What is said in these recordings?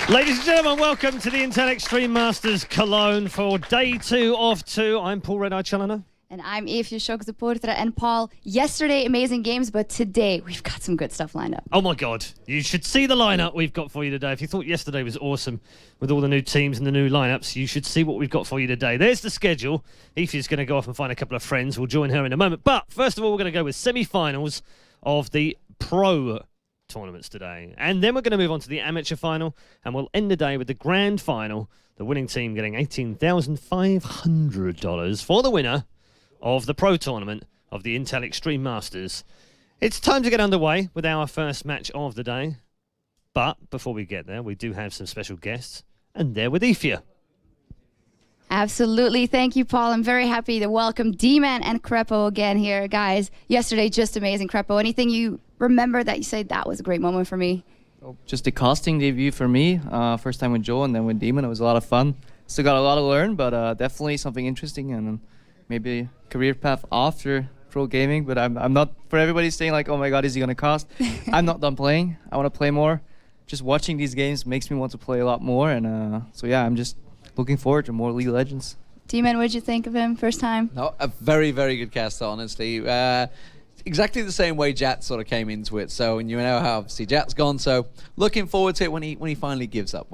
Ladies and gentlemen, welcome to the Intel Extreme Masters Cologne for day 2 of 2. I'm Paul ReDeYe Challenger. And I'm Evie Sjokz supporter. And Paul, yesterday amazing games, but today we've got some good stuff lined up. Oh my God, you should see the lineup we've got for you today. If you thought yesterday was awesome with all the new teams and the new lineups, you should see what we've got for you today. There's the schedule. Evie's going to go off and find a couple of friends. We'll join her in a moment. But first of all, we're going to go with semi-finals of the Pro tournaments today. And then we're going to move on to the amateur final, and we'll end the day with the grand final, the winning team getting $18,500 for the winner of the Pro tournament of the Intel Extreme Masters. It's time to get underway with our first match of the day. But before we get there, we do have some special guests, and they're with Evie. Absolutely. Thank you, Paul. I'm very happy to welcome Deman and Krepo again here. Guys, yesterday, just amazing. Krepo, anything you remember that you say that was a great moment for me? Oh, just the casting debut for me. First time with Joe and then with Deman. It was a lot of fun. Still got a lot to learn, but definitely something interesting, and maybe a career path after pro gaming. But I'm not, for everybody saying like, oh my God, is he going to cast? I'm not done playing. I want to play more. Just watching these games makes me want to play a lot more. And so yeah, I'm just looking forward to more League of Legends. Deman, what did you think of him first time? No, a very, very good caster, honestly. Exactly the same way Jat sort of came into it. So, and you know how obviously Jat's gone. So, looking forward to it when he finally gives up.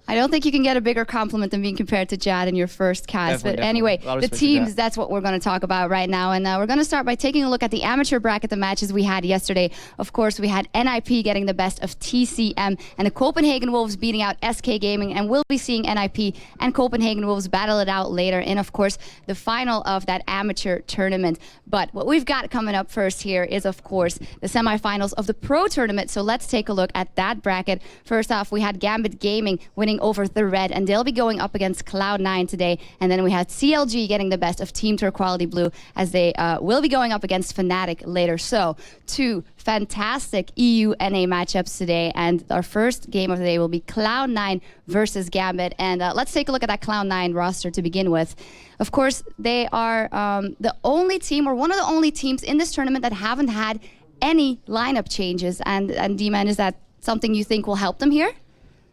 I don't think you can get a bigger compliment than being compared to Jad in your first cast. Definitely, but anyway, the teams, that. that's what we're going to talk about right now. And we're going to start by taking a look at the amateur bracket, the matches we had yesterday. Of course, we had NIP getting the best of TCM and the Copenhagen Wolves beating out SK Gaming. And we'll be seeing NIP and Copenhagen Wolves battle it out later in, of course, the final of that amateur tournament. But what we've got coming up first here is, of course, the semifinals of the Pro tournament. So let's take a look at that bracket. First off, we had GAMBIT Gaming winning over the Red, and they'll be going up against Cloud9 today. And then we had CLG getting the best of Team Turquoise Blue, as they will be going up against FNATIC later. So, two fantastic EU-NA matchups today, and our first game of the day will be Cloud9 versus GAMBIT. And let's take a look at that Cloud9 roster to begin with. Of course, they are the only team, or one of the only teams in this tournament that haven't had any lineup changes. And D-Man, is that something you think will help them here?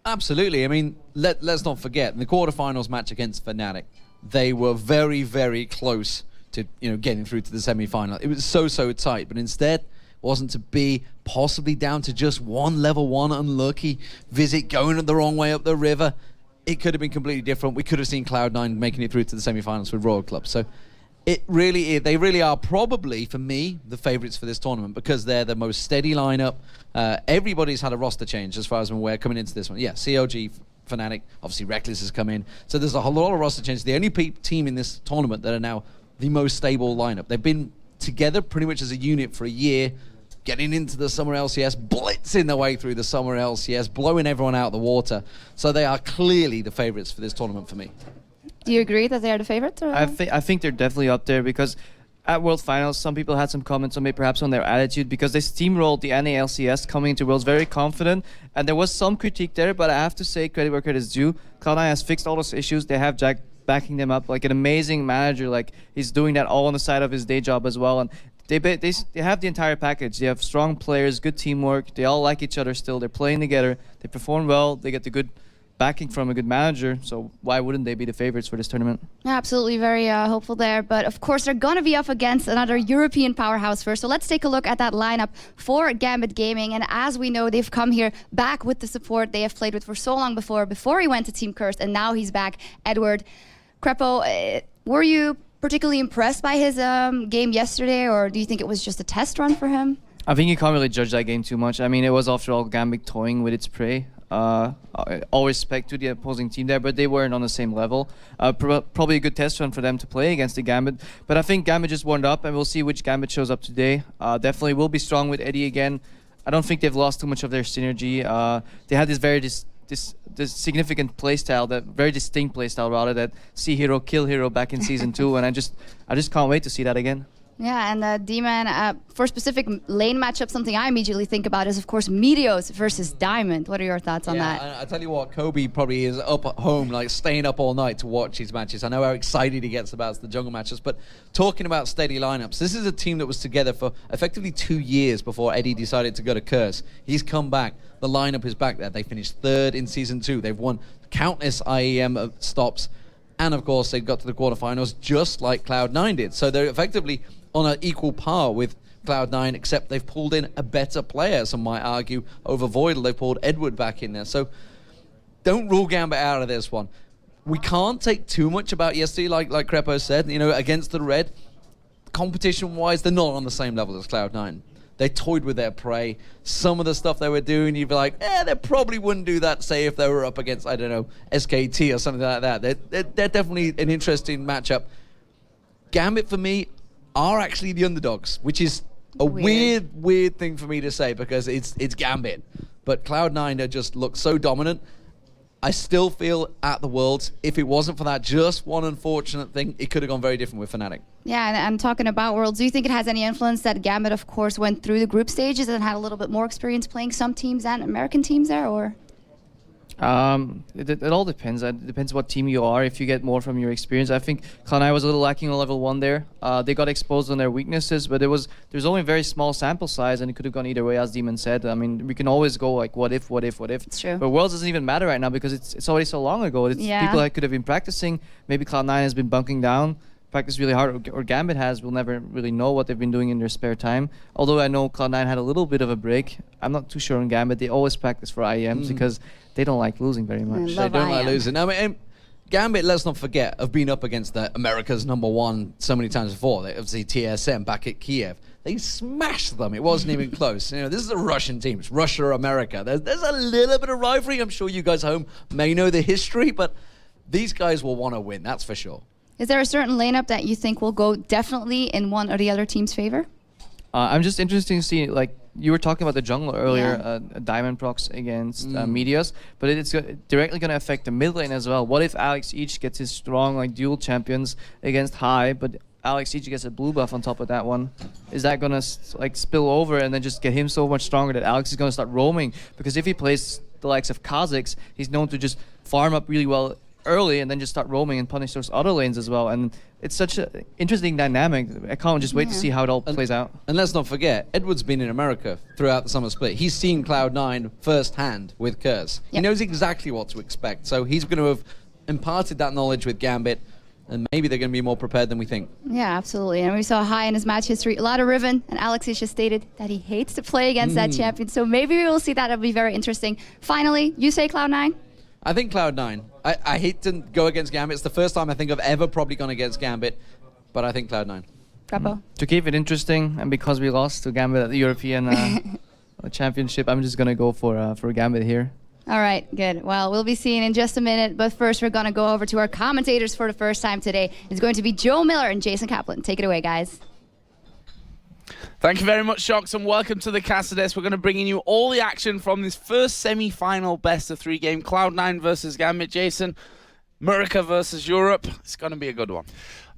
Absolutely. I mean, let's not forget, in the quarterfinals match against FNATIC, they were very, very close to getting through to the semi-final. It was so tight, but instead wasn't to be, possibly down to just one level 1 unlucky visit going the wrong way up the river. It could have been completely different. We could have seen Cloud9 making it through to the semi-finals with Royal Club. So they really are probably, for me, the favorites for this tournament because they're the most steady lineup. Everybody's had a roster change as far as I'm aware coming into this one. Yeah, COG, FNATIC, obviously Rekkles has come in. So there's a whole lot of roster changes. The only team in this tournament that are now the most stable lineup. They've been together pretty much as a unit for a year, getting into the summer LCS, blitzing their way through the summer LCS, blowing everyone out of the water. So they are clearly the favorites for this tournament for me. Do you agree that they are the favorites? Or? I think they're definitely up there because at World Finals, some people had some comments on maybe perhaps on their attitude because they steamrolled the NA LCS coming into Worlds very confident, and there was some critique there, but I have to say credit where credit is due. Cloud9 has fixed all those issues. They have Jack backing them up like an amazing manager. Like he's doing that all on the side of his day job as well, and they have the entire package. They have strong players, good teamwork. They all like each other still. They're playing together. They perform well. They get the good backing from a good manager. So why wouldn't they be the favorites for this tournament? Absolutely, very hopeful there. But of course, they're going to be up against another European powerhouse first. So let's take a look at that lineup for GAMBIT Gaming. And as we know, they've come here back with the support they have played with for so long before he went to Team Cursed, and now he's back. Edward, Krepo, were you particularly impressed by his game yesterday, or do you think it was just a test run for him? I think you can't really judge that game too much. I mean, it was after all GAMBIT toying with its prey. All respect to the opposing team there, but they weren't on the same level. Probably a good test run for them to play against the GAMBIT. But I think GAMBIT just warmed up, and we'll see which GAMBIT shows up today. Definitely will be strong with Eddie again. I don't think they've lost too much of their synergy. They had this very this significant playstyle, that very distinct playstyle rather, that see hero, kill hero back in season 2, and I just can't wait to see that again. Yeah, and Deman, for specific lane matchup, something I immediately think about is, of course, Meteos versus Diamond. What are your thoughts on that? I tell you what, Kobe probably is up at home, like staying up all night to watch these matches. I know how excited he gets about the jungle matches, but talking about steady lineups, this is a team that was together for effectively 2 years before Eddie decided to go to Curse. He's come back. The lineup is back there. They finished 3rd in season 2. They've won countless IEM stops, and of course they got to the quarterfinals just like Cloud9 did. So they're effectively on an equal par with Cloud9, except they've pulled in a better player, some might argue, over Voidal. They pulled Edward back in there. So don't rule GAMBIT out of this one. We can't take too much about yesterday, like Krepo said, against the Red. Competition-wise, they're not on the same level as Cloud9. They toyed with their prey. Some of the stuff they were doing, you'd be like, they probably wouldn't do that, say, if they were up against, I don't know, SKT or something like that. They're definitely an interesting matchup. GAMBIT, for me, are actually the underdogs, which is a weird thing for me to say because it's GAMBIT. But Cloud9 just look so dominant. I still feel at the Worlds, if it wasn't for that just one unfortunate thing, it could have gone very different with FNATIC. Yeah, and talking about Worlds, do you think it has any influence that GAMBIT, of course, went through the group stages and had a little bit more experience playing some teams and American teams there, or? It all depends. It depends what team you are. If you get more from your experience, I think Cloud9 was a little lacking on level 1 there. They got exposed on their weaknesses, but there's only a very small sample size, and it could have gone either way, as Deman said. I mean, we can always go like, what if? It's true. But Worlds doesn't even matter right now because it's already so long ago. People that could have been practicing. Maybe Cloud9 has been bunking down, practiced really hard, or GAMBIT has. We'll never really know what they've been doing in their spare time. Although I know Cloud9 had a little bit of a break. I'm not too sure on GAMBIT. They always practice for IEMs because they don't like losing very much. They don't like losing. I mean, GAMBIT, let's not forget, have been up against the America's #1 so many times before. They obviously TSM back at Kiev. They smashed them. It wasn't even close. This is a Russian team. It's Russia or America. There's a little bit of rivalry. I'm sure you guys at home may know the history, but these guys will want to win. That's for sure. Is there a certain lineup that you think will go definitely in one or the other team's favor? I'm just interested to see, like, you were talking about the jungle earlier, Diamondprox against Meteos, but it's directly going to affect the mid lane as well. What if Alex each gets his strong, like, dual champions against High, but Alex each gets a blue buff on top of that one? Is that going to, like, spill over and then just get him so much stronger that Alex is going to start roaming? Because if he plays the likes of Kha'Zix, he's known to just farm up really well early and then just start roaming and punish those other lanes as well. And it's such an interesting dynamic. I can't just wait to see how it all plays out. And let's not forget, Edward's been in America throughout the summer split. He's seen Cloud9 firsthand with Curse. He knows exactly what to expect. So he's going to have imparted that knowledge with GAMBIT, and maybe they're going to be more prepared than we think. Yeah, absolutely. And we saw high in his match history, a lot of Riven, and Alex has just stated that he hates to play against that champion. So maybe we will see that. It'll be very interesting. Finally, you say Cloud9? I think Cloud9. I hate to go against GAMBIT. It's the first time I think I've ever probably gone against GAMBIT, but I think Cloud9. Krepo? To keep it interesting, and because we lost to GAMBIT at the European Championship, I'm just going to go for GAMBIT here. All right, good. Well, we'll be seeing in just a minute, but first we're going to go over to our commentators for the first time today. It's going to be Joe Miller and Jason Kaplan. Take it away, guys. Thank you very much, Sjokz, and welcome to the Cassides. We're going to bring you all the action from this first semi-final best-of-3 game. Cloud9 versus GAMBIT. Jason, America versus Europe. It's going to be a good one.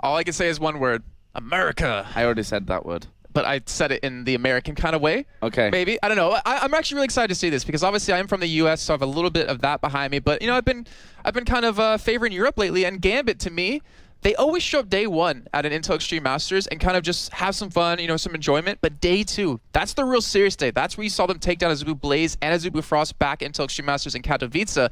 All I can say is one word: America. I already said that word. But I said it in the American kind of way. Okay. Maybe. I don't know. I'm actually really excited to see this because obviously I'm from the US, so I have a little bit of that behind me. But, you know, I've been kind of favoring Europe lately, and GAMBIT, to me, they always show up day one at an Intel Extreme Masters and kind of just have some fun, you know, some enjoyment. But day two, that's the real serious day. That's where you saw them take down Azubu Blaze and Azubu Frost back Intel Extreme Masters in Katowice.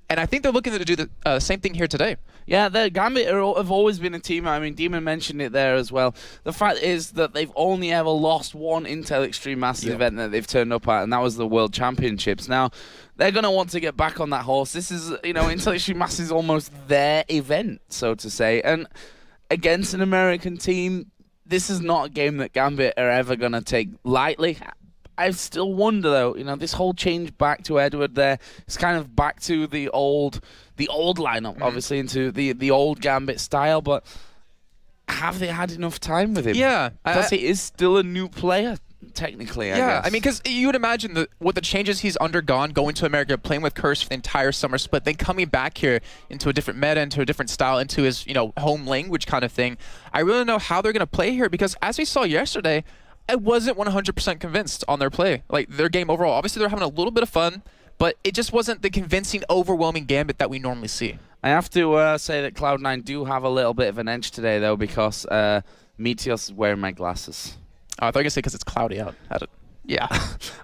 And I think they're looking to do the same thing here today. Yeah, the GAMBIT have always been a team. I mean, Deman mentioned it there as well. The fact is that they've only ever lost one Intel Extreme Masters event that they've turned up at, and that was the World Championships. Now, they're going to want to get back on that horse. This is, you know, Intel Extreme Masters is almost their event, so to say. And against an American team, this is not a game that GAMBIT are ever going to take lightly. I still wonder, though, you know, this whole change back to Edward there, it's kind of back to the old lineup, obviously, into the old GAMBIT style, but have they had enough time with him? Yeah. Because he is still a new player, technically, I guess. I mean, because you would imagine what the changes he's undergone, going to America, playing with Curse for the entire summer split, then coming back here into a different meta, into a different style, into his, you know, home language kind of thing. I really don't know how they're going to play here, because as we saw yesterday, I wasn't 100% convinced on their play, like their game overall. Obviously, they're having a little bit of fun, but it just wasn't the convincing, overwhelming GAMBIT that we normally see. I have to say that Cloud9 do have a little bit of an edge today, though, because Meteos is wearing my glasses. Oh, I thought you were going to say because it's cloudy out. Yeah.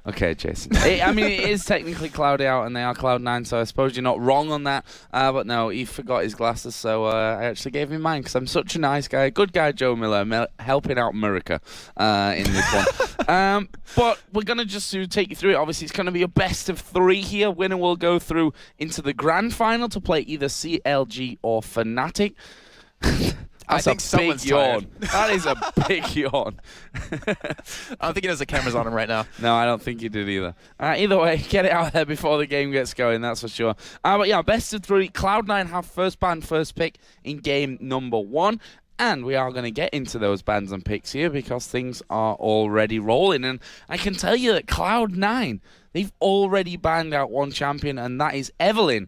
Okay, Jason. I mean, it is technically cloudy out, and they are Cloud9, so I suppose you're not wrong on that. But no, he forgot his glasses, so I actually gave him mine because I'm such a nice guy. Good guy, Joe Miller, helping out America in this one. But we're going to just take you through it. Obviously, it's going to be a best of 3 here. Winner will go through into the grand final to play either CLG or FNATIC. I think someone's tired. That is a big yawn. I don't think he knows the camera's on him right now. No, I don't think he did either. Either way, get it out there before the game gets going, that's for sure. But yeah, best of 3. Cloud9 have first ban, first pick in game number 1. And we are going to get into those bans and picks here because things are already rolling. And I can tell you that Cloud9, they've already banned out one champion, and that is Evelynn.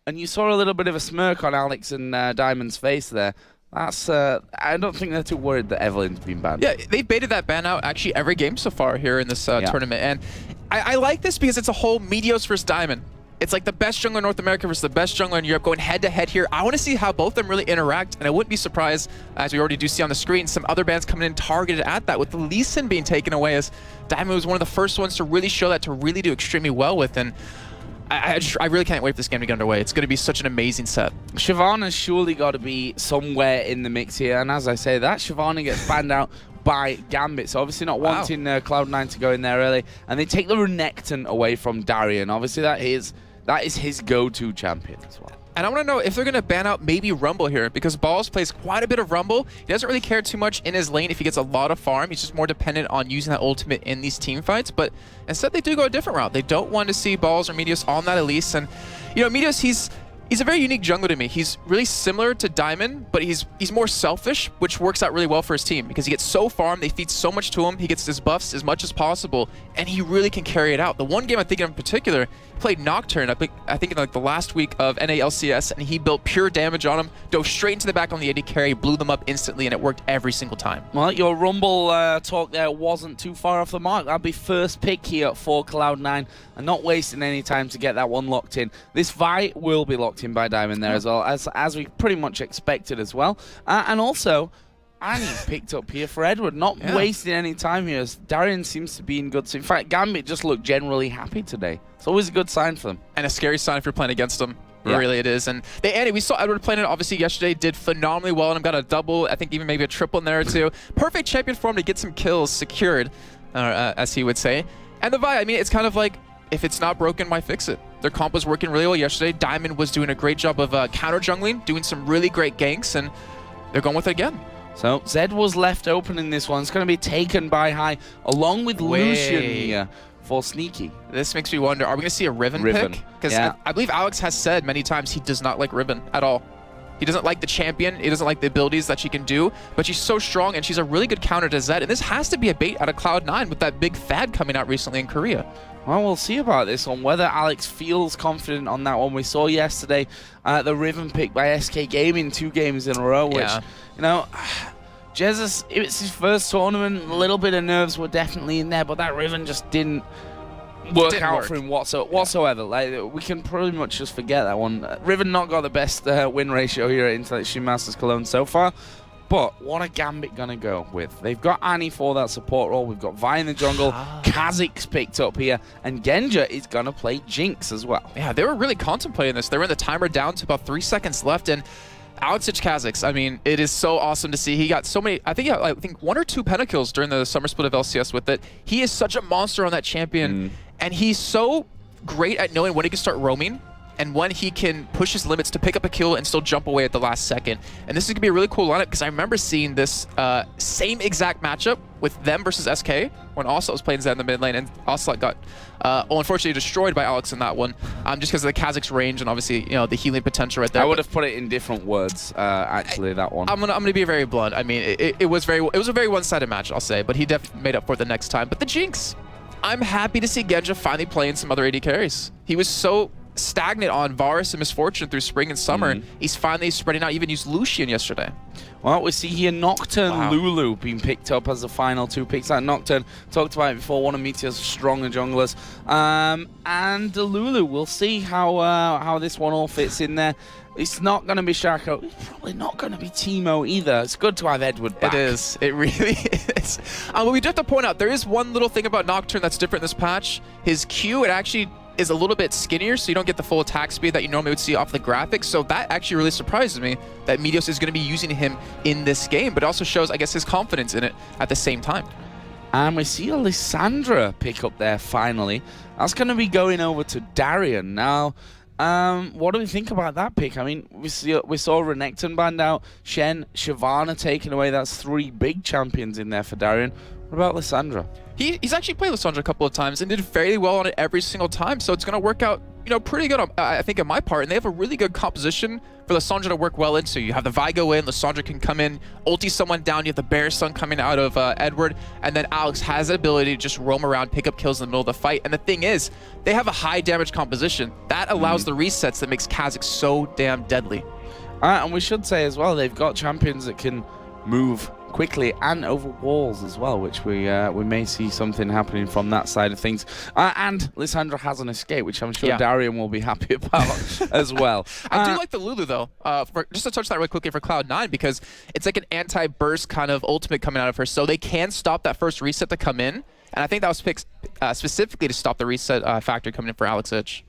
And you saw a little bit of a smirk on Alex and Diamond's face there. That's I don't think they're too worried that Evelynn's been banned. Yeah, they baited that ban out actually every game so far here in this tournament. And I like this because it's a whole Meteos versus Diamond. It's like the best jungler in North America versus the best jungler in Europe going head-to-head here. I want to see how both of them really interact, and I wouldn't be surprised, as we already do see on the screen, some other bans coming in targeted at that, with the Lee Sin being taken away, as Diamond was one of the first ones to really show that, to really do extremely well with. And I really can't wait for this game to get underway. It's going to be such an amazing set. Shyvana's surely got to be somewhere in the mix here, and as I say that, Shyvana gets banned out by GAMBIT, so obviously not wanting Cloud9 to go in there early, and they take the Renekton away from Darien. Obviously that is his go-to champion as well. And I want to know if they're going to ban out maybe Rumble here, because Balls plays quite a bit of Rumble. He doesn't really care too much in his lane if he gets a lot of farm. He's just more dependent on using that ultimate in these team fights. But instead, they do go a different route. They don't want to see Balls or Meteos on that Elise. And, you know, Meteos, he's a very unique jungler to me. He's really similar to Diamond, but he's more selfish, which works out really well for his team because he gets so farmed, they feed so much to him, he gets his buffs as much as possible, and he really can carry it out. The one game I'm thinking of in particular, he played Nocturne, I think in like the last week of NALCS, and he built pure damage on him, dove straight into the back on the AD carry, blew them up instantly, and it worked every single time. Well, your Rumble talk there wasn't too far off the mark. That'd be first pick here for Cloud9, and not wasting any time to get that one locked in. This Vi will be locked knocked in by Diamond there as well, as we pretty much expected as well. And also, Annie picked up here for Edward, not wasting any time here, as Darien seems to be in good. In fact, GAMBIT just looked generally happy today. It's always a good sign for them. And a scary sign if you're playing against them. Really it is. And Andy, we saw Edward playing it obviously yesterday, did phenomenally well, and got a double, I think even maybe a triple in there or two. Perfect champion for him to get some kills secured, as he would say. And the VOD, I mean, it's kind of like, if it's not broken, why fix it? Their comp was working really well yesterday. Diamond was doing a great job of counter jungling, doing some really great ganks, and they're going with it again. So Zed was left open in this one. It's going to be taken by High, along with Lucian here for Sneaky. This makes me wonder, are we going to see a Riven pick? Because I believe Alex has said many times he does not like Riven at all. He doesn't like the champion. He doesn't like the abilities that she can do, but she's so strong, and she's a really good counter to Zed. And this has to be a bait out of Cloud9 with that big fad coming out recently in Korea. Well, we'll see about this one, whether Alex feels confident on that one. We saw yesterday the Riven pick by SK Gaming 2 games in a row, which, you know, Jesus, it's his first tournament. A little bit of nerves were definitely in there, but that Riven just didn't work out for him whatsoever. Like, we can pretty much just forget that one. Riven not got the best win ratio here at Intellectual Masters Cologne so far. But what are GAMBIT going to go with? They've got Annie for that support role. We've got Vi in the jungle. Kha'Zix's picked up here. And Genja is going to play Jinx as well. Yeah, they were really contemplating this. They were in the timer down to about 3 seconds left. And Kha'Zix, I mean, it is so awesome to see. He got so many, I think 1 or 2 pentakills during the summer split of LCS with it. He is such a monster on that champion. And he's so great at knowing when he can start roaming and when he can push his limits to pick up a kill and still jump away at the last second. And this is going to be a really cool lineup, because I remember seeing this same exact matchup with them versus SK when Ocelot was playing Zed in the mid lane, and Ocelot got unfortunately destroyed by Alex in that one, just because of the Kha'Zix's range and obviously, you know, the healing potential right there. I would have put it in different words, actually, that one. I'm gonna be very blunt. I mean, it was a very one-sided match, I'll say, but he definitely made up for it the next time. But the Jinx, I'm happy to see Genja finally playing some other AD carries. He was so stagnant on Varus and Misfortune through spring and summer. He's finally spreading out, even used Lucian yesterday. Well, we see here Nocturne Lulu being picked up as the final 2 picks. That Nocturne, talked about it before, one of Meteos' stronger junglers. And Lulu, we'll see how this one all fits in there. It's not going to be Shaco. It's probably not going to be Teemo either. It's good to have Edward back. It is. It really is. We do have to point out, there is one little thing about Nocturne that's different in this patch. His Q, it actually is a little bit skinnier, so you don't get the full attack speed that you normally would see off the graphics. So that actually really surprises me that Meteos is going to be using him in this game, but it also shows, I guess, his confidence in it at the same time. And we see a Lissandra pick up there finally. That's going to be going over to Darien. Now, what do we think about that pick? I mean, we saw Renekton banned out, Shen, Shyvana taken away. That's 3 big champions in there for Darien. What about Lissandra? He's actually played Lissandra a couple of times and did fairly well on it every single time, so it's going to work out, you know, pretty good, I think, on my part. And they have a really good composition for Lissandra to work well into. You have the Vi go in, Lissandra can come in, ulti someone down, you have the Bear Sun coming out of Edward, and then Alex has the ability to just roam around, pick up kills in the middle of the fight. And the thing is, they have a high damage composition. That allows the resets that makes Kha'Zix so damn deadly. And we should say as well, they've got champions that can move quickly and over walls as well, which we may see something happening from that side of things. And Lissandra has an escape, which I'm sure Darien will be happy about as well. I do like the Lulu, though, just to touch that really quickly for Cloud9, because it's like an anti-burst kind of ultimate coming out of her, so they can stop that first reset to come in. And I think that was picked specifically to stop the reset factor coming in for Alex Ich.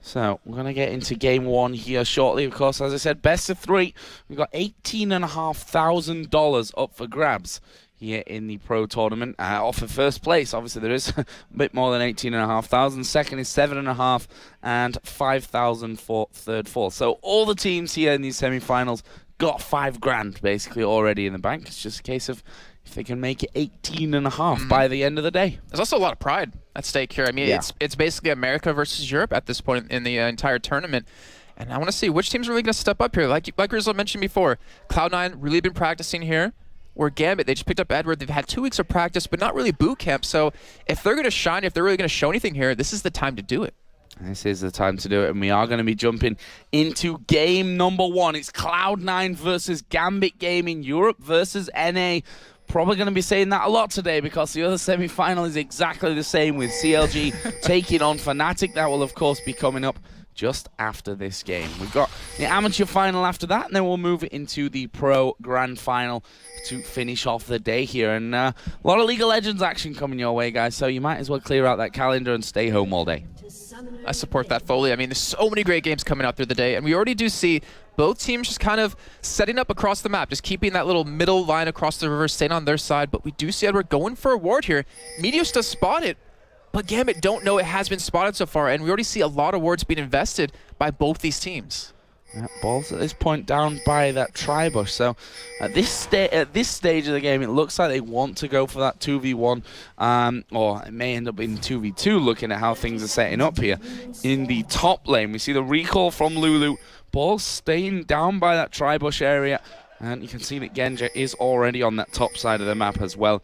So we're going to get into game 1 here shortly. Of course, as I said, best of 3. We've got $18,500 up for grabs here in the pro tournament. Off of first place, obviously there is a bit more than $18,500. Second is $7,500 and $5,000 for third, fourth. So all the teams here in these semi-finals got $5,000 basically already in the bank. It's just a case of if they can make it 18.5 by the end of the day. There's also a lot of pride at stake here. I mean, it's basically America versus Europe at this point in the entire tournament. And I want to see which team's really going to step up here. Like Rizzo mentioned before, Cloud9 really been practicing here. Or GAMBIT, they just picked up Edward. They've had 2 weeks of practice, but not really boot camp. So if they're going to shine, if they're really going to show anything here, this is the time to do it. This is the time to do it, and we are going to be jumping into game number 1. It's Cloud9 versus GAMBIT Gaming, Europe versus NA. Probably going to be saying that a lot today, because the other semi-final is exactly the same, with CLG taking on FNATIC. That will, of course, be coming up just after this game. We've got the amateur final after that, and then we'll move into the pro grand final to finish off the day here. And a lot of League of Legends action coming your way, guys, so you might as well clear out that calendar and stay home all day. I support that fully. I mean, there's so many great games coming out through the day, and we already do see both teams just kind of setting up across the map, just keeping that little middle line across the river, staying on their side. But we do see Edward going for a ward here. Meteos does spot it, but GAMBIT don't know it has been spotted so far, and we already see a lot of wards being invested by both these teams. Balls at this point down by that tri-bush. So at this stage of the game, it looks like they want to go for that 2v1, or it may end up in 2v2, looking at how things are setting up here. In the top lane, we see the recall from Lulu. Balls staying down by that tri-bush area, and you can see that Genja is already on that top side of the map as well.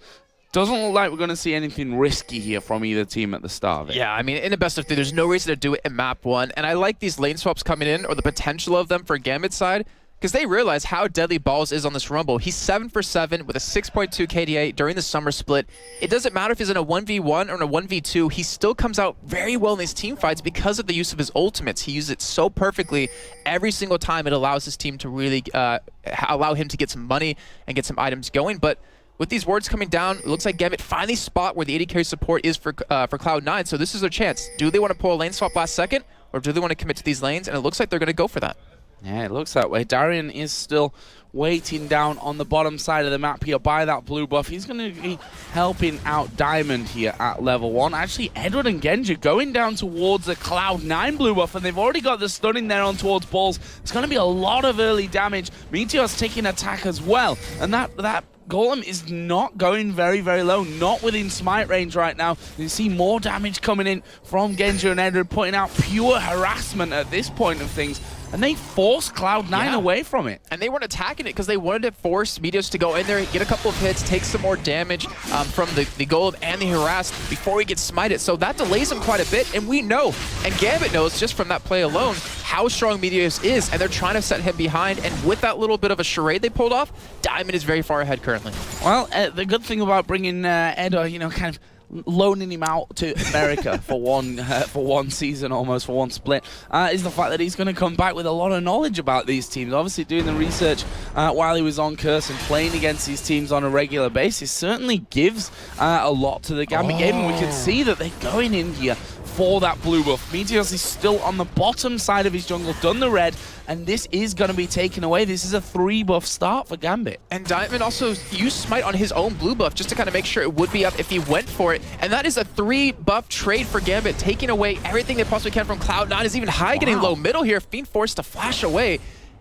Doesn't look like we're going to see anything risky here from either team at the start of it. Yeah, I mean, in the best of three, there's no reason to do it in map 1. And I like these lane swaps coming in, or the potential of them for GAMBIT's side, because they realize how deadly Balls is on this Rumble. He's 7 for 7 with a 6.2 KDA during the summer split. It doesn't matter if he's in a 1v1 or in a 1v2, he still comes out very well in these team fights because of the use of his ultimates. He uses it so perfectly every single time. It allows his team to really allow him to get some money and get some items going. But with these wards coming down, it looks like GAMBIT finally spot where the AD carry support is for Cloud9, so this is their chance. Do they want to pull a lane swap last second, or do they want to commit to these lanes? And it looks like they're going to go for that. Yeah, it looks that way. Darien is still waiting down on the bottom side of the map here by that blue buff. He's going to be helping out Diamond here at level 1. Actually, Edward and Genja going down towards the Cloud9 blue buff, and they've already got the stunning there on towards Balls. It's going to be a lot of early damage. Meteos taking attack as well, and that Golem is not going very, very low, not within smite range right now. You see more damage coming in from Genja and Edward, putting out pure harassment at this point of things. And they forced Cloud9 away from it. And they weren't attacking it because they wanted to force Meteos to go in there, get a couple of hits, take some more damage from the Golem and the harass before he gets smited. So that delays him quite a bit, and we know, and GAMBIT knows just from that play alone, how strong Meteos is, and they're trying to set him behind. And with that little bit of a charade they pulled off, Diamond is very far ahead currently. Well, the good thing about bringing Edo, you know, kind of loaning him out to America for one season, almost for one split, is the fact that he's going to come back with a lot of knowledge about these teams. Obviously doing the research while he was on Curse and playing against these teams on a regular basis certainly gives a lot to the GAMBIT game, and we can see that they're going in here for that blue buff. Meteos is still on the bottom side of his jungle, done the red, and this is going to be taken away. This is a 3 buff start for GAMBIT. And Diamond also used Smite on his own blue buff just to kind of make sure it would be up if he went for it. And that is a 3 buff trade for GAMBIT, taking away everything they possibly can from Cloud9. Is even High getting low middle here, being forced to flash away.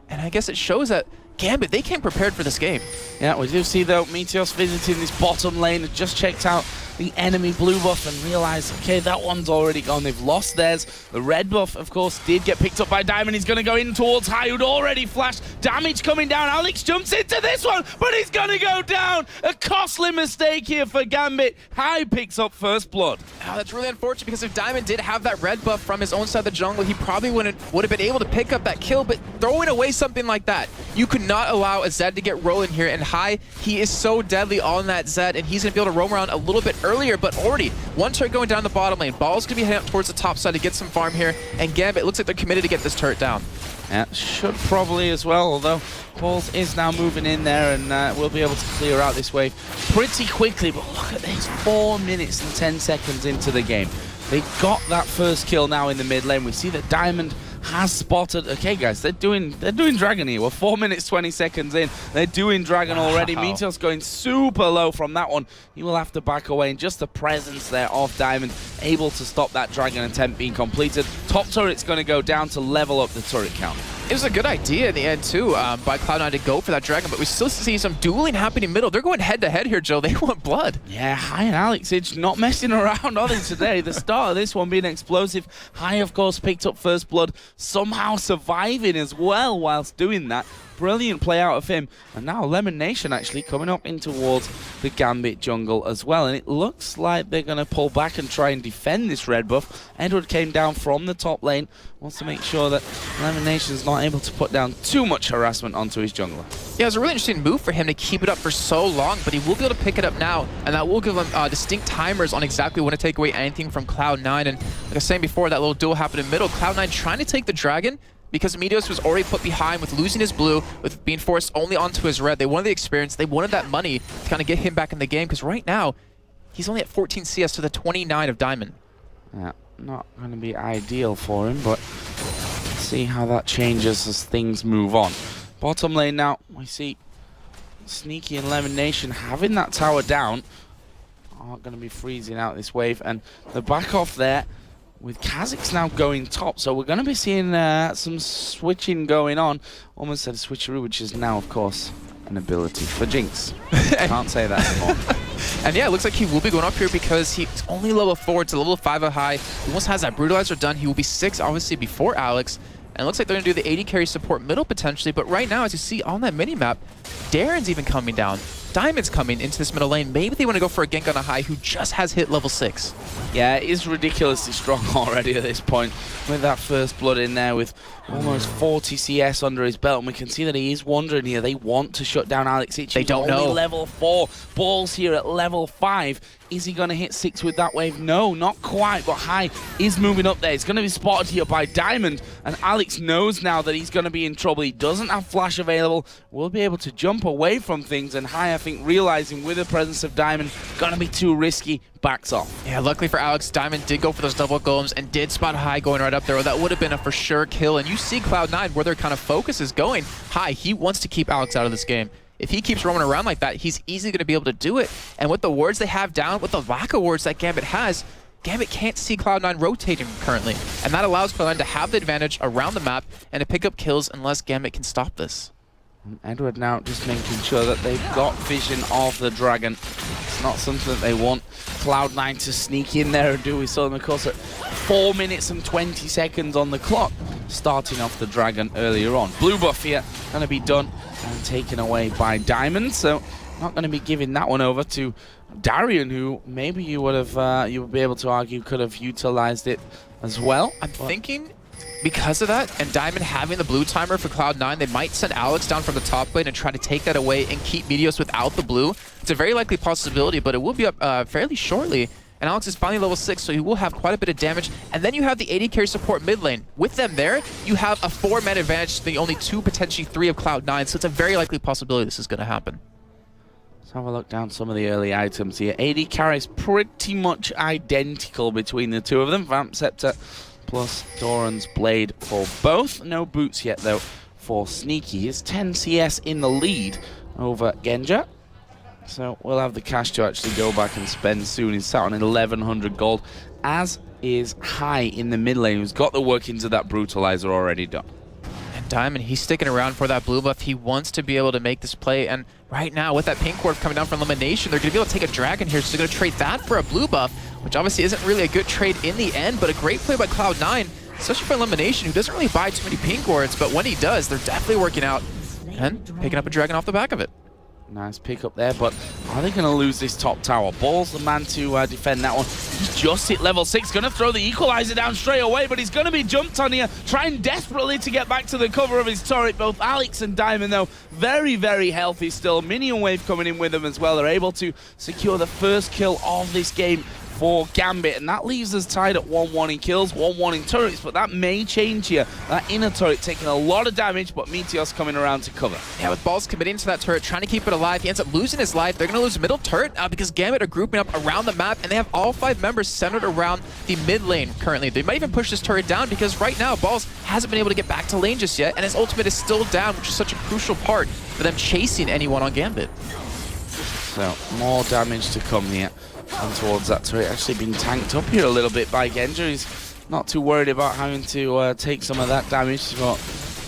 And I guess it shows that GAMBIT, they came prepared for this game. Yeah, we do see though Meteos visiting this bottom lane, just checked out the enemy blue buff and realized, okay, that one's already gone. They've lost theirs. The red buff, of course, did get picked up by Diamond. He's going to go in towards High, who'd already flashed. Damage coming down. Alex jumps into this one, but he's going to go down. A costly mistake here for GAMBIT. High picks up first blood. Oh, that's really unfortunate, because if Diamond did have that red buff from his own side of the jungle, he probably would have been able to pick up that kill. But throwing away something like that, you could not allow a Zed to get rolling here. And High, he is so deadly on that Zed, and he's going to be able to roam around a little bit earlier, but already one turret going down the bottom lane. Ball's going to be heading up towards the top side to get some farm here, and GAMBIT looks like they're committed to get this turret down. Yeah, should probably as well, although Balls is now moving in there, and we'll be able to clear out this wave pretty quickly. But look at this, 4 minutes and 10 seconds into the game. They got that first kill now in the mid lane. We see that Diamond has spotted. Okay, guys, they're doing Dragon here. We're 4 minutes 20 seconds in. They're doing Dragon already. Meteos going super low from that one. He will have to back away, and just the presence there of Diamond able to stop that Dragon attempt being completed. Top turret's going to go down to level up the turret count. It was a good idea in the end, too, by Cloud9 to go for that Dragon, but we still see some dueling happening middle. They're going head-to-head here, Joe. They want blood. Yeah, High and Alex, it's not messing around, are they, today? The start of this one being explosive. High, of course, picked up first blood, somehow surviving as well whilst doing that. brilliant play out of him. And now LemonNation actually coming up in towards the Gambit jungle as well. And it looks like they're going to pull back and try and defend this red buff. Edward came down from the top lane, wants to make sure that LemonNation is not able to put down too much harassment onto his jungler. Yeah, it was a really interesting move for him to keep it up for so long, but he will be able to pick it up now, and that will give him distinct timers on exactly when to take away anything from Cloud9. And like I was saying before, that little duel happened in middle. Cloud9 trying to take the dragon because Meteos was already put behind with losing his blue, with being forced only onto his red. They wanted the experience, they wanted that money to kind of get him back in the game, because right now, he's only at 14 CS to the 29 of Diamond. Yeah, not going to be ideal for him, but let's see how that changes as things move on. Bottom lane now, we see Sneaky and LemonNation having that tower down. Aren't going to be freezing out this wave, and the back off there with Kha'Zix now going top, so we're going to be seeing some switching going on. Almost said a switcheroo, which is now, of course, an ability for Jinx. Can't say that anymore. And yeah, it looks like he will be going up here because he's only level 4 to level 5 high. He almost has that Brutalizer done. He will be 6, obviously, before Alex. And it looks like they're going to do the AD carry support middle potentially, but right now, as you see on that mini-map, Darien's even coming down. Diamond's coming into this middle lane. Maybe they want to go for a gank on a high who just has hit level 6. Yeah, it is ridiculously strong already at this point with that first blood in there with almost 40 CS under his belt. And we can see that he is wandering here. They want to shut down Alex Itchy. They don't know. Only level 4. Balls here at level 5. Is he going to hit 6 with that wave? No, not quite, but High is moving up there. He's going to be spotted here by Diamond, and Alex knows now that he's going to be in trouble. He doesn't have flash available. Will be able to jump away from things, and High, I think, realizing with the presence of Diamond, going to be too risky, backs off. Yeah, luckily for Alex, Diamond did go for those double golems and did spot High going right up there. That would have been a for sure kill, and you see Cloud9 where their kind of focus is going. High, he wants to keep Alex out of this game. If he keeps roaming around like that, he's easily going to be able to do it. And with the wards they have down, with the lack of wards that Gambit has, Gambit can't see Cloud9 rotating currently. And that allows Cloud9 to have the advantage around the map and to pick up kills unless Gambit can stop this. And Edward now just making sure that they've got vision of the dragon. It's not something that they want Cloud9 to sneak in there and do. We saw them, of course, at 4 minutes and 20 seconds on the clock, starting off the dragon earlier on. Blue buff here, going to be done and taken away by Diamond, so not going to be giving that one over to Darien, who maybe you would have, you would be able to argue could have utilized it as well. I'm thinking because of that, and Diamond having the blue timer for Cloud9, they might send Alex down from the top lane and try to take that away and keep Meteos without the blue. It's a very likely possibility, but it will be up fairly shortly. And Alex is finally level 6, so he will have quite a bit of damage. And then you have the AD carry support mid lane. With them there, you have a 4-man advantage to the only 2, potentially 3 of Cloud9, so it's a very likely possibility this is going to happen. Let's have a look down some of the early items here. AD carry is pretty much identical between the two of them. Vamp Scepter plus Doran's Blade for both. No boots yet, though, for Sneaky. He's 10 CS in the lead over Genja. So we'll have the cash to actually go back and spend soon. He's sat on 1,100 gold, as is High in the mid lane, who's got the workings of that Brutalizer already done. And Diamond, he's sticking around for that blue buff. He wants to be able to make this play, and right now, with that pink ward coming down from LemonNation, they're going to be able to take a dragon here, so they're going to trade that for a blue buff, which obviously isn't really a good trade in the end, but a great play by Cloud9, especially for LemonNation, who doesn't really buy too many pink wards, but when he does, they're definitely working out and picking up a dragon off the back of it. Nice pick up there, but are they going to lose this top tower? Ball's the man to defend that one. He's just hit level 6, going to throw the equalizer down straight away, but he's going to be jumped on here, trying desperately to get back to the cover of his turret. Both Alex and Diamond, though, very, very healthy still. Minion wave coming in with them as well. They're able to secure the first kill of this game for Gambit, and that leaves us tied at 1-1 in kills, 1-1 in turrets, but that may change here. That inner turret taking a lot of damage, but Meteos coming around to cover. Yeah, with Balls committing to that turret, trying to keep it alive, he ends up losing his life. They're going to lose middle turret because Gambit are grouping up around the map, and they have all 5 members centered around the mid lane currently. They might even push this turret down because right now, Balls hasn't been able to get back to lane just yet, and his ultimate is still down, which is such a crucial part for them chasing anyone on Gambit. So, more damage to come here. And towards that turret, actually being tanked up here a little bit by Genja. He's not too worried about having to take some of that damage, but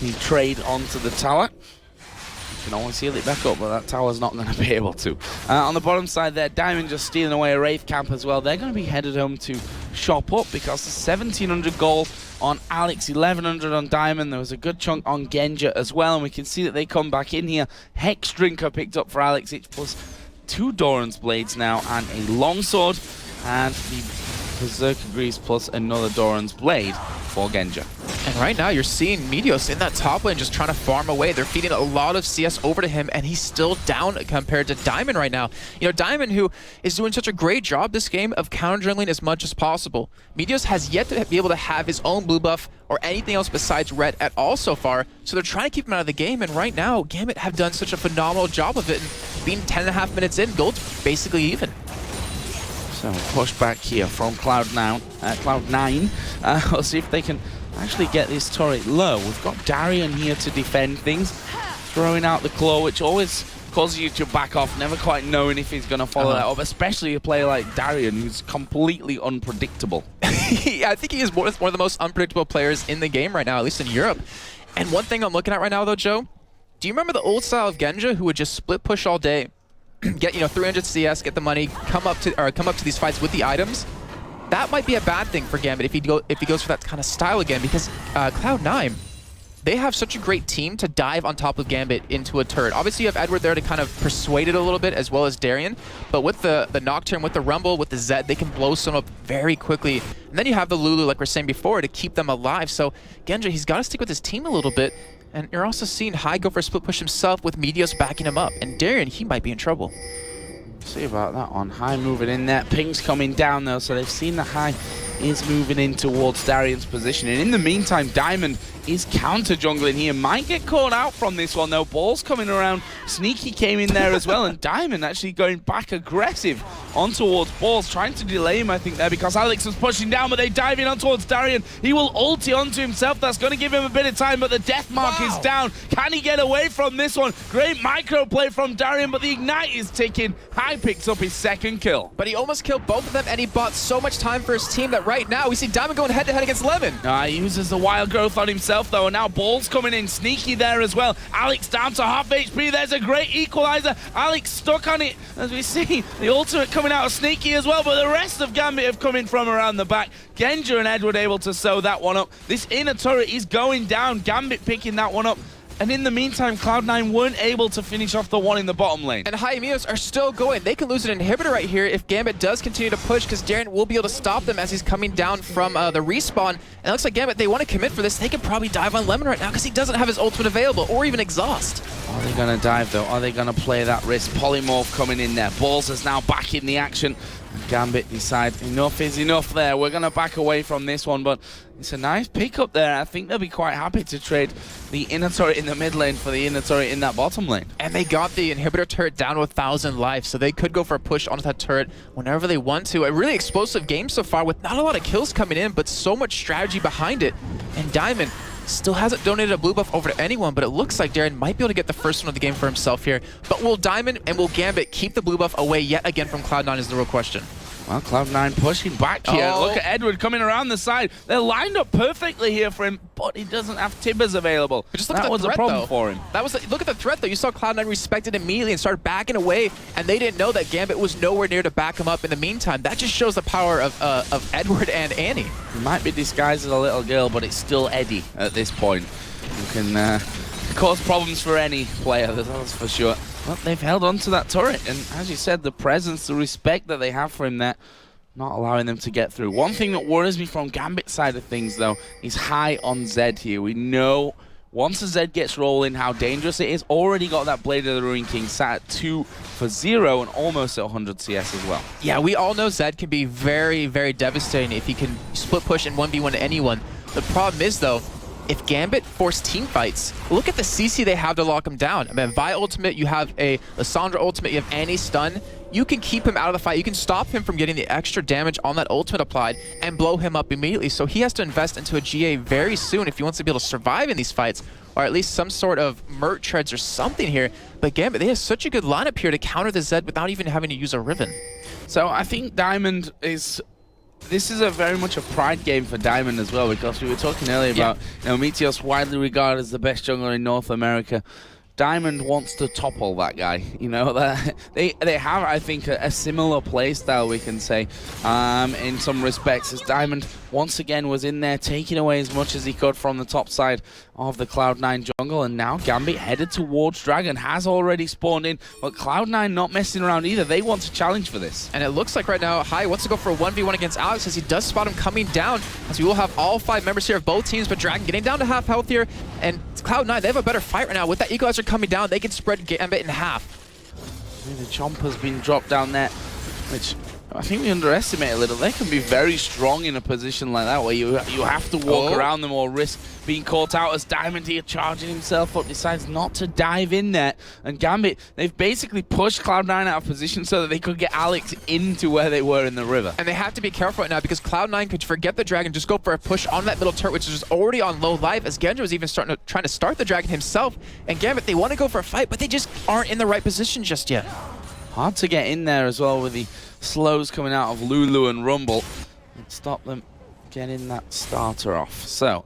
he trade onto the tower. You can always heal it back up, but that tower's not going to be able to. On the bottom side there, Diamond just stealing away a Wraith camp as well. They're going to be headed home to shop up because 1,700 gold on Alex, 1100 on Diamond. There was a good chunk on Genja as well, and we can see that they come back in here. Hex Drinker picked up for Alex. It's plus 2 Doran's Blades now and a Longsword, and the Berserker Greaves plus another Doran's Blade for Genja. And right now, you're seeing Meteos in that top lane just trying to farm away. They're feeding a lot of CS over to him, and he's still down compared to Diamond right now. You know, Diamond, who is doing such a great job this game of counter-jungling as much as possible. Meteos has yet to be able to have his own blue buff or anything else besides red at all so far, so they're trying to keep him out of the game, and right now, GAMBIT have done such a phenomenal job of it, and being 10.5 minutes in, gold's basically even. So push back here from Cloud9. We'll see if they can actually get this turret low. We've got Darien here to defend things, throwing out the claw, which always causes you to back off, never quite knowing if he's going to follow that up, especially a player like Darien, who's completely unpredictable. Yeah, I think he is one of the most unpredictable players in the game right now, at least in Europe. And one thing I'm looking at right now, though, Joe, do you remember the old style of Genja, who would just split push all day? Get 300 CS, get the money, come up to these fights with the items. That might be a bad thing for GAMBIT if he goes for that kind of style again, because Cloud9, they have such a great team to dive on top of GAMBIT into a turret. Obviously, you have Edward there to kind of persuade it a little bit, as well as Darien. But with the Nocturne, with the Rumble, with the Zed, they can blow some up very quickly. And then you have the Lulu, like we're saying before, to keep them alive. So Genja, he's got to stick with his team a little bit. And you're also seeing High go for a split push himself with Meteos backing him up. And Darien, he might be in trouble. See about that one. High moving in there. Ping's coming down though, so they've seen that High is moving in towards Darien's position. And in the meantime, Diamond is counter jungling here. Might get caught out from this one though. Ball's coming around. Sneaky came in there as well, and Diamond actually going back aggressive on towards Balls, trying to delay him, I think, there, because Alex was pushing down, but they dive in on towards Darien. He will ulti onto himself. That's going to give him a bit of time, but the death mark is down. Can he get away from this one? Great micro play from Darien, but the ignite is ticking. High picks up his second kill. But he almost killed both of them, and he bought so much time for his team that right now we see Diamond going head-to-head against Lemon. He uses the wild growth on himself, though, and now Ball's coming in. Sneaky there as well. Alex down to half HP. There's a great equalizer. Alex stuck on it, as we see the ultimate coming out of Sneaky as well, but the rest of GAMBIT have come in from around the back. Genja and Edward able to sew that one up. This inner turret is going down. GAMBIT picking that one up. And in the meantime, Cloud9 weren't able to finish off the one in the bottom lane. And High and Meteos are still going. They can lose an inhibitor right here if GAMBIT does continue to push, because Darien will be able to stop them as he's coming down from the respawn. And it looks like GAMBIT, they want to commit for this. They could probably dive on Lemon right now because he doesn't have his ultimate available, or even exhaust. Are they going to dive, though? Are they going to play that risk? Polymorph coming in there. Balls is now back in the action. GAMBIT decides enough is enough there. We're going to back away from this one, but it's a nice pickup there. I think they'll be quite happy to trade the inner turret in the mid lane for the inner turret in that bottom lane. And they got the inhibitor turret down to 1,000 life, so they could go for a push onto that turret whenever they want to. A really explosive game so far with not a lot of kills coming in, but so much strategy behind it. And Diamond still hasn't donated a blue buff over to anyone, but it looks like Darien might be able to get the first one of the game for himself here. But will Diamond and will GAMBIT keep the blue buff away yet again from Cloud9 is the real question. Well, Cloud9 pushing back here. Look at Edward coming around the side. They're lined up perfectly here for him, but he doesn't have Tibbers available. But just look at the threat, a problem though. For him. Look at the threat, though. You saw Cloud9 respect it immediately and start backing away, and they didn't know that GAMBIT was nowhere near to back him up in the meantime. That just shows the power of Edward and Annie. He might be disguised as a little girl, but it's still Eddie at this point. You can cause problems for any player, that's for sure. Well, they've held on to that turret, and as you said, the presence, the respect that they have for him there, not allowing them to get through. One thing that worries me from GAMBIT's side of things, though, is High on Zed here. We know once a Zed gets rolling how dangerous it is. Already got that Blade of the Ruin King sat at 2 for 0 and almost at 100 CS as well. Yeah, we all know Zed can be very, very devastating if he can split push and 1v1 anyone. The problem is, though, if GAMBIT force team fights, look at the CC they have to lock him down. I mean, Vi ultimate, you have a Lissandra ultimate, you have Annie stun. You can keep him out of the fight. You can stop him from getting the extra damage on that ultimate applied and blow him up immediately. So he has to invest into a GA very soon if he wants to be able to survive in these fights, or at least some sort of Mert treads or something here. But GAMBIT, they have such a good lineup here to counter the Zed without even having to use a Riven. So I think Diamond is... This is a very much a pride game for Diamond as well, because we were talking earlier about Meteos widely regarded as the best jungler in North America. Diamond wants to topple that guy. You know, they have, I think, a similar play style, we can say, in some respects, as Diamond once again was in there, taking away as much as he could from the top side of the Cloud9 jungle. And now GAMBIT headed towards Dragon, has already spawned in, but Cloud9 not messing around either. They want to challenge for this. And it looks like right now, Hai wants to go for a 1v1 against Alex as he does spot him coming down, as we will have all 5 members here of both teams, but Dragon getting down to half health here, and Cloud9, they have a better fight right now. With that Equalizer coming down, they can spread GAMBIT in half. The Chomper's been dropped down there, which I think we underestimate a little. They can be very strong in a position like that, where you have to walk around them or risk being caught out, as Diamond here charging himself up, decides not to dive in there. And GAMBIT, they've basically pushed Cloud9 out of position so that they could get Alex into where they were in the river. And they have to be careful right now, because Cloud9 could forget the Dragon, just go for a push on that middle turret, which is already on low life, as Genja was even trying to start the Dragon himself. And GAMBIT, they want to go for a fight, but they just aren't in the right position just yet. Hard to get in there as well with the slows coming out of Lulu and Rumble. Stop them getting that starter off. So,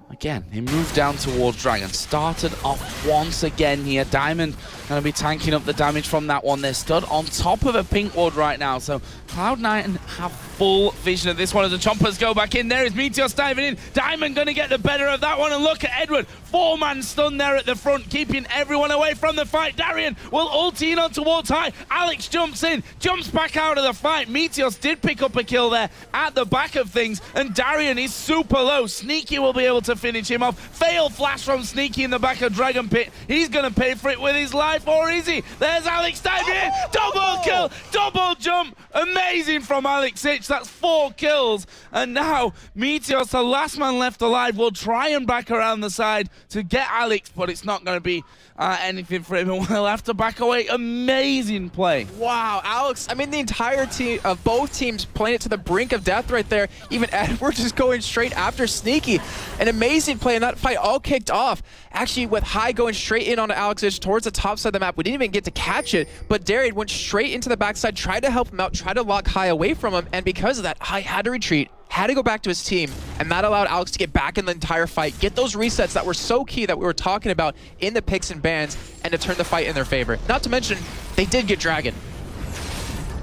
again, he moved down towards Dragon. Started off once again here. Diamond going to be tanking up the damage from that one. They're stood on top of a pink ward right now. So, Cloud9 have full vision of this one as the Chompers go back in. There is Meteos diving in. Diamond going to get the better of that one. And look at Edward. 4-man stun there at the front, keeping everyone away from the fight. Darien will ulti in on towards Hai. Alex jumps in, jumps back out of the fight. Meteos did pick up a kill there at the back of things. And Darien is super low. Sneaky will be able to finish him off. Fail flash from Sneaky in the back of Dragon Pit. He's going to pay for it with his life, or is he? There's Alex diving in. Double kill, double jump. Amazing from Alex Ich. That's 4 kills. And now Meteos, the last man left alive, will try and back around the side to get Alex, but it's not going to be anything for him, and we'll have to back away. Amazing play. Wow, Alex, I mean, the entire team of both teams playing it to the brink of death right there. Even Edward just going straight after Sneaky. An amazing play, and that fight all kicked off. Actually, with Hai going straight in onto Alex Ich towards the top side of the map. We didn't even get to catch it, but Darien went straight into the backside, tried to help him out, tried to lock Hai away from him, and because of that, Hai had to retreat, had to go back to his team, and that allowed Alex to get back in the entire fight, get those resets that were so key that we were talking about in the picks and bans, and to turn the fight in their favor. Not to mention, they did get Dragon.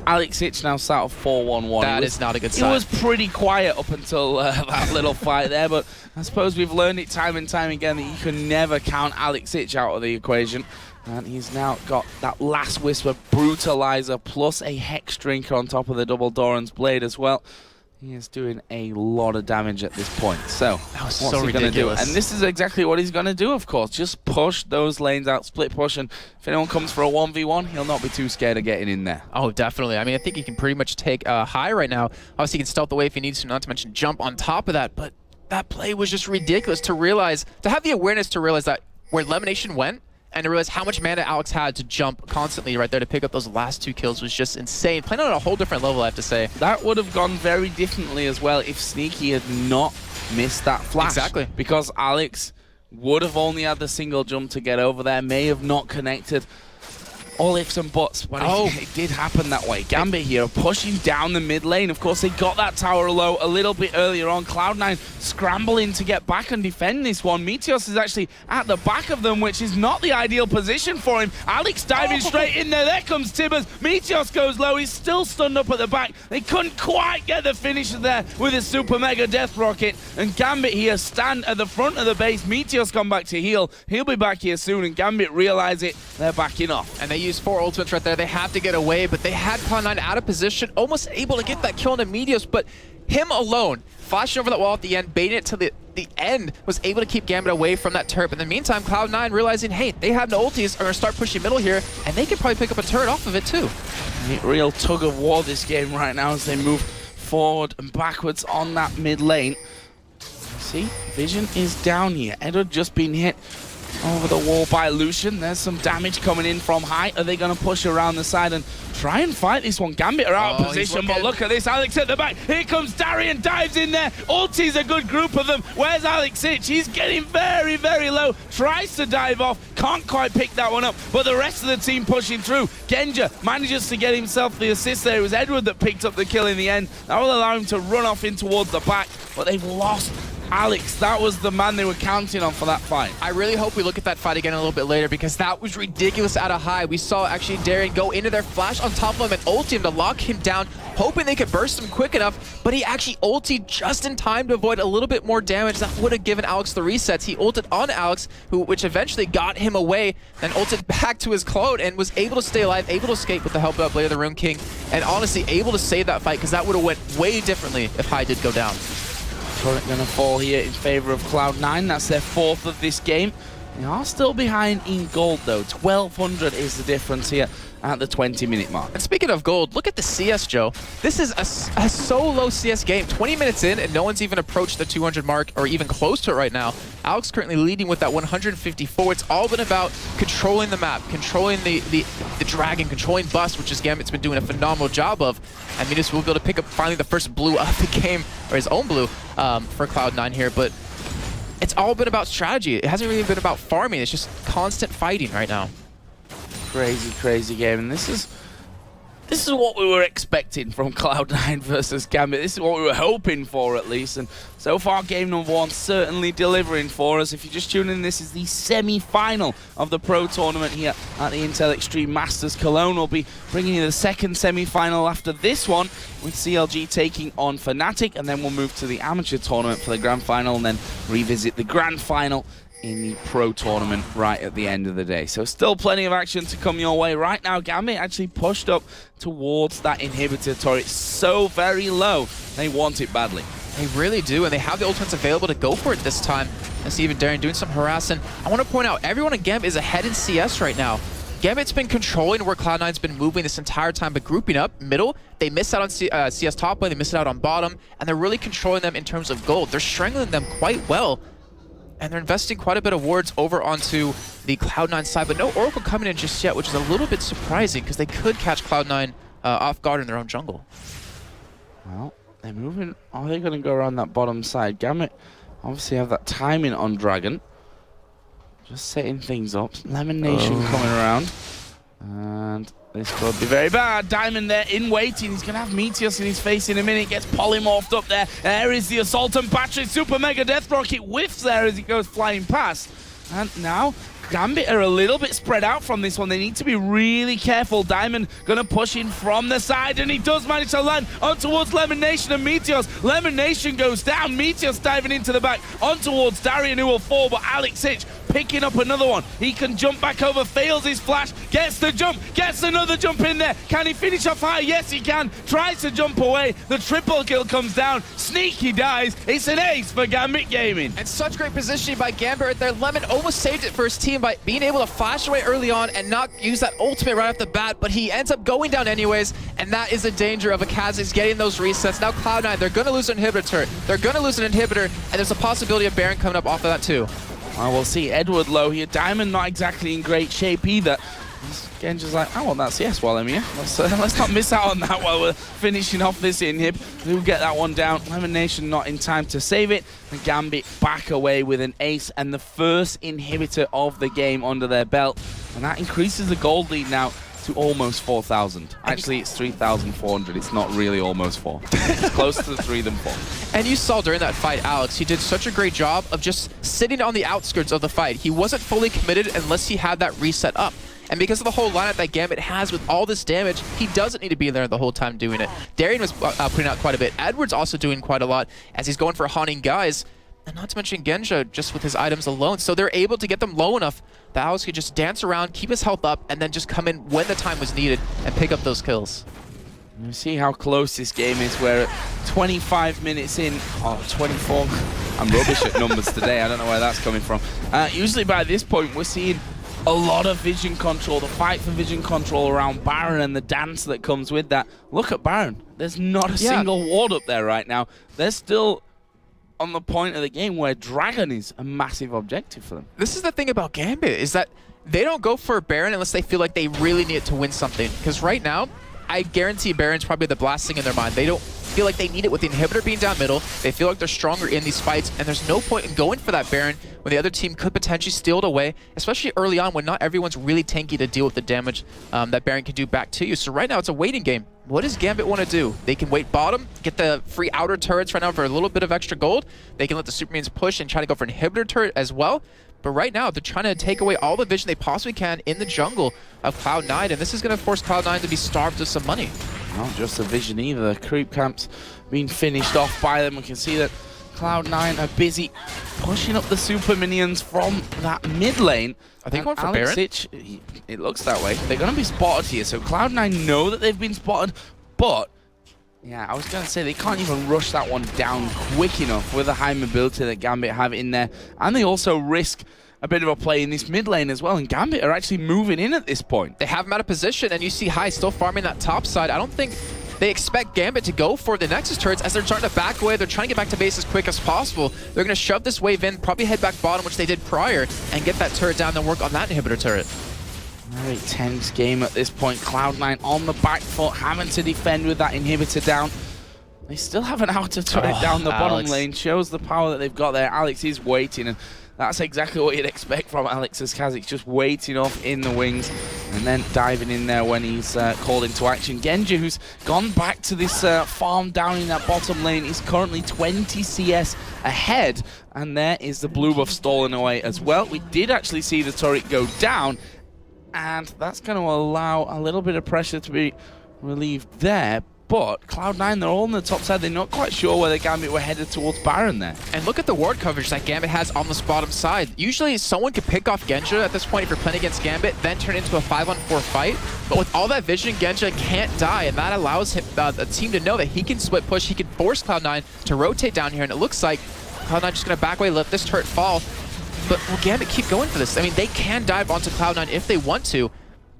Alex Ich now sat of 4-1-1. That is not a good sign. It was pretty quiet up until that little fight there, but I suppose we've learned it time and time again that you can never count Alex Ich out of the equation. And he's now got that last Whisper Brutalizer plus a Hex Drinker on top of the double Doran's Blade as well. He is doing a lot of damage at this point. So, what's he going to do? And this is exactly what he's going to do, of course. Just push those lanes out, split push, and if anyone comes for a 1v1, he'll not be too scared of getting in there. Oh, definitely. I mean, I think he can pretty much take Hai right now. Obviously, he can stealth away if he needs to, not to mention jump on top of that. But that play was just ridiculous to realize, to have the awareness to realize that where LemonNation went, and to realize how much mana Alex had to jump constantly right there to pick up those last 2 kills was just insane. Playing on a whole different level, I have to say. That would have gone very differently as well if Sneaky had not missed that flash. Exactly. Because Alex would have only had the single jump to get over there, may have not connected. All ifs and buts, but it did happen that way. GAMBIT here pushing down the mid lane. Of course, they got that tower low a little bit earlier on. Cloud9 scrambling to get back and defend this one. Meteos is actually at the back of them, which is not the ideal position for him. Alex diving straight in there. There comes Tibbers. Meteos goes low. He's still stunned up at the back. They couldn't quite get the finisher there with his super mega death rocket. And GAMBIT here stand at the front of the base. Meteos come back to heal. He'll be back here soon, and GAMBIT realize it. They're backing off. And they use 4 ultimates right there. They have to get away, but they had Cloud9 out of position, almost able to get that kill into Meteos, but him alone, flashing over that wall at the end, baiting it to the end, was able to keep GAMBIT away from that turret. But in the meantime, Cloud9 realizing, hey, they have no ultis, are going to start pushing middle here, and they could probably pick up a turret off of it too. Real tug of war this game right now as they move forward and backwards on that mid lane. See, vision is down here. Edward just been hit over the wall by Lucian. There's some damage coming in from Hai. Are they going to push around the side and try and fight this one? GAMBIT are out of position, but look at this. Alex at the back. Here comes Darien, dives in there. Ulti's a good group of them. Where's Alex Ich? He's getting very, very low. Tries to dive off. Can't quite pick that one up, but the rest of the team pushing through. Genja manages to get himself the assist there. It was Edward that picked up the kill in the end. That will allow him to run off in towards the back, but they've lost Alex, that was the man they were counting on for that fight. I really hope we look at that fight again a little bit later because that was ridiculous out of high. We saw actually Darien go into their flash on top of him and ult him to lock him down, hoping they could burst him quick enough, but he actually ulted just in time to avoid a little bit more damage. That would have given Alex the resets. He ulted on Alex, which eventually got him away, then ulted back to his clone and was able to stay alive, able to escape with the help of Blade of the Rune King, and honestly able to save that fight because that would have went way differently if High did go down. Turret gonna fall here in favor of Cloud9. That's their 4th of this game. They are still behind in gold though. 1200 is the difference here at the 20-minute mark. And speaking of gold, look at the CS, Joe. This is a so-low CS game. 20 minutes in, and no one's even approached the 200 mark or even close to it right now. Alex currently leading with that 154. It's all been about controlling the map, controlling the dragon, controlling Bust, which is Gambit's been doing a phenomenal job of. And Meteos will be able to pick up finally the first blue of the game, or his own blue, for Cloud9 here. But it's all been about strategy. It hasn't really been about farming. It's just constant fighting right now. Crazy game, and this is what we were expecting from Cloud9 versus Gambit. This is what we were hoping for, at least, and so far game number 1 certainly delivering for us. If you're just tuning in, this is the semi-final of the Pro Tournament here at the Intel Extreme Masters Cologne. We'll be bringing you the second semi-final after this one, with CLG taking on FNATIC, and then we'll move to the Amateur Tournament for the Grand Final, and then revisit the Grand Final in the Pro Tournament right at the end of the day. So still plenty of action to come your way. Right now, Gambit actually pushed up towards that inhibitor turret so very low. They want it badly. They really do, and they have the ultimates available to go for it this time. I see even Darien doing some harassing. I want to point out, everyone in Gambit is ahead in CS right now. Gambit's been controlling where Cloud9's been moving this entire time, but grouping up middle, they miss out on CS top lane, they miss out on bottom, and they're really controlling them in terms of gold. They're strangling them quite well. And they're investing quite a bit of wards over onto the Cloud9 side, but no Oracle coming in just yet, which is a little bit surprising because they could catch Cloud9 off guard in their own jungle. Well, they're moving. Are they going to go around that bottom side? Gambit obviously have that timing on Dragon. Just setting things up. LemonNation coming around. And this could be very bad. Diamond there in waiting. He's going to have Meteos in his face in a minute. Gets polymorphed up there. There is the Assault and Battery. Super Mega Death Rocket whiffs there as he goes flying past. And now Gambit are a little bit spread out from this one. They need to be really careful. Diamond gonna push in from the side, and he does manage to land on towards LemonNation and Meteos. LemonNation goes down. Meteos diving into the back on towards Darien, who will fall, but Alex Hitch picking up another one. He can jump back over, fails his flash, gets the jump, gets another jump in there. Can he finish off high? Yes, he can. Tries to jump away. The triple kill comes down. Sneaky dies. It's an ace for Gambit Gaming. And such great positioning by Gambit right there. Lemon almost saved it for his team by being able to flash away early on and not use that ultimate right off the bat, but he ends up going down anyways, and that is the danger of a Kha'Zix getting those resets. Now Cloud9, they're going to lose an inhibitor turret. They're going to lose an inhibitor, and there's a possibility of Baron coming up off of that too. Well, we'll see. Edward low here. Diamond not exactly in great shape either. Genja's like, I want that CS while I'm here. Let's not miss out on that while we're finishing off this inhib. We'll get that one down. LemonNation not in time to save it. And Gambit back away with an ace and the first inhibitor of the game under their belt. And that increases the gold lead now to almost 4,000. Actually, it's 3,400. It's not really almost 4. It's closer to 3 than 4. And you saw during that fight, Alex, he did such a great job of just sitting on the outskirts of the fight. He wasn't fully committed unless he had that reset up. And because of the whole lineup that Gambit has with all this damage, he doesn't need to be there the whole time doing it. Darien was putting out quite a bit. Edward's also doing quite a lot as he's going for haunting guys. And not to mention Genja just with his items alone. So they're able to get them low enough that Alex could just dance around, keep his health up, and then just come in when the time was needed and pick up those kills. You see how close this game is. We're at 25 minutes in. Oh, 24. I'm rubbish at numbers today. I don't know where that's coming from. Usually by this point, we're seeing a lot of vision control, the fight for vision control around Baron and the dance that comes with that. Look at Baron. There's not a single ward up there right now. They're still on the point of the game where Dragon is a massive objective for them. This is the thing about Gambit, is that they don't go for Baron unless they feel like they really need it to win something. Because right now, I guarantee Baron's probably the last thing in their mind. They don't feel like they need it with the inhibitor being down middle. They feel like they're stronger in these fights, and there's no point in going for that Baron when the other team could potentially steal it away, especially early on when not everyone's really tanky to deal with the damage that Baron can do back to you. So right now, it's a waiting game. what does GAMBIT want to do? They can wait bottom, get the free outer turrets right now for a little bit of extra gold. They can let the Super Minions push and try to go for an inhibitor turret as well. But right now, they're trying to take away all the vision they possibly can in the jungle of Cloud9, and this is going to force Cloud9 to be starved of some money. Not just the vision either. The creep camp's being finished off by them. We can see that Cloud9 are busy pushing up the super minions from that mid lane. Are they going for Baron? It looks that way. They're going to be spotted here, so Cloud9 know that they've been spotted, but yeah, I was going to say they can't even rush that one down quick enough with the high mobility that GAMBIT have in there, and they also risk a bit of a play in this mid lane as well, and GAMBIT are actually moving in at this point. They have him out of position, and you see High still farming that top side. I don't think they expect GAMBIT to go for the Nexus turrets as they're starting to back away. They're trying to get back to base as quick as possible. They're going to shove this wave in, probably head back bottom, which they did prior, and get that turret down and work on that inhibitor turret. Very tense game at this point. Cloud9 on the back foot, having to defend with that inhibitor down. They still have an outer turret down the bottom lane. Shows the power that they've got there. Alex is waiting, and that's exactly what you'd expect from Alex as Kha'Zix, just waiting off in the wings and then diving in there when he's called into action. Genja, who's gone back to this farm down in that bottom lane, is currently 20 CS ahead, and there is the blue buff stolen away as well. We did actually see the turret go down, and that's going to allow a little bit of pressure to be relieved there. But Cloud9, they're all on the top side. They're not quite sure whether GAMBIT were headed towards Baron there. And look at the ward coverage that GAMBIT has on this bottom side. Usually someone could pick off Genja at this point if you're playing against GAMBIT, then turn into a 5-on-4 fight. But with all that vision, Genja can't die, and that allows him, the team to know that he can split push, he can force Cloud9 to rotate down here, and it looks like Cloud9 just going to back away, let this turret fall. But will GAMBIT keep going for this? I mean, they can dive onto Cloud9 if they want to,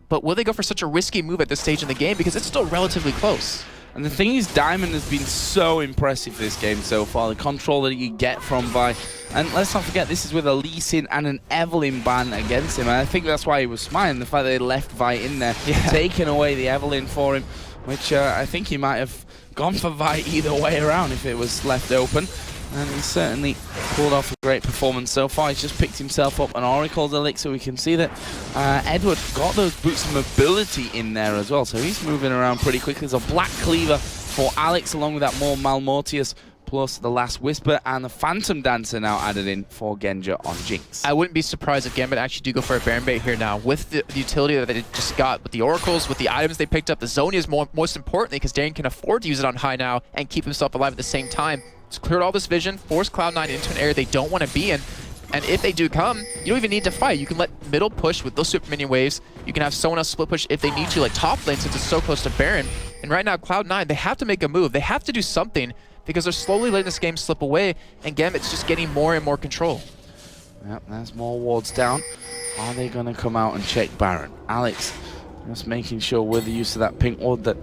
but will they go for such a risky move at this stage in the game? Because it's still relatively close. And the thing is, Diamond has been so impressive this game so far. The control that you get from Vi. And let's not forget, this is with a Lee Sin and an Evelyn ban against him. And I think that's why he was smiling, the fact that they left Vi in there, taking away the Evelyn for him, which I think he might have gone for Vi either way around if it was left open. And he certainly pulled off a great performance so far. He's just picked himself up an Oracle's Elixir. We can see that Edward got those boots of mobility in there as well. So he's moving around pretty quickly. There's a Black Cleaver for Alex, along with that more Malmortius, plus the Last Whisper, and the Phantom Dancer now added in for Genja on Jinx. I wouldn't be surprised if GAMBIT actually do go for a Baron bait here now. With the utility that they just got, with the Oracles, with the items they picked up, the Zonias most importantly, because Darien can afford to use it on High now and keep himself alive at the same time. It's cleared all this vision, force Cloud9 into an area they don't want to be in, and if they do come, you don't even need to fight. You can let middle push with those super minion waves. You can have someone else split push if they need to, like top lane, since it's so close to Baron. And right now, Cloud9, they have to make a move. They have to do something, because they're slowly letting this game slip away, and GAMBIT's just getting more and more control. Yep, there's more wards down. Are they going to come out and check Baron? Alex just making sure with the use of that pink ward that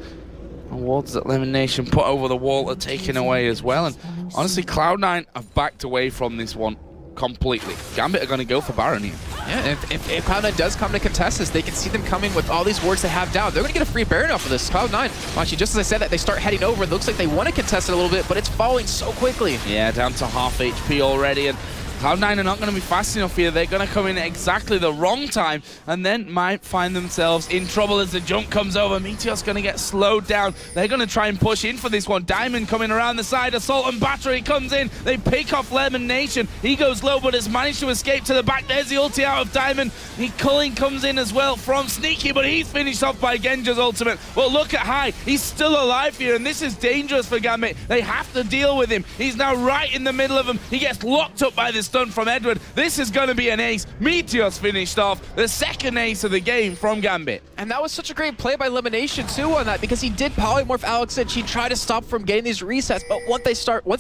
wards that LemonNation put over the wall are taken away as well. And honestly, Cloud9 have backed away from this one completely. GAMBIT are going to go for Baron here. Yeah, and if Cloud9 does come to contest this, they can see them coming with all these wards they have down. They're going to get a free Baron off of this. Cloud9, actually, just as I said that, they start heading over. It looks like they want to contest it a little bit, but it's falling so quickly. Yeah, down to half HP already, and Cloud9 are not going to be fast enough here. They're going to come in at exactly the wrong time and then might find themselves in trouble as the jump comes over. Meteos going to get slowed down. They're going to try and push in for this one. Diamond coming around the side. Assault and Battery comes in. They pick off LemonNation. He goes low but has managed to escape to the back. There's the ulti out of Diamond. Culling comes in as well from Sneaky, but he's finished off by Genja's ultimate. But look at High. He's still alive here, and this is dangerous for GAMBIT. They have to deal with him. He's now right in the middle of them. He gets locked up by this stun from Edward. This is going to be an ace. Meteos finished off the second ace of the game from GAMBIT. And that was such a great play by LemonNation too on that, because he did polymorph Alex and she tried to stop from getting these resets, but once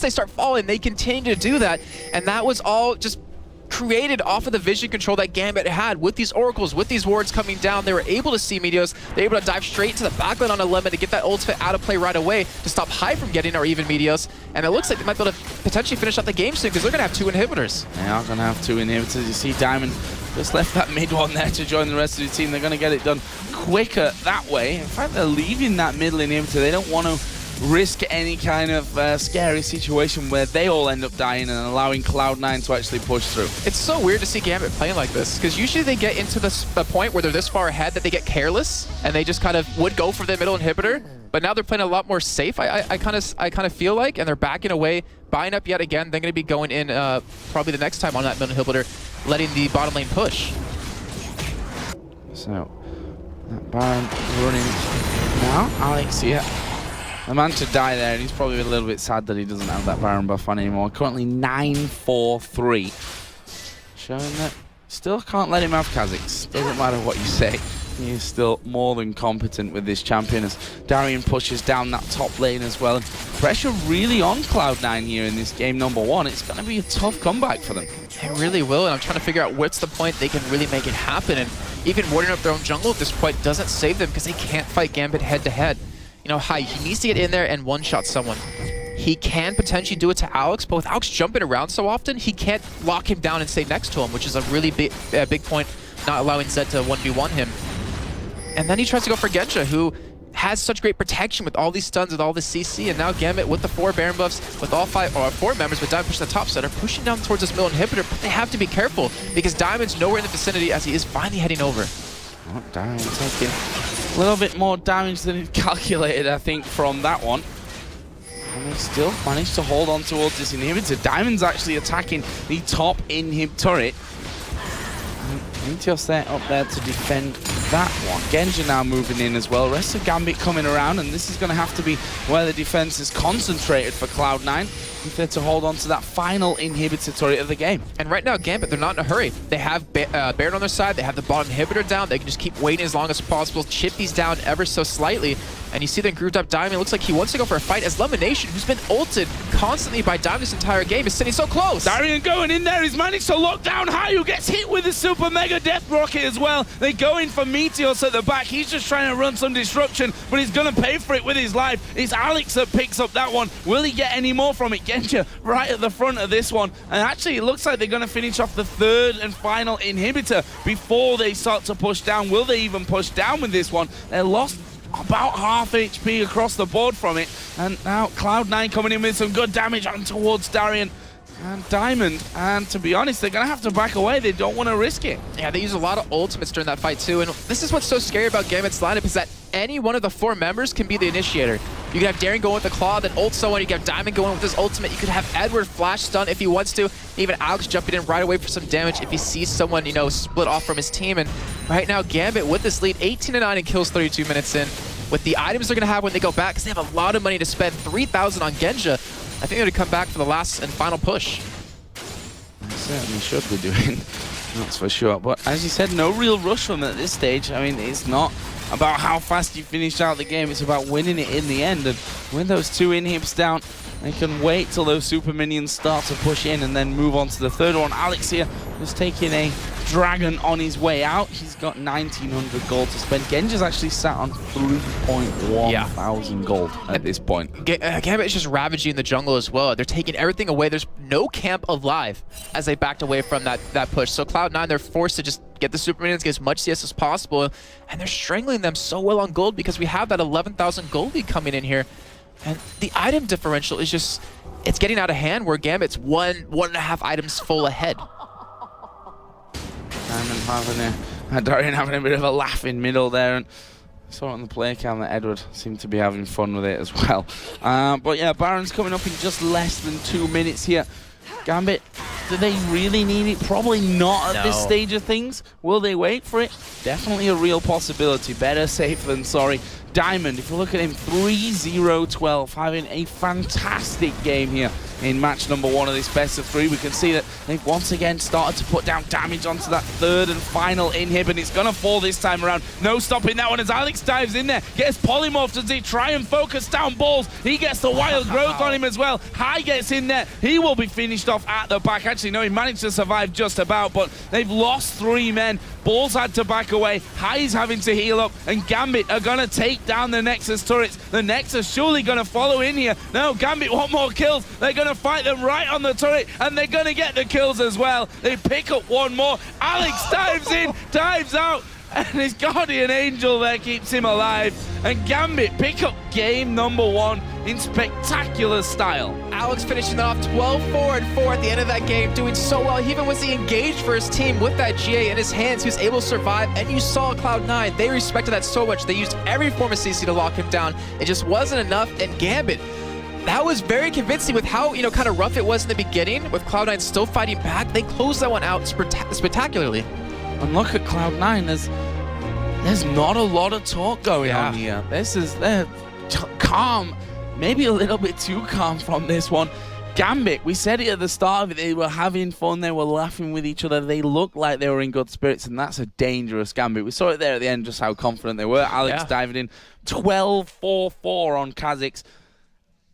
they start falling, they continue to do that, and that was all just created off of the vision control that GAMBIT had with these oracles, with these wards coming down. They were able to see Meteos. They were able to dive straight to the backline on a Lemon to get that ultimate out of play right away to stop High from getting, or even Meteos. And it looks like they might be able to potentially finish out the game soon, because they're going to have 2 inhibitors. They are going to have 2 inhibitors. You see Diamond just left that mid one there to join the rest of the team. They're going to get it done quicker that way. In fact, they're leaving that middle inhibitor. They don't want to risk any kind of scary situation where they all end up dying and allowing Cloud9 to actually push through. It's so weird to see GAMBIT playing like this, because usually they get into the point where they're this far ahead that they get careless and they just kind of would go for the middle inhibitor. But now they're playing a lot more safe, I kind of feel like, and they're backing away, buying up yet again. They're going to be going in probably the next time on that middle inhibitor, letting the bottom lane push. So, that Baron running now. Alex here. The man to die there, and he's probably a little bit sad that he doesn't have that Baron buff on anymore. Currently 9-4-3. Showing that still can't let him have Kha'Zix. Doesn't matter what you say. He is still more than competent with this champion as Darien pushes down that top lane as well. And pressure really on Cloud9 here in this game number 1. It's going to be a tough comeback for them. It really will, and I'm trying to figure out what's the point they can really make it happen. And even warding up their own jungle at this point doesn't save them because they can't fight GAMBIT head-to-head. You know, he needs to get in there and one-shot someone. He can potentially do it to Alex, but with Alex jumping around so often, he can't lock him down and stay next to him, which is a really big point, not allowing Zed to 1v1 him. And then he tries to go for Genja, who has such great protection with all these stuns, with all this CC, and now GAMBIT with the 4 Baron buffs, with all 4 members, with Diamond pushing the top side, are pushing down towards this middle inhibitor, but they have to be careful, because Diamond's nowhere in the vicinity as he is finally heading over. Oh, Darien taking a little bit more damage than he calculated, I think, from that one. And they still managed to hold on towards this inhibitor. Diamond's actually attacking the top inhib turret. Meteos there up there to defend that one. Genja now moving in as well. Rest of GAMBIT coming around, and this is going to have to be where the defense is concentrated for Cloud9 if they're to hold on to that final inhibitor turret of the game. And right now, GAMBIT, they're not in a hurry. They have Baron on their side. They have the bottom inhibitor down. They can just keep waiting as long as possible. Chip these down ever so slightly. And you see them grouped up Diamond. It looks like he wants to go for a fight as LemonNation, who's been ulted constantly by Diamond this entire game, is sitting so close. Darien going in there. He's managed to lock down High, who gets hit with the super mega death rocket as well. They go in for Meteos at the back. He's just trying to run some disruption, but he's going to pay for it with his life. It's Alex that picks up that one. Will he get any more from it? Genja right at the front of this one. And actually, it looks like they're going to finish off the 3rd and final inhibitor before they start to push down. Will they even push down with this one? They're lost about half HP across the board from it. And now Cloud9 coming in with some good damage on towards Darien and Diamond. And to be honest, they're going to have to back away. They don't want to risk it. Yeah, they use a lot of ultimates during that fight too. And this is what's so scary about GAMBIT's lineup, is that any one of the 4 members can be the initiator. You could have Darien going with the claw, then ult someone. You could have Diamond going with his ultimate. You could have Edward flash stun if he wants to. Even Alex jumping in right away for some damage if he sees someone, you know, split off from his team. And right now, GAMBIT with this lead, 18-9 and kills 32 minutes in. With the items they're going to have when they go back, because they have a lot of money to spend, 3,000 on Genja. I think they're going to come back for the last and final push. They certainly should be doing, that's for sure. But as you said, no real rush from them at this stage. I mean, it's not about how fast you finish out the game. It's about winning it in the end. And with those 2 inhibs down, they can wait till those super minions start to push in and then move on to the 3rd one. Alex here just taking a dragon on his way out. He's got 1,900 gold to spend. Genja's actually sat on 3.1 thousand gold at this point. GAMBIT is just ravaging the jungle as well. They're taking everything away. There's no camp alive as they backed away from that push. So Cloud9, they're forced to just get the super minions, get as much CS as possible, and they're strangling them so well on gold because we have that 11,000 gold lead coming in here. And the item differential is just, it's getting out of hand where GAMBIT's 1.5 items full ahead. Darien having a bit of a laugh in middle there, and saw it on the play cam that Edward seemed to be having fun with it as well. But yeah, Baron's coming up in just less than 2 minutes here. GAMBIT, do they really need it? Probably not at this stage of things. Will they wait for it? Definitely a real possibility. Better safe than sorry. Diamond, if you look at him, 3-0-12, having a fantastic game here in match number 1 of this best of 3. We can see that they've once again started to put down damage onto that 3rd and final inhib, and it's going to fall this time around. No stopping that one as Alex dives in there, gets polymorphed as he try and focus down balls. He gets the wild growth on him as well. High gets in there. He will be finished off at the back. Actually, no, he managed to survive just about, but they've lost 3 men. Balls had to back away. High's having to heal up, and GAMBIT are going to take down the Nexus turrets. The Nexus surely going to follow in here. No, GAMBIT want more kills. They're going to fight them right on the turret, and they're going to get the kills as well. They pick up 1 more. Alex dives in, dives out. And his guardian angel there keeps him alive. And GAMBIT pick up game number 1 in spectacular style. Alex finishing off 12-4 and 4 at the end of that game, doing so well. He even was engaged for his team with that GA in his hands. He was able to survive, and you saw Cloud9. They respected that so much. They used every form of CC to lock him down. It just wasn't enough, and GAMBIT, that was very convincing with how, kind of rough it was in the beginning, with Cloud9 still fighting back. They closed that one out spectacularly. And look at Cloud9, there's not a lot of talk going on here. They're calm, maybe a little bit too calm from this one. GAMBIT, we said it at the start of it, they were having fun, they were laughing with each other, they looked like they were in good spirits, and that's a dangerous GAMBIT. We saw it there at the end, just how confident they were. Alex diving in, 12-4-4 on Kha'Zix.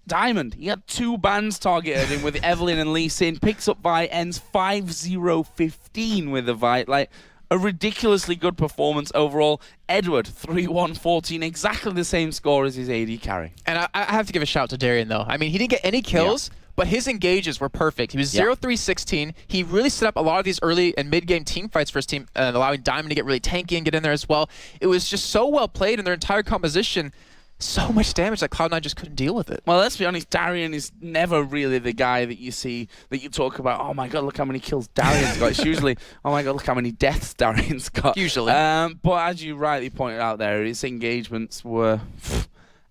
Diamond, he had 2 bans targeted him with Evelyn and Lee Sin, picks up Vi, ends 5-0-15 with the Vi. Like, a ridiculously good performance overall. Edward, 3-1-14, exactly the same score as his AD carry. And I have to give a shout to Darien, though. I mean, he didn't get any kills, but his engages were perfect. He was 0-3-16. He really set up a lot of these early and mid-game team fights for his team, allowing Diamond to get really tanky and get in there as well. It was just so well played in their entire composition. So much damage that Cloud9 just couldn't deal with it. Well, let's be honest, Darien is never really the guy that you see, that you talk about, oh my god, look how many kills Darien's got. It's usually, oh my god, look how many deaths Darien's got. Usually. But as you rightly pointed out there, his engagements were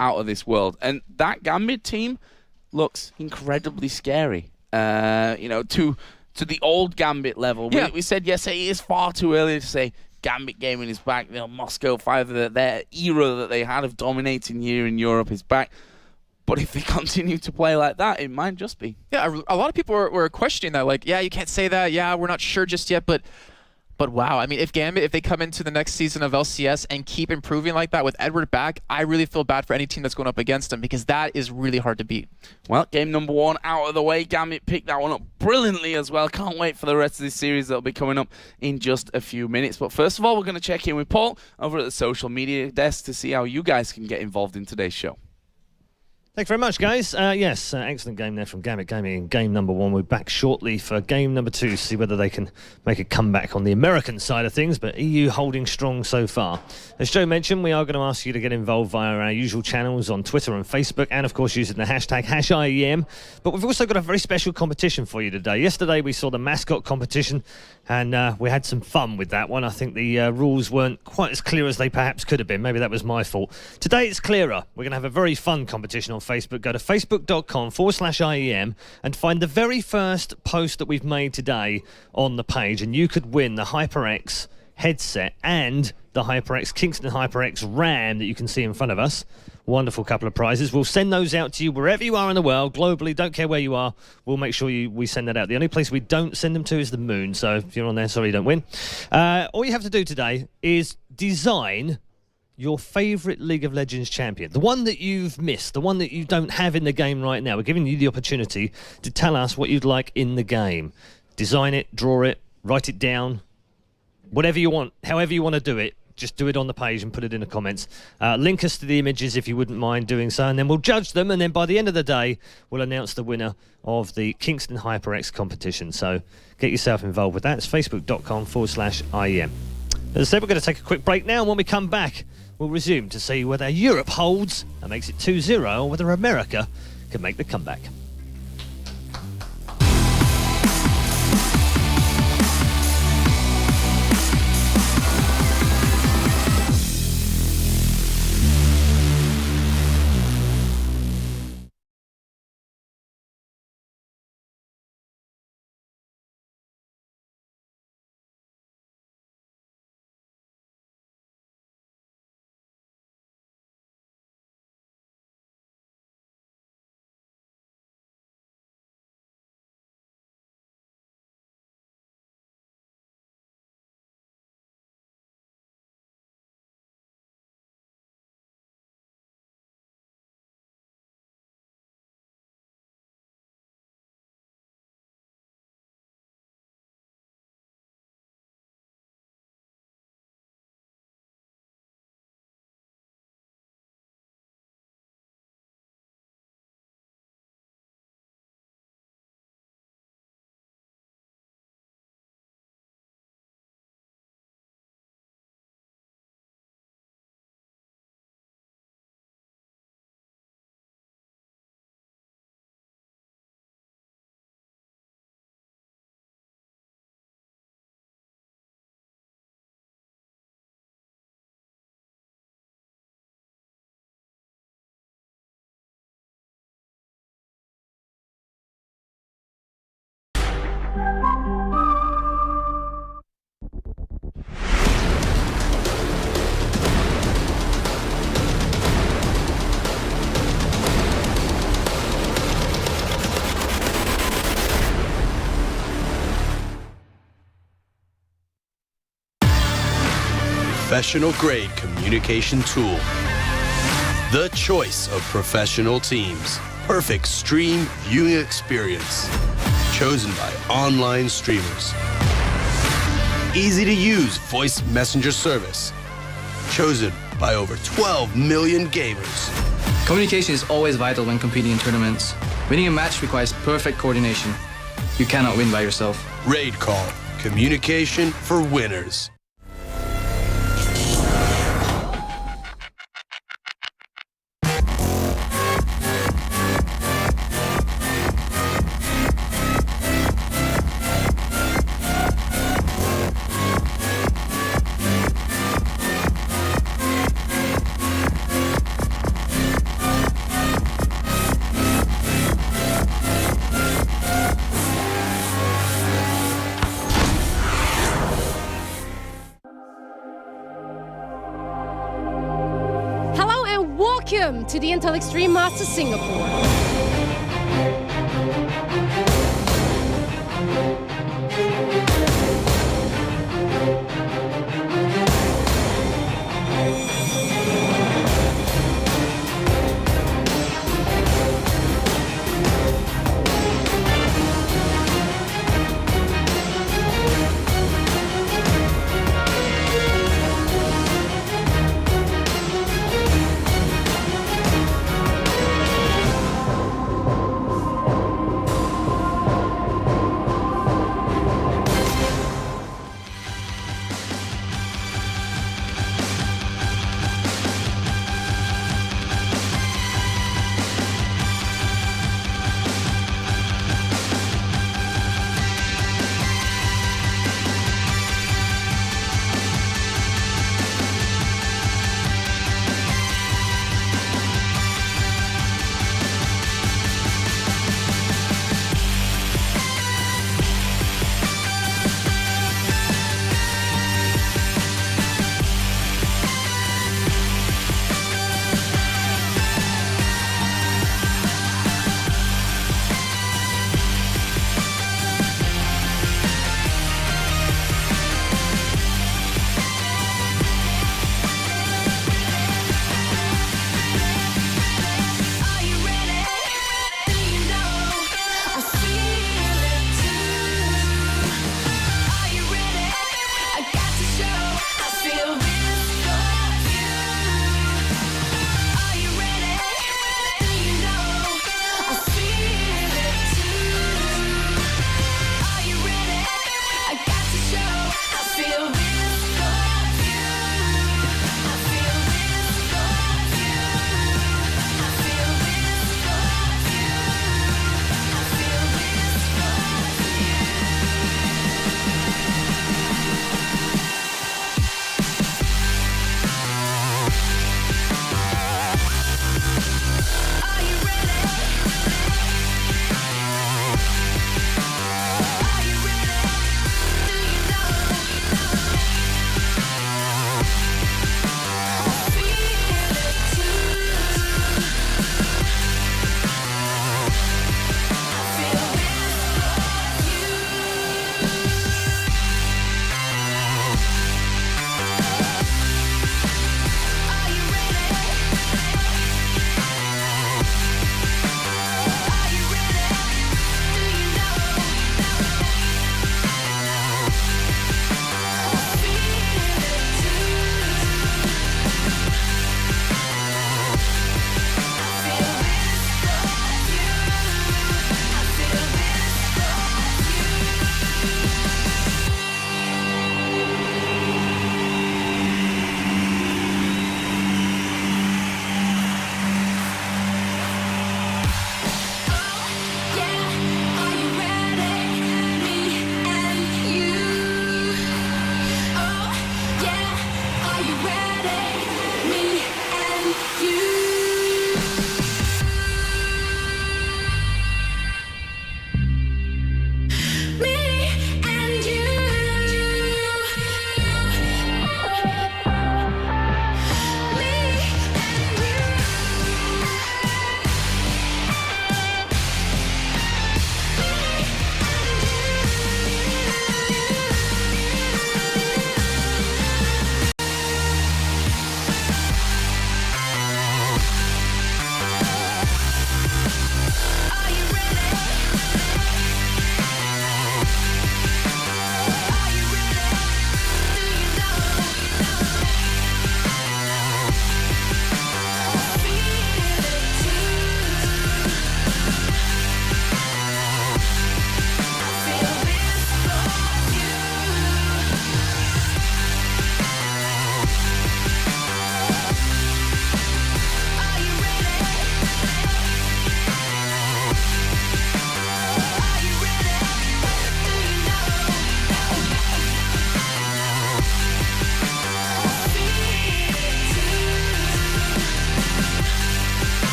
out of this world. And that GAMBIT team looks incredibly scary. To the old GAMBIT level. Yeah. We said yesterday, it is far too early to say GAMBIT gaming is back. Moscow 5, their era that they had of dominating here in Europe is back. But if they continue to play like that, it might just be. Yeah, a lot of people were questioning that. Like, yeah, you can't say that. Yeah, we're not sure just yet. But wow, I mean, if GAMBIT, if they come into the next season of LCS and keep improving like that with Edward back, I really feel bad for any team that's going up against them, because that is really hard to beat. Well, game number 1 out of the way. GAMBIT picked that one up brilliantly as well. Can't wait for the rest of this series that'll be coming up in just a few minutes. But first of all, we're going to check in with Paul over at the social media desk to see how you guys can get involved in today's show. Thanks very much, guys. Excellent game there from GAMBIT Gaming in game number 1. We're back shortly for game number 2 to see whether they can make a comeback on the American side of things, but EU holding strong so far. As Joe mentioned, we are going to ask you to get involved via our usual channels on Twitter and Facebook, and of course using the hashtag #IEM. But we've also got a very special competition for you today. Yesterday we saw the mascot competition, and we had some fun with that one. I think the rules weren't quite as clear as they perhaps could have been. Maybe that was my fault. Today it's clearer. We're going to have a very fun competition on Facebook. Go to facebook.com/IEM and find the very first post that we've made today on the page, and you could win the HyperX headset and the HyperX Kingston HyperX RAM that you can see in front of us. Wonderful couple of prizes. We'll send those out to you wherever you are in the world, globally. Don't care where you are. We'll make sure we send that out. The only place we don't send them to is the moon. So if you're on there, sorry you don't win. All you have to do today is design your favourite League of Legends champion, the one that you've missed, the one that you don't have in the game right now. We're giving you the opportunity to tell us what you'd like in the game. Design it, draw it, write it down, whatever you want, however you want to do it. Just do it on the page and put it in the comments. Link us to the images if you wouldn't mind doing so, and then we'll judge them, and then by the end of the day, we'll announce the winner of the Kingston HyperX competition. So get yourself involved with that. It's facebook.com/IEM. As I said, we're going to take a quick break now, and when we come back, we'll resume to see whether Europe holds and makes it 2-0, or whether America can make the comeback. professional-grade communication tool. The choice of professional teams. Perfect stream viewing experience. Chosen by online streamers. Easy to use voice messenger service. Chosen by over 12 million gamers. Communication is always vital when competing in tournaments. Winning a match requires perfect coordination. You cannot win by yourself. Raid Call. Communication for winners. Welcome to the Intel Extreme Masters Singapore.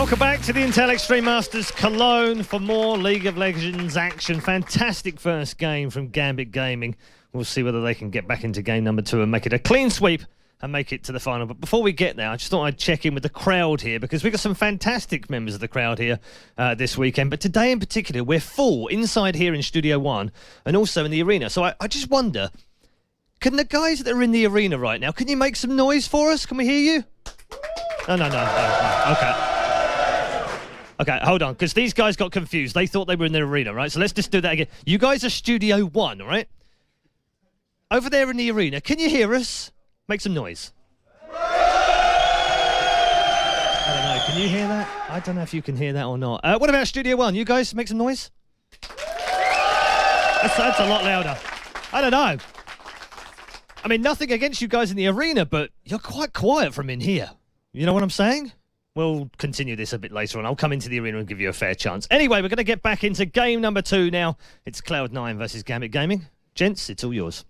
Welcome back to the Intel Extreme Masters Cologne for more League of Legends action. Fantastic first game from GAMBIT Gaming. We'll see whether they can get back into game number 2 and make it a clean sweep and make it to the final. But before we get there, I just thought I'd check in with the crowd here because we've got some fantastic members of the crowd here this weekend. But today in particular, we're full inside here in Studio 1 and also in the arena. So I just wonder, can the guys that are in the arena right now, can you make some noise for us? Can we hear you? No. Okay. Okay, hold on, because these guys got confused. They thought they were in the arena, right? So let's just do that again. You guys are Studio 1, all right? Over there in the arena, can you hear us? Make some noise. I don't know, can you hear that? I don't know if you can hear that or not. What about Studio 1? You guys make some noise? That's a lot louder. I don't know. I mean, nothing against you guys in the arena, but you're quite quiet from in here. You know what I'm saying? We'll continue this a bit later on. I'll come into the arena and give you a fair chance. Anyway, we're going to get back into game number 2 now. It's Cloud9 versus GAMBIT Gaming. Gents, it's all yours.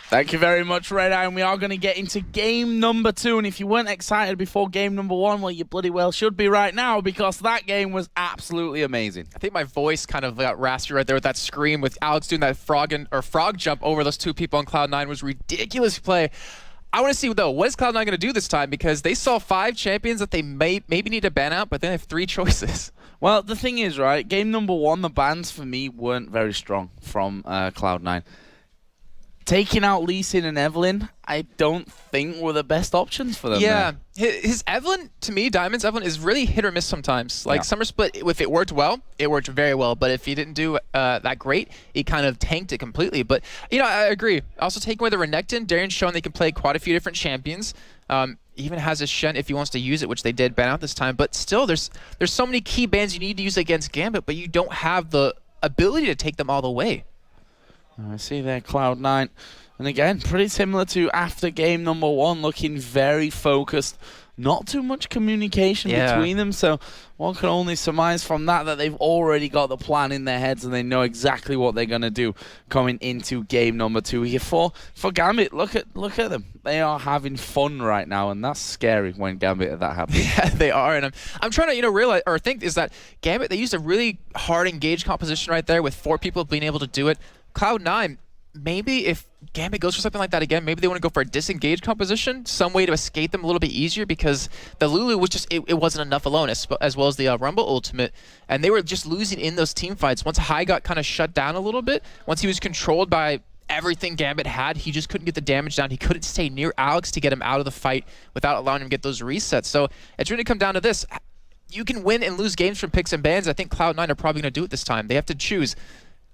Thank you very much, ReDeYe, and we are going to get into game number 2. And if you weren't excited before game number 1, well, you bloody well should be right now because that game was absolutely amazing. I think my voice kind of got raspy right there with that scream with Alex doing that frog jump over those 2 people on Cloud9 was ridiculous play. I want to see, though, what is Cloud9 going to do this time? Because they saw 5 champions that they maybe need to ban out, but they have 3 choices. Well, the thing is, right, game number 1, the bans for me weren't very strong from Cloud9. Taking out Lee Sin and Evelyn, I don't think were the best options for them. Yeah, his Evelyn, to me, Diamond's Evelyn is really hit or miss sometimes. Like Summer Split, if it worked well, it worked very well. But if he didn't do that great, he kind of tanked it completely. But, you know, I agree. Also taking away the Renekton, Darien's shown they can play quite a few different champions. Even has a Shen if he wants to use it, which they did ban out this time. But still, there's so many key bans you need to use against GAMBIT, but you don't have the ability to take them all the way. I see there, Cloud9. And again, pretty similar to after game number 1, looking very focused. Not too much communication between them, so one can only surmise from that they've already got the plan in their heads and they know exactly what they're going to do coming into game number 2 here. For GAMBIT, look at them. They are having fun right now, and that's scary when GAMBIT that happens. Yeah, they are, and I'm trying to realize or think is that GAMBIT, they used a really hard engaged composition right there with 4 people being able to do it. Cloud9, maybe if GAMBIT goes for something like that again, maybe they want to go for a disengaged composition, some way to escape them a little bit easier, because the Lulu was just, it wasn't enough alone, as well as the Rumble ultimate, and they were just losing in those team fights. Once High got kind of shut down a little bit, once he was controlled by everything GAMBIT had, he just couldn't get the damage down. He couldn't stay near Alex to get him out of the fight without allowing him to get those resets. So it's really come down to this. You can win and lose games from picks and bans. I think Cloud9 are probably going to do it this time. They have to choose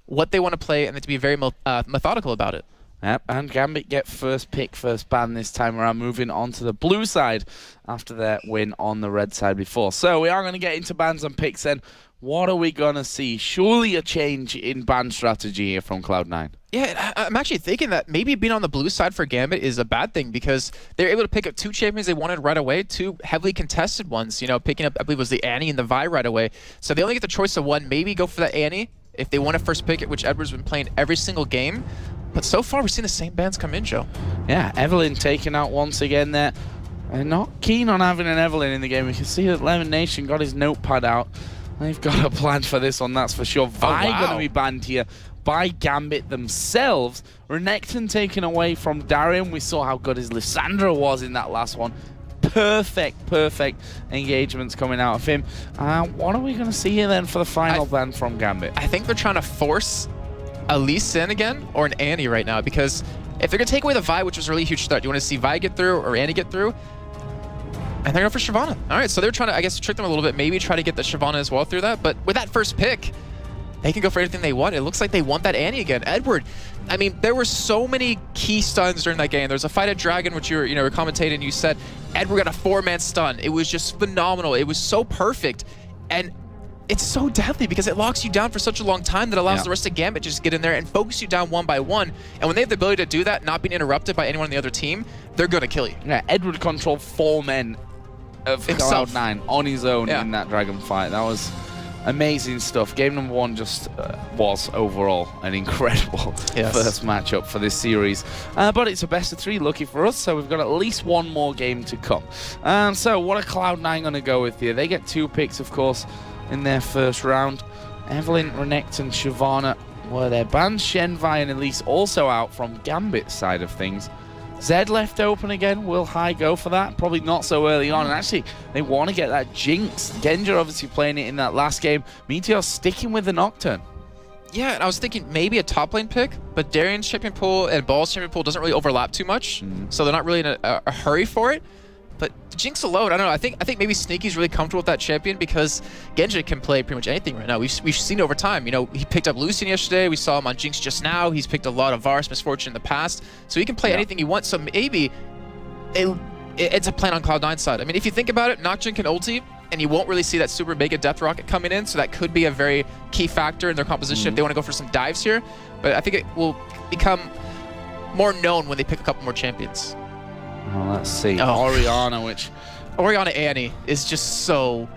what they want to play and to be very methodical about it. Yep, and GAMBIT get first pick, first ban this time around, moving on to the blue side after their win on the red side before. So we are going to get into bans and picks then. What are we going to see? Surely a change in ban strategy here from Cloud9. Yeah, I'm actually thinking that maybe being on the blue side for GAMBIT is a bad thing because they're able to pick up 2 champions they wanted right away, 2 heavily contested ones. You know, picking up, I believe it was the Annie and the Vi right away. So they only get the choice of one, maybe go for that Annie if they want to first pick it, which Edward's been playing every single game. But so far, we've seen the same bans come in, Joe. Yeah, Evelyn taken out once again there. They're not keen on having an Evelyn in the game. We can see that LemonNation got his notepad out. They've got a plan for this one, that's for sure. Vi going to be banned here by GAMBIT themselves. Renekton taken away from Darien. We saw how good his Lissandra was in that last one. Perfect engagements coming out of him. What are we going to see here then for the final ban from GAMBIT? I think they're trying to force a Lee Sin again or an Annie right now, because if they're going to take away the Vi, which was a really huge threat, do you want to see Vi get through or Annie get through? And they're going for Shyvana. All right, so they're trying to, I guess, trick them a little bit, maybe try to get the Shyvana as well through that. But with that first pick, they can go for anything they want. It looks like they want that Annie again. Edward, I mean, there were so many key stuns during that game. There was a fight at Dragon, which you were commentating, and you said Edward got a 4-man stun. It was just phenomenal. It was so perfect. And it's so deadly because it locks you down for such a long time that allows the rest of GAMBIT to just get in there and focus you down one by one. And when they have the ability to do that, not being interrupted by anyone on the other team, they're going to kill you. Yeah, Edward controlled 4 men of Cloud9 on his own in that Dragon fight. That was Amazing stuff. Game number 1 just was overall an incredible first matchup for this series. But it's a best of 3, lucky for us, so we've got at least one more game to come. So what are Cloud9 going to go with here? They get 2 picks, of course, in their first round. Evelynn, Renekton, and Shyvana were their bans. Shenvi and Elise also out from GAMBIT side of things. Zed left open again. Will High go for that? Probably not so early on. And actually, they want to get that Jinx. Genja obviously playing it in that last game. Meteos sticking with the Nocturne. Yeah, and I was thinking maybe a top lane pick, but Darien's champion pool and Ball's champion pool doesn't really overlap too much, so they're not really in a hurry for it. But Jinx alone, I don't know. I think maybe Sneaky's really comfortable with that champion because Genja can play pretty much anything right now. We've seen over time. You know, he picked up Lucian yesterday. We saw him on Jinx just now. He's picked a lot of Varus Misfortune in the past, so he can play anything he wants. So maybe it's a plan on Cloud9 side. I mean, if you think about it, Nocturne can ulti, and you won't really see that super mega depth rocket coming in, so that could be a very key factor in their composition if they want to go for some dives here. But I think it will become more known when they pick a couple more champions. Well, let's see. Orianna, which... Orianna Annie is just so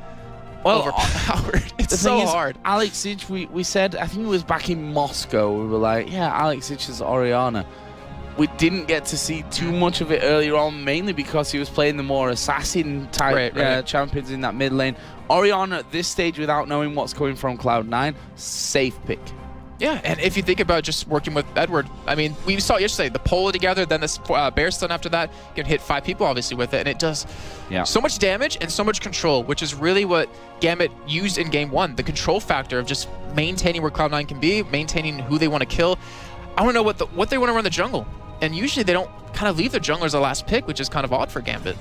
overpowered. It's so hard. Alex Ich, we said, I think it was back in Moscow, we were like, yeah, Alex Ich is Orianna. We didn't get to see too much of it earlier on, mainly because he was playing the more assassin-type champions in that mid lane. Orianna at this stage, without knowing what's coming from Cloud9, safe pick. Yeah, and if you think about just working with Edward, I mean, we saw it yesterday, the Pola together, then this Bear Stun after that. You can hit 5 people, obviously, with it, and it does so much damage and so much control, which is really what GAMBIT used in Game 1, the control factor of just maintaining where Cloud9 can be, maintaining who they want to kill. I want to know what they want to run the jungle, and usually they don't kind of leave their jungler as the last pick, which is kind of odd for GAMBIT.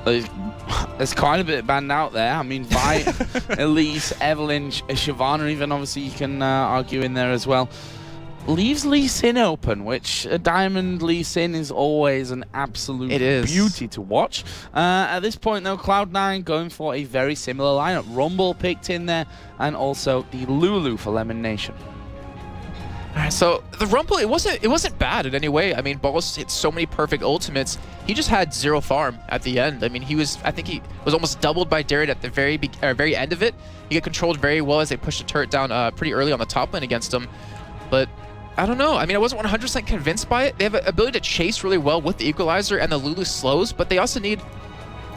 There's quite a bit banned out there. I mean, Vi, Elise, Evelynn, Shyvana, even obviously you can argue in there as well. Leaves Lee Sin open, which a Diamond Lee Sin is always an absolute beauty to watch. At this point, though, Cloud9 going for a very similar lineup. Rumble picked in there, and also the Lulu for LemonNation. Alright, so the Rumble, it wasn't bad in any way. I mean, Balls hit so many perfect ultimates. He just had 0 farm at the end. I mean, I think he was almost doubled by Darien at the very end of it. He got controlled very well as they pushed the turret down pretty early on the top lane against him. But I don't know. I mean, I wasn't 100% convinced by it. They have an ability to chase really well with the Equalizer and the Lulu slows, but they also need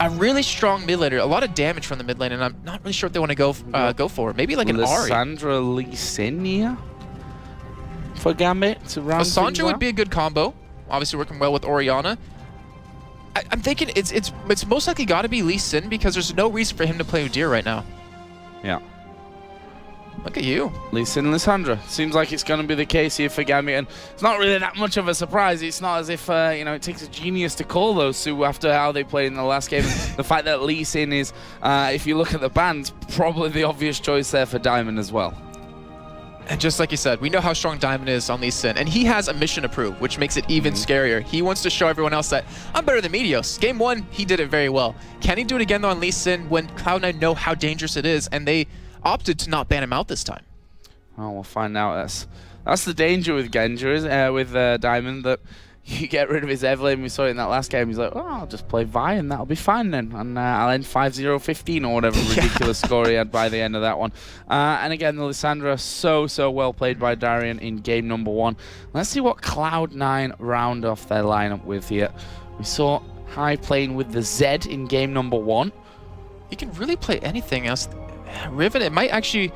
a really strong mid laner, a lot of damage from the mid lane, and I'm not really sure what they want to go for. Maybe like an Ahri. Lissandra Lee Sin here for GAMBIT to round Lissandra would be a good combo. Obviously working well with Orianna. I'm thinking it's most likely got to be Lee Sin because there's no reason for him to play Udyr right now. Yeah. Look at you. Lee Sin and Lissandra. Seems like it's going to be the case here for GAMBIT, and it's not really that much of a surprise. It's not as if it takes a genius to call those two after how they played in the last game. The fact that Lee Sin is, if you look at the bans, probably the obvious choice there for Diamond as well. And just like you said, we know how strong Diamond is on Lee Sin, and he has a mission approved, which makes it even scarier. He wants to show everyone else that I'm better than Meteos. Game 1, he did it very well. Can he do it again though on Lee Sin when Cloud9 know how dangerous it is, and they opted to not ban him out this time? Oh, we'll find out. That's the danger with Genja, with Diamond, that you get rid of his Evelynn. We saw it in that last game. He's like, oh, I'll just play Vi and that'll be fine then. And I'll end 5-0-15 or whatever ridiculous score he had by the end of that one. And again, the Lissandra, so well played by Darien in game number 1. Let's see what Cloud9 round off their lineup with here. We saw High playing with the Zed in game number 1. He can really play anything else. Riven, it might actually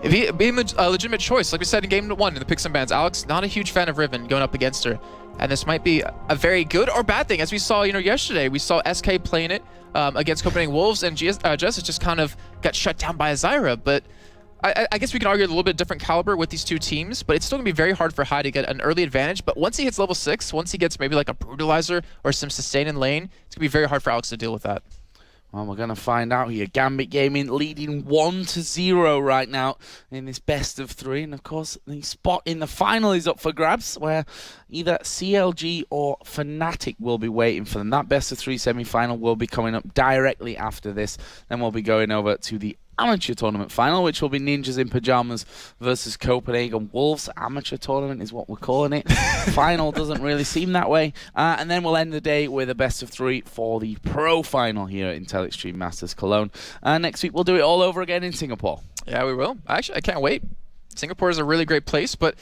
be a legitimate choice. Like we said in game 1 in the picks and bans, Alex, not a huge fan of Riven going up against her. And this might be a very good or bad thing. As we saw, yesterday, we saw SK playing it against Copenhagen Wolves, and Jess just kind of got shut down by Azira. But I guess we can argue a little bit different caliber with these two teams, but it's still going to be very hard for High to get an early advantage. But once he hits level 6, once he gets maybe like a Brutalizer or some sustain in lane, it's going to be very hard for Alex to deal with that. Well, we're going to find out here. GAMBIT Gaming leading 1-0 right now in this best of 3. And, of course, the spot in the final is up for grabs, where either CLG or FNATIC will be waiting for them. That best of 3 semi-final will be coming up directly after this. Then we'll be going over to the amateur tournament final, which will be Ninjas in Pajamas versus Copenhagen Wolves. Amateur tournament is what we're calling it. Final doesn't really seem that way. And then we'll end the day with a best of 3 for the pro final here at Intel Extreme Masters Cologne. Next week we'll do it all over again in Singapore. Yeah, we will. Actually, I can't wait. Singapore is a really great place, but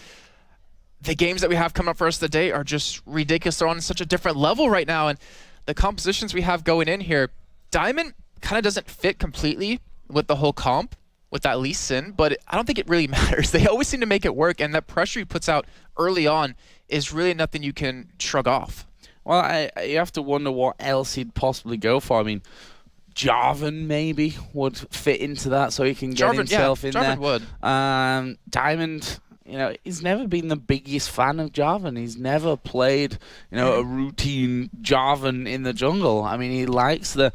the games that we have coming up for us today are just ridiculous. They're on such a different level right now, and the compositions we have going in here, Diamond kind of doesn't fit completely with the whole comp, with that Lee Sin, but I don't think it really matters. They always seem to make it work, and that pressure he puts out early on is really nothing you can shrug off. Well, you have to wonder what else he'd possibly go for. I mean, Jarvan maybe would fit into that, so he can get himself in there. Would. Diamond, you know, he's never been the biggest fan of Jarvan. He's never played, you know, a routine Jarvan in the jungle. I mean, he likes the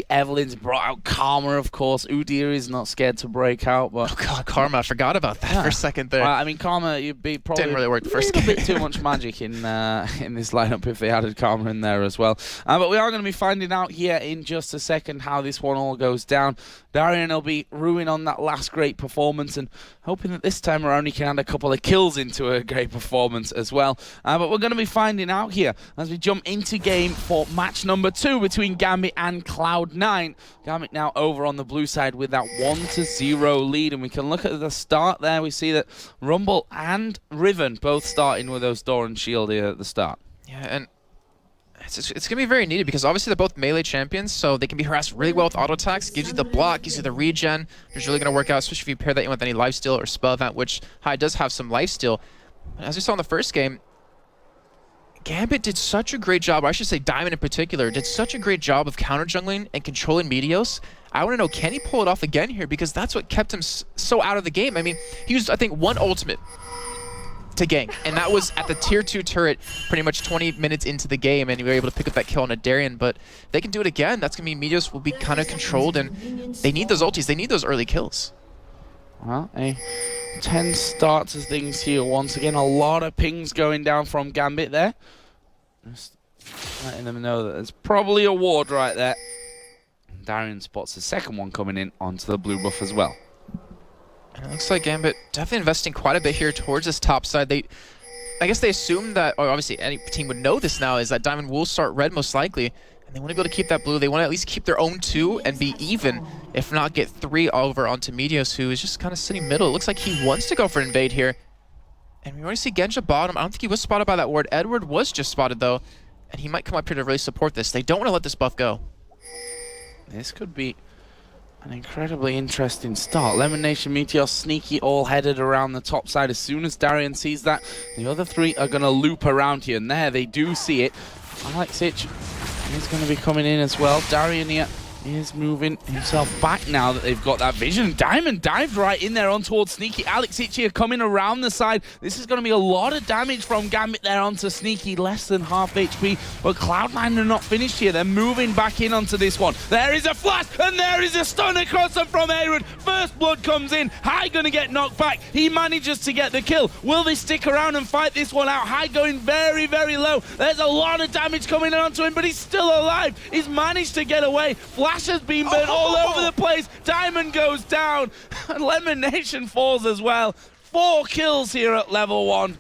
Evelyn's brought out Karma, of course. Udyr is not scared to break out, but oh god, Karma, I forgot about that for a second there. Well, I mean, Karma, you'd be probably didn't really work the first a bit too much magic in this lineup if they added Karma in there as well. But we are going to be finding out here in just a second how this one all goes down. Darien will be ruining on that last great performance and hoping that this time around he can add a couple of kills into a great performance as well. But we're going to be finding out here as we jump into game for match number 2 between GAMBIT and Cloud9. GAMBIT now over on the blue side with that 1-0 lead, and we can look at the start there. We see that Rumble and Riven both starting with those Door and Shield here at the start. Yeah, and it's going to be very needed because obviously they're both melee champions, so they can be harassed really well with auto attacks. Gives you the block, gives you the regen, which is really going to work out, especially if you pair that in with any lifesteal or spell event, which Hyde does have some lifesteal. But as we saw in the first game, GAMBIT did such a great job, or I should say Diamond in particular, did such a great job of counter jungling and controlling Meteos. I want to know, can he pull it off again here? Because that's what kept him so out of the game. I mean, he used, I think, one ultimate to gank, and that was at the tier 2 turret pretty much 20 minutes into the game, and we were able to pick up that kill on a Darien. But if they can do it again, that's going to mean Meteos will be kind of controlled, and they need those ultis. They need those early kills. Well, a 10 start to things here once again. A lot of pings going down from GAMBIT there. Just letting them know that there's probably a ward right there. Darien spots the second one coming in onto the blue buff as well. And it looks like GAMBIT definitely investing quite a bit here towards this top side. I guess they assume that, or obviously any team would know this now, is that Diamond will start red most likely. And they want to be able to keep that blue. They want to at least keep their own 2 and be even, if not get 3 over onto Meteos, who is just kind of sitting middle. It looks like he wants to go for invade here. And we already see Genja bottom. I don't think he was spotted by that ward. Edward was just spotted though, and he might come up here to really support this. They don't want to let this buff go. This could be an incredibly interesting start. LemonNation, Meteos, sneaky, all headed around the top side. As soon as Darien sees that, the other 3 are going to loop around here. And there, they do see it. Alex Itch is going to be coming in as well. Darien here is moving himself back now that they've got that vision. Diamond dived right in there on towards Sneaky. Alex Itch here coming around the side. This is going to be a lot of damage from GAMBIT there onto Sneaky, less than half HP. But Cloud9 are not finished here. They're moving back in onto this one. There is a flash, and there is a stun across them from Aaron. First blood comes in. High going to get knocked back. He manages to get the kill. Will they stick around and fight this one out? High going very, very low. There's a lot of damage coming in onto him, but he's still alive. He's managed to get away. Flash has been burnt all over the place. Diamond goes down. And LemonNation falls as well. 4 kills here at level 1.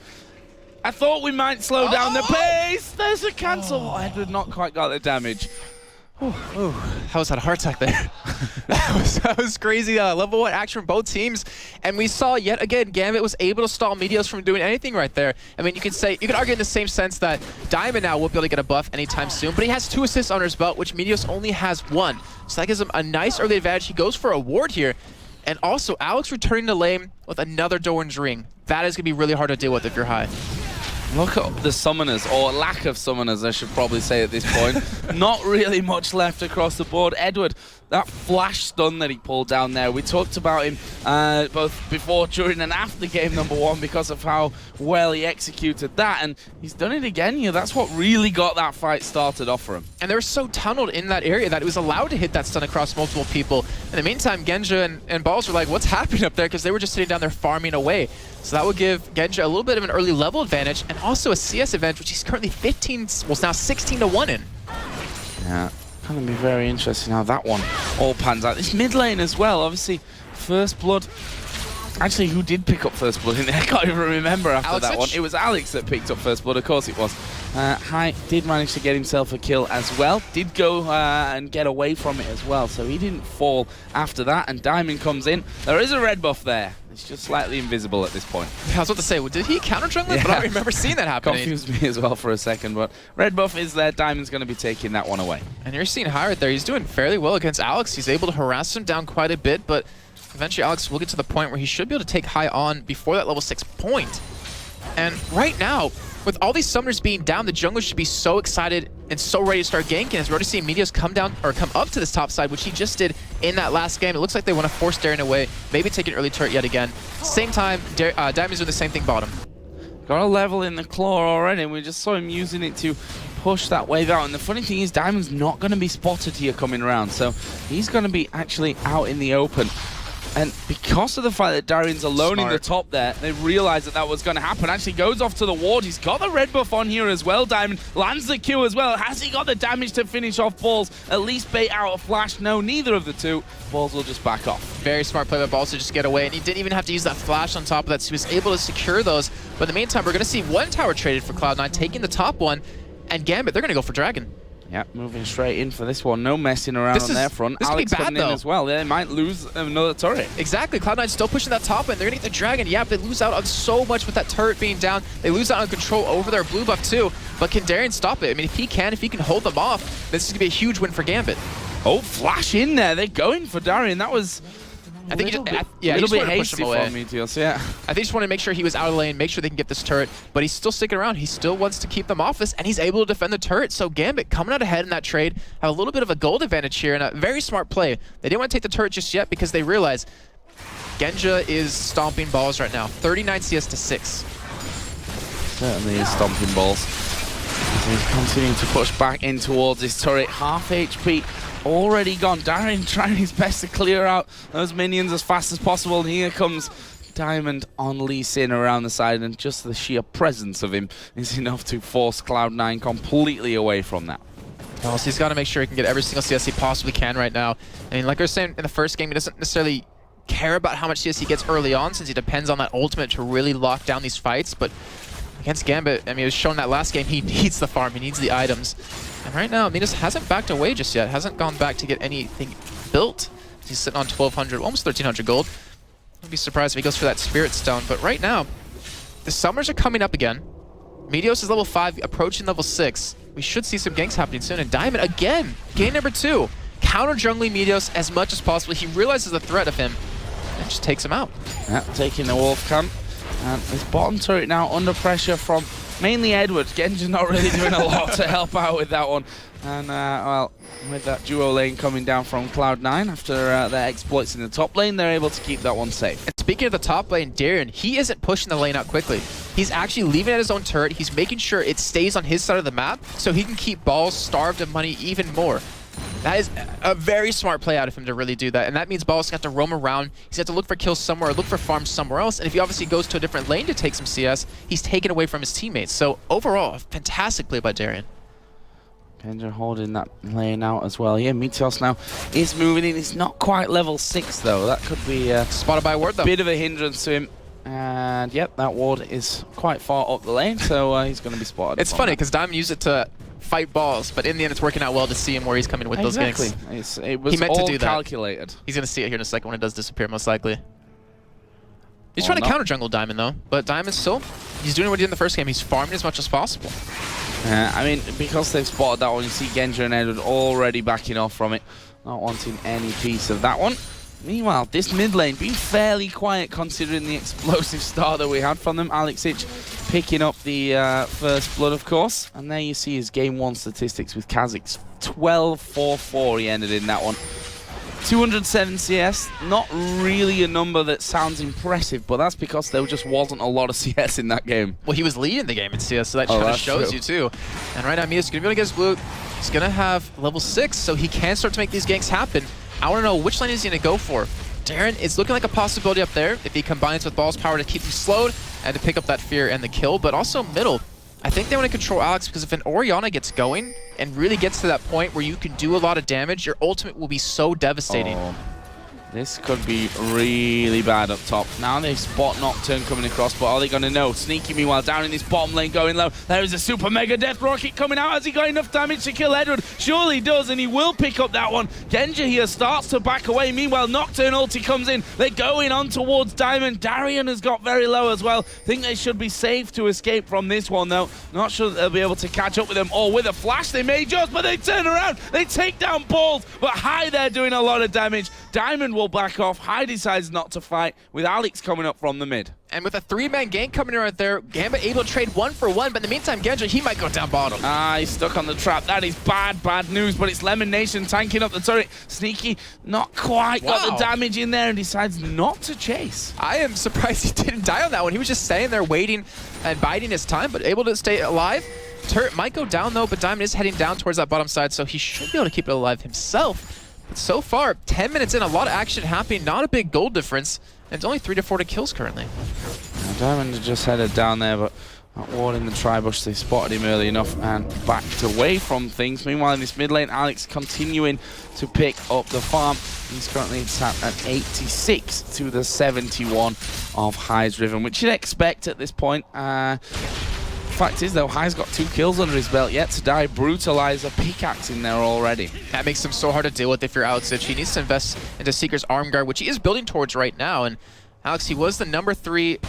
I thought we might slow down the pace. There's a cancel. Edward not quite got the damage. How was that a heart attack there? that was crazy. Level 1 action from both teams, and we saw yet again GAMBIT was able to stall Meteos from doing anything right there. I mean, you could argue in the same sense that Diamond now won't be able to get a buff anytime soon, but he has 2 assists under his belt, which Meteos only has 1. So that gives him a nice early advantage. He goes for a ward here, and also Alex returning to lane with another Doran's ring. That is gonna be really hard to deal with if you're high. Look at the summoners, or lack of summoners, I should probably say at this point. Not really much left across the board. Edward, that flash stun that he pulled down there, we talked about him both before, during, and after game number 1 because of how well he executed that, and he's done it again here. That's what really got that fight started off for him. And they were so tunneled in that area that it was allowed to hit that stun across multiple people. In the meantime, Genja and Balls were like, what's happening up there? Because they were just sitting down there farming away. So that would give Genja a little bit of an early level advantage, and also a CS advantage, which he's currently 15, well, now 16 to 1 in. Yeah. Going to be very interesting how that one all pans out. This mid lane as well, obviously, first blood. Actually, who did pick up first blood in there? I can't even remember after that one. It was Alex that picked up first blood, of course it was. Hai did manage to get himself a kill as well. Did go and get away from it as well, so he didn't fall after that. And Diamond comes in. There is a red buff there. It's just slightly invisible at this point. I was about to say, well, did he counter jungle it? But I don't remember seeing that happening. Confused me as well for a second, but red buff is there. Diamond's going to be taking that one away. And you're seeing Hai right there. He's doing fairly well against Alex. He's able to harass him down quite a bit, but eventually Alex will get to the point where he should be able to take Hai on before that level 6 point. And right now, with all these summoners being down, the jungler should be so excited and so ready to start ganking. As we're already seeing Meteos come down or come up to this top side, which he just did in that last game. It looks like they want to force Darien away, maybe take an early turret yet again. Same time, Diamond's doing the same thing bottom. Got a level in the claw already, and we just saw him using it to push that wave out. And the funny thing is, Diamond's not going to be spotted here coming around, so he's going to be actually out in the open. And because of the fact that Darien's alone in the top there, they realized that that was going to happen. Actually goes off to the ward. He's got the red buff on here as well. Diamond lands the Q as well. Has he got the damage to finish off Balls? At least bait out a flash. No, neither of the two. Balls will just back off. Very smart play by Balls to just get away. And he didn't even have to use that flash on top of that. So he was able to secure those. But in the meantime, we're going to see one tower traded for Cloud9, taking the top one. And Gambit, they're going to go for Dragon. Yeah, moving straight in for this one. No messing around on their front. This Alex could be bad, coming in though. as well. They might lose another turret. Exactly. Cloud9 still pushing that top end. They're going to get the Dragon. Yeah, they lose out on so much with that turret being down. They lose out on control over their blue buff, too. But can Darien stop it? I mean, if he can hold them off, this is going to be a huge win for Gambit. Oh, flash in there. They're going for Darien. That was... I think he just, a little bit hasty from Meteos, yeah. I think he just wanted to make sure he was out of lane, make sure they can get this turret, but he's still sticking around. He still wants to keep them off this, and he's able to defend the turret. So Gambit coming out ahead in that trade, have a little bit of a gold advantage here, and a very smart play. They didn't want to take the turret just yet because they realize Genja is stomping Balls right now. 39 CS to 6. Certainly is stomping Balls. He's continuing to push back in towards his turret. Half HP already gone. Darien trying his best to clear out those minions as fast as possible. And here comes Diamond on Lee Sin around the side, and just the sheer presence of him is enough to force Cloud9 completely away from that. Oh, so he's got to make sure he can get every single CS he possibly can right now. I mean, like I was saying in the first game, he doesn't necessarily care about how much CS he gets early on, since he depends on that ultimate to really lock down these fights. But against Gambit, I mean, it was shown that last game he needs the farm, he needs the items. And right now, Meteos hasn't backed away just yet, hasn't gone back to get anything built. He's sitting on 1,200, almost 1,300 gold. I'd be surprised if he goes for that Spirit Stone. But right now, the summers are coming up again. Meteos is level 5, approaching level 6. We should see some ganks happening soon. And Diamond, again, game number 2. Counter jungling Meteos as much as possible. He realizes the threat of him and just takes him out. Yeah, taking the Wolf Camp. And his bottom turret now under pressure from mainly Edward. Genja's not really doing a lot to help out with that one. And, well, with that duo lane coming down from Cloud9 after their exploits in the top lane, they're able to keep that one safe. And speaking of the top lane, Darien, he isn't pushing the lane out quickly. He's actually leaving at his own turret. He's making sure it stays on his side of the map so he can keep Balls starved of money even more. That is a very smart play out of him to really do that. And that means Balls got to roam around. He's got to look for kills somewhere, look for farms somewhere else. And if he obviously goes to a different lane to take some CS, he's taken away from his teammates. So overall, a fantastic play by Darien. Genja holding that lane out as well. Yeah, Meteos now is moving in. He's not quite level 6 though. That could be spotted by a ward though. Bit of a hindrance to him. And yep, that ward is quite far up the lane, so he's going to be spotted. It's funny because Diamond used it to fight Balls, but in the end it's working out well to see him where he's coming with those ganks. It was he meant all to do that. Calculated. He's going to see it here in a second when it does disappear, most likely. He's trying to counter jungle Diamond though, but Diamond still, he's doing what he did in the first game. He's farming as much as possible. I mean, because they've spotted that one, you see Genja and Edward already backing off from it, not wanting any piece of that one. Meanwhile, this mid lane being fairly quiet considering the explosive start that we had from them. Alexic picking up the first blood, of course. And there you see his game 1 statistics with Kha'Zix. 12-4-4 he ended in that one. 207 CS, not really a number that sounds impressive, but that's because there just wasn't a lot of CS in that game. Well, he was leading the game in CS, so that kind of shows you too. And right now, Meteos is going to be able to get his blue. He's going to have level 6, so he can start to make these ganks happen. I want to know which lane is he going to go for. Darien is looking like a possibility up there if he combines with Balls' power to keep him slowed and to pick up that fear and the kill, but also middle. I think they want to control Alex because if an Orianna gets going, and really gets to that point where you can do a lot of damage, your ultimate will be so devastating. Oh. This could be really bad up top. Now they spot Nocturne coming across, but are they going to know? Sneaky, meanwhile, down in this bottom lane going low. There is a super mega death rocket coming out. Has he got enough damage to kill Edward? Surely he does, and he will pick up that one. Genja here starts to back away. Meanwhile, Nocturne ulti comes in. They're going on towards Diamond. Darien has got very low as well. Think they should be safe to escape from this one, though. Not sure that they'll be able to catch up with them. Or with a flash, they may just, but they turn around. They take down Balls, but High there doing a lot of damage. Diamond will back off. High decides not to fight with Alex coming up from the mid. And with a 3-man gank coming in right there, Gambit able to trade 1 for 1, but in the meantime, Genja, he might go down bottom. He's stuck on the trap. That is bad news, but it's LemonNation tanking up the turret. Sneaky, not quite got the damage in there and decides not to chase. I am surprised he didn't die on that one. He was just standing there waiting and biding his time, but able to stay alive. Turret might go down though, but Diamond is heading down towards that bottom side, so he should be able to keep it alive himself. But so far, 10 minutes in, a lot of action happening, not a big goal difference, and it's only 3 to 4 kills currently. Now, Diamond just headed down there, but not warding the tri-bush. They spotted him early enough and backed away from things. Meanwhile, in this mid lane, Alex continuing to pick up the farm. He's currently sat at 86 to the 71 of High's Driven, which you'd expect at this point. Fact is, though, High's got 2 kills under his belt yet to die. Brutalizer pickaxe in there already. That makes him so hard to deal with if you're Alex. He needs to invest into Seeker's arm guard, which he is building towards right now. And Alex, he was the number 3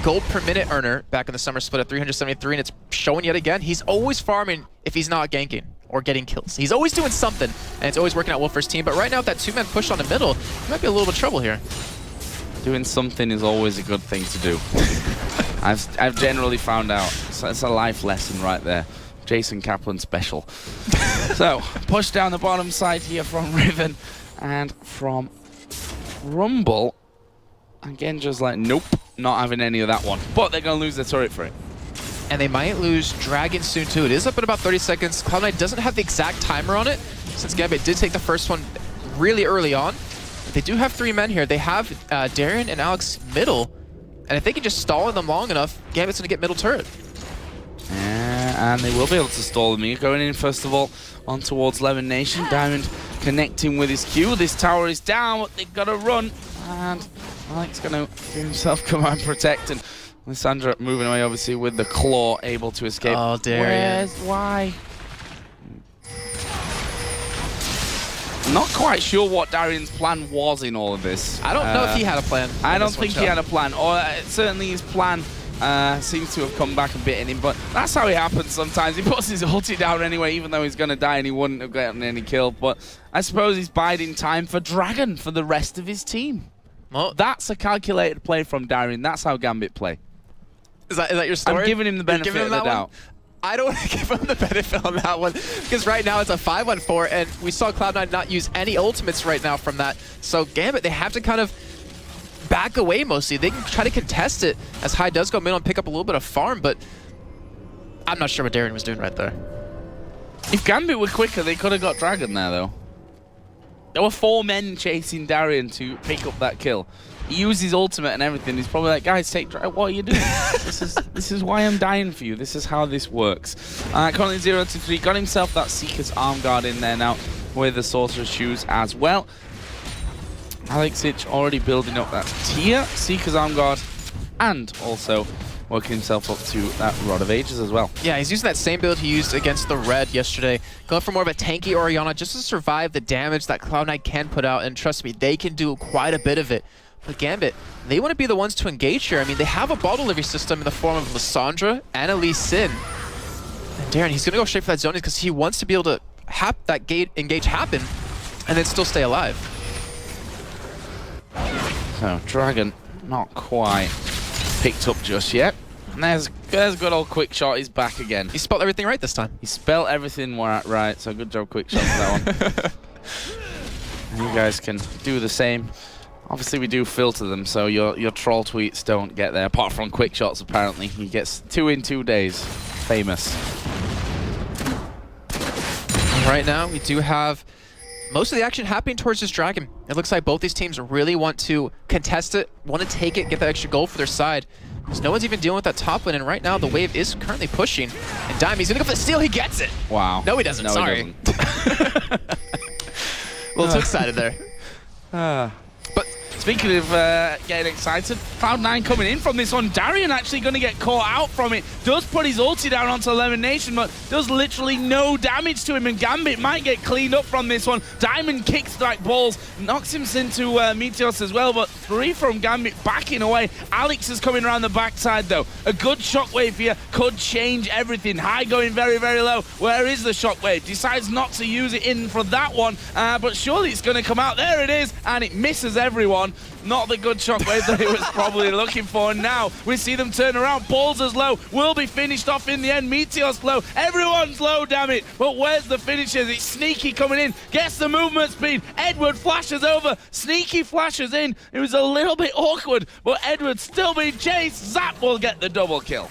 gold per minute earner back in the summer split at 373, and it's showing yet again. He's always farming if he's not ganking or getting kills. He's always doing something, and it's always working out well for his team. But right now, with that 2-man push on the middle, he might be a little bit of trouble here. Doing something is always a good thing to do. I've generally found out. So it's a life lesson right there. Jason Kaplan special. So, push down the bottom side here from Riven and from Rumble. Again, just like, nope, not having any of that one. But they're going to lose their turret for it. And they might lose Dragon soon too. It is up in about 30 seconds. Cloud9 doesn't have the exact timer on it, since Gambit did take the first one really early on. But they do have 3 men here. They have Darien and Alex middle. And if they can just stall them long enough, Gambit's going to get middle turret. And they will be able to stall them here. Going in, first of all, on towards LemonNation. Diamond connecting with his Q. This tower is down, but they've got to run. And Alex going to give himself command protect. And Lissandra moving away, obviously, with the claw, able to escape. Oh, Darien. Why? Not quite sure what Darien's plan was in all of this. I don't know if he had a plan. I don't think he had a plan, or certainly his plan seems to have come back and bitten him, but that's how it happens sometimes. He puts his ulti down anyway, even though he's going to die and he wouldn't have gotten any kill. But I suppose he's biding time for Dragon for the rest of his team. Well, that's a calculated play from Darien. That's how Gambit play. Is that your story? I'm giving him the benefit of the doubt. I don't want to give him the benefit on that one, because right now it's a 5-on-4, and we saw Cloud9 not use any ultimates right now from that. So Gambit, they have to kind of back away mostly. They can try to contest it, as High does go middle and pick up a little bit of farm, but I'm not sure what Darien was doing right there. If Gambit were quicker, they could have got Dragon there, though. There were 4 men chasing Darien to pick up that kill. He used his ultimate and everything. He's probably like, guys, take Dragon. What are you doing? This is why I'm dying for you. This is how this works. Currently 0-3. Got himself that Seeker's arm guard in there now with the Sorcerer's Shoes as well. Alex Itch already building up that tier, Seeker's arm guard, and also working himself up to that Rod of Ages as well. Yeah, he's using that same build he used against the Red yesterday. Going for more of a tanky Orianna just to survive the damage that Cloud9 can put out, and trust me, they can do quite a bit of it. But Gambit, they want to be the ones to engage here. I mean, they have a ball delivery system in the form of Lissandra and Elise Sin. And Darien, he's going to go straight for that zone because he wants to be able to have that engage happen and then still stay alive. So, Dragon not quite picked up just yet. And there's good old Quick Shot. He's back again. He spelled everything right this time. He spelled everything right, so good job, Quick Shot, for that one. You guys can do the same. Obviously, we do filter them, so your troll tweets don't get there, apart from Quick Shots, apparently. He gets 2 in 2 days. Famous. Right now, we do have most of the action happening towards this Dragon. It looks like both these teams really want to contest it, want to take it, get that extra gold for their side. because no one's even dealing with that top lane, and right now the wave is currently pushing. And Diamond, he's gonna go for the steal, he gets it! Wow. No, he doesn't, No, sorry. He doesn't. A little too excited there. But speaking of getting excited, Cloud9 coming in from this one. Darien actually going to get caught out from it. Does put his ulti down onto LemonNation, but does literally no damage to him. And GAMBIT might get cleaned up from this one. Diamond kicks like balls, knocks him into Meteos as well, but 3 from GAMBIT backing away. Alex is coming around the backside though. A good shockwave here could change everything. High going very, very low. Where is the shockwave? Decides not to use it in for that one, but surely it's going to come out. There it is, and it misses everyone. Not the good shockwave that he was probably looking for. And now we see them turn around. Balls's low, will be finished off in the end. Meteos low, everyone's low, damn it. But where's the finishes? It's Sneaky coming in, gets the movement speed. Edward flashes over, Sneaky flashes in. It was a little bit awkward, but Edward still being chased. Zap will get the double kill.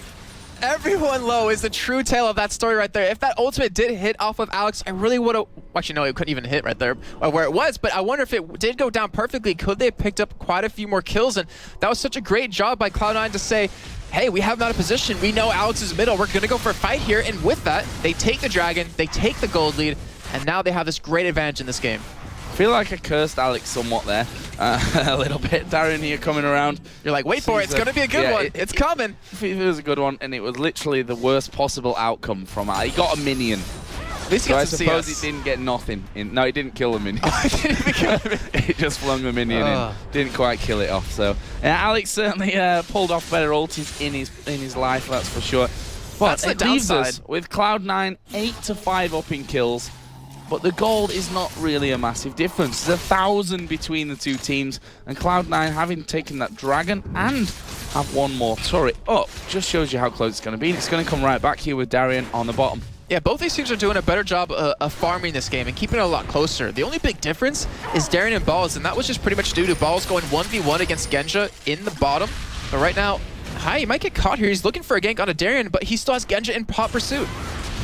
Everyone low is the true tale of that story right there. If that ultimate did hit off of Alex, I really would have... Actually, no, it couldn't even hit right there where it was, but I wonder if it did go down perfectly, could they have picked up quite a few more kills? And that was such a great job by Cloud9 to say, hey, we have not a position. We know Alex is middle. We're going to go for a fight here. And with that, they take the dragon, they take the gold lead, and now they have this great advantage in this game. I feel like I cursed Alex somewhat there, a little bit. Darien here coming around. You're like, wait for it, it's going to be a good one. It's coming. It was a good one, and it was literally the worst possible outcome from it. He got a minion. At least he So I got some suppose CS. he didn't get nothing. No, he didn't kill the minion. Oh, he didn't even kill him. He just flung the minion in. Didn't quite kill it off. So Alex certainly pulled off better ultis in his life, that's for sure. But That's the it leaves downside. us with Cloud9 8-5 up in kills. But the gold is not really a massive difference. There's 1,000 between the two teams, and Cloud9 having taken that dragon and have one more turret up just shows you how close it's going to be. And it's going to come right back here with Darien on the bottom. Yeah, both these teams are doing a better job of farming this game and keeping it a lot closer. The only big difference is Darien and Balls, and that was just pretty much due to Balls going 1v1 against Genja in the bottom. But right now, he might get caught here. He's looking for a gank on a Darien, but he still has Genja in hot pursuit.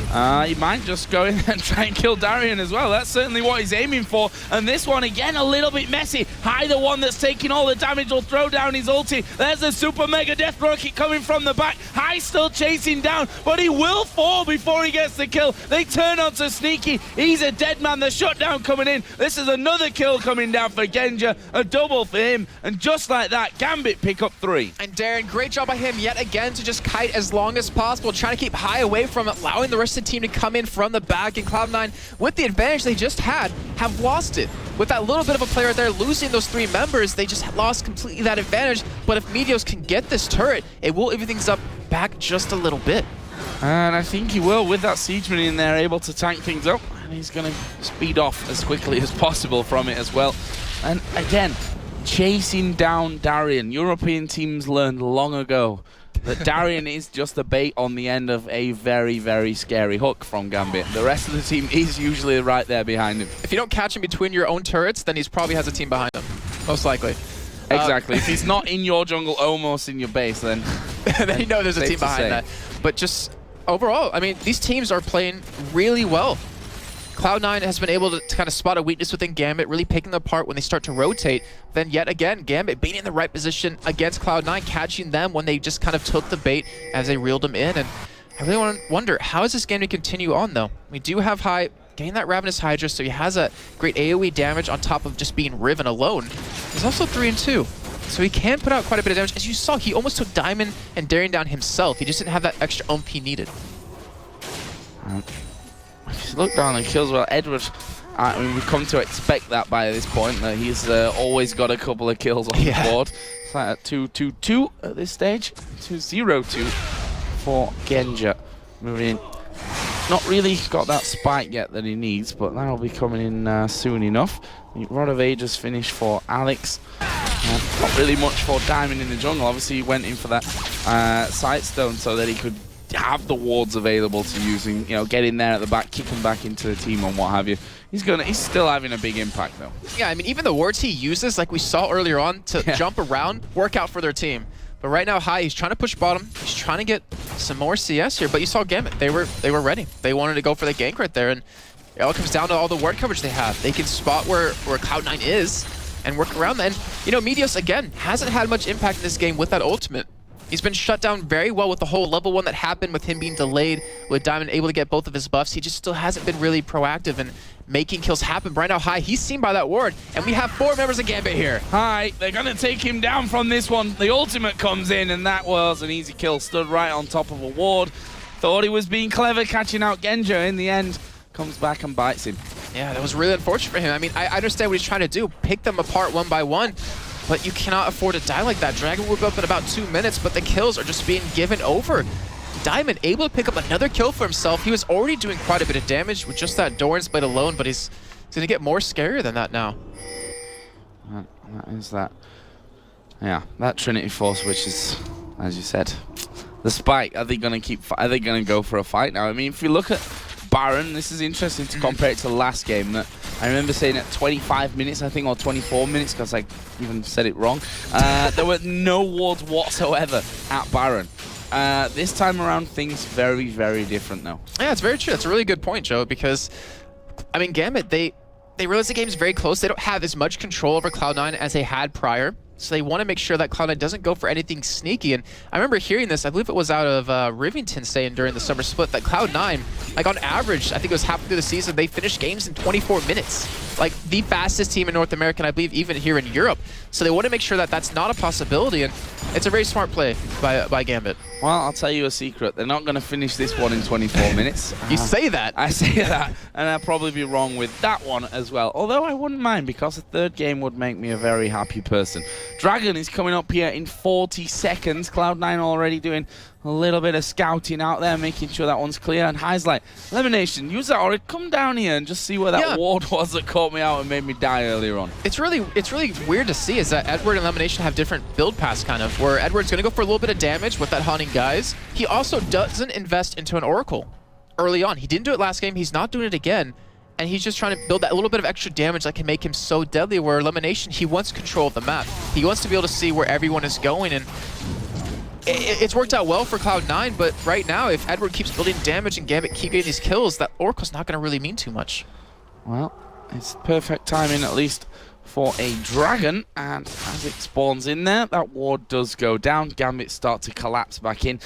He might just go in and try and kill Darien as well. That's certainly what he's aiming for. And this one, again, a little bit messy. High, the one that's taking all the damage, will throw down his ulti. There's a super mega death rocket coming from the back. High still chasing down, but he will fall before he gets the kill. They turn onto Sneaky. He's a dead man. The shutdown coming in. This is another kill coming down for Genja. A double for him. And just like that, GAMBIT pick up 3. And Darien, great job by him yet again to just kite as long as possible, trying to keep High away from it, allowing the rest of the team to come in from the back. And Cloud9, with the advantage they just had, have lost it. With that little bit of a player there losing those 3 members, they just lost completely that advantage. But if Meteos can get this turret, it will even things up back just a little bit. And I think he will, with that Siegeman in there, able to tank things up. And he's going to speed off as quickly as possible from it as well. And again, chasing down Darien. European teams learned long ago that Darien is just the bait on the end of a very, very scary hook from GAMBIT. The rest of the team is usually right there behind him. If you don't catch him between your own turrets, then he probably has a team behind him, most likely. Exactly. If he's not in your jungle, almost in your base, then then you know there's a team behind that. But just overall, I mean, these teams are playing really well. Cloud9 has been able to kind of spot a weakness within GAMBIT, really picking them apart when they start to rotate. Then yet again, GAMBIT being in the right position against Cloud9, catching them when they just kind of took the bait as they reeled them in. And I really wonder, how is this game to continue on, though? We do have High getting that Ravenous Hydra, so he has a great AoE damage on top of just being Riven alone. He's also 3-2, so he can put out quite a bit of damage. As you saw, he almost took Diamond and Darien down himself. He just didn't have that extra oomph he needed. If you look down and kills well, Edward, I mean, we've come to expect that by this point, that he's always got a couple of kills on the board. It's like a 2-2-2 at this stage. 2-0-2 for Genja. Moving in. Not really got that spike yet that he needs, but that'll be coming in soon enough. Rod of Ages finished for Alex. Not really much for Diamond in the jungle. Obviously, he went in for that Sightstone so that he could have the wards available to using, you know, get in there at the back, kick him back into the team and what have you. He's still having a big impact though. Yeah, I mean, even the wards he uses, like we saw earlier on, to jump around, work out for their team. But right now, High, he's trying to push bottom. He's trying to get some more CS here. But you saw GAMBIT. They were ready. They wanted to go for the gank right there. And it all comes down to all the ward coverage they have. They can spot where Cloud9 is and work around that. And, you know, Meteos, again, hasn't had much impact in this game with that ultimate. He's been shut down very well with the whole level 1 that happened with him being delayed, with Diamond able to get both of his buffs. He just still hasn't been really proactive in making kills happen. Right now, High, he's seen by that ward, and we have 4 members of Gambit here. High, they're going to take him down from this one. The ultimate comes in, and that was an easy kill. Stood right on top of a ward. Thought he was being clever, catching out Genja. In the end, comes back and bites him. Yeah, that was really unfortunate for him. I mean, I understand what he's trying to do, pick them apart one by one, but you cannot afford to die like that. Dragon will go up in about 2 minutes, but the kills are just being given over. Diamond able to pick up another kill for himself. He was already doing quite a bit of damage with just that Doran's Blade alone, but he's going to get more scarier than that now. That is that. Yeah, that Trinity Force, which is, as you said, the spike. Are they going to go for a fight now? I mean, if you look at Baron, this is interesting to compare it to the last game. That I remember saying at 25 minutes, I think, or 24 minutes, because I even said it wrong. There were no wards whatsoever at Baron. This time around, things very, very different though. Yeah, it's very true. That's a really good point, Joe, because, I mean, Gambit, they realize the game's very close. They don't have as much control over Cloud9 as they had prior. So they want to make sure that Cloud9 doesn't go for anything sneaky. And I remember hearing this, I believe it was out of Rivington saying during the summer split that Cloud9, like on average, I think it was halfway through the season, they finished games in 24 minutes. Like the fastest team in North America, and I believe even here in Europe. So they want to make sure that that's not a possibility. And it's a very smart play by Gambit. Well, I'll tell you a secret. They're not going to finish this one in 24 minutes. You say that. I say that, and I'll probably be wrong with that one as well. Although I wouldn't mind, because a third game would make me a very happy person. Dragon is coming up here in 40 seconds. Cloud9 already doing a little bit of scouting out there, making sure that one's clear. And High's like, LemonNation, use that, or come down here and just see where that ward was that caught me out and made me die earlier on. It's really weird to see is that Edward and LemonNation have different build paths, kind of, where Edward's going to go for a little bit of damage with that haunting guys. He also doesn't invest into an Oracle early on. He didn't do it last game. He's not doing it again. And he's just trying to build that little bit of extra damage that can make him so deadly, where LemonNation, he wants control of the map. He wants to be able to see where everyone is going, and it's worked out well for Cloud9, but right now, if Edward keeps building damage and Gambit keep getting these kills, that Oracle's not going to really mean too much. Well, it's perfect timing, at least for a Dragon, and as it spawns in there, that ward does go down. Gambit start to collapse back in.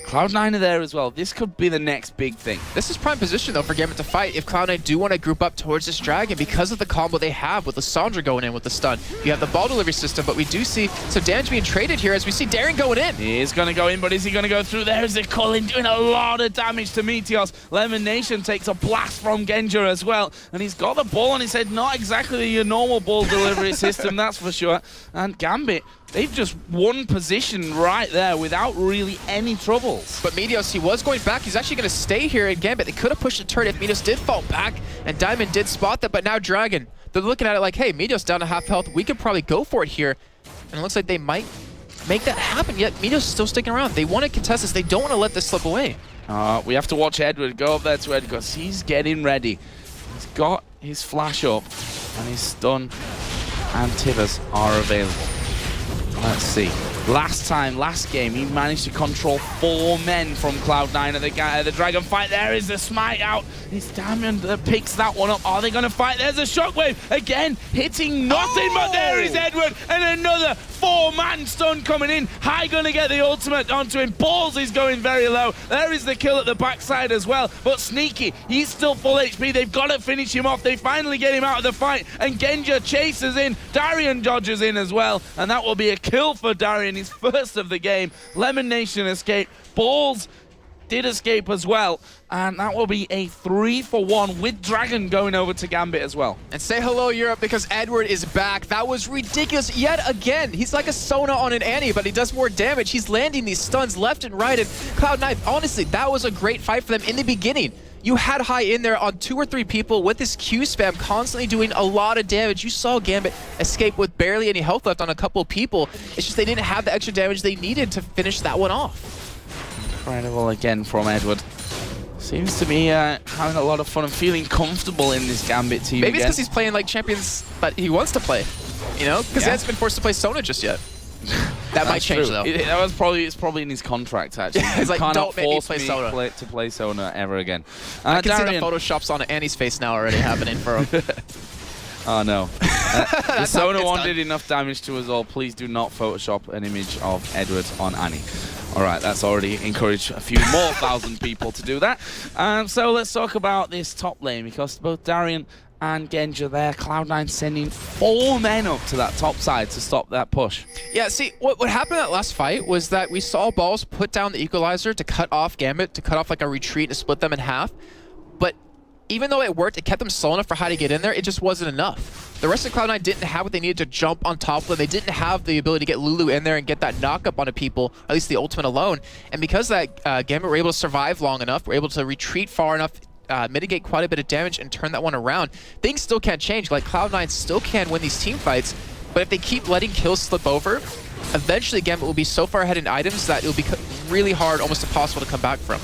Cloud9 are there as well. This could be the next big thing. This is prime position, though, for Gambit to fight if Cloud9 do want to group up towards this Dragon because of the combo they have with Lissandra going in with the stun. You have the ball delivery system, but we do see some damage being traded here as we see Darien going in. He is going to go in, but is he going to go through? There's the Cullen doing a lot of damage to Meteos. LemonNation takes a blast from Genja as well, and he's got the ball on his head. Not exactly your normal ball delivery system, that's for sure. And Gambit, they've just won position right there without really any troubles. But Meteos, he was going back. He's actually going to stay here in Gambit. They could have pushed the turret if Meteos did fall back, and Diamond did spot that, but now Dragon, they're looking at it like, hey, Meteos down to half health. We could probably go for it here. And it looks like they might make that happen, yet Meteos is still sticking around. They want to contest this. They don't want to let this slip away. We have to watch Edward go up there to Edward because he's getting ready. He's got his flash up, and his stun and Tivers are available. Let's see. Last game, he managed to control 4 men from Cloud9 at the Dragon fight. There is the smite out. It's Diamond that picks that one up. Are they going to fight? There's a shockwave. Again, hitting nothing, but there is Edward. And another 4-man stun coming in. High going to get the ultimate onto him. Balls is going very low. There is the kill at the backside as well. But Sneaky, he's still full HP. They've got to finish him off. They finally get him out of the fight. And Genja chases in. Darien dodges in as well. And that will be a kill for Darien. His first of the game. LemonNation escaped. Balls did escape as well, and that will be a 3-for-1 with Dragon going over to Gambit as well. And say hello, Europe, because Edward is back. That was ridiculous yet again. He's like a Sona on an Annie, but he does more damage. He's landing these stuns left and right, and Cloud9, honestly, that was a great fight for them in the beginning. You had High in there on 2 or 3 people with his Q spam constantly doing a lot of damage. You saw Gambit escape with barely any health left on a couple of people. It's just they didn't have the extra damage they needed to finish that one off. Incredible again from Edward. Seems to be having a lot of fun and feeling comfortable in this Gambit team. Maybe it's because he's playing like champions that he wants to play, you know? Because he hasn't been forced to play Sona just yet. That might change, though. It's probably in his contract, actually. It's like, don't make me play Sona. To play Sona ever again. I can see the photoshops on Annie's face now already happening for him. Oh, no. The Sona 1 did enough damage to us all. Please do not Photoshop an image of Edward on Annie. All right, that's already encouraged a few more thousand people to do that. So let's talk about this top lane, because both Darien and Genja there, Cloud9 sending 4 men up to that top side to stop that push. Yeah, see, what happened in that last fight was that we saw Balls put down the equalizer to cut off GAMBIT, to cut off like a retreat, to split them in half. But even though it worked, it kept them slow enough for High to get in there, it just wasn't enough. The rest of Cloud9 didn't have what they needed to jump on top of them. They didn't have the ability to get Lulu in there and get that knock-up onto people, at least the ultimate alone. And because that GAMBIT were able to survive long enough, were able to retreat far enough, mitigate quite a bit of damage and turn that one around, things still can't change. Like, Cloud9 still can win these team fights, but if they keep letting kills slip over, eventually GAMBIT will be so far ahead in items that it will be really hard, almost impossible to come back from.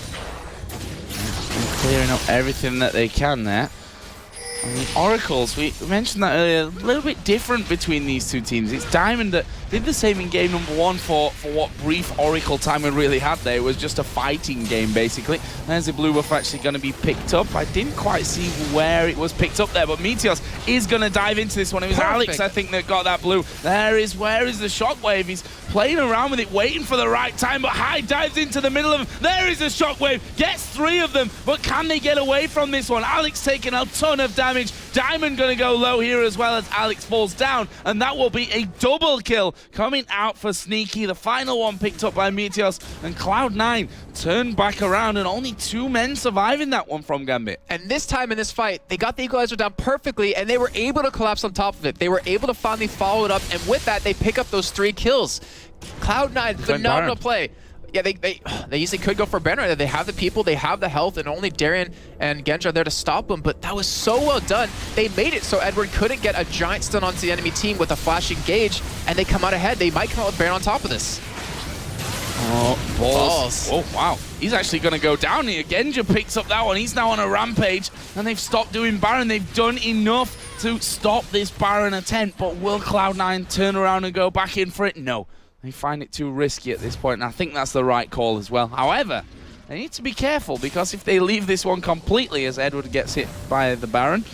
Clearing up everything that they can there. And the Oracles, we mentioned that earlier, a little bit different between these two teams. It's Diamond that did the same in game number 1 for what brief Oracle time we really had there. It was just a fighting game, basically. There's the blue buff actually going to be picked up. I didn't quite see where it was picked up there, but Meteos is going to dive into this one. It was Alex, I think, that got that blue. Where is the shockwave? He's playing around with it, waiting for the right time, but High dives into the middle of them. There is a shockwave, gets 3 of them, but can they get away from this one? Alex taking a ton of damage. Diamond going to go low here as well as Alex falls down, and that will be a double kill coming out for Sneaky. The final one picked up by Meteos, and Cloud9 turned back around, and only 2 men surviving that one from GAMBIT. And this time in this fight, they got the equalizer down perfectly, and they were able to collapse on top of it. They were able to finally follow it up, and with that, they pick up those 3 kills. Cloud9, phenomenal play. Yeah, they easily could go for Baron. They have the people, they have the health, and only Darien and Genja are there to stop them, but that was so well done. They made it so Edward couldn't get a giant stun onto the enemy team with a flashing gauge, and they come out ahead. They might come out with Baron on top of this. Oh, balls. Oh, wow. He's actually going to go down here. Genja picks up that one. He's now on a rampage, and they've stopped doing Baron. They've done enough to stop this Baron attempt, but will Cloud9 turn around and go back in for it? No. They find it too risky at this point, and I think that's the right call as well. However, they need to be careful, because if they leave this one completely as Edward gets hit by the Baron,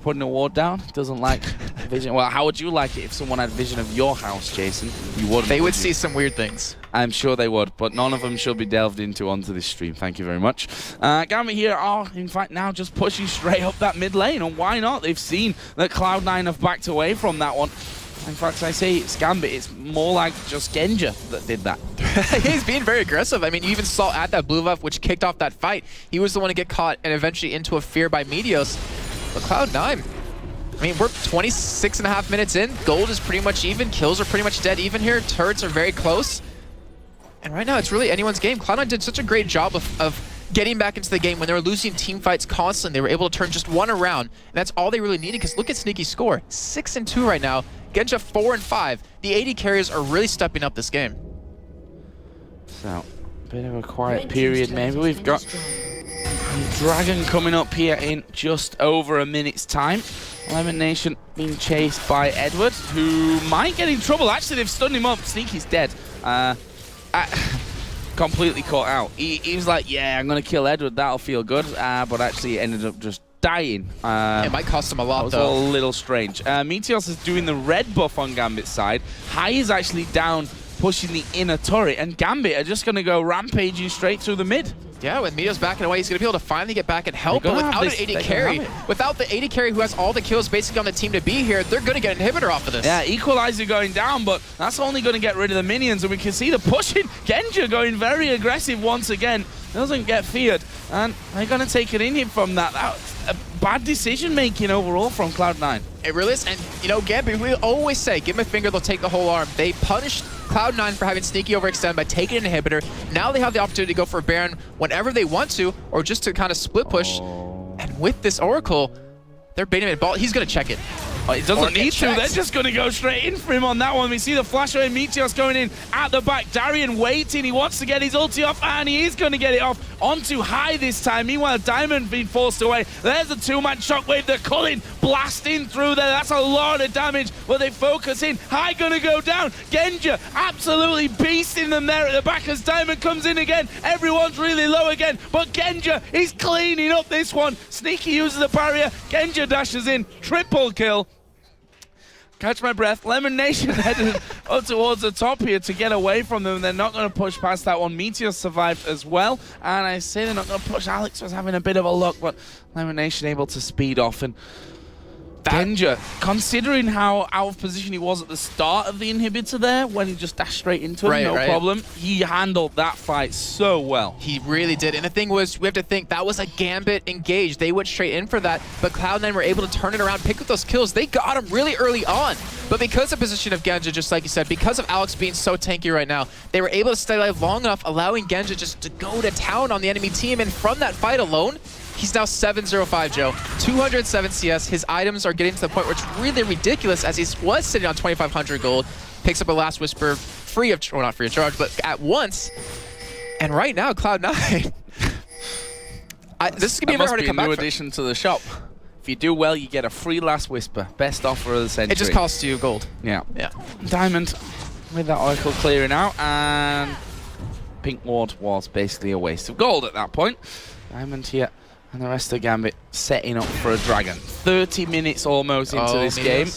putting a ward down, doesn't like vision. Well, how would you like it if someone had vision of your house, Jason? You wouldn't. They would see some weird things. I'm sure they would, but none of them should be delved into onto this stream. Thank you very much. GAMBIT here are, in fact, now just pushing straight up that mid lane, and why not? They've seen that Cloud9 have backed away from that one. In fact, I say it's GAMBIT, it's more like just Genja that did that. He's being very aggressive. I mean, you even saw at that blue buff, which kicked off that fight, he was the one to get caught and eventually into a fear by Meteos. But Cloud9, I mean, we're 26.5 minutes in. Gold is pretty much even. Kills are pretty much dead even here. Turrets are very close. And right now, it's really anyone's game. Cloud9 did such a great job of getting back into the game when they were losing team fights constantly. They were able to turn just one around, and that's all they really needed, because look at Sneaky's score. 6-2 right now. Genja 4-5. The AD carriers are really stepping up this game. So, bit of a quiet period maybe. We've got Dragon coming up here in just over a minute's time. LemonNation being chased by Edward, who might get in trouble. Actually, they've stunned him up. Sneaky's dead. Completely caught out. He was like, yeah, I'm going to kill Edward. That'll feel good. But actually it ended up just dying. It might cost him a lot, though. That was a little strange. Meteos is doing the red buff on GAMBIT's side. High is actually down, pushing the inner turret, and GAMBIT are just going to go rampaging straight through the mid. Yeah, with Meteos backing away, he's going to be able to finally get back and help, but without an AD carry, without the AD carry who has all the kills basically on the team to be here, they're going to get an inhibitor off of this. Yeah, Equalizer going down, but that's only going to get rid of the minions, and we can see the pushing. Genja going very aggressive once again. Doesn't get feared, and they're going to take it in him from that. That's a bad decision-making overall from Cloud9. It really is, and you know, GAMBIT, we always say, give him a finger, they'll take the whole arm. They punished Cloud9 for having Sneaky overextend by taking an inhibitor. Now they have the opportunity to go for Baron whenever they want to, or just to kind of split push. And with this Oracle, they're baiting him at ball. He's going to check it. Oh, it doesn't need to. They're just going to go straight in for him on that one. We see the flash away. Meteos going in at the back. Darien waiting. He wants to get his ulti off, and he is going to get it off onto High this time. Meanwhile, Diamond being forced away. There's a 2-man shockwave. They're culling, blasting through there. That's a lot of damage, but they focus in. High going to go down. Genja absolutely beasting them there at the back as Diamond comes in again. Everyone's really low again, but Genja is cleaning up this one. Sneaky uses the barrier. Genja dashes in. Triple kill. catch my breath. LemonNation headed up towards the top here to get away from them. They're not going to push past that one. Meteos survived as well. And I say they're not going to push. Alex was having a bit of a look, but LemonNation able to speed off. And Genja, considering how out of position he was at the start of the inhibitor there, when he just dashed straight into him, no problem, he handled that fight so well. He really did. And the thing was, we have to think, that was a Gambit engage. They went straight in for that, but Cloud9 were able to turn it around, pick up those kills. They got him really early on. But because of the position of Genja, just like you said, because of Alex being so tanky right now, they were able to stay alive long enough, allowing Genja just to go to town on the enemy team. And from that fight alone, he's now 7-0-5, Joe. 207 CS. His items are getting to the point where it's really ridiculous, as he was sitting on 2,500 gold. Picks up a Last Whisper free of, well, not free of charge, but at once. And right now, Cloud9, this is going to be very hard to come back from. New addition to the shop. If you do well, you get a free Last Whisper. Best offer of the century. It just costs you gold. Yeah. Yeah. Diamond with that Oracle clearing out, and Pink Ward was basically a waste of gold at that point. Diamond here. And the rest of Gambit setting up for a dragon. 30 minutes almost into this game.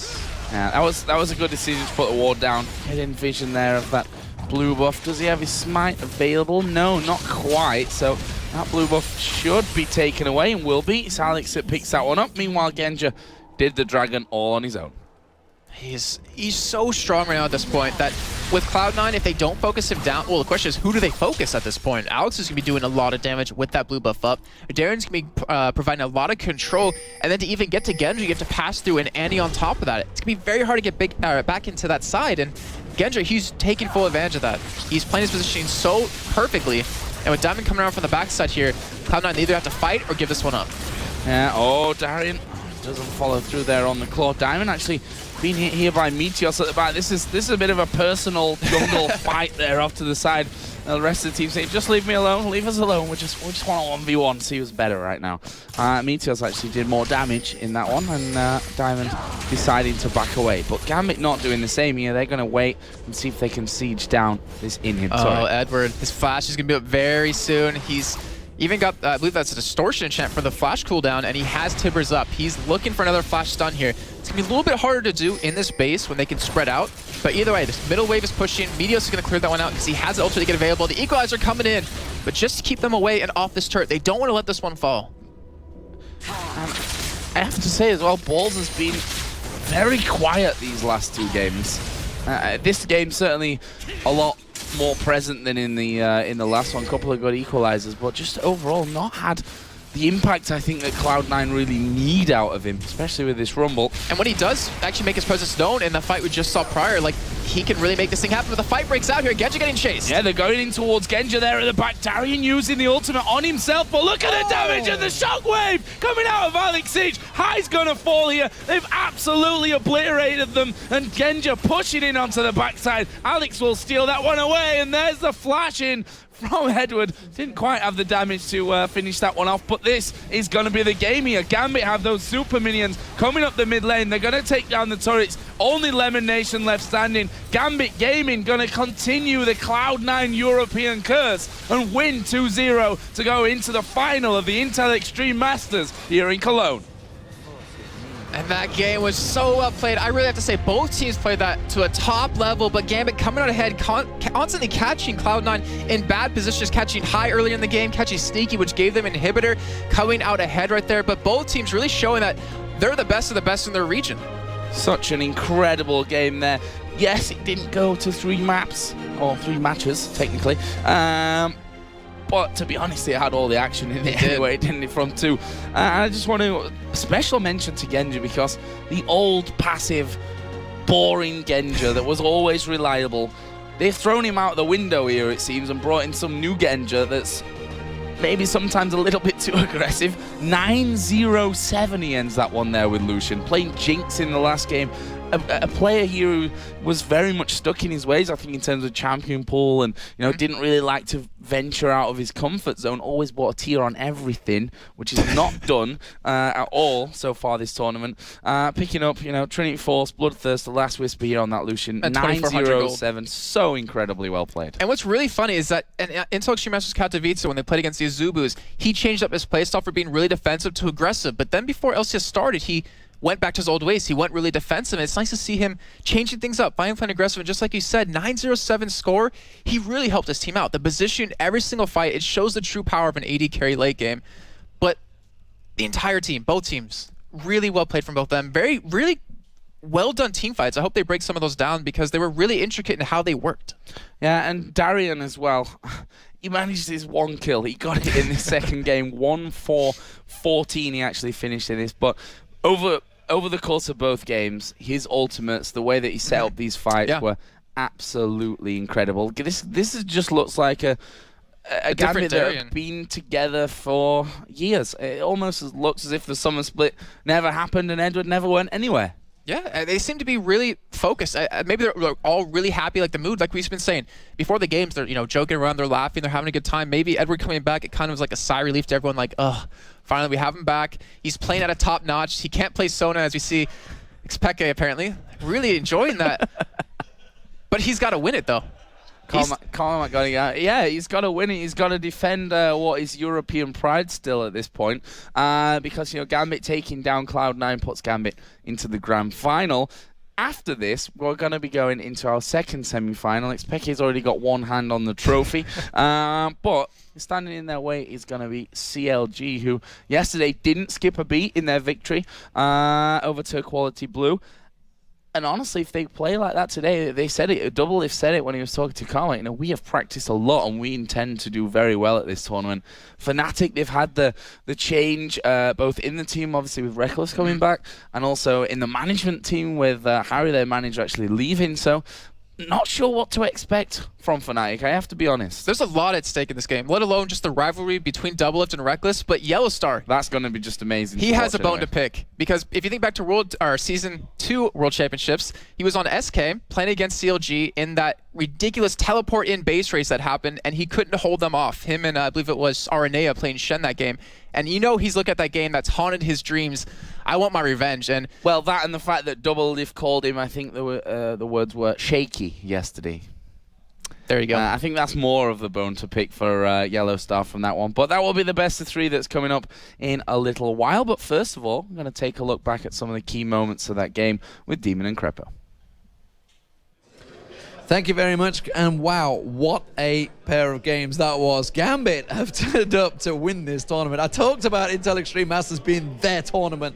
Yeah, that was a good decision to put the ward down. Hidden vision there of that blue buff. Does he have his smite available? No, not quite. So that blue buff should be taken away and will be. It's Alex that picks that one up. Meanwhile, Genja did the dragon all on his own. He's so strong right now at this point that with Cloud9, if they don't focus him down, well, the question is, who do they focus at this point? Alex is going to be doing a lot of damage with that blue buff up. Darien's going to be providing a lot of control, and then to even get to Genja, you have to pass through an Annie on top of that. It's going to be very hard to get back into that side, and Genja, he's taking full advantage of that. He's playing his positioning so perfectly, and with Diamond coming around from the backside here, Cloud9 either have to fight or give this one up. Yeah, oh, Darien doesn't follow through there on the claw. Diamond actually being hit here by Meteos at the back. This is a bit of a personal jungle fight there off to the side. The rest of the team saying, just leave me alone, leave us alone. We just want a 1v1, see who's better right now. Meteos actually did more damage in that one, and Diamond deciding to back away. But Gambit not doing the same here. They're going to wait and see if they can siege down this inhib. Oh, Edward, his flash is going to be up very soon. He's even got, I believe that's a distortion enchant for the flash cooldown, and he has Tibbers up. He's looking for another flash stun here. It's going to be a little bit harder to do in this base when they can spread out. But either way, this middle wave is pushing. Meteos is going to clear that one out because he has the ultra to get available. The Equalizer coming in, but just to keep them away and off this turret. They don't want to let this one fall. I have to say as well, Balls has been very quiet these last two games. This game certainly a lot more present than in the last one. Couple of good equalizers, but just overall not had the impact I think that Cloud9 really need out of him, especially with this Rumble. And when he does actually make his presence known in the fight we just saw prior, like, he can really make this thing happen. But the fight breaks out here. Genja getting chased. Yeah, they're going in towards Genja there at the back. Darien using the ultimate on himself, but look at the damage and the shockwave coming out of Alex Siege. High's gonna fall here. They've absolutely obliterated them, and Genja pushing in onto the backside. Alex will steal that one away, and there's the flash in from Edward. Didn't quite have the damage to finish that one off, but this is going to be the game here. Gambit have those super minions coming up the mid lane. They're going to take down the turrets. Only LemonNation left standing. Gambit Gaming going to continue the Cloud9 European curse and win 2-0 to go into the final of the Intel Extreme Masters here in Cologne. And that game was so well played. I really have to say both teams played that to a top level, but Gambit coming out ahead, constantly catching Cloud9 in bad positions, catching high earlier in the game, catching sneaky, which gave them inhibitor, coming out ahead right there. But both teams really showing that they're the best of the best in their region. Such an incredible game there. Yes, it didn't go to 3 maps, or 3 matches, technically. But to be honest, it had all the action in it anyway, didn't it, from 2. And I just want to special mention to Genja, because the old passive, boring Genja that was always reliable, they've thrown him out the window here, it seems, and brought in some new Genja that's maybe sometimes a little bit too aggressive. 9-0-7 he ends that one there with Lucian, playing Jinx in the last game. A player here who was very much stuck in his ways, I think, in terms of champion pool, and didn't really like to venture out of his comfort zone. Always bought a tier on everything, which is not done at all so far this tournament. Picking up, Trinity Force, Bloodthirst, the last whisper here on that Lucian. 9-0-7, so incredibly well played. And what's really funny is that Intel Extreme Masters Katowice, when they played against the Azubus, he changed up his playstyle for being really defensive to aggressive. But then before LCS started, he went back to his old ways. He went really defensive, and it's nice to see him changing things up, playing aggressive, and just like you said, 9-0-7 score, he really helped his team out. The position, every single fight, it shows the true power of an AD carry late game. But the entire team, both teams, really well played from both of them. Really well done team fights. I hope they break some of those down because they were really intricate in how they worked. Yeah, and Darien as well. He managed his 1 kill. He got it in the second game. 1-4-14 he actually finished in this. But over the course of both games, his ultimates, the way that he set up these fights were absolutely incredible. This just looks like a Gambit that have been together for years. It almost looks as if the summer split never happened and Edward never went anywhere. Yeah, they seem to be really focused. Maybe they're all really happy, like the mood, like we've been saying. Before the games, they're joking around, they're laughing, they're having a good time. Maybe Edward coming back, it kind of was like a sigh of relief to everyone, like, ugh, finally we have him back. He's playing at a top notch. He can't play Sona, as we see xPeke apparently. Really enjoying that. But he's got to win it, though. Yeah, he's got to win it. He's got to defend what is European pride still at this point, because Gambit taking down Cloud9 puts Gambit into the grand final. After this, we're going to be going into our second semi-final. xPeke's already got one hand on the trophy, but standing in their way is going to be CLG, who yesterday didn't skip a beat in their victory over to Quality Blue. And honestly, if they play like that today, they said it. Doublelift said it when he was talking to Carl. We have practiced a lot, and we intend to do very well at this tournament. FNATIC, they've had the change both in the team, obviously with Rekkles coming back, and also in the management team with Harry, their manager, actually leaving. So, not sure what to expect from FNATIC, I have to be honest. There's a lot at stake in this game, let alone just the rivalry between Doublelift and Rekkles, but YellowStar. That's going to be just amazing. He has a bone to pick, because if you think back to Season 2 World Championships, he was on SK playing against CLG in that ridiculous teleport-in base race that happened, and he couldn't hold them off. Him and I believe it was Aranea playing Shen that game. And he's looking at that game that's haunted his dreams. I want my revenge. And well, that and the fact that Doublelift called him, I think the words were shaky yesterday. There you go. I think that's more of the bone to pick for YellowStar from that one. But that will be the best of 3 that's coming up in a little while. But first of all, I'm going to take a look back at some of the key moments of that game with Deman and Krepo. Thank you very much, and wow, what a pair of games that was. Gambit have turned up to win this tournament. I talked about Intel Extreme Masters being their tournament.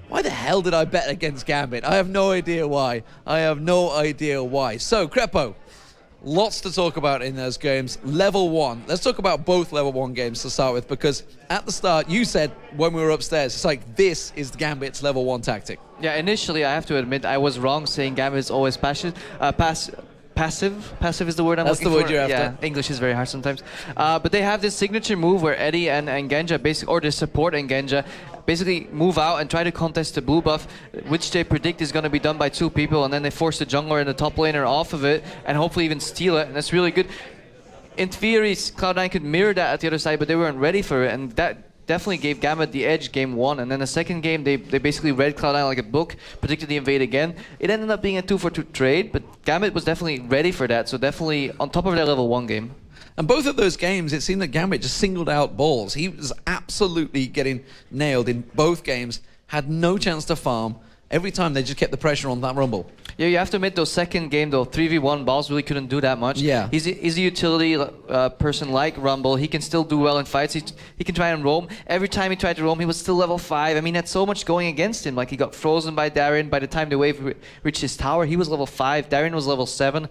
Why the hell did I bet against Gambit? I have no idea why. So, Krepo, lots to talk about in those games. Level 1. Let's talk about both level 1 games to start with, because at the start, you said when we were upstairs, it's like, this is Gambit's level 1 tactic. Yeah, initially, I have to admit, I was wrong saying Gambit is always passive. Passive is the word I'm looking for. That's the word you're after. Yeah, English is very hard sometimes. But they have this signature move where Eddie and Genja, basically, or the support and Genja, basically move out and try to contest the blue buff, which they predict is going to be done by 2 people, and then they force the jungler and the top laner off of it, and hopefully even steal it, and that's really good. In theory, Cloud9 could mirror that at the other side, but they weren't ready for it, and that definitely gave Gambit the edge game 1, and then the second game they basically read Cloud9 like a book, predicted the invade again. It ended up being a 2-for-2 trade, but Gambit was definitely ready for that, so definitely on top of their level 1 game. And both of those games, it seemed that Gambit just singled out balls. He was absolutely getting nailed in both games, had no chance to farm. Every time they just kept the pressure on that Rumble. Yeah, you have to admit, though, second game, though, 3v1, Balls really couldn't do that much. Yeah. He's a utility person like Rumble. He can still do well in fights. He can try and roam. Every time he tried to roam, he was still level 5. I mean, had so much going against him. Like, he got frozen by Darien. By the time the wave reached his tower, he was level 5. Darien was level 7.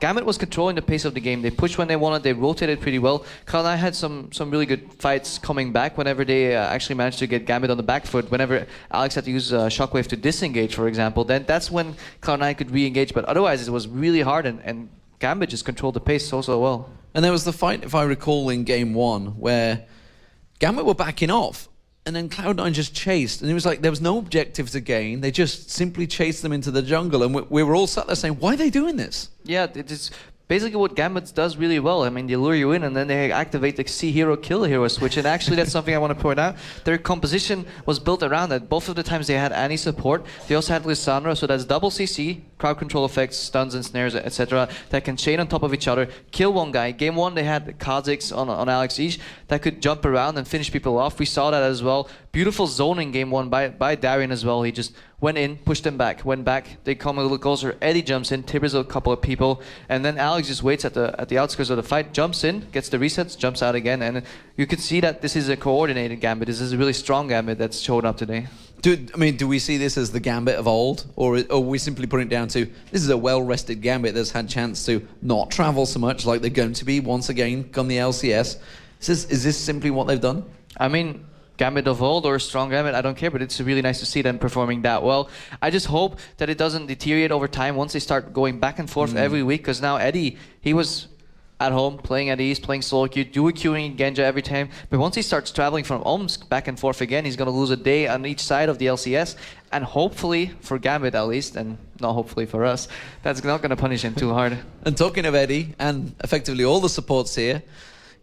Gambit was controlling the pace of the game. They pushed when they wanted. They rotated pretty well. Cloud9 had some really good fights coming back whenever they actually managed to get Gambit on the back foot. Whenever Alex had to use Shockwave to disengage, for example, then that's when Cloud9 could re-engage. But otherwise, it was really hard, and Gambit just controlled the pace so well. And there was the fight, if I recall, in game 1, where Gambit were backing off. And then Cloud9 just chased, and it was like there was no objective to gain. They just simply chased them into the jungle, and we were all sat there saying, why are they doing this? Yeah, it's basically what Gambit does really well. I mean, they lure you in, and then they activate the see hero, kill hero switch, and actually that's something I want to point out. Their composition was built around that. Both of the times they had Annie support, they also had Lissandra, so that's double CC, crowd control effects, stuns and snares, etc. that can chain on top of each other, kill one guy. Game 1 they had Kha'Zix on Alex Ish that could jump around and finish people off. We saw that as well. Beautiful zoning Game 1 by Darien as well. He just went in, pushed them back, went back. They come a little closer. Eddie jumps in, tibbers a couple of people, and then Alex just waits at the outskirts of the fight, jumps in, gets the resets, jumps out again, and you can see that this is a coordinated Gambit. This is a really strong Gambit that's showed up today. Do we see this as the Gambit of old, or are we simply putting it down to this is a well-rested Gambit that's had chance to not travel so much like they're going to be once again come the LCS? Is this simply what they've done? I mean, Gambit of old or a strong Gambit, I don't care, but it's really nice to see them performing that well. I just hope that it doesn't deteriorate over time once they start going back and forth every week, because now Eddie, he was at home, playing at ease, playing solo queue, dual queuing Genja every time. But once he starts traveling from Omsk back and forth again, he's going to lose a day on each side of the LCS. And hopefully, for Gambit at least, and not hopefully for us, that's not going to punish him too hard. And talking of Eddie, and effectively all the supports here,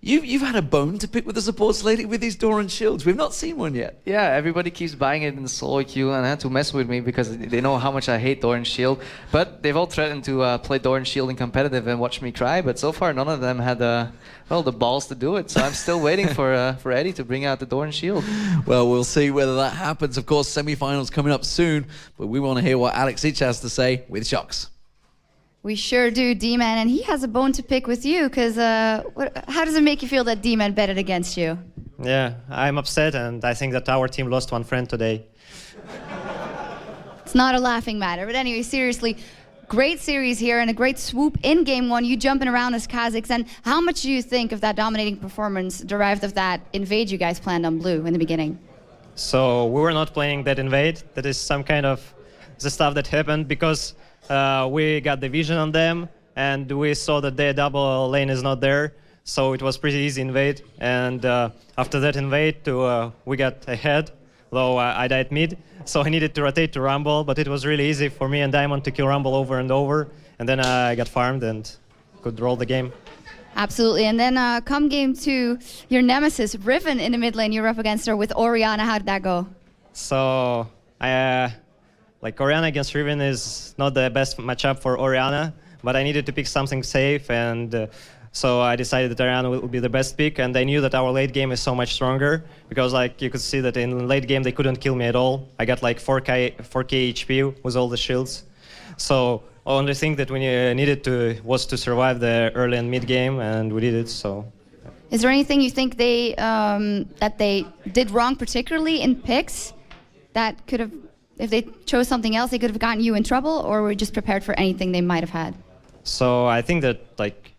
you've had a bone to pick with the supports lately with these Doran shields. We've not seen one yet. Yeah, everybody keeps buying it in the solo queue and had to mess with me because they know how much I hate Doran shield. But they've all threatened to play Doran shield in competitive and watch me cry. But so far, none of them had the balls to do it. So I'm still waiting for Eddie to bring out the Doran shield. Well, we'll see whether that happens. Of course, semi-finals coming up soon. But we want to hear what Alex Ich has to say with Sjokz. We sure do, Deman, and he has a bone to pick with you, because how does it make you feel that Deman betted against you? Yeah, I'm upset, and I think that our team lost one friend today. It's not a laughing matter, but anyway, seriously, great series here and a great swoop in Game 1. You jumping around as Kha'Zix, and how much do you think of that dominating performance derived of that invade you guys planned on blue in the beginning? So we were not playing that invade. That is some kind of the stuff that happened because we got the vision on them, and we saw that their double lane is not there, so it was pretty easy invade. And after that invade, we got ahead, though I died mid, so I needed to rotate to Rumble, but it was really easy for me and Diamond to kill Rumble over and over, and then I got farmed and could roll the game. Absolutely, and then come Game 2, your nemesis, Riven in the mid lane, you're up against her with Orianna. How did that go? So like Orianna against Riven is not the best matchup for Orianna, but I needed to pick something safe, and so I decided that Orianna would be the best pick, and I knew that our late game is so much stronger, because like you could see that in late game they couldn't kill me at all. I got like 4k HP with all the shields. So only thing that we needed was to survive the early and mid game, and we did it, so. Is there anything you think that they did wrong, particularly in picks, that could have, if they chose something else, they could have gotten you in trouble, or were you just prepared for anything they might have had? So I think that like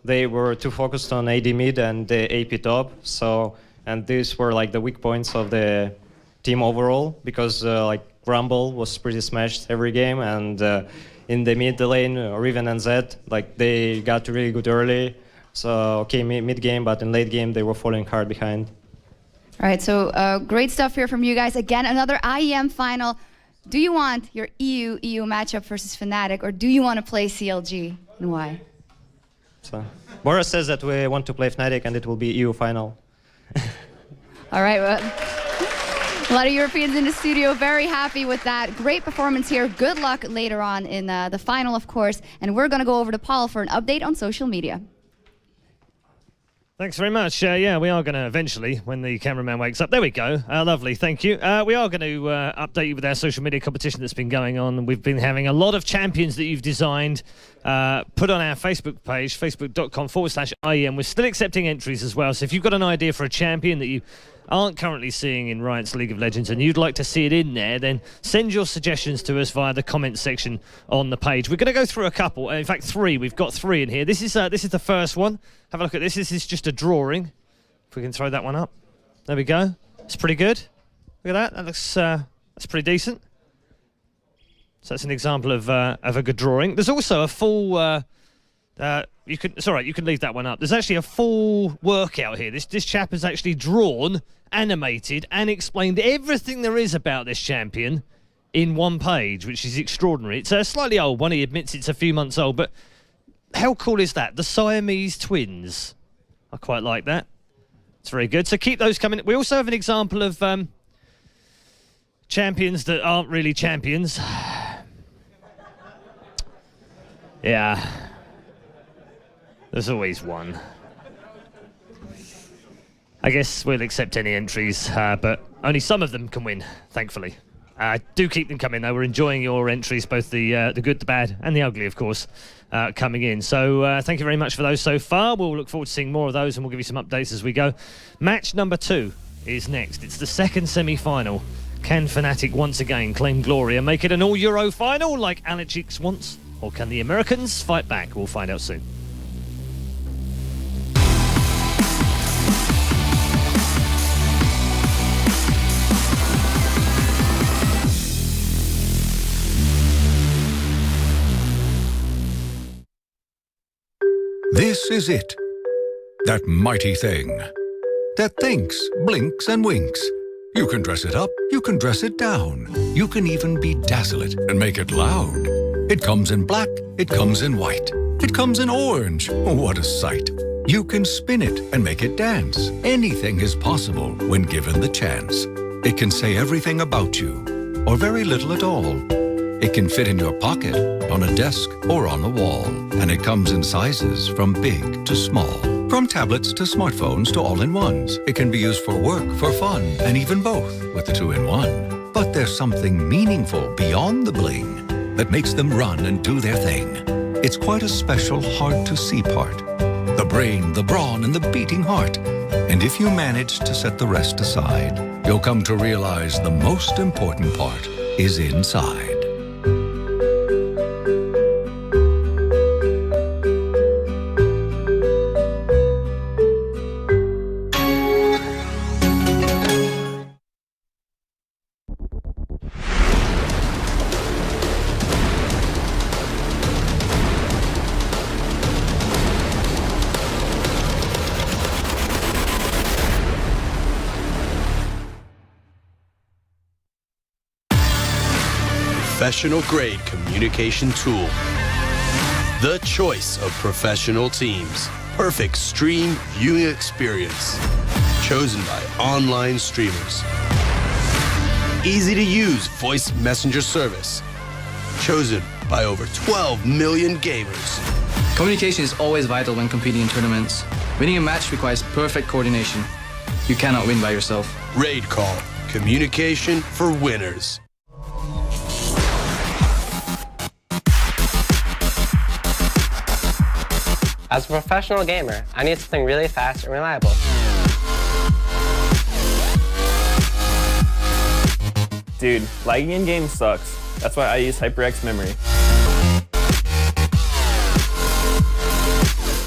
they were too focused on AD mid and the AP top. So, and these were like the weak points of the team overall, because like Rumble was pretty smashed every game, and in the mid lane, Riven and Zed, like they got really good early. So okay, mid game, but in late game they were falling hard behind. All right, so great stuff here from you guys. Again, another IEM final. Do you want your EU matchup versus FNATIC, or do you want to play CLG, and why? So Boris says that we want to play FNATIC, and it will be EU final. All right, well, a lot of Europeans in the studio, very happy with that. Great performance here. Good luck later on in the final, of course. And we're going to go over to Paul for an update on social media. Thanks very much. Yeah, we are going to eventually, when the cameraman wakes up. There we go. Lovely, thank you. We are going to update you with our social media competition that's been going on. We've been having a lot of champions that you've designed put on our Facebook page, facebook.com/IEM. We're still accepting entries as well. So if you've got an idea for a champion that you aren't currently seeing in Riot's League of Legends and you'd like to see it in there, then send your suggestions to us via the comments section on the page. We're going to go through a couple, in fact 3. We've got 3 in here. This is the first one. Have a look at this. This is just a drawing. If we can throw that one up. There we go. It's pretty good. Look at that. That looks that's pretty decent. So that's an example of a good drawing. There's also a full it's all right, you can leave that one up. There's actually a full workout here. This chap has actually drawn, animated, and explained everything there is about this champion in one page, which is extraordinary. It's a slightly old one. He admits it's a few months old, but how cool is that? The Siamese twins. I quite like that. It's very good. So keep those coming. We also have an example of champions that aren't really champions. Yeah. There's always one. I guess we'll accept any entries, but only some of them can win, thankfully. Do keep them coming, though. We're enjoying your entries, both the good, the bad, and the ugly, of course, coming in. So thank you very much for those so far. We'll look forward to seeing more of those, and we'll give you some updates as we go. Match number 2 is next. It's the second semi-final. Can FNATIC once again claim glory and make it an all-Euro final like Alex wants? Or can the Americans fight back? We'll find out soon. This is it. That mighty thing. That thinks, blinks, and winks. You can dress it up, you can dress it down. You can even bedazzle it and make it loud. It comes in black, it comes in white. It comes in orange. What a sight. You can spin it and make it dance. Anything is possible when given the chance. It can say everything about you, or very little at all. It can fit in your pocket, on a desk, or on the wall. And it comes in sizes from big to small. From tablets to smartphones to all-in-ones. It can be used for work, for fun, and even both with the 2-in-1. But there's something meaningful beyond the bling that makes them run and do their thing. It's quite a special, hard-to-see part. The brain, the brawn, and the beating heart. And if you manage to set the rest aside, you'll come to realize the most important part is inside. Professional-grade communication tool. The choice of professional teams. Perfect stream viewing experience. Chosen by online streamers. Easy-to-use voice messenger service. Chosen by over 12 million gamers. Communication is always vital when competing in tournaments. Winning a match requires perfect coordination. You cannot win by yourself. Raid Call. Communication for winners. As a professional gamer, I need something really fast and reliable. Dude, lagging in game sucks. That's why I use HyperX memory.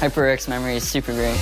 HyperX memory is super great.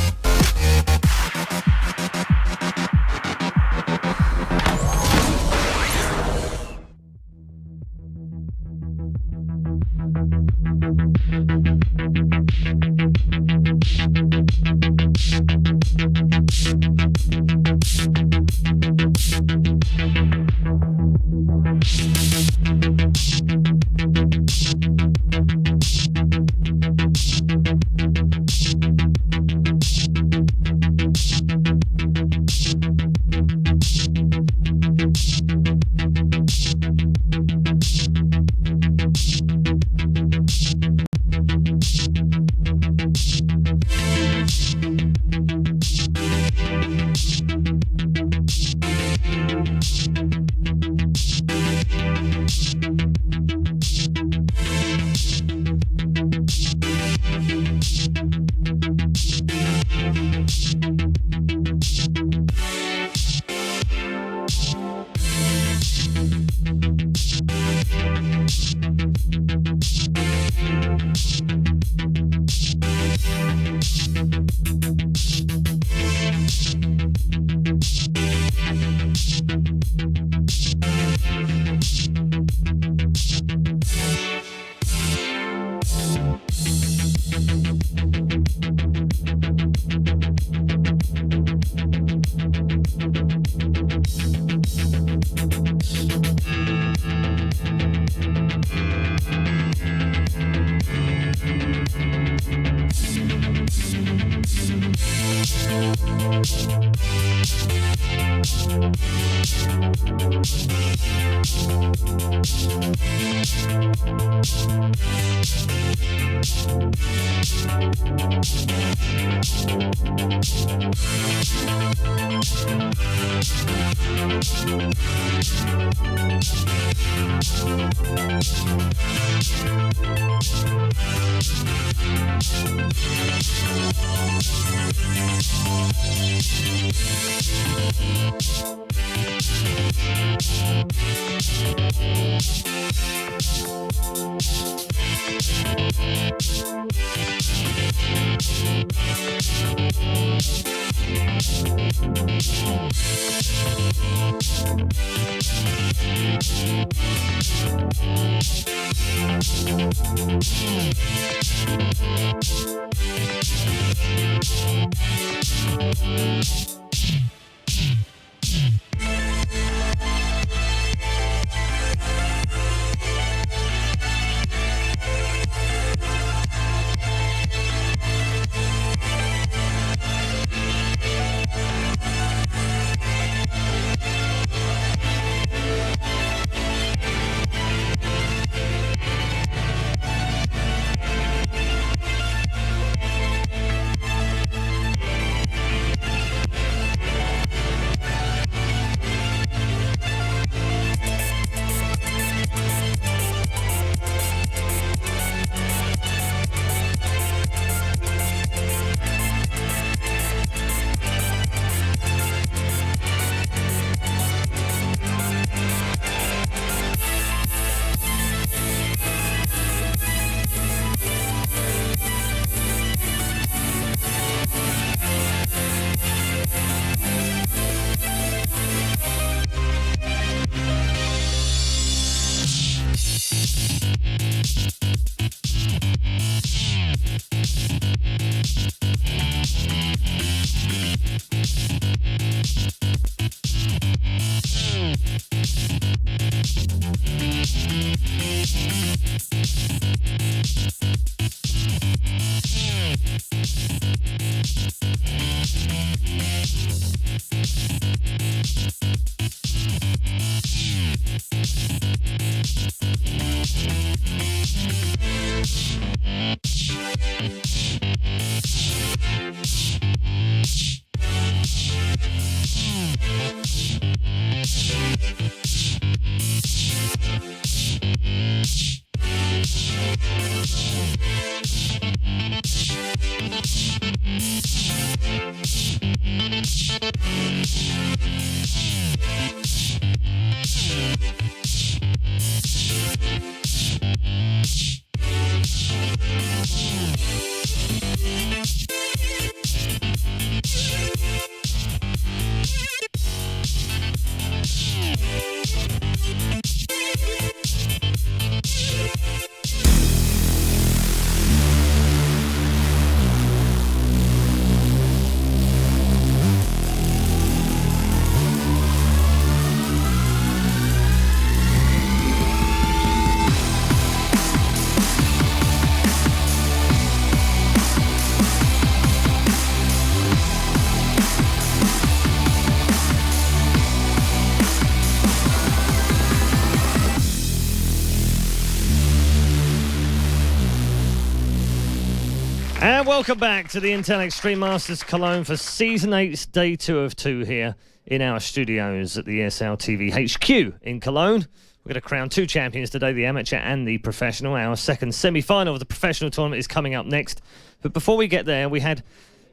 And welcome back to the Intel Extreme Masters Cologne for Season 8's Day 2 of 2 here in our studios at the ESL TV HQ in Cologne. We're going to crown 2 champions today, the amateur and the professional. Our second semi-final of the professional tournament is coming up next. But before we get there, we had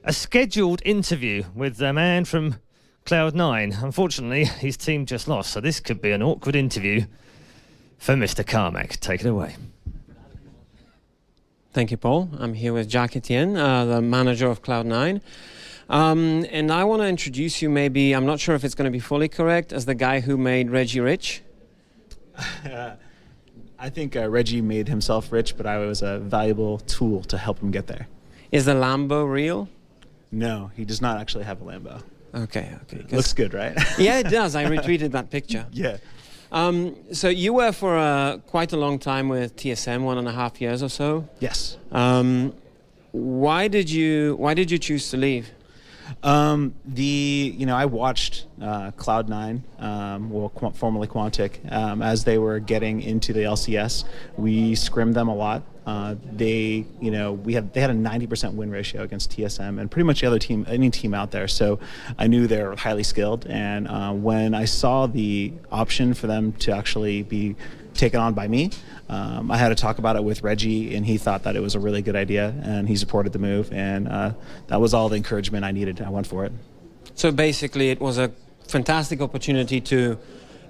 a scheduled interview with a man from Cloud9. Unfortunately, his team just lost, so this could be an awkward interview for Mr. Carmack. Take it away. Thank you, Paul. I'm here with Jacques Etienne, the manager of Cloud9. And I want to introduce you, maybe, I'm not sure if it's going to be fully correct, as the guy who made Reggie rich. I think Reggie made himself rich, but I was a valuable tool to help him get there. Is the Lambo real? No, he does not actually have a Lambo. Okay, okay. Looks good, right? Yeah, it does. I retweeted that picture. Yeah. So you were for quite a long time with TSM, 1.5 years or so. Yes. Why did you choose to leave? I watched Cloud9, formerly Quantic, as they were getting into the LCS. We scrimmed them a lot. They had a 90% win ratio against TSM and pretty much any team out there. So I knew they were highly skilled. And when I saw the option for them to actually be taken on by me, I had to talk about it with ReDeYe, and he thought that it was a really good idea, and he supported the move. And that was all the encouragement I needed. I went for it. So basically, it was a fantastic opportunity to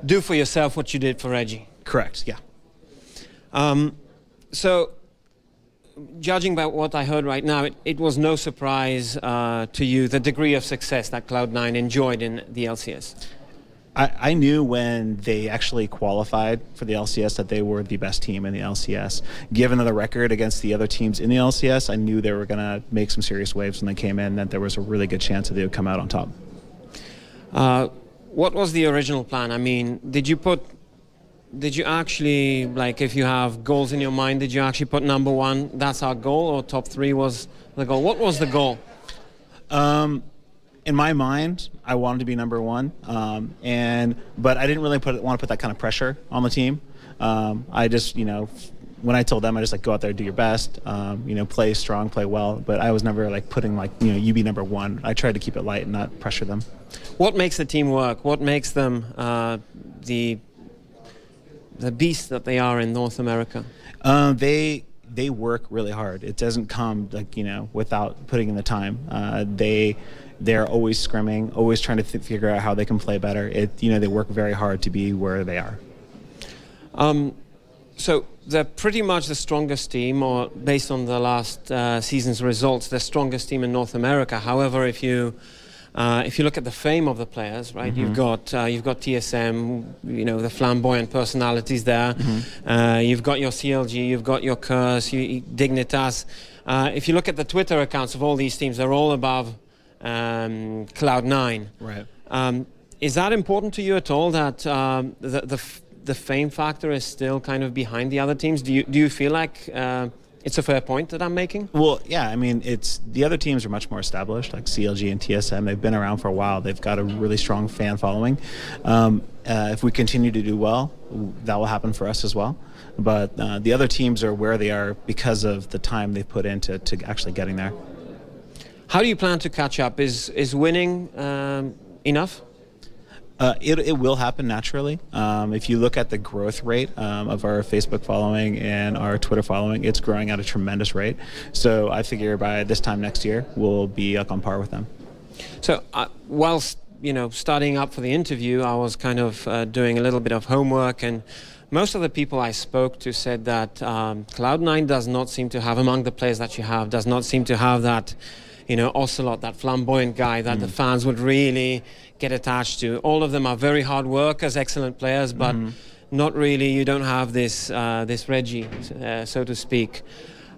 do for yourself what you did for ReDeYe. Correct. Yeah. So, judging by what I heard right now, it was no surprise to you the degree of success that Cloud9 enjoyed in the LCS. I knew when they actually qualified for the LCS that they were the best team in the LCS. Given the record against the other teams in the LCS, I knew they were going to make some serious waves when they came in, that there was a really good chance that they would come out on top. What was the original plan? I mean, did you actually, like, if you have goals in your mind, did you actually put number one, that's our goal, or top three was the goal? What was the goal? In my mind, I wanted to be number one, but I didn't really want to put that kind of pressure on the team. I just, when I told them, I just go out there, do your best, play strong, play well. But I was never putting you be number one. I tried to keep it light and not pressure them. What makes the team work? What makes them the beast that they are in North America? They work really hard. It doesn't come without putting in the time. They're always scrimming, always trying to figure out how they can play better. They work very hard to be where they are. So they're pretty much the strongest team, or based on the last season's results, the strongest team in North America. However, if you look at the fame of the players, right, you've got TSM, the flamboyant personalities there. You've got your CLG, you've got your Curse, Dignitas. If you look at the Twitter accounts of all these teams, they're all above Cloud9. Right. Is that important to you at all, that the fame factor is still kind of behind the other teams? Do you feel like it's a fair point that I'm making? Well, yeah, I mean, the other teams are much more established, like CLG and TSM. They've been around for a while. They've got a really strong fan following. If we continue to do well, that will happen for us as well. But the other teams are where they are because of the time they've put into actually getting there. How do you plan to catch up? Is winning enough? It will happen naturally. If you look at the growth rate of our Facebook following and our Twitter following, it's growing at a tremendous rate. So I figure by this time next year, we'll be on par with them. So whilst studying up for the interview, I was kind of doing a little bit of homework, and most of the people I spoke to said that Cloud9 does not seem to have, among the players that you have, does not seem to have that Ocelot, that flamboyant guy that the fans would really get attached to. All of them are very hard workers, excellent players, but not really, you don't have this ReDeYe, so to speak.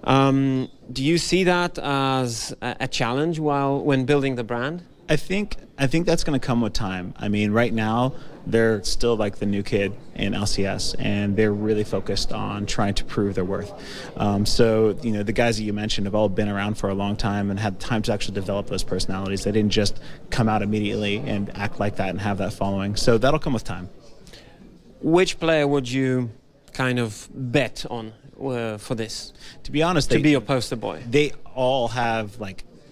Do you see that as a challenge when building the brand? I think that's going to come with time. I mean, right now, they're still like the new kid in LCS, and they're really focused on trying to prove their worth. So, the guys that you mentioned have all been around for a long time and had time to actually develop those personalities. They didn't just come out immediately and act like that and have that following. So that'll come with time. Which player would you kind of bet on for this? To be honest, to be your poster boy. They all have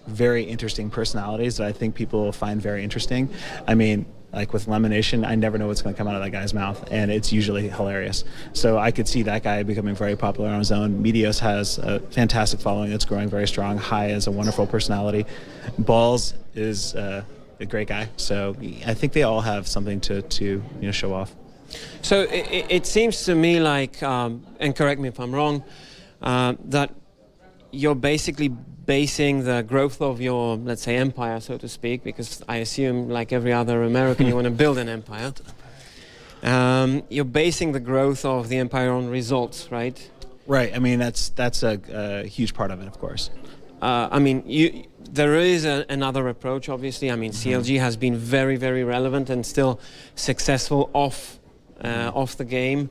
very interesting personalities that I think people will find very interesting. I mean, like with LemonNation, I never know what's going to come out of that guy's mouth, and it's usually hilarious. So I could see that guy becoming very popular on his own. Meteos has a fantastic following that's growing very strong. Hai is a wonderful personality. Balls is a great guy. So I think they all have something to show off. So it seems to me like, and correct me if I'm wrong, that you're basically basing the growth of your, let's say, empire, so to speak, because I assume, like every other American, you want to build an empire. You're basing the growth of the empire on results, right? Right. I mean, that's a huge part of it, of course. I mean, there is another approach, obviously. I mean, CLG has been very, very relevant and still successful off the game.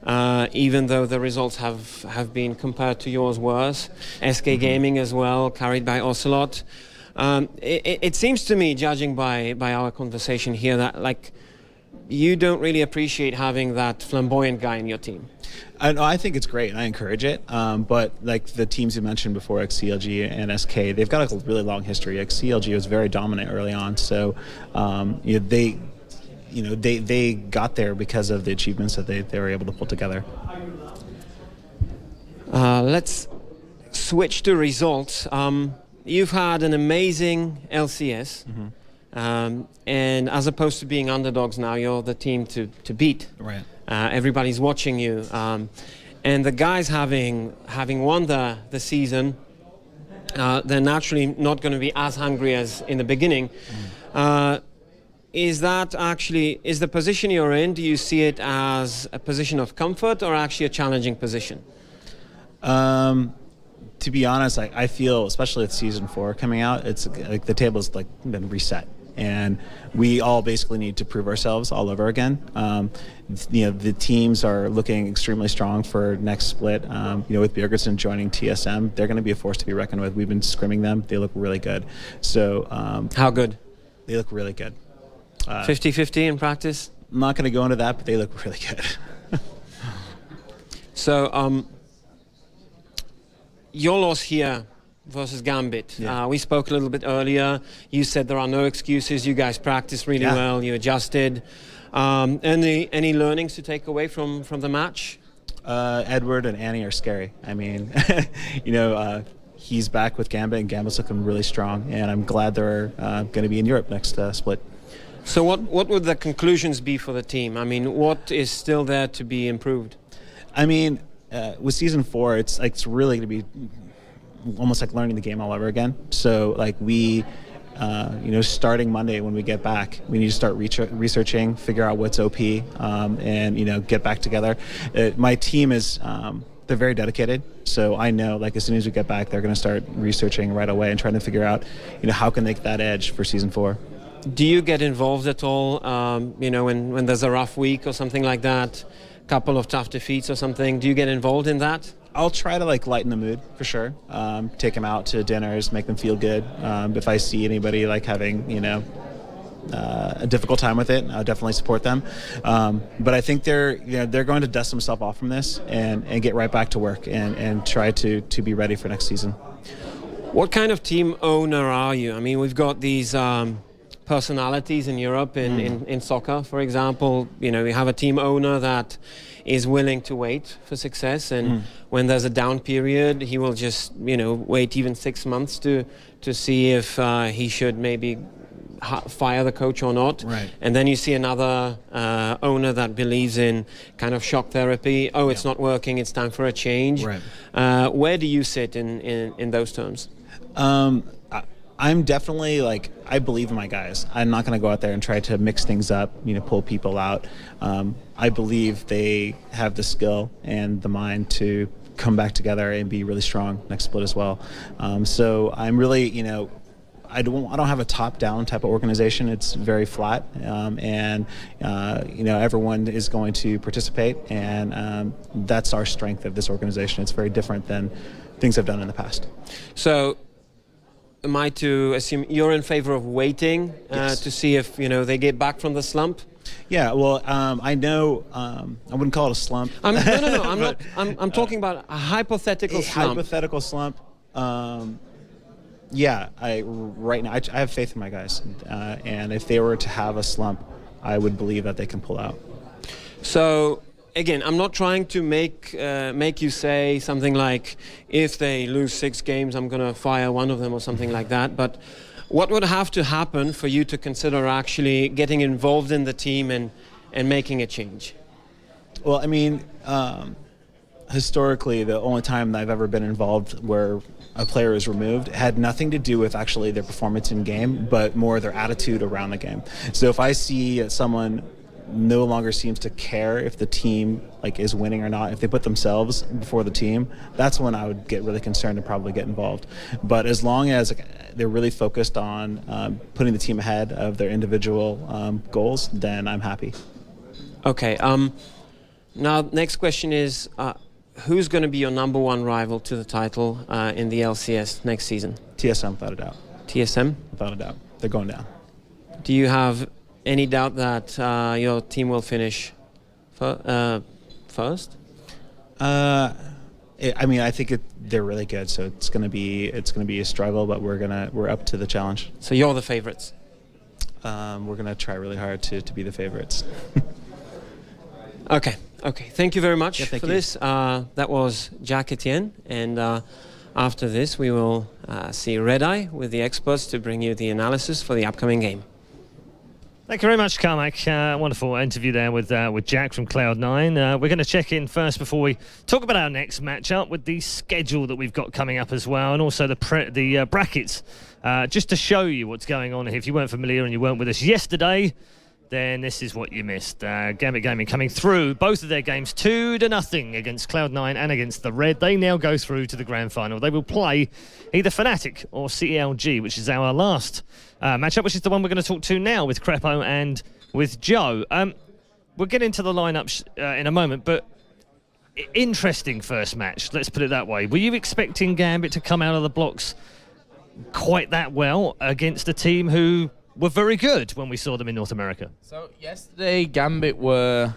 Even though the results have been compared to yours worse. SK Gaming as well, carried by Ocelot. It seems to me, judging by our conversation here, that like you don't really appreciate having that flamboyant guy in your team. I think it's great, and I encourage it. But like the teams you mentioned before, like CLG and SK, they've got a really long history. Like CLG was very dominant early on, so they got there because of the achievements that they were able to pull together. Let's switch to results. You've had an amazing LCS. And as opposed to being underdogs now, you're the team to beat. Right. Everybody's watching you. And the guys having won the season, they're naturally not going to be as hungry as in the beginning. Is the position you're in, do you see it as a position of comfort or actually a challenging position? To be honest, I feel, especially with Season 4 coming out, it's like the table's like been reset. And we all basically need to prove ourselves all over again. The teams are looking extremely strong for next split. With Bjergesen joining TSM, they're going to be a force to be reckoned with. We've been scrimming them. They look really good. So how good? They look really good. 50-50 in practice? I'm not going to go into that, but they look really good. So your loss here versus GAMBIT. Yeah. We spoke a little bit earlier. You said there are no excuses. You guys practiced really well. You adjusted. Any learnings to take away from the match? Edward and Annie are scary. I mean, he's back with GAMBIT, and GAMBIT's looking really strong. And I'm glad they're going to be in Europe next split. So what would the conclusions be for the team? I mean, what is still there to be improved? I mean, with Season 4, it's really going to be almost like learning the game all over again. So like we, starting Monday when we get back, we need to start researching, figure out what's OP, and get back together. My team is they're very dedicated, so I know like as soon as we get back, they're going to start researching right away and trying to figure out how can they get that edge for Season 4. Do you get involved at all? When there's a rough week or something like that, couple of tough defeats or something. Do you get involved in that? I'll try to like lighten the mood for sure. Take them out to dinners, make them feel good. If I see anybody like having a difficult time with it, I'll definitely support them. But I think they're going to dust themselves off from this and get right back to work and try to be ready for next season. What kind of team owner are you? I mean, we've got these personalities in Europe in soccer, for example. You have a team owner that is willing to wait for success, and when there's a down period, he will just wait even 6 months to see if he should maybe fire the coach or not. Right. And then you see another owner that believes in kind of shock therapy. It's not working, it's time for a change. Right. Where do you sit in those terms? I'm definitely I believe in my guys. I'm not going to go out there and try to mix things up, pull people out. I believe they have the skill and the mind to come back together and be really strong next split as well. So I'm really, I don't have a top-down type of organization. It's very flat, and everyone is going to participate, and that's our strength of this organization. It's very different than things I've done in the past. So, am I to assume you're in favor of waiting to see if they get back from the slump? Yeah, well, I know I wouldn't call it a slump. No, I'm not. I'm talking about a hypothetical slump. Hypothetical slump. Yeah, right now I have faith in my guys, and if they were to have a slump, I would believe that they can pull out. So. Again, I'm not trying to make you say something like, if they lose 6 games, I'm going to fire one of them or something like that. But what would have to happen for you to consider actually getting involved in the team and making a change? Well, I mean, historically, the only time that I've ever been involved where a player is removed had nothing to do with actually their performance in game, but more their attitude around the game. So if I see someone no longer seems to care if the team is winning or not, if they put themselves before the team, that's when I would get really concerned and probably get involved. But as long as they're really focused on putting the team ahead of their individual goals, then I'm happy. Okay. Now, next question is, who's going to be your #1 rival to the title in the LCS next season? TSM, without a doubt. TSM? Without a doubt. They're going down. Do you have any doubt that your team will finish first? I mean, I think they're really good, so it's gonna be a struggle, but we're up to the challenge. So you're the favorites. We're gonna try really hard to be the favorites. Okay. Thank you very much for you. this. That was Jack Etienne, and after this we will see ReDeYe with the experts to bring you the analysis for the upcoming game. Thank you very much, Carmack. Wonderful interview there with Jack from Cloud9. We're going to check in first before we talk about our next matchup with the schedule that we've got coming up as well, and also the brackets, just to show you what's going on. If you weren't familiar and you weren't with us yesterday, then this is what you missed. GAMBIT Gaming coming through both of their games 2-0 against Cloud9 and against the Red. They now go through to the grand final. They will play either FNATIC or CLG, which is our last matchup, which is the one we're going to talk to now with Krepo and with Joe. We'll get into the lineups in a moment, but interesting first match, let's put it that way. Were you expecting GAMBIT to come out of the blocks quite that well against a team who were very good when we saw them in North America? So yesterday, GAMBIT were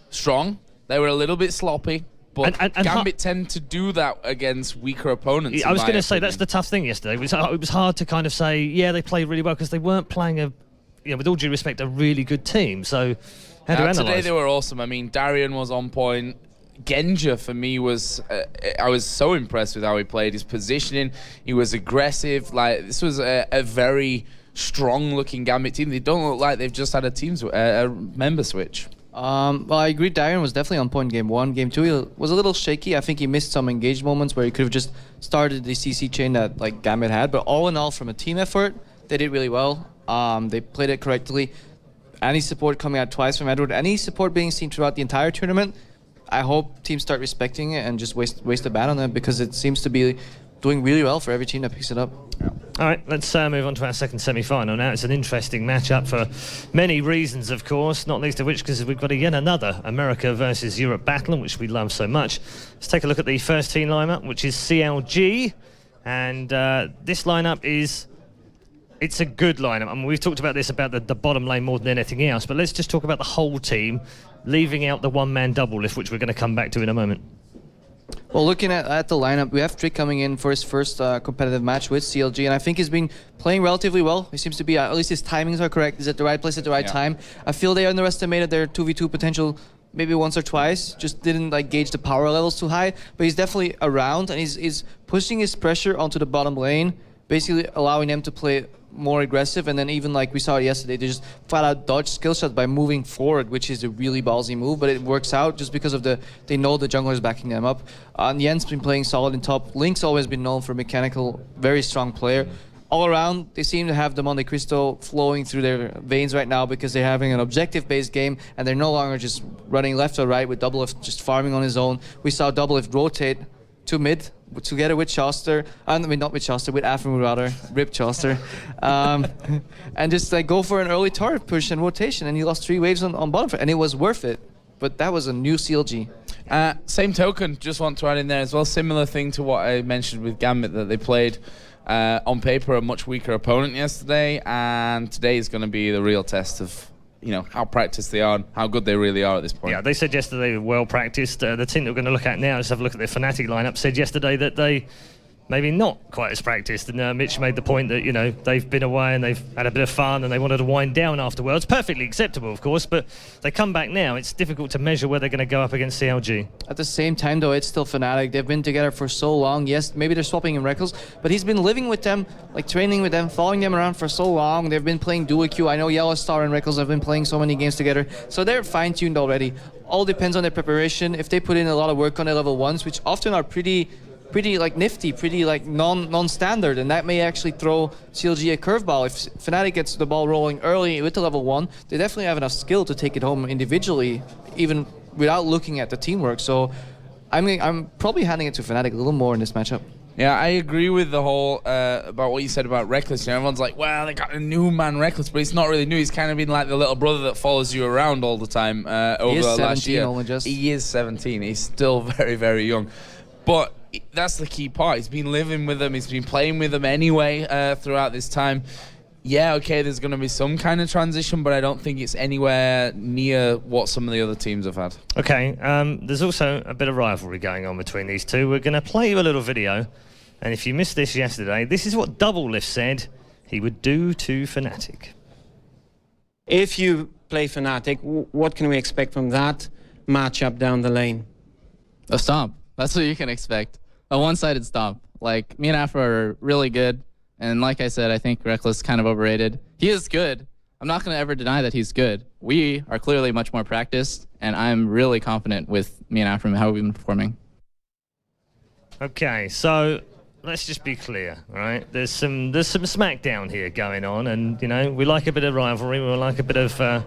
strong. They were a little bit sloppy, but GAMBIT tend to do that against weaker opponents. I was going to say that's the tough thing yesterday. It was hard to kind of say, yeah, they played really well because they weren't playing with all due respect, a really good team. So how do you analyse? Today they were awesome. I mean, Darien was on point. Genja for me was, I was so impressed with how he played. His positioning, he was aggressive. Like, this was a very strong-looking GAMBIT team. They don't look like they've just had a member switch. Well, I agree. Darien was definitely on point game 1. Game 2, he was a little shaky. I think he missed some engaged moments where he could have just started the CC chain that like GAMBIT had. But all in all, from a team effort, they did really well. They played it correctly. Any support coming out twice from Edward, any support being seen throughout the entire tournament. I hope teams start respecting it and just waste a bat on it, because it seems to be doing really well for every team that picks it up. All right, let's move on to our second semi-final now. It's an interesting matchup for many reasons, of course, not least of which because we've got yet another America versus Europe battle, which we love so much. Let's take a look at the first team lineup, which is CLG, and this lineup it's a good lineup. I mean, we've talked about this, about the bottom lane more than anything else, but let's just talk about the whole team, leaving out the one-man Doublelift, which we're going to come back to in a moment. Well, looking at the lineup, we have TrickZ coming in for his first competitive match with CLG, and I think he's been playing relatively well. He seems to be, at least his timings are correct. He's at the right place at the right time. I feel they underestimated their 2v2 potential maybe once or twice, just didn't like gauge the power levels too high, but he's definitely around, and he's pushing his pressure onto the bottom lane, basically allowing them to play more aggressive, and then even like we saw yesterday, they just flat out dodge skill shot by moving forward, which is a really ballsy move, but it works out just because of they know the jungler is backing them up. Nien's been playing solid in top. Link's always been known for mechanical, very strong player. All around, they seem to have the Monte Cristo flowing through their veins right now, because they're having an objective-based game, and they're no longer just running left or right with Doublelift just farming on his own. We saw Doublelift rotate to mid, together with Sjokz, I mean not with Sjokz, with aphromoo rather, rip Sjokz, and just like go for an early turret push and rotation, and he lost 3 waves on bottom, and it was worth it. But that was a new CLG. Same token, just want to add in there as well, similar thing to what I mentioned with GAMBIT, that they played on paper a much weaker opponent yesterday, and today is going to be the real test of how practiced they are and how good they really are at this point. Yeah, they said yesterday they were well practiced. The team that we're going to look at now, let's have a look at their FNATIC lineup, said yesterday that they maybe not quite as practiced, and Mitch made the point that they've been away and they've had a bit of fun and they wanted to wind down afterwards. Perfectly acceptable, of course, but they come back now. It's difficult to measure where they're going to go up against CLG. At the same time, though, it's still FNATIC. They've been together for so long. Yes, maybe they're swapping in Rekkles, but he's been living with them, like training with them, following them around for so long. They've been playing duo queue. I know YellowStar and Rekkles have been playing so many games together, so they're fine-tuned already. All depends on their preparation. If they put in a lot of work on their level 1s, which often are pretty like nifty, pretty like non-standard, and that may actually throw CLG a curveball. If FNATIC gets the ball rolling early with the level 1, they definitely have enough skill to take it home individually, even without looking at the teamwork. So I mean, I'm probably handing it to FNATIC a little more in this matchup. Yeah, I agree with the whole about what you said about Rekkles. Everyone's like, well, they got a new man Rekkles, but he's not really new. He's kind of been like the little brother that follows you around all the time over the last year. Only just. He is 17. He's still very, very young. But that's the key part. He's been living with them. He's been playing with them anyway throughout this time. Yeah, okay, there's going to be some kind of transition, but I don't think it's anywhere near what some of the other teams have had. Okay, there's also a bit of rivalry going on between these two. We're going to play you a little video, and if you missed this yesterday, this is what Doublelift said he would do to FNATIC. If you play FNATIC, what can we expect from that matchup down the lane? A stomp. That's what you can expect. A one-sided stomp. Like, me and Afro are really good. And like I said, I think Rekkles is kind of overrated. He is good. I'm not going to ever deny that he's good. We are clearly much more practiced, and I'm really confident with me and Afro and how we've been performing. Okay, so let's just be clear, right? There's some smackdown here going on, and, you know, we like a bit of rivalry. We like a bit of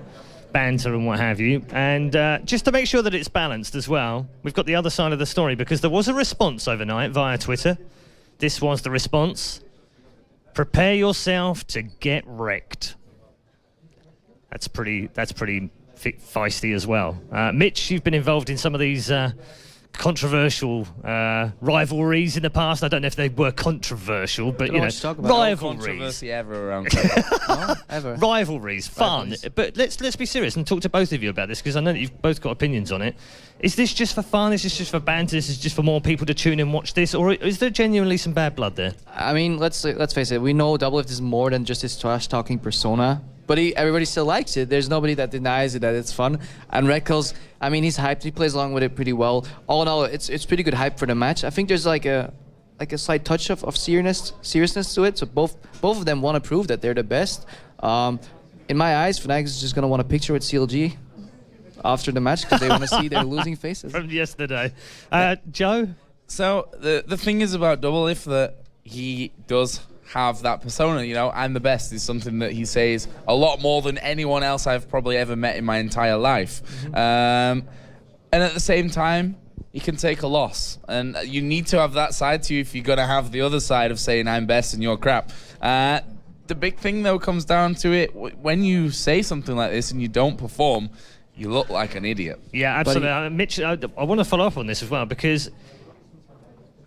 banter and what have you. And just to make sure that it's balanced as well, we've got the other side of the story, because there was a response overnight via Twitter. This was the response. Prepare yourself to get wrecked. That's pretty feisty as well. Mitch, you've been involved in some of these controversial rivalries in the past. I don't know if they were controversial, but you know, rivalries. Controversy ever around. No, ever. Rivalries, fun. But let's be serious and talk to both of you about this, because I know that you've both got opinions on it. Is this just for fun? Is this just for banter? Is this just for more people to tune in and watch this, or is there genuinely some bad blood there? I mean, let's face it. We know Doublelift is more than just his trash-talking persona. But everybody still likes it. There's nobody that denies it, that it's fun. And Rekkles, I mean, he's hyped. He plays along with it pretty well. All in all, it's pretty good hype for the match. I think there's like a slight touch of seriousness to it. So both of them want to prove that they're the best. In my eyes, FNATIC is just gonna want a picture with CLG after the match because they want to see their losing faces. From yesterday, Joe. So the thing is about Doublelift that he does have that persona, you know, I'm the best is something that he says a lot more than anyone else I've probably ever met in my entire life. And at the same time, he can take a loss. And you need to have that side to you if you're going to have the other side of saying I'm best and you're crap. The big thing, though, comes down to it. When you say something like this and you don't perform, you look like an idiot. Yeah, absolutely. Mitch, I want to follow up on this as well, because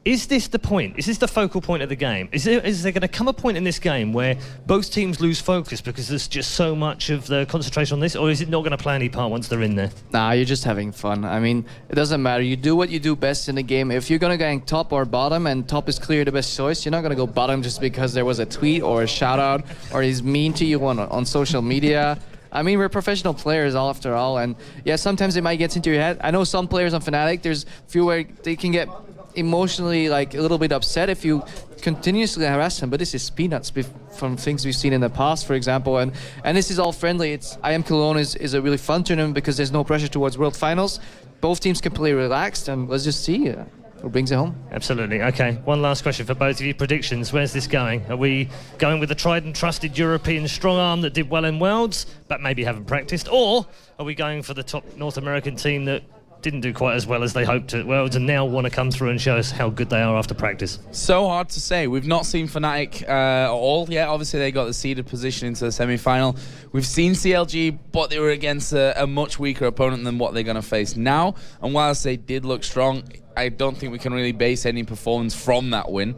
is this the point? Is this the focal point of the game? Is there going to come a point in this game where both teams lose focus because there's just so much of the concentration on this, or is it not going to play any part once they're in there? Nah, you're just having fun. I mean, it doesn't matter. You do what you do best in the game. If you're going to go top or bottom, and top is clearly the best choice, you're not going to go bottom just because there was a tweet or a shout-out or he's mean to you on social media. I mean, we're professional players all after all, and yeah, sometimes it might get into your head. I know some players on FNATIC, there's a few where they can get emotionally like a little bit upset if you continuously harass them, but this is peanuts from things we've seen in the past, for example, and this is all friendly. It's IEM Cologne is a really fun tournament because there's no pressure towards World Finals. Both teams can play relaxed, and let's just see who brings it home. Absolutely. Okay, one last question for both of you. Predictions, where's this going? Are we going with the tried and trusted European strong arm that did well in Worlds but maybe haven't practiced, or are we going for the top North American team that didn't do quite as well as they hoped at Worlds and now want to come through and show us how good they are after practice? So hard to say. We've not seen FNATIC at all yet. Obviously, they got the seeded position into the semi-final. We've seen CLG, but they were against a much weaker opponent than what they're going to face now. And whilst they did look strong, I don't think we can really base any performance from that win.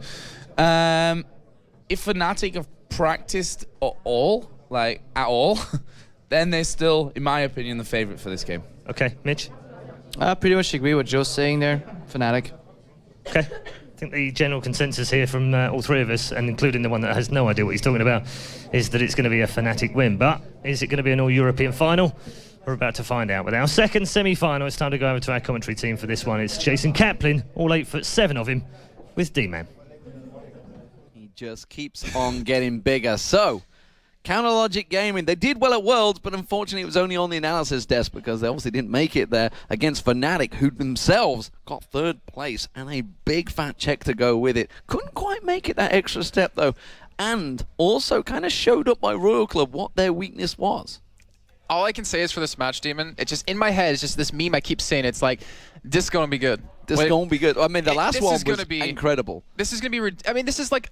If FNATIC have practiced at all, then they're still, in my opinion, the favourite for this game. Okay, Mitch? I pretty much agree with Joe's saying there. FNATIC. Okay. I think the general consensus here from all three of us, and including the one that has no idea what he's talking about, is that it's going to be a FNATIC win. But is it going to be an all-European final? We're about to find out. With our second semi-final, it's time to go over to our commentary team for this one. It's Jason Kaplan, all 8'7" of him, with Deman. He just keeps on getting bigger. So, Counter Logic Gaming, they did well at Worlds, but unfortunately it was only on the analysis desk because they obviously didn't make it there against FNATIC, who themselves got third place and a big fat check to go with it. Couldn't quite make it that extra step though, and also kind of showed up by Royal Club what their weakness was. All I can say is for this match, Demon, it's just in my head, it's just this meme I keep saying. It's like, this is going to be good. This is going to be good. I mean, the last one was incredible. This is going to be, I mean, this is like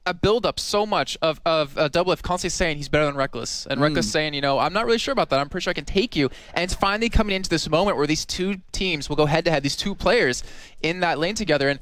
a build-up so much of Doublelift constantly saying he's better than Rekkles. And Rekkles saying, you know, I'm not really sure about that. I'm pretty sure I can take you. And it's finally coming into this moment where these two teams will go head-to-head, these two players in that lane together. And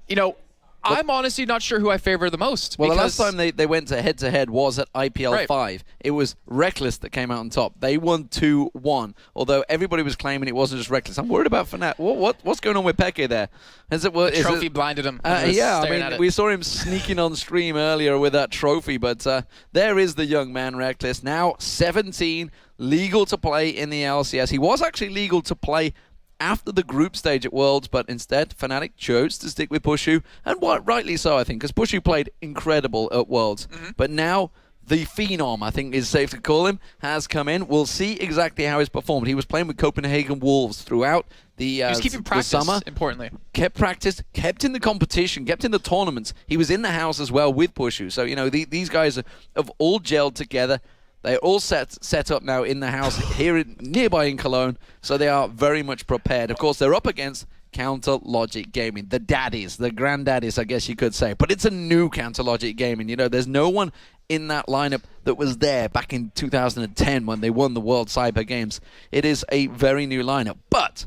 you know, I'm honestly not sure who I favor the most. Well, the last time they went head-to-head was at IPL 5. It was Rekkles that came out on top. They won 2-1, although everybody was claiming it wasn't just Rekkles. I'm worried about FNATIC. What's going on with Peke there? The trophy blinded him. Yeah, I mean, we saw him sneaking on stream earlier with that trophy, but there is the young man, Rekkles, now 17, legal to play in the LCS. He was actually legal to play after the group stage at Worlds, but instead FNATIC chose to stick with Pushu, and rightly so, I think, because Pushu played incredible at Worlds. But now the Phenom, I think is safe to call him, has come in. We'll see exactly how he's performed. He was playing with Copenhagen Wolves throughout the he was keeping practice, the summer. Importantly. Kept practice, kept in the competition, kept in the tournaments. He was in the house as well with Pushu. So, you know, these guys have all gelled together. They're all set up now in the house here nearby in Cologne, so they are very much prepared. Of course, they're up against Counter Logic Gaming, the daddies, the granddaddies, I guess you could say. But it's a new Counter Logic Gaming. You know, there's no one in that lineup that was there back in 2010 when they won the World Cyber Games. It is a very new lineup. But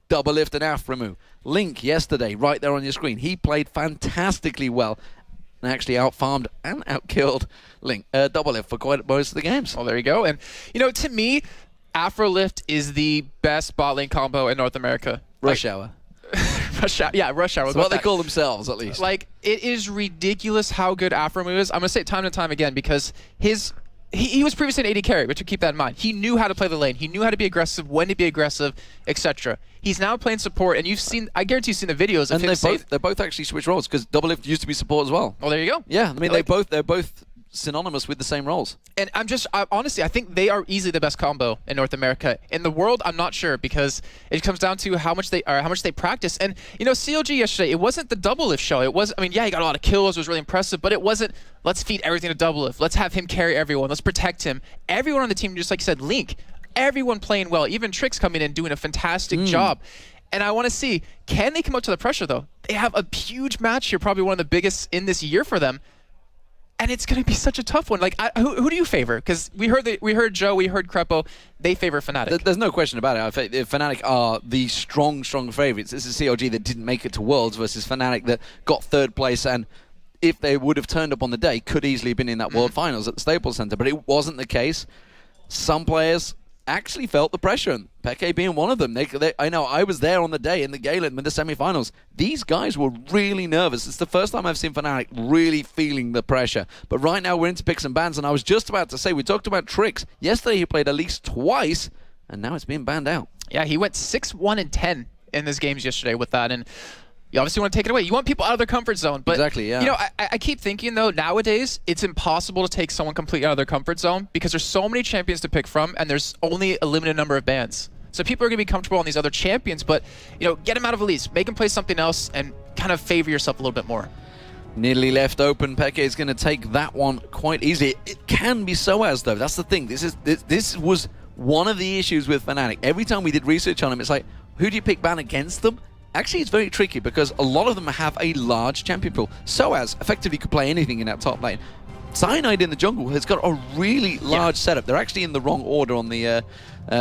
Doublelift and aphromoo. Link yesterday, right there on your screen. He played fantastically well. And actually out-farmed and out-killed Link, Doublelift for quite most of the games. Well, there you go. And, you know, to me, Afrolift is the best bot lane combo in North America. Rush Hour. Rush Hour. Yeah, Rush Hour. That's what they call themselves, at least. Like, it is ridiculous how good aphromoo is. I'm going to say it time and time again because he was previously an AD carry, but to keep that in mind. He knew how to play the lane. He knew how to be aggressive, when to be aggressive, etc. He's now playing support, and you've seen, I guarantee you've seen the videos of him. They both actually switched roles, because Doublelift used to be support as well. Oh, there you go. Yeah, I mean, they're both synonymous with the same roles. And honestly, I think they are easily the best combo in North America. In the world, I'm not sure, because it comes down to how much they practice. And, you know, COG yesterday, it wasn't the Doublelift show. It was, I mean, yeah, he got a lot of kills, it was really impressive, but it wasn't, let's feed everything to Doublelift. Let's have him carry everyone. Let's protect him. Everyone on the team, just like you said, Link, everyone playing well, even TrickZ coming in, doing a fantastic job. And I want to see, can they come up to the pressure, though? They have a huge match here, probably one of the biggest in this year for them. And it's going to be such a tough one. Like, who do you favor? Because we heard Joe, we heard Krepo. They favor FNATIC. There's no question about it. FNATIC are the strong favorites. This is COG that didn't make it to Worlds versus FNATIC that got third place, and if they would have turned up on the day, could easily have been in that World Finals at the Staples Center. But it wasn't the case. Some players actually felt the pressure, and Peke being one of them. I know I was there on the day in the Galen with the semi-finals. These guys were really nervous. It's the first time I've seen FNATIC really feeling the pressure. But right now we're into picks and bans, and I was just about to say, we talked about TrickZ. Yesterday he played at least twice, and now it's being banned out. Yeah, he went 6-1-10 in his games yesterday with that, and you obviously want to take it away. You want people out of their comfort zone. But, exactly, yeah. You know, I keep thinking, though, nowadays, it's impossible to take someone completely out of their comfort zone because there's so many champions to pick from, and there's only a limited number of bans. So people are going to be comfortable on these other champions, but, you know, get them out of Elise, make them play something else, and kind of favor yourself a little bit more. Nearly left open. Peke is going to take that one quite easily. It can be sOAZ, though. That's the thing. This was one of the issues with FNATIC. Every time we did research on him, it's like, who do you pick ban against them? Actually, it's very tricky because a lot of them have a large champion pool. sOAZ effectively could play anything in that top lane. Cyanide in the jungle has got a really large setup. They're actually in the wrong order on the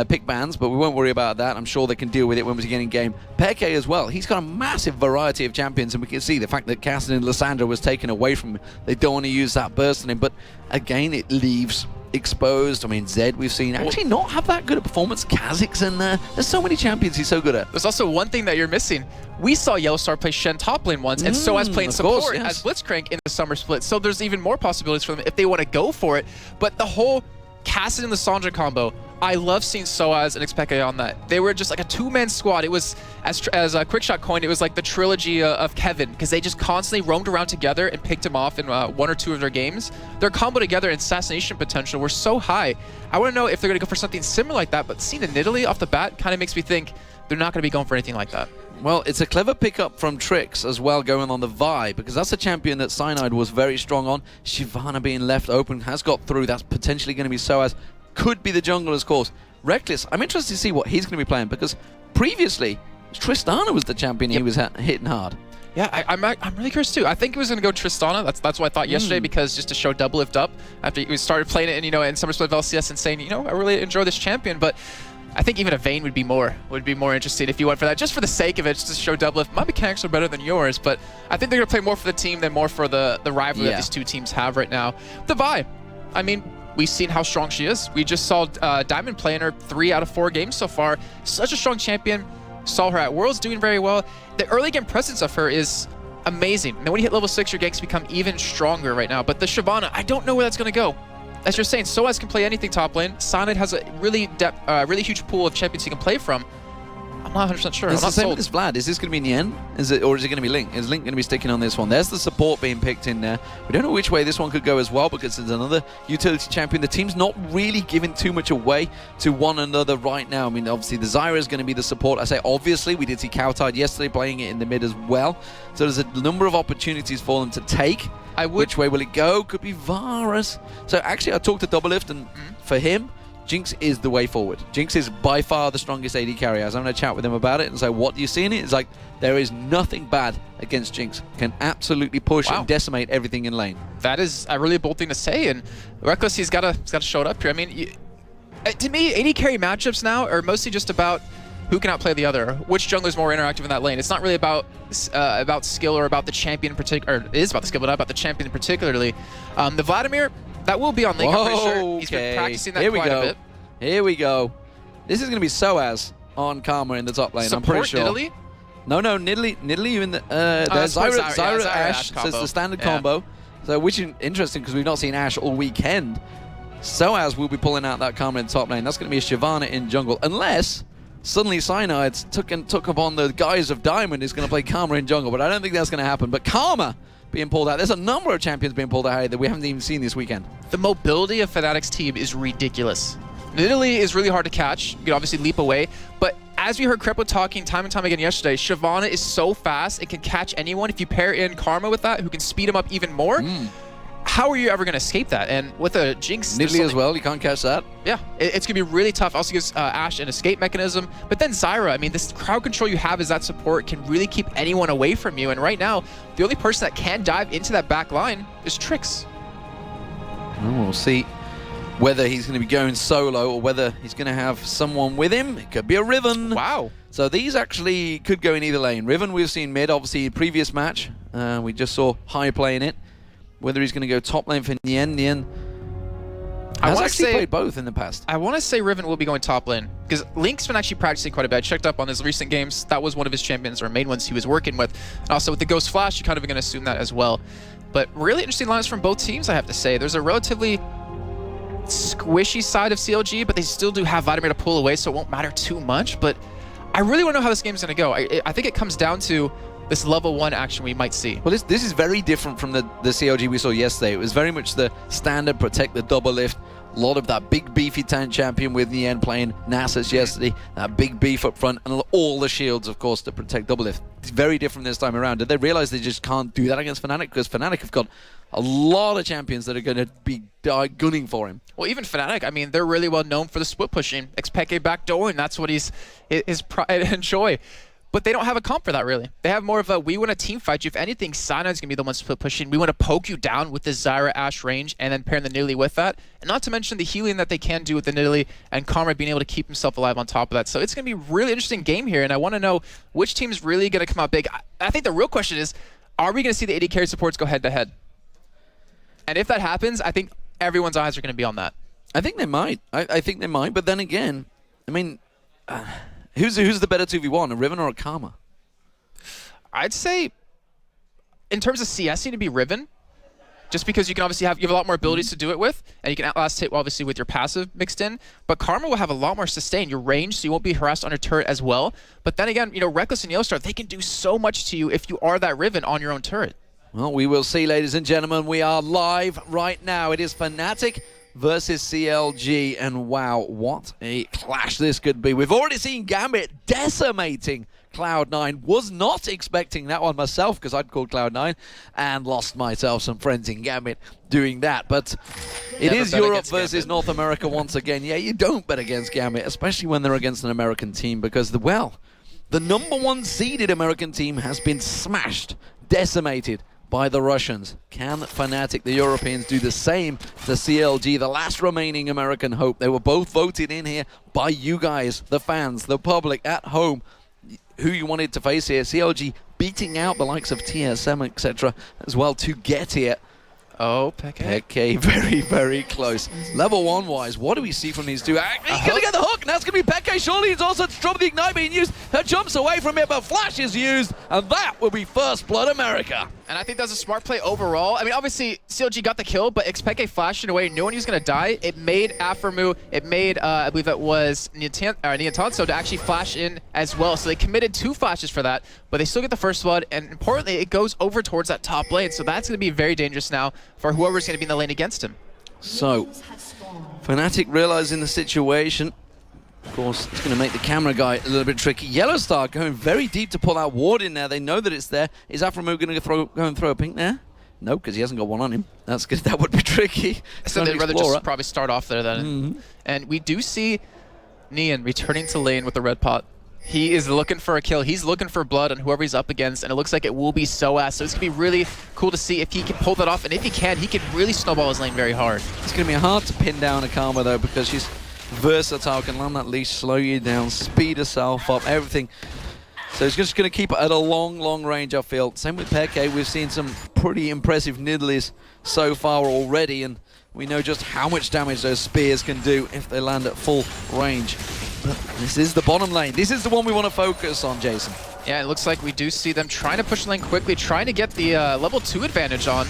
pick bans, but we won't worry about that. I'm sure they can deal with it when we get in game. Peke as well. He's got a massive variety of champions, and we can see the fact that Cassidy and Lissandra was taken away from him. They don't want to use that burst on him, but again, it leaves exposed. I mean, Zed we've seen actually not have that good a performance. Kha'Zix's in there. There's so many champions he's so good at. There's also one thing that you're missing. We saw YellowStar play Shen top lane once, and sOAZ playing support as Blitzcrank in the summer split. So there's even more possibilities for them if they want to go for it. But the whole Cassidy and Lissandra combo, I love seeing sOAZ and xPeke on that. They were just like a two-man squad. It was, as Quickshot coined, it was like the trilogy of Kevin, because they just constantly roamed around together and picked him off in one or two of their games. Their combo together and assassination potential were so high. I want to know if they're going to go for something similar like that, but seeing the Nidalee off the bat kind of makes me think they're not going to be going for anything like that. Well, it's a clever pickup from TrickZ as well, going on the Vi, because that's a champion that Cyanide was very strong on. Shyvana being left open has got through. That's potentially going to be sOAZ. Could be the jungler's course. Rekkles, I'm interested to see what he's going to be playing, because previously Tristana was the champion he was hitting hard. Yeah, I'm really curious too. I think he was going to go Tristana. That's what I thought yesterday, because just to show Doublelift up after he started playing it in Summer Split of LCS and saying, I really enjoy this champion. But I think even a Vayne would be more interesting if you went for that, just for the sake of it, just to show Doublelift. My mechanics are better than yours, but I think they're going to play more for the team than more for the rivalry that these two teams have right now. The Vi, I mean, we've seen how strong she is. We just saw Diamond playing her 3 out of 4 games so far. Such a strong champion. Saw her at Worlds doing very well. The early game presence of her is amazing. And when you hit level 6, your ganks become even stronger right now. But the Shyvana, I don't know where that's going to go. As you're saying, sOAZ can play anything top lane. Cyanide has a really huge pool of champions he can play from. I'm not 100% sure. It's I'm the not same sold. with Vlad. Is this going to be Nien? Or is it going to be Link? Is Link going to be sticking on this one? There's the support being picked in there. We don't know which way this one could go as well, because it's another utility champion. The team's not really giving too much away to one another right now. I mean, obviously, the Zyra is going to be the support. I say obviously. We did see Cowtide yesterday playing it in the mid as well. So there's a number of opportunities for them to take. Which way will it go? Could be Varus. So actually, I talked to Doublelift, and for him, Jinx is the way forward. Jinx is by far the strongest AD carrier. I was having a chat with him about it and say, what do you see in it? It's like, there is nothing bad against Jinx. Can absolutely push and decimate everything in lane. That is a really bold thing to say, and Rekkles, he's got to show it up here. I mean, to me, AD carry matchups now are mostly just about who can outplay the other, which jungler is more interactive in that lane. It's not really about skill or about the champion in particular, or it is about the skill, but not about the champion particularly. The Vladimir, that will be on link, I'm pretty sure. He's been practicing that quite a bit. Here we go. This is going to be sOAZ on Karma in the top lane, I'm pretty sure. Nidalee? No, Nidalee in the... there's Zyra Ashe, so it's the standard combo. So, which is interesting, because we've not seen Ashe all weekend. sOAZ will be pulling out that Karma in the top lane. That's going to be a Shyvana in jungle, unless suddenly Cyanide took upon the guise of Diamond is going to play Karma in jungle, but I don't think that's going to happen. But Karma being pulled out. There's a number of champions being pulled out that we haven't even seen this weekend. The mobility of FNATIC's team is ridiculous. Nidalee is really hard to catch. You can obviously leap away, but as we heard Krepo talking time and time again yesterday, Shyvana is so fast, it can catch anyone. If you pair in Karma with that, who can speed him up even more, how are you ever going to escape that? And with a Jinx... Nidalee as well, you can't catch that. Yeah, it's going to be really tough. Also gives Ashe an escape mechanism. But then Zyra, I mean, this crowd control you have as that support can really keep anyone away from you. And right now, the only person that can dive into that back line is TrickZ. Well, we'll see whether he's going to be going solo or whether he's going to have someone with him. It could be a Riven. Wow. So these actually could go in either lane. Riven, we've seen mid, obviously, previous match. We just saw High playing it. Whether he's going to go top lane for Nien. Nien has actually played both in the past. I want to say Riven will be going top lane, because Link's been actually practicing quite a bit. I checked up on his recent games. That was one of his champions or main ones he was working with. And also with the Ghost Flash, you're kind of going to assume that as well. But really interesting lineups from both teams, I have to say. There's a relatively squishy side of CLG, but they still do have Vladimir to pull away, so it won't matter too much. But I really want to know how this game's going to go. I think it comes down to this level 1 action we might see. Well, this is very different from the CLG we saw yesterday. It was very much the standard protect the Doublelift. A lot of that big beefy tank champion with Nien playing Nasus yesterday. That big beef up front and all the shields, of course, to protect Doublelift. It's very different this time around. Did they realize they just can't do that against FNATIC? Because FNATIC have got a lot of champions that are going to be gunning for him. Well, even FNATIC, I mean, they're really well known for the split pushing. xPeke backdooring, that's what his pride and joy. But they don't have a comp for that, really. They have more of a, we want to team fight you. If anything, Cyanide's going to be the one split pushing. We want to poke you down with the Zyra Ashe range and then pairing the Nidalee with that. And not to mention the healing that they can do with the Nidalee and Karma being able to keep himself alive on top of that. So it's going to be a really interesting game here, and I want to know which team's really going to come out big. I think the real question is, are we going to see the AD carry supports go head-to-head? And if that happens, I think everyone's eyes are going to be on that. I think they might. I think they might. But then again, I mean... Who's the better 2v1, a Riven or a Karma? I'd say, in terms of CSing, to be Riven, just because you can obviously you have a lot more abilities to do it with, and you can outlast hit obviously with your passive mixed in. But Karma will have a lot more sustain, your range, so you won't be harassed on your turret as well. But then again, you know, Rekkles and YellowStar, they can do so much to you if you are that Riven on your own turret. Well, we will see, ladies and gentlemen. We are live right now. It is FNATIC versus CLG, and wow, what a clash this could be. We've already seen GAMBIT decimating Cloud9. Was not expecting that one myself, because I'd called Cloud9 and lost myself some friends in GAMBIT doing that. But it is Europe versus North America once again. Yeah, you don't bet against GAMBIT, especially when they're against an American team, because the number 1 seeded American team has been smashed, decimated by the Russians. Can FNATIC, the Europeans, do the same to CLG, the last remaining American hope? They were both voted in here by you guys, the fans, the public at home, who you wanted to face here. CLG beating out the likes of TSM, etc. as well to get here. Oh, Peke. Peke, very, very close. Level 1-wise, what do we see from these two? He's going to get the hook, and that's going to be Peke. Surely he's also to trouble the Ignite being used. Her jumps away from it, but Flash is used, and that will be First Blood America. And I think that's a smart play overall. I mean, obviously, CLG got the kill, but xPeke flashed it away, knowing he was going to die. It made aphromoo, it made, I believe it was Nien to actually flash in as well. So they committed 2 flashes for that, but they still get the first blood, and importantly, it goes over towards that top lane. So that's going to be very dangerous now for whoever's going to be in the lane against him. So, FNATIC realizing the situation. Of course, it's going to make the camera guy a little bit tricky. YellowStar going very deep to pull that ward in there. They know that it's there. Is aphromoo going to go and throw a pink there? No, because he hasn't got one on him. That's good. That would be tricky. So they'd rather just probably start off there then. And we do see Nien returning to lane with the red pot. He is looking for a kill. He's looking for blood on whoever he's up against, and it looks like it will be sOAZ. So it's going to be really cool to see if he can pull that off, and if he can really snowball his lane very hard. It's going to be hard to pin down a Karma, though, because she's versatile, can land that leash, slow you down, speed herself up, everything. So he's just going to keep it at a long, long range, I feel. Same with Peke. We've seen some pretty impressive niddlies so far already, and we know just how much damage those spears can do if they land at full range. But this is the bottom lane. This is the one we want to focus on, Jason. Yeah, it looks like we do see them trying to push the lane quickly, trying to get the level 2 advantage on.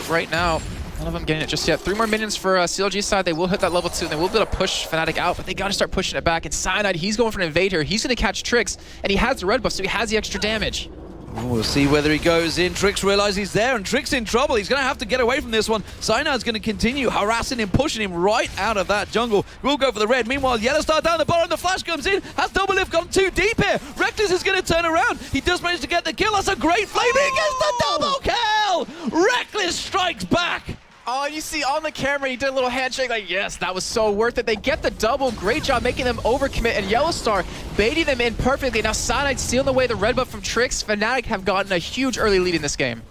Right now, none of them getting it just yet. 3 more minions for CLG side. They will hit that level 2, and they will be able to push FNATIC out, but they got to start pushing it back. And Cyanide, he's going for an invade here. He's going to catch TrickZ, and he has the red buff, so he has the extra damage. We'll see whether he goes in. TrickZ realizes he's there, and TrickZ in trouble. He's going to have to get away from this one. Cyanide's going to continue harassing him, pushing him right out of that jungle. We'll go for the red. Meanwhile, YellowStar down the bottom. The flash comes in. Has Doublelift gone too deep here? Rekkles is going to turn around. He does manage to get the kill. That's a great flame. He gets the double kill. Rekkles strikes back. Oh, you see on the camera, he did a little handshake like, yes, that was so worth it. They get the double. Great job making them overcommit, and YellowStar baiting them in perfectly. Now Cyanide stealing away the red buff from TrickZ. FNATIC have gotten a huge early lead in this game.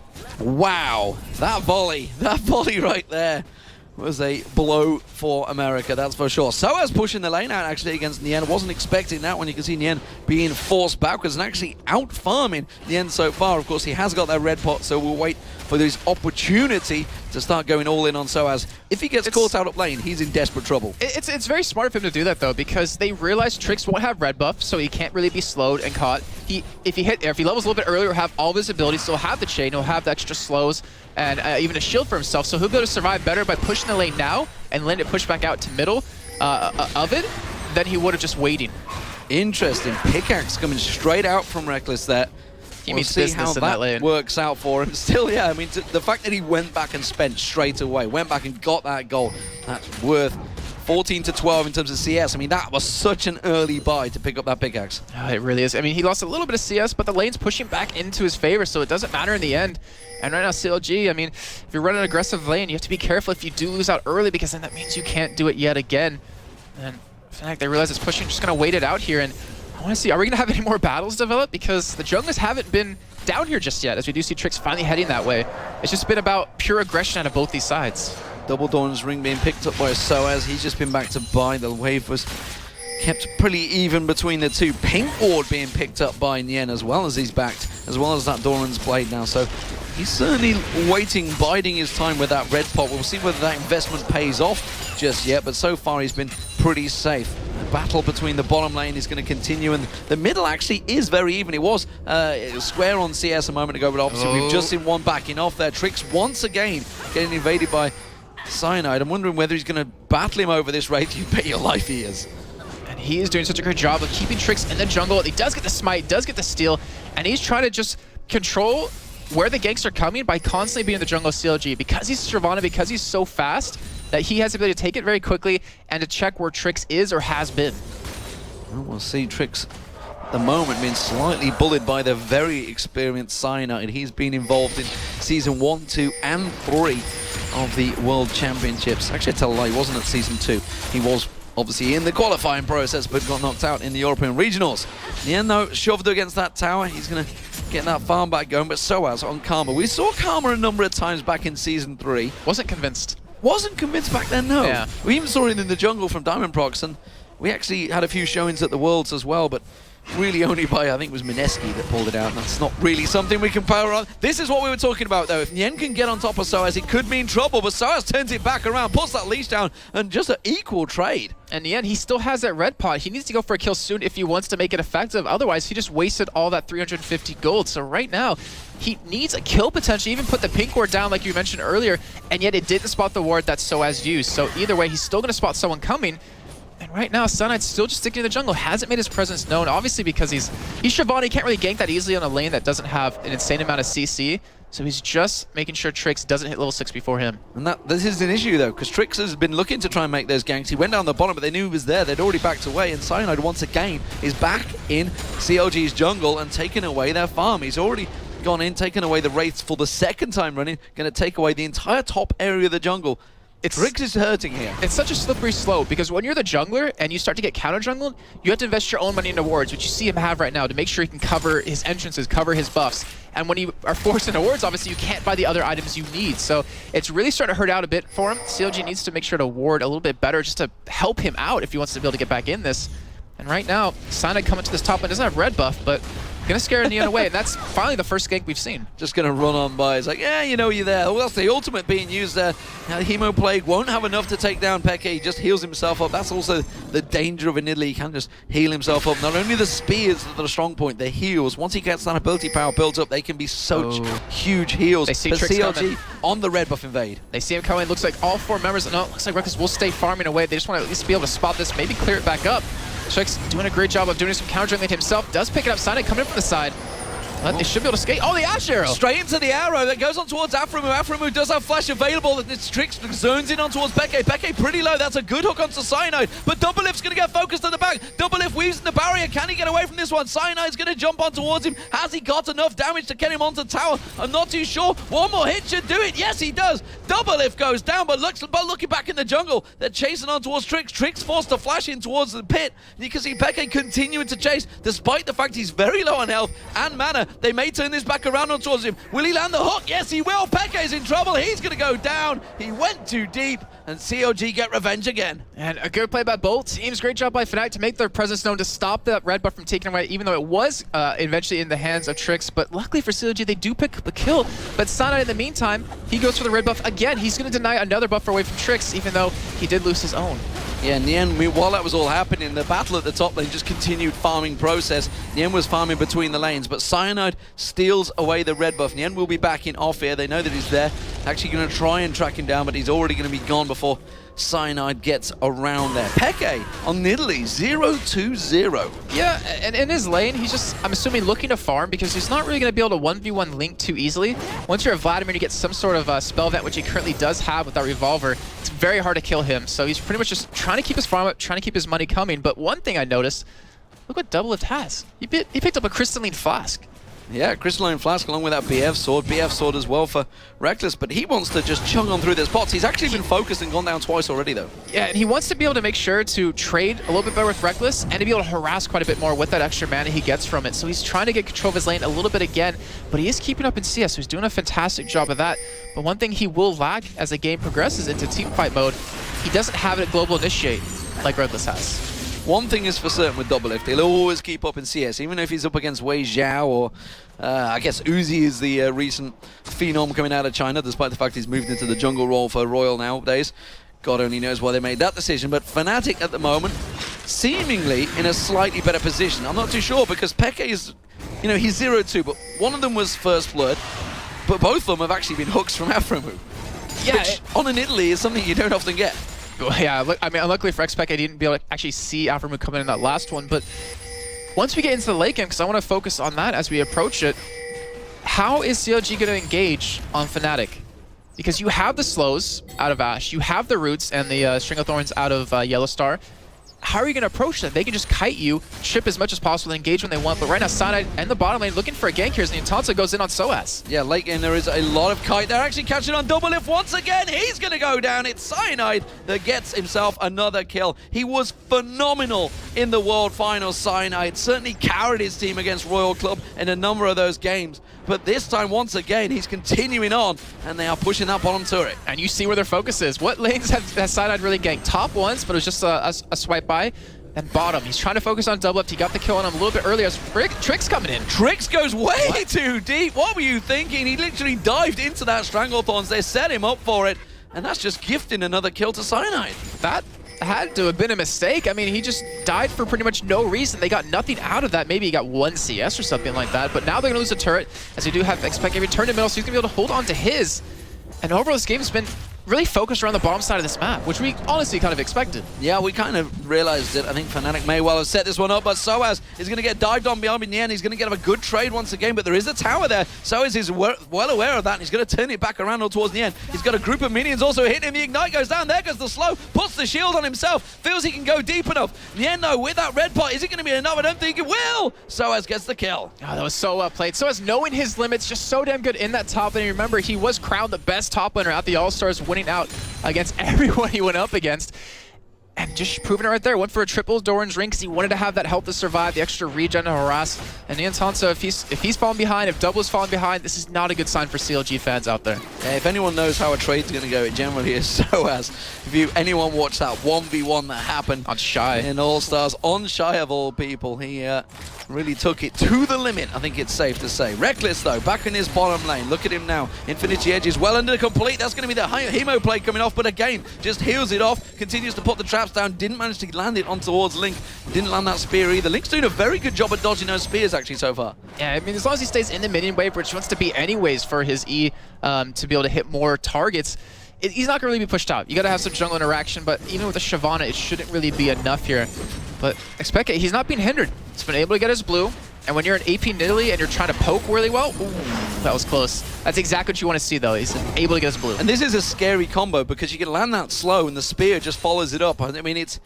Wow, that volley right there was a blow for America, that's for sure. sOAZ pushing the lane out actually against Nien. Wasn't expecting that when you can see Nien being forced backwards and actually out-farming Nien so far. Of course, he has got that red pot, so we'll wait for this opportunity to start going all in on sOAZ. If he gets caught out up lane, he's in desperate trouble. It's very smart of him to do that though, because they realize TrickZ won't have red buff, so he can't really be slowed and caught. If he levels a little bit earlier, have all of his abilities, so he'll have the chain, he'll have the extra slows, and even a shield for himself, so he'll be able to survive better by pushing the lane now and letting it push back out to middle of it than he would have just waiting. Interesting. Pickaxe coming straight out from Rekkles there. We'll see how that works out for him. Still, yeah, I mean, the fact that he went back and spent straight away, went back and got that goal, that's worth 14 to 12 in terms of CS. I mean, that was such an early buy to pick up that pickaxe. Oh, it really is. I mean, he lost a little bit of CS, but the lane's pushing back into his favor, so it doesn't matter in the end. And right now, CLG, I mean, if you're running an aggressive lane, you have to be careful if you do lose out early, because then that means you can't do it yet again. And FNATIC, they realize it's pushing, just going to wait it out here. And I want to see, are we going to have any more battles develop? Because the junglers haven't been down here just yet, as we do see TrickZ finally heading that way. It's just been about pure aggression out of both these sides. Double Dawn's ring being picked up by sOAZ. He's just been back to buy. The wave was kept pretty even between the two. Pink ward being picked up by Nien as well as he's backed, as well as that Doran's blade now. So he's certainly waiting, biding his time with that red pot. We'll see whether that investment pays off just yet, but so far he's been pretty safe. The battle between the bottom lane is going to continue, and the middle actually is very even. It was square on CS a moment ago, but obviously we've just seen one backing off there. TrickZ once again getting invaded by Cyanide. I'm wondering whether he's going to battle him over this rate. You bet your life he is. And he is doing such a great job of keeping TrickZ in the jungle. He does get the smite, does get the steal, and he's trying to just control where the ganks are coming by constantly being in the jungle of CLG. Because he's Shyvana, because he's so fast, that he has the ability to take it very quickly and to check where TrickZ is or has been. Well, we'll see TrickZ at the moment being slightly bullied by the very experienced Cyanide. He's been involved in Season 1, 2, and 3 of the World Championships. Actually, I tell a lie, he wasn't at Season 2. He was obviously in the qualifying process, but got knocked out in the European Regionals. Nien, though, shoved against that tower. He's going to getting that farm back going, but sOAZ on Karma. We saw Karma a number of times back in Season 3. Wasn't convinced. Wasn't convinced back then, no. Yeah. We even saw it in the jungle from Diamondprox, and we actually had a few showings at the Worlds as well, but really only by, I think it was Mineski that pulled it out, and that's not really something we can power on. This is what we were talking about, though. If Nien can get on top of sOAZ, it could mean trouble, but sOAZ turns it back around, puts that leash down, and just an equal trade. And Nien, he still has that red pot. He needs to go for a kill soon if he wants to make it effective. Otherwise, he just wasted all that 350 gold. So right now, he needs a kill potential. He even put the pink ward down like you mentioned earlier, and yet it didn't spot the ward that sOAZ used. So either way, he's still going to spot someone coming. And right now, Cyanide's still just sticking to the jungle. Hasn't made his presence known, obviously because he's Shyvana. He can't really gank that easily on a lane that doesn't have an insane amount of CC. So he's just making sure TrickZ doesn't hit level 6 before him. And this is an issue, though, because TrickZ has been looking to try and make those ganks. He went down the bottom, but they knew he was there. They'd already backed away, and Cyanide, once again, is back in CLG's jungle and taking away their farm. He's already gone in, taken away the Wraiths for the second time running, going to take away the entire top area of the jungle. TrickZ is hurting here. It's such a slippery slope because when you're the jungler and you start to get counter-jungled, you have to invest your own money into wards, which you see him have right now to make sure he can cover his entrances, cover his buffs. And when you are forced into wards, obviously you can't buy the other items you need. So it's really starting to hurt out a bit for him. CLG needs to make sure to ward a little bit better just to help him out if he wants to be able to get back in this. And right now, Cyanide coming to this top lane doesn't have red buff, but gonna scare Nien away, and that's finally the first gank we've seen. Just gonna run on by. It's like, yeah, you know you're there. Well, that's the ultimate being used there. Now, the Hemo Plague won't have enough to take down Peke. He just heals himself up. That's also the danger of an Italy. He can just heal himself up. Not only the spears that are the strong point, the heals. Once he gets that ability power built up, they can be such huge heals. They see but TrickZ CLG on the red buff invade. They see him coming. Looks like all 4 members. No, it looks like Rekkles will stay farming away. They just want to at least be able to spot this, maybe clear it back up. Sjokz doing a great job of doing some counter-jungling himself. Does pick it up. Cyanide coming in from the side. But they should be able to skate. Oh, the Ash Arrow! Straight into the arrow that goes on towards aphromoo. aphromoo does have flash available. It's TrickZ zones in on towards Peke. Peke pretty low. That's a good hook onto Cyanide. But Doublelift's going to get focused at the back. Doublelift weaves in the barrier. Can he get away from this one? Cyanide's going to jump on towards him. Has he got enough damage to get him onto tower? I'm not too sure. One more hit should do it. Yes, he does. Doublelift goes down, but looking back in the jungle, they're chasing on towards TrickZ. TrickZ forced to flash in towards the pit. You can see Peke continuing to chase, despite the fact he's very low on health and mana. They may turn this back around on towards him. Will he land the hook? Yes, he will. Peke's in trouble. He's going to go down. He went too deep, and COG get revenge again. And a good play by both teams. Great job by FNATIC to make their presence known, to stop that red buff from taking away, even though it was eventually in the hands of TrickZ. But luckily for COG, they do pick up the kill. But Cyanide, in the meantime, he goes for the red buff again. He's going to deny another buffer away from TrickZ, even though he did lose his own. Yeah, Nien, while that was all happening, the battle at the top lane just continued farming process. Nien was farming between the lanes, but Cyanide steals away the red buff. Nien will be back in off here. They know that he's there. Actually going to try and track him down, but he's already going to be gone before Cyanide gets around there. Peke on Nidalee, 0-2-0. Yeah, and in his lane, he's just, I'm assuming, looking to farm because he's not really going to be able to 1v1 Link too easily. Once you're a Vladimir, you get some sort of spell event, which he currently does have with that revolver. It's very hard to kill him, so he's pretty much just trying to keep his farm up, trying to keep his money coming. But one thing I noticed, look what Doublelift has. He picked up a Crystalline Flask. Yeah, Crystalline Flask along with that BF sword. BF sword as well for Rekkles, but he wants to just chug on through their spots. He's actually been focused and gone down twice already, though. Yeah, and he wants to be able to make sure to trade a little bit better with Rekkles and to be able to harass quite a bit more with that extra mana he gets from it. So he's trying to get control of his lane a little bit again, but he is keeping up in CS, so he's doing a fantastic job of that. But one thing he will lack as the game progresses into teamfight mode, he doesn't have it at Global Initiate like Rekkles has. One thing is for certain with Doublelift, he'll always keep up in CS, even if he's up against Wei Xiao or I guess Uzi is the recent phenom coming out of China, despite the fact he's moved into the jungle role for Royal nowadays. God only knows why they made that decision, but FNATIC at the moment, seemingly in a slightly better position. I'm not too sure because Peke is, you know, he's 0-2, but one of them was First Blood, but both of them have actually been hooks from aphromoo. Yeah, which on an Italy is something you don't often get. Well, yeah, I mean, unluckily for xPeke, I didn't be able to actually see aphromoo coming in that last one, but once we get into the late game, because I want to focus on that as we approach it, how is CLG going to engage on FNATIC? Because you have the slows out of Ashe, you have the roots and the String of Thorns out of YellowStar. how are you going to approach them? They can just kite you, chip as much as possible, engage when they want. But right now, Cyanide and the bottom lane looking for a gank here as Nien goes in on sOAZ. Yeah, late game there is a lot of kite. They're actually catching on Doublelift once again. He's going to go down. It's Cyanide that gets himself another kill. He was phenomenal in the World Finals, Cyanide. Certainly carried his team against Royal Club in a number of those games. But this time, once again, he's continuing on, and they are pushing that bottom turret. And you see where their focus is. What lanes has Cyanide really ganked? Top ones, but it was just a swipe by. And bottom, he's trying to focus on Doublelift. He got the kill on him a little bit earlier. TrickZ coming in. TrickZ goes way too deep. What were you thinking? He literally dived into that Stranglethorns. They set him up for it, and that's just gifting another kill to Cyanide. That had to have been a mistake. I mean, he just died for pretty much no reason. They got nothing out of that. Maybe he got 1 CS or something like that. But now they're going to lose a turret, as they do have xPeke return to middle, so he's going to be able to hold on to his. And overall, this game has been really focused around the bottom side of this map, which we honestly kind of expected. Yeah, we kind of realized it. I think FNATIC may well have set this one up, but sOAZ is going to get dived on behind Nien. He's going to get a good trade once again, but there is a tower there. sOAZ is well aware of that, and he's going to turn it back around towards Nien. He's got a group of minions also hitting him. The Ignite goes down. There goes the slow. Puts the shield on himself. Feels he can go deep enough. Nien, though, with that red pot, is it going to be enough? I don't think it will. sOAZ gets the kill. Oh, that was so well played. sOAZ knowing his limits, just so damn good in that top lane. Remember, he was crowned the best top laner at the All-Stars, winning out against everyone he went up against. And just proving it right there. Went for a triple Doran's ring because he wanted to have that help to survive, the extra regen to harass. And Nien, if he's falling behind, if Double is falling behind, this is not a good sign for CLG fans out there. Yeah, if anyone knows how a trade's going to go, it generally is sOAZ. If anyone watched that 1v1 that happened on Shy in All-Stars, on Shy of all people, he really took it to the limit, I think it's safe to say. Rekkles, though, back in his bottom lane. Look at him now. Infinity Edge is well under complete. That's going to be the Hemo play coming off, but again, just heals it off, continues to put the traps down, didn't manage to land it on towards Link, didn't land that spear either. Link's doing a very good job at dodging those spears, actually, so far. Yeah, I mean, as long as he stays in the minion wave, which he wants to be anyways for his E to be able to hit more targets, he's not going to really be pushed out. You got to have some jungle interaction, but even with the Shyvana, it shouldn't really be enough here. But xPeke, he's not being hindered. He's been able to get his blue. And when you're an AP Nidalee and you're trying to poke really well, ooh, that was close. That's exactly what you want to see, though. He's able to get his blue. And this is a scary combo because you can land that slow and the spear just follows it up. I mean, it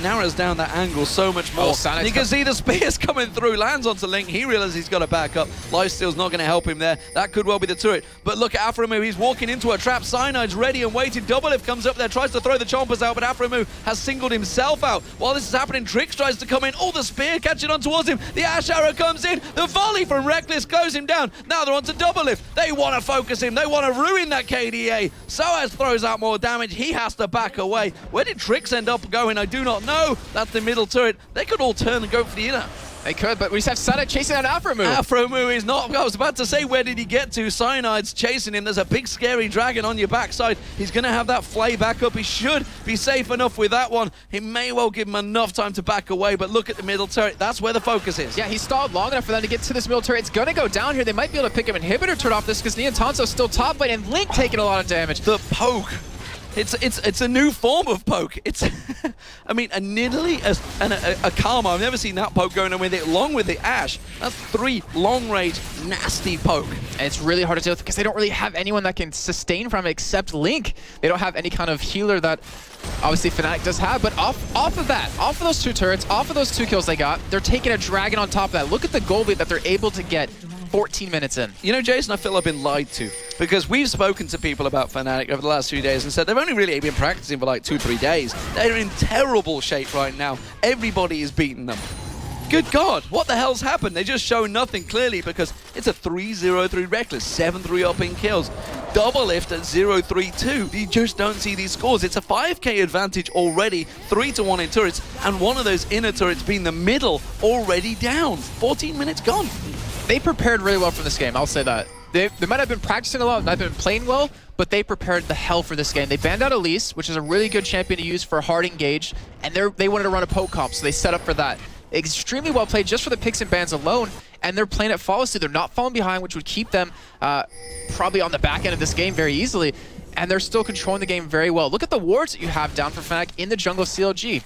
narrows down that angle so much more. Oh, you can see the spears coming through, lands onto Link. He realizes he's got to back up. Lifesteal's not going to help him there. That could well be the turret. But look at aphromoo. He's walking into a trap. Cyanide's ready and waiting. Doublelift comes up there, tries to throw the chompers out, but aphromoo has singled himself out. While this is happening, TrickZ tries to come in. Oh, the spear catching on towards him. The Ash Arrow comes in. The volley from Rekkles close him down. Now they're on to Doublelift. They want to focus him. They want to ruin that KDA. sOAZ throws out more damage. He has to back away. Where did TrickZ end up going? I do not know. That's the middle turret. They could all turn and go for the inner. They could, but we just have Cyanide chasing down aphromoo. aphromoo is not... I was about to say, where did he get to? Cyanide's chasing him. There's a big scary dragon on your backside. He's going to have that flay back up. He should be safe enough with that one. He may well give him enough time to back away, but look at the middle turret. That's where the focus is. Yeah, he stalled long enough for them to get to this middle turret. It's going to go down here. They might be able to pick him inhibitor turret off this because Nien still top lane and Link taking a lot of damage. The poke. It's a new form of poke. It's, I mean, a Nidalee and a Karma. I've never seen that poke going on with it, along with the Ash. That's 3 long-range, nasty poke. And it's really hard to deal with because they don't really have anyone that can sustain from it except Link. They don't have any kind of healer that obviously FNATIC does have, but off of that, off of those 2 turrets, off of those 2 kills they got, they're taking a dragon on top of that. Look at the gold lead that they're able to get 14 minutes in. You know, Jason, I feel I've been lied to because we've spoken to people about FNATIC over the last few days and said they've only really been practicing for like 2-3 days. They're in terrible shape right now. Everybody is beating them. Good God, what the hell's happened? They just show nothing clearly because it's a 3-0-3 Rekkles, 7-3 up in kills. Doublelift at 0-3-2. You just don't see these scores. It's a 5k advantage already, 3-1 in turrets, and one of those inner turrets being the middle already down. 14 minutes gone. They prepared really well for this game, I'll say that. They might have been practicing a lot, might have been playing well, but they prepared the hell for this game. They banned out Elise, which is a really good champion to use for hard engage, and they wanted to run a poke comp, so they set up for that. Extremely well played just for the picks and bans alone, and they're playing it flawlessly. They're not falling behind, which would keep them probably on the back end of this game very easily, and they're still controlling the game very well. Look at the wards that you have down for FNATIC in the jungle CLG.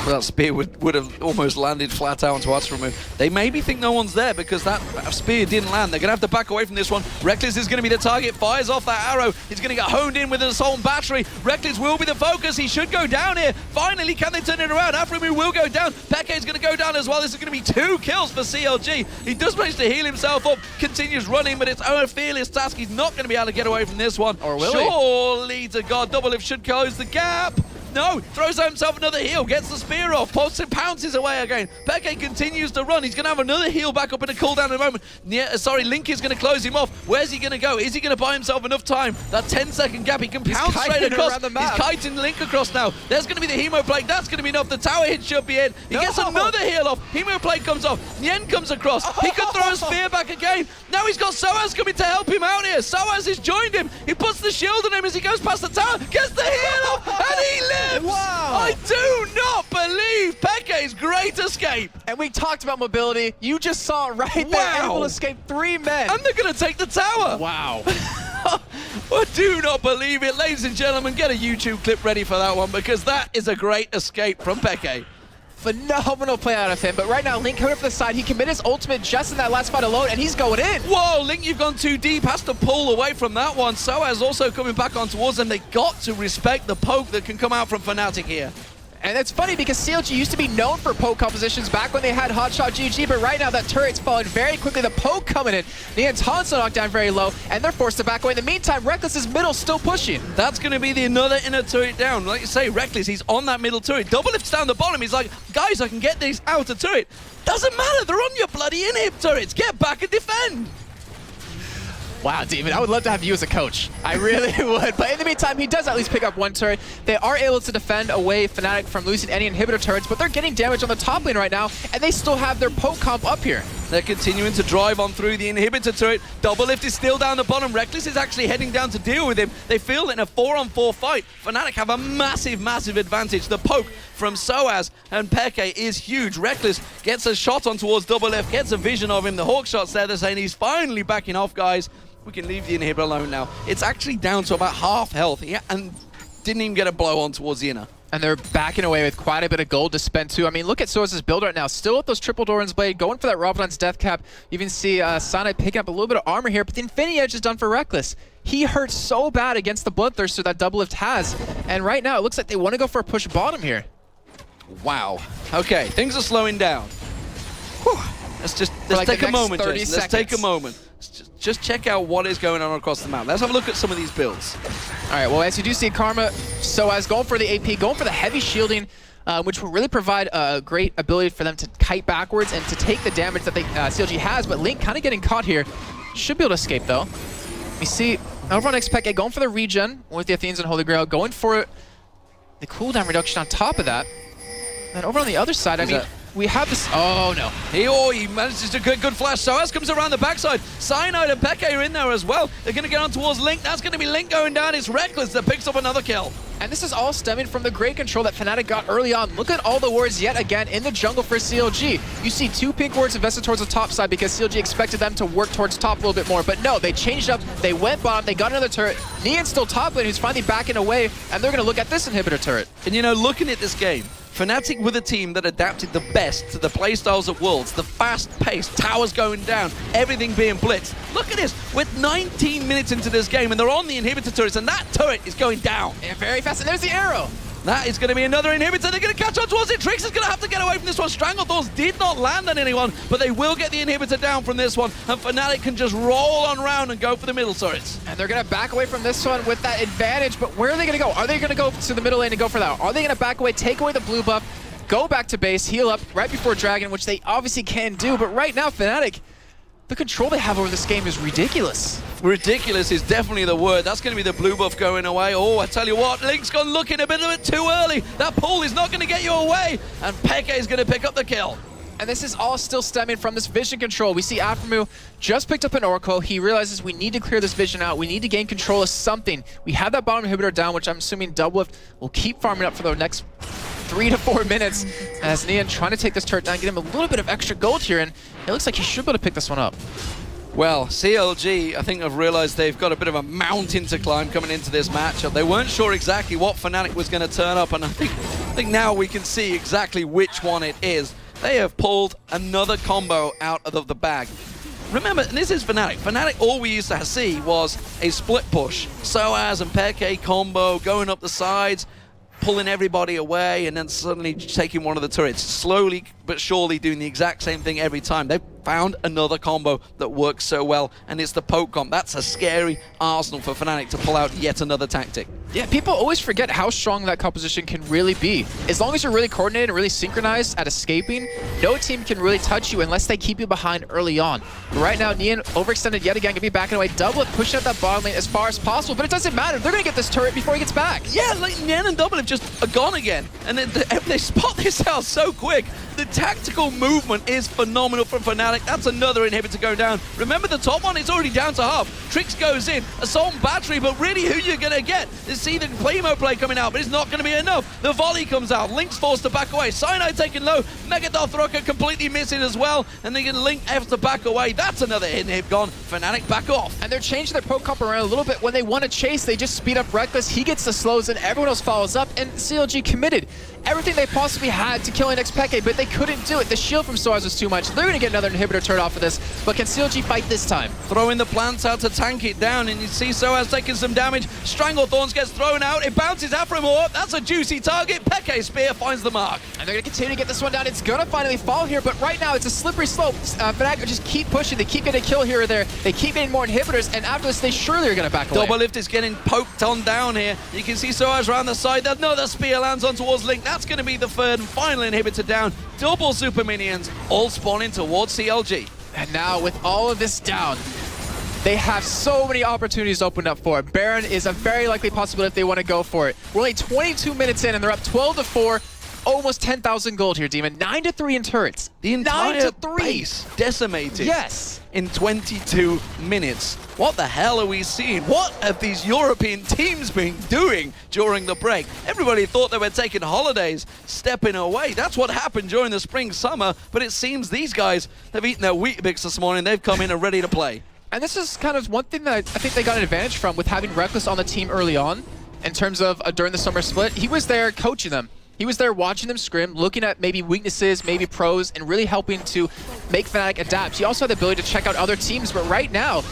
Well, that spear would have almost landed flat out onto aphromoo. They maybe think no one's there because that spear didn't land. They're going to have to back away from this one. Rekkles is going to be the target. Fires off that arrow. He's going to get honed in with an assault battery. Rekkles will be the focus. He should go down here. Finally, can they turn it around? aphromoo will go down. PYJAMAS is going to go down as well. This is going to be 2 kills for CLG. He does manage to heal himself up. Continues running, but it's a fearless task. He's not going to be able to get away from this one. Or will he? Surely to God, Doublelift should close the gap. No, throws himself another heal, gets the spear off, pounces away again. PYJAMAS continues to run. He's going to have another heal back up in a cooldown in a moment. Link is going to close him off. Where's he going to go? Is he going to buy himself enough time? That 10-second gap, he can pounce straight across. He's kiting Link across now. There's going to be the Hemo Plague. That's going to be enough. The tower hit should be in. He gets another heal off. Hemo Plague comes off. Nien comes across. He could throw a spear back again. Now he's got sOAZ coming to help him out here. sOAZ has joined him. He puts the shield on him as he goes past the tower. Gets the heal off, and he lives. Wow. I do not believe PYJAMAS' great escape. And we talked about mobility. You just saw it right there. Able to escape 3 men. And they're going to take the tower. Wow. I do not believe it. Ladies and gentlemen, get a YouTube clip ready for that one because that is a great escape from PYJAMAS. Phenomenal play out of him, but right now Link coming up to the side, he committed his ultimate just in that last fight alone, and he's going in. Whoa, Link, you've gone too deep, has to pull away from that one. sOAZ also coming back on towards them. They got to respect the poke that can come out from FNATIC here. And it's funny because CLG used to be known for poke compositions back when they had Hotshot GG, but right now that turret's falling very quickly. The poke coming in. Nien's also knocked down very low, and they're forced to back away. In the meantime, Rekkles' middle still pushing. That's going to be the another inner turret down. Like you say, Rekkles, he's on that middle turret. Doublelift's down the bottom. He's like, guys, I can get these outer turret. Doesn't matter. They're on your bloody inhib turrets. Get back and defend. Wow, Deman, I would love to have you as a coach. I really would. But in the meantime, he does at least pick up 1 turret. They are able to defend away FNATIC from losing any inhibitor turrets, but they're getting damage on the top lane right now, and they still have their poke comp up here. They're continuing to drive on through the inhibitor turret. Doublelift is still down the bottom. Rekkles is actually heading down to deal with him. They feel that in a 4-on-4 fight, FNATIC have a massive, massive advantage. The poke from sOAZ and PYJAMAS is huge. Rekkles gets a shot on towards Doublelift, gets a vision of him. The hawk shot's there. They're saying he's finally backing off, guys. We can leave the inhibitor alone now. It's actually down to about half health, and didn't even get a blow on towards the inner. And they're backing away with quite a bit of gold to spend too. I mean, look at sOAZ's build right now. Still with those triple Doran's Blade, going for that Rabadon's Death Cap. You even see Cyanide picking up a little bit of armor here, but the Infinity Edge is done for Rekkles. He hurts so bad against the Bloodthirster that Doublelift has. And right now, it looks like they want to go for a push bottom here. Wow. Okay, things are slowing down. Whew. Let's take a moment, Jason. Let's take a moment. Just check out what is going on across the map. Let's have a look at some of these builds. All right, well, as you do see, Karma, sOAZ going for the AP, going for the heavy shielding, which will really provide a great ability for them to kite backwards and to take the damage that CLG has, but Link kind of getting caught here. Should be able to escape, though. We see over on xPeke going for the regen with the Athenes and Holy Grail, going for the cooldown reduction on top of that. And over on the other side, I mean, we have this. Oh no! He manages to get good flash. sOAZ comes around the backside. Cyanide and PYJAMAS are in there as well. They're going to get on towards Link. That's going to be Link going down. It's Rekkles that picks up another kill. And this is all stemming from the great control that FNATIC got early on. Look at all the wards yet again in the jungle for CLG. You see 2 pink wards invested towards the top side because CLG expected them to work towards top a little bit more. But no, they changed up. They went bottom. They got another turret. Nien's still top lane, who's finally backing away. And they're going to look at this inhibitor turret. And you know, looking at this game, FNATIC were the team that adapted the best to the playstyles of Worlds. The fast-paced, towers going down, everything being blitzed. Look at this. We're 19 minutes into this game, and they're on the inhibitor turrets, and that turret is going down. Yeah, very fast. And there's the arrow. That is going to be another inhibitor. They're going to catch on towards it. TrickZ is going to have to get away from this one. Stranglethorns did not land on anyone, but they will get the inhibitor down from this one, and FNATIC can just roll on round and go for the middle turrets. And they're going to back away from this one with that advantage, but where are they going to go? Are they going to go to the middle lane and go for that? Are they going to back away, take away the blue buff, go back to base, heal up right before Dragon, which they obviously can do, but right now, FNATIC, the control they have over this game is ridiculous. Ridiculous is definitely the word. That's going to be the blue buff going away. Oh, I tell you what, Link's gone looking a bit too early. That pull is not going to get you away, and PYJAMAS is going to pick up the kill. And this is all still stemming from this vision control. We see aphromoo just picked up an Oracle. He realizes we need to clear this vision out. We need to gain control of something. We have that bottom inhibitor down, which I'm assuming Doublelift will keep farming up for the next 3 to 4 minutes as Nien trying to take this turret down, get him a little bit of extra gold here, and it looks like he should be able to pick this one up. Well, CLG, I think, have realized they've got a bit of a mountain to climb coming into this matchup. They weren't sure exactly what FNATIC was going to turn up, and I think I think now we can see exactly which one it is. They have pulled another combo out of the bag. Remember, this is FNATIC. FNATIC, all we used to see was a split push. sOAZ and xPeke combo, going up the sides, pulling everybody away, and then suddenly taking one of the turrets. Slowly but surely doing the exact same thing every time. They've found another combo that works so well, and it's the poke comp. That's a scary arsenal for FNATIC to pull out yet another tactic. Yeah, people always forget how strong that composition can really be. As long as you're really coordinated and really synchronized at escaping, no team can really touch you unless they keep you behind early on. But right now, Nien overextended yet again, gonna be backing away. Doublelift pushing out that bottom lane as far as possible, but it doesn't matter. They're gonna get this turret before he gets back. Yeah, like Nien and Doublelift just are gone again. And then they spot this out so quick. The tactical movement is phenomenal from FNATIC. That's another inhibitor going down. Remember the top one? It's already down to half. TrickZ goes in. Assault and battery, but really who you're going to get? You see the Playmo play coming out, but it's not going to be enough. The volley comes out. Link's forced to back away. Cyanide taken low. Megadoth Rocket completely missing as well. And they can Link have to back away. That's another inhib gone. FNATIC back off. And they're changing their poke comp around a little bit. When they want to chase, they just speed up Rekkles. He gets the slows and everyone else follows up. And CLG committed everything they possibly had to kill an xPeke, but they couldn't do it. The shield from sOAZ was too much. They're going to get another inhibitor turret off of this, but can CLG fight this time? Throwing the plants out to tank it down, and you see sOAZ taking some damage. Stranglethorns gets thrown out. It bounces aphromoo up. That's a juicy target. Peke Spear finds the mark. And they're going to continue to get this one down. It's going to finally fall here, but right now it's a slippery slope. FNATIC just keep pushing. They keep getting a kill here or there. They keep getting more inhibitors, and after this, they surely are going to back away. Doublelift is getting poked on down here. You can see sOAZ around the side. Another spear lands on towards Link. That's going to be the third and final inhibitor down. Double super minions, all spawning towards CLG. And now with all of this down, they have so many opportunities opened up for it. Baron is a very likely possibility if they want to go for it. We're only 22 minutes in and they're up 12-4. Almost 10,000 gold here, Demon. 9-3 in turrets. The entire 9-3. Base decimated. Yes. In 22 minutes. What the hell are we seeing? What have these European teams been doing during the break? Everybody thought they were taking holidays, stepping away. That's what happened during the spring, summer. But it seems these guys have eaten their Weet-Bix this morning. They've come in and ready to play. And this is kind of one thing that I think they got an advantage from with having Rekkles on the team early on in terms of during the summer split. He was there coaching them. He was there watching them scrim, looking at maybe weaknesses, maybe pros, and really helping to make FNATIC adapt. He also had the ability to check out other teams, but right now,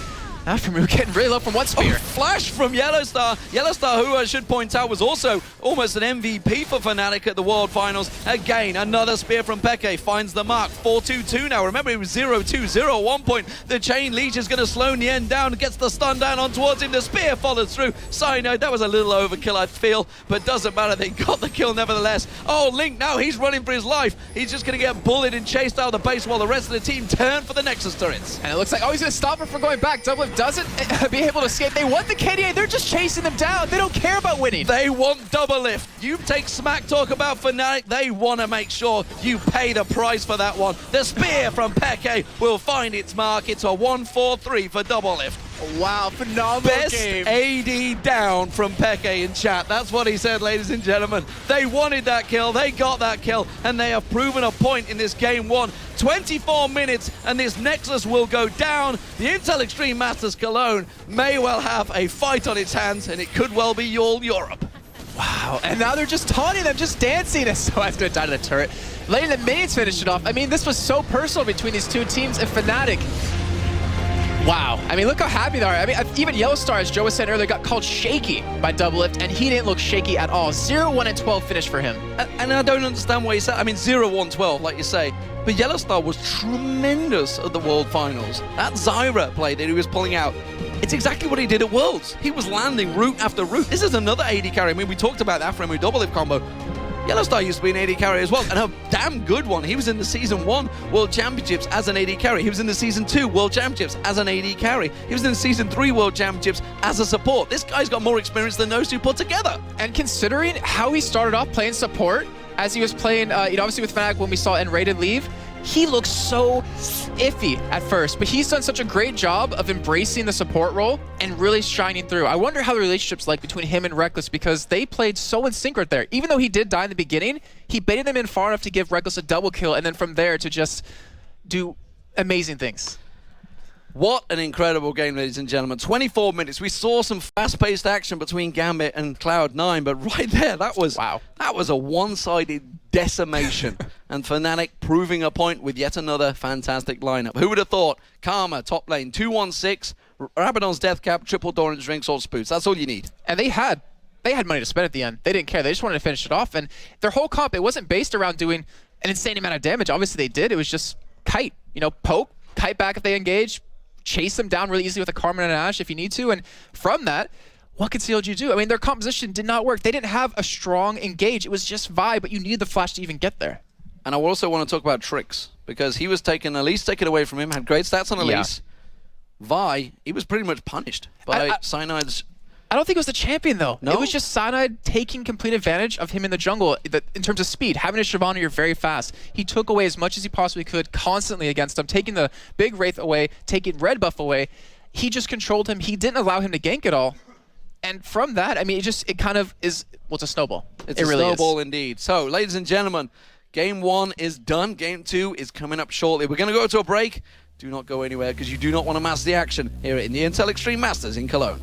aphromoo getting really low from one spear. Oh, flash from YellowStar. YellowStar, who I should point out was also almost an MVP for FNATIC at the World Finals. Again, another spear from Peke finds the mark. 4-2-2 now. Remember, it was 0-2-0 at one point. The chain leech is going to slow Nien down, gets the stun down on towards him. The spear follows through. Cyanide, that was a little overkill, I feel, but doesn't matter. They got the kill nevertheless. Oh, Link, now he's running for his life. He's just going to get bullied and chased out of the base while the rest of the team turn for the Nexus turrets. And it looks like, oh, he's going to stop him from going back. Doublelift doesn't be able to escape. They want the KDA. They're just chasing them down. They don't care about winning. They want Doublelift. You take smack talk about FNATIC. They want to make sure you pay the price for that one. The spear from Peke will find its mark. It's a 1-4-3 for Doublelift. Wow, phenomenal Best game. AD down from Peke in chat. That's what he said, ladies and gentlemen. They wanted that kill. They got that kill. And they have proven a point in this game one. 24 minutes and this Nexus will go down. The Intel Extreme Masters Cologne may well have a fight on its hands, and it could well be all Europe. Wow, and now they're just taunting them, just dancing as sOAZ going to die to the turret. Letting the minions finish it off. I mean, this was so personal between these two teams and FNATIC. Wow. I mean, look how happy they are. I mean, even YellowStar, as Joe was saying earlier, got called shaky by Doublelift, and he didn't look shaky at all. 0-1-12 finish for him. And I don't understand what he said. I mean, 0-1-12, like you say. But YellowStar was tremendous at the World Finals. That Zyra play that he was pulling out, it's exactly what he did at Worlds. He was landing route after route. This is another AD carry. I mean, we talked about the aphromoo Doublelift combo. YellowStar used to be an AD carry as well, and a damn good one. He was in the Season 1 World Championships as an AD carry. He was in the Season 2 World Championships as an AD carry. He was in the Season 3 World Championships as a support. This guy's got more experience than those two put together. And considering how he started off playing support, as he was playing, obviously with FNATIC when we saw N-Rated leave, he looks so iffy at first, but he's done such a great job of embracing the support role and really shining through. I wonder how the relationship's like between him and Rekkles, because they played so in sync right there. Even though he did die in the beginning, he baited them in far enough to give Rekkles a double kill, and then from there to just do amazing things. What an incredible game, ladies and gentlemen. 24 minutes. We saw some fast-paced action between GAMBIT and Cloud9, but right there, that was a one-sided decimation. And FNATIC proving a point with yet another fantastic lineup. Who would have thought? Karma, top lane, 216, Rabadon's Death Cap, triple Doran's Ring, Sword Spoots. That's all you need. And they had money to spend at the end. They didn't care. They just wanted to finish it off. And their whole comp, it wasn't based around doing an insane amount of damage. Obviously, they did. It was just kite. You know, poke, kite back if they engage, chase them down really easily with a Karma and an Ashe if you need to. And from that, what could CLG do? I mean, their composition did not work. They didn't have a strong engage. It was just Vi, but you needed the flash to even get there. And I also want to talk about TrickZ, because he was Elise taken away from him, had great stats on Elise. Yeah. Vi, he was pretty much punished by Cyanide's... I don't think it was the champion, though. No? It was just Cyanide taking complete advantage of him in the jungle in terms of speed. Having a Shyvana, you're very fast. He took away as much as he possibly could constantly against him, taking the big Wraith away, taking red buff away. He just controlled him. He didn't allow him to gank at all. And from that, I mean, it kind of is, well, it's a snowball. It's a snowball indeed. So, ladies and gentlemen, Game 1 is done. Game 2 is coming up shortly. We're going to go to a break. Do not go anywhere, because you do not want to miss the action here in the Intel Extreme Masters in Cologne.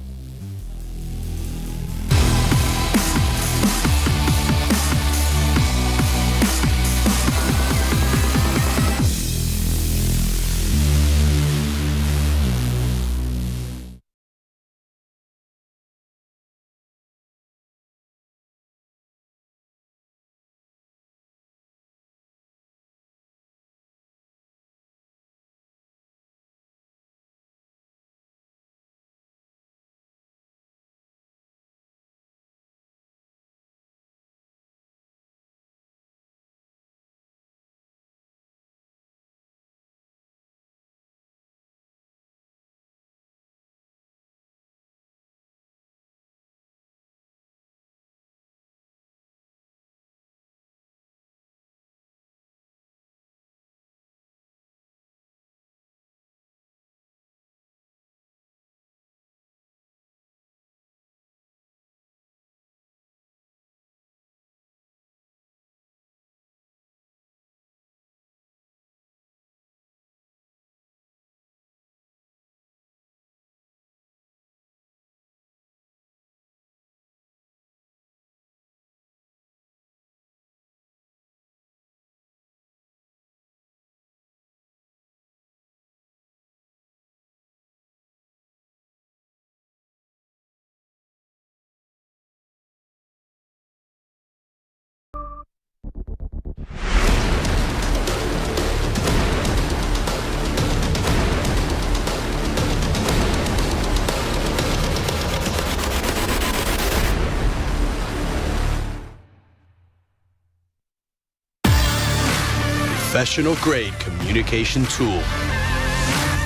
Professional-grade communication tool.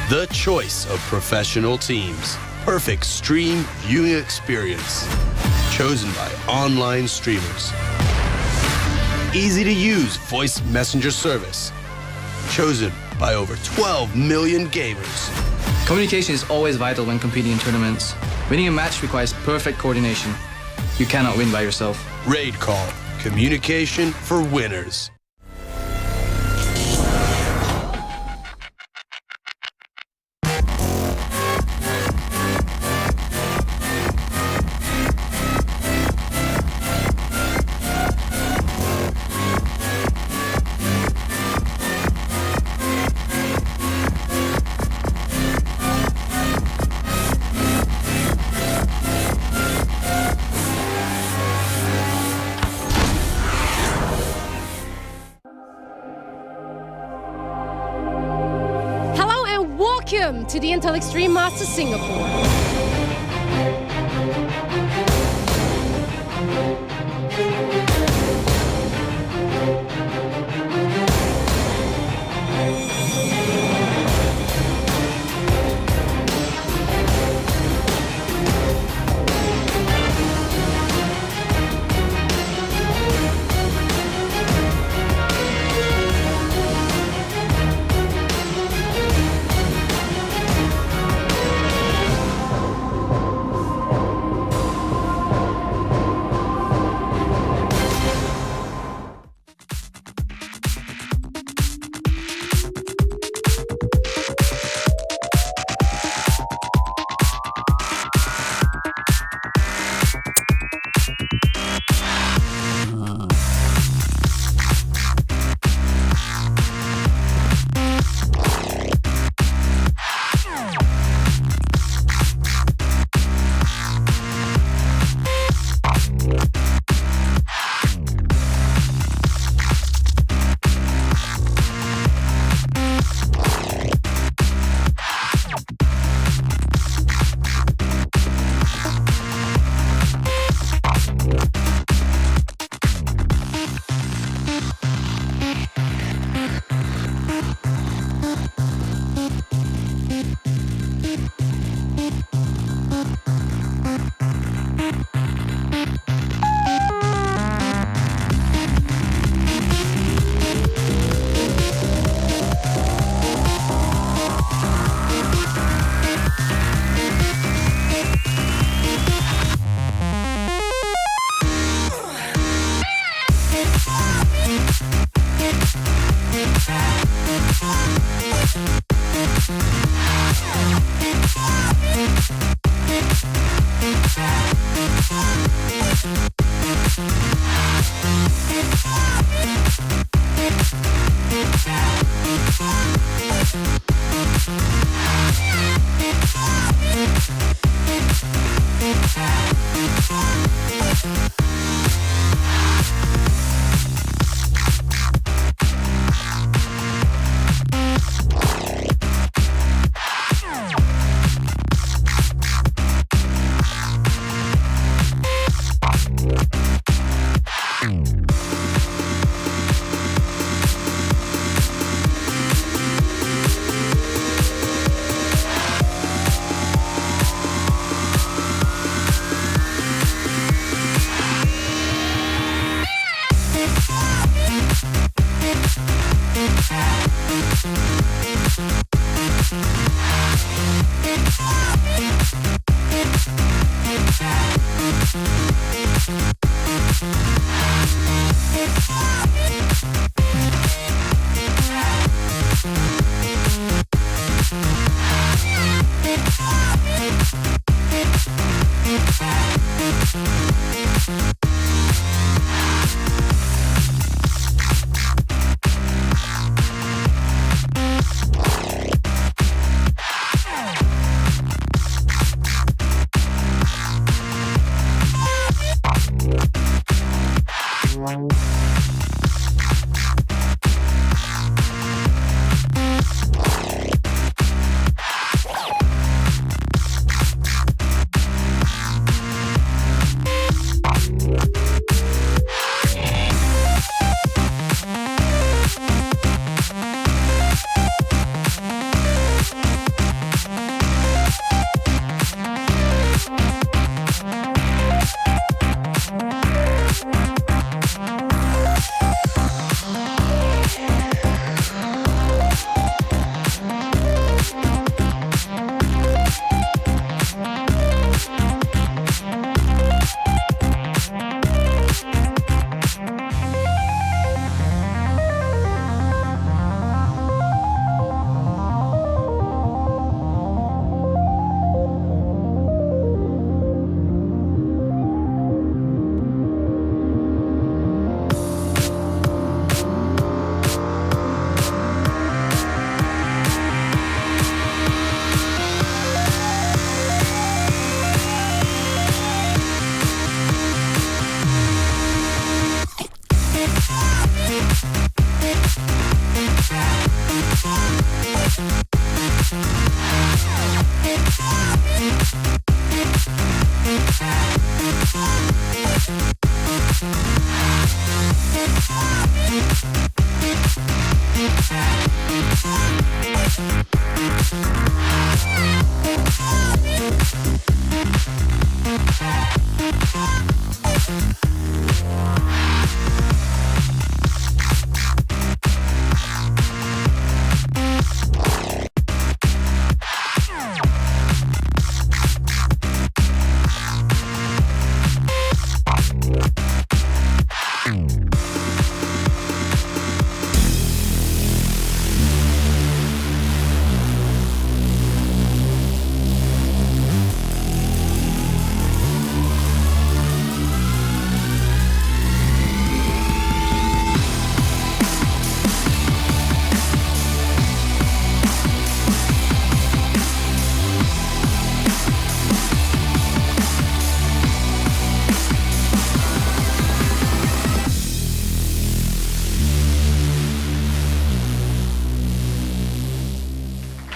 The choice of professional teams. Perfect stream viewing experience. Chosen by online streamers. Easy-to-use voice messenger service. Chosen by over 12 million gamers. Communication is always vital when competing in tournaments. Winning a match requires perfect coordination. You cannot win by yourself. Raid Call. Communication for winners. Welcome to the Intel Extreme Masters Singapore.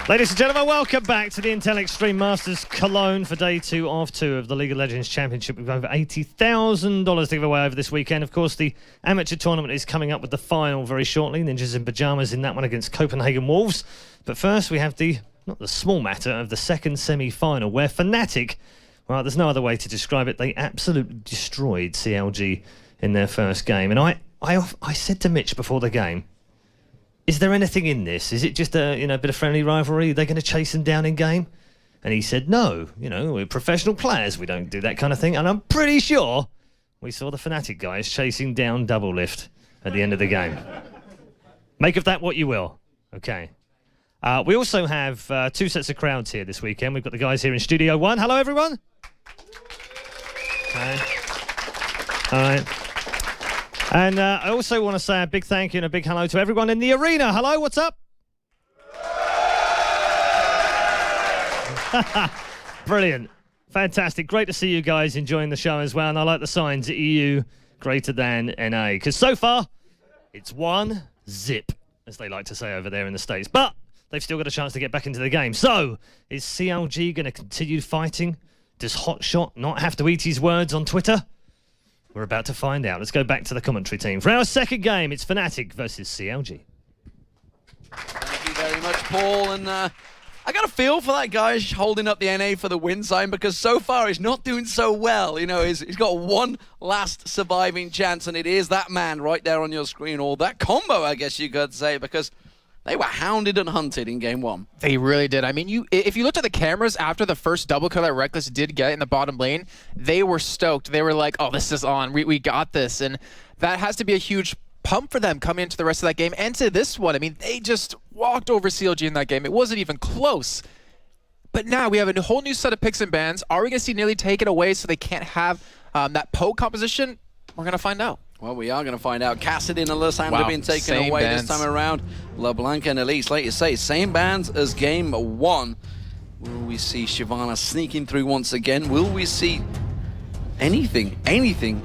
Ladies and gentlemen, welcome back to the Intel Extreme Masters Cologne for day 2 of 2 of the League of Legends Championship. We've over $80,000 to give away over this weekend. Of course, the amateur tournament is coming up with the final very shortly. Ninjas in Pyjamas in that one against Copenhagen Wolves. But first, we have not the small matter of the second semi-final, where FNATIC, well, there's no other way to describe it, they absolutely destroyed CLG in their first game. And I said to Mitch before the game, is there anything in this? Is it just a bit of friendly rivalry? Are they going to chase them down in game? And he said, no, we're professional players. We don't do that kind of thing. And I'm pretty sure we saw the FNATIC guys chasing down Doublelift at the end of the game. Make of that what you will. Okay. We also have 2 sets of crowds here this weekend. We've got the guys here in Studio 1. Hello, everyone. Okay. All right. And I also want to say a big thank you and a big hello to everyone in the arena. Hello, what's up? Brilliant. Fantastic. Great to see you guys enjoying the show as well. And I like the signs, EU greater than NA. Because so far, it's 1-0, as they like to say over there in the States. But they've still got a chance to get back into the game. So, is CLG going to continue fighting? Does Hotshot not have to eat his words on Twitter? We're about to find out. Let's go back to the commentary team. For our second game, it's FNATIC versus CLG. Thank you very much, Paul. And I got a feel for that guy holding up the NA for the win sign, because so far he's not doing so well. You know, he's got one last surviving chance, and it is that man right there on your screen, or that combo, I guess you could say, because they were hounded and hunted in game 1. They really did. I mean, if you looked at the cameras after the first double kill that Rekkles did get in the bottom lane, they were stoked. They were like, oh, this is on. We got this. And that has to be a huge pump for them coming into the rest of that game and to this one. I mean, they just walked over CLG in that game. It wasn't even close. But now we have a whole new set of picks and bans. Are we going to see Nearly take it away so they can't have that poke composition? We're going to find out. Well, we are going to find out. Cassidy and Alessander being taken away this time around. LeBlanc and Elise, like you say, same bans as game 1. Will we see Shyvana sneaking through once again? Will we see anything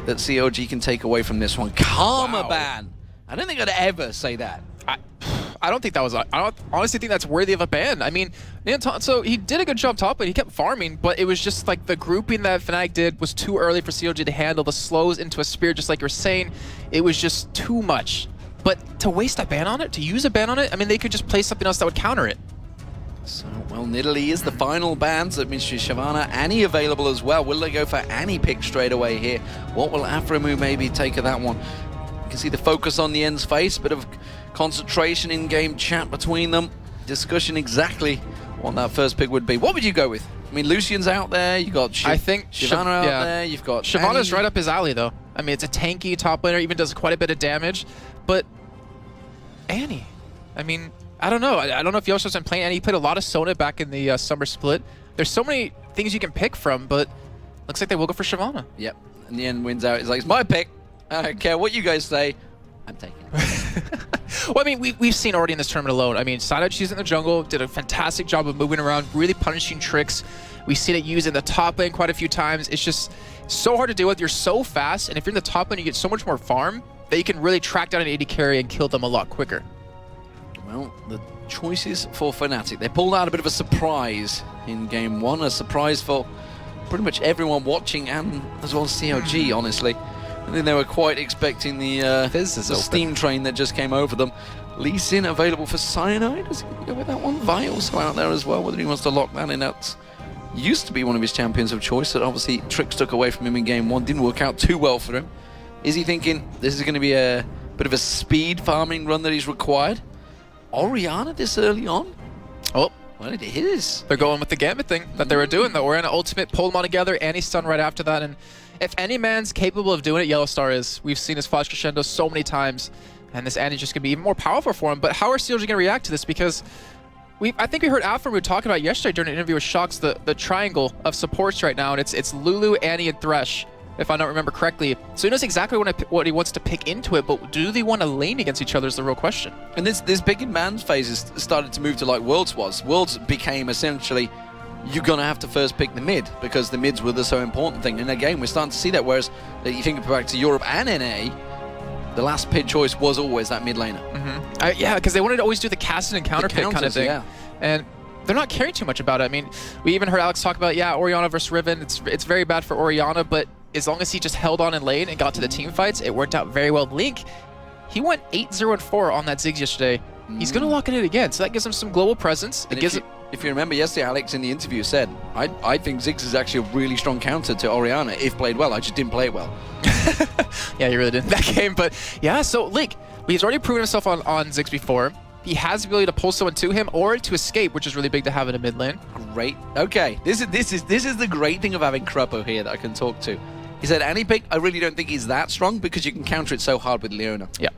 that COG can take away from this one? Karma ban. I don't think I'd ever say that. I don't think that was. I don't honestly think that's worthy of a ban. I mean, so he did a good job top, but he kept farming. But it was just like the grouping that FNATIC did was too early for COG to handle. The slows into a spear, just like you're saying, it was just too much. But to waste a ban on it, to use a ban on it, I mean, they could just play something else that would counter it. So, well, Nidalee is the final ban. So that means Shyvana, Annie available as well. Will they go for Annie pick straight away here? What will aphromoo maybe take of that one? You can see the focus on the end's face, bit of concentration in-game chat between them, discussion exactly what that first pick would be. What would you go with? I mean, Lucian's out there, you got I think Shyvana out there, you've got Shyvana's right up his alley, though. I mean, it's a tanky top laner, even does quite a bit of damage, but Annie, I mean, I don't know. I don't know if YellowStar's been playing Annie. He played a lot of Sona back in the summer split. There's so many things you can pick from, but looks like they will go for Shyvana. Yep, and the end wins out. It's like, it's my pick. I don't care what you guys say. I'm taking it. Well, I mean, we've seen already in this tournament alone. I mean, Cyanide she's in the jungle, did a fantastic job of moving around, really punishing tricks. We've seen it used in the top lane quite a few times. It's just so hard to deal with. You're so fast, and if you're in the top lane, you get so much more farm that you can really track down an AD carry and kill them a lot quicker. Well, the choices for FNATIC. They pulled out a bit of a surprise in game 1, a surprise for pretty much everyone watching and as well as CLG, honestly. I think they were quite expecting the steam train that just came over them. Lee Sin available for Cyanide. Does he go with that one? Vi also out there as well, whether he wants to lock that in. That used to be one of his champions of choice that obviously TrickZ took away from him in game 1. Didn't work out too well for him. Is he thinking this is going to be a bit of a speed farming run that he's required? Orianna this early on? Oh. Well, it is. They're going with the Gambit thing that they were doing. The Orianna ultimate, pulled them all together, Annie stunned right after that. And if any man's capable of doing it, YellowStar is. We've seen his flash crescendo so many times, and this Annie's just going to be even more powerful for him. But how are CLG going to react to this? Because I think we heard aphromoo talking about yesterday during an interview with Sjokz, the triangle of supports right now, and it's Lulu, Annie, and Thresh, if I don't remember correctly. So he knows exactly what he wants to pick into it, but do they want to lane against each other is the real question. And this picking man's phase has started to move to like Worlds was. Worlds became essentially, you're going to have to first pick the mid, because the mids were the so important thing. And again, we're starting to see that, whereas you think back to Europe and NA, the last pick choice was always that mid laner. Yeah, because they wanted to always do the casting and counter pick kind of thing. Yeah. And they're not caring too much about it. I mean, we even heard Alex talk about, yeah, Orianna versus Riven. It's very bad for Orianna, but as long as he just held on in lane and got to the team fights, it worked out very well. Link, he went 8-0-4 on that Ziggs yesterday. He's going to lock in it again, so that gives him some global presence. And if you remember yesterday, Alex in the interview said, I think Ziggs is actually a really strong counter to Orianna if played well. I just didn't play it well. Yeah, you really did in that game. But yeah, so Link, he's already proven himself on Ziggs before. He has the ability to pull someone to him or to escape, which is really big to have in a mid lane. Great. Okay, this is the great thing of having Krepo here that I can talk to. He said, Annie pick, I really don't think he's that strong because you can counter it so hard with Leona. Yeah.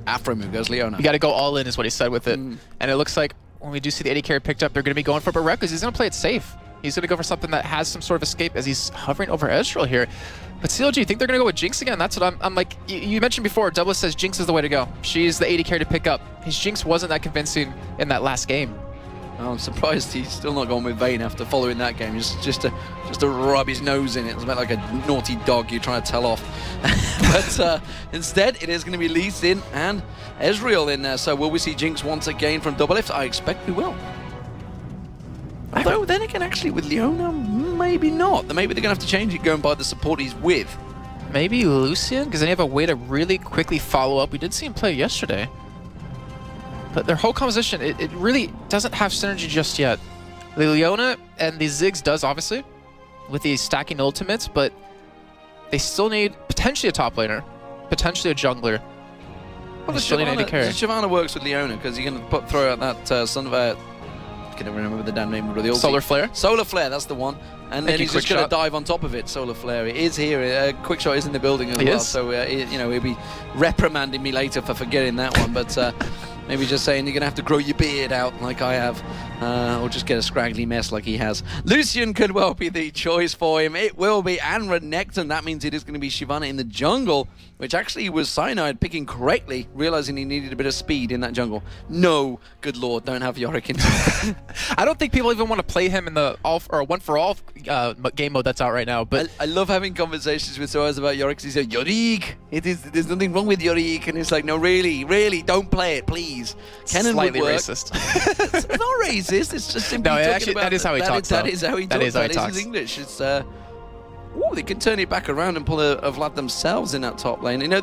aphromoo goes Leona. You got to go all in is what he said with it. And it looks like when we do see the AD carry picked up, they're going to be going for it. But Rekkles, he's going to play it safe. He's going to go for something that has some sort of escape as he's hovering over Ezreal here. But CLG, you think they're going to go with Jinx again? That's what I'm like. You mentioned before, Doublelift says Jinx is the way to go. She's the AD carry to pick up. His Jinx wasn't that convincing in that last game. I'm surprised he's still not gone with Vayne after following that game. Just to rub his nose in it. It's about like a naughty dog you're trying to tell off. But instead, it is going to be Lee Sin and Ezreal in there. So will we see Jinx once again from Doublelift? I expect we will. Although then again, actually with Leona, maybe not. Maybe they're going to have to change it going by the support he's with. Maybe Lucian, because they have a way to really quickly follow up. We did see him play yesterday. But their whole composition, it really doesn't have synergy just yet. The Leona and the Ziggs does, obviously, with the stacking ultimates, but they still need potentially a top laner, potentially a jungler. Well, the Shyvana works with Leona because you can throw out that Sunfire. I can't remember the damn name of the ulti. Solar Flare? Solar Flare, that's the one. And then he's just going to dive on top of it, Solar Flare. It is here. Quick Shot is in the building as well. So, you know, he'll be reprimanding me later for forgetting that one. But maybe just saying you're going to have to grow your beard out like I have. Or just get a scraggly mess like he has. Lucian could well be the choice for him. It will be. And Renekton, that means it is going to be Shyvana in the jungle, which actually was Cyanide picking correctly, realizing he needed a bit of speed in that jungle. No, good lord, don't have Yorick in. I don't think people even want to play him in the one for all game mode that's out right now. But I love having conversations with sOAZ about Yorick. He said, Yorick, there's nothing wrong with Yorick. And it's like, no, really, don't play it, please. Kennen slightly would work. Racist. It's not racist. It's just simply talking about that is how he talks. That is how he talks. That is his English. It's ooh, they can turn it back around and pull a Vlad themselves in that top lane. You know,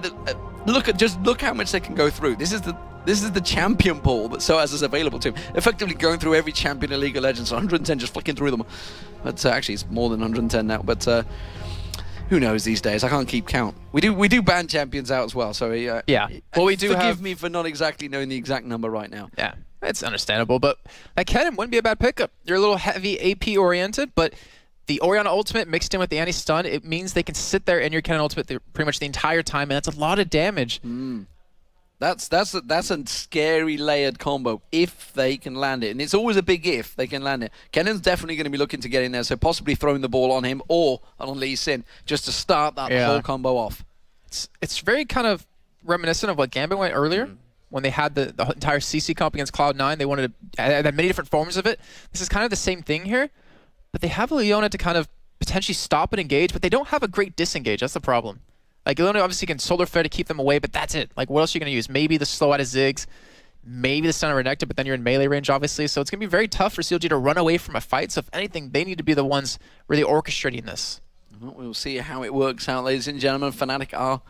look how much they can go through. This is the champion pool that sOAZ is available to him. Effectively going through every champion in League of Legends. 110, just flicking through them. But actually, it's more than 110 now. But who knows these days? I can't keep count. We do ban champions out as well. So yeah. Well, we do forgive me for not exactly knowing the exact number right now. Yeah. It's understandable, but like Kennen wouldn't be a bad pickup. You're a little heavy AP oriented, but the Orianna ultimate mixed in with the anti-stun, it means they can sit there in your Kennen ultimate pretty much the entire time, and that's a lot of damage. That's a scary layered combo if they can land it, and it's always a big if they can land it. Kennen's definitely going to be looking to get in there, so possibly throwing the ball on him or on Lee Sin just to start that whole combo off. It's very kind of reminiscent of what GAMBIT went earlier. When they had the entire CC comp against Cloud9, they wanted to had many different forms of it. This is kind of the same thing here, but they have Leona to kind of potentially stop and engage, but they don't have a great disengage. That's the problem. Like, Leona obviously can Solar Flare to keep them away, but that's it. Like, what else are you going to use? Maybe the slow out of Ziggs, maybe the stun of Renekton, but then you're in melee range, obviously. So it's going to be very tough for CLG to run away from a fight. So if anything, they need to be the ones really orchestrating this. Well, we'll see how it works out, ladies and gentlemen. FNATIC are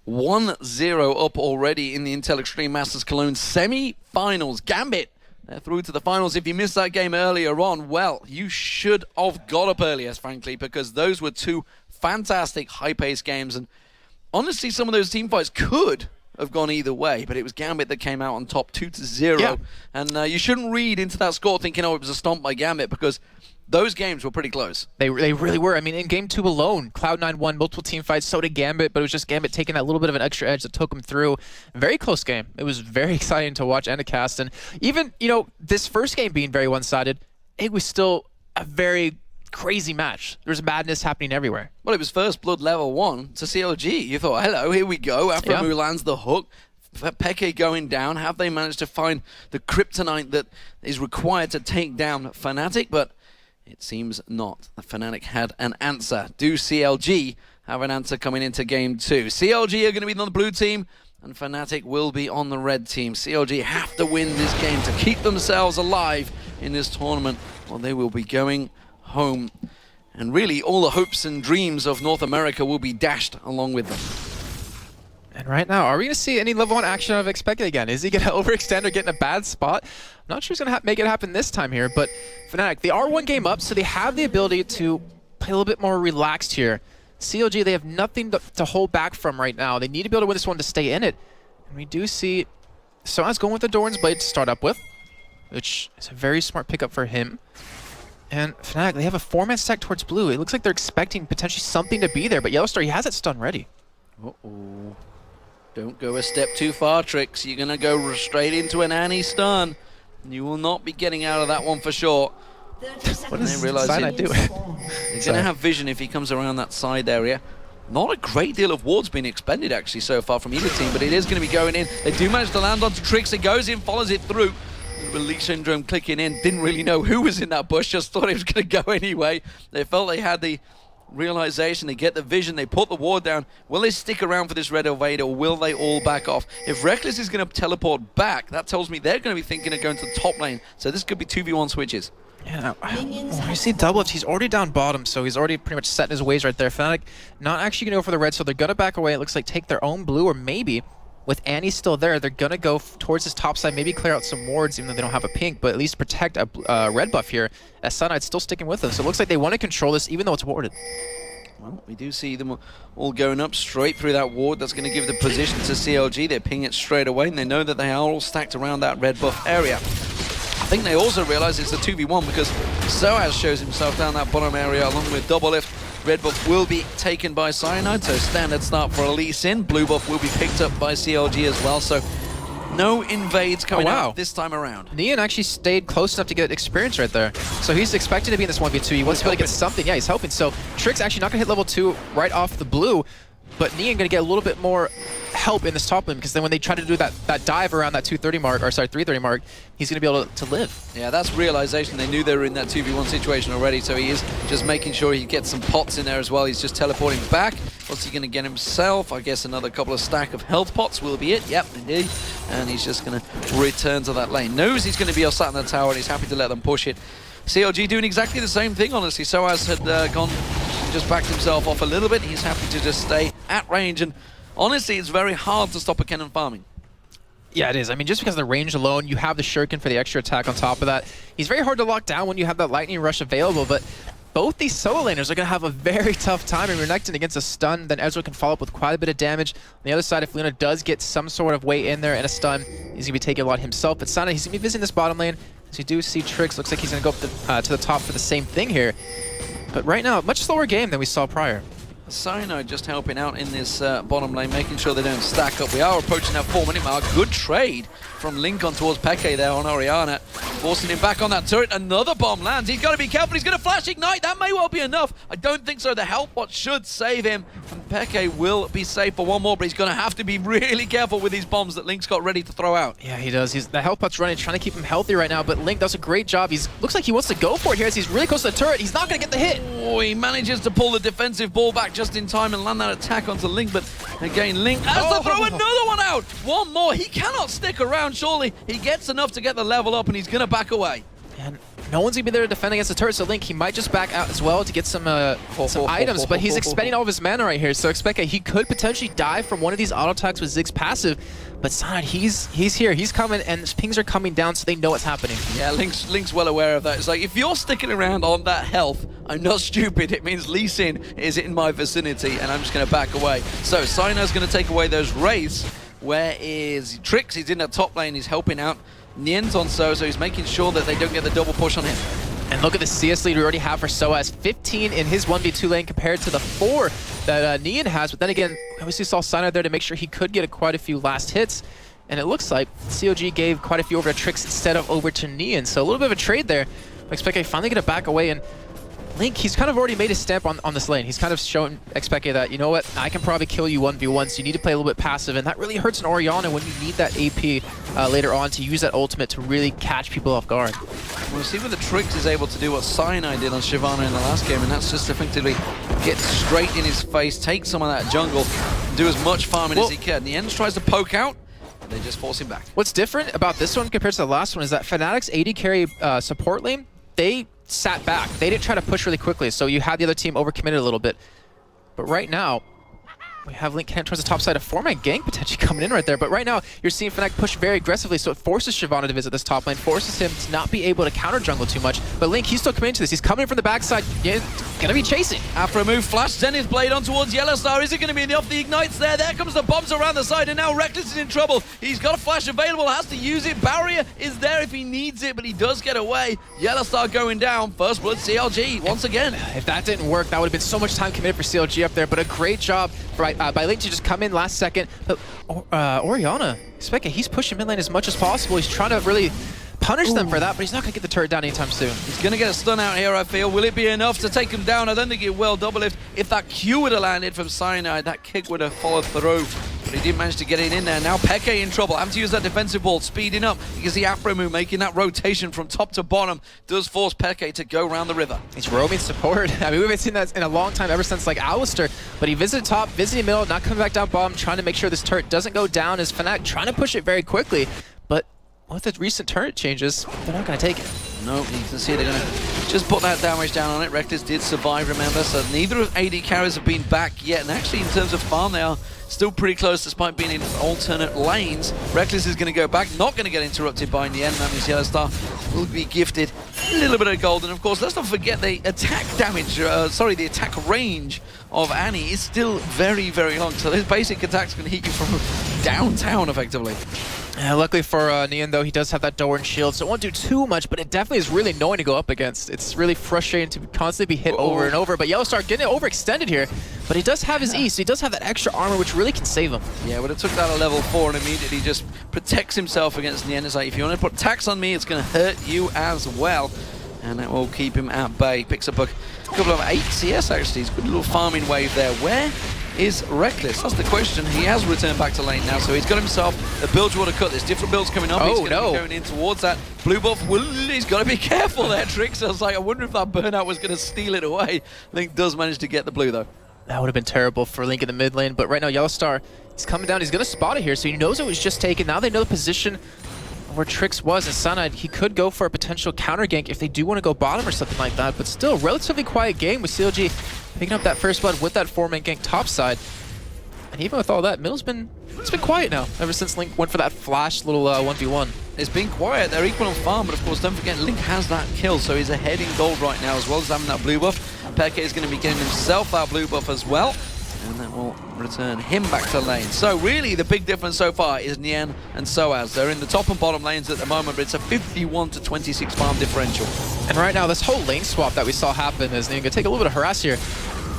1-0 up already in the Intel Extreme Masters Cologne semi-finals. GAMBIT, they're through to the finals. If you missed that game earlier on, well, you should have got up earlier, frankly, because those were two fantastic high-paced games. And honestly, some of those team fights could have gone either way, but it was GAMBIT that came out on top 2-0. Yeah. And you shouldn't read into that score thinking, oh, it was a stomp by GAMBIT, because those games were pretty close. They really were. I mean, in Game 2 alone, Cloud9 won multiple team fights, so did GAMBIT, but it was just GAMBIT taking that little bit of an extra edge that took them through. Very close game. It was very exciting to watch and to cast. And even, you know, this first game being very one-sided, it was still a very crazy match. There was madness happening everywhere. Well, it was first blood level 1 to CLG. You thought, hello, here we go. aphromoo lands the hook. xPeke going down. Have they managed to find the kryptonite that is required to take down FNATIC? But it seems not. The FNATIC had an answer. Do CLG have an answer coming into Game 2? CLG are going to be on the blue team, and FNATIC will be on the red team. CLG have to win this game to keep themselves alive in this tournament, or they will be going home. And really, all the hopes and dreams of North America will be dashed along with them. And right now, are we going to see any level 1 action of xPeke again? Is he going to overextend or get in a bad spot? I'm not sure he's going to make it happen this time here, but FNATIC, they are one game up, so they have the ability to play a little bit more relaxed here. CLG, they have nothing to hold back from right now. They need to be able to win this one to stay in it. And we do see sOAZ going with the Doran's Blade to start up with, which is a very smart pickup for him. And FNATIC, they have a 4-man stack towards blue. It looks like they're expecting potentially something to be there, but YellowStar, he has it stun ready. Don't go a step too far, TrickZ. You're going to go straight into an Annie stun. You will not be getting out of that one for sure. What does Cyanide do? They're going to have vision if he comes around that side area. Not a great deal of wards being expended actually so far from either team, but it is going to be going in. They do manage to land onto TrickZ. It goes in, follows it through. Release syndrome clicking in. Didn't really know who was in that bush, just thought it was going to go anyway. They felt they had the realization, they get the vision, they put the ward down. Will they stick around for this red evade, or will they all back off? If Rekkles is going to teleport back, that tells me they're going to be thinking of going to the top lane. So this could be 2v1 switches. Yeah, I see Doublelift. He's already down bottom, so he's already pretty much set in his ways right there. FNATIC not actually going to go for the red, so they're going to back away. It looks like take their own blue, or maybe with Annie still there, they're going to go towards his top side, maybe clear out some wards, even though they don't have a pink, but at least protect a red buff here, as Cyanide's still sticking with them. So it looks like they want to control this, even though it's warded. Well, we do see them all going up straight through that ward. That's going to give the position to CLG. They ping it straight away, and they know that they are all stacked around that red buff area. I think they also realize it's a 2v1 because sOAZ shows himself down that bottom area along with Doublelift. Red buff will be taken by Cyanide, so standard start for Lee Sin. Blue buff will be picked up by CLG as well, so no invades coming out this time around. Nien actually stayed close enough to get experience right there. So he's expected to be in this 1v2. He wants to be able to get something. Yeah, he's helping. So TrickZ actually not going to hit level 2 right off the blue, but Nien going to get a little bit more help in this top lane, because then when they try to do that dive around that 230 mark, or sorry, 330 mark, he's going to be able to live. Yeah, that's realization. They knew they were in that 2v1 situation already, so he is just making sure he gets some pots in there as well. He's just teleporting back. What's he going to get himself? I guess another couple of stack of health pots will be it. Yep, indeed. And he's just going to return to that lane. Knows he's going to be sat in the tower, and he's happy to let them push it. CLG doing exactly the same thing, honestly. sOAZ had gone, just backed himself off a little bit. He's happy to just stay at range, and honestly, it's very hard to stop a cannon farming. Yeah, it is. I mean, just because of the range alone, you have the Shuriken for the extra attack on top of that. He's very hard to lock down when you have that Lightning Rush available, but both these solo laners are going to have a very tough time, and Renekton against a stun, then Ezreal can follow up with quite a bit of damage. On the other side, if Luna does get some sort of weight in there and a stun, he's going to be taking a lot himself. But Sana, he's going to be visiting this bottom lane. As you do see TrickZ, looks like he's going to go up to the top for the same thing here. But right now, much slower game than we saw prior. Cyanide just helping out in this bottom lane, making sure they don't stack up. We are approaching that 4-minute mark. Good trade from Link on towards Peke there on Orianna, forcing him back on that turret. Another bomb lands. He's got to be careful. He's going to flash ignite. That may well be enough. I don't think so. The hyrqBot should save him. And Peke will be safe for one more, but he's going to have to be really careful with these bombs that Link's got ready to throw out. Yeah, he does. The hyrqBot's running, trying to keep him healthy right now, but Link does a great job. Looks like he wants to go for it here as he's really close to the turret. He's not going to get the hit. Oh, he manages to pull the defensive ball back just in time and land that attack onto Link, but again, Link has to throw another one out. One more. He cannot stick around, surely. He gets enough to get the level up, and he's going to back away. And no one's going to be there to defend against the turret, so Link, he might just back out as well to get some items, but he's expending all of his mana right here, so xPeke, he could potentially die from one of these auto attacks with Ziggs passive, but Cyanide, he's here, he's coming, and his pings are coming down, so they know what's happening. Yeah, Link's well aware of that. It's like, if you're sticking around on that health, I'm not stupid. It means Lee Sin is in my vicinity, and I'm just going to back away. So Cyanide's going to take away those wraiths. Where is TrickZ? He's in that top lane, he's helping out. Nien's on so he's making sure that they don't get the double push on him. And look at the CS lead we already have for sOAZ. 15 in his 1v2 lane compared to the 4 that Nien has. But then again, we obviously saw Cyanide there to make sure he could get quite a few last hits. And it looks like COG gave quite a few over to TrickZ instead of over to Nien. So a little bit of a trade there. xPeke finally going to back away, and Link, he's kind of already made his stamp on this lane. He's kind of shown xPeke that, you know what, I can probably kill you 1v1, so you need to play a little bit passive, and that really hurts an Orianna when you need that AP later on to use that ultimate to really catch people off guard. We'll see whether TrickZ is able to do what Cyanide did on Shyvana in the last game, and that's just effectively get straight in his face, take some of that jungle, and do as much farming as he can. The End tries to poke out, they just force him back. What's different about this one compared to the last one is that FNATIC's AD carry support lane, they sat back. They didn't try to push really quickly, so you had the other team overcommitted a little bit. But right now, we have Link heading towards the top side, a 4-man gang potentially coming in right there. But right now, you're seeing FNATIC push very aggressively, so it forces Shyvana to visit this top lane, forces him to not be able to counter jungle too much. But Link, he's still coming into this. He's coming in from the backside. Yeah, gonna be chasing. aphromoo flash Zenith Blade on towards YellowStar. Is it gonna be enough? The Ignite's there. There comes the bombs around the side, and now Rekkles is in trouble. He's got a flash available, has to use it. Barrier is there if he needs it, but he does get away. YellowStar going down. First blood CLG once again. If that didn't work, that would have been so much time committed for CLG up there, but a great job by Link to just come in last second. But Orianna, xPeke, he's pushing mid lane as much as possible. He's trying to really punish them for that, but he's not going to get the turret down anytime soon. He's going to get a stun out here, I feel. Will it be enough to take him down? I don't think it will. Doublelift, if that Q would have landed from Cyanide, that kick would have followed through. But he did manage to get it in there. Now PYJAMAS in trouble. Having to use that defensive ball, speeding up. You can see aphromoo making that rotation from top to bottom. Does force PYJAMAS to go around the river. He's roaming support. I mean, we haven't seen that in a long time, ever since like YellowStar. But he visited top, visiting middle, not coming back down bottom, trying to make sure this turret doesn't go down. As FNATIC trying to push it very quickly. But with the recent turret changes, they're not going to take it. No, you can see they're going to just put that damage down on it. Rekkles did survive, remember, so neither of AD carries have been back yet. And actually, in terms of farm, they are still pretty close despite being in alternate lanes. Rekkles is going to go back, not going to get interrupted by Nien. That means YellowStar will be gifted a little bit of gold. And of course, let's not forget the attack damage, the attack range of Annie is still very, very long. So those basic attacks can hit you from downtown, effectively. Luckily for Nien, though, he does have that Darien shield, so it won't do too much, but it definitely is really annoying to go up against. It's really frustrating to constantly be hit over and over, but YellowStar getting it overextended here, but he does have his E, so he does have that extra armor, which really can save him. Yeah, but it took that at level 4 and immediately just protects himself against Nien. It's like, if you want to put attacks on me, it's going to hurt you as well. And that will keep him at bay. Picks up a couple of 8 CS, actually. It's a good little farming wave there. Where is Rekkles? That's the question. He has returned back to lane now, so he's got himself a build you want to cut. There's different builds coming up. He's going to be going in towards that blue buff. He's got to be careful there, TrickZ. I was like, I wonder if that burnout was going to steal it away. Link does manage to get the blue, though. That would have been terrible for Link in the mid lane, but right now YellowStar, he's coming down. He's going to spot it here, so he knows it was just taken. Now they know the position where TrickZ was, and Cyanide, he could go for a potential counter gank if they do want to go bottom or something like that, but still, relatively quiet game with CLG picking up that first blood with that 4-man gank topside. And even with all that, middle's been quiet now, ever since Link went for that flash little 1v1. It's been quiet. They're equal on farm, but of course, don't forget, Link has that kill, so he's ahead in gold right now, as well as having that blue buff. PYJAMAS is going to be getting himself that blue buff as well, and that will return him back to lane. So really, the big difference so far is Nien and sOAZ. They're in the top and bottom lanes at the moment, but it's a 51 to 26 farm differential. And right now, this whole lane swap that we saw happen is Nien going to take a little bit of harass here.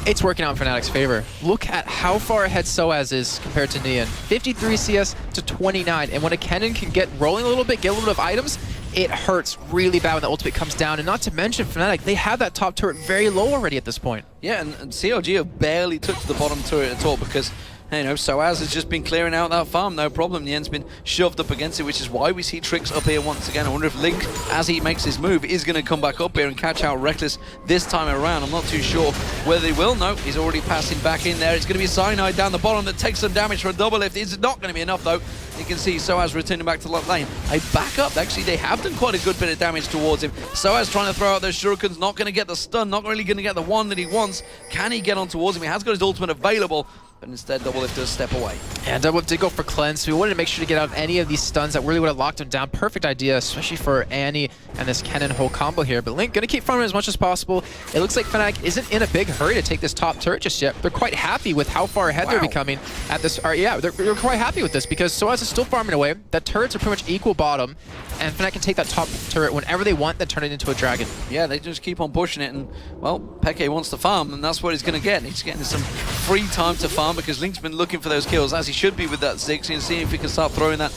It's working out in FNATIC's favor. Look at how far ahead sOAZ is compared to Nien. 53 CS to 29. And when a cannon can get rolling a little bit, get a little bit of items, it hurts really bad when the ultimate comes down. And not to mention, FNATIC, they have that top turret very low already at this point. Yeah, and CLG have barely touched the bottom turret at all because, you know, sOAZ has just been clearing out that farm, no problem. Nien's been shoved up against it, which is why we see TrickZ up here once again. I wonder if Link, as he makes his move, is going to come back up here and catch out Rekkles this time around. I'm not too sure whether he will. No, he's already passing back in there. It's going to be Cyanide down the bottom that takes some damage for a Doublelift. It's not going to be enough, though. You can see sOAZ returning back to lane. A backup. Actually, they have done quite a good bit of damage towards him. sOAZ trying to throw out those shurikens, not going to get the stun, not really going to get the one that he wants. Can he get on towards him? He has got his ultimate available, but instead Doublelift does step away. Yeah, Doublelift did go for cleanse, so we wanted to make sure to get out of any of these stuns that really would have locked him down. Perfect idea, especially for Annie and this cannon whole combo here. But Link gonna keep farming as much as possible. It looks like FNATIC isn't in a big hurry to take this top turret just yet. They're quite happy with how far ahead they're becoming at this. Yeah, they're quite happy with this because sOAZ is still farming away. That turrets are pretty much equal bottom, and FNATIC can take that top turret whenever they want, then turn it into a dragon. Yeah, they just keep on pushing it, and well, PYJAMAS wants to farm, and that's what he's going to get. He's getting some free time to farm because Link's been looking for those kills, as he should be with that Ziggs, and see if he can start throwing that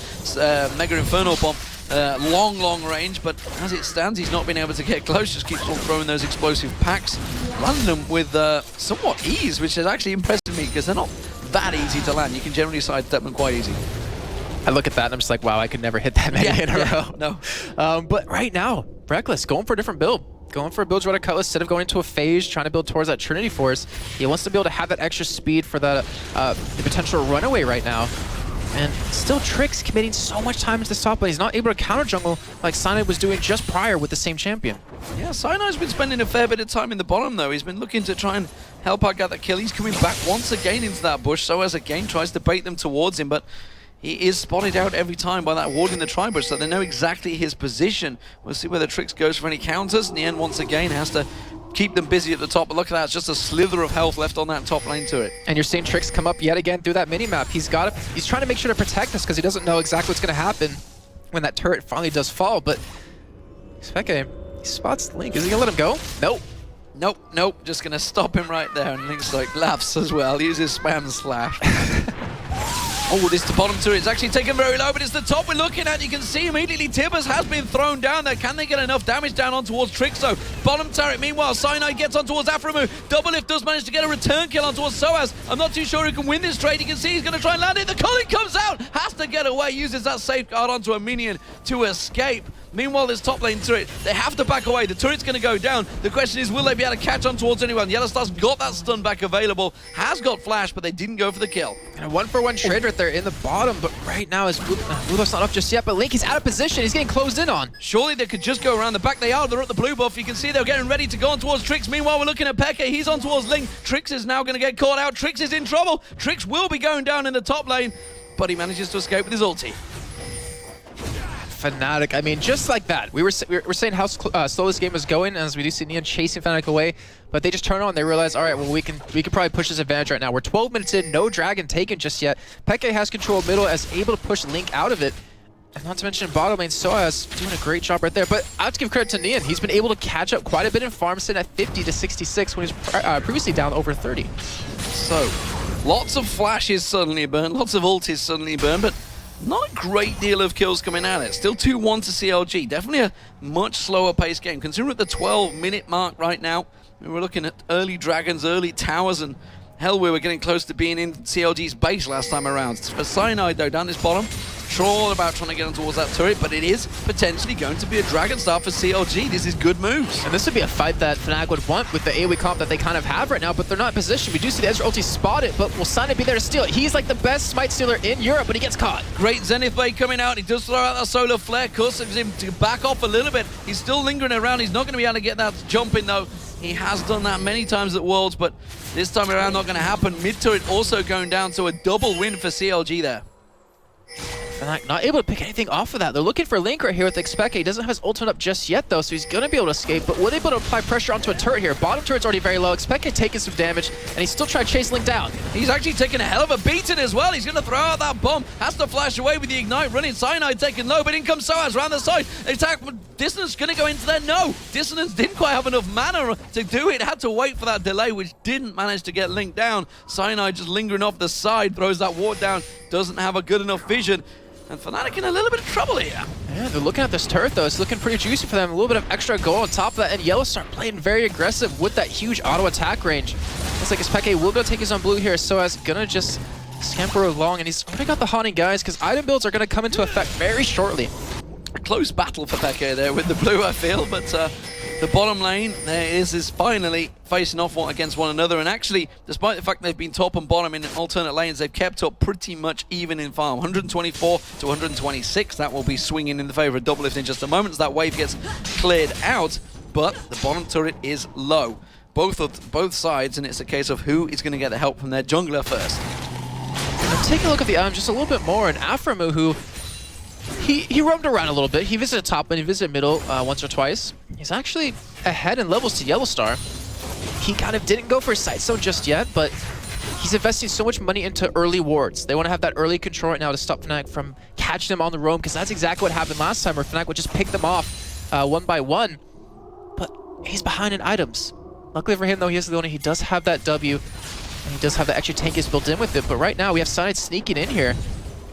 Mega Inferno Bomb long range, but as it stands, he's not been able to get close, just keeps on throwing those explosive packs, landing them with somewhat ease, which has actually impressed me because they're not that easy to land. You can generally sidestep them quite easy. I look at that and I'm just like, wow, I could never hit that many in a row. No. But right now, Rekkles going for a different build. Going for a build Dreaded Cutlass instead of going into a phase, trying to build towards that Trinity Force. He wants to be able to have that extra speed for the potential runaway right now. And still TrickZ committing so much time into the top lane. He's not able to counter jungle like Cyanide was doing just prior with the same champion. Yeah, Cyanide's been spending a fair bit of time in the bottom though. He's been looking to try and help out get that kill. He's coming back once again into that bush. sOAZ again tries to bait them towards him, but he is spotted out every time by that ward in the tri-bush, so they know exactly his position. We'll see whether TrickZ goes for any counters. Nien once again has to keep them busy at the top, but look at that, it's just a slither of health left on that top lane to it. And you're seeing TrickZ come up yet again through that mini-map. He's trying to make sure to protect this because he doesn't know exactly what's going to happen when that turret finally does fall, but xPeke, he spots Link. Is he going to let him go? Nope. Nope, just going to stop him right there, and Link's like laughs as well, uses spam slash. Oh, this the bottom turret. It's actually taken very low, but it's the top we're looking at. You can see immediately Tibbers has been thrown down there. Can they get enough damage down on towards TrickZ? Bottom turret, meanwhile, Cyanide gets on towards aphromoo. Doublelift does manage to get a return kill on towards sOAZ. I'm not too sure who can win this trade. You can see he's going to try and land it. The Culling comes out, has to get away, uses that safeguard onto a minion to escape. Meanwhile, this top lane turret, they have to back away. The turret's going to go down. The question is, will they be able to catch on towards anyone? YellowStar's got that stun back available, has got flash, but they didn't go for the kill. And a 1-for-1 trade right there in the bottom, but right now is Bluebuff's not up just yet, but Link is out of position. He's getting closed in on. Surely they could just go around the back. They are. They're at the blue buff. You can see they're getting ready to go on towards TrickZ. Meanwhile, we're looking at Peke. He's on towards Link. TrickZ is now going to get caught out. TrickZ is in trouble. TrickZ will be going down in the top lane, but he manages to escape with his ulti. FNATIC, I mean, just like that. We were saying how slow this game was going, as we do see Nien chasing FNATIC away, but they just turn on. They realize, all right, well, we can probably push this advantage right now. We're 12 minutes in, no dragon taken just yet. Peke has control of middle, as able to push Link out of it. And not to mention bottom lane, sOAZ doing a great job right there. But I have to give credit to Nien. He's been able to catch up quite a bit in farm, sitting at 50 to 66 when he was previously down over 30. So, lots of flashes suddenly burn, lots of ultis suddenly burn, but not a great deal of kills coming out of it. Still 2-1 to CLG. Definitely a much slower paced game. Considering we're at the 12-minute mark right now, we're looking at early dragons, early towers, and hell, we were getting close to being in CLG's base last time around. For Cyanide, though, down this bottom, all about trying to get on towards that turret, but it is potentially going to be a dragon star for CLG. This is good moves. And this would be a fight that FNATIC would want with the AoE comp that they kind of have right now, but they're not in position. We do see the Ezreal ulti spot it, but will Cyanide be there to steal it? He's like the best smite stealer in Europe, but he gets caught. Great Zenith Blade coming out. He does throw out that solar flare, causes him to back off a little bit. He's still lingering around. He's not going to be able to get that jump in, though. He has done that many times at Worlds, but this time around not going to happen. Mid turret also going down, so a double win for CLG there. FNATIC not able to pick anything off of that. They're looking for Link right here with xPeke. He doesn't have his ultimate up just yet, though, so he's going to be able to escape. But will they be able to apply pressure onto a turret here? Bottom turret's already very low. xPeke taking some damage, and he's still trying to chase Link down. He's actually taking a hell of a beating as well. He's going to throw out that bomb. Has to flash away with the Ignite running. Cyanide taking low, but in comes sOAZ around the side. Attack Dissonance going to go into there. No, Dissonance didn't quite have enough mana to do it. Had to wait for that delay, which didn't manage to get Link down. Cyanide just lingering off the side, throws that ward down. Doesn't have a good enough vision. And FNATIC in a little bit of trouble here. Yeah, they're looking at this turret, though. It's looking pretty juicy for them. A little bit of extra gold on top of that. And YellowStar playing very aggressive with that huge auto attack range. Looks like xPeke will be able to take his on blue here. sOAZ gonna just scamper along. And he's already got the haunting, guys, because item builds are going to come into effect very shortly. A close battle for Peke there with the blue, I feel. But the bottom lane there is finally facing off against one another, and actually, despite the fact they've been top and bottom in alternate lanes, they've kept up pretty much even in farm. 124 to 126. That will be swinging in the favor of Doublelift in just a moment as that wave gets cleared out, but the bottom turret is low. Both sides, and it's a case of who is going to get the help from their jungler first. Now take a look at the item just a little bit more, and aphromoo, who He roamed around a little bit. He visited top and he visited middle once or twice. He's actually ahead in levels to YellowStar. He kind of didn't go for a sight zone just yet, but he's investing so much money into early wards. They want to have that early control right now to stop FNATIC from catching them on the roam, because that's exactly what happened last time, where FNATIC would just pick them off one by one. But he's behind in items. Luckily for him, though, he does have that W, and he does have the extra tankies built in with it. But right now, we have Cyanide sneaking in here.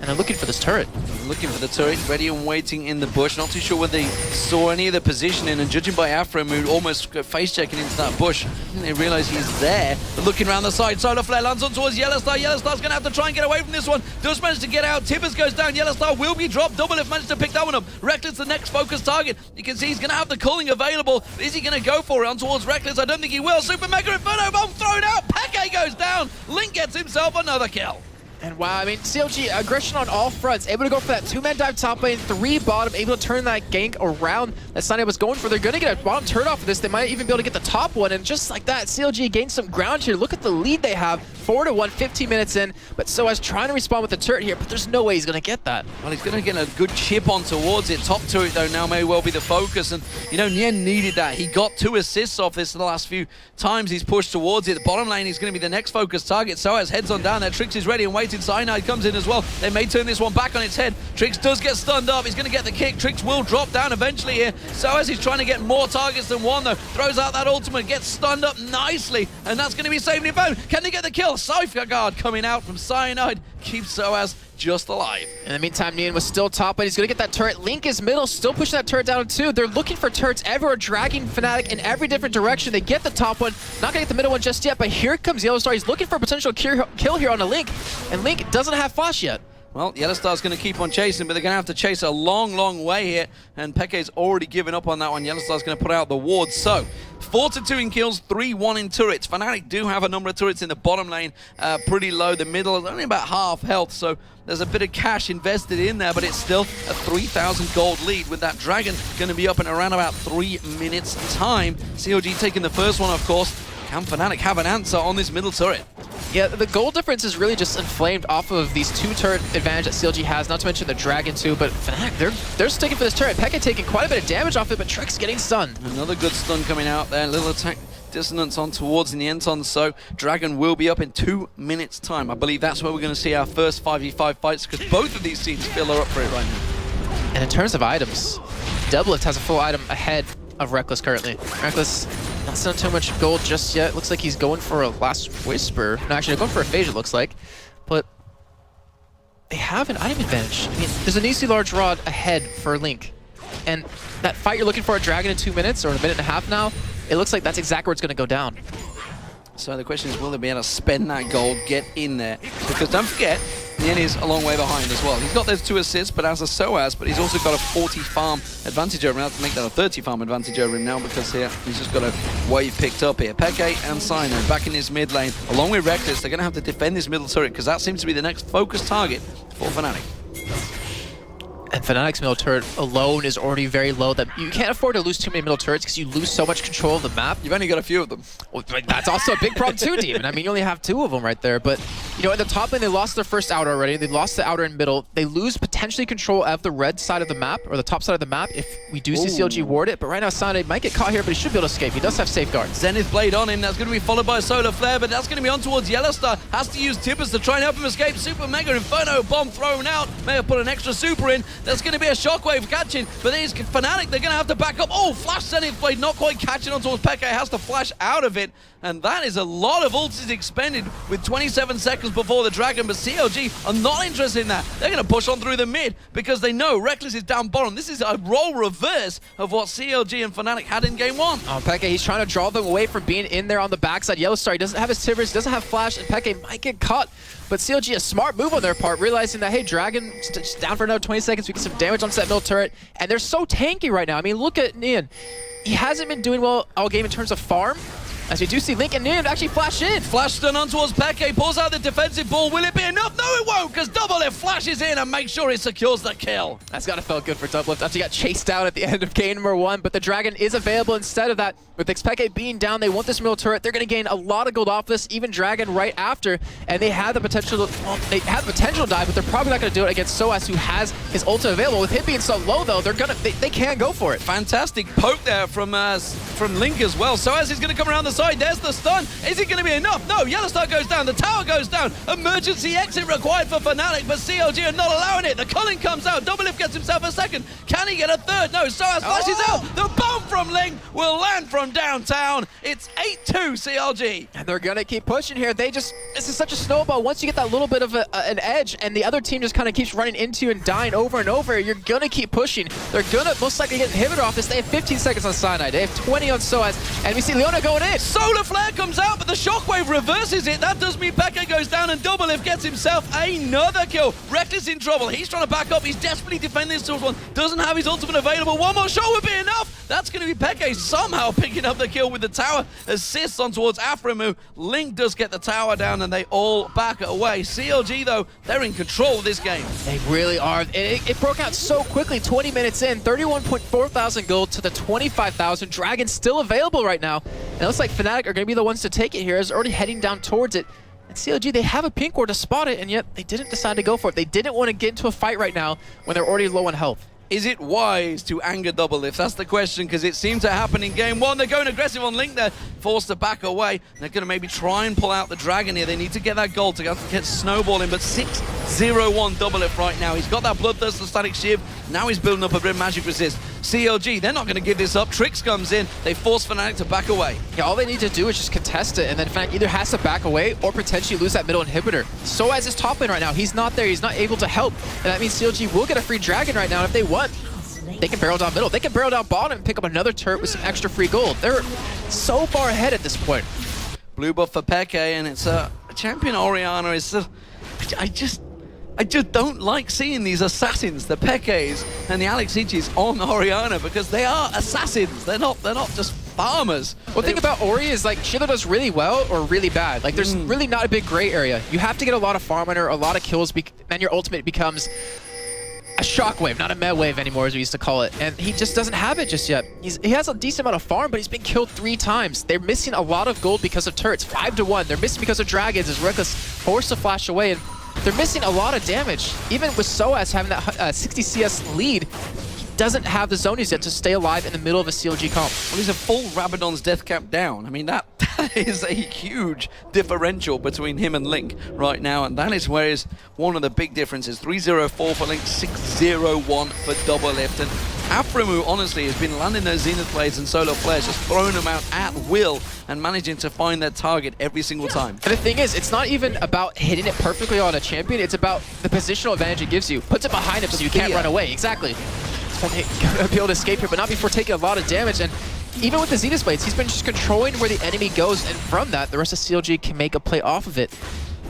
And they're looking for this turret. Looking for the turret, ready and waiting in the bush. Not too sure whether they saw any of the positioning, and judging by aphromoo almost face-checking into that bush, they realize he's there. They're looking around the side. Solar Flare lands on towards YellowStar. YellowStar's going to have to try and get away from this one. Does manage to get out. Tibbers goes down. YellowStar will be dropped. Doublelift managed to pick that one up. Rekkles the next focus target. You can see he's going to have the culling available. Is he going to go for it on towards Rekkles? I don't think he will. Super Mega Inferno Bomb thrown out. Peke goes down. Link gets himself another kill. And wow, I mean, CLG aggression on all fronts, able to go for that 2-man dive top lane, 3 bottom, able to turn that gank around that Cyanide was going for. They're going to get a bottom turret off of this. They might even be able to get the top one, and just like that, CLG gains some ground here. Look at the lead they have, 4-1, 15 minutes in, but sOAZ trying to respond with the turret here, but there's no way he's going to get that. Well, he's going to get a good chip on towards it. Top turret, though, now may well be the focus, and, you know, Nien needed that. He got 2 assists off this the last few times he's pushed towards it. The bottom lane is going to be the next focus target. sOAZ heads on down there. TrickZ is ready and waiting. activated. Cyanide comes in as well. They may turn this one back on its head. TrickZ does get stunned up. He's going to get the kick. TrickZ will drop down eventually here. sOAZ is trying to get more targets than one, though. Throws out that ultimate, gets stunned up nicely, and that's going to be saving him bone. Can they get the kill? Cypher Guard coming out from Cyanide keeps sOAZ just alive. In the meantime, Nien was still top, but he's going to get that turret. Link is middle, still pushing that turret down too. They're looking for turrets everywhere, dragging FNATIC in every different direction. They get the top one, not going to get the middle one just yet, but here comes YellowStar. He's looking for a potential kill here on a Link, and Link doesn't have flash yet. Well, YellowStar's going to keep on chasing, but they're going to have to chase a long, long way here, and Peke's already given up on that one. YellowStar's going to put out the ward, so 4-2 in kills, 3-1 in turrets. FNATIC do have a number of turrets in the bottom lane, pretty low. The middle is only about half health, so there's a bit of cash invested in there, but it's still a 3,000 gold lead with that Dragon going to be up in around about 3 minutes time. COG taking the first one, of course. Can FNATIC have an answer on this middle turret? Yeah, the gold difference is really just inflamed off of these 2 turret advantage that CLG has, not to mention the Dragon too, but FNATIC, they're sticking for this turret. Peke taking quite a bit of damage off it, but TrickZ getting stunned. Another good stun coming out there. Little attack dissonance on towards Nien, so Dragon will be up in 2 minutes time. I believe that's where we're going to see our first 5v5 fights, because both of these teams feel they're up for it right now. And in terms of items, Doublelift has a full item ahead of Rekkles currently. Rekkles not selling too much gold just yet. Looks like he's going for a Last Whisper. No, actually, they're going for a Phage, it looks like. But they have an item advantage. I mean, there's an easy large rod ahead for Link. And that fight you're looking for a Dragon in 2 minutes, or a minute and a half now, it looks like that's exactly where it's going to go down. So the question is, will they be able to spend that gold, get in there? Because don't forget, Nien is a long way behind as well. He's got those 2 assists, but as a sOAZ, but he's also got a 40 farm advantage over him. I have to make that a 30 farm advantage over him now, because here he's just got a wave picked up here. Peke and Cyanide back in his mid lane, along with Rekkles. They're going to have to defend this middle turret, because that seems to be the next focus target for FNATIC. And FNATIC's middle turret alone is already very low. That you can't afford to lose too many middle turrets because you lose so much control of the map. You've only got a few of them. Well, that's also a big problem too, Deman. I mean, you only have 2 of them right there. But, you know, in the top lane, they lost their first outer already. They lost the outer and middle. They lose potentially control of the red side of the map, or the top side of the map, if we do see CLG ward it. But right now, Cyanide might get caught here, but he should be able to escape. He does have safeguards. Zenith Blade on him. That's going to be followed by a Solar Flare, but that's going to be on towards YellowStar. Has to use Tippers to try and help him escape. Super Mega Inferno Bomb thrown out. May have put an extra super in. There's going to be a Shockwave catching, but these FNATIC, they're going to have to back up. Oh, Flash Zenith Blade not quite catching on towards Peke. Has to flash out of it, and that is a lot of ultis expended with 27 seconds before the Dragon, but CLG are not interested in that. They're going to push on through the mid because they know Rekkles is down bottom. This is a role reverse of what CLG and FNATIC had in game 1. Oh, Peke, he's trying to draw them away from being in there on the backside. YellowStar, he doesn't have his Tibbers, doesn't have Flash, and Peke might get caught. But CLG, a smart move on their part, realizing that, hey, Dragon just down for another 20 seconds, we get some damage on that middle turret, and they're so tanky right now. I mean, look at Nien. He hasn't been doing well all game in terms of farm, as you do see Link and Nien actually flash in. Flash stun on towards Peke, pulls out the defensive ball. Will it be enough? No, it won't, because Doublelift flashes in and makes sure it secures the kill. That's gotta feel good for Doublelift after he got chased down at the end of game number 1, but the Dragon is available instead of that. With xPeke being down, they want this middle turret. They're gonna gain a lot of gold off this, even Dragon right after, and they have the potential to, well, they have the potential to die, but they're probably not gonna do it against sOAZ, who has his ultimate available. With him being so low though, they can go for it. Fantastic poke there from Link as well. sOAZ is gonna come around the side. There's the stun. Is it gonna be enough? No, YellowStar goes down, the tower goes down. Emergency exit required for FNATIC, but CLG are not allowing it. The Culling comes out. Doublelift gets himself a second. Can he get a third? No, sOAZ flashes out. The bomb from Link will land from downtown. It's 8-2 CLG. And they're gonna keep pushing here. This is such a snowball. Once you get that little bit of an edge and the other team just kind of keeps running into you and dying over and over, you're gonna keep pushing. They're gonna most likely get inhibitor off this. They have 15 seconds on Cyanide. They have 20 on sOAZ. And we see Leona going in. Solar Flare comes out, but the Shockwave reverses it. That does mean Peke goes down and Doublelift gets himself another kill. Rekkles in trouble. He's trying to back up. He's desperately defending this towards one. Doesn't have his ultimate available. One more shot would be enough. That's going to be Peke somehow picking up the kill with the tower. Assists on towards aphromoo. Link does get the tower down and they all back away. CLG, though, they're in control of this game. They really are. It broke out so quickly. 20 minutes in, 31.4 thousand gold to the 25,000. Dragon still available right now. And it looks like FNATIC are going to be the ones to take it here, as already heading down towards it. And CLG, they have a pink ward to spot it, and yet they didn't decide to go for it. They didn't want to get into a fight right now when they're already low on health. Is it wise to anger Doublelift? That's the question, because it seemed to happen in game one. They're going aggressive on Link there, forced to back away. They're going to maybe try and pull out the Dragon here. They need to get that gold to get snowballing, but 6-0-1 Doublelift right now. He's got that Bloodthirst and Static Shiv. Now he's building up a bit of magic resist. CLG, they're not going to give this up. TrickZ comes in. They force FNATIC to back away. Yeah, all they need to do is just contest it, and then FNATIC either has to back away or potentially lose that middle inhibitor. sOAZ is top lane right now. He's not there. He's not able to help. And that means CLG will get a free Dragon right now if they want. They can barrel down middle. They can barrel down bottom and pick up another turret with some extra free gold. They're so far ahead at this point. Blue buff for Peke, and it's a champion Orianna is... I just don't like seeing these assassins, the Pekes and the Alex Ichis on Orianna, because they are assassins. They're not just farmers. Well, think about Ori is like she either does really well or really bad. Like there's really not a big gray area. You have to get a lot of farm on her, a lot of kills, then your ultimate becomes a shockwave, not a med wave anymore, as we used to call it. And he just doesn't have it just yet. He has a decent amount of farm, but he's been killed 3 times. They're missing a lot of gold because of turrets, 5-1. They're missing because of dragons, as Rekkles forced to flash away. And they're missing a lot of damage. Even with sOAZ having that 60 CS lead, he doesn't have the zonies yet to stay alive in the middle of a CLG comp. Well, he's a full Rabadon's death cap down. I mean, that is a huge differential between him and Link right now, and that is where is one of the big differences. 3-0-4 for Link, 6-0-1 for Doublelift. And aphromoo, honestly, has been landing those Zenith Blades and Solar Flares, just throwing them out at will and managing to find their target every single time. And the thing is, it's not even about hitting it perfectly on a champion, it's about the positional advantage it gives you. Puts it behind him so you can't run away. Exactly. Gonna be able to escape here, but not before taking a lot of damage. And even with the Zenith Blades, he's been just controlling where the enemy goes, and from that, the rest of CLG can make a play off of it.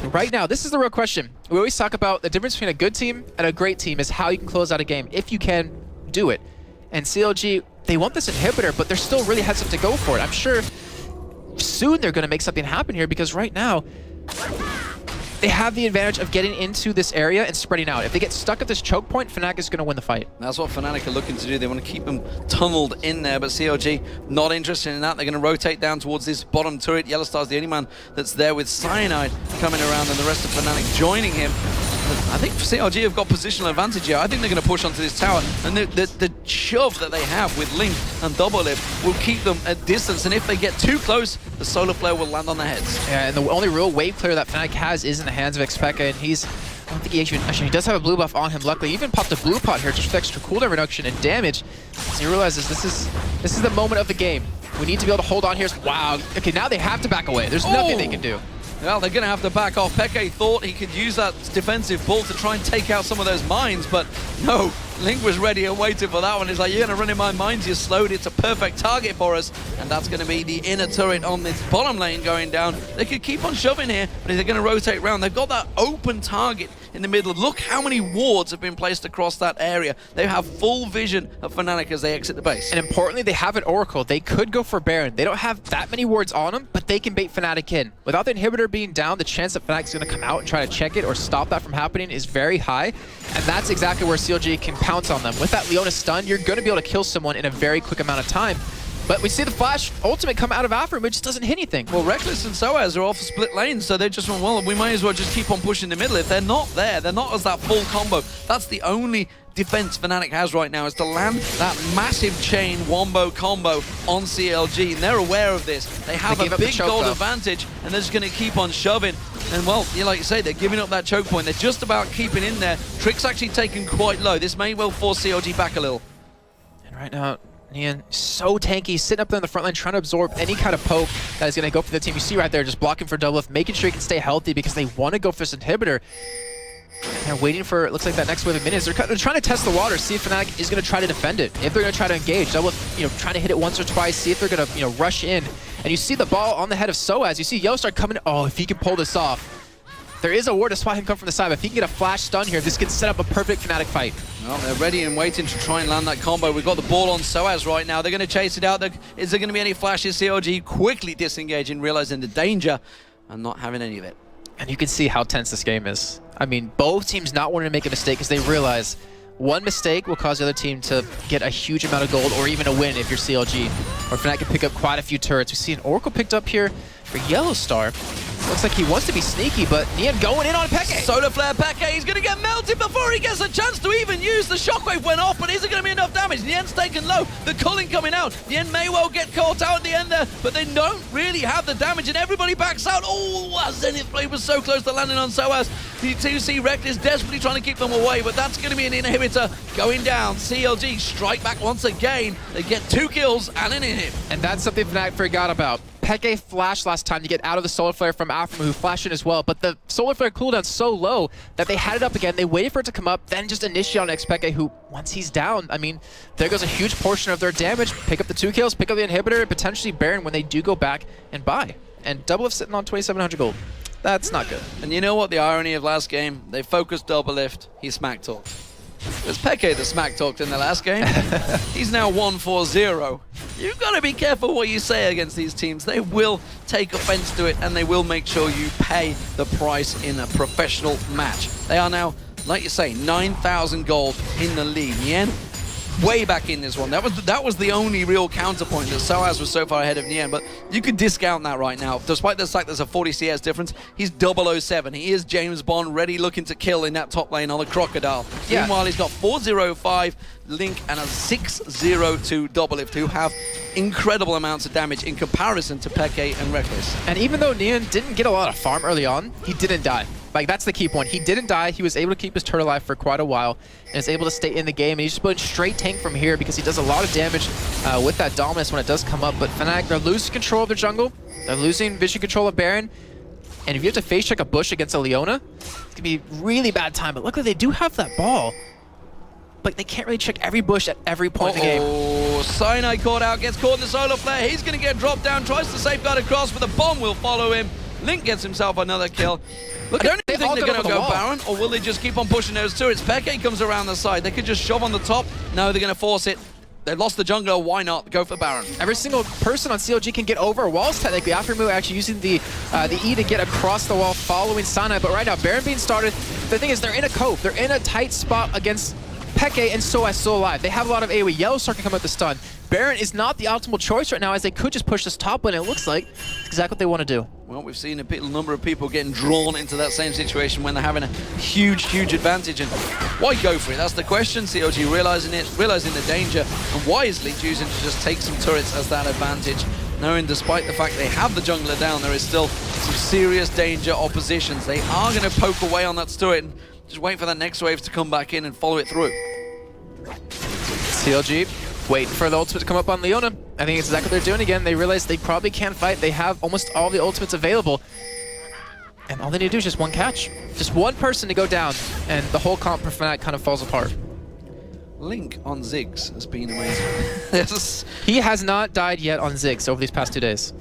And right now, this is the real question. We always talk about the difference between a good team and a great team is how you can close out a game, if you can do it. And CLG, they want this inhibitor, but they're still really hesitant to go for it. I'm sure soon they're going to make something happen here, because right now, they have the advantage of getting into this area and spreading out. If they get stuck at this choke point, FNATIC is going to win the fight. That's what FNATIC are looking to do. They want to keep them tunneled in there, but CLG not interested in that. They're going to rotate down towards this bottom turret. YellowStar's the only man that's there with Cyanide coming around, and the rest of FNATIC joining him. I think CLG have got positional advantage here. I think they're going to push onto this tower, and the shove that they have with Link and Doublelift will keep them at distance, and if they get too close, the Solar Flare will land on their heads. Yeah, and the only real wave clear that FNATIC has is in the hands of xPeke, and he's... I don't think he actually he does have a blue buff on him. Luckily, he even popped a blue pot here just for extra cooldown reduction and damage. So he realizes this is the moment of the game. We need to be able to hold on here. Wow. Okay, now they have to back away. There's nothing they can do. Well, they're going to have to back off. Peke thought he could use that defensive pull to try and take out some of those mines, but no. Link was ready and waiting for that one. He's like, you're going to run in my mines, you're slowed. It's a perfect target for us, and that's going to be the inner turret on this bottom lane going down. They could keep on shoving here, but they're going to rotate around. They've got that open target in the middle. Look how many wards have been placed across that area. They have full vision of FNATIC as they exit the base. And importantly, they have an Oracle. They could go for Baron. They don't have that many wards on them, but they can bait FNATIC in. Without the inhibitor being down, the chance that FNATIC is going to come out and try to check it or stop that from happening is very high, and that's exactly where CLG can pounce on them. With that Leona stun, you're going to be able to kill someone in a very quick amount of time. But we see the flash ultimate come out of aphromoo, but it just doesn't hit anything. Well, Rekkles and sOAZ are off split lanes, so they just went, well, we might as well just keep on pushing the middle. If they're not there, they're not as that full combo. That's the only defense FNATIC has right now, is to land that massive chain wombo combo on CLG, and they're aware of this. They have a big gold advantage, and they're just going to keep on shoving. And well, like you say, they're giving up that choke point. They're just about keeping in there. TrickZ actually taken quite low. This may well force CLG back a little. And right now, Nien, so tanky, sitting up there in the front line, trying to absorb any kind of poke that is going to go for the team. You see right there, just blocking for Doublelift, making sure he can stay healthy because they want to go for this inhibitor. They're waiting for, it looks like, that next wave of minions. They're trying to test the water, see if FNATIC is going to try to defend it. If they're going to try to engage, Doublelift, trying to hit it once or twice, see if they're going to, rush in. And you see the ball on the head of sOAZ. You see YellowStar coming. Oh, if he can pull this off. There is a ward to spot him come from the side, but if he can get a flash stun here, this can set up a perfect FNATIC fight. Well, they're ready and waiting to try and land that combo. We've got the ball on sOAZ right now. They're going to chase it out. Is there going to be any flashes? CLG quickly disengaging, realizing the danger, and not having any of it. And you can see how tense this game is. I mean, both teams not wanting to make a mistake because they realize one mistake will cause the other team to get a huge amount of gold or even a win if you're CLG. Or FNATIC can pick up quite a few turrets. We see an Oracle picked up here for YellowStar. Looks like he wants to be sneaky, but Nien going in on Peke. Solar Flare Peke, he's going to get melted before he gets a chance to even use the shockwave went off, but is it going to be enough damage? Nien's taken low, the culling coming out. Nien may well get caught out at the end there, but they don't really have the damage, and everybody backs out. Oh, Zenith Blade was so close to landing on sOAZ. You do see Rekkles desperately trying to keep them away, but that's going to be an inhibitor going down. CLG strike back once again. They get 2 kills and an inhib. And that's something Fnatic forgot about. Peke flashed last time to get out of the Solar Flare from aphromoo, who flashed in as well, but the Solar Flare cooldown's so low that they had it up again. They waited for it to come up, then just initiate on xPeke, who, once he's down, I mean, there goes a huge portion of their damage. Pick up the 2 kills, pick up the inhibitor, and potentially Baron when they do go back and buy. And Doublelift sitting on 2,700 gold. That's not good. And you know what the irony of last game? They focused Doublelift, he smack talked. It was Peke that smack talked in the last game. He's now 1-4-0. You've got to be careful what you say against these teams. They will take offense to it, and they will make sure you pay the price in a professional match. They are now, like you say, 9,000 gold in the lead. Nien, way back in this one. That was the only real counterpoint that sOAZ was so far ahead of Nien, but you could discount that right now. Despite the fact there's a 40 CS difference, he's 007. He is James Bond, ready looking to kill in that top lane on the Crocodile. Yeah. Meanwhile, he's got 405 Link and a 602 Doublelift, who have incredible amounts of damage in comparison to Peke and Rekkles. And even though Nien didn't get a lot of farm early on, he didn't die. Like, that's the key point. He didn't die. He was able to keep his turret alive for quite a while and is able to stay in the game. And he's just putting straight tank from here because he does a lot of damage with that dominance when it does come up. But Fnatic, they're losing control of their jungle. They're losing vision control of Baron. And if you have to face check a bush against a Leona, it's going to be really bad time. But luckily, they do have that ball. But they can't really check every bush at every point in the game. Oh, Cyanide caught out, gets caught in the Solar Flare. He's going to get dropped down, tries to safeguard across, but the bomb will follow him. Link gets himself another kill. Look, I don't think they're going to go Baron, or will they just keep on pushing those turrets? Peke comes around the side. They could just shove on the top. No, they're going to force it. They lost the jungler. Why not go for Baron? Every single person on CLG can get over walls technically. aphromoo actually using the E to get across the wall following Cyanide. But right now, Baron being started. The thing is, they're in a cove. They're in a tight spot against Peke and sOAZ still alive. They have a lot of AoE. YellowStar can come out the stun. Baron is not the optimal choice right now, as they could just push this top lane. It looks like it's exactly what they want to do. Well, we've seen a number of people getting drawn into that same situation when they're having a huge, huge advantage. And why go for it? That's the question. CLG realizing it, realizing the danger, and wisely choosing to just take some turrets as that advantage. Knowing despite the fact they have the jungler down, there is still some serious danger oppositions. They are going to poke away on that turret and just wait for that next wave to come back in and follow it through. CLG waiting for the ultimate to come up on Leona. I think it's exactly what they're doing again. They realize they probably can't fight. They have almost all the ultimates available. And all they need to do is just one catch. Just one person to go down, and the whole comp for Fnatic kind of falls apart. Link on Ziggs has been amazing. He has not died yet on Ziggs over these past 2 days.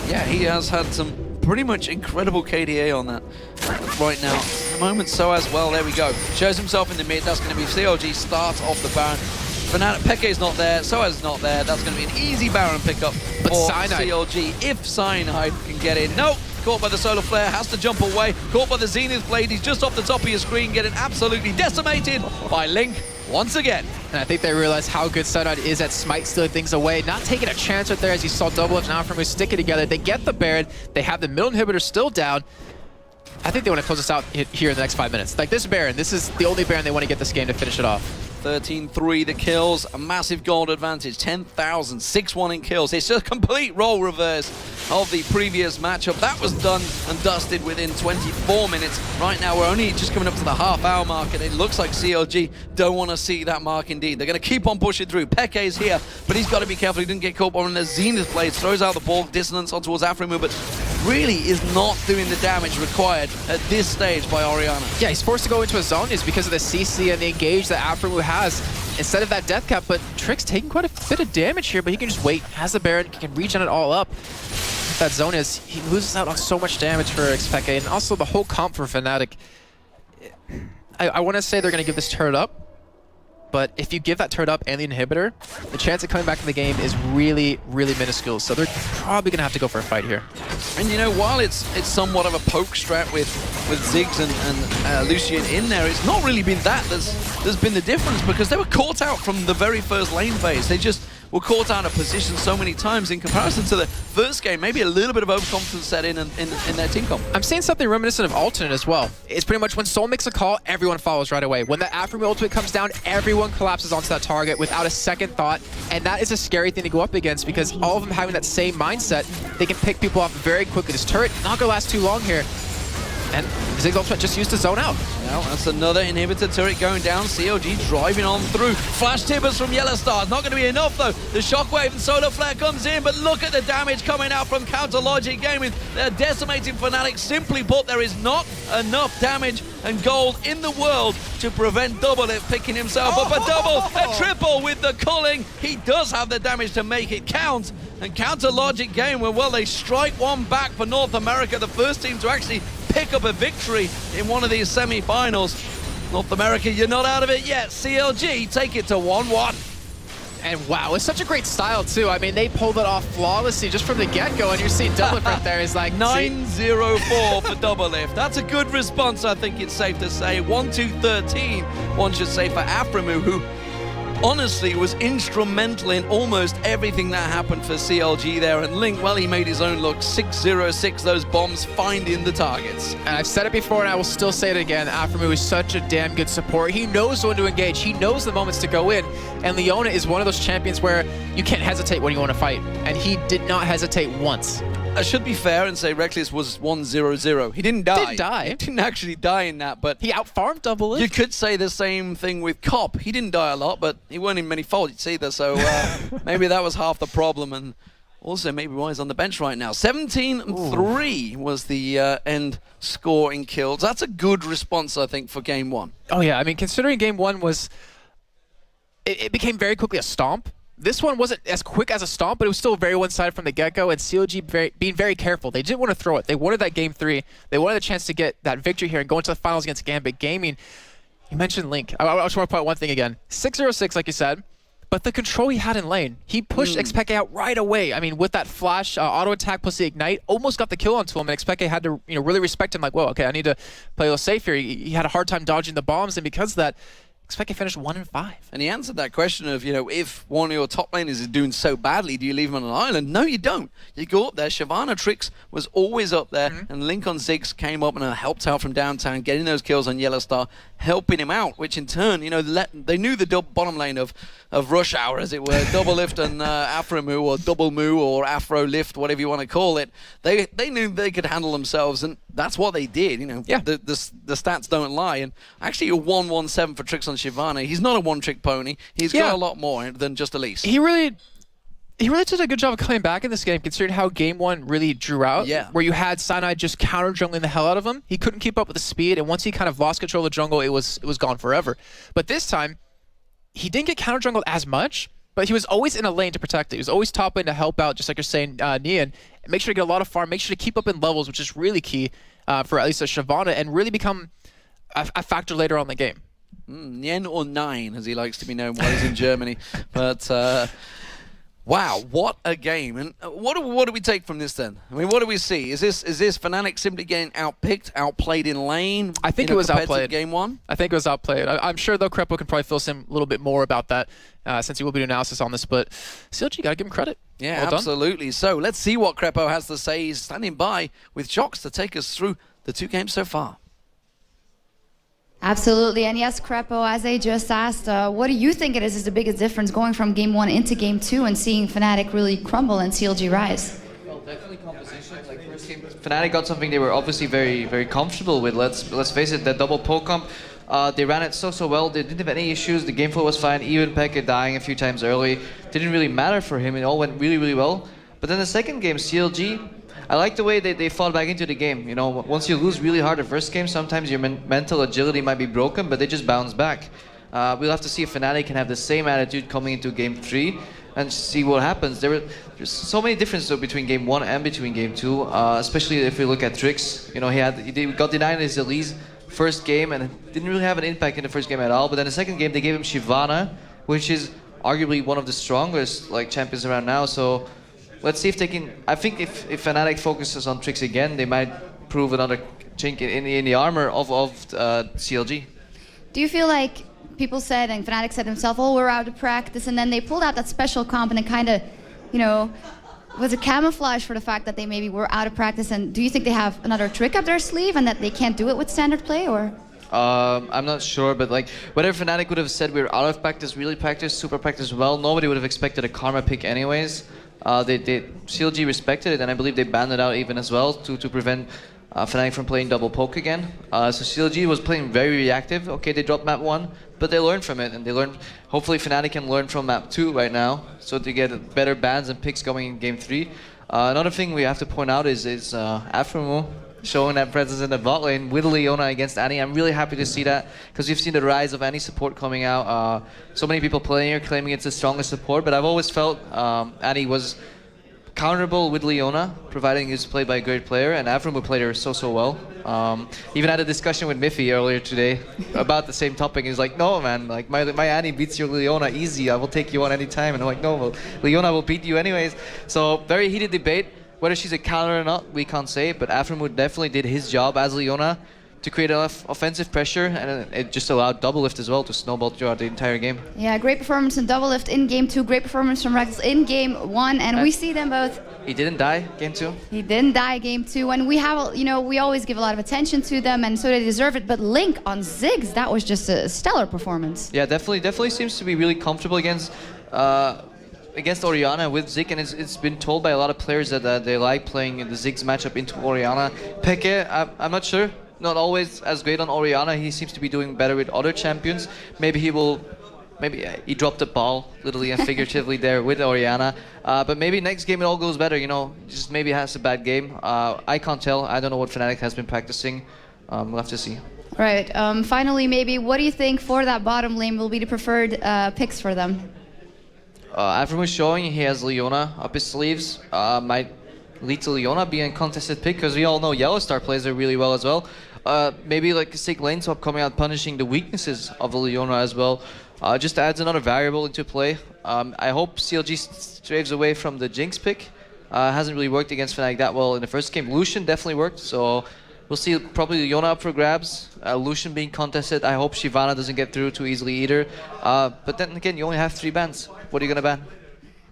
Yeah, he has had some pretty much incredible KDA on that right now. At the moment, sOAZ, well, there we go. Shows himself in the mid. That's going to be CLG starts off the Baron. Fnatic, Peke's not there, sOAZ is not there. That's going to be an easy Baron pickup for CLG if Cyanide can get in. Nope. Caught by the Solar Flare, has to jump away. Caught by the Zenith Blade, he's just off the top of your screen, getting absolutely decimated by Link once again. And I think they realize how good Cyanide is at smite, stealing things away, not taking a chance right there, as you saw Doublelift and aphromoo stick it together. They get the Baron, they have the middle inhibitor still down. I think they want to close this out here in the next 5 minutes. Like, this Baron, this is the only Baron they want to get this game to finish it off. 13-3 the kills, a massive gold advantage, 10,000, 6-1 in kills. It's just a complete role reverse of the previous matchup. That was done and dusted within 24 minutes. Right now, we're only just coming up to the half-hour mark, and it looks like CLG don't want to see that mark indeed. They're going to keep on pushing through. Peke's here, but he's got to be careful he didn't get caught on the Zenith Blade. Throws out the ball, dissonance on towards aphromoo, but really is not doing the damage required at this stage by Orianna. Yeah, he's forced to go into a zone is because of the CC and the engage that aphromoo has instead of that death cap, but TrickZ taking quite a bit of damage here, but he can just wait. Has the Baron, can regen it all up. That zone is, he loses out on so much damage for xPeke, and also the whole comp for Fnatic. I want to say they're going to give this turret up, but if you give that turret up and the inhibitor, the chance of coming back in the game is really, really minuscule. So they're probably going to have to go for a fight here. And you know, while it's somewhat of a poke strat with Ziggs and Lucian in there, it's not really been that. There's been the difference because they were caught out from the very first lane phase. They just were caught out of position so many times in comparison to the first game. Maybe a little bit of overconfidence set in their team comp. I'm seeing something reminiscent of Alternate as well. It's pretty much when Soul makes a call, everyone follows right away. When the aphromoo ultimate comes down, everyone collapses onto that target without a second thought. And that is a scary thing to go up against because all of them having that same mindset, they can pick people off very quickly. This turret not gonna last too long here. And Zig's ultimate just used to zone out. Well, that's another inhibitor turret going down. COG driving on through. Flash tippers from YellowStar. Not going to be enough, though. The Shockwave and Solar Flare comes in, but look at the damage coming out from Counter Logic Gaming. They're decimating FNATIC. Simply put, there is not enough damage and gold in the world to prevent Doublelift picking himself up a double, a triple with the culling. He does have the damage to make it count. And Counter Logic Gaming, well, they strike one back for North America, the first team to actually pick up a victory in one of these semi-finals. North America, you're not out of it yet. CLG take it to 1-1. And wow, it's such a great style too. I mean, they pulled it off flawlessly just from the get-go, and you're seeing Doublelift right there. It's like 9-0-4 for Doublelift. That's a good response, I think it's safe to say. 1-2-13, one should say, for aphromoo, who honestly was instrumental in almost everything that happened for CLG there. And Link, well, he made his own look. 6-0-6, those bombs finding the targets. And I've said it before and I will still say it again, aphromoo is such a damn good support. He knows when to engage, he knows the moments to go in, and Leona is one of those champions where you can't hesitate when you want to fight, and he did not hesitate once. I should be fair and say Rekkles was 1-0-0. He didn't die. Didn't die. He didn't actually die in that, but he outfarmed Doublelift. You could say the same thing with Cop. He didn't die a lot, but he weren't in many faults either, so maybe that was half the problem, and also maybe why he's on the bench right now. 17-3 was the end score in kills. That's a good response, I think, for game one. Oh yeah, I mean, considering game one was, it became very quickly a stomp. This one wasn't as quick as a stomp, but it was still very one-sided from the get-go, and CLG being very careful. They didn't want to throw it. They wanted that game 3. They wanted a chance to get that victory here and go into the finals against GAMBIT Gaming. You mentioned Link. I just want to point out one thing again. 6-0-6, like you said, but the control he had in lane, he pushed xPeke out right away. I mean, with that flash, auto attack plus the ignite, almost got the kill onto him, and xPeke had to really respect him, like, whoa, okay, I need to play a little safe here. He had a hard time dodging the bombs, and because of that, xPeke finished 1-5. And he answered that question of, if one of your top laners is doing so badly, do you leave him on an island? No, you don't. You go up there. Shyvana TrickZ was always up there, and Link on Ziggs came up and helped out from downtown, getting those kills on YellowStar, helping him out, which in turn, they knew the bottom lane of Rush Hour, as it were, Doublelift and aphromoo, or Double Moo, or Afro Lift, whatever you want to call it. They knew they could handle themselves, and that's what they did. Yeah. The stats don't lie. And actually, a 1-1-7 for TrickZ on Shyvana. He's not a one-trick pony. He's got a lot more than just Elise. He really did a good job of coming back in this game, considering how game one really drew out. Yeah. Where you had Cyanide just counter jungling the hell out of him. He couldn't keep up with the speed, and once he kind of lost control of the jungle, it was gone forever. But this time, he didn't get counter jungled as much, but he was always in a lane to protect it. He was always top lane to help out, just like you're saying, Nien. Make sure to get a lot of farm, make sure to keep up in levels, which is really key for at least a Shyvana, and really become a factor later on in the game. Nien or Nien, as he likes to be known while he's in Germany. But wow, what a game! And what do we take from this then? I mean, what do we see? Is this FNATIC simply getting outpicked, outplayed in lane? I think it was outplayed. Game one. I think it was outplayed. I'm sure though Krepo can probably fill us in a little bit more about that since he will be doing analysis on this. But CLG, gotta give him credit. Yeah, well absolutely. So let's see what Krepo has to say. He's standing by with Sjokz to take us through the 2 games so far. Absolutely, and yes, Krepo, as I just asked, what do you think it is the biggest difference going from game 1 into game 2 and seeing FNATIC really crumble and CLG rise? Well, definitely composition. Like first game, FNATIC got something they were obviously very, very comfortable with. Let's face it, that double poke comp, they ran it so well. They didn't have any issues. The game flow was fine. Even xPeke dying a few times early didn't really matter for him. It all went really, really well. But then the second game, CLG, I like the way they fought back into the game. Once you lose really hard the first game, sometimes your mental agility might be broken, but they just bounce back. We'll have to see if FNATIC can have the same attitude coming into game 3 and see what happens. There's so many differences between game 1 and between game 2, especially if we look at TrickZ. He got denied his Elise first game and didn't really have an impact in the first game at all. But then the second game, they gave him Shyvana, which is arguably one of the strongest champions around now. So let's see if they can. I think if FNATIC focuses on TrickZ again, they might prove another chink in the armor of CLG. Do you feel like people said, and FNATIC said himself, oh, we're out of practice, and then they pulled out that special comp and it kind of, you know, was a camouflage for the fact that they maybe were out of practice. And do you think they have another trick up their sleeve and that they can't do it with standard play, or? I'm not sure, but like whatever FNATIC would have said we were out of practice, really practice, super practice well, nobody would have expected a karma pick anyways. CLG respected it, and I believe they banned it out even as well to prevent FNATIC from playing double poke again. So CLG was playing very reactive. Okay, they dropped map 1, but they learned from it, and they learned. Hopefully FNATIC can learn from map 2 right now, so to get better bans and picks going in game 3. Another thing we have to point out is aphromoo showing that presence in the bot lane with Leona against Annie. I'm really happy to see that, because we've seen the rise of Annie support coming out. So many people playing here claiming it's the strongest support, but I've always felt Annie was counterable with Leona, providing it's played by a great player, and aphromoo played her so well. Even had a discussion with Mithy earlier today about the same topic. He's like, no man, like my Annie beats your Leona easy, I will take you on any time. And I'm like, no, well, Leona will beat you anyways. So very heated debate. Whether she's a counter or not, we can't say, but aphromoo definitely did his job as Leona to create enough offensive pressure, and it just allowed Doublelift as well to snowball throughout the entire game. Yeah, great performance in Doublelift in game 2, great performance from Rekkles in game 1, and we see them both. He didn't die game 2. He didn't die game 2, and we have, you know, we always give a lot of attention to them, and so they deserve it. But Link on Ziggs, that was just a stellar performance. Yeah, definitely seems to be really comfortable against Orianna with Zig, and it's been told by a lot of players that they like playing the Ziggs matchup into Orianna. Peke, I'm not sure. Not always as great on Orianna. He seems to be doing better with other champions. Maybe he dropped the ball, literally and figuratively there with Orianna. But maybe next game it all goes better, you know. Just maybe has a bad game. I can't tell. I don't know what FNATIC has been practicing. We'll have to see. Right. Finally, maybe, what do you think for that bottom lane will be the preferred picks for them? aphromoo showing he has Leona up his sleeves. Might lead to Leona being a contested pick, because we all know YellowStar plays her really well as well. Maybe like a sick lane swap coming out, punishing the weaknesses of the Leona as well. Just adds another variable into play. I hope CLG strays away from the Jinx pick. Hasn't really worked against FNATIC that well in the first game. Lucian definitely worked, so we'll see probably Leona up for grabs. Lucian being contested. I hope Shyvana doesn't get through too easily either. But then again, you only have 3 bans. What are you going to ban?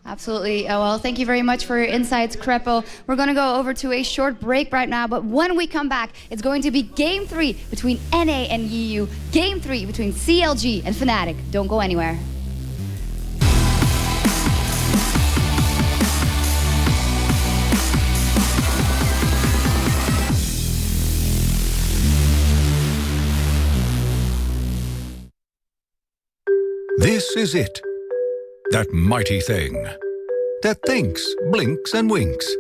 Absolutely. Well, thank you very much for your insights, Krepo. We're going to go over to a short break right now, but when we come back, it's going to be Game 3 between NA and EU, Game 3 between CLG and FNATIC. Don't go anywhere. This is it. That mighty thing that thinks, blinks, and winks.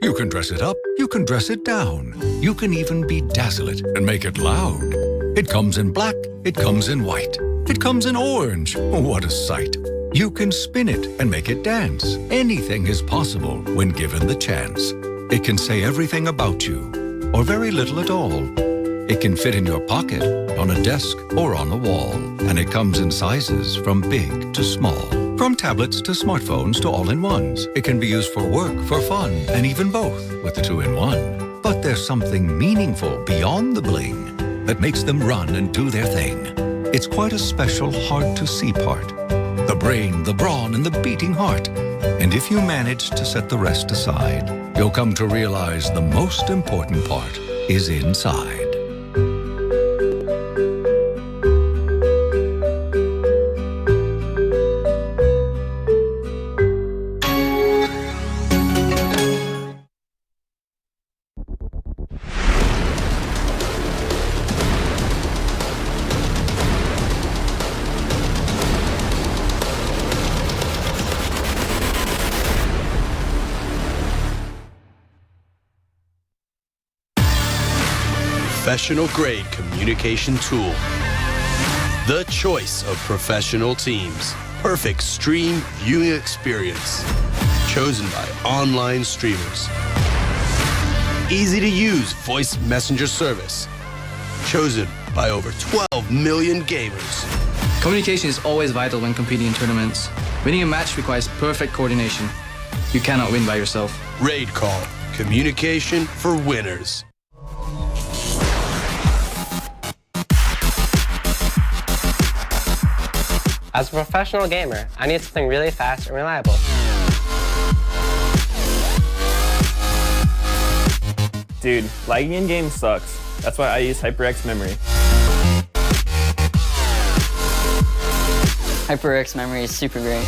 You can dress it up, you can dress it down. You can even bedazzle it and make it loud. It comes in black, it comes in white, it comes in orange. What a sight. You can spin it and make it dance. Anything is possible when given the chance. It can say everything about you, or very little at all. It can fit in your pocket, on a desk, or on a wall. And it comes in sizes from big to small. From tablets to smartphones to all-in-ones. It can be used for work, for fun, and even both with the 2-in-1. But there's something meaningful beyond the bling that makes them run and do their thing. It's quite a special, hard-to-see part. The brain, the brawn, and the beating heart. And if you manage to set the rest aside, you'll come to realize the most important part is inside. Professional-grade communication tool. The choice of professional teams. Perfect stream viewing experience. Chosen by online streamers. Easy-to-use voice messenger service. Chosen by over 12 million gamers. Communication is always vital when competing in tournaments. Winning a match requires perfect coordination. You cannot win by yourself. Raid Call. Communication for winners. As a professional gamer, I need something really fast and reliable. Dude, lagging in games sucks. That's why I use HyperX memory. HyperX memory is super great.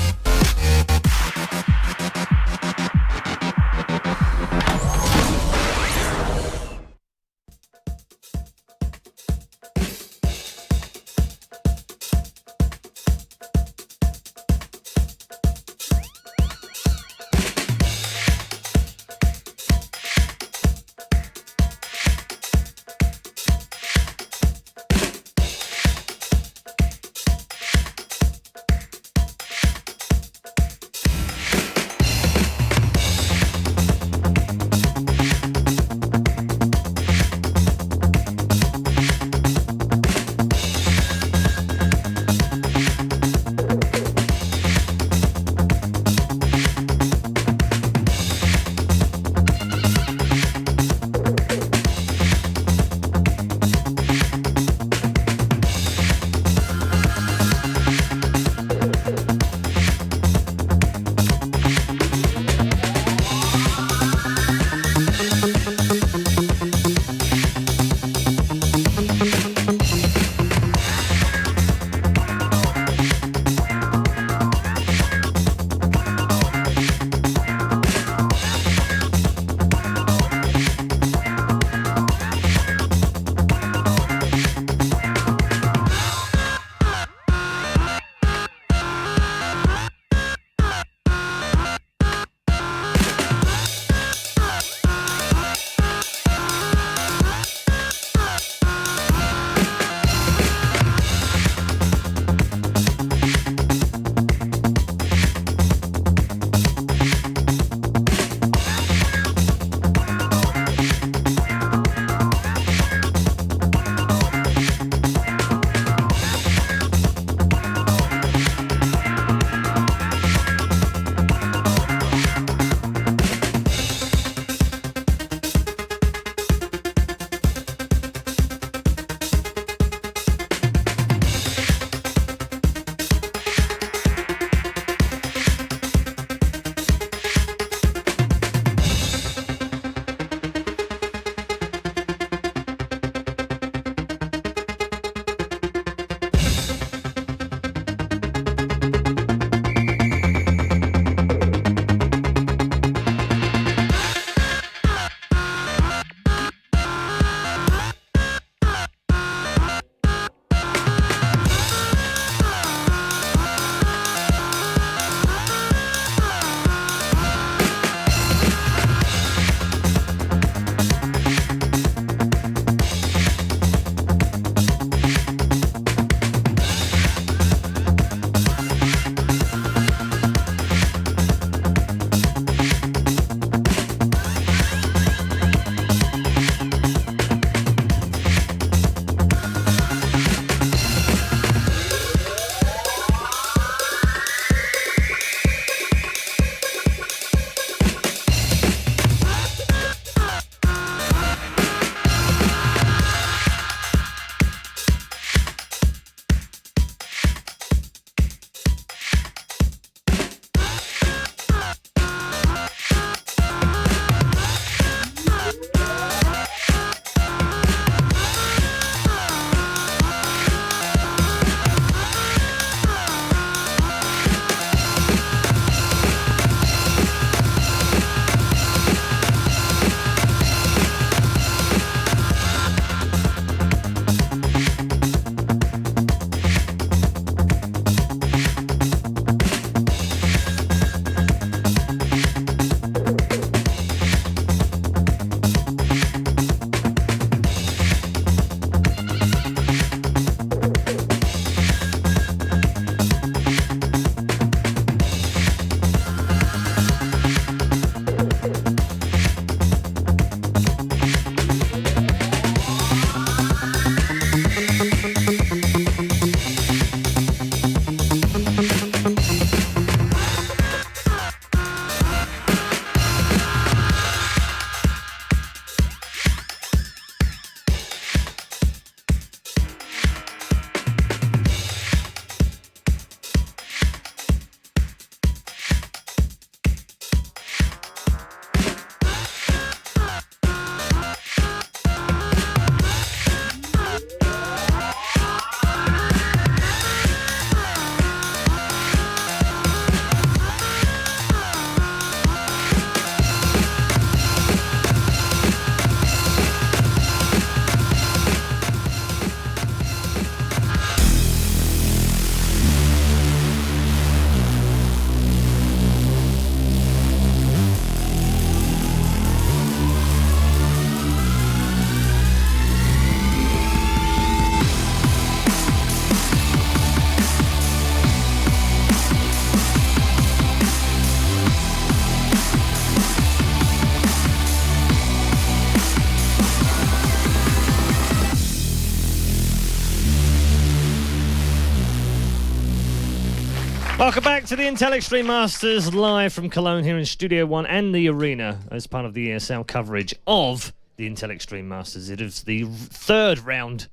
Welcome back to the Intel Extreme Masters, live from Cologne here in Studio One and the Arena as part of the ESL coverage of the Intel Extreme Masters. It is the third round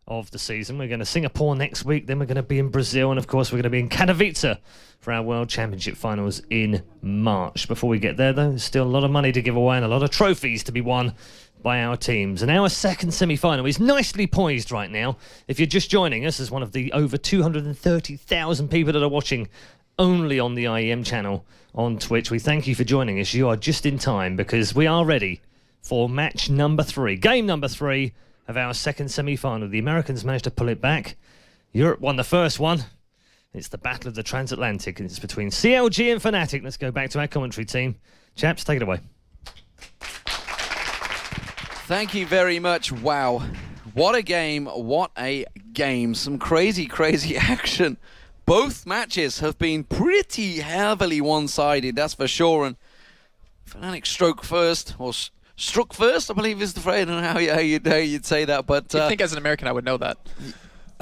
of the season. We're going to Singapore next week, then we're going to be in Brazil, and of course we're going to be in Katowice for our World Championship finals in March. Before we get there, though, there's still a lot of money to give away and a lot of trophies to be won by our teams. And our second semi-final is nicely poised right now. If you're just joining us as one of the over 230,000 people that are watching only on the IEM channel on Twitch, we thank you for joining us. You are just in time because we are ready for match number 3, game number 3 of our second semi-final. The Americans managed to pull it back. Europe won the first one. It's the Battle of the Transatlantic, and it's between CLG and FNATIC. Let's go back to our commentary team. Chaps, take it away. Thank you very much. Wow. What a game. What a game. Some crazy, crazy action. Both matches have been pretty heavily one-sided, that's for sure. And FNATIC struck first, I believe is the phrase. I don't know how you'd say that. But I think as an American I would know that.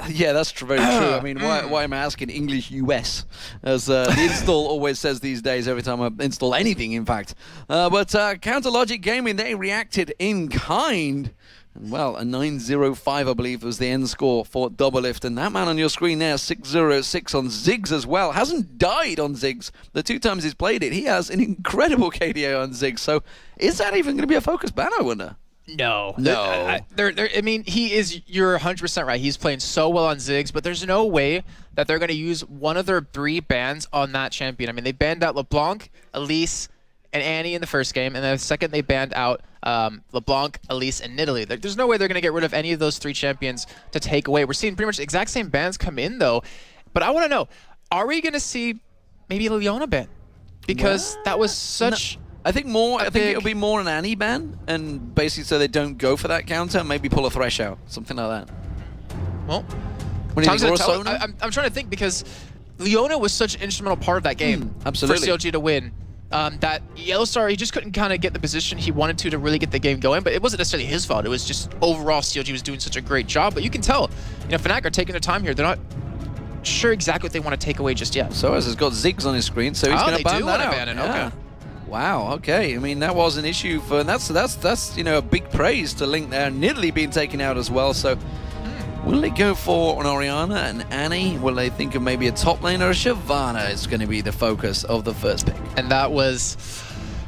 Yeah, that's very true. I mean, why am I asking English US? As the install always says these days, every time I install anything, in fact. But Counter Logic Gaming, they reacted in kind. And well, a 9-0-5, I believe, was the end score for Doublelift. And that man on your screen there, 6-0-6 on Ziggs as well. Hasn't died on Ziggs the 2 times he's played it. He has an incredible KDA on Ziggs. So is that even going to be a focus ban, I wonder? No. I mean, you're 100% right. He's playing so well on Ziggs, but there's no way that they're going to use one of their 3 bans on that champion. I mean, they banned out LeBlanc, Elise, and Annie in the first game, and then the second they banned out LeBlanc, Elise, and Nidalee. There's no way they're going to get rid of any of those 3 champions to take away. We're seeing pretty much the exact same bans come in, though. But I want to know, are we going to see maybe a Leona ban? Because that was such... I think it'll be more an Annie ban, and basically so they don't go for that counter, and maybe pull a Thresh out, something like that. Well, what do you think, I'm trying to think, because Leona was such an instrumental part of that game absolutely. For CLG to win. That YellowStar, he just couldn't kind of get the position he wanted to really get the game going, but it wasn't necessarily his fault. It was just overall CLG was doing such a great job. But you can tell, FNATIC are taking their time here. They're not sure exactly what they want to take away just yet. sOAZ has got Ziggs on his screen, so he's going to ban that out. Ban it. Yeah. Okay. Wow, okay. I mean, that was an issue for... That's a big praise to Link there. Nidalee being taken out as well, so... Will they go for an Orianna and Annie? Will they think of maybe a top lane or a Shyvana is going to be the focus of the first pick? And that was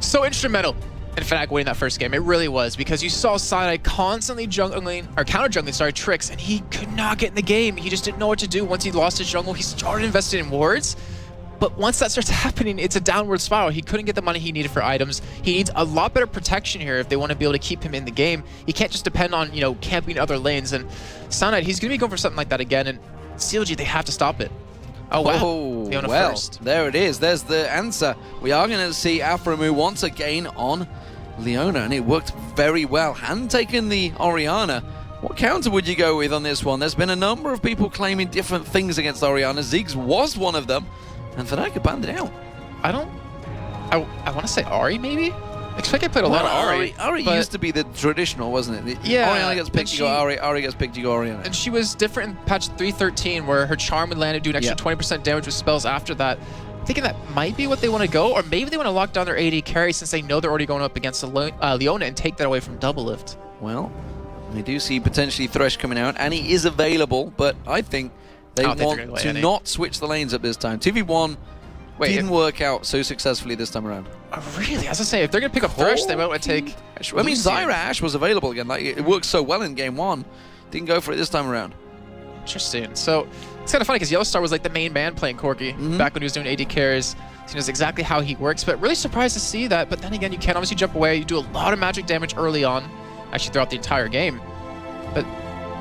so instrumental in FNATIC winning that first game. It really was, because you saw Cyanide constantly counter jungling, TrickZ, and he could not get in the game. He just didn't know what to do. Once he lost his jungle, he started investing in wards. But once that starts happening, it's a downward spiral. He couldn't get the money he needed for items. He needs a lot better protection here if they want to be able to keep him in the game. He can't just depend on, camping other lanes. And Cyanide, he's going to be going for something like that again. And CLG, they have to stop it. Oh, wow. Leona first. There it is. There's the answer. We are going to see aphromoo once again on Leona, and it worked very well. Hadn't taken the Orianna. What counter would you go with on this one? There's been a number of people claiming different things against Orianna. Ziggs was one of them. And FNATIC banned it out. I want to say Ahri, maybe? xPeke played a lot of Ahri. Ahri used to be the traditional, wasn't it? Yeah. Orianna gets picked, you go Ahri. Ahri gets picked, you go Orianna. And she was different in patch 3.13, where her charm would land and do an extra 20% damage with spells after that. I'm thinking that might be what they want to go, or maybe they want to lock down their AD carry since they know they're already going up against Leona and take that away from Doublelift. Well, we do see potentially Thresh coming out. Annie is available, but I think they want to not switch the lanes up this time. 2v1 didn't work out so successfully this time around. Oh, really? As I say, if they're going to pick up Thresh, they might want to take... I mean, Zyra Ashe was available again. Like, it worked so well in game 1. Didn't go for it this time around. Interesting. So, it's kind of funny because YellowStar was like the main man playing Corki back when he was doing AD carries. So he knows exactly how he works, but really surprised to see that. But then again, you can obviously jump away. You do a lot of magic damage early on, actually throughout the entire game. But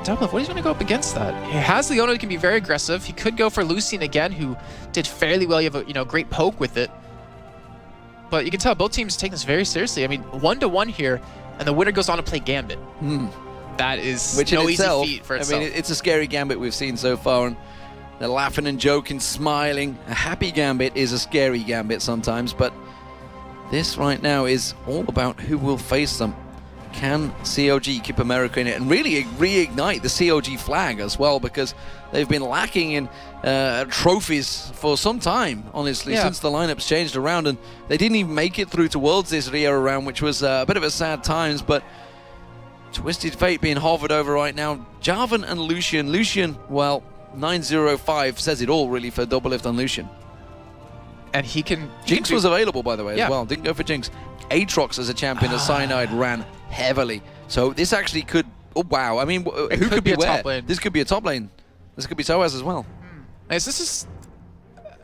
Doublelift, what is he going to go up against that? He has Leona who can be very aggressive. He could go for Lucian again, who did fairly well. You have a great poke with it. But you can tell both teams take this very seriously. I mean, 1-1 here, and the winner goes on to play GAMBIT. That is no easy feat for itself. I mean, it's a scary GAMBIT we've seen so far, and they're laughing and joking, smiling. A happy GAMBIT is a scary GAMBIT sometimes, but this right now is all about who will face them. Can COG keep America in it and really reignite the COG flag as well, because they've been lacking in trophies for some time, honestly, since the lineups changed around, and they didn't even make it through to Worlds this Rio round, which was a bit of a sad times, but Twisted Fate being hovered over right now. Jarvan and Lucian. Lucian, well, 905 says it all really for Doublelift on Lucian. And he can... Jinx was available, by the way, as well. Didn't go for Jinx. Aatrox as a champion, as Cyanide ran heavily. So this actually could... Oh, wow. I mean, who could be a where? top lane. This could be a top lane. This could be sOAZ as well. Nice. This is...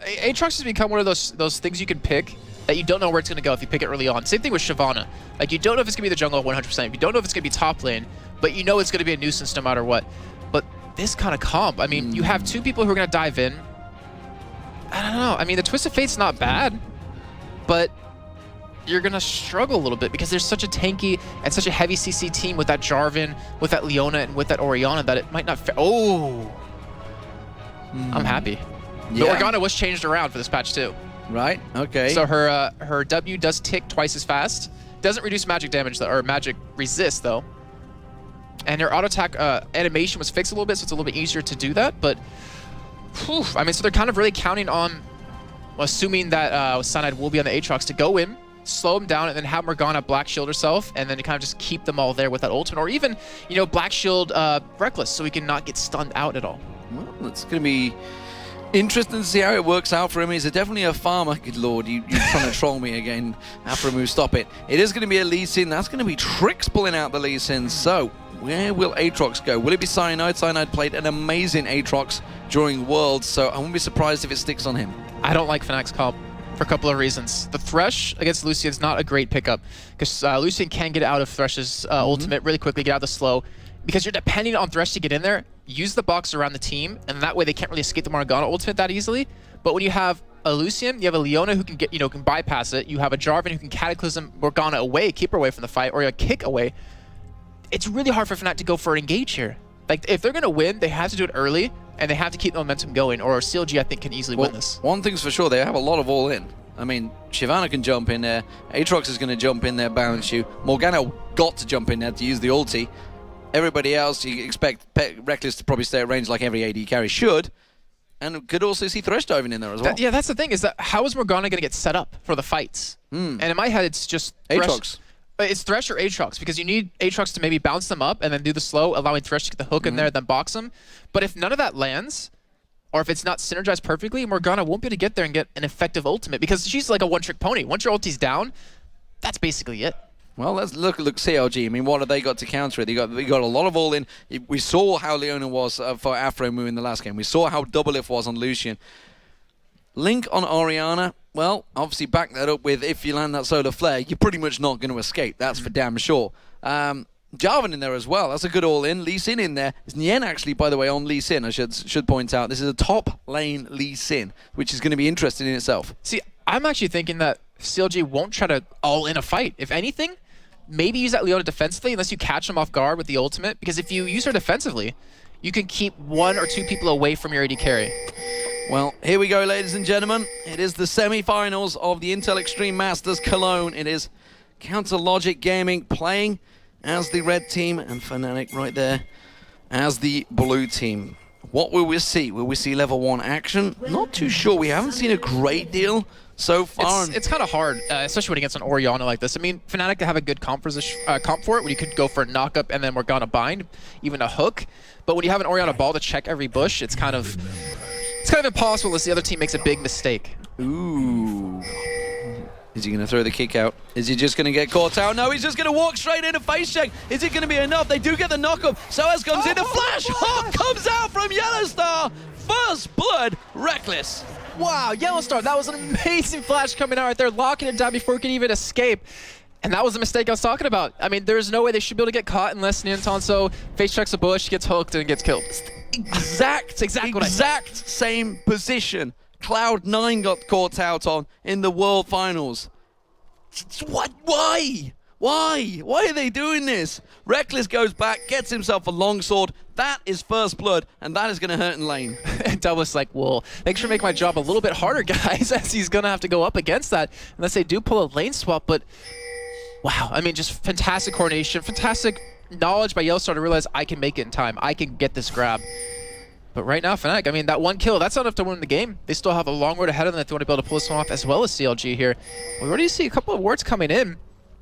Aatrox has become one of those things you can pick that you don't know where it's going to go if you pick it early on. Same thing with Shyvana. Like, you don't know if it's going to be the jungle 100%. You don't know if it's going to be top lane, but you know it's going to be a nuisance no matter what. But this kind of comp, I mean, you have two people who are going to dive in. I don't know. I mean, the Twisted Fate's not bad, but you're going to struggle a little bit because there's such a tanky and such a heavy CC team with that Jarvan, with that Leona, and with that Orianna that it might not... I'm happy. Yeah. The Organa was changed around for this patch too. Right, okay. So her W does tick twice as fast. Doesn't reduce magic damage, though, or magic resist, though. And her auto attack animation was fixed a little bit, so it's a little bit easier to do that. But, whew, I mean, so they're kind of really counting on, assuming that Cyanide will be on the Aatrox, to go in, slow him down, and then have Morgana Black Shield herself, and then to kind of just keep them all there with that ultimate. Or even, you know, Black Shield Rekkles, so he can not get stunned out at all. Well, it's going to be interesting to see how it works out for him. He's definitely a farmer. Good lord, you're trying to troll me again. aphromoo, stop it. It is going to be a Lee Sin. That's going to be TrickZ pulling out the Lee Sin. So, where will Aatrox go? Will it be Cyanide? Cyanide played an amazing Aatrox during Worlds, so I wouldn't be surprised if it sticks on him. I don't like FNATIC's comp for a couple of reasons. The Thresh against Lucian is not a great pickup, because Lucian can get out of Thresh's ultimate really quickly, get out of the slow. Because you're depending on Thresh to get in there, use the box around the team, and that way they can't really escape the Morgana ultimate that easily. But when you have a Lucian, you have a Leona who can get, can bypass it. You have a Jarvan who can Cataclysm Morgana away, keep her away from the fight, or a kick away. It's really hard for FNATIC to go for an engage here. Like, if they're gonna win, they have to do it early, and they have to keep the momentum going, or CLG, I think, can easily win this. One thing's for sure, they have a lot of all-in. I mean, Shyvana can jump in there, Aatrox is going to jump in there, balance you. Morgana got to jump in there to use the ulti. Everybody else, you expect Rekkles to probably stay at range like every AD carry should, and could also see Thresh diving in there as well. Yeah, that's the thing, is that how is Morgana going to get set up for the fights? And in my head, it's just Aatrox. It's Thresh or Aatrox, because you need Aatrox to maybe bounce them up and then do the slow, allowing Thresh to get the hook in there, then box them. But if none of that lands, or if it's not synergized perfectly, Morgana won't be able to get there and get an effective ultimate, because she's like a one-trick pony. Once your ulti's down, that's basically it. Well, let's look CLG. I mean, what have they got to counter it? They got a lot of all-in. We saw how Leona was for aphromoo in the last game. We saw how Doublelift was on Lucian. Link on Orianna, well, obviously back that up with if you land that solar flare, you're pretty much not going to escape. That's for damn sure. Jarvan in there as well. That's a good all-in. Lee Sin in there. It's Nien actually, by the way, on Lee Sin. I should point out. This is a top lane Lee Sin, which is going to be interesting in itself. See, I'm actually thinking that CLG won't try to all-in a fight. If anything, maybe use that Leona defensively unless you catch them off guard with the ultimate, because if you use her defensively, you can keep 1 or 2 people away from your AD carry. Well, here we go, ladies and gentlemen. It is the semi-finals of the Intel Extreme Masters Cologne. It is Counter Logic Gaming playing as the red team and FNATIC right there as the blue team. What will we see? Will we see level 1 action? Not too sure. We haven't seen a great deal so far. It's kind of hard, especially when against an Orianna like this. I mean, FNATIC have a good comp for it, where you could go for a knock-up and then Morgana bind, even a hook. But when you have an Orianna ball to check every bush, it's kind of impossible unless the other team makes a big mistake. Ooh. Is he going to throw the kick out? Is he just going to get caught out? No, he's just going to walk straight in a face check. Is it going to be enough? They do get the knock-up. sOAZ comes in, a flash hop comes out from YellowStar. First blood, Rekkles. Wow, YellowStar, that was an amazing flash coming out right there, locking it down before it could even escape. And that was the mistake I was talking about. I mean, there's no way they should be able to get caught unless Nien face checks a bush, gets hooked, and gets killed. Exact same position Cloud9 got caught out on in the World Finals. What? Why? Why are they doing this? Rekkles goes back, gets himself a longsword. That is first blood, and that is going to hurt in lane. And Doublelift's like, well, thanks for making my job a little bit harder, guys, as he's going to have to go up against that, unless they do pull a lane swap. But wow, I mean, just fantastic coordination, fantastic knowledge by YellowStar to realize I can make it in time. I can get this grab. But right now, FNATIC, I mean, that one kill, that's not enough to win the game. They still have a long road ahead of them if they want to be able to pull this one off, as well as CLG here. We already see a couple of wards coming in,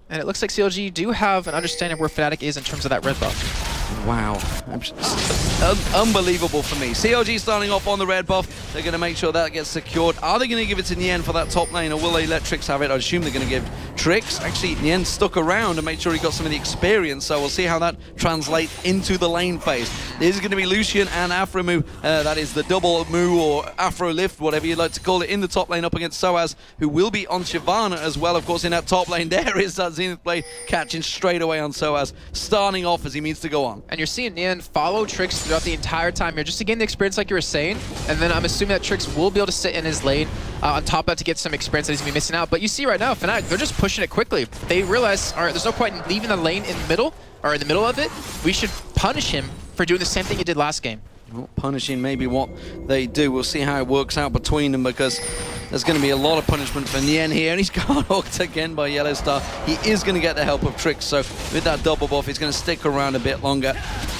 and it looks like CLG do have an understanding of where FNATIC is in terms of that red buff. Wow. Unbelievable for me. CLG starting off on the red buff. They're going to make sure that gets secured. Are they going to give it to Nien for that top lane, or will they let TrickZ have it? I assume they're going to give TrickZ. Actually, Nien stuck around and made sure he got some of the experience, so we'll see how that translates into the lane phase. This is going to be Lucian and aphromoo. That is the double moo or afro lift, whatever you'd like to call it, in the top lane up against sOAZ, who will be on Shyvana as well. Of course, in that top lane, there is that Zenith play catching straight away on sOAZ, starting off as he means to go on. And you're seeing Nien follow TrickZ throughout the entire time here, just to gain the experience like you were saying. And then I'm assuming that TrickZ will be able to sit in his lane on top of that to get some experience that he's going to be missing out. But you see right now, FNATIC, they're just pushing it quickly. They realize, all right, there's no point in leaving the lane in the middle, or in the middle of it. We should punish him for doing the same thing he did last game. Well, punishing maybe what they do. We'll see how it works out between them, because there's going to be a lot of punishment for Nien here, and he's got hooked again by YellowStar. He is going to get the help of TrickZ, so with that double buff, he's going to stick around a bit longer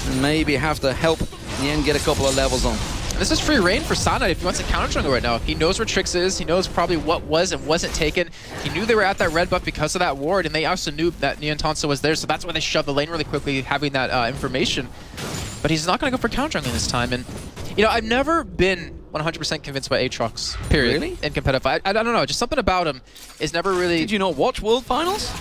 and maybe have to help Nien get a couple of levels on. This is free reign for Cyanide if he wants to counter jungle right now. He knows where TrickZ is. He knows probably what was and wasn't taken. He knew they were at that red buff because of that ward, and they also knew that Nien Tonsa was there, so that's why they shoved the lane really quickly, having that information. But he's not going to go for counter jungling this time. And, you know, I've never been 100% convinced by Aatrox, period. Really? In competitive. I don't know, just something about him is never really... Did you not watch World Finals?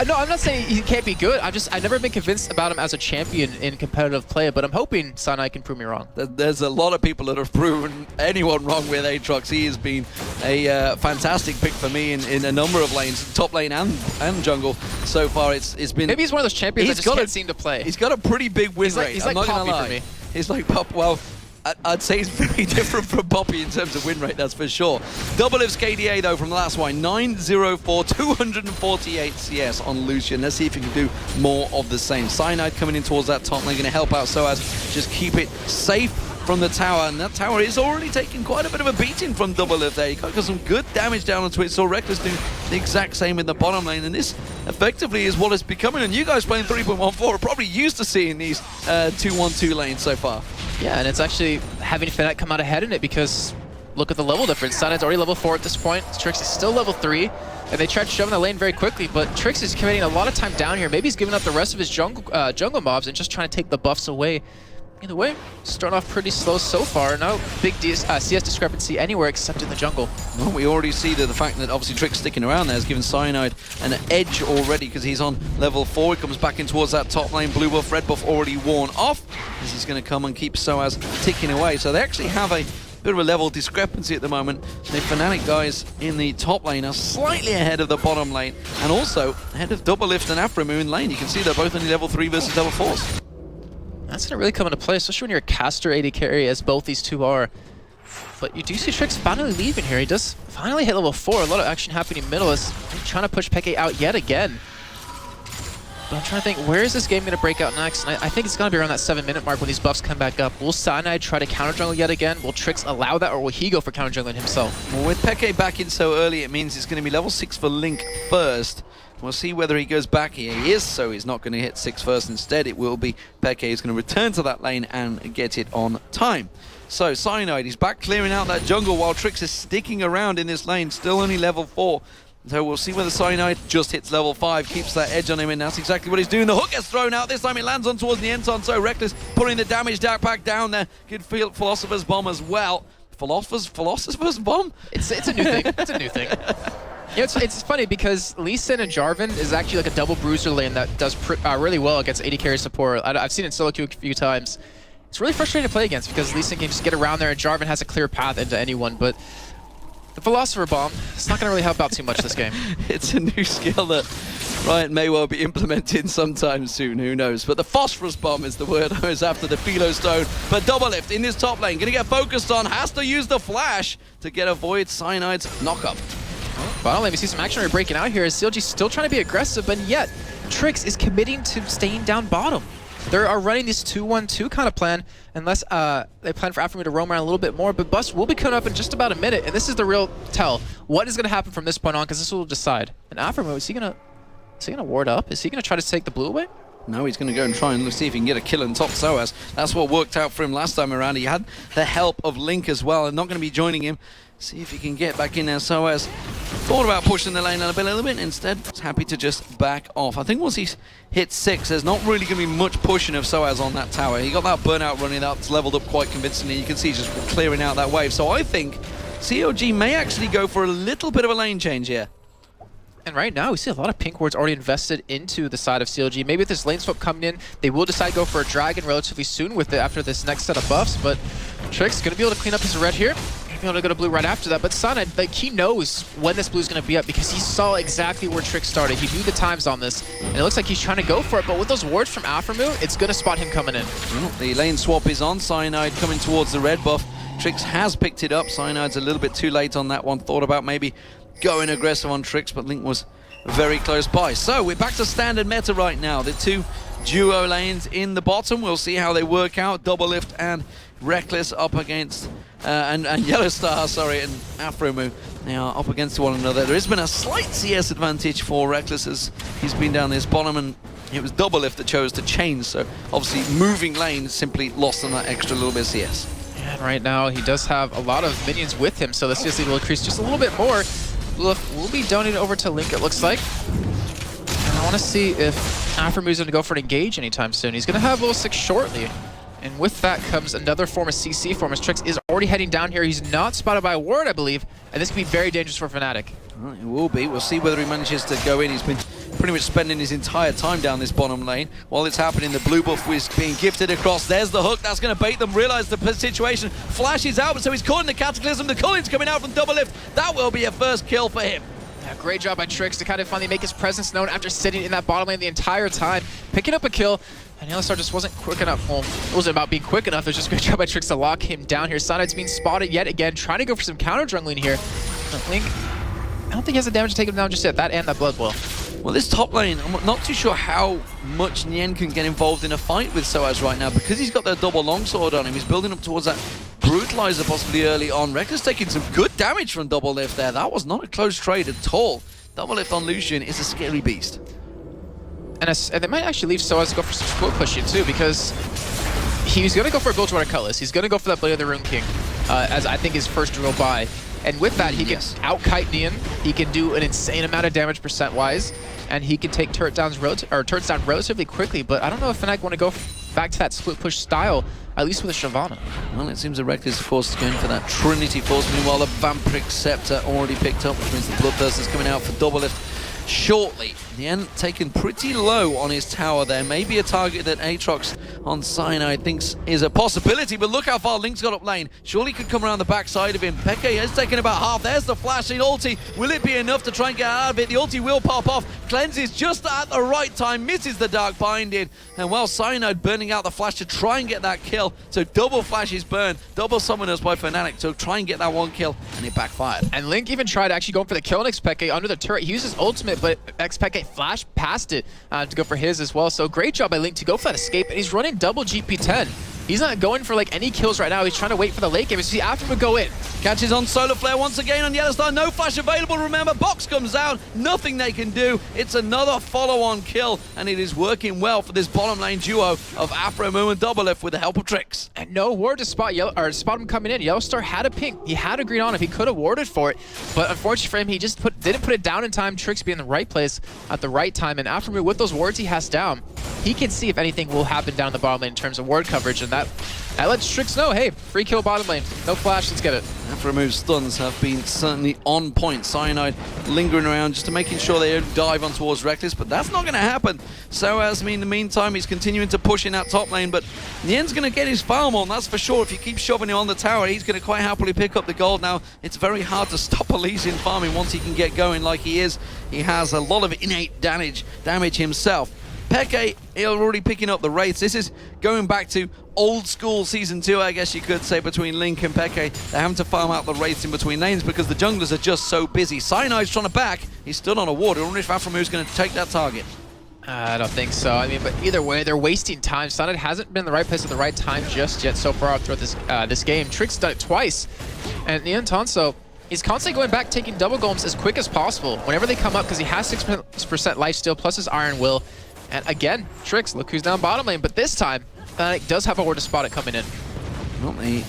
No, I'm not saying he can't be good. I've never been convinced about him as a champion in competitive play, but I'm hoping Cyanide can prove me wrong. There's a lot of people that have proven anyone wrong with Aatrox. He has been a fantastic pick for me in a number of lanes, top lane and jungle. So far, it's been... Maybe he's one of those champions that just can't seem to play. He's got a pretty big win rate. He's like Poppy for me. He's like Poppy. Well, I'd say he's very different from Poppy in terms of win rate, that's for sure. Doublelift's KDA, though, from the last one, 904, 248 CS on Lucian. Let's see if he can do more of the same. Cyanide coming in towards that top lane, going to help out sOAZ, just keep it safe from the tower, and that tower is already taking quite a bit of a beating from Doublelift there. He got some good damage down onto it. Saw Rekkles do the exact same in the bottom lane, and this effectively is what it's becoming. And you guys playing 3.14 are probably used to seeing these 2-1-2 lanes so far. Yeah, and it's actually having FNATIC come out ahead in it, because look at the level difference. Cyanide's already level 4 at this point. TrickZ is still level 3, and they tried to shove in the lane very quickly, but TrickZ is committing a lot of time down here. Maybe he's giving up the rest of his jungle mobs and just trying to take the buffs away. Either way, starting off pretty slow so far. No big CS discrepancy anywhere except in the jungle. Well, we already see that the fact that obviously TrickZ sticking around there has given Cyanide an edge already, because he's on level 4. He comes back in towards that top lane. Blue buff, red buff already worn off, as he's going to come and keep sOAZ ticking away. So they actually have a bit of a level discrepancy at the moment. The FNATIC guys in the top lane are slightly ahead of the bottom lane, and also ahead of Doublelift and aphromoo in lane. You can see they're both only level 3 versus level 4s. That's going to really come into play, especially when you're a caster AD carry, as both these two are. But you do see TrickZ finally leaving here. He does finally hit level 4. A lot of action happening middle as he's trying to push Peke out yet again. But I'm trying to think, where is this game going to break out next? And I think it's going to be around that 7-minute mark when these buffs come back up. Will Cyanide try to counter jungle yet again? Will TrickZ allow that, or will he go for counter jungling himself? Well, with Peke back in so early, it means it's going to be level 6 for Link first. We'll see whether he goes back here. He is, so he's not going to hit 6 first. Instead, it will be Peke who's going to return to that lane and get it on time. So Cyanide, he's back clearing out that jungle while TrickZ is sticking around in this lane, still only level 4. So we'll see whether Cyanide just hits level 5, keeps that edge on him, and that's exactly what he's doing. The hook gets thrown out. This time it lands on towards Nien Tonsa, so Rekkles putting the damage back down there. Good Philosopher's Bomb as well. Philosopher's Bomb? It's a new thing. It's a new thing. You know, it's funny because Lee Sin and Jarvan is actually like a double bruiser lane that does really well against AD carry support. I've seen it in solo queue a few times. It's really frustrating to play against because Lee Sin can just get around there and Jarvan has a clear path into anyone, but the Philosopher Bomb, it's not going to really help out too much this game. It's a new skill that Riot may well be implementing sometime soon, who knows. But the Phosphorus Bomb is the word I was after, the Philo Stone. But Doublelift in this top lane, going to get focused on, has to use the flash to get avoid Cyanide's knockup. Bottom lane, we see some action already breaking out here as CLG still trying to be aggressive, but yet TrickZ is committing to staying down bottom. They are running this 2-1-2 kind of plan, unless they plan for aphromoo to roam around a little bit more, but Bust will be coming up in just about a minute, and this is the real tell. What is going to happen from this point on, because this will decide. And aphromoo, is he going to Is he going to ward up? Is he going to try to take the blue away? No, he's going to go and try and see if he can get a kill on top sOAZ. That's what worked out for him last time around. He had the help of Link as well, and not going to be joining him. See if he can get back in there. sOAZ thought about pushing the lane a little bit. Instead, he's happy to just back off. I think once he's hit 6, there's not really going to be much pushing of sOAZ on that tower. He got that burnout running. That's leveled up quite convincingly. You can see he's just clearing out that wave. So I think COG may actually go for a little bit of a lane change here. And right now, we see a lot of pink wards already invested into the side of CLG. Maybe with this lane swap coming in, they will decide to go for a dragon relatively soon with it after this next set of buffs. But TrickZ going to be able to clean up his red here. Going to be able to go to blue right after that. But Cyanide, like, he knows when this blue is going to be up because he saw exactly where TrickZ started. He knew the times on this. And it looks like he's trying to go for it. But with those wards from aphromoo, it's going to spot him coming in. The lane swap is on. Cyanide coming towards the red buff. TrickZ has picked it up. Cyanide's a little bit too late on that one. Thought about maybe going aggressive on TrickZ, but Link was very close by. So we're back to standard meta right now. The two duo lanes in the bottom. We'll see how they work out. Doublelift and Rekkles up against and YellowStar, sorry, and aphromoo. They are up against one another. There has been a slight CS advantage for Rekkles as he's been down this bottom, and it was Doublelift that chose to change. So obviously moving lane simply lost on that extra little bit of CS. And right now he does have a lot of minions with him, so the CS will increase just a little bit more. Will be donated over to Link, it looks like. And I want to see if aphromoo is going to go for an engage anytime soon. He's going to have level 6 shortly. And with that comes another form of CC form, as TrickZ is already heading down here. He's not spotted by a ward, I believe. And this could be very dangerous for FNATIC. Well, it will be. We'll see whether he manages to go in. He's been pretty much spending his entire time down this bottom lane. While it's happening, the blue buff is being gifted across. There's the hook. That's going to bait them. Realize the situation. Flash is out, so he's caught in the Cataclysm. The Cullen's coming out from Doublelift. That will be a first kill for him. Yeah, great job by TrickZ to kind of finally make his presence known after sitting in that bottom lane the entire time. Picking up a kill. And YellowStar just wasn't quick enough. Well, it wasn't about being quick enough. It was just a great job by TrickZ to lock him down here. Cyanide's being spotted yet again, trying to go for some counter jungling here. But Link, I don't think he has the damage to take him down just yet. That and that blood boil. Well, this top lane, I'm not too sure how much Nien can get involved in a fight with sOAZ right now because he's got that double longsword on him. He's building up towards that brutalizer possibly early on. Rekkles taking some good damage from Doublelift there. That was not a close trade at all. Doublelift on Lucian is a scary beast. And they might actually leave sOAZ to go for some split push here too, because he's going to go for a build to Rekkles. He's going to go for that Blade of the Rune King, as I think his first drill by. And with that, he can out-kite Nien. He can do an insane amount of damage percent-wise, and he can take turrets down relatively quickly. But I don't know if FNATIC want to go back to that split push style, at least with a Shyvana. Well, it seems that Rekkles, of course, is going for that Trinity Force. Meanwhile, the Vampiric Scepter already picked up, which means the Bloodthirst is coming out for Doublelift shortly. Nien taken pretty low on his tower there. Maybe a target that Aatrox on Cyanide thinks is a possibility, but look how far Link's got up lane. Surely could come around the backside of him. Peke has taken about half. There's the flashing ulti. Will it be enough to try and get out of it? The ulti will pop off. Cleanses just at the right time, misses the Dark Binding, and while Cyanide burning out the flash to try and get that kill. So double flashes burn, double summoners by FNATIC to try and get that one kill, and it backfired. And Link even tried actually going for the kill on xPeke under the turret. He used his ultimate, but xPeke flashed past it to go for his as well. So great job by Link to go for that escape, and he's running double GP10. He's not going for like any kills right now. He's trying to wait for the late game. See aphromoo go in. Catches on Solar Flare once again on YellowStar. No flash available, remember. Box comes down. Nothing they can do. It's another follow-on kill, and it is working well for this bottom lane duo of aphromoo and Doublelift with the help of TrickZ. And no ward to spot him coming in. YellowStar had a pink. He had a green on if he could have warded for it, but unfortunately for him, he just didn't put it down in time. TrickZ being in the right place at the right time, and aphromoo with those wards he has down, he can see if anything will happen down the bottom lane in terms of ward coverage, and that lets TrickZ know, hey, free kill bottom lane. No flash, let's get it. Aphromoo's stuns have been certainly on point. Cyanide lingering around just to making sure they don't dive on towards Rekkles, but that's not going to happen. sOAZ, in the meantime, he's continuing to push in that top lane, but Nien's going to get his farm on, that's for sure. If you keep shoving him on the tower, he's going to quite happily pick up the gold. Now, it's very hard to stop Elysian farming once he can get going like he is. He has a lot of innate damage himself. Peke already picking up the Wraiths. This is going back to old school Season 2, I guess you could say, between Link and Peke. They're having to farm out the Wraiths in between lanes because the junglers are just so busy. Cyanide's trying to back. He's stood on a ward. I wonder if aphromoo is going to take that target. I don't think so. I mean, but either way, they're wasting time. Cyanide hasn't been in the right place at the right time just yet so far throughout this game. TrickZ done it twice. And Nien Tanso, he's constantly going back, taking double golems as quick as possible whenever they come up, because he has 6% lifesteal plus his Iron Will. And again, TrickZ, look who's down bottom lane, but this time, FNATIC does have a ward to spot it coming in. Not me.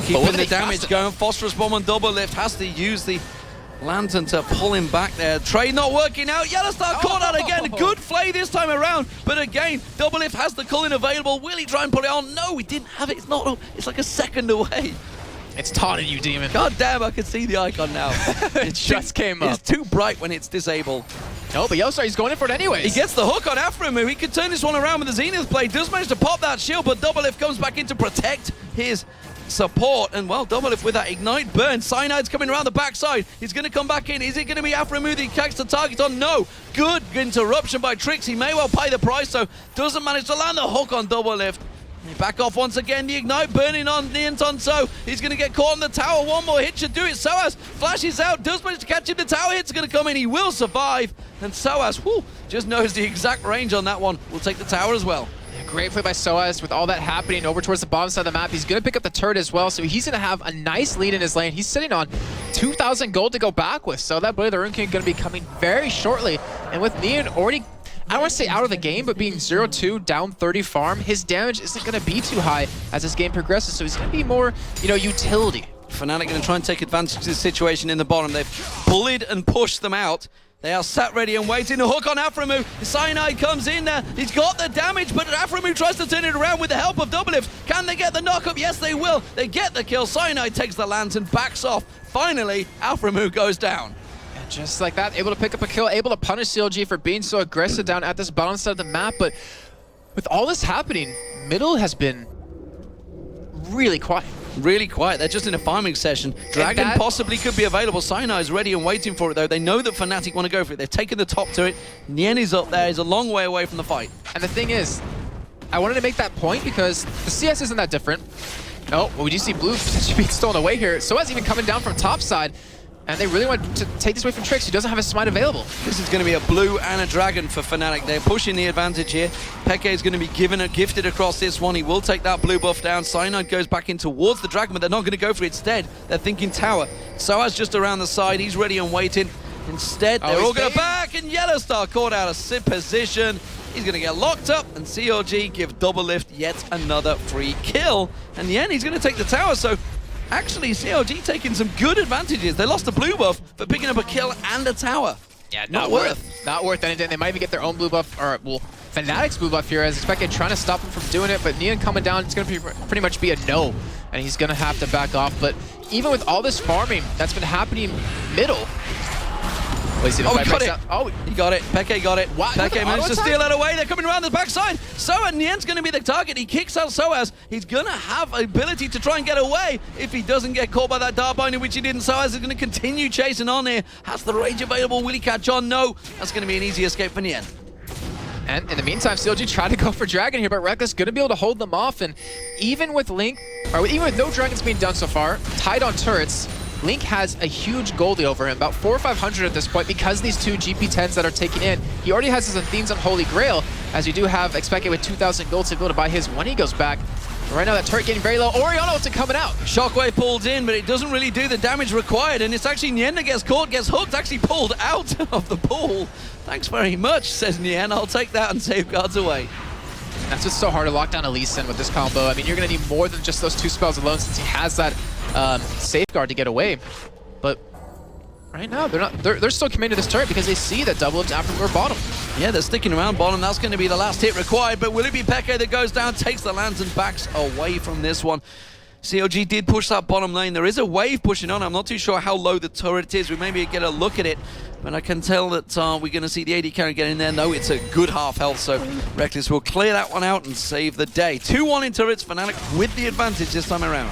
Keeping the damage going. Phosphorus Bomb on Doublelift has to use the Lantern to pull him back there. Trade not working out. YellowStar caught out again. Good play this time around. But again, Doublelift has the Culling available. Will he try and put it on? No, he didn't have it. It's not. It's like a second away. It's taunting you, Demon. God damn, I can see the icon now. It just came up. It's too bright when it's disabled. No, but YellowStar, he's going in for it anyways. He gets the hook on aphromoo. He can turn this one around with the Zenith play. Does manage to pop that shield, but Doublelift comes back in to protect his support. And well, Doublelift with that Ignite burn. Cyanide's coming around the backside. He's going to come back in. Is it going to be aphromoo that he catches the target on? No. Good interruption by TrickZ. He may well pay the price, so doesn't manage to land the hook on Doublelift. Back off once again, the Ignite burning on Nien. So he's going to get caught on the tower. One more hit should do it. sOAZ flashes out, does manage to catch him. The tower hit's going to come in. He will survive. And sOAZ, just knows the exact range on that one. We'll take the tower as well. Great play by sOAZ with all that happening over towards the bottom side of the map. He's going to pick up the turret as well, so he's going to have a nice lead in his lane. He's sitting on 2,000 gold to go back with, so that Blade of the Rune King going to be coming very shortly. And with Nien already, I don't want to say out of the game, but being 0-2, down 30 farm, his damage isn't going to be too high as this game progresses, so he's going to be more, utility. FNATIC going to try and take advantage of this situation in the bottom. They've bullied and pushed them out. They are sat ready and waiting. The hook on aphromoo. Cyanide comes in there. He's got the damage, but aphromoo tries to turn it around with the help of Doublelift. Can they get the knock-up? Yes, they will. They get the kill. Cyanide takes the lantern, backs off. Finally, aphromoo goes down. And just like that, able to pick up a kill, able to punish CLG for being so aggressive down at this bottom side of the map. But with all this happening, middle has been really quiet. Really quiet. They're just in a farming session. Dragon possibly could be available. Cyanide's ready and waiting for it, though. They know that FNATIC want to go for it. They've taken the top to it. Nien is up there. He's a long way away from the fight. And the thing is, I wanted to make that point because the CS isn't that different. Oh, well, we do see blue potentially being stolen away here. sOAZ even coming down from top side. And they really want to take this away from TrickZ, who doesn't have a smite available. This is going to be a blue and a dragon for FNATIC. They're pushing the advantage here. Peke is going to be gifted across this one. He will take that blue buff down. Cyanide goes back in towards the dragon, but they're not going to go for it. Instead, they're thinking tower. sOAZ just around the side. He's ready and waiting. Instead, they're all going to back, and YellowStar caught out of position. He's going to get locked up, and CLG give Doublelift yet another free kill. And in the end, he's going to take the tower, so actually, CLG taking some good advantages. They lost the blue buff, but picking up a kill and a tower. Yeah, not worth anything. They might even get their own blue buff, or, well, FNATIC's blue buff here, as xPeke trying to stop him from doing it, but Nien coming down, it's going to pretty much be a no, and he's going to have to back off. But even with all this farming that's been happening middle, he got it. Oh, he got it. Peke got it. What? Peke managed to steal that away. They're coming around the backside. Nien's going to be the target. He kicks out sOAZ. He's going to have ability to try and get away if he doesn't get caught by that dart binding, which he didn't. sOAZ is going to continue chasing on here. Has the rage available. Will he catch on? No. That's going to be an easy escape for Nien. And in the meantime, CLG tried to go for Dragon here, but Rekkles going to be able to hold them off. And even with Link, or even with no Dragons being done so far, tied on turrets, Link has a huge goldie over him, about 400 or 500 at this point, because these two GP10s that are taken in. He already has his Athenes on Holy Grail, as you do have xPeke with 2,000 gold to be able to buy his when he goes back. But right now, that turret getting very low. Oriana ulti coming out. Shockwave pulled in, but it doesn't really do the damage required, and it's actually Nien that gets caught, gets hooked, actually pulled out of the pool. Thanks very much, says Nien. I'll take that and safeguards away. That's what's so hard to lock down a Lee Sin with this combo. I mean, you're going to need more than just those two spells alone, since he has that safeguard to get away. But right now, they're still committed to this turret because they see that Doublelift after bottom. Yeah, they're sticking around bottom. That's going to be the last hit required. But will it be Peke that goes down, takes the lands and backs away from this one? CLG did push that bottom lane. There is a wave pushing on. I'm not too sure how low the turret is. We maybe get a look at it. But I can tell that we're going to see the AD carry get in there. No, it's a good half health, so Rekkles will clear that one out and save the day. 2-1 in turrets, FNATIC with the advantage this time around.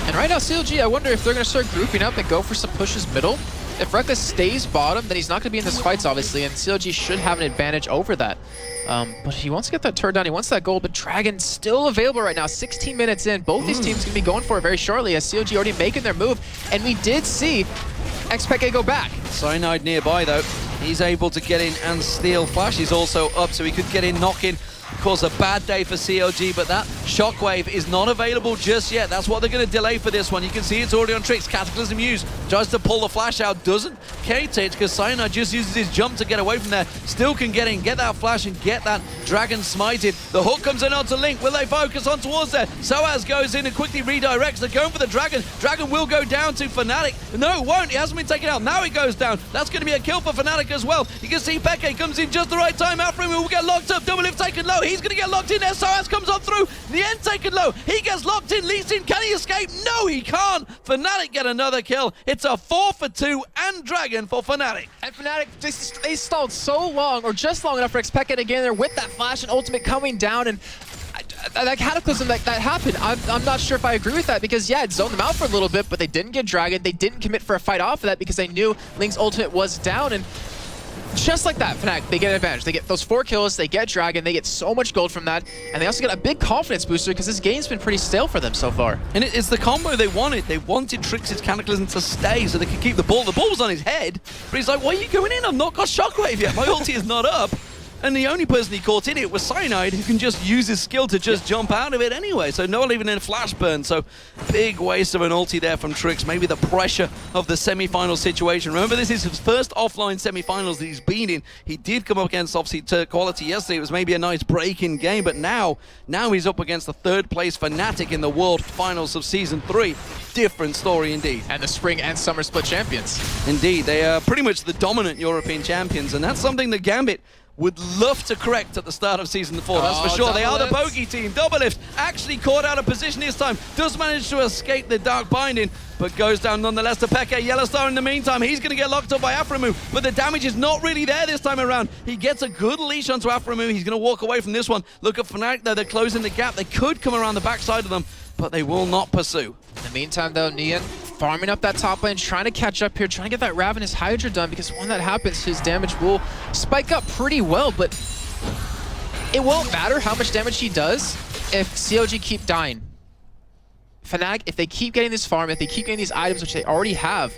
And right now, CLG, I wonder if they're going to start grouping up and go for some pushes middle. If Rekkles stays bottom, then he's not going to be in this fights, obviously, and CLG should have an advantage over that. But he wants to get that turret down. He wants that gold, but Dragon still available right now. 16 minutes in. Both these teams going to be going for it very shortly, as CLG already making their move. And we did see xPeke go back. Cyanide nearby, though. He's able to get in and steal. Flash is also up, so he could get in, knock in. Of course, a bad day for CLG, but that shockwave is not available just yet. That's what they're going to delay for this one. You can see it's already on TrickZ. Cataclysm used. Tries to pull the flash out. Doesn't Kate it because Cyanide just uses his jump to get away from there. Still can get in, get that flash, and get that dragon smited. The hook comes in onto Link. Will they focus on towards there? sOAZ goes in and quickly redirects. They're going for the dragon. Dragon will go down to FNATIC. No, it won't. It hasn't been taken out. Now it goes down. That's going to be a kill for FNATIC as well. You can see xPeke comes in just the right time. aphromoo will get locked up. Doublelift taken low. He's going to get locked in there. sOAZ comes on through. Nien taken low. He gets locked in. Leads in. Can he escape? No, he can't. FNATIC get another kill. It's a 4 for 2 and dragon for FNATIC. And FNATIC, they stalled so long, or just long enough for xPeke to get in there with that flash and ultimate coming down, and that cataclysm that happened, I'm not sure if I agree with that, because yeah, it zoned them out for a little bit, but they didn't get dragon, they didn't commit for a fight off of that because they knew Link's ultimate was down, and just like that, FNATIC, they get an advantage. They get those 4 kills, they get dragon, they get so much gold from that, and they also get a big confidence booster because this game's been pretty stale for them so far. And it's the combo they wanted. They wanted TrickZ's Cataclysm to stay so they could keep the ball. The ball was on his head, but he's like, why are you going in? I've not got Shockwave yet. My ulti is not up. And the only person he caught in it was Cyanide, who can just use his skill to just jump out of it anyway. So not even in a flash burn. So big waste of an ulti there from TrickZ. Maybe the pressure of the semi-final situation. Remember, this is his first offline semi-finals that he's been in. He did come up against, obviously, quality yesterday. It was maybe a nice break-in game. But now he's up against the 3rd place FNATIC in the World Finals of Season 3. Different story indeed. And the spring and summer split champions. Indeed. They are pretty much the dominant European champions. And that's something that GAMBIT would love to correct at the start of Season 4, that's for sure. They are the bogey team. Doublelift actually caught out of position this time. Does manage to escape the dark binding, but goes down nonetheless to xPeke. YellowStar in the meantime, he's going to get locked up by aphromoo, but the damage is not really there this time around. He gets a good leash onto aphromoo. He's going to walk away from this one. Look at FNATIC though, they're closing the gap. They could come around the backside of them, but they will not pursue. In the meantime though, Nien farming up that top lane, trying to catch up here, trying to get that Ravenous Hydra done, because when that happens, his damage will spike up pretty well, but it won't matter how much damage he does if COG keep dying. FNATIC, if they keep getting this farm, if they keep getting these items, which they already have,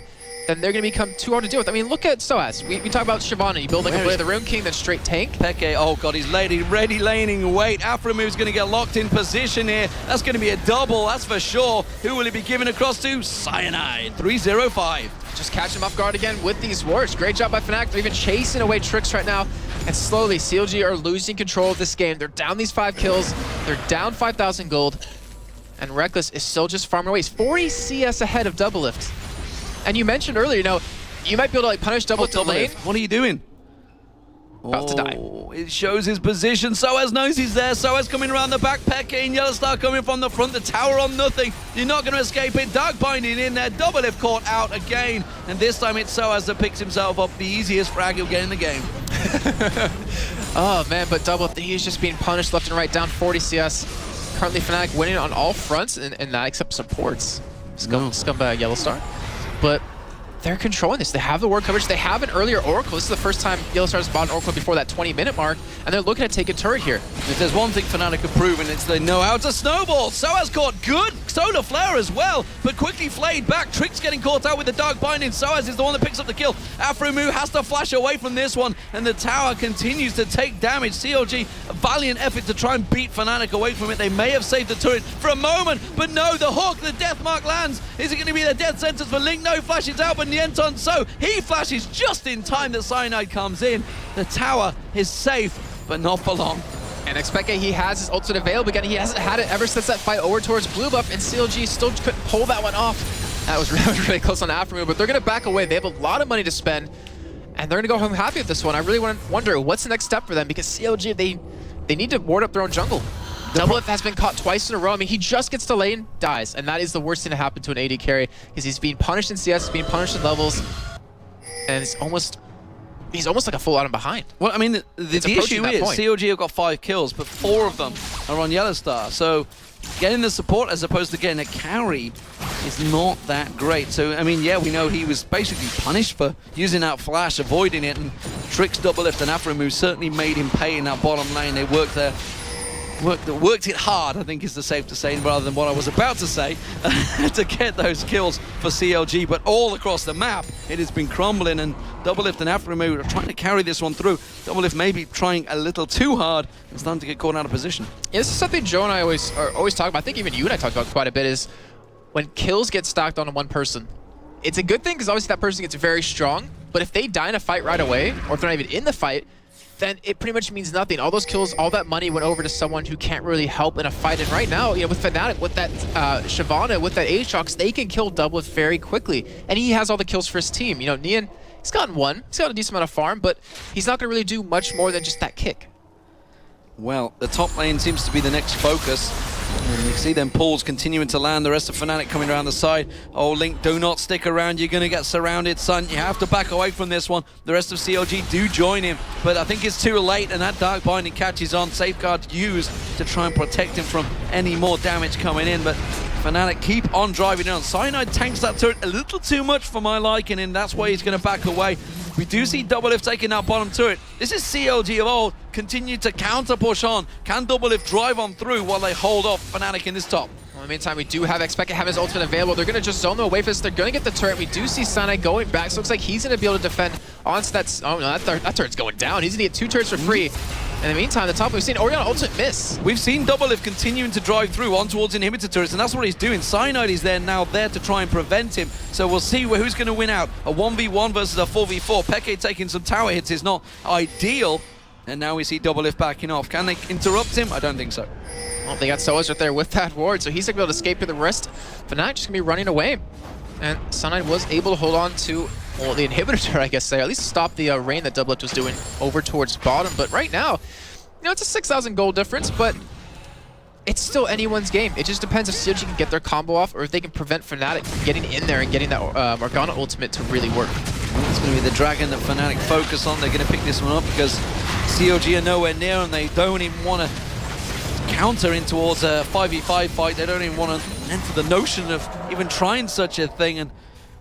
then they're going to become too hard to deal with. I mean, look at sOAZ. We talk about Shyvana. You build like a Blade of the Rune King, then straight tank. xPeke, oh god, he's ready laning wait. aphromoo going to get locked in position here. That's going to be a double, that's for sure. Who will he be giving across to? Cyanide, 305. Just catch him off guard again with these wards. Great job by FNATIC. They're even chasing away TrickZ right now. And slowly, CLG are losing control of this game. They're down these 5 kills. They're down 5,000 gold. And Rekkles is still just farming away. He's 40 CS ahead of Doublelift. And you mentioned earlier, you know, you might be able to like punish Doublelift in lane. What are you doing? About to die. It shows his position. sOAZ knows he's there. sOAZ coming around the back. xPeke and YellowStar coming from the front. The tower on nothing. You're not going to escape it. Dark binding in there. Doublelift caught out again. And this time it's sOAZ that picks himself up. The easiest frag he'll get in the game. Oh man, but Doublelift, he's just being punished left and right, down 40 CS. Currently FNATIC winning on all fronts, and that except supports. Scumbag YellowStar. But they're controlling this. They have the ward coverage. They have an earlier Oracle. This is the first time YellowStar's bought an Oracle before that 20-minute mark, and they're looking to take a turret here. If there's one thing FNATIC have proven, it's they know how to snowball. sOAZ caught good solar flare as well, but quickly flayed back. TrickZ getting caught out with the dark binding. sOAZ is the one that picks up the kill. aphromoo has to flash away from this one, and the tower continues to take damage. CLG, a valiant effort to try and beat FNATIC away from it. They may have saved the turret for a moment, but no, the hook, the death mark lands. Is it going to be the death sentence for Link? No, flashes out, but Nienton, so he flashes just in time that Cyanide comes in. The tower is safe, but not for long. And xPeke, he has his ultimate available again. He hasn't had it ever since that fight over towards blue buff, and CLG still couldn't pull that one off. That was really close on aphromoo, but they're going to back away. They have a lot of money to spend, and they're going to go home happy with this one. I really wonder what's the next step for them, because CLG, they need to ward up their own jungle. Doublelift has been caught twice in a row. I mean, he just gets to lane, dies, and that is the worst thing to happen to an AD carry, because he's being punished in CS, he's being punished in levels, and he's almost like a full item behind. Well, I mean, the issue is CLG have got 5 kills, but 4 of them are on YellowStar. So getting the support as opposed to getting a carry is not that great. So, I mean, yeah, we know he was basically punished for using that flash, avoiding it, and TrickZ, Doublelift, and aphromoo certainly made him pay in that bottom lane. They worked there worked it hard, I think is the safe to say, rather than what I was about to say, to get those kills for CLG. But all across the map, it has been crumbling, and Doublelift and aphromoo are trying to carry this one through. Doublelift maybe trying a little too hard and starting to get caught out of position. Yeah, this is something Joe and I always talk about. I think even you and I talked about quite a bit, is when kills get stacked on one person. It's a good thing because obviously that person gets very strong, but if they die in a fight right away, or if they're not even in the fight, then it pretty much means nothing. All those kills, all that money went over to someone who can't really help in a fight. And right now, you know, with FNATIC, with that Shyvana, with that Sjokz, they can kill Doublelift very quickly. And he has all the kills for his team. You know, Nien, he's gotten one. He's got a decent amount of farm, but he's not going to really do much more than just that kick. Well, the top lane seems to be the next focus. And you see them pulls continuing to land. The rest of FNATIC coming around the side. Oh, Link, do not stick around. You're going to get surrounded, son. You have to back away from this one. The rest of CLG do join him, but I think it's too late, and that Dark Binding catches on. Safeguard used to try and protect him from any more damage coming in, but FNATIC keep on driving on. Cyanide tanks that turret a little too much for my liking, and that's why he's going to back away. We do see Doublelift taking that bottom turret. This is CLG of old. Continue to counter push on. Can Doublelift drive on through while they hold off FNATIC in this top? Well, in the meantime, we do have xPeke have his ultimate available. They're going to just zone them away from this. They're going to get the turret. We do see Cyanide going back. So it looks like he's going to be able to defend onto that. Oh, no, that turret's going down. He's going to get 2 turrets for free. In the meantime, the top, we've seen Orianna ultimate miss. We've seen Doublelift continuing to drive through on towards inhibitor turrets, and that's what he's doing. Cyanide is there now, there to try and prevent him. So we'll see who's going to win out. A 1v1 versus a 4v4. Peke taking some tower hits is not ideal. And now we see Doublelift backing off. Can they interrupt him? I don't think so. Well, they got sOAZ right there with that ward, so he's going to be able to escape to the rest. FNATIC just going to be running away. And Cyanide was able to hold on to, well, the inhibitor, I guess, there. At least stop the rain that Doublelift was doing over towards bottom. But right now, you know, it's a 6,000 gold difference, but it's still anyone's game. It just depends if CLG can get their combo off, or if they can prevent FNATIC from getting in there and getting that Morgana ultimate to really work. It's going to be the dragon that FNATIC focus on. They're going to pick this one up because CLG are nowhere near, and they don't even want to counter in towards a 5v5 fight. They don't even want to enter the notion of even trying such a thing. And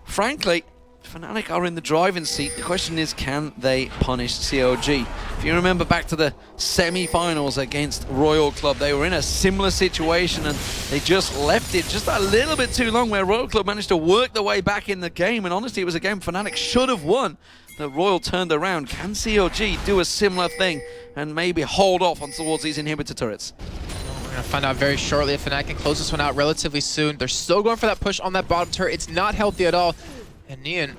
frankly, FNATIC are in the driving seat. The question is, can they punish CLG? If you remember back to the semi-finals against Royal Club, they were in a similar situation and they just left it just a little bit too long, where Royal Club managed to work their way back in the game. And honestly, it was a game FNATIC should have won that Royal turned around. Can CLG do a similar thing and maybe hold off on towards these inhibitor turrets? We're going to find out very shortly if FNATIC can close this one out relatively soon. They're still going for that push on that bottom turret. It's not healthy at all. And Nien,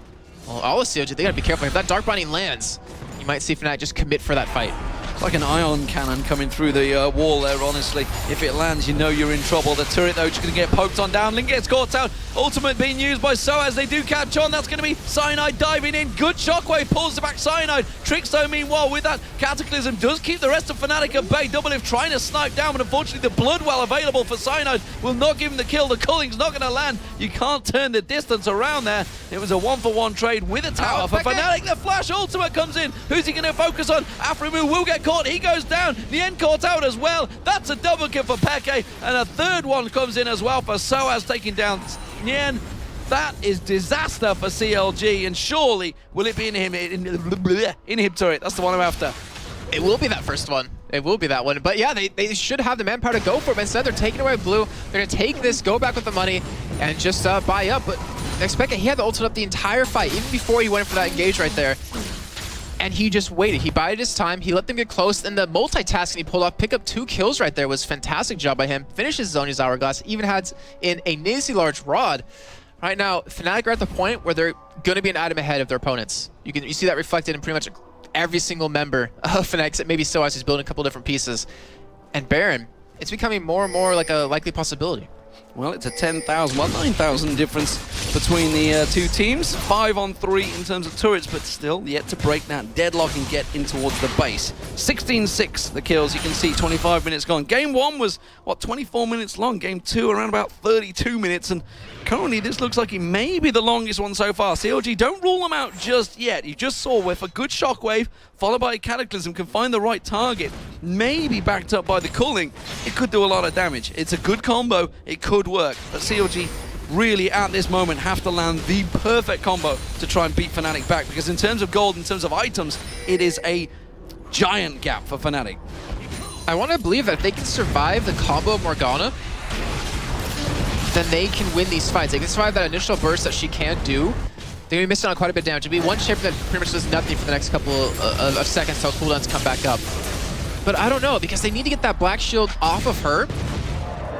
well, all of CLG, they got to be careful. If that Dark Binding lands, you might see FNATIC just commit for that fight. It's like an ion cannon coming through the wall there, honestly. If it lands, you know you're in trouble. The turret, though, just going to get poked on down. Link gets caught out. Ultimate being used by sOAZ. They do catch on. That's going to be Cyanide diving in. Good shockwave pulls back Cyanide. TrickZ, meanwhile, with that Cataclysm, does keep the rest of FNATIC at bay. Doublelift trying to snipe down, but unfortunately, the blood well available for Cyanide will not give him the kill. The culling's not going to land. You can't turn the distance around there. It was a 1-for-1 trade with a tower for FNATIC. The flash ultimate comes in. Who's he going to focus on? aphromoo will get caught. He goes down. Nien caught out as well. That's a double kill for Peke, and a third one comes in as well for sOAZ taking down Nien. That is disaster for CLG, and surely will it be inhib turret? That's the one I'm after. It will be that first one. It will be that one. But yeah, they should have the manpower to go for it. But instead, they're taking away blue. They're going to take this, go back with the money, and just buy up. But xPeke, he had the ultimate up the entire fight, even before he went for that engage right there. And he just waited. He bided his time. He let them get close. And the multitasking he pulled off, pick up 2 kills right there, was a fantastic job by him. Finishes Zoni's Hourglass, even had in a nasty large rod. Right now, FNATIC are at the point where they're going to be an item ahead of their opponents. You see that reflected in pretty much every single member of FNATIC, except maybe sOAZ, who's building a couple different pieces. And Baron, it's becoming more and more like a likely possibility. Well, it's a 10,000, well, 9,000 difference between the two teams. 5-on-3 in terms of turrets, but still yet to break that deadlock and get in towards the base. 16-6, the kills. You can see 25 minutes gone. Game 1 was, what, 24 minutes long. Game 2 around about 32 minutes, and currently this looks like it may be the longest one so far. CLG, don't rule them out just yet. You just saw with a good shockwave, followed by a Cataclysm, can find the right target, maybe backed up by the culling. It could do a lot of damage. It's a good combo. It could work, but CLG really at this moment have to land the perfect combo to try and beat FNATIC back, because in terms of gold, in terms of items, it is a giant gap for FNATIC. I want to believe that if they can survive the combo of Morgana, then they can win these fights. They can survive that initial burst that she can't do. They're going to be missing on quite a bit of damage. It'll be one champion that pretty much does nothing for the next couple of seconds until cooldowns come back up. But I don't know, because they need to get that black shield off of her,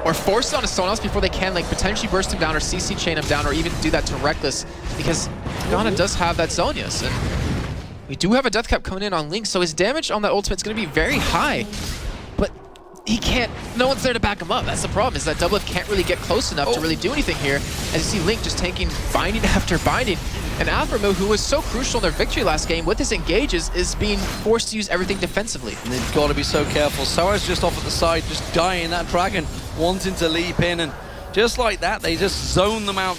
or force it onto someone else before they can like potentially burst him down or CC chain him down, or even do that to Rekkles, because Morgana does have that Zonius. And we do have a death cap coming in on Link, so his damage on that ultimate is going to be very high. But he can't, no one's there to back him up. That's the problem, is that Doublelift can't really get close enough to really do anything here. As you see Link just taking binding after binding. And aphromoo, who was so crucial in their victory last game, with his engages, is being forced to use everything defensively. And they've got to be so careful. sOAZ just off at the side, just dying. That dragon wanting to leap in, and just like that, they just zone them out.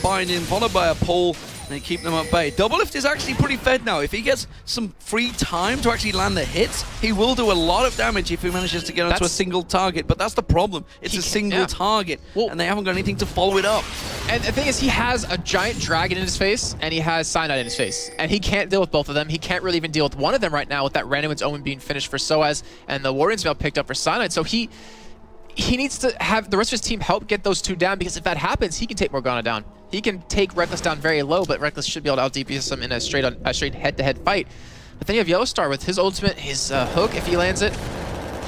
Binding, followed by a pull. They keep them at bay. Doublelift is actually pretty fed now. If he gets some free time to actually land the hits, he will do a lot of damage if he manages to get onto a single target. But that's the problem. It's a single target, and they haven't got anything to follow it up. And the thing is, he has a giant dragon in his face, and he has Cyanide in his face. And he can't deal with both of them. He can't really even deal with one of them right now, with that Random's Omen being finished for sOAZ, and the Warrior's Veil picked up for Cyanide. So he needs to have the rest of his team help get those two down, because if that happens, he can take Morgana down. He can take Rekkles down very low, but Rekkles should be able to out-DPS him in a straight head-to-head fight. But then you have YellowStar with his ultimate, his hook, if he lands it.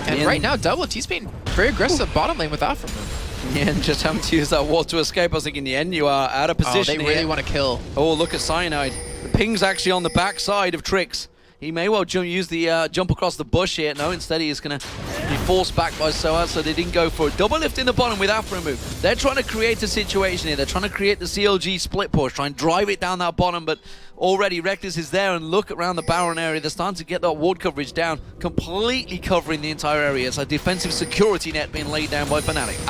And right now, Doublelift, he's being very aggressive bottom lane with aphromoo. Nien just having to use that ward to escape. I was thinking, Nien, you are out of position they really want to kill. Oh, look at Cyanide. The ping's actually on the backside of TrickZ. He may well use the jump across the bush here. No, instead he is going to be forced back by sOAZ, so they didn't go for it. Doublelift in the bottom with aphromoo. They're trying to create a situation here. They're trying to create the CLG split push, try and drive it down that bottom, but already Rekkles is there, and look around the Baron area. They're starting to get that ward coverage down, completely covering the entire area. It's a defensive security net being laid down by FNATIC.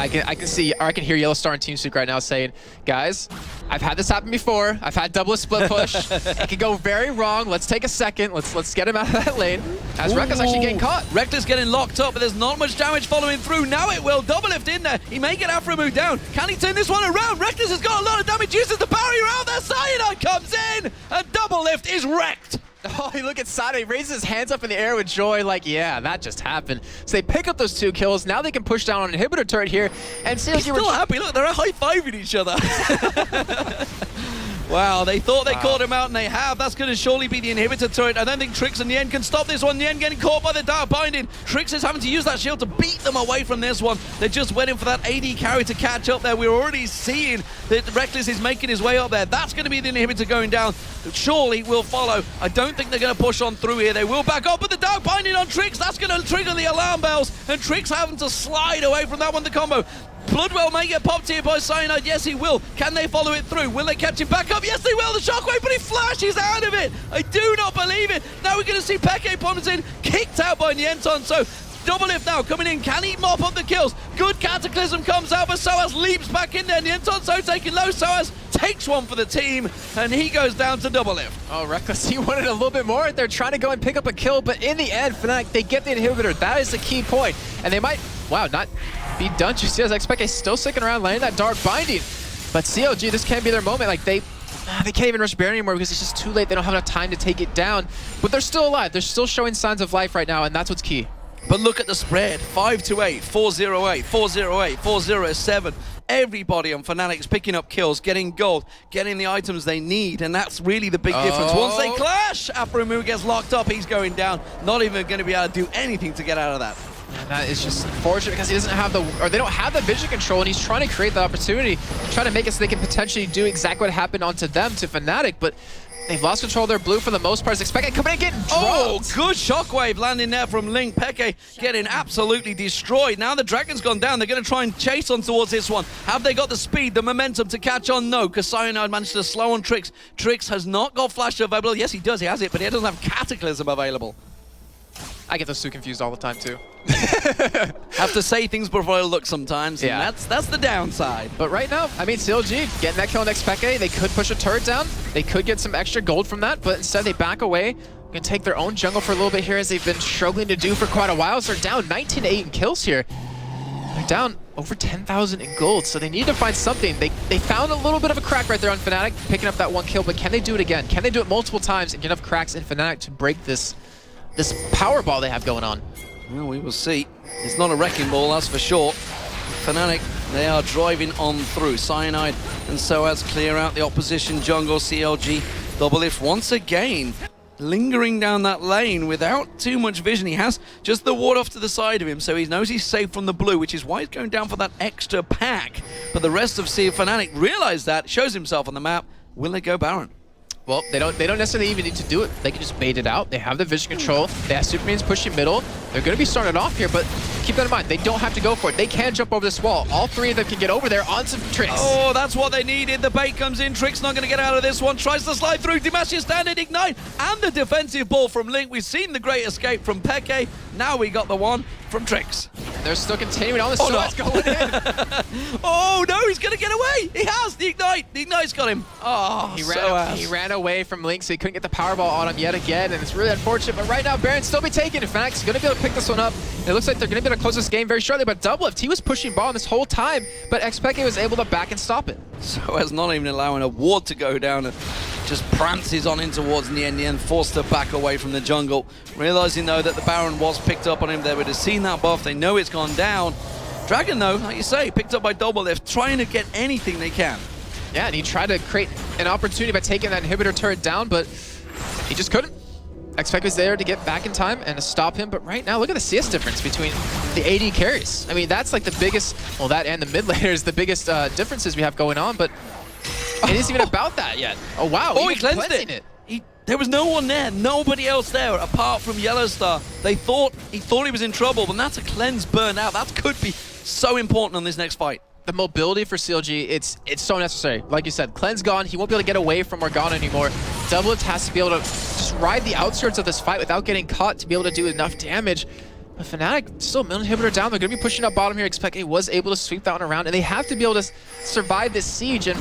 I can hear YellowStar and TeamSpeak right now saying, guys, I've had this happen before. I've had Doublelift split push. It can go very wrong. Let's take a second. Let's get him out of that lane. As Rekkles actually getting caught. Rekkles getting locked up, but there's not much damage following through. Now it will. Doublelift in there. He may get aphromoo down. Can he turn this one around? Rekkles has got a lot of damage. Uses the barrier out there. Cyanide comes in, and Doublelift is wrecked. Oh, look at Cyanide. He raises his hands up in the air with joy, like, yeah, that just happened. So they pick up those 2 kills. Now they can push down on an inhibitor turret here. And he's still happy. Look, they're high-fiving each other. Wow, they thought they caught him out, and they have. That's going to surely be the inhibitor turret. I don't think TrickZ and Nien can stop this one. Nien getting caught by the dark binding. TrickZ is having to use that shield to beat them away from this one. They're just waiting for that AD carry to catch up there. We're already seeing that Rekkles is making his way up there. That's going to be the inhibitor going down. Surely will follow. I don't think they're going to push on through here. They will back up, but the dark binding on TrickZ, that's going to trigger the alarm bells, and TrickZ having to slide away from that one, the combo. Bloodwell may get popped here by Cyanide. Yes, he will. Can they follow it through? Will they catch him back up? Yes, they will. The shockwave, but he flashes out of it. I do not believe it. Now we're going to see Peke Pommes in, kicked out by Nienton. So Doublelift now coming in. Can he mop up the kills? Good Cataclysm comes out, but sOAZ leaps back in there. Nienton so taking low. sOAZ takes one for the team, and he goes down to Doublelift. Oh, Rekkles, he wanted a little bit more. They're trying to go and pick up a kill, but in the end, FNATIC, they get the inhibitor. That is the key point. And they might, wow, not be done just yet. xPeke still sticking around, laying that dark binding. But CLG, this can't be their moment. Like, they can't even rush Baron anymore because it's just too late. They don't have enough time to take it down. But they're still alive. They're still showing signs of life right now, and that's what's key. But look at the spread. 5-8, 4-0-8, 4-0-8, 4-0-7. Everybody on FNATIC's picking up kills, getting gold, getting the items they need, and that's really the big difference. Once they clash, aphromoo gets locked up, he's going down. Not even going to be able to do anything to get out of that. And that is just unfortunate because he doesn't have they don't have the vision control, and he's trying to create the opportunity, trying to make it so they can potentially do exactly what happened onto them, to FNATIC, but they've lost control of their blue for the most part. xPeke coming in, getting dropped. Oh, good shockwave landing there from Link. Peke getting absolutely destroyed. Now the dragon's gone down. They're going to try and chase on towards this one. Have they got the speed, the momentum to catch on? No, because Cyanide managed to slow on TrickZ. TrickZ has not got Flash available. Yes, he does. He has it, but he doesn't have Cataclysm available. I get those two confused all the time, too. Have to say things before I look sometimes, and that's the downside. But right now, I mean, CLG getting that kill on xPeke. They could push a turret down. They could get some extra gold from that, but instead they back away. Going to take their own jungle for a little bit here, as they've been struggling to do for quite a while. So they're down 19-8 in kills here. They're down over 10,000 in gold, so they need to find something. They found a little bit of a crack right there on FNATIC, picking up that one kill, but can they do it again? Can they do it multiple times and get enough cracks in FNATIC to break this power ball they have going on? Well, we will see. It's not a wrecking ball, that's for sure. FNATIC, they are driving on through. Cyanide and sOAZ clear out the opposition jungle. CLG Doublelift once again lingering down that lane without too much vision. He has just the ward off to the side of him, so he knows he's safe from the blue, which is why he's going down for that extra pack. But the rest of FNATIC realize that, shows himself on the map. Will they go Baron? Well, they don't necessarily even need to do it. They can just bait it out. They have the vision control. They have Supermans pushing middle. They're going to be starting off here, but keep that in mind. They don't have to go for it. They can jump over this wall. All three of them can get over there on some TrickZ. Oh, that's what they needed. The bait comes in. TrickZ not going to get out of this one. Tries to slide through. Dimashi's standard ignite. And the defensive ball from Link. We've seen the great escape from xPeke. Now we got the one from TrickZ. They're still continuing on. The sOAZ going in. Oh, no, he's going to get away. He has the ignite. The ignite's got him. Oh, he ran away from Link, so he couldn't get the Powerball on him yet again, and it's really unfortunate. But right now, Baron still be taken. In fact, he's going to be able to pick this one up. And it looks like they're going to be able to close this game very shortly. But Doublelift, he was pushing ball this whole time, but xPeke was able to back and stop it. sOAZ not even allowing a ward to go down, and just prances on in towards Nien. Nien forced to back away from the jungle. Realizing, though, that the Baron was picked up on him. They would have seen that buff. They know it's gone down. Dragon, though, like you say, picked up by Doublelift, trying to get anything they can. Yeah, and he tried to create an opportunity by taking that inhibitor turret down, but he just couldn't. xPeke was there to get back in time and to stop him, but right now, look at the CS difference between the AD carries. I mean, that's like the biggest, well, that and the mid laner is the biggest differences we have going on, but it isn't even about that yet. Oh, wow. Oh, he cleansed it. There was no one there, nobody else there apart from YellowStar. He thought he was in trouble, but that's a cleanse burned out. That could be so important on this next fight. The mobility for CLG, it's so necessary. Like you said, cleanse gone, he won't be able to get away from Morgana anymore. Doublelift has to be able to just ride the outskirts of this fight without getting caught to be able to do enough damage. But FNATIC, still middle inhibitor down. They're going to be pushing up bottom here. xPeke was able to sweep that one around, and they have to be able to survive this siege. And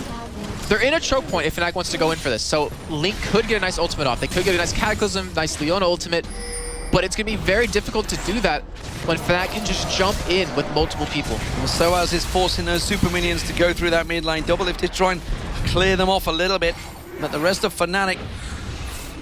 they're in a choke point if FNATIC wants to go in for this. So Link could get a nice ultimate off. They could get a nice Cataclysm, nice Leona ultimate. But it's going to be very difficult to do that when FNATIC can just jump in with multiple people. Well, sOAZ is forcing those super minions to go through that mid lane. Doublelift is trying to clear them off a little bit. But the rest of FNATIC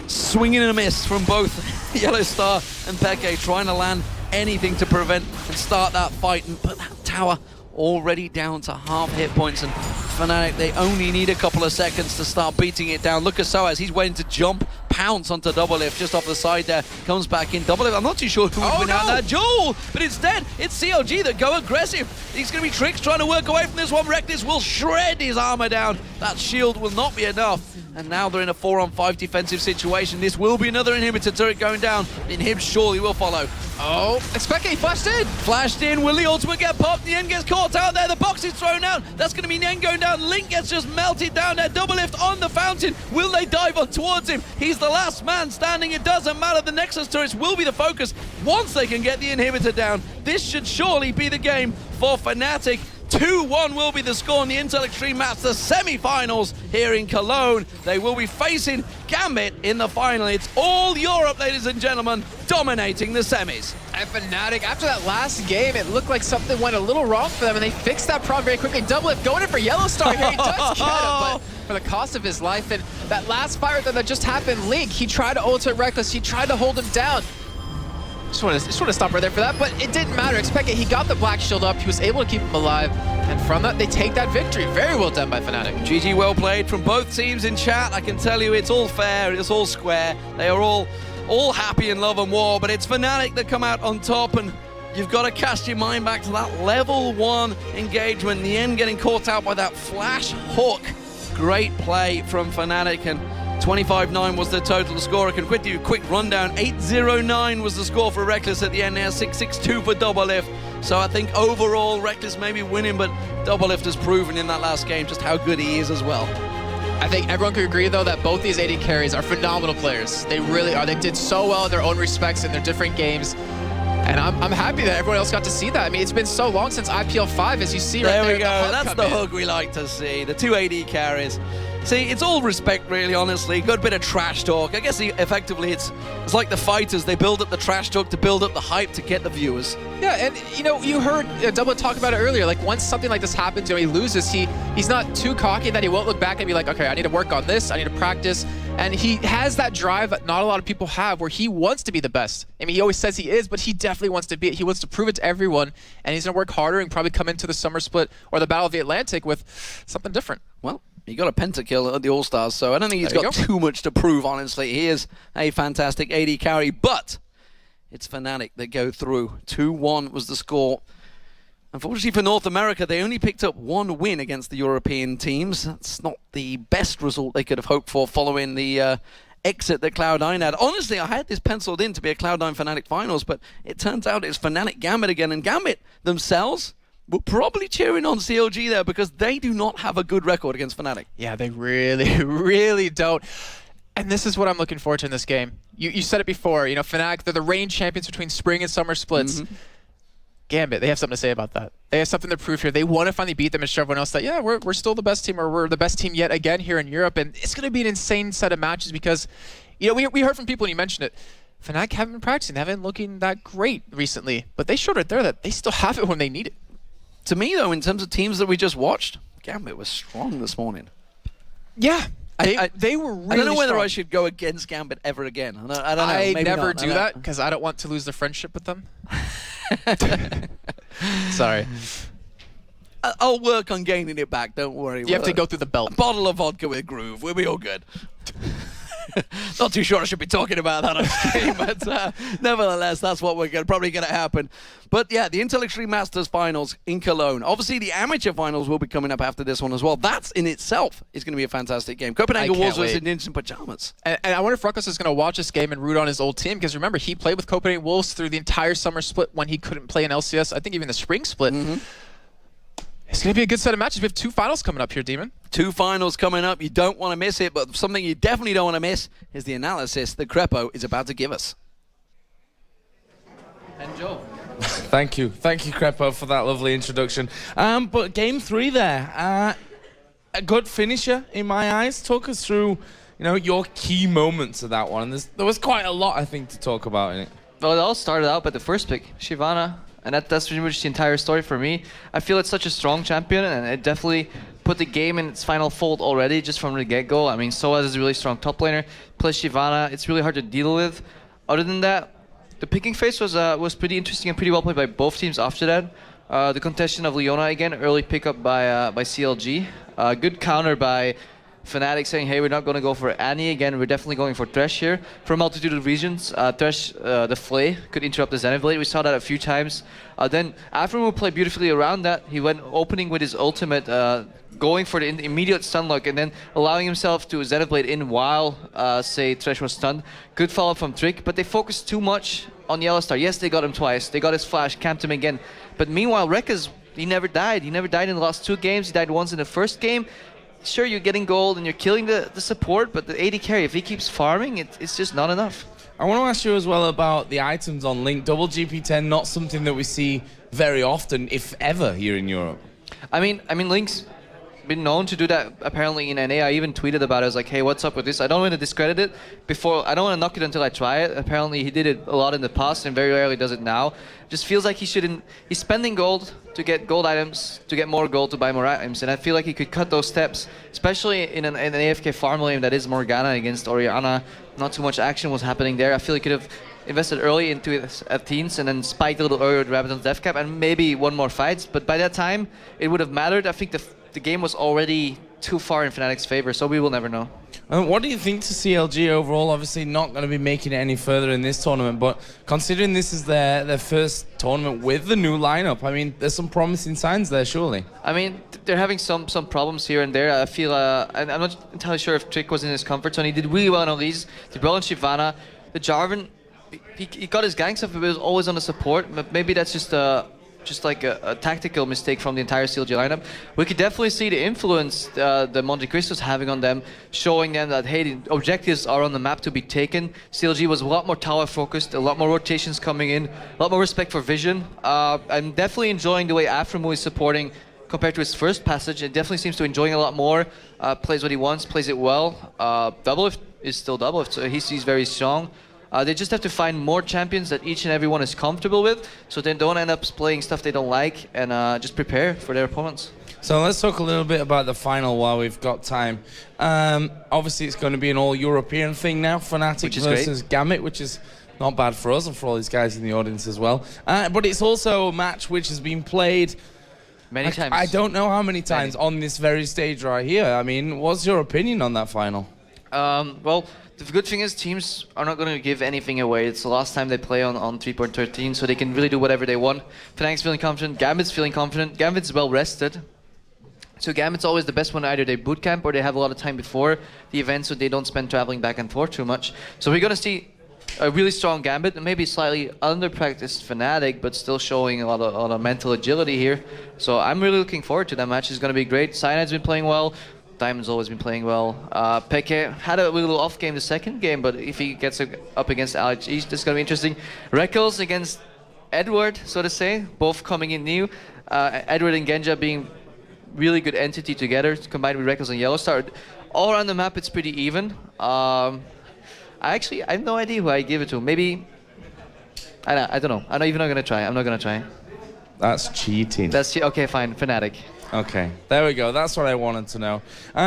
swinging and a miss from both YellowStar and xPeke, trying to land anything to prevent and start that fight. But that tower already down to half hit points, and FNATIC, they only need a couple of seconds to start beating it down. Look at sOAZ, he's waiting to jump, pounce onto Doublelift just off the side there, comes back in. Doublelift, I'm not too sure who would win out that duel, but instead, it's CLG that go aggressive. He's going to be TrickZ trying to work away from this one. Rekkles will shred his armor down. That shield will not be enough. And now they're in a 4-on-5 defensive situation. This will be another inhibitor turret going down. Inhib surely will follow. Oh, xPeke flashed in. Flashed in. Will the ultimate get popped? Nien gets caught out there. The box is thrown out. That's going to be Nien going down. Link gets just melted down there. Doublelift on the fountain. Will they dive on towards him? He's the last man standing. It doesn't matter. The Nexus turrets will be the focus once they can get the inhibitor down. This should surely be the game for FNATIC. 2-1 will be the score in the Intel Extreme Mats, the semi-finals here in Cologne. They will be facing GAMBIT in the final. It's all Europe, ladies and gentlemen, dominating the semis. And FNATIC, after that last game, it looked like something went a little wrong for them, and they fixed that problem very quickly. Doublelift going in for YellowStar here. He does get him, but for the cost of his life. And that last fire that just happened, Link, he tried to ult Rekkles. He tried to hold him down. Just want to stop right there for that, but it didn't matter. xPeke, he got the black shield up. He was able to keep him alive, and from that, they take that victory. Very well done by FNATIC. GG, well played from both teams in chat. I can tell you it's all fair, it's all square. They are all happy in love and war, but it's FNATIC that come out on top, and you've got to cast your mind back to that level 1 engagement. Nien getting caught out by that flash hook. Great play from FNATIC, and 25-9 was the total score. I can quickly do a quick rundown. 8-0-9 was the score for Rekkles at the end there. 6-6-2 for Doublelift. So I think overall Rekkles may be winning, but Doublelift has proven in that last game just how good he is as well. I think everyone could agree, though, that both these AD carries are phenomenal players. They really are. They did so well in their own respects in their different games. And I'm happy that everyone else got to see that. I mean, it's been so long since IPL 5, as you see right there. There we go. That's the hook we like to see. The two AD carries. See, it's all respect, really, honestly. Good bit of trash talk. I guess effectively it's like the fighters. They build up the trash talk to build up the hype to get the viewers. Yeah, and you know, you heard Double talk about it earlier. Like, once something like this happens, he loses, he's not too cocky that he won't look back and be like, okay, I need to work on this, I need to practice. And he has that drive that not a lot of people have, where he wants to be the best. I mean, he always says he is, but he definitely wants to be it. He wants to prove it to everyone, and he's going to work harder and probably come into the summer split or the Battle of the Atlantic with something different. Well, he got a pentakill at the All-Stars, so I don't think he's got too much to prove, honestly. He is a fantastic AD carry, but it's FNATIC that go through. 2-1 was the score. Unfortunately for North America, they only picked up 1 win against the European teams. That's not the best result they could have hoped for following the exit that Cloud9 had. Honestly, I had this penciled in to be a Cloud9 FNATIC finals, but it turns out it's FNATIC GAMBIT again, and GAMBIT themselves were probably cheering on CLG there because they do not have a good record against FNATIC. Yeah, they really, really don't. And this is what I'm looking forward to in this game. You said it before, you know, FNATIC, they're the reigning champions between spring and summer splits. GAMBIT, they have something to say about that. They have something to prove here. They want to finally beat them and show everyone else that, yeah, we're still the best team, or we're the best team yet again here in Europe. And it's going to be an insane set of matches because, you know, we heard from people, and you mentioned it, FNATIC haven't been practicing. They haven't been looking that great recently. But they showed it there that they still have it when they need it. To me, though, in terms of teams that we just watched, GAMBIT was strong this morning. Yeah. They were really I don't know whether strong. I should go against GAMBIT ever again. I don't know. I Maybe never not. do that because I don't want to lose the friendship with them. Sorry. I'll work on gaining it back, don't worry. You have to go through the belt. A bottle of vodka with Groove. We'll be all good. Not too sure I should be talking about that on stream, but nevertheless, that's what we're probably going to happen. But yeah, the Intel Extreme Masters Finals in Cologne. Obviously, the Amateur Finals will be coming up after this one as well. That in itself is going to be a fantastic game. Copenhagen Wolves versus Ninjas in Pajamas. And I wonder if Rekkles is going to watch this game and root on his old team, because remember, he played with Copenhagen Wolves through the entire summer split when he couldn't play in LCS, I think even the spring split. It's going to be a good set of matches. We have 2 finals coming up here, Demon. 2 finals coming up. You don't want to miss it, but something you definitely don't want to miss is the analysis that Krepo is about to give us. And Joe. Thank you, Krepo, for that lovely introduction. But game 3 there, a good finisher in my eyes. Talk us through, you know, your key moments of that one. There was quite a lot, I think, to talk about in it. Well, it all started out by the first pick, Shyvana. And that's pretty much the entire story for me. I feel it's such a strong champion, and it definitely put the game in its final fold already, just from the get-go. I mean, sOAZ is a really strong top laner. Plus Shyvana, it's really hard to deal with. Other than that, the picking phase was pretty interesting and pretty well played by both teams after that. The contestation of Leona again, early pickup by CLG. Good counter by FNATIC saying, hey, we're not going to go for Annie again, we're definitely going for Thresh here. For a multitude of reasons, Thresh, the Flay, could interrupt the Xenoblade. We saw that a few times. Then aphromoo played beautifully around that. He went opening with his ultimate, going for the immediate stun lock, and then allowing himself to Xenoblade in while, say, Thresh was stunned. Good follow-up from Trick, but they focused too much on YellowStar. Yes, they got him twice. They got his flash, camped him again. But meanwhile, Rekkles, he never died. He never died in the last 2 games. He died once in the first game. Sure, you're getting gold and you're killing the support, but the AD carry, if he keeps farming, it's just not enough. I want to ask you as well about the items on Link. Double GP10, not something that we see very often, if ever, here in Europe. I mean, Link's been known to do that apparently in NA. I even tweeted about it. I was like, hey, what's up with this? I don't want to discredit it before. I don't want to knock it until I try it. Apparently, he did it a lot in the past and very rarely does it now. Just feels like he shouldn't. He's spending gold to get gold items, to get more gold to buy more items, and I feel like he could cut those steps, especially in an AFK farm lane that is Morgana against Orianna. Not too much action was happening there. I feel he could have invested early into his teens and then spiked a little earlier with Rabadon's death cap and maybe won more fights, but by that time, it would have mattered. I think the game was already too far in FNATIC's favor, so we will never know. What do you think to CLG overall? Obviously not going to be making it any further in this tournament, but considering this is their first tournament with the new lineup, I mean, there's some promising signs there, surely. I mean, they're having some problems here and there. I feel, and I'm not entirely sure if Trick was in his comfort zone. He did really well on these. He brought in Shyvana. The Jarvan, he got his gang stuff, but it was always on the support. But maybe that's just like a tactical mistake from the entire CLG lineup. We could definitely see the influence the Monte Cristo's having on them, showing them that, hey, the objectives are on the map to be taken. CLG was a lot more tower focused, a lot more rotations coming in, a lot more respect for vision. I'm definitely enjoying the way aphromoo is supporting compared to his first passage. It definitely seems to enjoying a lot more, plays what he wants, plays it well. Doublelift is still Doublelift, so he's very strong. They just have to find more champions that each and every one is comfortable with, so they don't end up playing stuff they don't like, and just prepare for their opponents. So let's talk a little bit about the final while we've got time. Obviously, it's going to be an all-European thing now, FNATIC versus GAMBIT, which is not bad for us and for all these guys in the audience as well. But it's also a match which has been played many times. I don't know how many times on this very stage right here. I mean, what's your opinion on that final? Well, the good thing is teams are not going to give anything away. It's the last time they play on 3.13, so they can really do whatever they want. FNATIC's feeling confident, Gambit's feeling confident. Gambit's well rested. So Gambit's always the best one. Either they boot camp or they have a lot of time before the event, so they don't spend traveling back and forth too much. So we're going to see a really strong Gambit, and maybe slightly under-practiced FNATIC, but still showing a lot of mental agility here. So I'm really looking forward to that match. It's going to be great. Cyanide's been playing well. Diamond's always been playing well. Peke had a little off game the second game, but if he gets up against Alex East, it's going to be interesting. Rekkles against Edward, so to say, both coming in new. Edward and Genja being really good entity together, combined with Rekkles and YellowStar. All around the map, it's pretty even. I have no idea who I give it to. Maybe, I don't know. I'm not even going to try. I'm not going to try. That's cheating. Okay, fine. FNATIC. Okay, there we go. That's what I wanted to know.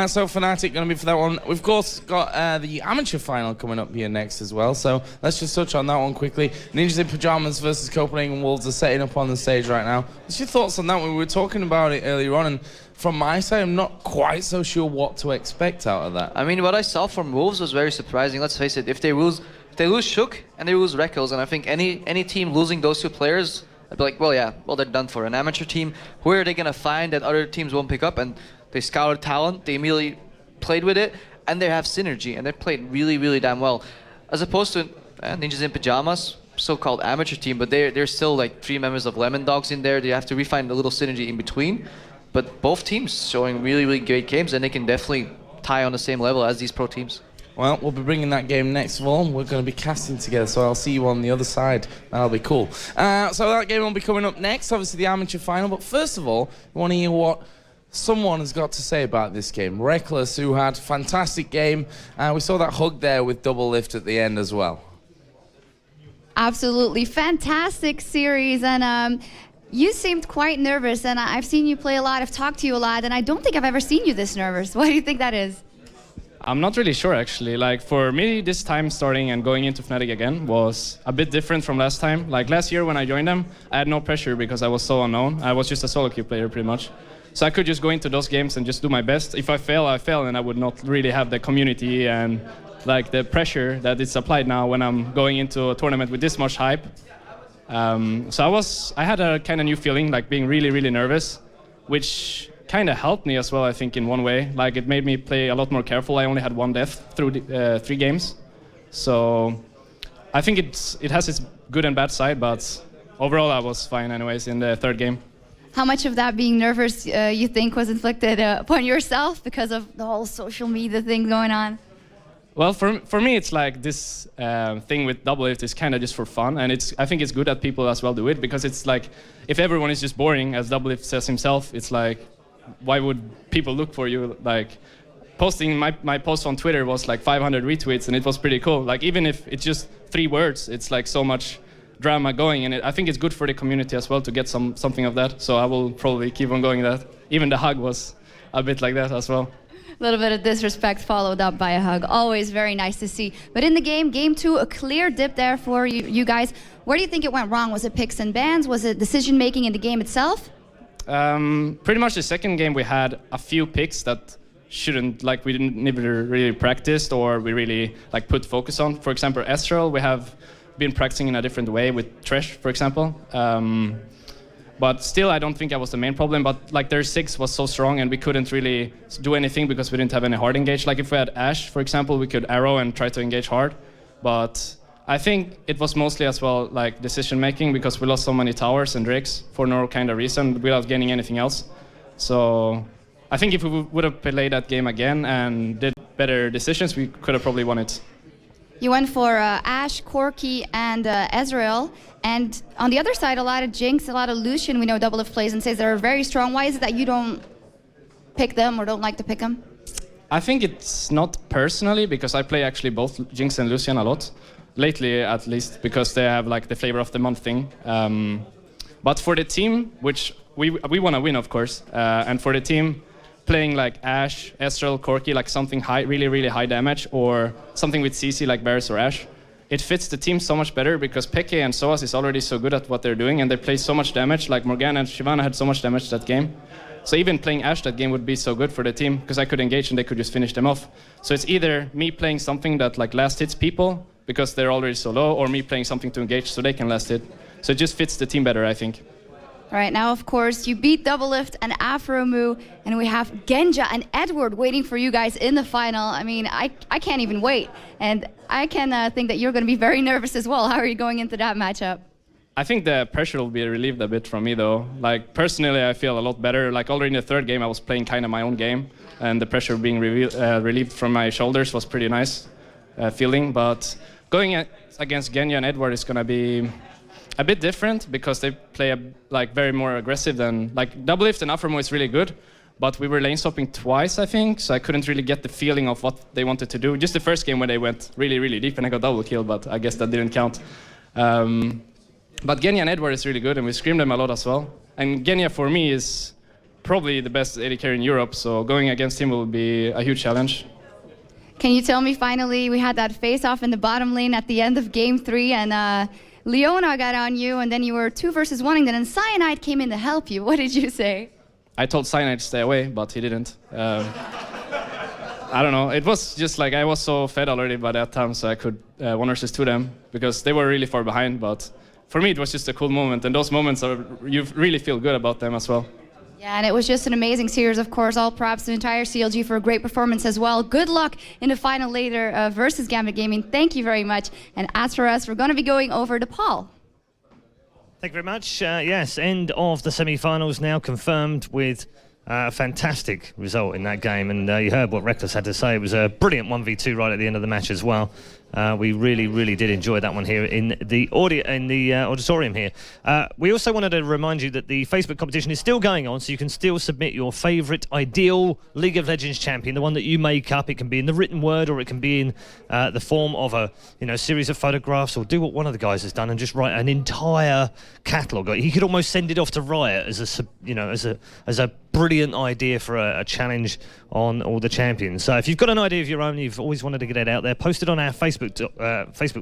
So FNATIC going to be for that one. We've of course got the amateur final coming up here next as well. So let's just touch on that one quickly. Ninjas in Pyjamas versus Copenhagen Wolves are setting up on the stage right now. What's your thoughts on that? We were talking about it earlier on, and from my side, I'm not quite so sure what to expect out of that. I mean, what I saw from Wolves was very surprising. Let's face it. If they lose Sjokz and they lose Rekkles, and I think any team losing those two players, I'd be like, well, yeah, well, they're done for. An amateur team, where are they going to find that other teams won't pick up? And they scouted talent, they immediately played with it, and they have synergy, and they played really, really damn well. As opposed to Ninjas in Pyjamas, so-called amateur team, but they're still like 3 members of LemonDogs in there. They have to refine a little synergy in between. But both teams showing really, really great games, and they can definitely tie on the same level as these pro teams. Well, we'll be bringing that game next of all. We're going to be casting together, so I'll see you on the other side. That'll be cool. So that game will be coming up next, obviously the amateur final. But first of all, we want to hear what someone has got to say about this game. Rekkles, who had a fantastic game. We saw that hug there with Doublelift at the end as well. Absolutely fantastic series, and you seemed quite nervous, and I've seen you play a lot, I've talked to you a lot, and I don't think I've ever seen you this nervous. Why do you think that is? I'm not really sure, actually. Like, for me, this time starting and going into FNATIC again was a bit different from last time. Like, last year when I joined them, I had no pressure because I was so unknown. I was just a solo queue player, pretty much. So I could just go into those games and just do my best. If I fail, I fail, and I would not really have the community and, like, the pressure that is applied now when I'm going into a tournament with this much hype. So I had a kind of new feeling, like being really, really nervous, which kind of helped me as well, I think, in one way. Like, it made me play a lot more careful. I only had 1 death through 3 games. So I think it has its good and bad side, but overall I was fine anyways in the 3rd game. How much of that being nervous you think was inflicted upon yourself because of the whole social media thing going on? Well, for me, it's like this thing with Doublelift is kind of just for fun, and I think it's good that people as well do it, because it's like, if everyone is just boring, as Doublelift says himself, it's like, why would people look for you? Like, posting my post on Twitter was like 500 retweets, and it was pretty cool. Like, even if it's just 3 words, it's like so much drama going, and I think it's good for the community as well to get something of that. So I will probably keep on going that. Even the hug was a bit like that as well. A little bit of disrespect followed up by a hug. Always very nice to see. But in the game 2, a clear dip there for you guys. Where do you think it went wrong? Was it picks and bans? Was it decision making in the game itself? Pretty much the second game we had a few picks that shouldn't, like, we didn't never really practiced or we really like put focus on. For example, Astral, we have been practicing in a different way with Trash, for example. But still, I don't think that was the main problem. But like, their 6 was so strong and we couldn't really do anything because we didn't have any hard engage. Like, if we had Ashe, for example, we could arrow and try to engage hard. But I think it was mostly as well like decision making, because we lost so many towers and drakes for no kind of reason without gaining anything else. So I think if we would have played that game again and did better decisions, we could have probably won it. You went for Ashe, Corki, and Ezreal. And on the other side, a lot of Jinx, a lot of Lucian, we know Doublelift plays and says they're very strong. Why is it that you don't pick them or don't like to pick them? I think it's not personally, because I play actually both Jinx and Lucian a lot. Lately, at least, because they have like the flavor of the month thing. But for the team, which we want to win, of course. And for the team, playing like Ashe, Estral, Corki, like something high, really, really high damage, or something with CC like Varus or Ashe, it fits the team so much better because Peke and sOAZ is already so good at what they're doing, and they play so much damage. Like Morgana and Shyvana had so much damage that game. So even playing Ashe that game would be so good for the team because I could engage and they could just finish them off. So it's either me playing something that like last hits people because they're already so low, or me playing something to engage so they can last hit. So it just fits the team better, I think. All right, now, of course, you beat Doublelift and aphromoo, and we have Genja and Edward waiting for you guys in the final. I mean, I can't even wait. And I can think that you're going to be very nervous as well. How are you going into that matchup? I think the pressure will be relieved a bit from me, though. Like, personally, I feel a lot better. Like, already in the third game, I was playing kind of my own game, and the pressure being relieved from my shoulders was pretty nice feeling. But going against Genja and Edward is going to be a bit different because they play like very more aggressive than like Doublelift and aphromoo is really good, but we were lane swapping twice, I think, so I couldn't really get the feeling of what they wanted to do. Just the first game when they went really, really deep and I got double kill, but I guess that didn't count. But Genja and Edward is really good, and we scream them a lot as well. And Genja for me is probably the best AD carry in Europe, so going against him will be a huge challenge. Can you tell me finally, we had that face-off in the bottom lane at the end of game 3, and Leona got on you, and then you were 2 versus 1, and then Cyanide came in to help you. What did you say? I told Cyanide to stay away, but he didn't. I don't know. It was just like I was so fed already by that time, so I could 1 versus 2 them because they were really far behind. But for me, it was just a cool moment, and those moments you really feel good about them as well. Yeah, and it was just an amazing series, of course. All props to the entire CLG for a great performance as well. Good luck in the final later versus GAMBIT Gaming. Thank you very much. And as for us, we're going to be going over to Paul. Thank you very much. Yes, end of the semi-finals now confirmed with a fantastic result in that game. And you heard what Rekkles had to say. It was a brilliant 1v2 right at the end of the match as well. We really, really did enjoy that one here in the auditorium here. We also wanted to remind you that the Facebook competition is still going on, so you can still submit your favourite ideal League of Legends champion, the one that you make up. It can be in the written word, or it can be in the form of a series of photographs, or do what one of the guys has done and just write an entire catalogue. He could almost send it off to Riot as a brilliant idea for a challenge on all the champions. So if you've got an idea of your own, you've always wanted to get it out there, post it on our Facebook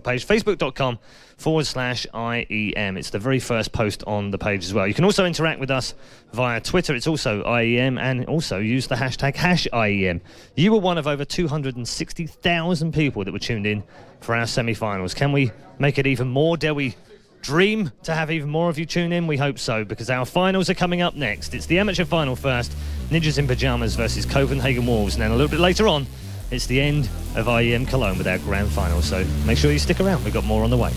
page, facebook.com/IEM. It's the very first post on the page as well. You can also interact with us via Twitter. It's also IEM, and also use the hashtag #IEM. You were one of over 260,000 people that were tuned in for our semi-finals. Can we make it even more? Dare we dream to have even more of you tune in? We hope so, because our finals are coming up next. It's the amateur final first, Ninjas in Pyjamas versus Copenhagen Wolves, and then a little bit later on, it's the end of IEM Cologne with our grand final. So make sure you stick around. We've got more on the way.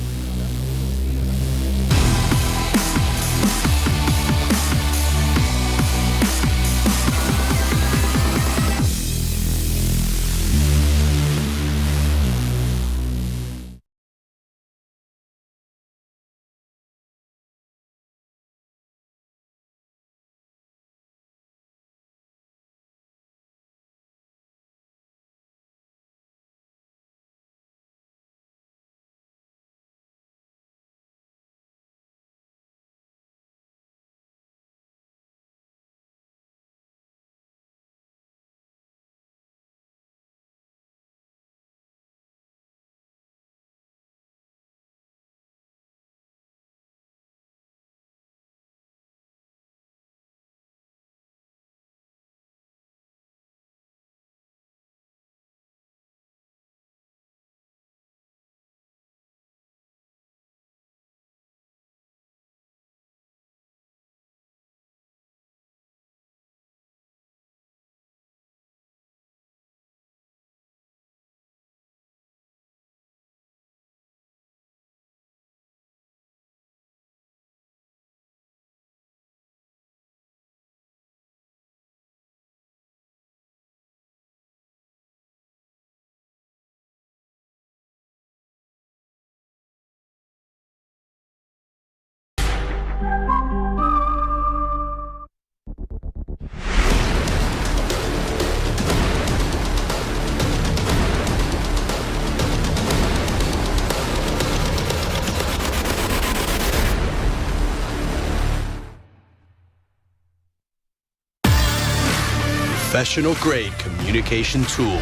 professional-grade communication tool.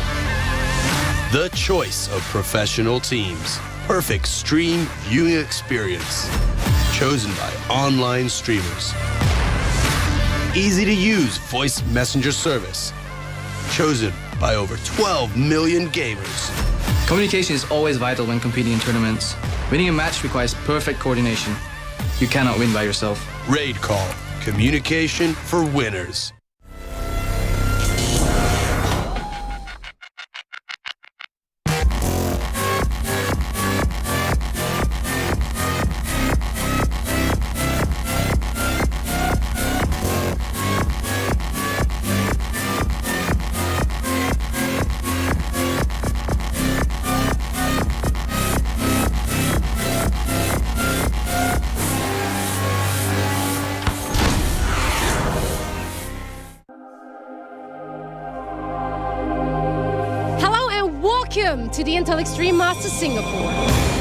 The choice of professional teams. Perfect stream viewing experience. Chosen by online streamers. Easy-to-use voice messenger service. Chosen by over 12 million gamers. Communication is always vital when competing in tournaments. Winning a match requires perfect coordination. You cannot win by yourself. Raid Call. Communication for winners. Welcome to the Intel Extreme Masters Singapore.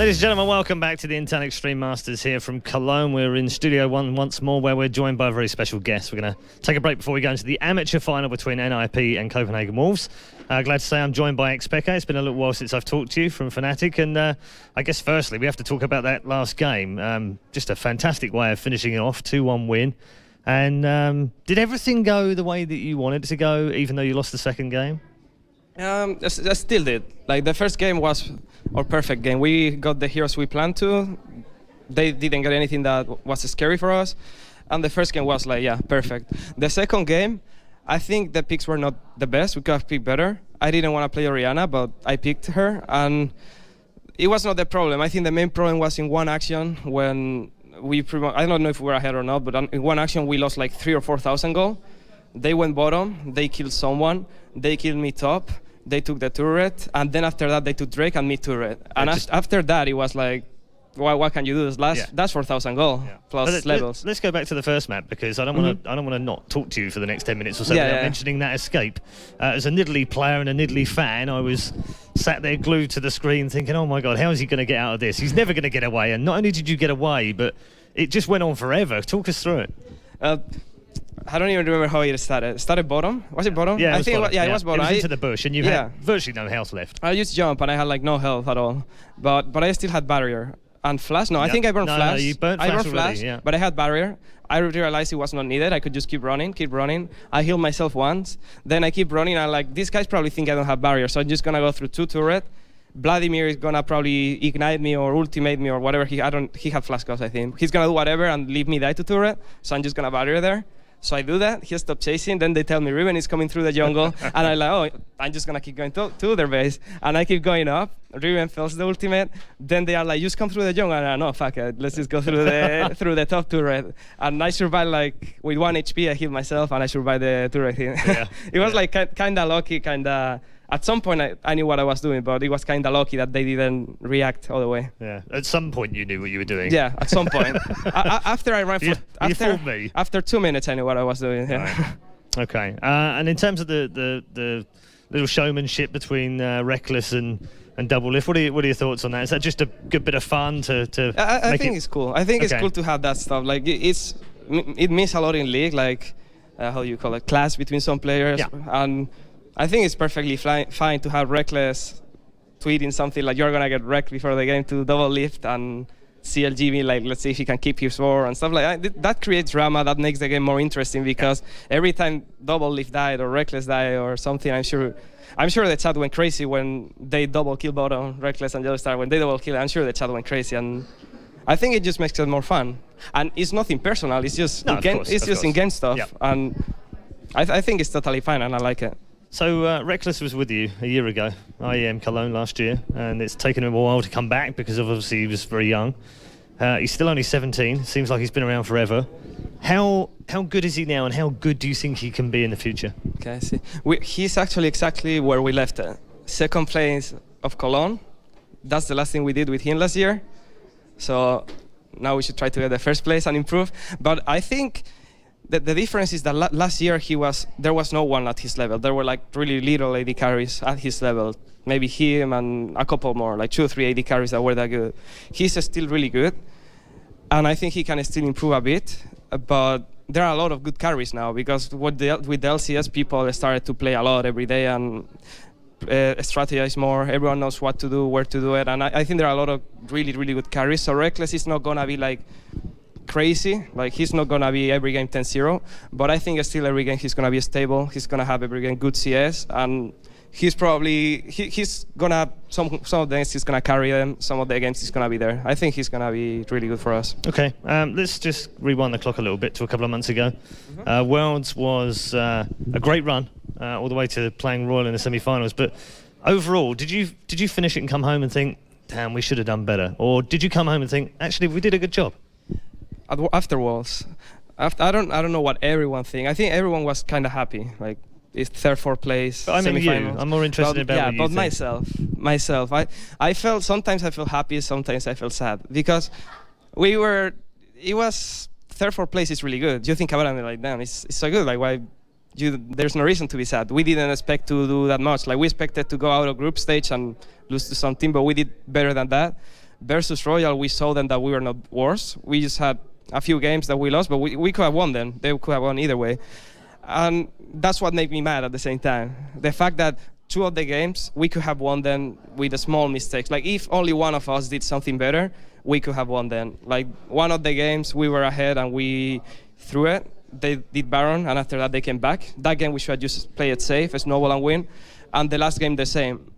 Ladies and gentlemen, welcome back to the Intel Extreme Masters here from Cologne. We're in Studio 1 once more, where we're joined by a very special guest. We're going to take a break before we go into the amateur final between NIP and Copenhagen Wolves. Glad to say I'm joined by xPeke. It's been a little while since I've talked to you from FNATIC, and I guess firstly we have to talk about that last game. Just a fantastic way of finishing it off, 2-1 win. And did everything go the way that you wanted it to go, even though you lost the second game? I still did. Like, the first game was our perfect game. We got the heroes we planned to. They didn't get anything that was scary for us. And the first game was like, yeah, perfect. The second game, I think the picks were not the best. We could have picked better. I didn't want to play Orianna, but I picked her. And it was not the problem. I think the main problem was in one action when I don't know if we were ahead or not, but in one action we lost like 3,000 or 4,000 gold. They went bottom, they killed someone, they killed me top, they took the turret, and then after that they took Drake and me turret. And after that it was like, what can you do? That's 4,000 gold plus levels. Let's go back to the first map, because I don't want to not talk to you for the next 10 minutes or so without mentioning that escape. As a Nidalee player and a Nidalee fan, I was sat there glued to the screen thinking, oh my God, how is he going to get out of this? He's never going to get away. And not only did you get away, but it just went on forever. Talk us through it. I don't even remember how it started. Started bottom? Was it bottom? Yeah, I think bottom. It was bottom. It was into the bush, and you had virtually no health left. I used jump, and I had like no health at all. But I still had barrier. And flash? No, I think I burned flash. No, you burnt flash already, but I had barrier. I realized it was not needed. I could just keep running. I healed myself once. Then I keep running, and like, these guys probably think I don't have barrier, so I'm just going to go through 2 turret. Vladimir is gonna probably ignite me or ultimate me or whatever. He had flash cost, I think. He's gonna do whatever and leave me die to turret. So I'm just gonna barrier there. So I do that. He stopped chasing. Then they tell me Riven is coming through the jungle, and I'm like, oh, I'm just gonna keep going to their base, and I keep going up. Riven fails the ultimate. Then they are like, just come through the jungle, and I'm like, no, fuck it, let's just go through the through the top turret. And I survived like with 1 HP. I healed myself, and I survived the turret hit. It was like kind of lucky, kind of. At some point, I knew what I was doing, but it was kind of lucky that they didn't react all the way. Yeah. At some point, you knew what you were doing. Yeah. At some point, after I ran for you fooled me. After 2 minutes, I knew what I was doing. Yeah. Right. Okay. And in terms of the little showmanship between Rekkles and Doublelift, what are your thoughts on that? Is that just a good bit of fun to I think it's cool. I think it's cool to have that stuff. Like, it means a lot in League. Like, how do you call it? Clash between some players. Yeah. And I think it's perfectly fine to have Rekkles tweeting something like, you're gonna get wrecked before the game to Doublelift, and CLGB like, let's see if he can keep his war and stuff like that. That creates drama. That makes the game more interesting, because every time Doublelift died or Rekkles died or something, I'm sure the chat went crazy when they double kill bottom, Rekkles and YellowStar. When they double kill, I'm sure the chat went crazy, and I think it just makes it more fun. And it's nothing personal. It's just in-game stuff, and I think it's totally fine, and I like it. So Rekkles was with you a year ago, IEM Cologne last year, and it's taken him a while to come back because obviously he was very young. He's still only 17. Seems like he's been around forever. How good is he now, and how good do you think he can be in the future? Okay, I see. He's actually exactly where we left it. Second place of Cologne. That's the last thing we did with him last year. So now we should try to get the first place and improve. But I think the difference is that last year there was no one at his level. There were like really little AD carries at his level. Maybe him and a couple more, like 2 or 3 AD carries that were that good. He's still really good, and I think he can still improve a bit. But there are a lot of good carries now, because with the LCS, people started to play a lot every day and strategize more. Everyone knows what to do, where to do it, and I think there are a lot of really, really good carries. So Rekkles is not gonna be like crazy, like he's not gonna be every game 10-0, but I think still every game he's gonna be stable. He's gonna have every game good CS, and he's probably he's gonna have some of the games he's gonna carry them. Some of the games he's gonna be there. I think he's gonna be really good for us. Okay, let's just rewind the clock a little bit to a couple of months ago. Worlds was a great run all the way to playing Royal in the semi-finals. But overall, did you finish it and come home and think, damn, we should have done better, or did you come home and think, actually, we did a good job? After Worlds, I don't know what everyone think. I think everyone was kind of happy, like it's 3rd, 4th place. But I mean, I'm more interested in about what you think. myself. I felt, sometimes I felt happy, sometimes I felt sad, because it was 3rd, 4th place is really good. You think about it and you're like, damn, it's so good. Like, why? There's no reason to be sad. We didn't expect to do that much. Like, we expected to go out of group stage and lose to some team, but we did better than that. versus Royal, we saw them that we were not worse. We just had a few games that we lost, but we could have won them. They could have won either way. And that's what made me mad at the same time. The fact that 2 of the games, we could have won them with a small mistakes. Like, if only one of us did something better, we could have won them. Like, one of the games, we were ahead and we threw it. They did Baron, and after that, they came back. That game, we should just play it safe, snowball and win. And the last game, the same.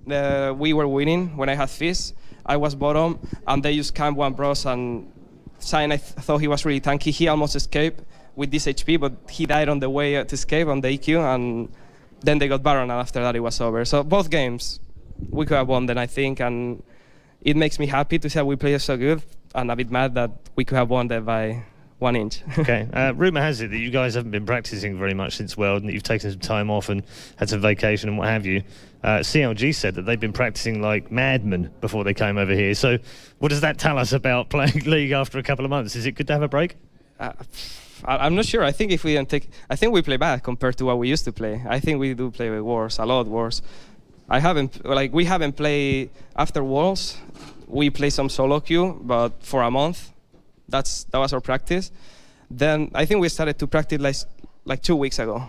We were winning when I had Fizz. I was bottom, and they used Camp 1 Bros, and Cyanide, I thought he was really tanky. He almost escaped with this HP, but he died on the way to escape on the EQ, and then they got Baron, and after that it was over. So both games, we could have won them, I think, and it makes me happy to see how we played so good, and a bit mad that we could have won them by 1 inch. Okay, rumour has it that you guys haven't been practicing very much since World, and that you've taken some time off and had some vacation and what have you. CLG said that they've been practicing like madmen before they came over here. So what does that tell us about playing League after a couple of months? Is it good to have a break? I'm not sure. I think if we don't take, I think we play bad compared to what we used to play. I think we do play worse, a lot worse. We haven't played after Worlds. We play some solo queue, but for a month. That was our practice. Then I think we started to practice like 2 weeks ago,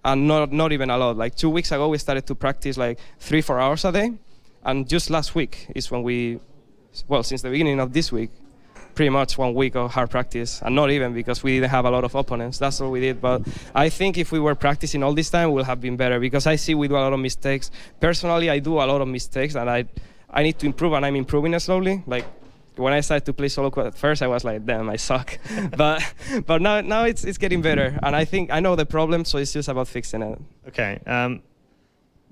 and not even a lot. Like 2 weeks ago, we started to practice like 3-4 hours a day, and just last week is when since the beginning of this week, pretty much 1 week of hard practice, and not even because we didn't have a lot of opponents. That's all we did. But I think if we were practicing all this time, we'll have been better, because I see we do a lot of mistakes. Personally, I do a lot of mistakes, and I need to improve, and I'm improving it slowly. Like, when I started to play solo quad at first, I was like, damn, I suck. but now it's getting better, and I think I know the problem, so it's just about fixing it. Okay.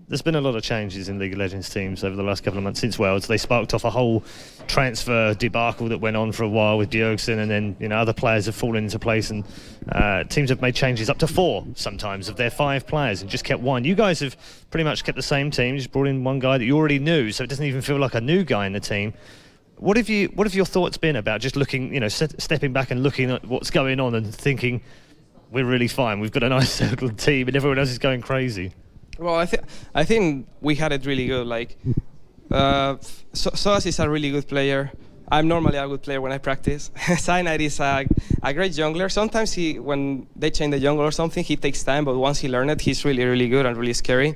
There's been a lot of changes in League of Legends teams over the last couple of months since Worlds. They sparked off a whole transfer debacle that went on for a while with Bjergsen, and then other players have fallen into place, and teams have made changes up to 4 sometimes of their 5 players and just kept 1. You guys have pretty much kept the same team, just brought in one guy that you already knew, so it doesn't even feel like a new guy in the team. What have your thoughts been about just looking, stepping back and looking at what's going on and thinking, we're really fine, we've got a nice settled team and everyone else is going crazy? Well, I think we had it really good. Like, sOAZ is a really good player. I'm normally a good player when I practice. Cyanide is a great jungler. Sometimes when they change the jungle or something, he takes time, but once he learned it, he's really, really good and really scary.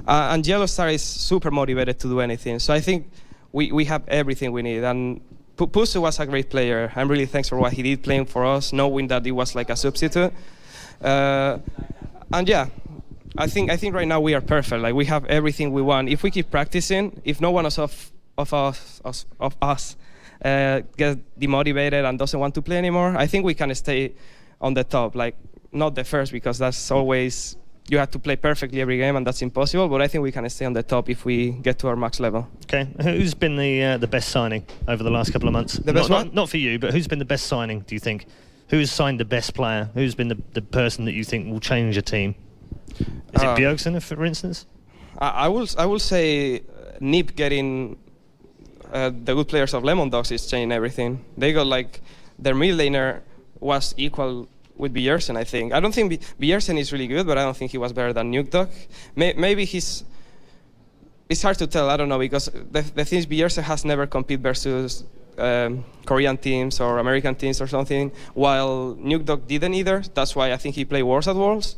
And YellowStar is super motivated to do anything. So I think we have everything we need. And Pusu was a great player. I'm really thanks for what he did playing for us, knowing that it was like a substitute. And yeah, I think right now we are perfect. Like, we have everything we want. If we keep practicing, if no one of us gets demotivated and doesn't want to play anymore, I think we can stay on the top. Like, not the first, because that's always, you have to play perfectly every game, and that's impossible. But I think we can stay on the top if we get to our max level. Okay, who's been the best signing over the last couple of months? The best one? Not for you, but who's been the best signing, do you think? Who's signed the best player? Who's been the person that you think will change a team? Is it Bjergsen, for instance? I will say Nip getting the good players of LemonNation is changing everything. They got, like, their mid laner was equal with Bjergsen, I think. I don't think Bjergsen is really good, but I don't think he was better than Nukeduck. Maybe it's hard to tell, I don't know, because the thing is, Bjergsen has never competed versus Korean teams or American teams or something, while Nukeduck didn't either. That's why I think he played worse at Worlds.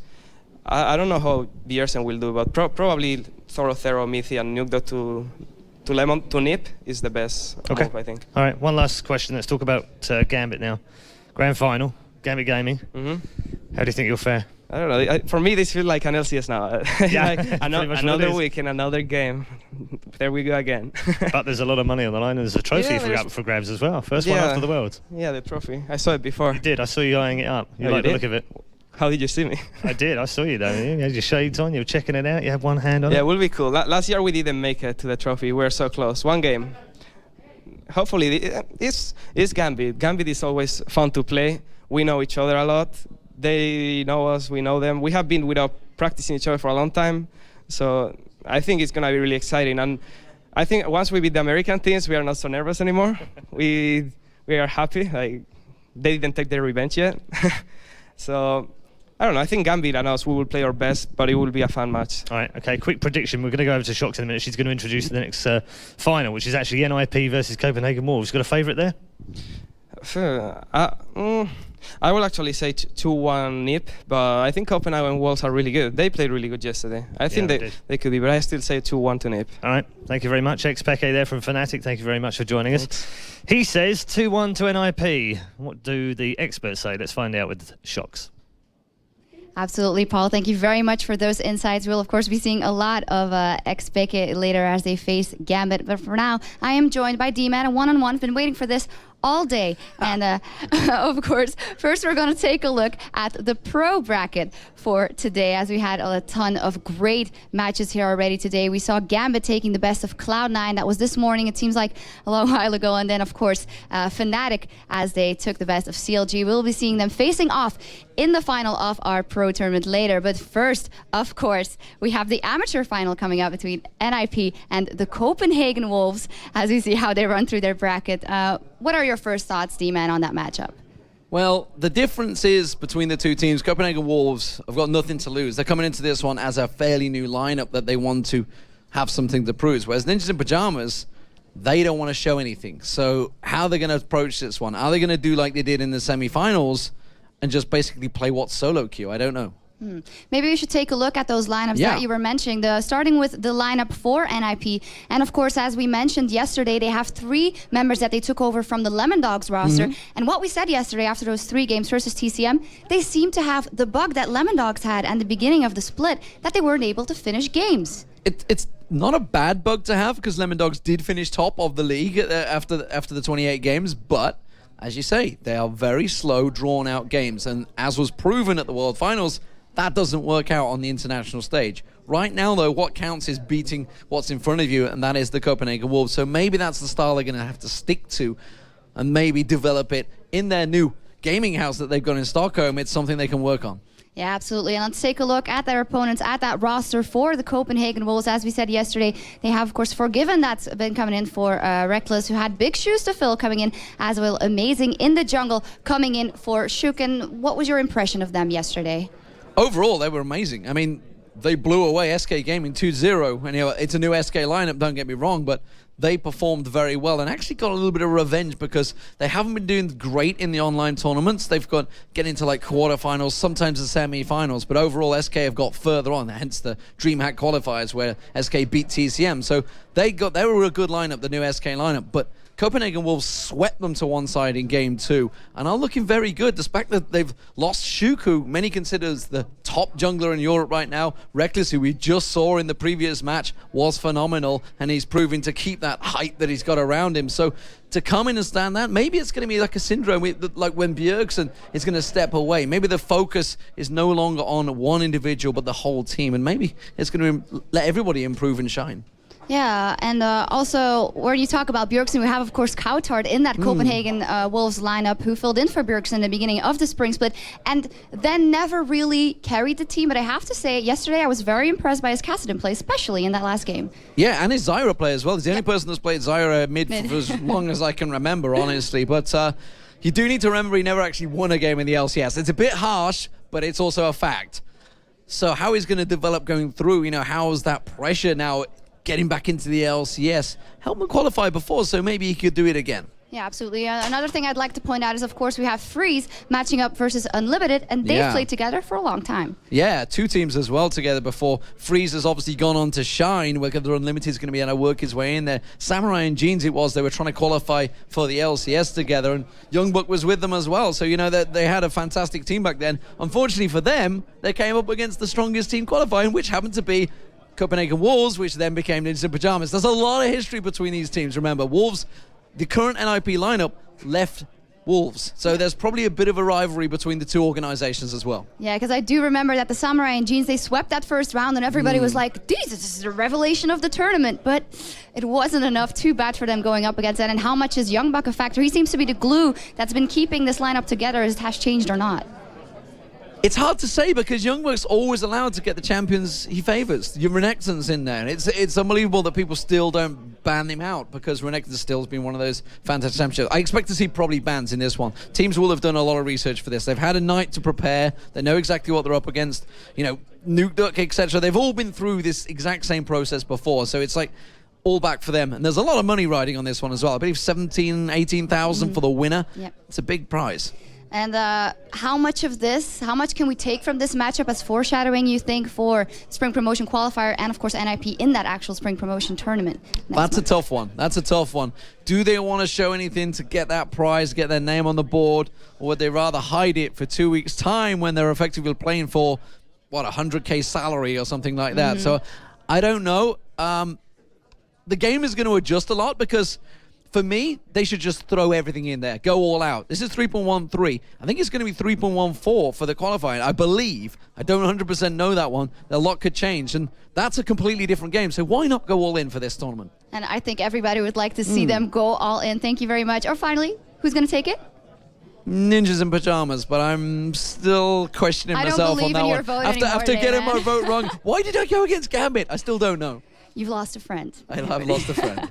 I don't know how Bjergsen will do, but probably Zorozero, mithy, and Nukeduck to Nip is the best move, I think. All right, one last question. Let's talk about GAMBIT now. Grand final, GAMBIT Gaming. How do you think you'll fare? I don't know. For me, this feels like an LCS now. Yeah, like another week in another game. There we go again. But there's a lot of money on the line, and there's a trophy for grabs as well. First one after the World. Yeah, the trophy. I saw it before. You did. I saw you eyeing it up. You like the look of it. How did you see me? I did. I saw you, though. You had your shades on. You were checking it out. You had one hand on it. Yeah, it will be cool. Last year we didn't make it to the trophy. We were so close. One game. Hopefully, it's GAMBIT. GAMBIT is always fun to play. We know each other a lot. They know us. We know them. We have been without practicing each other for a long time. So I think it's going to be really exciting. And I think once we beat the American teams, we are not so nervous anymore. We are happy. Like, they didn't take their revenge yet. So I don't know. I think GAMBIT and us, we will play our best, but it will be a fun match. All right, okay, quick prediction. We're going to go over to Sjokz in a minute. She's going to introduce the next final, which is actually NIP versus Copenhagen Wolves. Got a favourite there? I will actually say 2-1 NIP, but I think Copenhagen Wolves are really good. They played really good yesterday. I think they could be, but I still say 2-1 to NIP. All right, thank you very much. xPeke there from FNATIC. Thank you very much for joining us. He says 2-1 to NIP. What do the experts say? Let's find out with Sjokz. Absolutely, Paul. Thank you very much for those insights. We'll, of course, be seeing a lot of xPeke later as they face GAMBIT. But for now, I am joined by Deman, a one-on-one. Been waiting for this all day. And, of course, first we're going to take a look at the pro bracket for today, as we had a ton of great matches here already today. We saw GAMBIT taking the best of Cloud9. That was this morning. It seems like a long while ago. And then, of course, FNATIC, as they took the best of CLG. We'll be seeing them facing off in the final of our pro tournament later. But first, of course, we have the amateur final coming up between NIP and the Copenhagen Wolves, as we see how they run through their bracket. What are your first thoughts, D-Man, on that matchup? Well, the difference is between the two teams, Copenhagen Wolves have got nothing to lose. They're coming into this one as a fairly new lineup that they want to have something to prove. Whereas Ninjas in Pyjamas, they don't want to show anything. So how are they going to approach this one? Are they going to do like they did in the semi-finals and just basically play what's solo queue? I don't know. Maybe we should take a look at those lineups that you were mentioning, starting with the lineup for NIP. And of course, as we mentioned yesterday, they have 3 members that they took over from the LemonDogs roster. And what we said yesterday after those 3 games versus TCM, they seem to have the bug that LemonDogs had at the beginning of the split, that they weren't able to finish games. It's not a bad bug to have, because LemonDogs did finish top of the league after the 28 games, but as you say, they are very slow, drawn-out games. And as was proven at the World Finals, that doesn't work out on the international stage. Right now, though, what counts is beating what's in front of you, and that is the Copenhagen Wolves. So maybe that's the style they're going to have to stick to and maybe develop it in their new gaming house that they've got in Stockholm. It's something they can work on. Yeah, absolutely. And let's take a look at their opponents, at that roster for the Copenhagen Wolves. As we said yesterday, they have, of course, Forgiven that's been coming in for Rekkles, who had big shoes to fill coming in as well. Amazing in the jungle coming in for Sjokz. What was your impression of them yesterday? Overall, they were amazing. I mean, they blew away SK Gaming 2-0. And it's a new SK lineup, don't get me wrong, but they performed very well and actually got a little bit of revenge, because they haven't been doing great in the online tournaments. They've got get into like quarterfinals, sometimes the semi-finals, but overall SK have got further on, hence the DreamHack qualifiers where SK beat TCM. So they were a good lineup, the new SK lineup, but Copenhagen Wolves swept them to one side in Game 2 and are looking very good, despite that they've lost Sjokz, who many consider as the top jungler in Europe right now. Rekkles, who we just saw in the previous match, was phenomenal, and he's proving to keep that hype that he's got around him. So to come in and stand that, maybe it's going to be like a syndrome, like when Bjergsen is going to step away. Maybe the focus is no longer on one individual, but the whole team, and maybe it's going to let everybody improve and shine. Yeah, and also, when you talk about Bjergsen, we have, of course, Koutard in that Copenhagen Wolves lineup, who filled in for Bjergsen in the beginning of the spring split, and then never really carried the team. But I have to say, yesterday I was very impressed by his Kassadin play, especially in that last game. Yeah, and his Zyra play as well. He's the only person that's played Zyra mid for as long as I can remember, honestly. But you do need to remember he never actually won a game in the LCS. It's a bit harsh, but it's also a fact. So how he's going to develop going through, how is that pressure now getting back into the LCS? Helped him qualify before, so maybe he could do it again. Yeah, absolutely. Another thing I'd like to point out is, of course, we have Freeze matching up versus Unlimited, and they've played together for a long time. Yeah, 2 teams as well together before. Freeze has obviously gone on to shine, whether Unlimited is going to be able to work his way in there. Samurai and Jeans, they were trying to qualify for the LCS together, and Youngbuck was with them as well. So, they had a fantastic team back then. Unfortunately for them, they came up against the strongest team qualifying, which happened to be Copenhagen Wolves, which then became Ninjas in Pyjamas. There's a lot of history between these teams. Remember, Wolves, the current NIP lineup, left Wolves. So there's probably a bit of a rivalry between the two organizations as well. Yeah, because I do remember that the Samurai and Jeans, they swept that first round, and everybody was like, this is the revelation of the tournament. But it wasn't enough. Too bad for them going up against that. And how much is Youngbuck a factor? He seems to be the glue that's been keeping this lineup together, as it has changed or not. It's hard to say because Youngbuck's always allowed to get the champions he favors. Your Renekton's in there. And it's unbelievable that people still don't ban him out because Renekton still has been one of those fantastic championships. I expect to see probably bans in this one. Teams will have done a lot of research for this. They've had a night to prepare. They know exactly what they're up against. You know, Nukeduck, etc. They've all been through this exact same process before. So it's like all back for them. And there's a lot of money riding on this one as well. I believe 17,000, 18,000 for the winner. Yep. It's a big prize. And how much can we take from this matchup as foreshadowing, you think, for Spring Promotion Qualifier and, of course, NIP in that actual Spring Promotion tournament? That's a tough one. That's a tough one. Do they want to show anything to get that prize, get their name on the board, or would they rather hide it for 2 weeks' time when they're effectively playing for, what, 100K salary or something like that? So I don't know. The game is going to adjust a lot because for me, they should just throw everything in there. Go all out. This is 3.13. I think it's going to be 3.14 for the qualifying. I believe. I don't 100% know that one. A lot could change, and that's a completely different game. So why not go all in for this tournament? And I think everybody would like to see them go all in. Thank you very much. Or finally, who's going to take it? Ninjas in pajamas, but I'm still questioning myself on that one. After getting my vote wrong, why did I go against GAMBIT? I still don't know. You've lost a friend. I've lost a friend.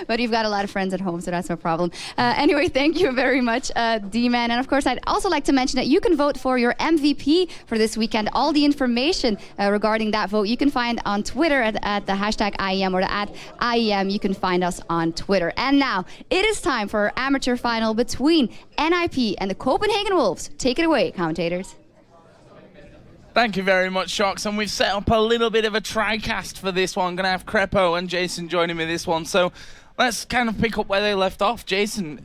But you've got a lot of friends at home, so that's no problem. Anyway, thank you very much, Deman. And of course, I'd also like to mention that you can vote for your MVP for this weekend. All the information regarding that vote you can find on Twitter at the hashtag IEM or the @IEM. You can find us on Twitter. And now it is time for our amateur final between NIP and the Copenhagen Wolves. Take it away, commentators. Thank you very much, Sjokz. And we've set up a little bit of a tri-cast for this one. Going to have Krepo and Jason joining me this one. So let's kind of pick up where they left off. Jason,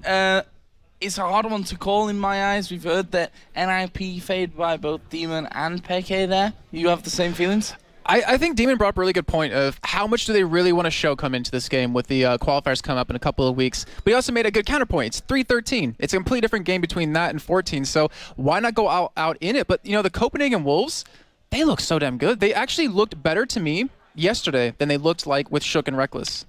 it's a hard one to call in my eyes. We've heard that NIP faded by both Deman and xPeke there. You have the same feelings? I think Deman brought up a really good point of how much do they really want to show come into this game with the qualifiers come up in a couple of weeks. But he also made a good counterpoint. It's 3-13. It's a completely different game between that and 14. So why not go out in it? But, you know, the Copenhagen Wolves, they look so damn good. They actually looked better to me yesterday than they looked like with Sjokz and Rekkles.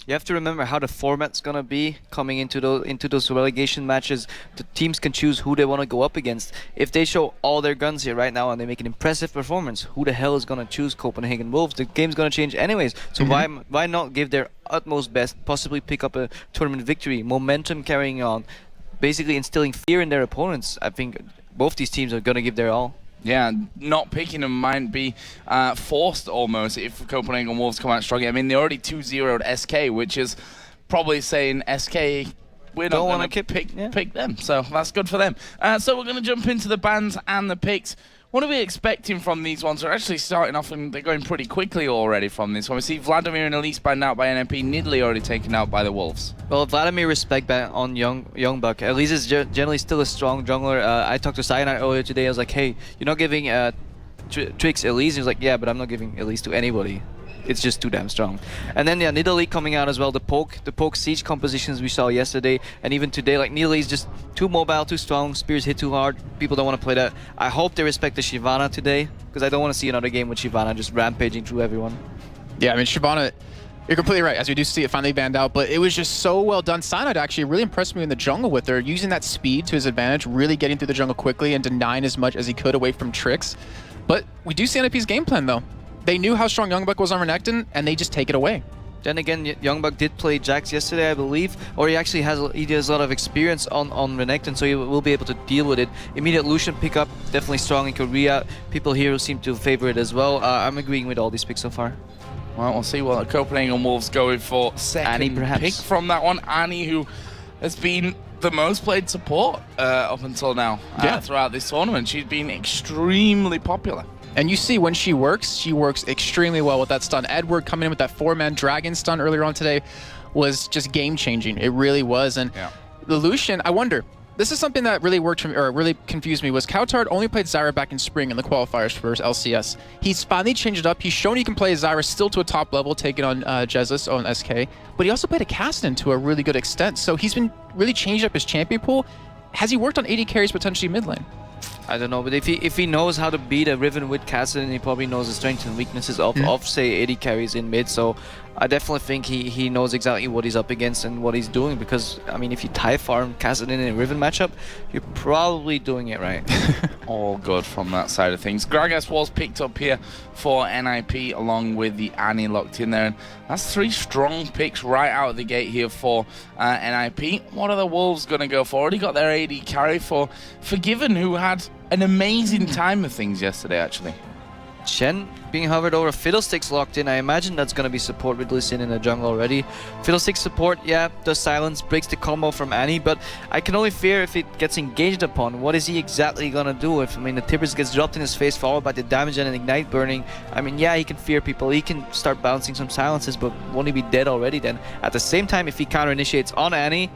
You have to remember how the format's gonna be coming into those relegation matches. The teams can choose who they want to go up against. If they show all their guns here right now and they make an impressive performance, who the hell is gonna choose Copenhagen Wolves? The game's gonna change anyways. So why not give their utmost best, possibly pick up a tournament victory, momentum carrying on, basically instilling fear in their opponents? I think both these teams are gonna give their all. Yeah, not picking them might be forced almost if Copenhagen Wolves come out struggling. I mean, they already 2-0'd SK, which is probably saying SK, we're not going to pick them. So that's good for them. So we're going to jump into the bans and the picks. What are we expecting from these ones? They're actually starting off and they're going pretty quickly already from this one. We see Vladimir and Elise banned out by NMP, Nidalee already taken out by the Wolves. Well, Vladimir respect back on Youngbuck. Elise is generally still a strong jungler. I talked to Cyanide earlier today. I was like, hey, you're not giving TrickZ Elise? He was like, yeah, but I'm not giving Elise to anybody. It's just too damn strong. And then, yeah, Nidalee coming out as well. The poke siege compositions we saw yesterday and even today, like Nidalee is just too mobile, too strong, spears hit too hard. People don't want to play that. I hope they respect the Shyvana today because I don't want to see another game with Shyvana just rampaging through everyone. Yeah, I mean, Shyvana, you're completely right, as we do see it finally banned out, but it was just so well done. Cyanide actually really impressed me in the jungle with her, using that speed to his advantage, really getting through the jungle quickly and denying as much as he could away from TrickZ. But we do see NIP's game plan, though. They knew how strong Youngbuck was on Renekton, and they just take it away. Then again, Youngbuck did play Jax yesterday, I believe, or he actually has a lot of experience on Renekton, so he will be able to deal with it. Immediate Lucian pickup, definitely strong in Korea. People here seem to favor it as well. I'm agreeing with all these picks so far. Well, we'll see what the Copenhagen Wolves going for second pick from that one. Annie, who has been the most played support up until now throughout this tournament. She's been extremely popular. And you see when she works extremely well with that stun. Edward coming in with that 4-man dragon stun earlier on today was just game-changing. It really was. And the Lucian, I wonder, this is something that really worked for me, or really confused me, was Coutard only played Zyra back in spring in the qualifiers for LCS. He's finally changed it up. He's shown he can play Zyra still to a top level, taking on Jesus on SK, but he also played a Caston to a really good extent. So he's been really changed up his champion pool. Has he worked on AD carries potentially mid lane? I don't know, but if he knows how to beat a Riven with Kassadin, he probably knows the strengths and weaknesses of say AD carries in mid. So I definitely think he knows exactly what he's up against and what he's doing, because I mean, if you tie farm Kassadin in a Riven matchup, you're probably doing it right. All good from that side of things. Gragas was picked up here for NIP along with the Annie locked in there, and that's 3 strong picks right out of the gate here for NIP. What are the Wolves going to go for? Already got their AD carry for Forgiven, who had an amazing time of things yesterday, actually. Shen being hovered over, Fiddlesticks locked in. I imagine that's going to be support with Lee Sin in the jungle already. Fiddlesticks support, yeah, does silence, breaks the combo from Annie, but I can only fear if it gets engaged upon. What is he exactly going to do? If, I mean, the Tibbers gets dropped in his face, followed by the damage and Ignite burning. I mean, yeah, he can fear people, he can start bouncing some silences, but won't he be dead already then? At the same time, if he counter-initiates on Annie,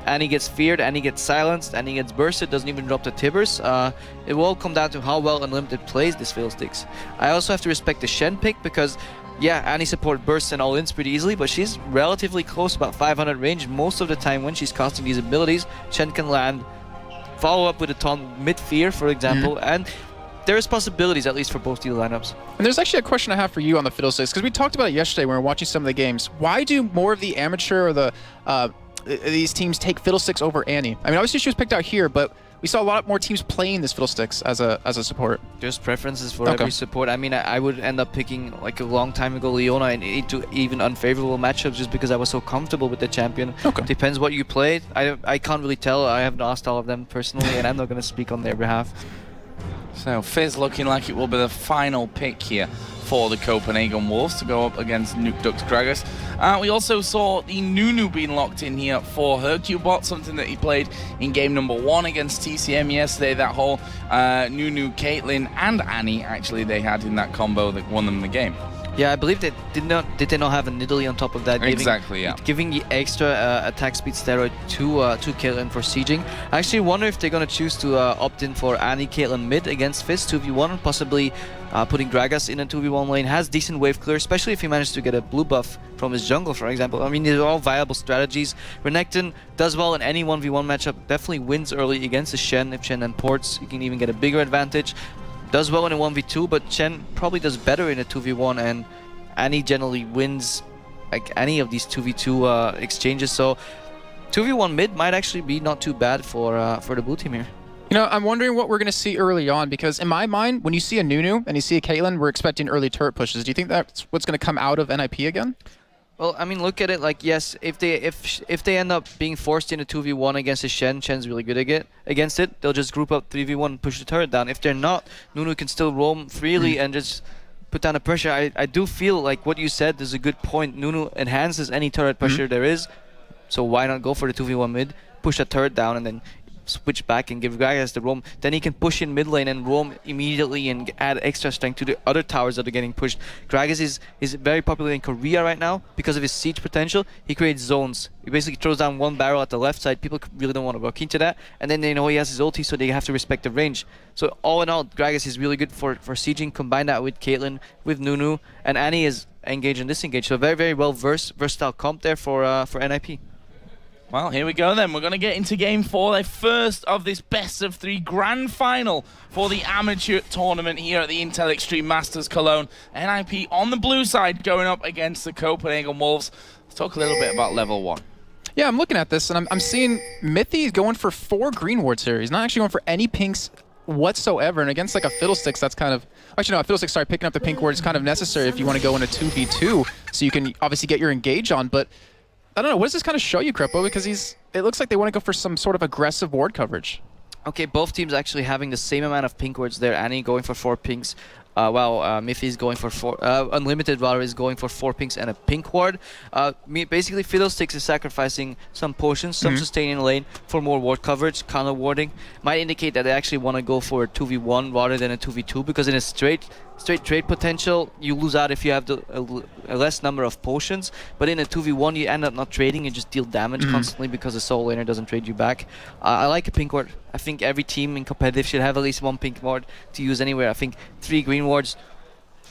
Annie gets feared, Annie gets silenced, Annie gets bursted, doesn't even drop the Tibbers. It will come down to how well Unlimited plays this Fiddlesticks. I also have to respect the Shen pick, because yeah, Annie support bursts and all-ins pretty easily, but she's relatively close, about 500 range most of the time when she's casting these abilities. Shen can land, follow up with a taunt mid-fear, for example, and there's possibilities, at least for both these lineups. And there's actually a question I have for you on the Fiddlesticks, because we talked about it yesterday when we were watching some of the games. Why do more of the amateur or the these teams take Fiddlesticks over Annie? I mean, obviously she was picked out here, but we saw a lot more teams playing this Fiddlesticks as a support. There's preferences for every support. I mean, I would end up picking, like a long time ago, Leona into even unfavorable matchups just because I was so comfortable with the champion. Depends what you played. I can't really tell. I haven't asked all of them personally, and I'm not going to speak on their behalf. So Fizz looking like it will be the final pick here for the Copenhagen Wolves to go up against Nukeduck's Gragas. We also saw the Nunu being locked in here for hyrqBot, something that he played in game number 1 against TCM yesterday. That whole Nunu, Caitlyn and Annie, actually, they had in that combo that won them the game. Yeah, I believe they did they not have a Nidalee on top of that? Exactly, giving the extra attack speed steroid to Caitlyn for sieging. I actually wonder if they're going to choose to opt in for Annie, Caitlyn mid against Fizz 2v1, possibly putting Gragas in a 2v1 lane. Has decent wave clear, especially if he managed to get a blue buff from his jungle, for example. I mean, these are all viable strategies. Renekton does well in any 1v1 matchup, definitely wins early against the Shen. If Shen then ports, you can even get a bigger advantage. Does well in a 1v2, but Shen probably does better in a 2v1, and Annie generally wins like any of these 2v2 exchanges. So 2v1 mid might actually be not too bad for the blue team here. You know, I'm wondering what we're going to see early on, because in my mind, when you see a Nunu and you see a Caitlyn, we're expecting early turret pushes. Do you think that's what's going to come out of NIP again? Well, I mean, look at it like, yes, if they end up being forced in a 2v1 against a Shen's really good against it, they'll just group up 3v1 and push the turret down. If they're not, Nunu can still roam freely and just put down the pressure. I do feel like what you said is a good point. Nunu enhances any turret pressure there is, so why not go for the 2v1 mid, push the turret down, and then switch back and give Gragas the roam. Then he can push in mid lane and roam immediately and add extra strength to the other towers that are getting pushed. Gragas is very popular in Korea right now because of his siege potential. He creates zones. He basically throws down one barrel at the left side. People really don't want to work into that. And then they know he has his ulti, so they have to respect the range. So all in all, Gragas is really good for sieging. Combine that with Caitlyn, with Nunu, and Annie is engaged and disengaged. So very, very well versatile comp there for NIP. Well, here we go then. We're going to get into Game 4, the first of this best-of-3 grand final for the amateur tournament here at the Intel Extreme Masters Cologne. NIP on the blue side going up against the Copenhagen Wolves. Let's talk a little bit about level 1. Yeah, I'm looking at this, and I'm seeing Mithy going for 4 green wards here. He's not actually going for any pinks whatsoever, and against like a Fiddlesticks, that's kind of... Actually, no, Fiddlesticks, sorry, picking up the pink ward is kind of necessary if you want to go in a 2v2, so you can obviously get your engage on, but... I don't know, what does this kind of show you, Krepo? Because it looks like they want to go for some sort of aggressive ward coverage. Okay, both teams actually having the same amount of pink wards there. Annie going for 4 pinks, while Mithy is going for 4... Unlimited, rather, is going for 4 pinks and a pink ward. Basically, Fiddlesticks is sacrificing some potions, some sustain in lane for more ward coverage, counter warding. Might indicate that they actually want to go for a 2v1 rather than a 2v2, because in a straight trade potential, you lose out if you have a less number of potions, but in a 2v1 you end up not trading, you just deal damage constantly because the solo laner doesn't trade you back. I like a pink ward. I think every team in competitive should have at least 1 pink ward to use anywhere. I think 3 green wards,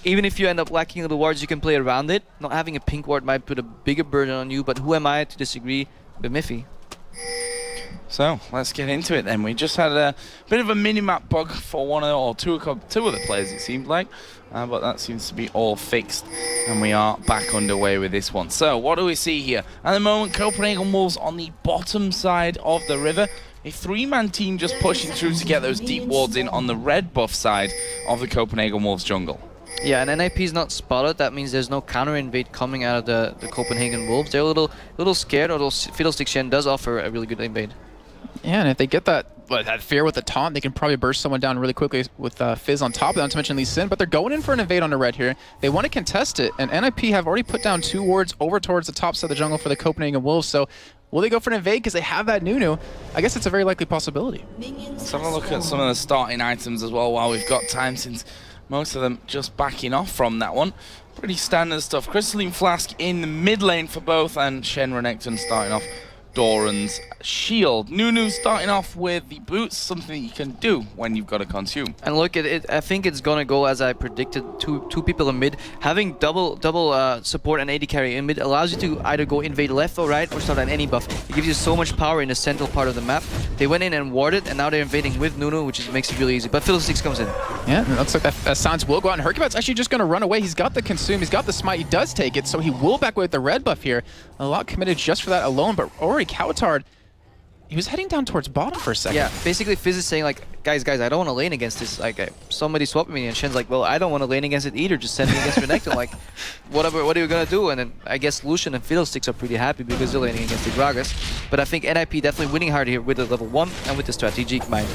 even if you end up lacking the wards, you can play around it. Not having a pink ward might put a bigger burden on you, but who am I to disagree with Mithy? So let's get into it then. We just had a bit of a mini-map bug for two of the players, it seemed like. But that seems to be all fixed, and we are back underway with this one. So what do we see here? At the moment, Copenhagen Wolves on the bottom side of the river. A 3-man team just pushing through to get those deep wards in on the red buff side of the Copenhagen Wolves jungle. Yeah, and NIP is not spotted. That means there's no counter invade coming out of the Copenhagen Wolves. They're a little scared, although Fiddlestick Shen does offer a really good invade. Yeah, and if they get that fear with the taunt, they can probably burst someone down really quickly with Fizz on top of that, not to mention Lee Sin, but they're going in for an invade on the red here. They want to contest it, and NIP have already put down 2 wards over towards the top side of the jungle for the Copenhagen Wolves, so will they go for an invade because they have that Nunu? I guess it's a very likely possibility. Let's have a look at some of the starting items as well while we've got time, since most of them just backing off from that one. Pretty standard stuff. Crystalline Flask in the mid lane for both, and Shen Renekton starting off Doran's shield. Nunu starting off with the boots, something that you can do when you've got to consume. And look at it, I think it's gonna go as I predicted, two people in mid. Having double support and AD carry in mid allows you to either go invade left or right or start at any buff. It gives you so much power in the central part of the map. They went in and warded, and now they're invading with Nunu, which makes it really easy. But Fiddlesticks comes in. Yeah, it looks like that Silence will go out, and hyrqBot's actually just gonna run away. He's got the consume, he's got the smite, he does take it, so he will back away with the red buff here. A lot committed just for that alone, but already Cowtard, he was heading down towards bottom for a second. Yeah, basically Fizz is saying like, guys, I don't want to lane against this. Like, somebody swap me, and Shen's like, well, I don't want to lane against it either. Just send me against Renekton. Like, what are you gonna do? And then I guess Lucian and Fiddlesticks are pretty happy because they're laning against the Gragas. But I think NIP definitely winning hard here with the level 1 and with the strategic mind.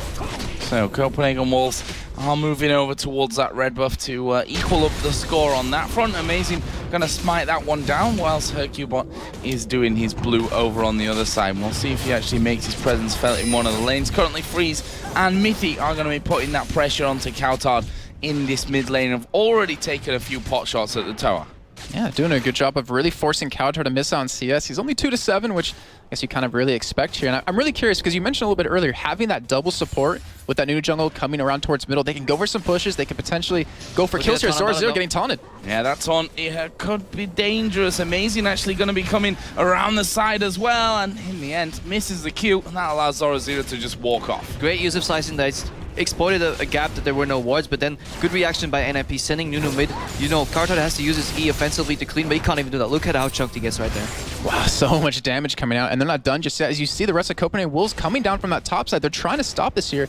So Copenhagen Wolves are moving over towards that red buff to equal up the score on that front. Amazing, gonna smite that one down whilst hyrqBot is doing his blue over on the other side. We'll see if he actually makes his presence felt in one of the lanes. Currently Freeze and Mithy are gonna be putting that pressure onto Cowtard in this mid lane. Have already taken a few pot shots at the tower. Yeah, doing a good job of really forcing Cowtard to miss on CS. He's only 2-7, which I guess you kind of really expect here. And I'm really curious because you mentioned a little bit earlier, having that double support with that new jungle coming around towards middle, they can go for some pushes, they can potentially go for kills here. Zorozero getting taunted. Yeah, that taunt could be dangerous. Amazing actually going to be coming around the side as well, and in the end misses the Q, and that allows Zorozero to just walk off. Great use of Slicing Dice. Exploited a gap that there were no wards, but then good reaction by NIP sending Nunu mid. You know, Cowtard has to use his E offensively to clean, but he can't even do that. Look at how chunked he gets right there. Wow, so much damage coming out, and they're not done just yet. As you see the rest of Copenhagen Wolves coming down from that top side, they're trying to stop this here.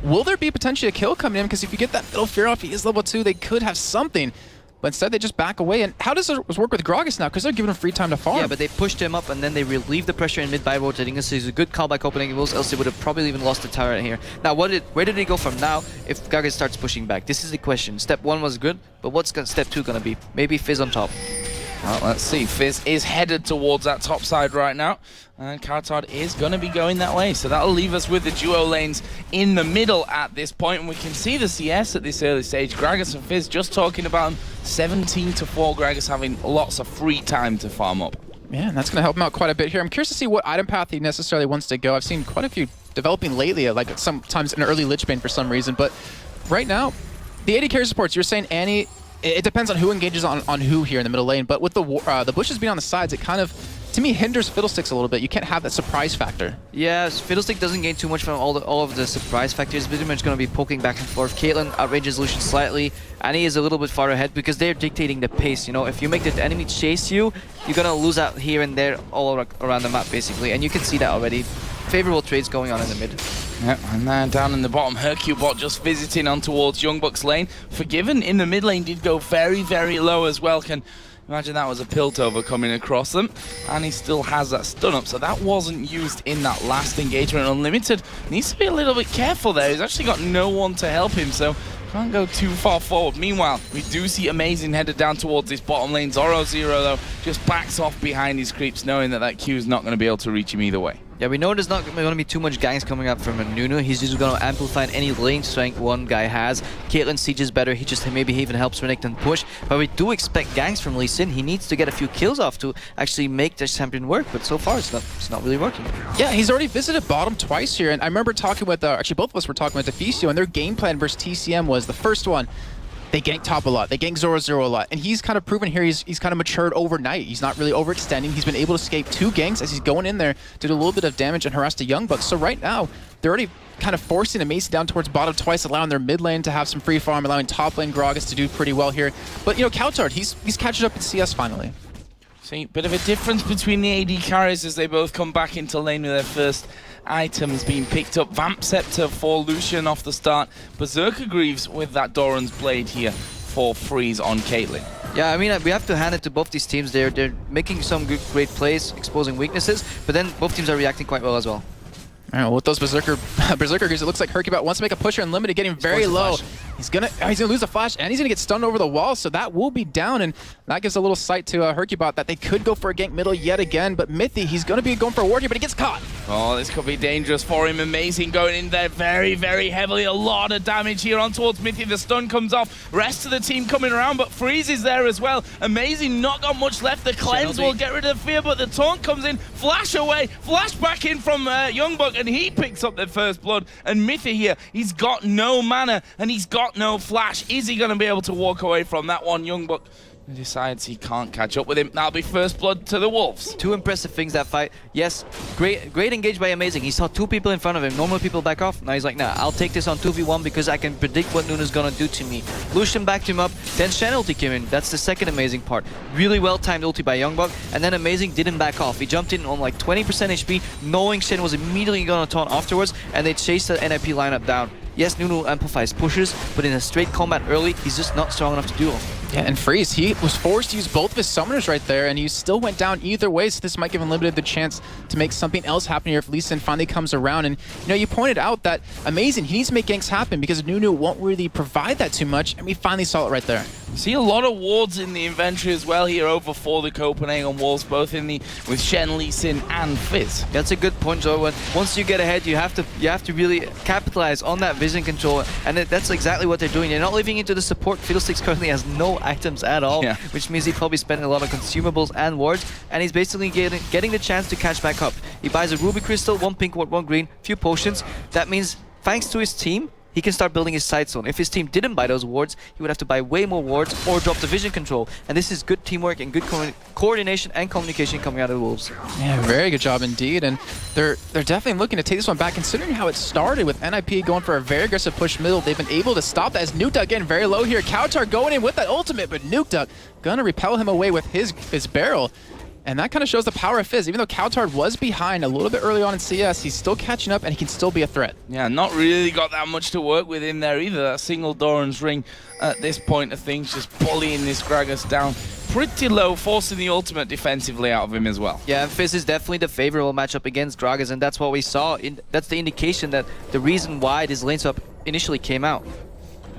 Will there be potentially a kill coming in? Because if you get that middle fear off, he is level 2, they could have something. But instead they just back away. And how does this work with Gragas now? Because they're giving him free time to farm. Yeah, but they pushed him up and then they relieved the pressure in mid by rotating. This is a good call by Copenhagen Wolves, else they would have probably even lost the tower right here. Now, where did they go from now if Gragas starts pushing back? This is the question. Step 1 was good, but what's step 2 gonna be? Maybe Fizz on top. Well, let's see. Fizz is headed towards that top side right now, and Cowtard is going to be going that way. So that'll leave us with the duo lanes in the middle at this point, and we can see the CS at this early stage. Gragas and Fizz just talking about them. 17-4, Gragas having lots of free time to farm up. Yeah, and that's going to help him out quite a bit here. I'm curious to see what item path he necessarily wants to go. I've seen quite a few developing lately, like sometimes an early Lich Bane for some reason, but right now, the AD carry supports, you're saying Annie, it depends on who engages on who here in the middle lane, but with the bushes being on the sides, it kind of, to me, hinders Fiddlesticks a little bit. You can't have that surprise factor. Yeah, Fiddlestick doesn't gain too much from all of the surprise factors. Pretty much going to be poking back and forth. Caitlyn outranges Lucian slightly. Annie is a little bit far ahead because they're dictating the pace. You know, if you make the enemy chase you, you're going to lose out here and there all around the map, basically. And you can see that already. Favorable trades going on in the mid. Yep, and then down in the bottom, hyrqBot just visiting on towards Youngbuck's lane. Forgiven in the mid lane did go very, very low as well. Can imagine that was a Piltover coming across them. And he still has that stun up, so that wasn't used in that last engagement. Unlimited needs to be a little bit careful there. He's actually got no one to help him, so can't go too far forward. Meanwhile, we do see Amazing headed down towards this bottom lane. Zorozero, though, just backs off behind his creeps, knowing that Q is not going to be able to reach him either way. Yeah, we know there's not going to be too much ganks coming up from Nunu. He's just going to amplify any lane strength one guy has. Caitlyn Siege is better. He just maybe even helps Renekton push. But we do expect ganks from Lee Sin. He needs to get a few kills off to actually make this champion work. But so far, it's not really working. Yeah, he's already visited bottom twice here. And I remember talking with, actually both of us were talking with Deficio, and their game plan versus TCM was the first one, they gank top a lot, they gank Zorozero a lot, and he's kind of proven here he's kind of matured overnight. He's not really overextending. He's been able to escape 2 ganks as he's going in there to do a little bit of damage and harass the Youngbuck. So right now, they're already kind of forcing Amazing down towards bottom twice, allowing their mid lane to have some free farm, allowing top lane Gragas to do pretty well here. But, you know, Kaltard, he's catching up in CS finally. See, bit of a difference between the AD carries as they both come back into lane with their first items being picked up. Vamp Scepter for Lucian off the start. Berserker Greaves with that Doran's Blade here for Freeze on Caitlyn. Yeah, I mean, we have to hand it to both these teams. They're making some great plays, exposing weaknesses, but then both teams are reacting quite well as well. All right, well, with those Berserker Greaves, it looks like hyrqBot wants to make a push here Unlimited, getting very low. He's gonna lose a flash, and he's gonna get stunned over the wall, so that will be down, and that gives a little sight to hyrqBot that they could go for a gank middle yet again, but Mithy, he's gonna be going for a ward here, but he gets caught. Oh, this could be dangerous for him. Amazing going in there very, very heavily. A lot of damage here on towards Mithy. The stun comes off. Rest of the team coming around, but Freeze is there as well. Amazing, not got much left. The cleanse will get rid of the fear, but the taunt comes in. Flash away, flash back in from Youngbuck, and he picks up the first blood. And Mithy here, he's got no mana, and he's got no flash. Is he going to be able to walk away from that one? Youngbuck decides he can't catch up with him. That'll be first blood to the Wolves. 2 impressive things that fight. Yes, great engage by Amazing. He saw 2 people in front of him. Normal people back off. Now he's like, nah, I'll take this on 2v1 because I can predict what Nuna's gonna do to me. Lucian backed him up. Then Shen ulti came in. That's the second amazing part. Really well timed ulti by Youngbuck. And then Amazing didn't back off. He jumped in on like 20% HP, knowing Shen was immediately gonna taunt afterwards, and they chased the NIP lineup down. Yes, Nunu amplifies pushes, but in a straight combat early, he's just not strong enough to duel. Yeah, and Freeze, he was forced to use both of his summoners right there, and he still went down either way, so this might give Unlimited the chance to make something else happen here if Lee Sin finally comes around. And, you know, you pointed out that Amazing, he needs to make ganks happen because Nunu won't really provide that too much, and we finally saw it right there. See a lot of wards in the inventory as well here over for the Copenhagen Wolves, both in the with Shen, Lee Sin, and Fizz. That's a good point, Joe. Once you get ahead, you have to really capitalize on that vision control, and that's exactly what they're doing. They're not leaving into the support. Fiddlesticks currently has no items at all, which means he probably spent a lot of consumables and wards, and he's basically getting the chance to catch back up. He buys a ruby crystal, 1 pink ward, 1 green, few potions. That means thanks to his team, he can start building his side zone. If his team didn't buy those wards, he would have to buy way more wards or drop the vision control. And this is good teamwork and good coordination and communication coming out of the Wolves. Yeah, very good job indeed. And they're definitely looking to take this one back, considering how it started with NIP going for a very aggressive push middle. They've been able to stop that as Nukeduck getting very low here. Kaltard going in with that ultimate, but Nukeduck gonna repel him away with his barrel. And that kind of shows the power of Fizz. Even though Kaltard was behind a little bit early on in CS, he's still catching up and he can still be a threat. Yeah, not really got that much to work with in there either. That single Doran's Ring at this point of things, just bullying this Gragas down pretty low, forcing the ultimate defensively out of him as well. Yeah, and Fizz is definitely the favorable matchup against Gragas, and that's what we saw. That's the indication that the reason why this lane swap initially came out.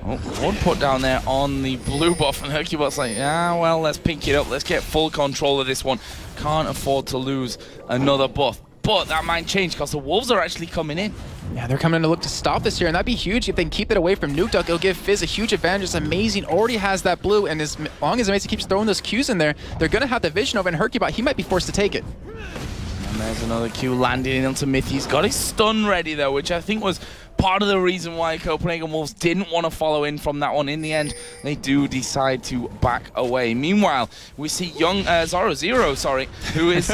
Oh, one put down there on the blue buff, and hyrqBot's like, yeah, well, let's pink it up. Let's get full control of this one. Can't afford to lose another buff. But that might change because the Wolves are actually coming in. Yeah, they're coming in to look to stop this here, and that'd be huge if they can keep it away from Nukeduck. It'll give Fizz a huge advantage. It's Amazing already has that blue, and as long as Amazing keeps throwing those Qs in there, they're going to have the vision over, and hyrqBot, he might be forced to take it. And there's another Q landing into Mithy. He's got his stun ready, though, which I think was part of the reason why Copenhagen Wolves didn't want to follow in from that one. In the end, they do decide to back away. Meanwhile, we see Zorozero, who is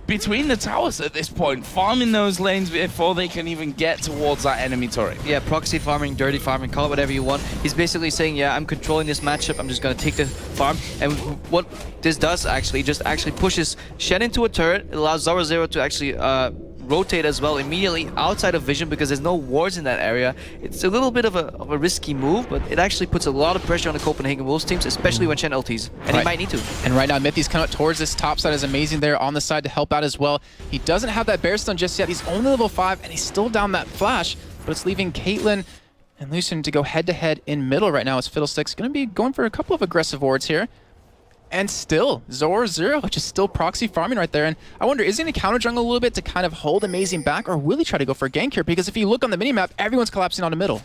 between the towers at this point, farming those lanes before they can even get towards that enemy turret. Yeah, proxy farming, dirty farming, call it whatever you want. He's basically saying, yeah, I'm controlling this matchup, I'm just going to take the farm. And what this does actually, just actually pushes Shen into a turret. It allows Zorozero to actually rotate as well immediately outside of vision because there's no wards in that area. It's a little bit of a risky move, but it actually puts a lot of pressure on the Copenhagen Wolves teams, especially when Shen ultis, and he might need to. And right now, Mithy's coming up towards this top side is Amazing there on the side to help out as well. He doesn't have that bear stun just yet. He's only level 5, and he's still down that flash, but it's leaving Caitlyn and Lucian to go head-to-head in middle right now as Fiddlesticks going to be going for a couple of aggressive wards here. And still, Zorozero just still proxy farming right there. And I wonder, is he going to counter jungle a little bit to kind of hold Amazing back, or will he try to go for a gank here? Because if you look on the minimap, everyone's collapsing on the middle.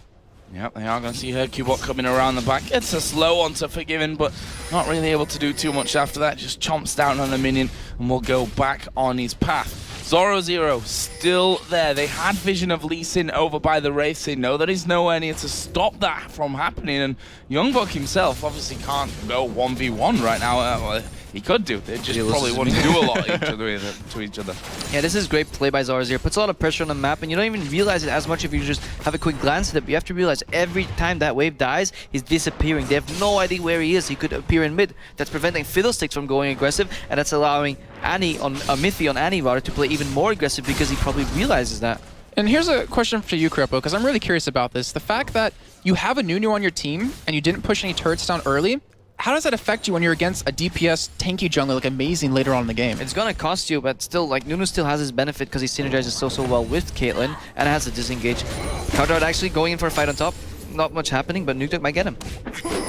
Yep, they are going to see hyrqBot coming around the back. It's a slow onto Forgiven, but not really able to do too much after that. Just chomps down on a minion and will go back on his path. Zorozero still there. They had vision of Lee Sin over by the Wraith. They know that he's nowhere near to stop that from happening. And Youngbuck himself obviously can't go 1v1 right now. Well, he could do. They just probably wouldn't do a lot to each other. Yeah, this is great play by Zorozero. Puts a lot of pressure on the map, and you don't even realize it as much if you just have a quick glance at it. But you have to realize every time that wave dies, he's disappearing. They have no idea where he is. He could appear in mid. That's preventing Fiddlesticks from going aggressive, and that's allowing Annie on Mithy on Annie rather to play even more aggressive because he probably realizes that. And here's a question for you, Krepo, because I'm really curious about this. The fact that you have a Nunu on your team and you didn't push any turrets down early, how does that affect you when you're against a DPS tanky jungler like Amazing later on in the game? It's gonna cost you, but still, like, Nunu still has his benefit because he synergizes so well with Caitlyn and has a disengage. Counter actually going in for a fight on top. Not much happening, but Nukeduck might get him.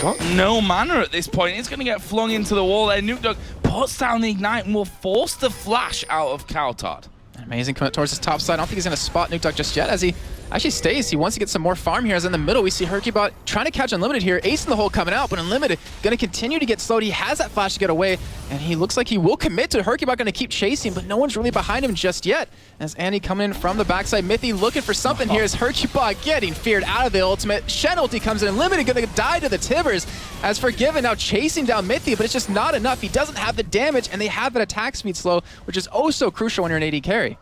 Got no mana at this point. He's going to get flung into the wall there. Nukeduck puts down the Ignite and will force the flash out of Coutard. Amazing coming towards his top side. I don't think he's going to spot Nukeduck just yet as he actually stays. He wants to get some more farm here. As in the middle, we see hyrqBot trying to catch Unlimited here. Ace in the hole coming out, but Unlimited going to continue to get slowed. He has that flash to get away, and he looks like he will commit to hyrqBot. Going to keep chasing, but no one's really behind him just yet. As Annie coming in from the backside, Mithy looking for something here. As hyrqBot getting feared out of the ultimate. Shen ulti comes in. Unlimited going to die to the Tivers. As Forgiven now chasing down Mithy, but it's just not enough. He doesn't have the damage, and they have that attack speed slow, which is oh so crucial when you're an AD carry.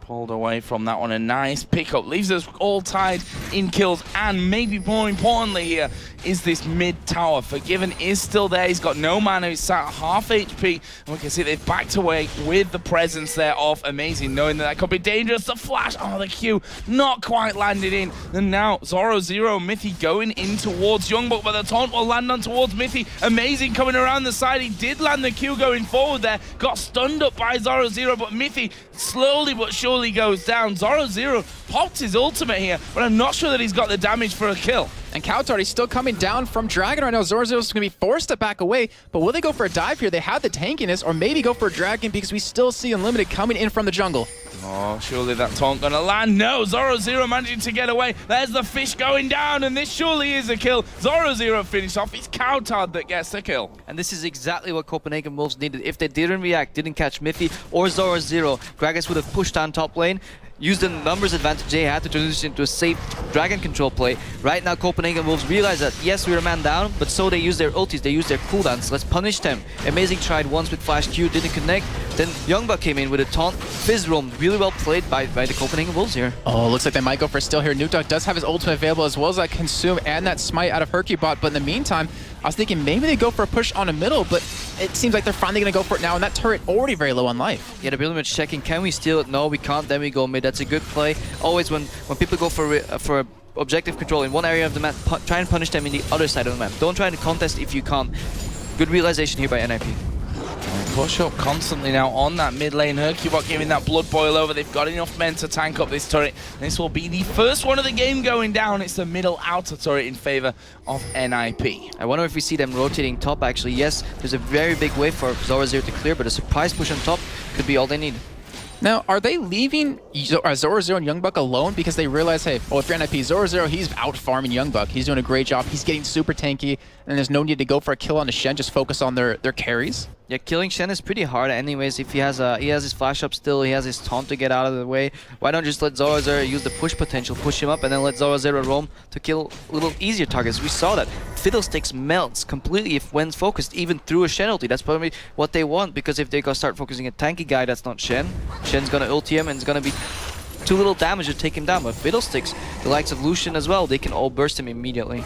Pulled away from that one, a nice pickup. Leaves us all tied in kills, and maybe more importantly here is this mid tower. Forgiven is still there. He's got no mana. He's sat at half HP, and we can see they've backed away with the presence there of Amazing, knowing that could be dangerous. The flash, oh, the Q not quite landed in. And now Zorozero, Mithy going in towards Youngbuck, but the taunt will land on towards Mithy. Amazing coming around the side. He did land the Q going forward there. Got stunned up by Zorozero, but Mithy slowly but surely goes down. Zorozero popped his ultimate here, but I'm not sure that he's got the damage for a kill. And Coutard, he's still coming down from Dragon right now. Zorozero's going to be forced to back away, but will they go for a dive here? They have the tankiness, or maybe go for a Dragon because we still see Unlimited coming in from the jungle. Oh, surely that taunt gonna land. No, Zorozero managing to get away. There's the fish going down, and this surely is a kill. Zorozero finished off. It's Coutard that gets the kill. And this is exactly what Copenhagen Wolves needed. If they didn't react, didn't catch Mithy or Zorozero, Gragas would have pushed down top lane, used the numbers advantage they had to transition into a safe dragon control play. Right now, Copenhagen Wolves realize that, yes, we're a man down, but so they use their ultis, they use their cooldowns. Let's punish them. Amazing tried once with Flash Q, didn't connect. Then Youngbuck came in with a taunt. Fizz roam, really well played by the Copenhagen Wolves here. Oh, looks like they might go for a steal here. Nukeduck does have his ultimate available, as well as that consume and that smite out of hyrqBot, but in the meantime, I was thinking maybe they go for a push on a middle, but it seems like they're finally going to go for it now, and that turret already very low on life. Yeah, they're pretty much checking, can we steal it? No, we can't, then we go mid. That's a good play. Always when people go for objective control in one area of the map, try and punish them in the other side of the map. Don't try to contest if you can't. Good realization here by NIP. Push up constantly now on that mid lane. hyrqBot giving that blood boil over. They've got enough men to tank up this turret. This will be the first one of the game going down. It's the middle outer turret in favor of NIP. I wonder if we see them rotating top actually. Yes, there's a very big wave for Zorozero to clear, but a surprise push on top could be all they need. Now, are they leaving Zorozero and Youngbuck alone because they realize, hey, well, if you're NIP, Zorozero, he's out farming Youngbuck. He's doing a great job. He's getting super tanky, and there's no need to go for a kill on the Shen. Just focus on their carries. Yeah, killing Shen is pretty hard anyways. If he has his flash up still, he has his taunt to get out of the way. Why don't just let Zorozero use the push potential, push him up, and then let Zorozero roam to kill little easier targets. We saw that. Fiddlesticks melts completely if when focused, even through a Shen ulti. That's probably what they want, because if they go start focusing a tanky guy that's not Shen, Shen's gonna ulti him and it's gonna be too little damage to take him down. But Fiddlesticks, the likes of Lucian as well, they can all burst him immediately.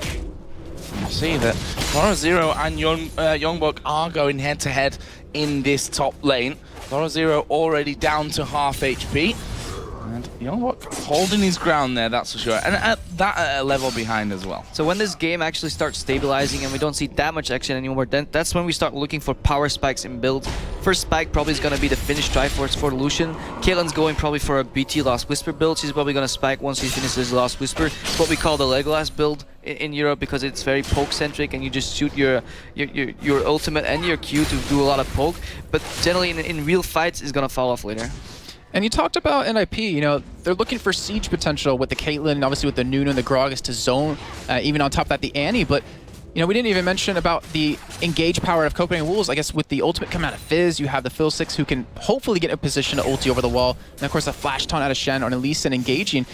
You see that Zorozero and Youngbuck are going head to head in this top lane. Zorozero already down to half HP. And Youngbuck holding his ground there, that's for sure. And at a level behind as well. So when this game actually starts stabilizing and we don't see that much action anymore, then that's when we start looking for power spikes in builds. First spike probably is going to be the Finnish Triforce for Lucian. Caitlyn's going probably for a BT Lost Whisper build. She's probably going to spike once he finishes Lost Whisper. It's what we call the Legolas build in Europe, because it's very poke-centric and you just shoot your ultimate and your Q to do a lot of poke. But generally in real fights, it's going to fall off later. And you talked about NIP, you know, they're looking for siege potential with the Caitlyn, and obviously with the Nunu and the Gragas to zone, even on top of that, the Annie, but You know, we didn't even mention about the engage power of Copenhagen Wolves. I guess with the ultimate coming out of Fizz, you have the Fiddlesticks who can hopefully get in a position to ulti over the wall. And of course, a flash taunt out of Shen on Elise and engaging.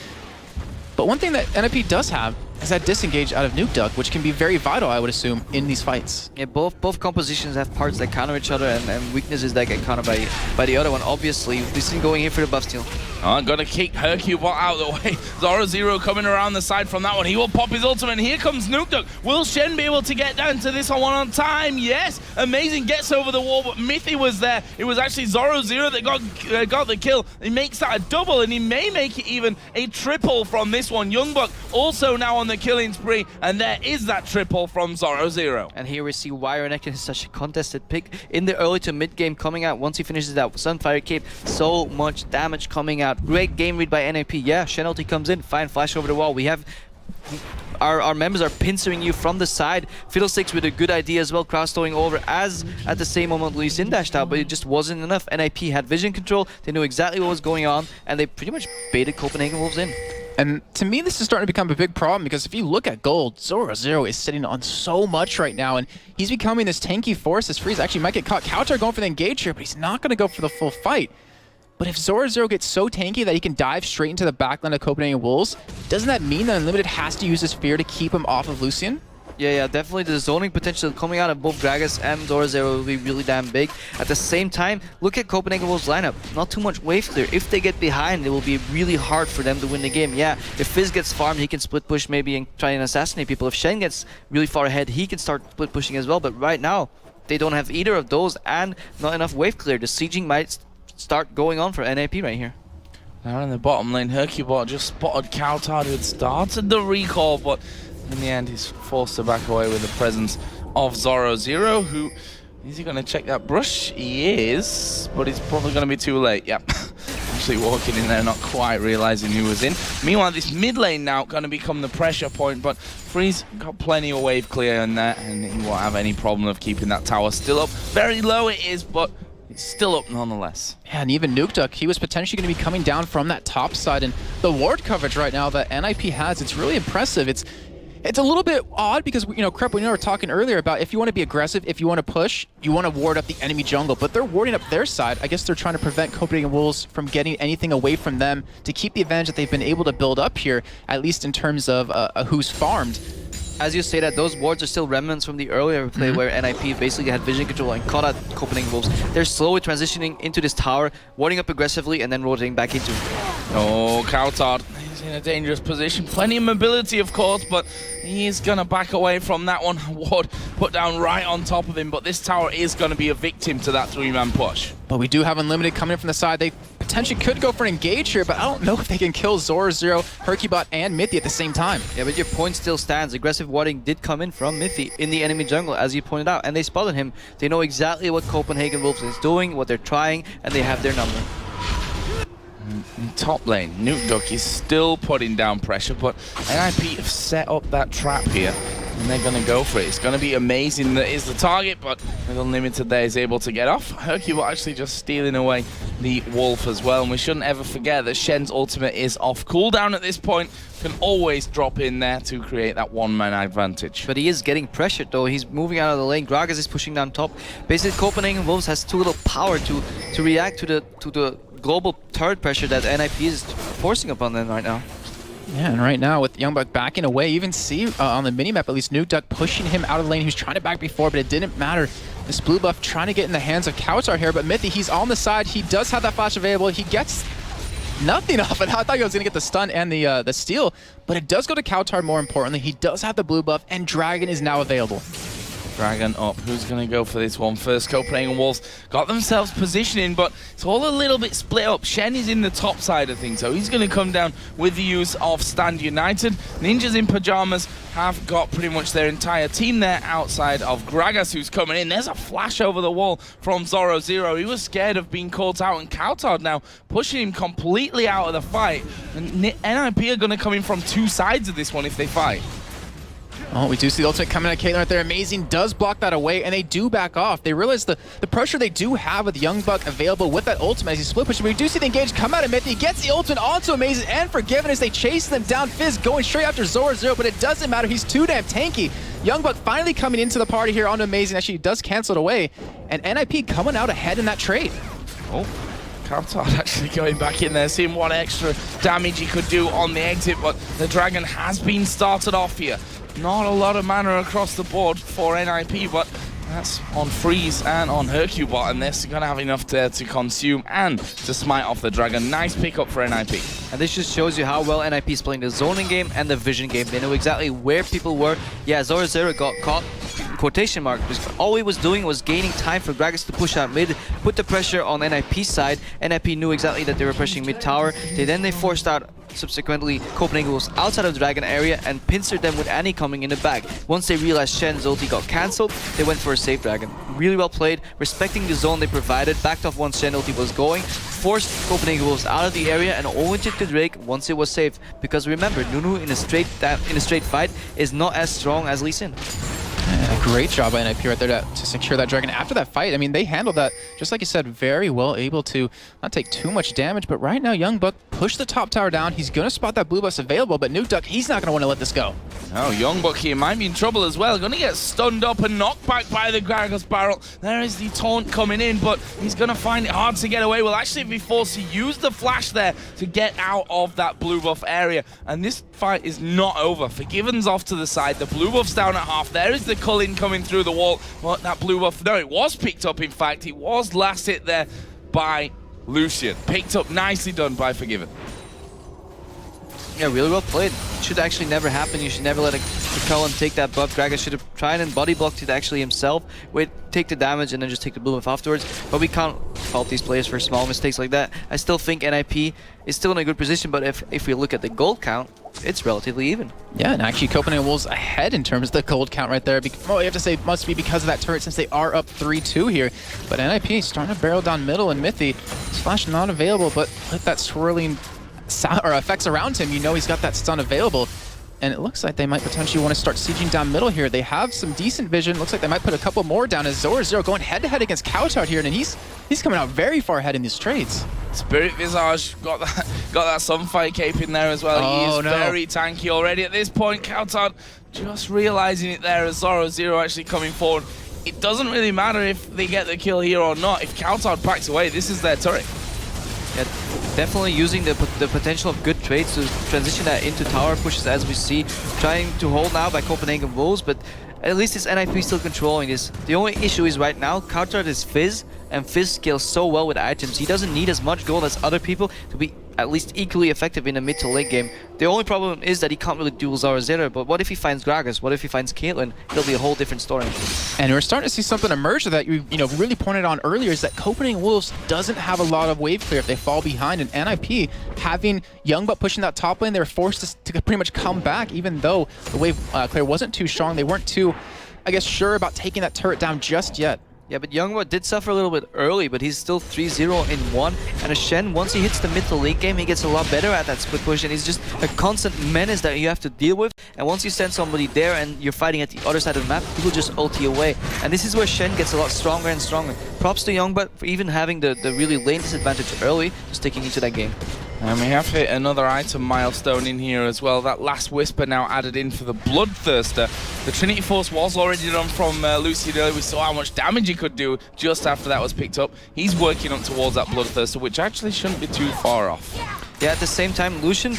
But one thing that NIP does have is that disengage out of Nukeduck, which can be very vital, I would assume, in these fights. Yeah, both compositions have parts that counter each other and weaknesses that get countered by the other one. Obviously, this is going here for the buff steal. Oh, gonna kick hyrqBot out of the way. Zorozero coming around the side from that one. He will pop his ultimate, and here comes Nukeduck. Will Shen be able to get down to this one on time? Yes! Amazing gets over the wall, but Mithy was there. It was actually Zorozero that got the kill. He makes that a double, and he may make it even a triple from this one. Youngbuck also now on the killing spree, and there is that triple from Zorozero. And here we see why Rekkles is such a contested pick in the early to mid game coming out. Once he finishes that Sunfire Cape, so much damage coming out. Great game read by NIP. Yeah, Shen ulti comes in, fine flash over the wall. We have our members are pincering you from the side. Fiddlesticks with a good idea as well, cross-throwing over as at the same moment Lee Sin dashed out, but it just wasn't enough. NIP had vision control, they knew exactly what was going on, and they pretty much baited Copenhagen Wolves in. And to me, this is starting to become a big problem because if you look at gold, Zorozero is sitting on so much right now, and he's becoming this tanky force. This freeze actually might get caught. Kautar going for the engage here, but he's not going to go for the full fight. But if Zorozero gets so tanky that he can dive straight into the backline of Copenhagen Wolves, doesn't that mean that Unlimited has to use his fear to keep him off of Lucian? Yeah, definitely the zoning potential coming out of both Gragas and Zorozero will be really damn big. At the same time, look at Copenhagen Wolves' lineup. Not too much wave clear. If they get behind, it will be really hard for them to win the game. Yeah, if Fizz gets farmed, he can split push maybe and try and assassinate people. If Shen gets really far ahead, he can start split pushing as well. But right now, they don't have either of those and not enough wave clear. The sieging might start going on for NIP right here. Now in the bottom lane, hyrqBot just spotted Kautar, who had started the recall, but in the end, he's forced to back away with the presence of Zorozero, who... Is he going to check that brush? He is, but it's probably going to be too late. Yep. Actually walking in there, not quite realizing who was in. Meanwhile, this mid lane now going to become the pressure point, but Freeze got plenty of wave clear in there, and he won't have any problem of keeping that tower still up. Very low it is, but it's still up nonetheless. Yeah, and even Nukeduck, he was potentially going to be coming down from that top side, and the ward coverage right now that NIP has, it's really impressive. It's a little bit odd because, you know, Krepo, we were talking earlier about if you want to be aggressive, if you want to push, you want to ward up the enemy jungle, but they're warding up their side. I guess they're trying to prevent Copenhagen Wolves from getting anything away from them to keep the advantage that they've been able to build up here, at least in terms of who's farmed. As you say that, those wards are still remnants from the earlier play where NIP basically had vision control and caught out Copenhagen Wolves. They're slowly transitioning into this tower, warding up aggressively and then rotating back into it. Oh, Kautar, he's in a dangerous position. Plenty of mobility, of course, but he's going to back away from that one. Ward put down right on top of him, but this tower is going to be a victim to that three-man push. But we do have Unlimited coming in from the side. They potentially could go for an engage here, but I don't know if they can kill Zorozero, hyrqBot, and Mithy at the same time. Yeah, but your point still stands. Aggressive warding did come in from Mithy in the enemy jungle, as you pointed out, and they spotted him. They know exactly what Copenhagen Wolves is doing, what they're trying, and they have their number. In top lane, Nukeduck is still putting down pressure, but NIP have set up that trap here, and they're going to go for it. It's going to be amazing that is the target, but with Unlimited there is able to get off. hyrqBot actually just stealing away the Wolf as well, and we shouldn't ever forget that Shen's ultimate is off cooldown at this point. Can always drop in there to create that one-man advantage. But he is getting pressured though. He's moving out of the lane. Gragas is pushing down top. Basically, Copenhagen Wolves has too little power to react to the global turret pressure that NIP is forcing upon them right now. Yeah, and right now with Youngbuck backing away, you even see on the minimap at least Nukeduck pushing him out of the lane. He was trying to back before, but it didn't matter. This blue buff trying to get in the hands of Kautar here, but Mithy, he's on the side. He does have that flash available. He gets nothing off it. I thought he was going to get the stun and the steal, but it does go to Kautar more importantly. He does have the blue buff, and Dragon is now available. Dragon up. Who's going to go for this one first? Copenhagen Wolves got themselves positioning, but it's all a little bit split up. Shen is in the top side of things, so he's going to come down with the use of Stand United. Ninjas in Pajamas have got pretty much their entire team there outside of Gragas, who's coming in. There's a flash over the wall from Zorozero. He was scared of being caught out, and Kautar now pushing him completely out of the fight. And NIP are going to come in from two sides of this one if they fight. Oh, we do see the ultimate coming at Caitlyn right there. Amazing does block that away, and they do back off. They realize the pressure they do have with Youngbuck available with that ultimate as he split push. We do see the engage come out of Mithy, gets the ultimate onto Amazing and Forgiven as they chase them down. Fizz going straight after Zorozero, but it doesn't matter. He's too damn tanky. Youngbuck finally coming into the party here onto Amazing. Actually, does cancel it away, and NIP coming out ahead in that trade. Oh. Kaplan actually going back in there, seeing what extra damage he could do on the exit, but the Dragon has been started off here. Not a lot of mana across the board for NIP, but that's on Freeze and on hyrqBot, and they're going to have enough there to consume and to smite off the Dragon. Nice pickup for NIP. And this just shows you how well NIP is playing the zoning game and the vision game. They know exactly where people were. Yeah, Zorozero got caught, quotation mark, because all he was doing was gaining time for Gragas to push out mid, put the pressure on NIP's side. NIP knew exactly that they were pushing mid tower. They forced out subsequently Copenhagen was outside of the Dragon area and pincered them with Annie coming in the back. Once they realized Shen's ulti got cancelled, they went for a safe Dragon. Really well played, respecting the zone they provided, backed off once Shen ulti was going, forced Copenhagen Wolves out of the area and only took the Drake once it was safe. Because remember, Nunu in a straight fight is not as strong as Lee Sin. And a great job by NIP right there to secure that Dragon after that fight. I mean, they handled that, just like you said, very well, able to not take too much damage. But right now, Youngbuck pushed the top tower down. He's going to spot that blue buff available, but Nukeduck, he's not going to want to let this go. Oh, Youngbuck here might be in trouble as well. Going to get stunned up and knocked back by the Gragas barrel. There is the taunt coming in, but he's going to find it hard to get away. Will actually be forced to use the flash there to get out of that blue buff area. And this fight is not over. Forgiven's off to the side. The blue buff's down at half. There is the Cullen coming through the wall. Well, that blue buff, no, it was picked up, in fact. It was last hit there by Lucian. Picked up, nicely done by Forgiven. Yeah, really well played. It should actually never happen. You should never let a Cullen take that buff. Gragas should have tried and body blocked it actually himself. Wait, take the damage and then just take the blue buff afterwards. But we can't fault these players for small mistakes like that. I still think NIP is still in a good position, but if we look at the gold count, it's relatively even. Yeah, and actually Copenhagen Wolves ahead in terms of the gold count right there. Well, you have to say it must be because of that turret since they are up 3-2 here. But NIP starting to barrel down middle, and Mithy, Slash not available, but with that swirling or effects around him, you know he's got that stun available. And it looks like they might potentially want to start sieging down middle here. They have some decent vision. Looks like they might put a couple more down as Zorozero going head-to-head against Couchard here, and he's coming out very far ahead in these trades. Spirit Visage got that Sunfire cape in there as well. He is very tanky already at this point. Couchard just realizing it there as Zorozero actually coming forward. It doesn't really matter if they get the kill here or not. If Couchard backs away, this is their turret. Yeah, definitely using the potential of good trades to transition that into tower pushes, as we see. Trying to hold now by Copenhagen Wolves, but at least this NIP still controlling this. The only issue is right now, Couchard is Fizz, and Fizz scales so well with items. He doesn't need as much gold as other people to be at least equally effective in a mid to late game. The only problem is that he can't really duel Zorozero, but what if he finds Gragas? What if he finds Caitlyn? It'll be a whole different story. And we're starting to see something emerge that you really pointed on earlier, is that Copenhagen Wolves doesn't have a lot of wave clear if they fall behind, and NIP having Youngbuck pushing that top lane, they're forced to pretty much come back, even though the wave clear wasn't too strong. They weren't too, I guess, sure about taking that turret down just yet. Yeah, but Youngbuck did suffer a little bit early, but he's still 3-0 in 1. And a Shen, once he hits the mid to late game, he gets a lot better at that split push, and he's just a constant menace that you have to deal with. And once you send somebody there and you're fighting at the other side of the map, people just ulti away. And this is where Shen gets a lot stronger and stronger. Props to Youngbuck for even having the really lane disadvantage early, just taking into that game. And we have hit another item milestone in here as well. That last Whisper now added in for the Bloodthirster. The Trinity Force was already done from Lucian earlier. We saw how much damage he could do just after that was picked up. He's working up towards that Bloodthirster, which actually shouldn't be too far off. Yeah, at the same time, Lucian,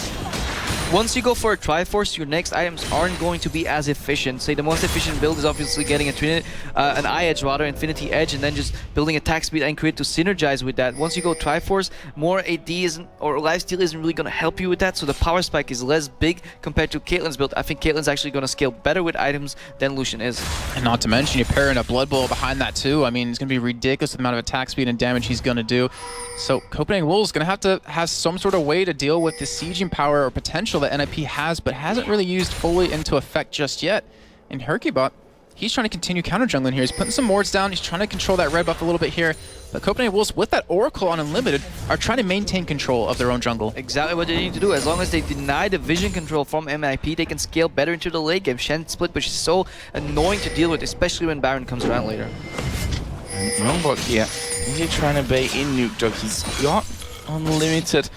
once you go for a Triforce, your next items aren't going to be as efficient. Say the most efficient build is obviously getting an Eye Edge, rather, Infinity Edge, and then just building attack speed and crit to synergize with that. Once you go Triforce, more AD isn't, or lifesteal isn't really going to help you with that, so the power spike is less big compared to Caitlyn's build. I think Caitlyn's actually going to scale better with items than Lucian is. And not to mention, you pair in a Blood Bowl behind that too. I mean, it's going to be ridiculous the amount of attack speed and damage he's going to do. So Copenhagen Wolves going to have some sort of way to deal with the sieging power or potential that NIP has, but hasn't really used fully into effect just yet. And hyrqBot he's trying to continue counter jungling here. He's putting some wards down. He's trying to control that red buff a little bit here. But Copenhagen Wolves, with that Oracle on Unlimited, are trying to maintain control of their own jungle. Exactly what they need to do. As long as they deny the vision control from MIP, they can scale better into the late game. Shen split, which is so annoying to deal with, especially when Baron comes around later. Youngbuck here, is he trying to bait in Nukeduck? He's got Unlimited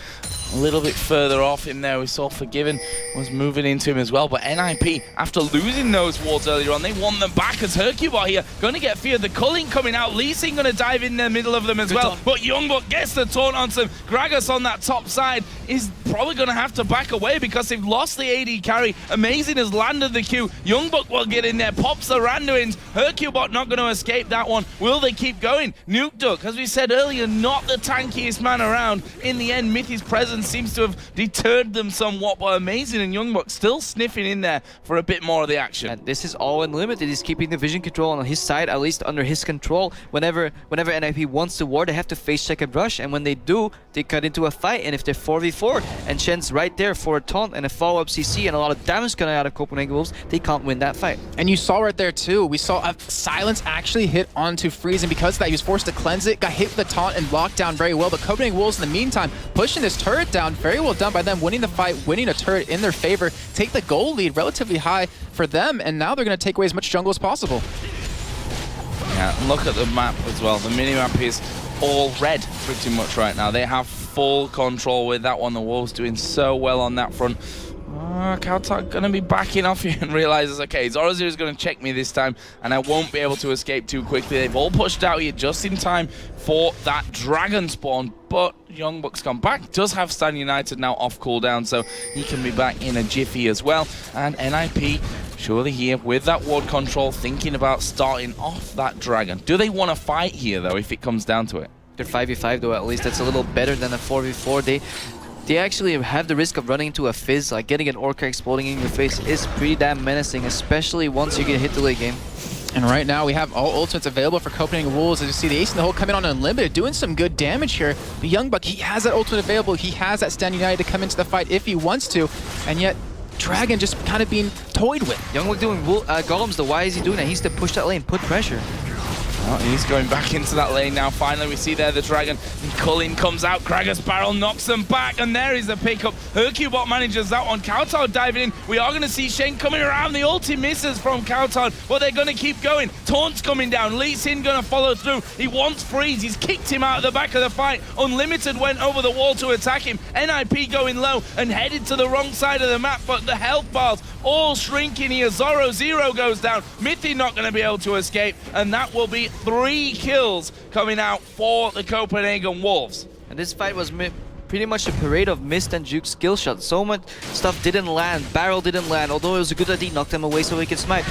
a little bit further off him there. We saw Forgiven was moving into him as well, but NIP, after losing those wards earlier on, they won them back as hyrqBot here. Going to get Fear the Culling coming out. Lee Sin going to dive in the middle of them as well, but Youngbuck gets the taunt on some. Gragas on that top side is probably going to have to back away because they've lost the AD carry. Amazing has landed the Q. Youngbuck will get in there, pops the Randuins. hyrqBot not going to escape that one. Will they keep going? Nukeduck, as we said earlier, not the tankiest man around. In the end, Mithy's presence seems to have deterred them somewhat, but Amazing and Youngbuck still sniffing in there for a bit more of the action. And this is all Unlimited. He's keeping the vision control on his side, at least under his control. Whenever NIP wants to ward, they have to face check and rush, and when they do, they cut into a fight. And if they're 4v4, and Shen's right there for a taunt and a follow-up CC and a lot of damage coming out of Copenhagen Wolves, they can't win that fight. And you saw right there too, we saw a silence actually hit onto Freeze, and because of that, he was forced to cleanse it, got hit with the taunt and locked down very well. But Copenhagen Wolves, in the meantime, pushing this turret down, very well done by them, winning the fight, winning a turret in their favor, take the goal lead relatively high for them, and now they're going to take away as much jungle as possible. Yeah, look at the map as well. The mini-map is all red pretty much right now. They have full control with that one. The Wolves doing so well on that front. Kautark going to be backing off here and realizes, okay, Zorozero is going to check me this time and I won't be able to escape too quickly. They've all pushed out here just in time for that dragon spawn, but Youngbuck's come back. Does have Stan United now off cooldown, so he can be back in a jiffy as well. And NIP surely here with that ward control, thinking about starting off that dragon. Do they want to fight here though if it comes down to it? They're 5v5 though, at least that's a little better than a 4v4. They actually have the risk of running into a fizz, like getting an Orca exploding in your face is pretty damn menacing, especially once you get hit the late game. And right now we have all ultimates available for Copenhagen Wolves. As you see, the Ace in the Hole coming on Unlimited, doing some good damage here. But Youngbuck, he has that ultimate available. He has that Stand United to come into the fight if he wants to. And yet, Dragon just kind of being toyed with. Youngbuck doing golems though. Why is he doing that? He's to push that lane, put pressure. Oh, he's going back into that lane now. Finally, we see there the dragon. And Cullen comes out. Gragas barrel knocks them back. And there is the pickup. hyrqBot manages that one. Kautark diving in. We are going to see Shen coming around. The ulti misses from Kautark, but they're going to keep going. Taunt's coming down. Lee Sin going to follow through. He wants Freeze. He's kicked him out of the back of the fight. Unlimited went over the wall to attack him. NIP going low and headed to the wrong side of the map, but the health bars all shrinking here. Zorozero goes down. Mithy not going to be able to escape, and that will be 3 kills coming out for the Copenhagen Wolves. And this fight was pretty much a parade of missed and juke skill shots. So much stuff didn't land. Barrel didn't land, although it was a good ID. Knocked them away so he could smite.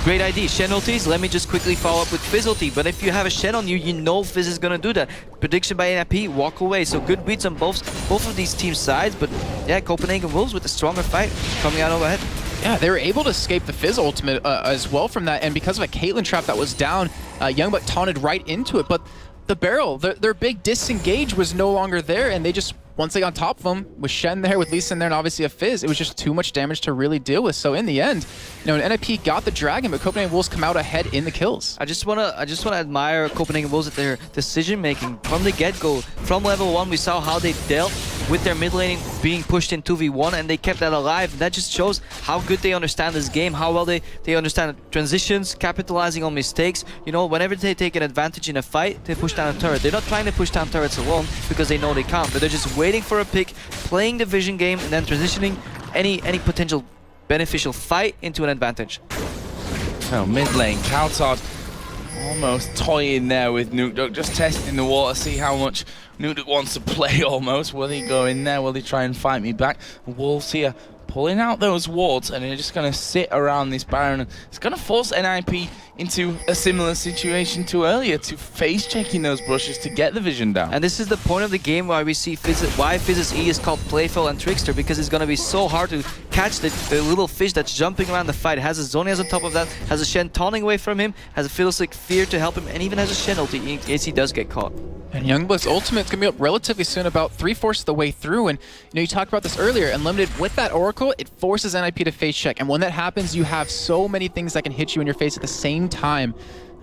Great ID. Shen ultis, let me just quickly follow up with Fizz ulti. But if you have a Shen on you, you know Fizz is going to do that. Prediction by NIP, walk away. So good beats on both of these teams' sides. But yeah, Copenhagen Wolves with a stronger fight coming out overhead. Yeah, they were able to escape the Fizz ultimate as well from that, and because of a Caitlyn trap that was down, Youngbuck taunted right into it, but the barrel, their big disengage was no longer there, and they just, once they got on top of them, with Shen there, with Lee Sin there, and obviously a Fizz, it was just too much damage to really deal with. So in the end, you know, NIP got the dragon, but Copenhagen Wolves come out ahead in the kills. I just wanna admire Copenhagen Wolves at their decision making from the get-go. From level 1, we saw how they dealt with their mid laning being pushed in 2v1, and they kept that alive. That just shows how good they understand this game, how well they understand transitions, capitalizing on mistakes. You know, whenever they take an advantage in a fight, they push down a turret. They're not trying to push down turrets alone because they know they can't, but they're just waiting for a pick, playing the vision game, and then transitioning any potential beneficial fight into an advantage. Oh, mid lane, Kautark almost toying there with Nukeduck, just testing the water, see how much Nukeduck wants to play almost. Will he go in there? Will he try and fight me back? Wolves here pulling out those wards, and they're just going to sit around this Baron. It's going to force NIP into a similar situation to earlier, to face checking those brushes to get the vision down. And this is the point of the game why we see why Fizz's E is called Playful and Trickster, because it's going to be so hard to catch the little fish that's jumping around the fight. Has a Zhonya's on top of that, has a Shen taunting away from him, has a Fiddlestick Fear to help him, and even has a Shen ulti in case he does get caught. And Youngbuck's ultimate is going to be up relatively soon, about 3/4 of the way through. And you talked about this earlier, Unlimited with that Oracle, it forces NIP to face check. And when that happens, you have so many things that can hit you in your face at the same time.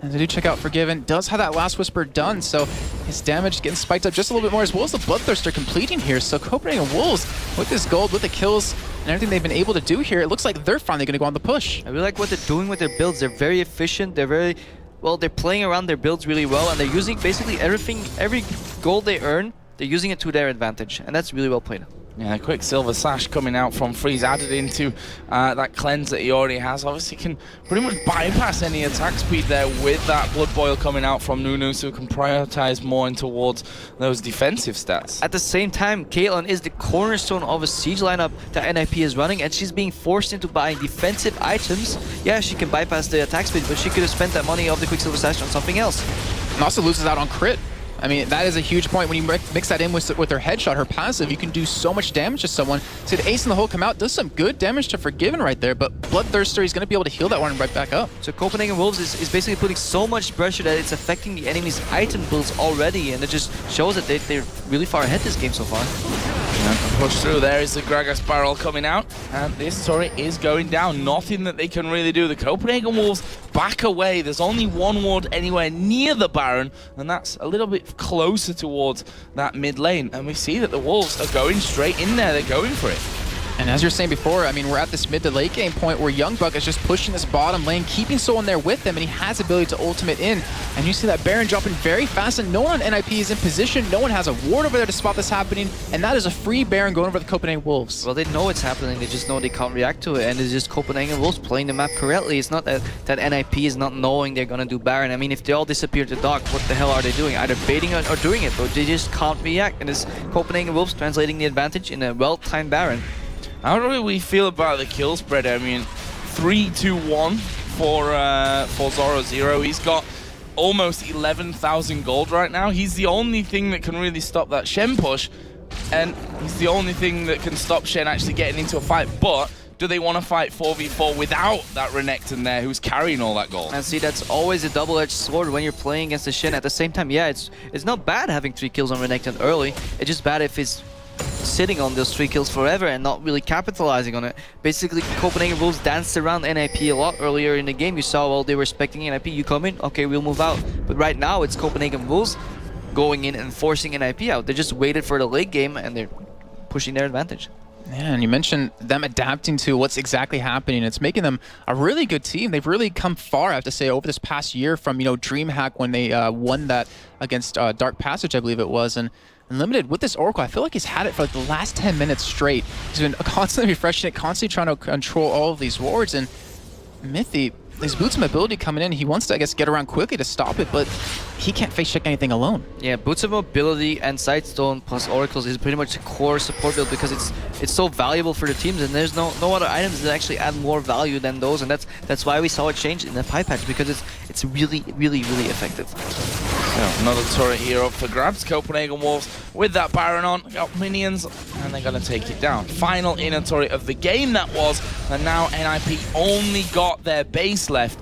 And I do check out Forgiven, does have that Last Whisper done, so his damage getting spiked up just a little bit more, as well as the Bloodthirster completing here. So Copenhagen Wolves, with this gold, with the kills, and everything they've been able to do here, it looks like they're finally going to go on the push. I really like what they're doing with their builds. They're very efficient, they're very... Well, they're playing around their builds really well, and they're using basically everything, every gold they earn, they're using it to their advantage, and that's really well played. Yeah, a quick Silver Sash coming out from Freeze, added into that cleanse that he already has. Obviously can pretty much bypass any attack speed there with that Blood Boil coming out from Nunu, so can prioritize more in towards those defensive stats. At the same time, Caitlyn is the cornerstone of a siege lineup that NIP is running, and she's being forced into buying defensive items. Yeah, she can bypass the attack speed, but she could have spent that money of the quick Silver Sash on something else. And also loses out on crit. I mean, that is a huge point. When you mix that in with her headshot, her passive, you can do so much damage to someone. See the ace in the hole come out, does some good damage to Forgiven right there, but Bloodthirster is going to be able to heal that one right back up. So Copenhagen Wolves is basically putting so much pressure that it's affecting the enemy's item builds already, and it just shows that they're really far ahead this game so far. And push through, there is the Gragas barrel coming out, and this turret is going down. Nothing that they can really do. The Copenhagen Wolves back away. There's only one ward anywhere near the Baron, and that's a little bit closer towards that mid lane. And we see that the Wolves are going straight in there. They're going for it. And as you're saying before, I mean, we're at this mid to late game point where Youngbuck is just pushing this bottom lane, keeping someone there with him, and he has the ability to ultimate in. And you see that Baron dropping very fast, and no one on NIP is in position. No one has a ward over there to spot this happening, and that is a free Baron going over the Copenhagen Wolves. Well, they know it's happening, they just know they can't react to it, and it's just Copenhagen Wolves playing the map correctly. It's not that NIP is not knowing they're gonna do Baron. I mean, if they all disappear to dock, what the hell are they doing? Either baiting or doing it, but they just can't react, and it's Copenhagen Wolves translating the advantage in a well-timed Baron. How do we feel about the kill spread? I mean, 3-2-1 for Zorozero. He's got almost 11,000 gold right now. He's the only thing that can really stop that Shen push, and he's the only thing that can stop Shen actually getting into a fight. But do they want to fight 4v4 without that Renekton there who's carrying all that gold? And see, that's always a double-edged sword when you're playing against the Shen. At the same time, yeah, it's not bad having 3 kills on Renekton early. It's just bad if it's sitting on those 3 kills forever and not really capitalizing on it. Basically, Copenhagen Wolves danced around NIP a lot earlier in the game. You saw, well, they were expecting NIP, you come in, okay, we'll move out. But right now, it's Copenhagen Wolves going in and forcing NIP out. They just waited for the late game and they're pushing their advantage. Yeah, and you mentioned them adapting to what's exactly happening. It's making them a really good team. They've really come far, I have to say, over this past year from, DreamHack when they won that against Dark Passage, I believe it was. And Unlimited, with this Oracle, I feel like he's had it for like the last 10 minutes straight. He's been constantly refreshing it, constantly trying to control all of these wards. And Mithy, his Boots mobility coming in, he wants to, I guess, get around quickly to stop it, but he can't face check anything alone. Yeah, Boots of mobility and Sightstone plus Oracles is pretty much a core support build because it's so valuable for the teams, and there's no other items that actually add more value than those, and that's why we saw it change in the Pipe Patch, because it's really, really, really effective. Yeah, another turret here up for grabs. Copenhagen Wolves with that Baron on, got minions, and they're going to take it down. Final inner turret of the game that was, and now NIP only got their base left.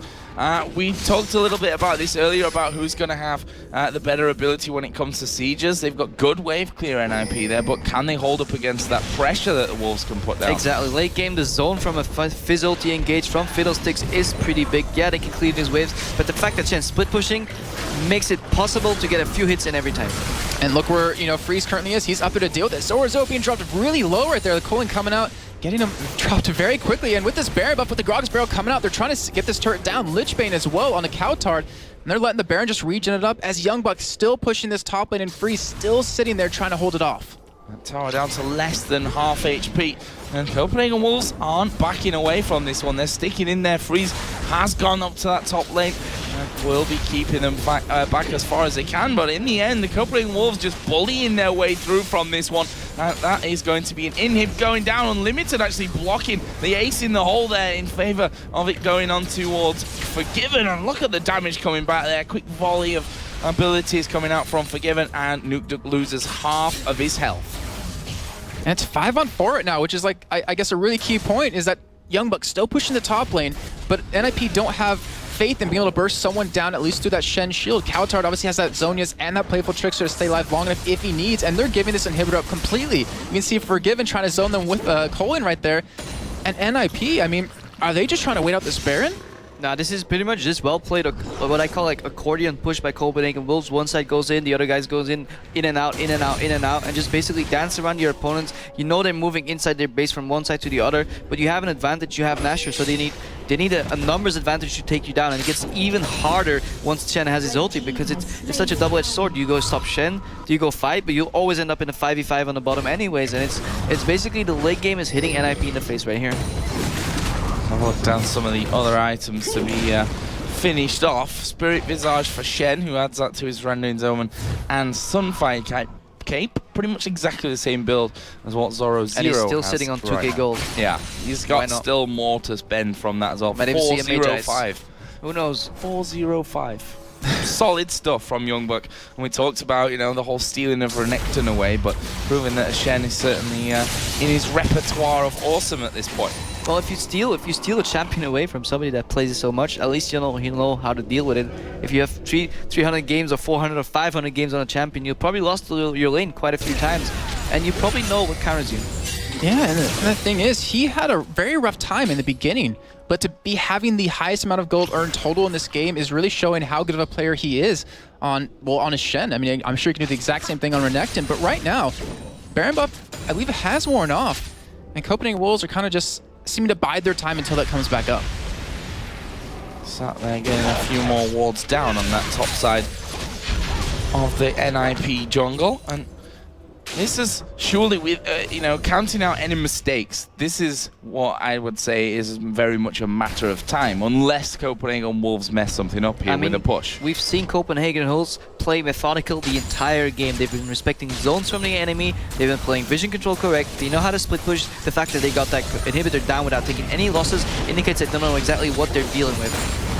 We talked a little bit about this earlier, about who's going to have the better ability when it comes to sieges. They've got good wave clear NIP there, but can they hold up against that pressure that the Wolves can put down? Exactly. Late game, the zone from a Fizz ulti engage from Fiddlesticks is pretty big. Yeah, they can clear these waves, but the fact that Shen's split pushing makes it possible to get a few hits in every time. And look where, Freeze currently is. He's up there to deal with it. Zorozero being dropped really low right there. The Colin coming out, getting him dropped very quickly. And with this Baron buff, with the Gragas barrel coming out, they're trying to get this turret down. Lichbane as well on the Cowtard. And they're letting the Baron just regen it up as Youngbuck still pushing this top lane and Freeze still sitting there trying to hold it off. That tower down to less than half HP. And Copenhagen Wolves aren't backing away from this one. They're sticking in there. Freeze has gone up to that top lane and will be keeping them back as far as they can. But in the end, the Copenhagen Wolves just bullying their way through from this one. And that is going to be an inhib going down. Unlimited actually blocking the ace in the hole there in favor of it going on towards Forgiven. And look at the damage coming back there. Quick volley of abilities coming out from Forgiven, and Nukeduck loses half of his health. And it's 5-on-4 right now, which is like, I guess a really key point is that Youngbuck still pushing the top lane, but NIP don't have faith in being able to burst someone down at least through that Shen shield. Cowtard obviously has that Zhonya's and that Playful Trickster to stay alive long enough if he needs, and they're giving this inhibitor up completely. You can see Forgiven trying to zone them with Colin right there. And NIP, I mean, are they just trying to wait out this Baron? Nah, this is pretty much just well played, what I call like accordion push by Copenhagen Wolves. One side goes in, the other guys goes in and out, in and out, in and out, and just basically dance around your opponents. You know they're moving inside their base from one side to the other, but you have an advantage, you have Nashor, so they need a numbers advantage to take you down, and it gets even harder once Shen has his ulti, because it's such a double-edged sword. Do you go stop Shen? Do you go fight? But you'll always end up in a 5v5 on the bottom anyways, and it's basically the late game is hitting NIP in the face right here. I'll look down some of the other items to be finished off. Spirit Visage for Shen, who adds that to his Randuin's Omen, and Sunfire Cape. Pretty much exactly the same build as what Zorozero And he's still has sitting on 2k right gold. Yeah, he's got still more to spend from that as well. Might even see a 405. Who knows? 405. Solid stuff from Youngbuck. And we talked about, you know, the whole stealing of Renekton away, but proving that Shen is certainly in his repertoire of awesome at this point. Well, if you steal a champion away from somebody that plays it so much, at least you know how to deal with it. If you have 300 games or 400 or 500 games on a champion, you'll probably lost your lane quite a few times, and you probably know what counters you. Yeah, and the thing is, he had a very rough time in the beginning, but to be having the highest amount of gold earned total in this game is really showing how good of a player he is on his Shen. I mean, I'm sure he can do the exact same thing on Renekton, but right now, Baron buff, I believe it has worn off, and Copenhagen Wolves are kind of just seeming to bide their time until that comes back up. Sat there getting a few more wards down on that top side of the NIP jungle, and this is surely with, you know, counting out any mistakes, this is what I would say is very much a matter of time, unless Copenhagen Wolves mess something up here with a push. We've seen Copenhagen Wolves play methodical the entire game. They've been respecting zones from the enemy, they've been playing vision control correct, they know how to split push. The fact that they got that inhibitor down without taking any losses indicates that they don't know exactly what they're dealing with.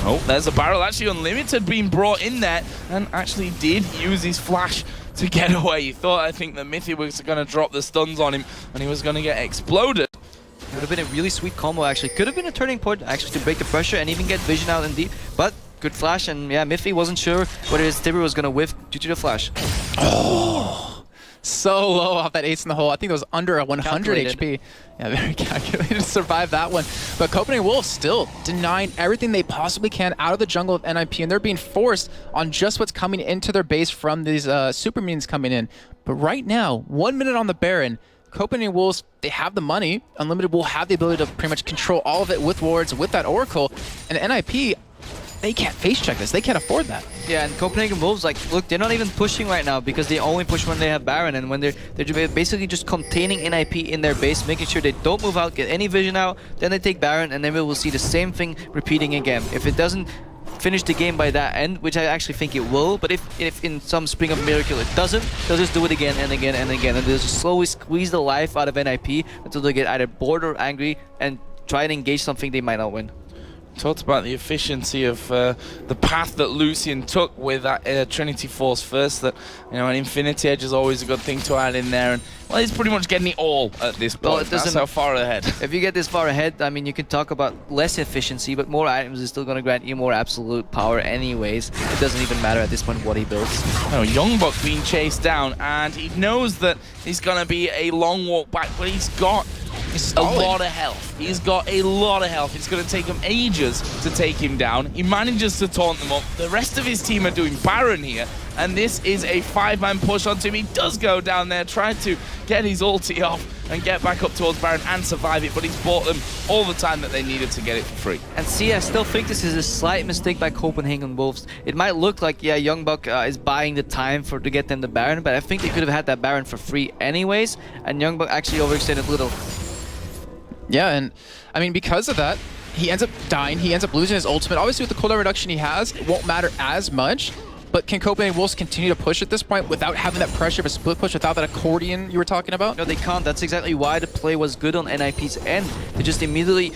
Oh, there's a barrel, actually Unlimited being brought in there, and actually did use his flash to get away. He thought, I think, that Mithy was going to drop the stuns on him and he was going to get exploded. It would have been a really sweet combo, actually. Could have been a turning point, actually, to break the pressure and even get vision out in deep. But good flash, and yeah, Mithy wasn't sure whether his Tibber was going to whiff due to the flash. Oh, so low off that ace in the hole. I think it was under a 100 HP. Yeah, very calculated to survive that one. But Copenhagen Wolves still denying everything they possibly can out of the jungle of NIP, and they're being forced on just what's coming into their base from these super minions coming in. But right now, 1 minute on the Baron, Copenhagen Wolves, they have the money. Unlimited will have the ability to pretty much control all of it with wards, with that Oracle. And NIP, they can't face check this. They can't afford that. Yeah, and Copenhagen Wolves, like, look, they're not even pushing right now because they only push when they have Baron, and when they're basically just containing NIP in their base, making sure they don't move out, get any vision out, then they take Baron, and then we will see the same thing repeating again. If it doesn't finish the game by that end, which I actually think it will, but if in some spring of miracle it doesn't, they'll just do it again and again and again, and they'll just slowly squeeze the life out of NIP until they get either bored or angry and try and engage something they might not win. Talked about the efficiency of the path that Lucian took with that Trinity Force first, that, you know, an Infinity Edge is always a good thing to add in there, and well, he's pretty much getting it all at this point. Well, it doesn't, that's how far ahead. If you get this far ahead, I mean, you can talk about less efficiency, but more items is still going to grant you more absolute power anyways. It doesn't even matter at this point what he builds. Oh, Youngbuck being chased down, and he knows that he's going to be a long walk back, but he's got a lot of health. He's got a lot of health. It's going to take him ages to take him down. He manages to taunt them up. The rest of his team are doing Baron here, and this is a 5-man push onto him. He does go down there, try to get his ulti off and get back up towards Baron and survive it, but he's bought them all the time that they needed to get it for free. And see, I still think this is a slight mistake by Copenhagen Wolves. It might look like, yeah, Youngbuck is buying the time to get them the Baron, but I think they could have had that Baron for free anyways, and Youngbuck actually overextended a little. Yeah, and I mean, because of that, he ends up dying, he ends up losing his ultimate. Obviously, with the cooldown reduction he has, it won't matter as much, but can Copenhagen Wolves continue to push at this point without having that pressure of a split push, without that accordion you were talking about? No, they can't. That's exactly why the play was good on NIP's end. They just immediately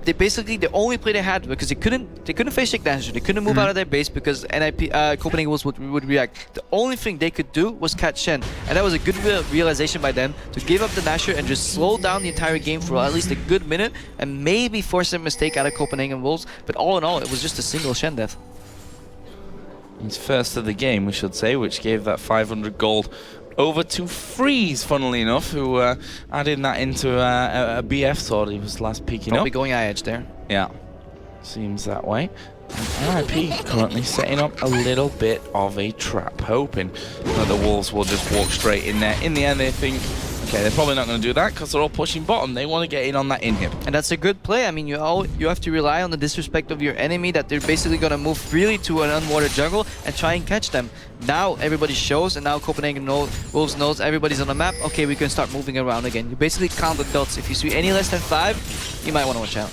they basically the only play they had, because they couldn't face Shake Danger, they couldn't move out of their base because Copenhagen Wolves would react. The only thing they could do was catch Shen, and that was a good realization by them to give up the Nasher and just slow down the entire game for at least a good minute and maybe force a mistake out of Copenhagen Wolves. But all in all, it was just a single Shen death. He's first of the game, we should say, which gave that 500 gold over to Freeze, funnily enough, who added that into a BF sword he was last peeking up. Probably going eye-edge there. Yeah, seems that way. And RIP currently setting up a little bit of a trap, hoping that the Wolves will just walk straight in there. In the end, they think, okay, they're probably not going to do that because they're all pushing bottom. They want to get in on that inhib. And that's a good play. I mean, you have to rely on the disrespect of your enemy, that they're basically going to move freely to an unwatered jungle and try and catch them. Now everybody shows, and now Copenhagen Wolves knows everybody's on the map. Okay, we can start moving around again. You basically count the dots. If you see any less than 5, you might want to watch out.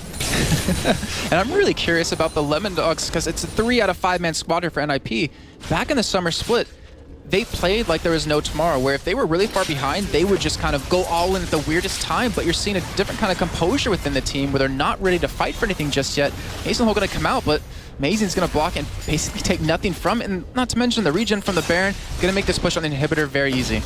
And I'm really curious about the LemonNation, because it's a 3 out of 5-man squad here for NIP. Back in the summer split, they played like there was no tomorrow, where if they were really far behind, they would just kind of go all in at the weirdest time. But you're seeing a different kind of composure within the team where they're not ready to fight for anything just yet. Mason Hole going to come out, but Mazin's going to block and basically take nothing from it. And not to mention the regen from the Baron, going to make this push on the inhibitor very easy.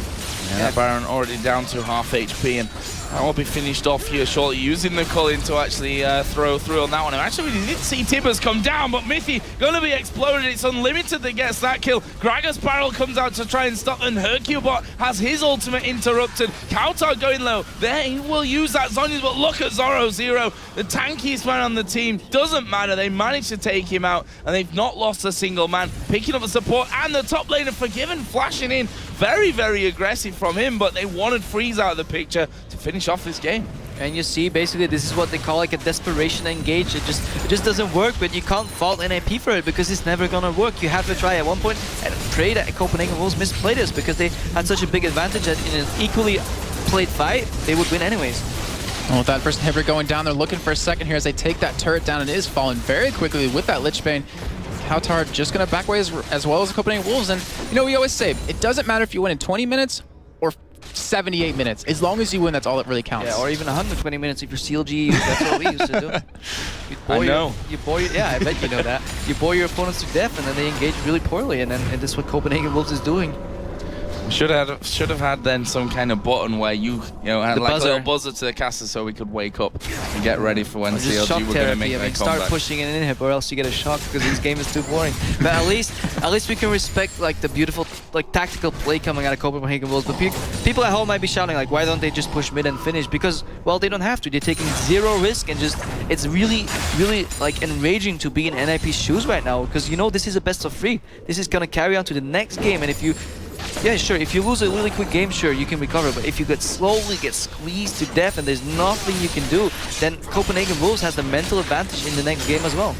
Yeah, Baron already down to half HP, and that will be finished off here shortly, using the Cullen to actually throw through on that one. And actually, we did see Tibbers come down, but Mithy going to be exploded. It's Unlimited that gets that kill. Gragas Barrel comes out to try and stop, and hyrqBot has his ultimate interrupted. Kautar going low. There, he will use that Zonius, but look at Zorozero, the tankiest man on the team. Doesn't matter, they managed to take him out, and they've not lost a single man. Picking up the support, and the top laner Forgiven flashing in. Very, very aggressive from him, but they wanted Freeze out of the picture to finish off this game. And you see, basically, this is what they call like a desperation engage. It just doesn't work, but you can't fault NIP for it because it's never gonna work. You have to try at one point and pray that Copenhagen Wolves misplay this, because they had such a big advantage that in an equally played fight, they would win anyways. Well, with that first inhibitor going down, they're looking for a second here as they take that turret down. It is falling very quickly with that Lich Bane. Kautar just going to back away as well as the Copenhagen Wolves. And, you know, we always say, it doesn't matter if you win in 20 minutes or 78 minutes. As long as you win, that's all that really counts. Yeah, or even 120 minutes if you're CLG. That's what we used to do. I know. Yeah, I bet you know that. You bore your opponents to death, and then they engage really poorly, and this is what Copenhagen Wolves is doing. Should have had then some kind of button where you had like a little buzzer to the caster so we could wake up and get ready for when CLG were going to make their comeback. Start pushing an inhib, or else you get a shock because this game is too boring. But at least we can respect like the beautiful like tactical play coming out of Copenhagen Wolves. But people at home might be shouting like, why don't they just push mid and finish? Because, well, they don't have to. They're taking zero risk, and just it's really like enraging to be in NIP's shoes right now, because you know this is a best of 3. This is gonna carry on to the next game, and if you if you lose a really quick game, sure, you can recover, but if you slowly get squeezed to death and there's nothing you can do, then Copenhagen Wolves has the mental advantage in the next game as well.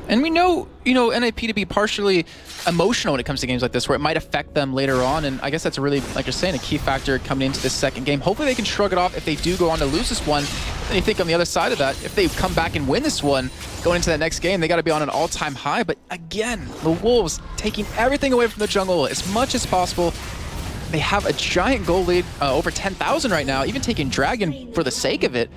And we know, NIP to be partially emotional when it comes to games like this, where it might affect them later on. And I guess that's a really, like you're saying, a key factor coming into this second game. Hopefully they can shrug it off if they do go on to lose this one. And you think on the other side of that, if they come back and win this one, going into that next game, they got to be on an all-time high. But again, the Wolves taking everything away from the jungle as much as possible. They have a giant goal lead, over 10,000 right now, even taking Dragon for the sake of it.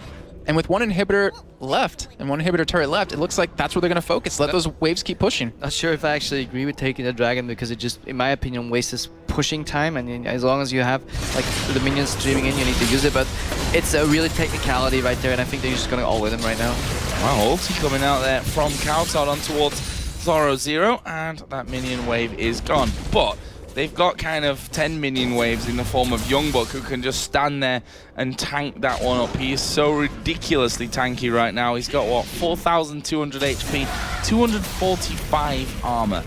And with one inhibitor left and one inhibitor turret left, it looks like that's where they're going to focus. Let those waves keep pushing. Not sure if I actually agree with taking the Dragon, because it just, in my opinion, wastes pushing time. And as long as you have like the minions streaming in, you need to use it. But it's a really technicality right there, and I think they're just going to all with him right now. Wow, ulti coming out there from Kautar on towards Zorozero, and that minion wave is gone. But they've got kind of 10 minion waves in the form of Youngbuck, who can just stand there and tank that one up. He is so ridiculously tanky right now. He's got, what, 4,200 HP, 245 armor.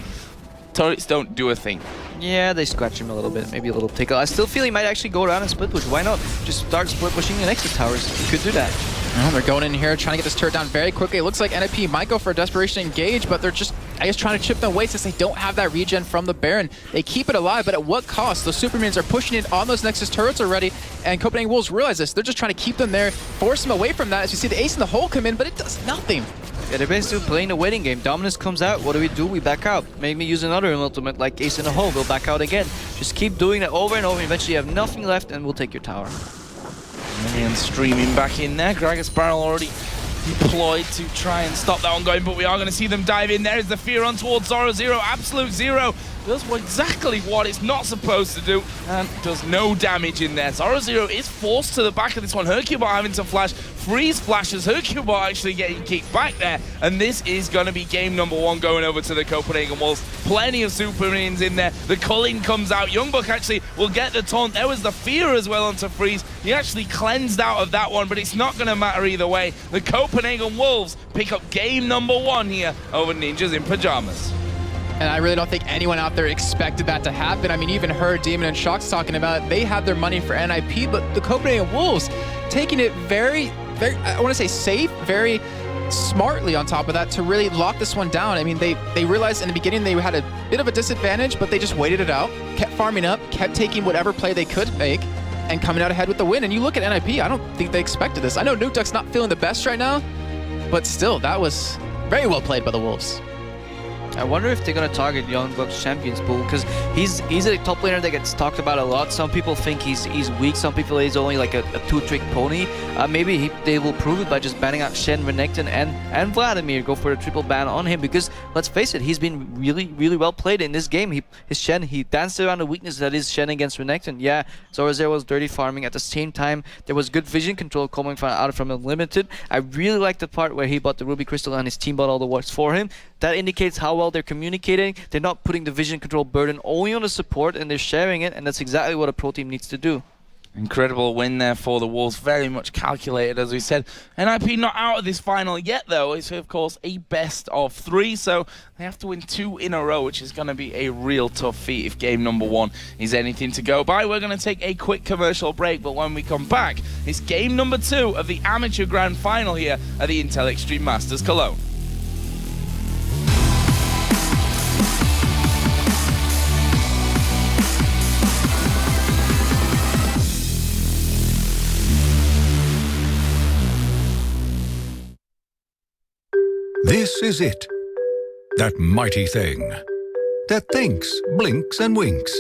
Turrets don't do a thing. Yeah, they scratch him a little bit, maybe a little tickle. I still feel he might actually go around and split push. Why not? Just start split pushing the Nexus towers. He could do that. Well, they're going in here, trying to get this turret down very quickly. It looks like NIP might go for a desperation engage, but they're just, I guess, trying to chip them away since they don't have that regen from the Baron. They keep it alive, but at what cost? Those Superminions are pushing in on those Nexus turrets already, and Copenhagen Wolves realize this. They're just trying to keep them there, force them away from that. As you see the ace in the hole come in, but it does nothing. Yeah, they're basically playing a waiting game. Dominus comes out, what do? We back out. Maybe use another ultimate like ace in the hole, we'll back out again. Just keep doing that over and over, eventually you have nothing left and we'll take your tower. Minions streaming back in there. Gragas Barrel already deployed to try and stop that one going, but we are going to see them dive in. There is the fear on towards Zorozero. Absolute Zero does exactly what it's not supposed to do and does no damage in there. Zorozero is forced to the back of this one. hyrqBot having to flash. Freeze flashes. hyrqBot actually getting kicked back there. And this is going to be game number 1 going over to the Copenhagen Wolves. Plenty of super minions in there. The culling comes out. Youngbuck actually will get the taunt. There was the fear as well onto Freeze. He actually cleansed out of that one, but it's not going to matter either way. The Copenhagen Wolves pick up game number 1 here over Ninjas in Pajamas. And I really don't think anyone out there expected that to happen. I mean, even heard Deman and Sjokz talking about it. They had their money for NIP, but the Copenhagen Wolves taking it very, I want to say safe, very smartly on top of that to really lock this one down. I mean, they realized in the beginning they had a bit of a disadvantage, but they just waited it out, kept farming up, kept taking whatever play they could make, and coming out ahead with the win. And you look at NIP, I don't think they expected this. I know Nukeduck's not feeling the best right now, but still, that was very well played by the Wolves. I wonder if they're going to target Youngbuck's Champions pool, because he's a top laner that gets talked about a lot. Some people think he's weak, some people he's only like a two-trick pony. Maybe they will prove it by just banning out Shen, Renekton, and Vladimir. Go for a triple ban on him, because let's face it, he's been really well played in this game. His Shen, he danced around the weakness that is Shen against Renekton. Yeah, Zorozero was dirty farming. At the same time, there was good vision control coming out from Unlimited. I really like the part where he bought the Ruby Crystal and his team bought all the wards for him. That indicates how well they're communicating. They're not putting the vision control burden only on the support, and they're sharing it, and that's exactly what a pro team needs to do. Incredible win there for the Wolves, very much calculated, as we said. NIP not out of this final yet, though. It's, of course, a best of 3, so they have to win 2 in a row, which is going to be a real tough feat if game number 1 is anything to go by. We're going to take a quick commercial break, but when we come back, it's game number 2 of the Amateur Grand Final here at the Intel Extreme Masters Cologne. This is it. That mighty thing. That thinks, blinks, and winks.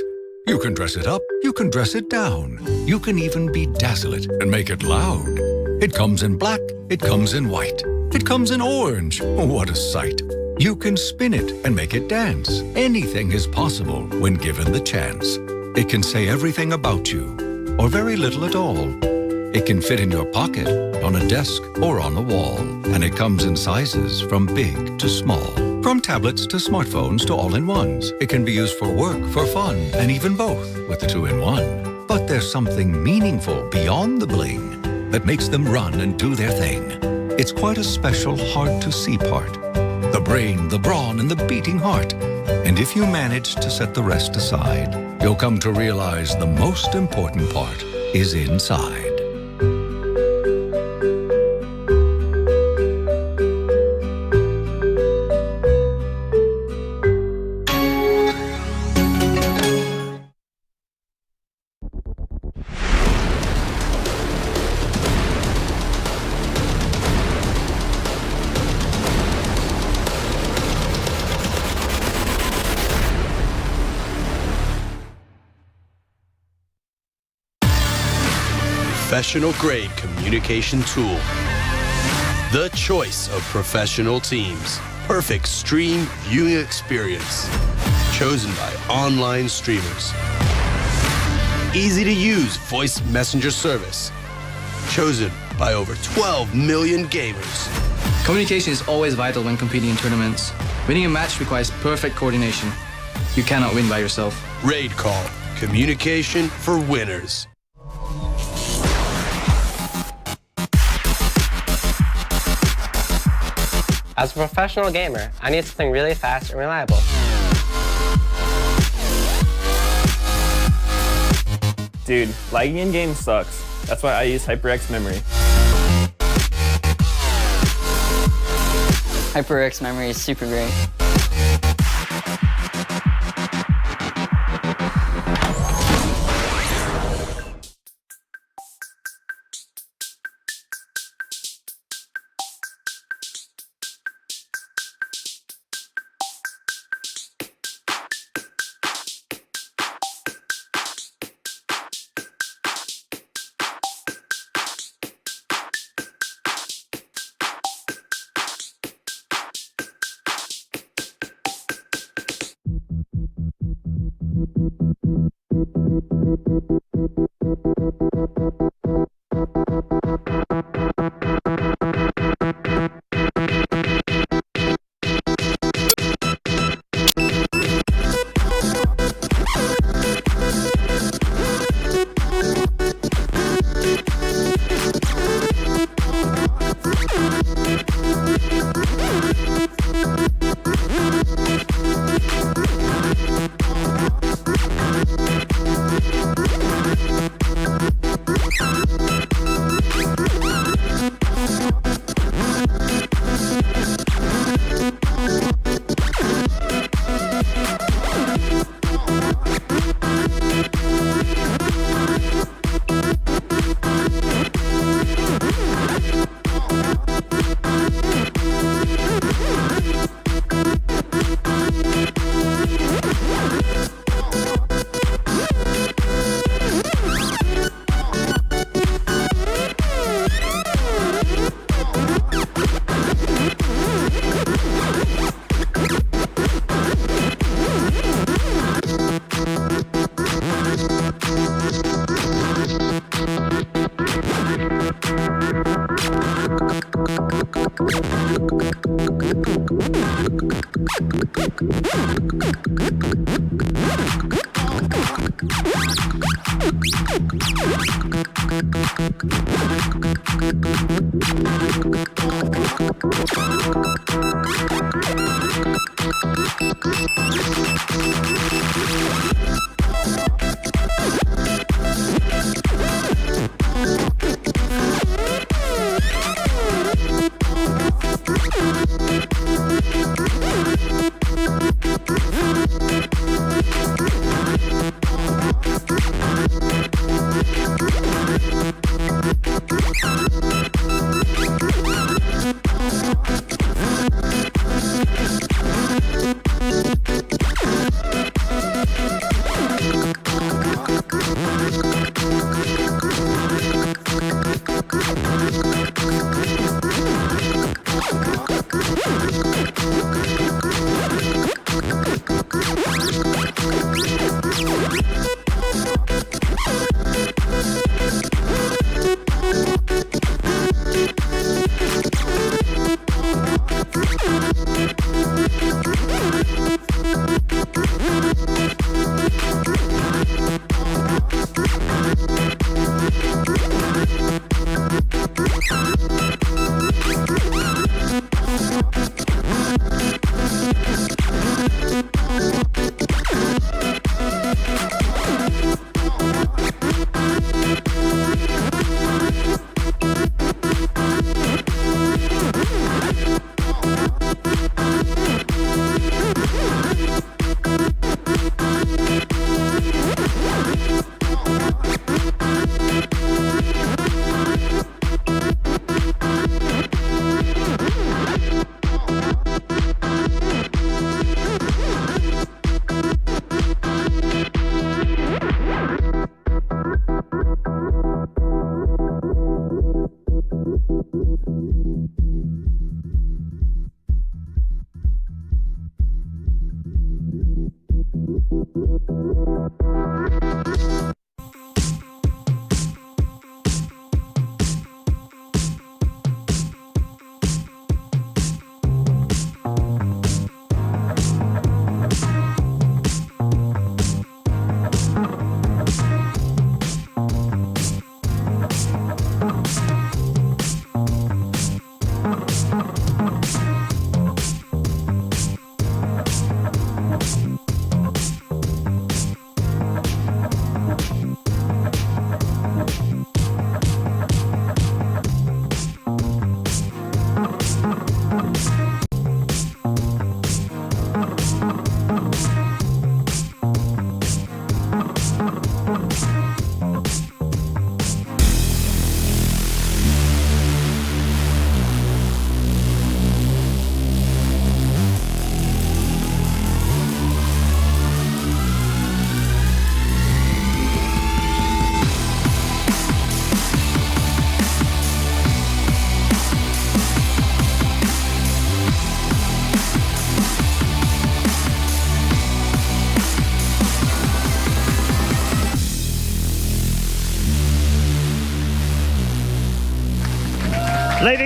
You can dress it up, you can dress it down. You can even bedazzle it and make it loud. It comes in black, it comes in white. It comes in orange. What a sight. You can spin it and make it dance. Anything is possible when given the chance. It can say everything about you, or very little at all. It can fit in your pocket, on a desk, or on the wall. And it comes in sizes from big to small. From tablets to smartphones to all-in-ones. It can be used for work, for fun, and even both with the 2-in-1. But there's something meaningful beyond the bling that makes them run and do their thing. It's quite a special, hard-to-see part. The brain, the brawn, and the beating heart. And if you manage to set the rest aside, you'll come to realize the most important part is inside. Professional-grade communication tool. The choice of professional teams. Perfect stream viewing experience. Chosen by online streamers. Easy-to-use voice messenger service. Chosen by over 12 million gamers. Communication is always vital when competing in tournaments. Winning a match requires perfect coordination. You cannot win by yourself. Raid Call. Communication for winners. As a professional gamer, I need something really fast and reliable. Dude, lagging in games sucks. That's why I use HyperX memory. HyperX memory is super great.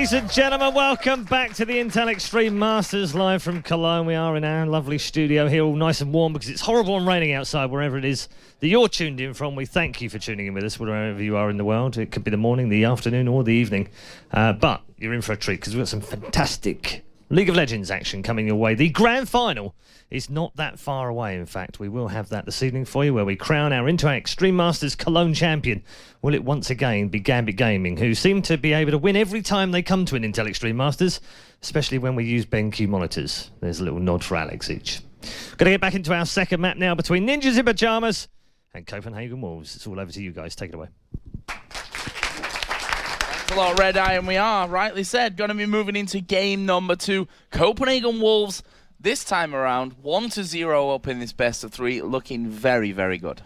Ladies and gentlemen, welcome back to the Intel Extreme Masters live from Cologne. We are in our lovely studio here, all nice and warm because it's horrible and raining outside wherever it is that you're tuned in from. We thank you for tuning in with us, wherever you are in the world. It could be the morning, the afternoon, or the evening. But you're in for a treat because we've got some fantastic League of Legends action coming your way. The grand final is not that far away, in fact. We will have that this evening for you, where we crown our Intel Extreme Masters Cologne champion. Will it once again be GAMBIT Gaming, who seem to be able to win every time they come to an Intel Extreme Masters, especially when we use BenQ monitors. There's a little nod for Alex each. Going to get back into our second map now between Ninjas in Pyjamas and Copenhagen Wolves. It's all over to you guys. Take it away. A lot, ReDeYe, and we are, rightly said, going to be moving into game number 2. Copenhagen Wolves, this time around, 1-0 up in this best of 3, looking very, very good.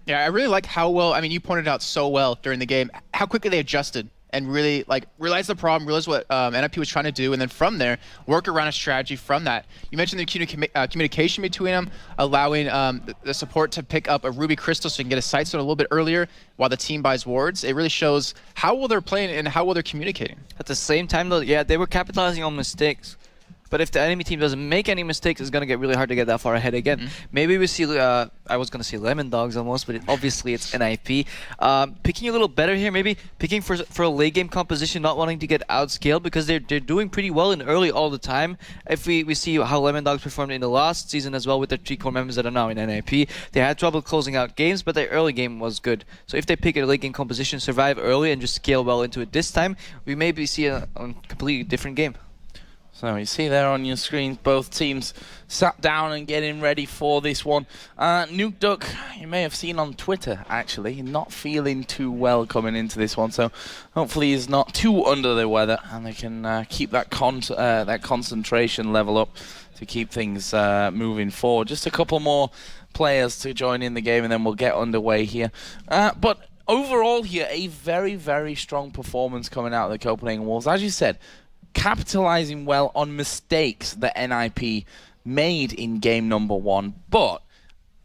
Yeah, I really like how well, I mean, you pointed out so well during the game, how quickly they adjusted and really, like, realized the problem, realized what NIP was trying to do, and then from there, work around a strategy from that. You mentioned the communication between them, allowing the support to pick up a ruby crystal so you can get a sight zone a little bit earlier while the team buys wards. It really shows how well they're playing and how well they're communicating. At the same time, though, yeah, they were capitalizing on mistakes. But if the enemy team doesn't make any mistakes, it's going to get really hard to get that far ahead again. Maybe we see, I was going to say LemonDogs almost, but obviously it's NIP. Picking a little better here, maybe picking for a late game composition, not wanting to get outscaled because they're doing pretty well in early all the time. If we see how LemonDogs performed in the last season as well with their 3 core members that are now in NIP, they had trouble closing out games, but their early game was good. So if they pick a late game composition, survive early, and just scale well into it this time, we maybe see a completely different game. So you see there on your screen, both teams sat down and getting ready for this one. Nukeduck, you may have seen on Twitter, actually, not feeling too well coming into this one. So hopefully he's not too under the weather and they can keep that concentration level up to keep things moving forward. Just a couple more players to join in the game and then we'll get underway here. But overall here, a very, very strong performance coming out of the Copenhagen Wolves. As you said, capitalizing well on mistakes that NIP made in game number 1, but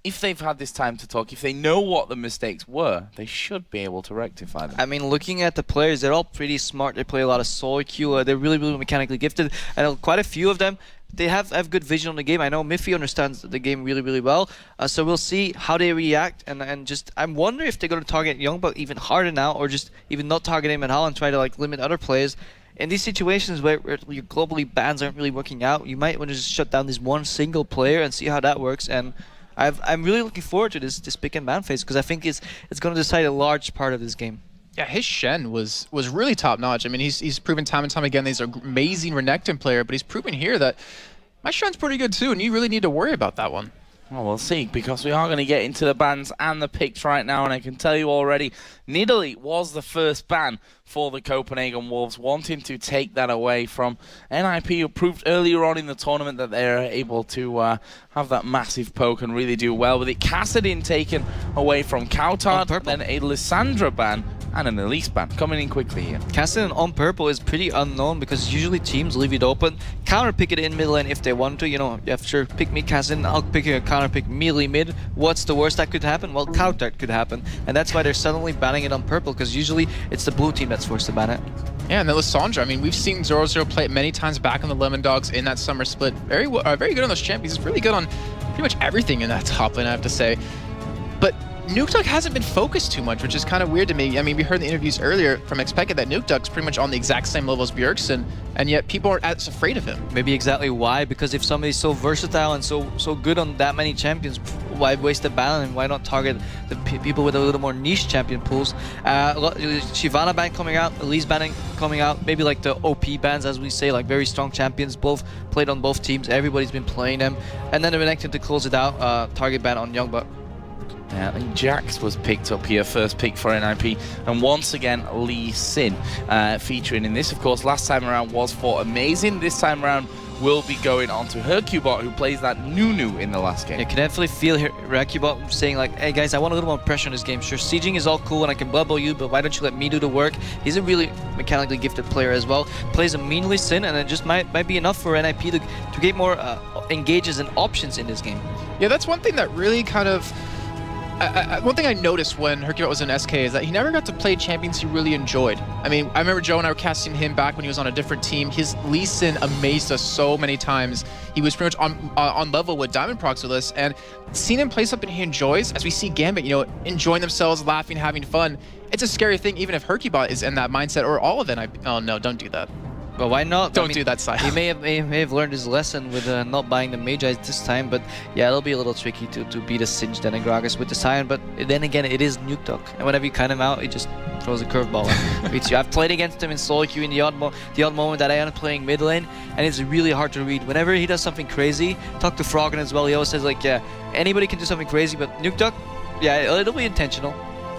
if they've had this time to talk, if they know what the mistakes were, they should be able to rectify them. I mean, looking at the players, they're all pretty smart. They play a lot of solo queue. They're really, really mechanically gifted, and quite a few of them, they have good vision on the game. I know mithy understands the game really, really well, so we'll see how they react, and just I'm wondering if they're going to target Youngbuck even harder now, or just even not target him at all and try to like limit other players. In these situations where your globally bans aren't really working out, you might want to just shut down this one single player and see how that works. And I'm really looking forward to this pick and ban phase because I think it's going to decide a large part of this game. Yeah, his Shen was really top notch. I mean, he's proven time and time again that he's an amazing Renekton player, but he's proven here that my Shen's pretty good too, and you really need to worry about that one. Well, we'll see, because we are going to get into the bans and the picks right now, and I can tell you already, Nidalee was the first ban for the Copenhagen Wolves, wanting to take that away from NIP, who proved earlier on in the tournament that they're able to have that massive poke and really do well with it. Kassadin taken away from Kautard, then a Lissandra ban and an Elise ban coming in quickly here. Kassadin on purple is pretty unknown because usually teams leave it open, counter pick it in mid lane if they want to. You know, you have sure pick me Kassadin, I'll pick a counter pick melee mid. What's the worst that could happen? Well, Kautard could happen, and that's why they're suddenly banning it on purple, because usually it's the blue team that's forced to ban it. Yeah, and then Lissandra, I mean, we've seen Zorozero play it many times back on the LemonDogs in that summer split. Very good on those champions. He's really good on pretty much everything in that top lane, I have to say. But Nukeduck hasn't been focused too much, which is kind of weird to me. I mean, we heard in the interviews earlier from xPeke that Nukeduck's pretty much on the exact same level as Bjergsen, and yet people aren't as afraid of him. Maybe exactly why, because if somebody's so versatile and so good on that many champions, why waste the ban and why not target the people with a little more niche champion pools? Shyvana ban coming out, Elise ban coming out, maybe like the OP bans, as we say, like very strong champions, both played on both teams, everybody's been playing them, and then the Renekton to close it out, target ban on Youngbuck. Yeah, I think Jax was picked up here, first pick for NIP, and once again Lee Sin featuring in this. Of course, last time around was for Amazing. This time around will be going on to hyrqBot, who plays that Nunu in the last game. You can definitely feel hyrqBot saying like, hey guys, I want a little more pressure on this game. Sure, sieging is all cool and I can bubble you, but why don't you let me do the work? He's a really mechanically gifted player as well. Plays a mean Lee Sin, and it just might be enough for NIP to get more engages and options in this game. Yeah, that's one thing that really kind of one thing I noticed when hyrqBot was in SK is that he never got to play champions he really enjoyed. I mean, I remember Joe and I were casting him back when he was on a different team. His Lee Sin amazed us so many times. He was pretty much on level with Diamondprox with us, and seeing him play something he enjoys, as we see GAMBIT, you know, enjoying themselves, laughing, having fun, it's a scary thing even if hyrqBot is in that mindset, or all of it. Oh no, don't do that. But why not? Don't do that, side. He may have learned his lesson with not buying the Mage Eyes this time, but yeah, it'll be a little tricky to beat a Singed and a Gragas with the Scion, but then again, it is Nukeduck, and whenever you cut him out, he just throws a curveball and beats you. I've played against him in solo queue in the odd moment that I am playing mid lane, and it's really hard to read. Whenever he does something crazy, talk to Froggen as well, he always says like, yeah, anybody can do something crazy, but Nukeduck, yeah, it'll be intentional.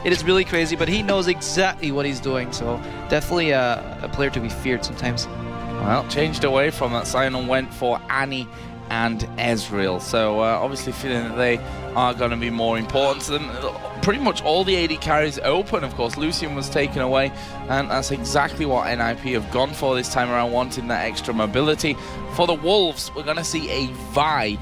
It is really crazy, but he knows exactly what he's doing, so definitely a player to be feared sometimes. Well, changed away from that Scion and went for Annie and Ezreal. So obviously feeling that they are going to be more important to them. Pretty much all the AD carries open, of course. Lucian was taken away, and that's exactly what NIP have gone for this time around, wanting that extra mobility. For the Wolves, we're going to see a Vi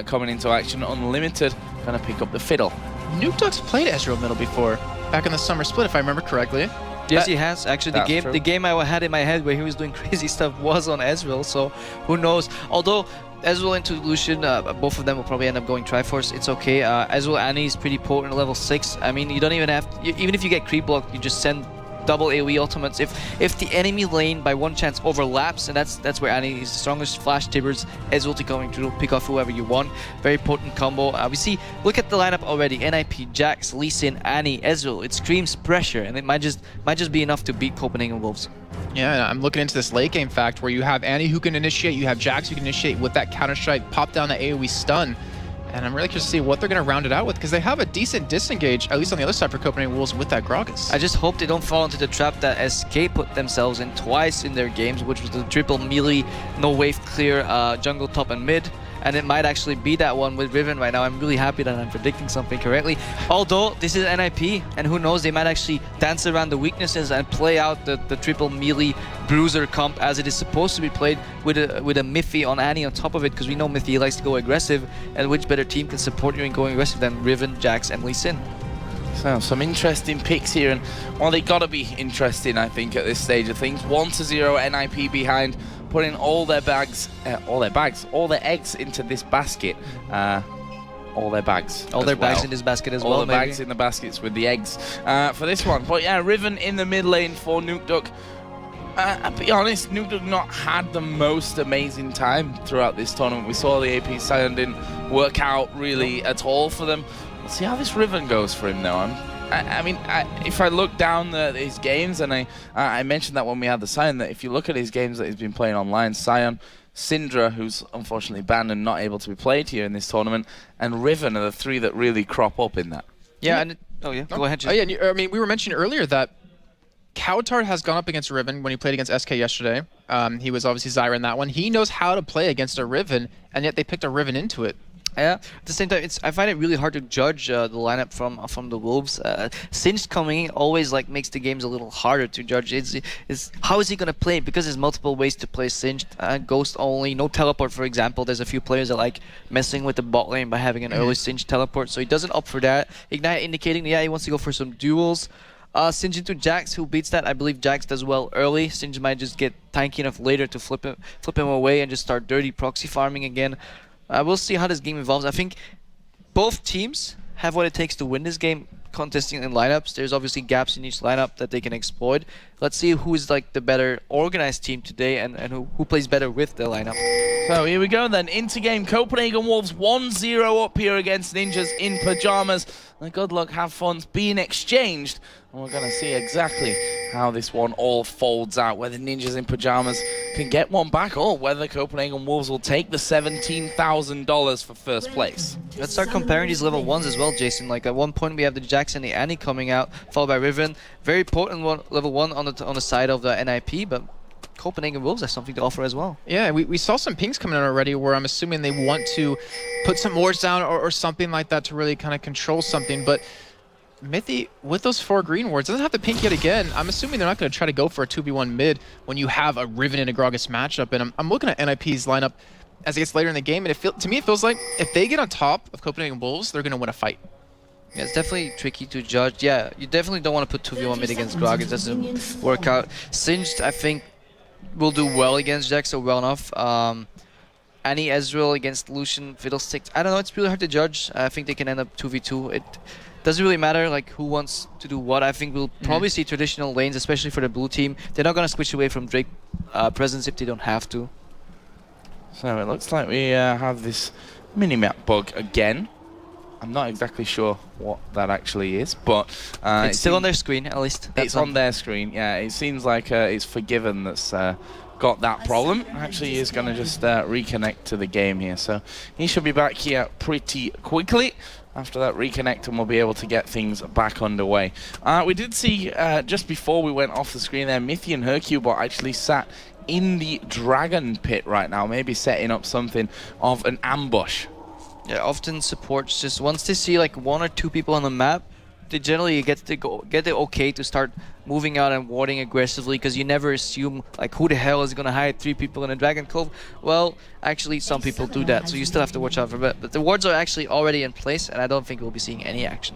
coming into action. Unlimited going to pick up the fiddle. Nukeduck's played Ezreal middle before, back in the summer split, if I remember correctly. Yes, he has. Actually, the game I had in my head where he was doing crazy stuff was on Ezreal, so who knows. Although Ezreal into Lucian, both of them will probably end up going Triforce. It's okay. Ezreal Annie is pretty potent, level 6. I mean, you don't even have to, even if you get creep block, you just send double AoE ultimates. If the enemy lane by one chance overlaps, and that's where Annie is the strongest. Flash Tibbers, Ezreal to going through, pick off whoever you want. Very potent combo. We see, look at the lineup already. NIP, Jax, Lee Sin, Annie, Ezreal. It screams pressure, and it might just be enough to beat Copenhagen Wolves. Yeah, I'm looking into this late game fact where you have Annie who can initiate, you have Jax who can initiate with that counter strike, pop down the AoE stun. And I'm really curious to see what they're going to round it out with, because they have a decent disengage, at least on the other side for Copenhagen Wolves with that Gragas. I just hope they don't fall into the trap that SK put themselves in twice in their games, which was the triple melee, no wave clear, jungle, top, and mid. And it might actually be that one with Riven right now. I'm really happy that I'm predicting something correctly. Although this is NIP, and who knows, they might actually dance around the weaknesses and play out the triple melee bruiser comp as it is supposed to be played with a mithy on Annie on top of it, because we know mithy likes to go aggressive, and which better team can support you in going aggressive than Riven, Jax, and Lee Sin. So some interesting picks here, and well, they gotta be interesting, I think, at this stage of things. 1-0 NIP behind, putting all their eggs into this basket. All their bags in this basket as well. All the bags in the baskets with the eggs for this one. But yeah, Riven in the mid lane for Nukeduck. I'll be honest, Nukeduck not had the most amazing time throughout this tournament. We saw the AP Scion didn't work out really at all for them. We'll see how this Riven goes for him now. I mean, if I look down his games, and I mentioned that when we had the Scion, that if you look at his games that he's been playing online, Scion, Syndra, who's unfortunately banned and not able to be played here in this tournament, and Riven are the three that really crop up in that. Yeah, and go ahead. Oh yeah, I mean, we were mentioning earlier that Cowtard has gone up against Riven when he played against SK yesterday. He was obviously Zyra in that one. He knows how to play against a Riven, and yet they picked a Riven into it. Yeah. At the same time, I find it really hard to judge the lineup from the Wolves. Singed coming in always makes the games a little harder to judge. It's how is he gonna play? Because there's multiple ways to play Singed. Ghost only, no teleport, for example. There's a few players that like messing with the bot lane by having an early Singed teleport, so he doesn't opt for that. Ignite indicating, yeah, he wants to go for some duels. Singed into Jax, who beats that. I believe Jax does well early. Singed might just get tanky enough later to flip him away and just start dirty proxy farming again. We'll see how this game evolves. I think both teams have what it takes to win this game, contesting in lineups. There's obviously gaps in each lineup that they can exploit. Let's see who's the better organized team today, and who plays better with the lineup. So here we go then, into game. Copenhagen Wolves 1-0 up here against Ninjas in Pyjamas. And good luck, have fun's being exchanged. And we're going to see exactly how this one all folds out, whether Ninjas in Pyjamas can get one back, or whether Copenhagen Wolves will take the $17,000 for first place. Let's start comparing these level 1s as well, Jason. At one point we have the Jax and the Annie coming out, followed by Riven. Very potent level 1 on the side of the NIP, but Copenhagen Wolves have something to offer as well. Yeah, we saw some pings coming in already, where I'm assuming they want to put some wards down or something like that to really kind of control something. But Mithy, with those 4 green wards, doesn't have to pink yet again. I'm assuming they're not going to try to go for a 2v1 mid when you have a Riven and a Gragas matchup. And I'm looking at NIP's lineup as it gets later in the game, and to me it feels like if they get on top of Copenhagen Wolves, they're going to win a fight. Yeah, it's definitely tricky to judge. Yeah, you definitely don't want to put 2v1 mid against Grog. It doesn't work out. Singed, I think, will do well against Jax, so well enough. Annie Ezreal against Lucian Fiddlesticks. I don't know, it's really hard to judge. I think they can end up 2v2. It doesn't really matter like who wants to do what. I think we'll probably see traditional lanes, especially for the blue team. They're not going to switch away from Drake presence if they don't have to. So it looks like we have this mini-map bug again. I'm not exactly sure what that actually is, but it's still on their screen, at least. It's on their screen, yeah. It seems like it's Forgiven that's got that problem. Actually, he is going to just reconnect to the game here, so he should be back here pretty quickly. After that reconnect, and we'll be able to get things back underway. We did see, just before we went off the screen there, Mithy and hyrqBot actually sat in the Dragon Pit right now, maybe setting up something of an ambush. Yeah, often supports just once they see like 1 or 2 people on the map, they generally get the okay to start moving out and warding aggressively, because you never assume like who the hell is gonna hide 3 people in a Dragon Cove. Well, actually some people do that, so you still have to watch out for that. But the wards are actually already in place, and I don't think we'll be seeing any action.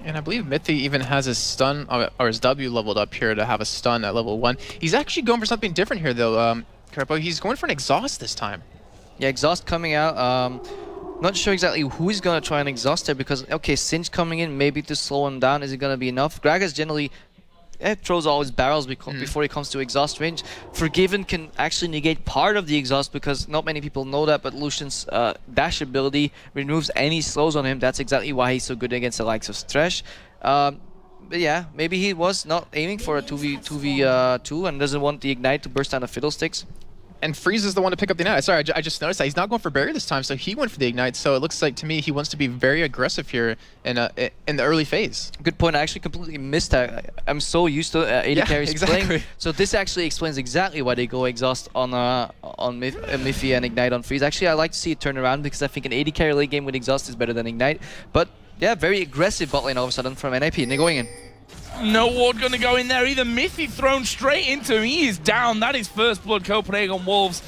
And I believe Mithy even has his stun, or his W leveled up here to have a stun at level 1. He's actually going for something different here though, Krepo. He's going for an exhaust this time. Yeah, exhaust coming out. Not sure exactly who he's going to try and exhaust there, because, okay, Singe coming in maybe to slow him down. Is it going to be enough? Gragas generally throws all his barrels before he comes to exhaust range. Forgiven can actually negate part of the exhaust, because not many people know that, but Lucian's dash ability removes any slows on him. That's exactly why he's so good against the likes of Thresh. But yeah, maybe he was not aiming for a 2v2 and doesn't want the Ignite to burst down the Fiddlesticks. And Freeze is the one to pick up the Ignite. Sorry, I just noticed that he's not going for Barrier this time, so he went for the Ignite. So it looks like to me he wants to be very aggressive here in the early phase. Good point. I actually completely missed that. I'm so used to AD carries playing. So this actually explains exactly why they go exhaust on Mithy and Ignite on Freeze. Actually, I like to see it turn around, because I think an AD carry late game with exhaust is better than Ignite. But yeah, very aggressive bot lane all of a sudden from NIP, and they're going in. No ward going to go in there either. Mithy thrown straight into him. He is down. That is first blood Copenhagen Wolves.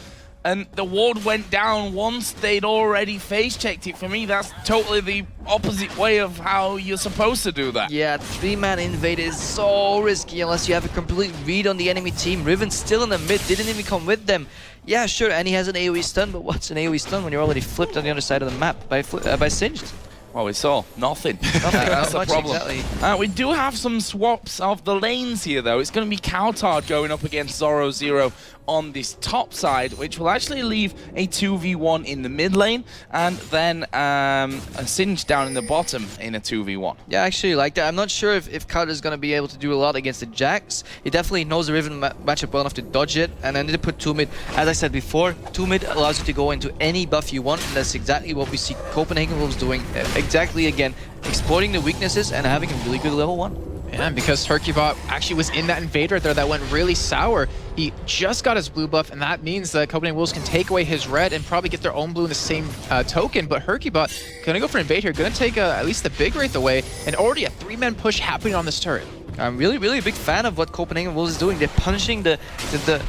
And the ward went down once they'd already face checked it. For me, that's totally the opposite way of how you're supposed to do that. Yeah, 3-man invade is so risky unless you have a complete read on the enemy team. Riven's still in the mid, didn't even come with them. Yeah, sure, and he has an AoE stun, but what's an AoE stun when you're already flipped on the other side of the map by Singed? Well, we saw nothing. That's the problem. Exactly. We do have some swaps of the lanes here, though. It's going to be Coutard going up against Zorozero on this top side, which will actually leave a 2v1 in the mid lane, and then a Singe down in the bottom in a 2v1. Yeah, I actually like that. I'm not sure if Coutard is going to be able to do a lot against the Jax. He definitely knows the Riven matchup well enough to dodge it, and then they put 2 mid. As I said before, 2 mid allows you to go into any buff you want, and that's exactly what we see Copenhagen Wolves doing. Exactly, again, exploiting the weaknesses and having a really good level 1. Yeah, and because hyrqBot actually was in that invader there that went really sour, he just got his blue buff, and that means that Copenhagen Wolves can take away his red and probably get their own blue in the same token. But hyrqBot gonna go for invade here, gonna take at least the big wraith away, and already a 3-man push happening on this turret. I'm really a big fan of what Copenhagen Wolves is doing. They're punishing the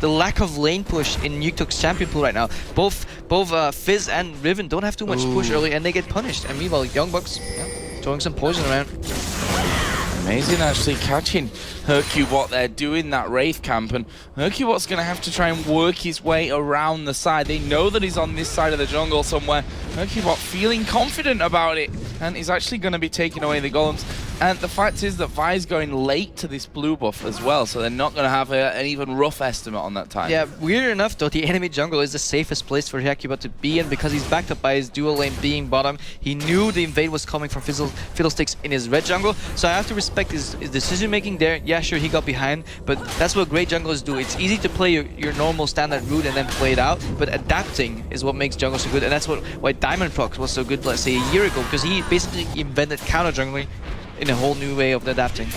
lack of lane push in Nukeduck's champion pool right now. Both Fizz and Riven don't have too much push early, and they get punished. And meanwhile, Youngbuck's throwing some poison around. Amazing actually catching hyrqBot there, doing that Wraith camp, and hyrqBot's going to have to try and work his way around the side. They know that he's on this side of the jungle somewhere. hyrqBot feeling confident about it, and he's actually going to be taking away the golems. And the fact is that Vi's going late to this blue buff as well, so they're not going to have an even rough estimate on that time. Yeah, weird enough though, the enemy jungle is the safest place for hyrqBot to be in, because he's backed up by his dual lane being bottom. He knew the invade was coming from Fiddlesticks in his red jungle, so I have to respect his decision making there. Yeah, sure, he got behind, but that's what great junglers do. It's easy to play your normal standard route and then play it out, but adapting is what makes jungle so good, and that's why Diamondprox was so good, let's say, a year ago, because he basically invented counter jungling in a whole new way of adapting.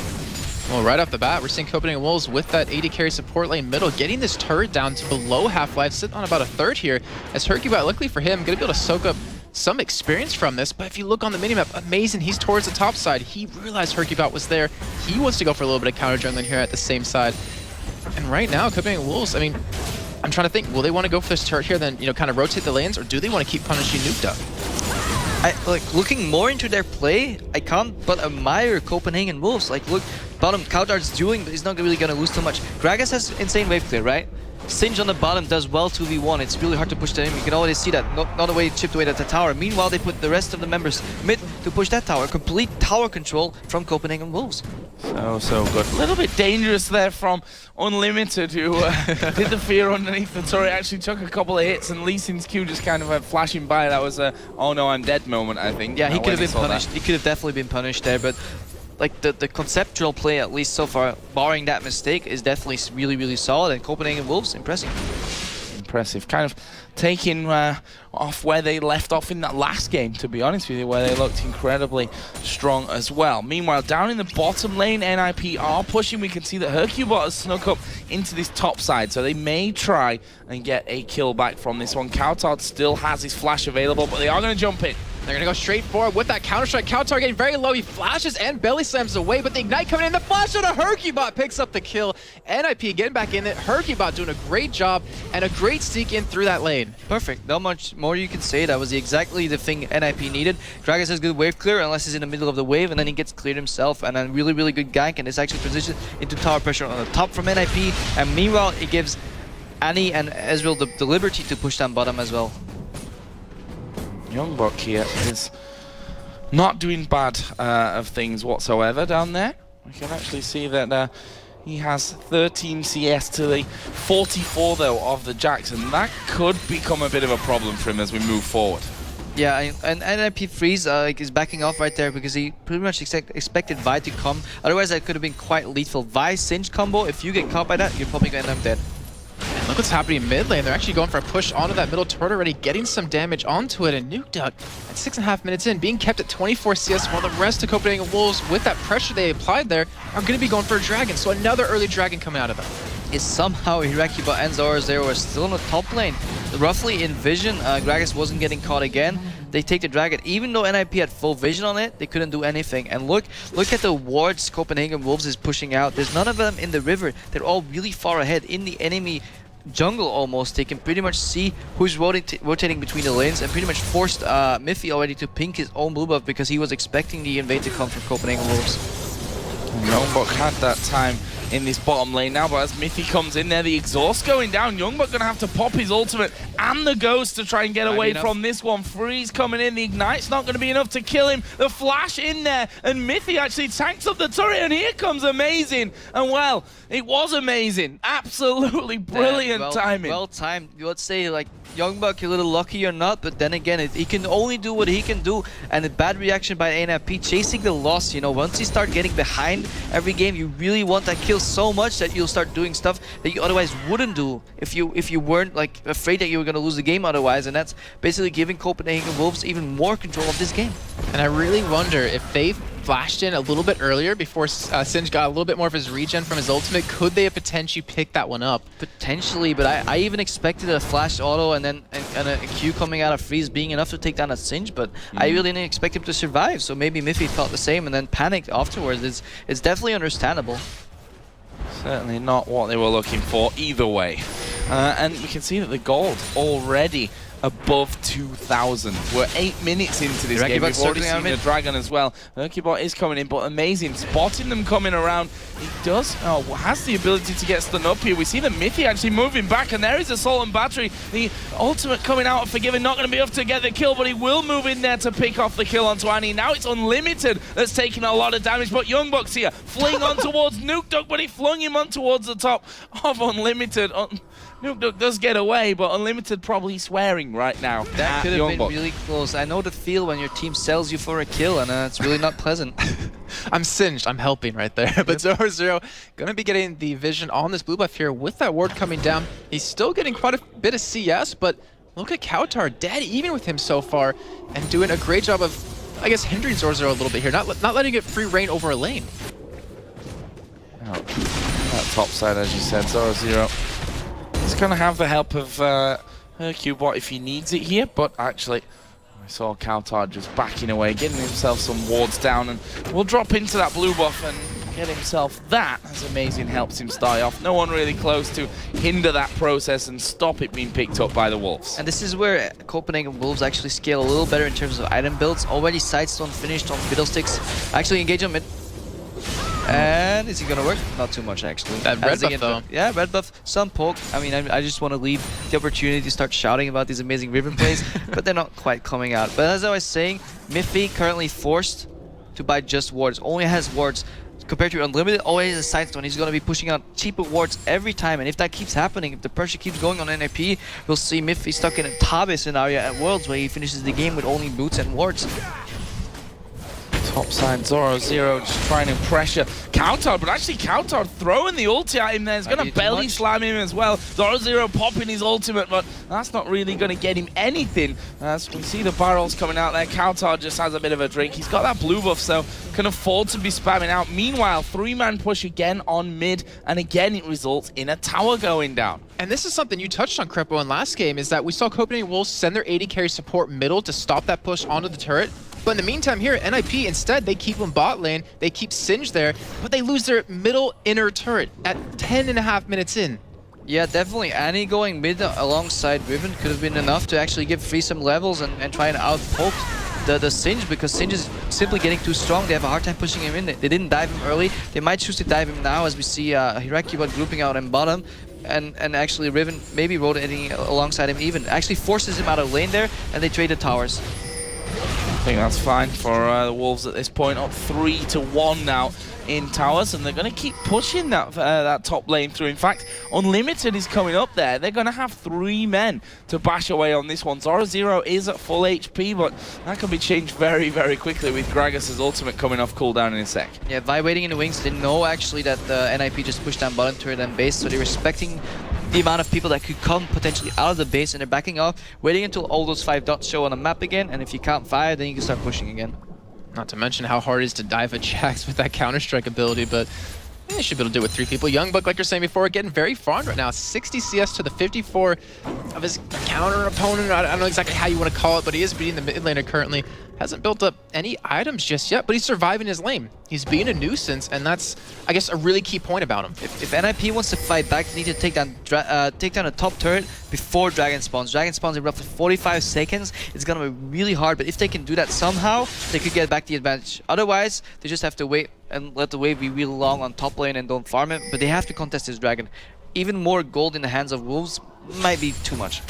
Well, right off the bat, we're seeing Copenhagen Wolves with that AD carry support lane middle, getting this turret down to below half-life, sitting on about a third here, as hyrqBot, luckily for him, going to be able to soak up some experience from this. But if you look on the minimap, amazing, he's towards the top side. He realized hyrqBot was there. He wants to go for a little bit of counter jungling here at the same side. And right now, Copenhagen Wolves, I mean, I'm trying to think, will they want to go for this turret here, then, you know, kind of rotate the lanes, or do they want to keep punishing Nukeduck? Like looking more into their play, I can't but admire Copenhagen Wolves. Like look, bottom Kautar's dueling, but he's not really gonna lose too much. Gragas has insane wave clear, right? Singe on the bottom does well 2v1. It's really hard to push that in. You can already see that. Not a way chipped away at the tower. Meanwhile, they put the rest of the members mid to push that tower. Complete tower control from Copenhagen Wolves. So good. A little bit dangerous there from Unlimited, who did the fear underneath the turret. Actually took a couple of hits, and Lee Sin's Q just kind of flashing by. That was a "oh no, I'm dead" moment, I think. Yeah, he could have been punished. He could have definitely been punished there, but like the conceptual play, at least so far, barring that mistake, is definitely really, really solid. And Copenhagen Wolves, impressive. Impressive. Kind of taking off where they left off in that last game, to be honest with you, where they looked incredibly strong as well. Meanwhile, down in the bottom lane, NIP are pushing. We can see that hyrqBot has snuck up into this top side, so they may try and get a kill back from this one. Kautar still has his flash available, but they are going to jump in. They're going to go straight forward with that counter-strike. Kautar getting very low. He flashes and belly slams away, but the Ignite coming in. The flash on a hyrqBot picks up the kill. NIP getting back in it. hyrqBot doing a great job and a great sneak in through that lane. Perfect. Not much more you can say. That was exactly the thing NIP needed. Gragas has good wave clear unless he's in the middle of the wave, and then he gets cleared himself. And then really, really good gank, and it's actually transitioned into tower pressure on the top from NIP. And meanwhile, it gives Annie and Ezreal the liberty to push down bottom as well. Youngbuck here is not doing bad of things whatsoever down there. We can actually see that he has 13 CS to the 44 though of the Jax, and that could become a bit of a problem for him as we move forward. Yeah, and NIP Freeze is backing off right there because he pretty much expected Vi to come. Otherwise, that could have been quite lethal. Vi Singe combo, if you get caught by that, you're probably going to end up dead. And look what's happening in mid lane. They're actually going for a push onto that middle turret already, getting some damage onto it. And Nukeduck, at 6.5 minutes in, being kept at 24 CS, while the rest of Copenhagen Wolves, with that pressure they applied there, are going to be going for a dragon. So another early dragon coming out of them. Is somehow hyrqBot and Zorozero are still in the top lane. Roughly in vision, Gragas wasn't getting caught again. They take the dragon. Even though NIP had full vision on it, they couldn't do anything. And look at the wards Copenhagen Wolves is pushing out. There's none of them in the river. They're all really far ahead in the enemy jungle almost. They can pretty much see who's rotating between the lanes, and pretty much forced Mithy already to pink his own blue buff because he was expecting the invade to come from Copenhagen Wolves. Youngbuck had that time in this bottom lane now, but as Mithy comes in there, the exhaust going down, Youngbuck gonna have to pop his ultimate and the ghost to try and get away from this one. Freeze coming in, the Ignite's not gonna be enough to kill him. The flash in there, and Mithy actually tanks up the turret, and here comes Amazing. And well, it was amazing. Absolutely brilliant timing. Well timed. Let's say like Youngbuck a little lucky or not, but then again, he can only do what he can do, and a bad reaction by NIP, chasing the loss. You know, once you start getting behind every game, you really want that kill so much that you'll start doing stuff that you otherwise wouldn't do if you weren't like afraid that you were going to lose the game otherwise, and that's basically giving Copenhagen Wolves even more control of this game. And I really wonder if they flashed in a little bit earlier before Singe got a little bit more of his regen from his ultimate, could they have potentially picked that one up? Potentially, but I even expected a flash auto and then a Q coming out of Freeze being enough to take down a Singe, but I really didn't expect him to survive, so maybe Mithy thought the same and then panicked afterwards. It's definitely understandable. Certainly not what they were looking for either way. And we can see that the gold already above 2,000. We're 8 minutes into this game. We've already seen the dragon as well. hyrqBot is coming in, but Amazing spotting them coming around. He has the ability to get stunned up here. We see the Mithy actually moving back, and there is Assault and Battery. The ultimate coming out of Forgiven, not going to be enough to get the kill, but he will move in there to pick off the kill onto Annie. Now it's Unlimited that's taking a lot of damage, but Youngbuck's here, fling on towards Nukeduck, but he flung him on towards the top of Unlimited. Nukeduck does get away, but Unlimited probably swearing right now. That could have been really close. I know the feel when your team sells you for a kill, and it's really not pleasant. I'm singed. I'm helping right there. But Zorozero going to be getting the vision on this blue buff here with that ward coming down. He's still getting quite a bit of CS, but look at Kautar dead even with him so far, and doing a great job of, I guess, hindering Zorozero a little bit here, not letting it free reign over a lane. That top side, as you said, Zorozero. He's going to have the help of hyrqBot if he needs it here, but actually I saw Kautar just backing away, getting himself some wards down, and we'll drop into that blue buff, and get himself that, as Amazing helps him start off. No one really close to hinder that process and stop it being picked up by the Wolves. And this is where Copenhagen Wolves actually scale a little better in terms of item builds. Already Sidestone finished on Fiddlesticks. Actually engage on mid. And is he gonna work? Not too much actually. That red buff though. Yeah, red buff, some poke. I mean, I just want to leave the opportunity to start shouting about these amazing Riven plays, but they're not quite coming out. But as I was saying, mithy currently forced to buy just wards. Only has wards. Compared to Unlimited, always a Sidestone. He's going to be pushing out cheaper wards every time. And if that keeps happening, if the pressure keeps going on NIP, we'll see mithy stuck in a Tabe scenario at Worlds where he finishes the game with only boots and wards. Top side, Zorozero just trying to pressure Kautar, but actually Kautar throwing the ulti at him there. He's going to belly slam him as well. Zorozero popping his ultimate, but that's not really going to get him anything. As you can see the barrels coming out there, Kautar just has a bit of a drink. He's got that blue buff, so can afford to be spamming out. Meanwhile, 3-man push again on mid, and again it results in a tower going down. And this is something you touched on, Krepo, in last game, is that we saw Copenhagen Wolves send their AD carry support middle to stop that push onto the turret. But in the meantime here at NIP, instead, they keep him bot lane, they keep Singed there, but they lose their middle inner turret at 10.5 minutes in. Yeah, definitely. Annie going mid alongside Riven could have been enough to actually give Free some levels and try and outpoke the Singe, because Singe is simply getting too strong. They have a hard time pushing him in. They didn't dive him early. They might choose to dive him now as we see hyrqBot grouping out in bottom. And actually Riven maybe rotating alongside him even. Actually forces him out of lane there, and they trade the towers. I think that's fine for the Wolves at this point, up 3-1 now in towers, and they're going to keep pushing that top lane through. In fact, Unlimited is coming up there. They're going to have 3 men to bash away on this one. Zorozero is at full HP, but that can be changed very, very quickly with Gragas' ultimate coming off cooldown in a sec. Yeah, Vi waiting in the wings. They know actually that the NIP just pushed down bottom turret and base, so they're respecting the amount of people that could come potentially out of the base, and they're backing off, waiting until all those 5 dots show on the map again, and if you count 5, then you can start pushing again. Not to mention how hard it is to dive at Sjokz with that Counter-Strike ability, but they should be able to do it with 3 people. Youngbuck, like you're saying before, getting very farmed right now. 60 CS to the 54 of his counter opponent. I don't know exactly how you want to call it, but he is beating the mid laner currently. Hasn't built up any items just yet, but he's surviving his lane. He's being a nuisance, and that's, I guess, a really key point about him. If NIP wants to fight back, they need to take down the top turret before Dragon spawns. Dragon spawns in roughly 45 seconds. It's going to be really hard, but if they can do that somehow, they could get back the advantage. Otherwise, they just have to wait and let the wave be really long on top lane and don't farm it, but they have to contest this Dragon. Even more gold in the hands of Wolves might be too much.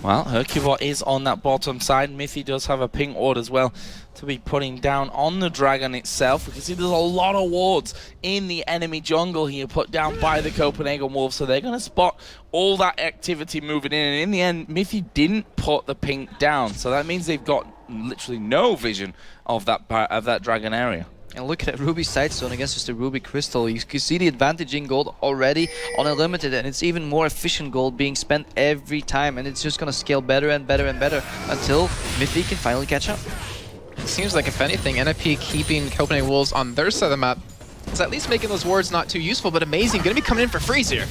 Well, hyrqBot is on that bottom side. mithy does have a pink ward as well to be putting down on the Dragon itself. We can see there's a lot of wards in the enemy jungle here put down by the Copenhagen Wolves, so they're going to spot all that activity moving in. And in the end, mithy didn't put the pink down, so that means they've got literally no vision of that Dragon area. And look at that Ruby Sidestone against just a Ruby Crystal. You can see the advantage in gold already on Unlimited, and it's even more efficient gold being spent every time, and it's just going to scale better and better and better until mithy can finally catch up. It seems like, if anything, NIP keeping Copenhagen Wolves on their side of the map is at least making those wards not too useful, but Amazing going to be coming in for freeze here.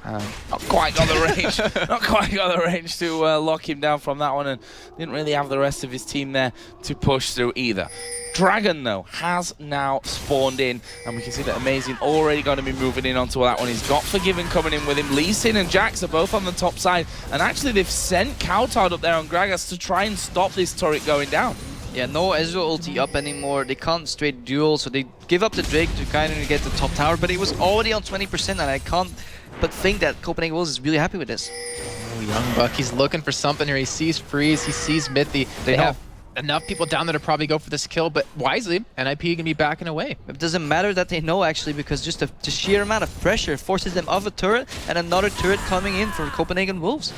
Not quite got the range. Not quite got the range to lock him down from that one, and didn't really have the rest of his team there to push through either. Dragon, though, has now spawned in, and we can see that Amazing already going to be moving in onto that one. He's got Forgiven coming in with him. Lee Sin and Jax are both on the top side, and actually they've sent Kautar up there on Gragas to try and stop this turret going down. Yeah, no Ezreal ulti up anymore. They can't straight duel, so they give up the Drake to kind of get the top tower, but it was already on 20%, and I can't but think that Copenhagen Wolves is really happy with this. Oh, Youngbuck, he's looking for something here. He sees freeze, he sees mithy. They have enough people down there to probably go for this kill, but wisely, NIP can be backing away. It doesn't matter that they know, actually, because just the sheer amount of pressure forces them off a turret and another turret coming in for Copenhagen Wolves.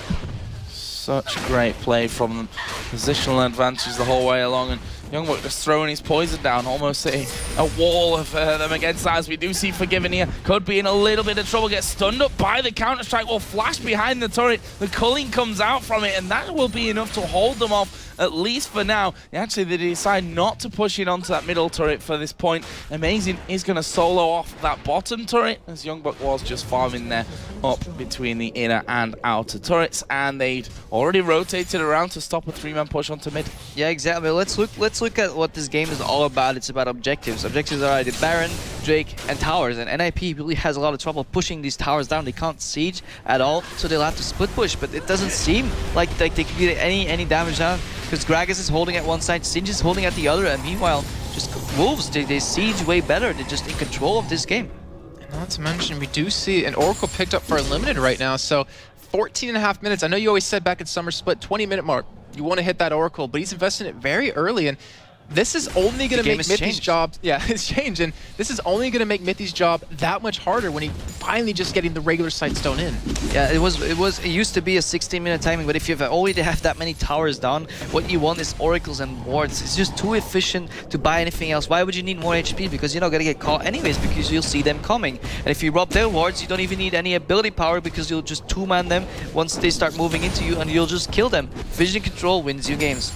Such great play from them. Positional advantage the whole way along, and Youngbuck just throwing his poison down, almost a wall of them against that. As we do see Forgiven here, could be in a little bit of trouble, gets stunned up by the Counter-Strike, will flash behind the turret, the culling comes out from it, and that will be enough to hold them off, at least for now. Actually, they decide not to push in onto that middle turret for this point. Amazing is going to solo off that bottom turret, as Youngbuck was just farming there up between the inner and outer turrets, and they'd already rotated around to stop a 3-man push onto mid. Yeah, exactly. Let's look at what this game is all about. It's about objectives. Objectives are either Baron, Drake, and towers, and NIP really has a lot of trouble pushing these towers down. They can't siege at all, so they'll have to split push, but it doesn't seem like they can get any damage down, because Gragas is holding at one side, Singe is holding at the other, and meanwhile, just Wolves, they siege way better. They're just in control of this game. And not to mention, we do see an Oracle picked up for Unlimited right now, so 14.5 minutes. I know you always said back at Summer Split, 20-minute mark, you want to hit that Oracle, but he's investing it very early, and this is only going to make Mithy's job, it's changed, and this is only going to make Mithy's job that much harder when he finally just getting the regular Sightstone in. Yeah, it used to be a 16-minute timing, but if you already have that many towers down, what you want is oracles and wards. It's just too efficient to buy anything else. Why would you need more HP? Because you're not gonna get caught anyways, because you'll see them coming. And if you rob their wards, you don't even need any ability power, because you'll just two-man them once they start moving into you, and you'll just kill them. Vision control wins you games.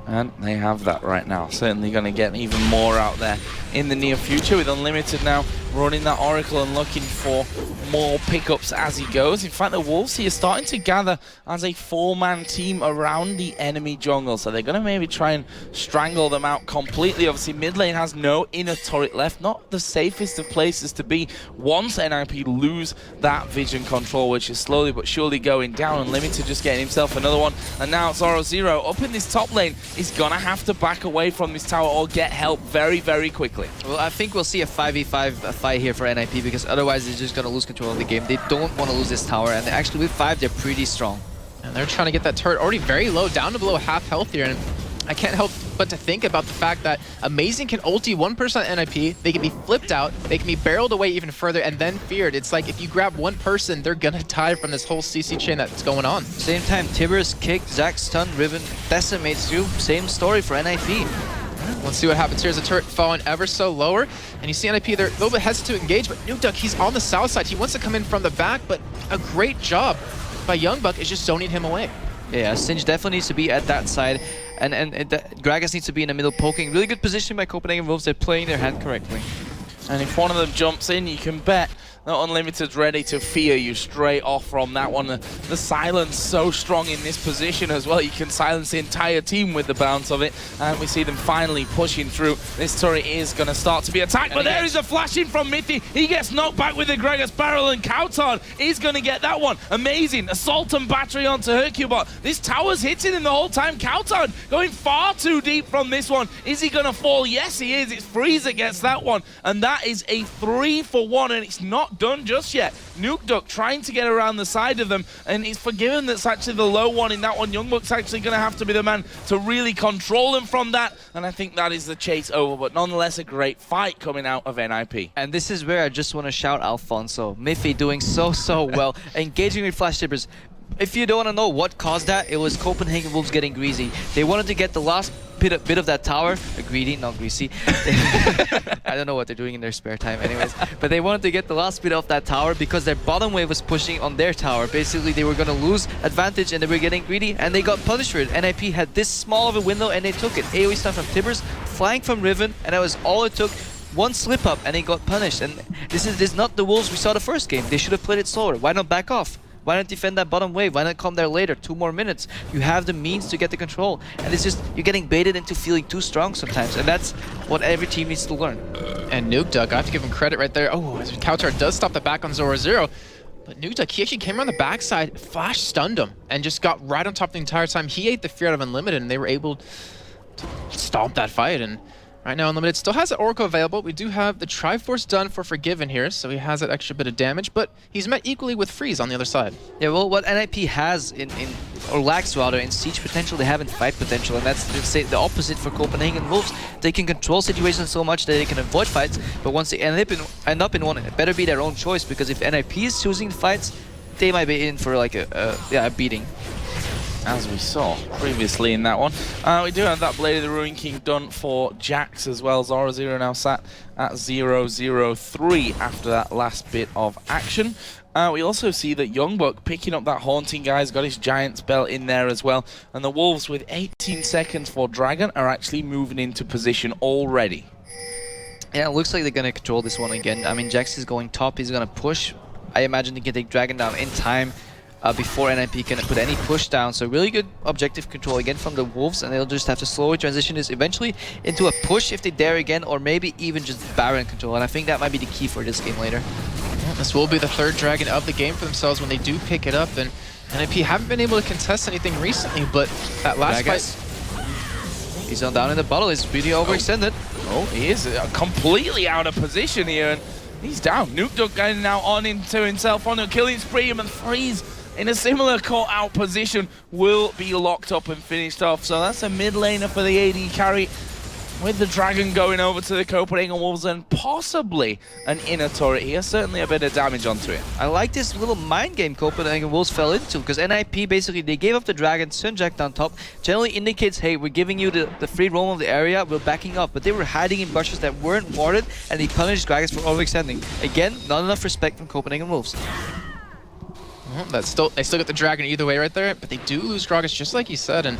And they have that right now. Certainly going to get even more out there in the near future, with Unlimited now running that Oracle and looking for more pickups as he goes. In fact, the Wolves here starting to gather as a four-man team around the enemy jungle, so they're going to maybe try and strangle them out completely. Obviously, mid lane has no inner turret left, not the safest of places to be once NIP lose that vision control, which is slowly but surely going down. Unlimited just getting himself another one, and now Zorozero up in this top lane is going to have to back away from this tower or get help very, very quickly. Well, I think we'll see a 5v5 fight here for NIP, because otherwise they're just going to lose control of the game. They don't want to lose this tower, and actually with 5 they're pretty strong. And they're trying to get that turret already very low, down to below half health here, and I can't help but to think about the fact that Amazing can ulti 1% NIP, they can be flipped out, they can be barreled away even further, and then feared. It's like if you grab one person, they're gonna die from this whole CC chain that's going on. Same time, Tibbers, Kick, Zac, Stun, Riven, decimates you. Same story for NIP. Let's see what happens here. As a turret falling ever so lower, and you see NIP, they're a little bit hesitant to engage, but Nukeduck, he's on the south side. He wants to come in from the back, but a great job by Youngbuck is just zoning him away. Yeah, Singe definitely needs to be at that side, and Gragas needs to be in the middle poking. Really good position by Copenhagen Wolves. They're playing their hand correctly. And if one of them jumps in, you can bet that Unlimited's ready to fear you straight off from that one. The silence so strong in this position as well. You can silence the entire team with the bounce of it. And we see them finally pushing through. This turret is going to start to be attacked. But there is a flashing from Mithy. He gets knocked back with the Gragas barrel, and Kauton is going to get that one. Amazing. Assault and battery onto hyrqBot. This tower's hitting him the whole time. Kauton going far too deep from this one. Is he going to fall? Yes, he is. It's Freezer gets that one. And that is a 3-for-1, and it's not done just yet. Nukeduck trying to get around the side of them, and he's forgiven that's actually the low one in that one. Youngbuck's actually going to have to be the man to really control him from that, and I think that is the chase over, but nonetheless a great fight coming out of NIP. And this is where I just want to shout Alfonso. Mithy doing so well, engaging with flash tippers. If you don't want to know what caused that, it was Copenhagen Wolves getting greasy. They wanted to get the last bit of that tower. Greedy, not greasy. I don't know what they're doing in their spare time anyways. But they wanted to get the last bit of that tower because their bottom wave was pushing on their tower. Basically, they were going to lose advantage and they were getting greedy, and they got punished for it. NIP had this small of a window and they took it. AoE stun from Tibbers, flying from Riven, and that was all it took. One slip up and they got punished. And this is not the Wolves we saw the first game. They should have played it slower. Why not back off? Why not defend that bottom wave? Why not come there later? 2 more minutes. You have the means to get the control. And it's just, you're getting baited into feeling too strong sometimes. And that's what every team needs to learn. And Nukeduck, I have to give him credit right there. Oh, as Kautar does stop the back on Zorozero. But Nukeduck, he actually came around the backside, flash stunned him, and just got right on top the entire time. He ate the fear out of Unlimited, and they were able to stomp that fight. And right now, Unlimited still has the Oracle available. We do have the Triforce done for Forgiven here, so he has that extra bit of damage, but he's met equally with Freeze on the other side. Yeah, well, what NIP has or lacks rather, in siege potential, they have in fight potential, and that's the opposite for Copenhagen Wolves. They can control situations so much that they can avoid fights, but once they end up in one, it better be their own choice, because if NIP is choosing fights, they might be in for like a beating. As we saw previously in that one. We do have that Blade of the Ruin King done for Jax as well. Zorozero now sat at 0-0-3 after that last bit of action. We also see that Youngbuck picking up that Haunting Guy's got his Giant's Belt in there as well. And the Wolves, with 18 seconds for Dragon, are actually moving into position already. Yeah, it looks like they're going to control this one again. I mean, Jax is going top. He's going to push. I imagine he can take Dragon down in time. before NIP can put any push down. So really good objective control again from the Wolves, and they'll just have to slowly transition this eventually into a push if they dare again, or maybe even just Baron control. And I think that might be the key for this game later. Well, this will be the third Dragon of the game for themselves when they do pick it up. And NIP haven't been able to contest anything recently, but that last fight... He's on down in the bottle. He's really overextended. Oh, he is completely out of position here. And he's down. Nukeduck going now on into himself on a killing spree, and Freeze in a similar caught-out position will be locked up and finished off. So that's a mid laner for the AD carry, with the Dragon going over to the Copenhagen Wolves and possibly an inner turret here. Certainly a bit of damage onto it. I like this little mind game Copenhagen Wolves fell into, because NIP basically, they gave up the Dragon, Sunjacked on top. Generally indicates, hey, we're giving you the free roam of the area, we're backing up. But they were hiding in bushes that weren't warded, and they punished Dragons for overextending. Again, not enough respect from Copenhagen Wolves. Well, they still get the Dragon either way right there, but they do lose Gragas just like you said. And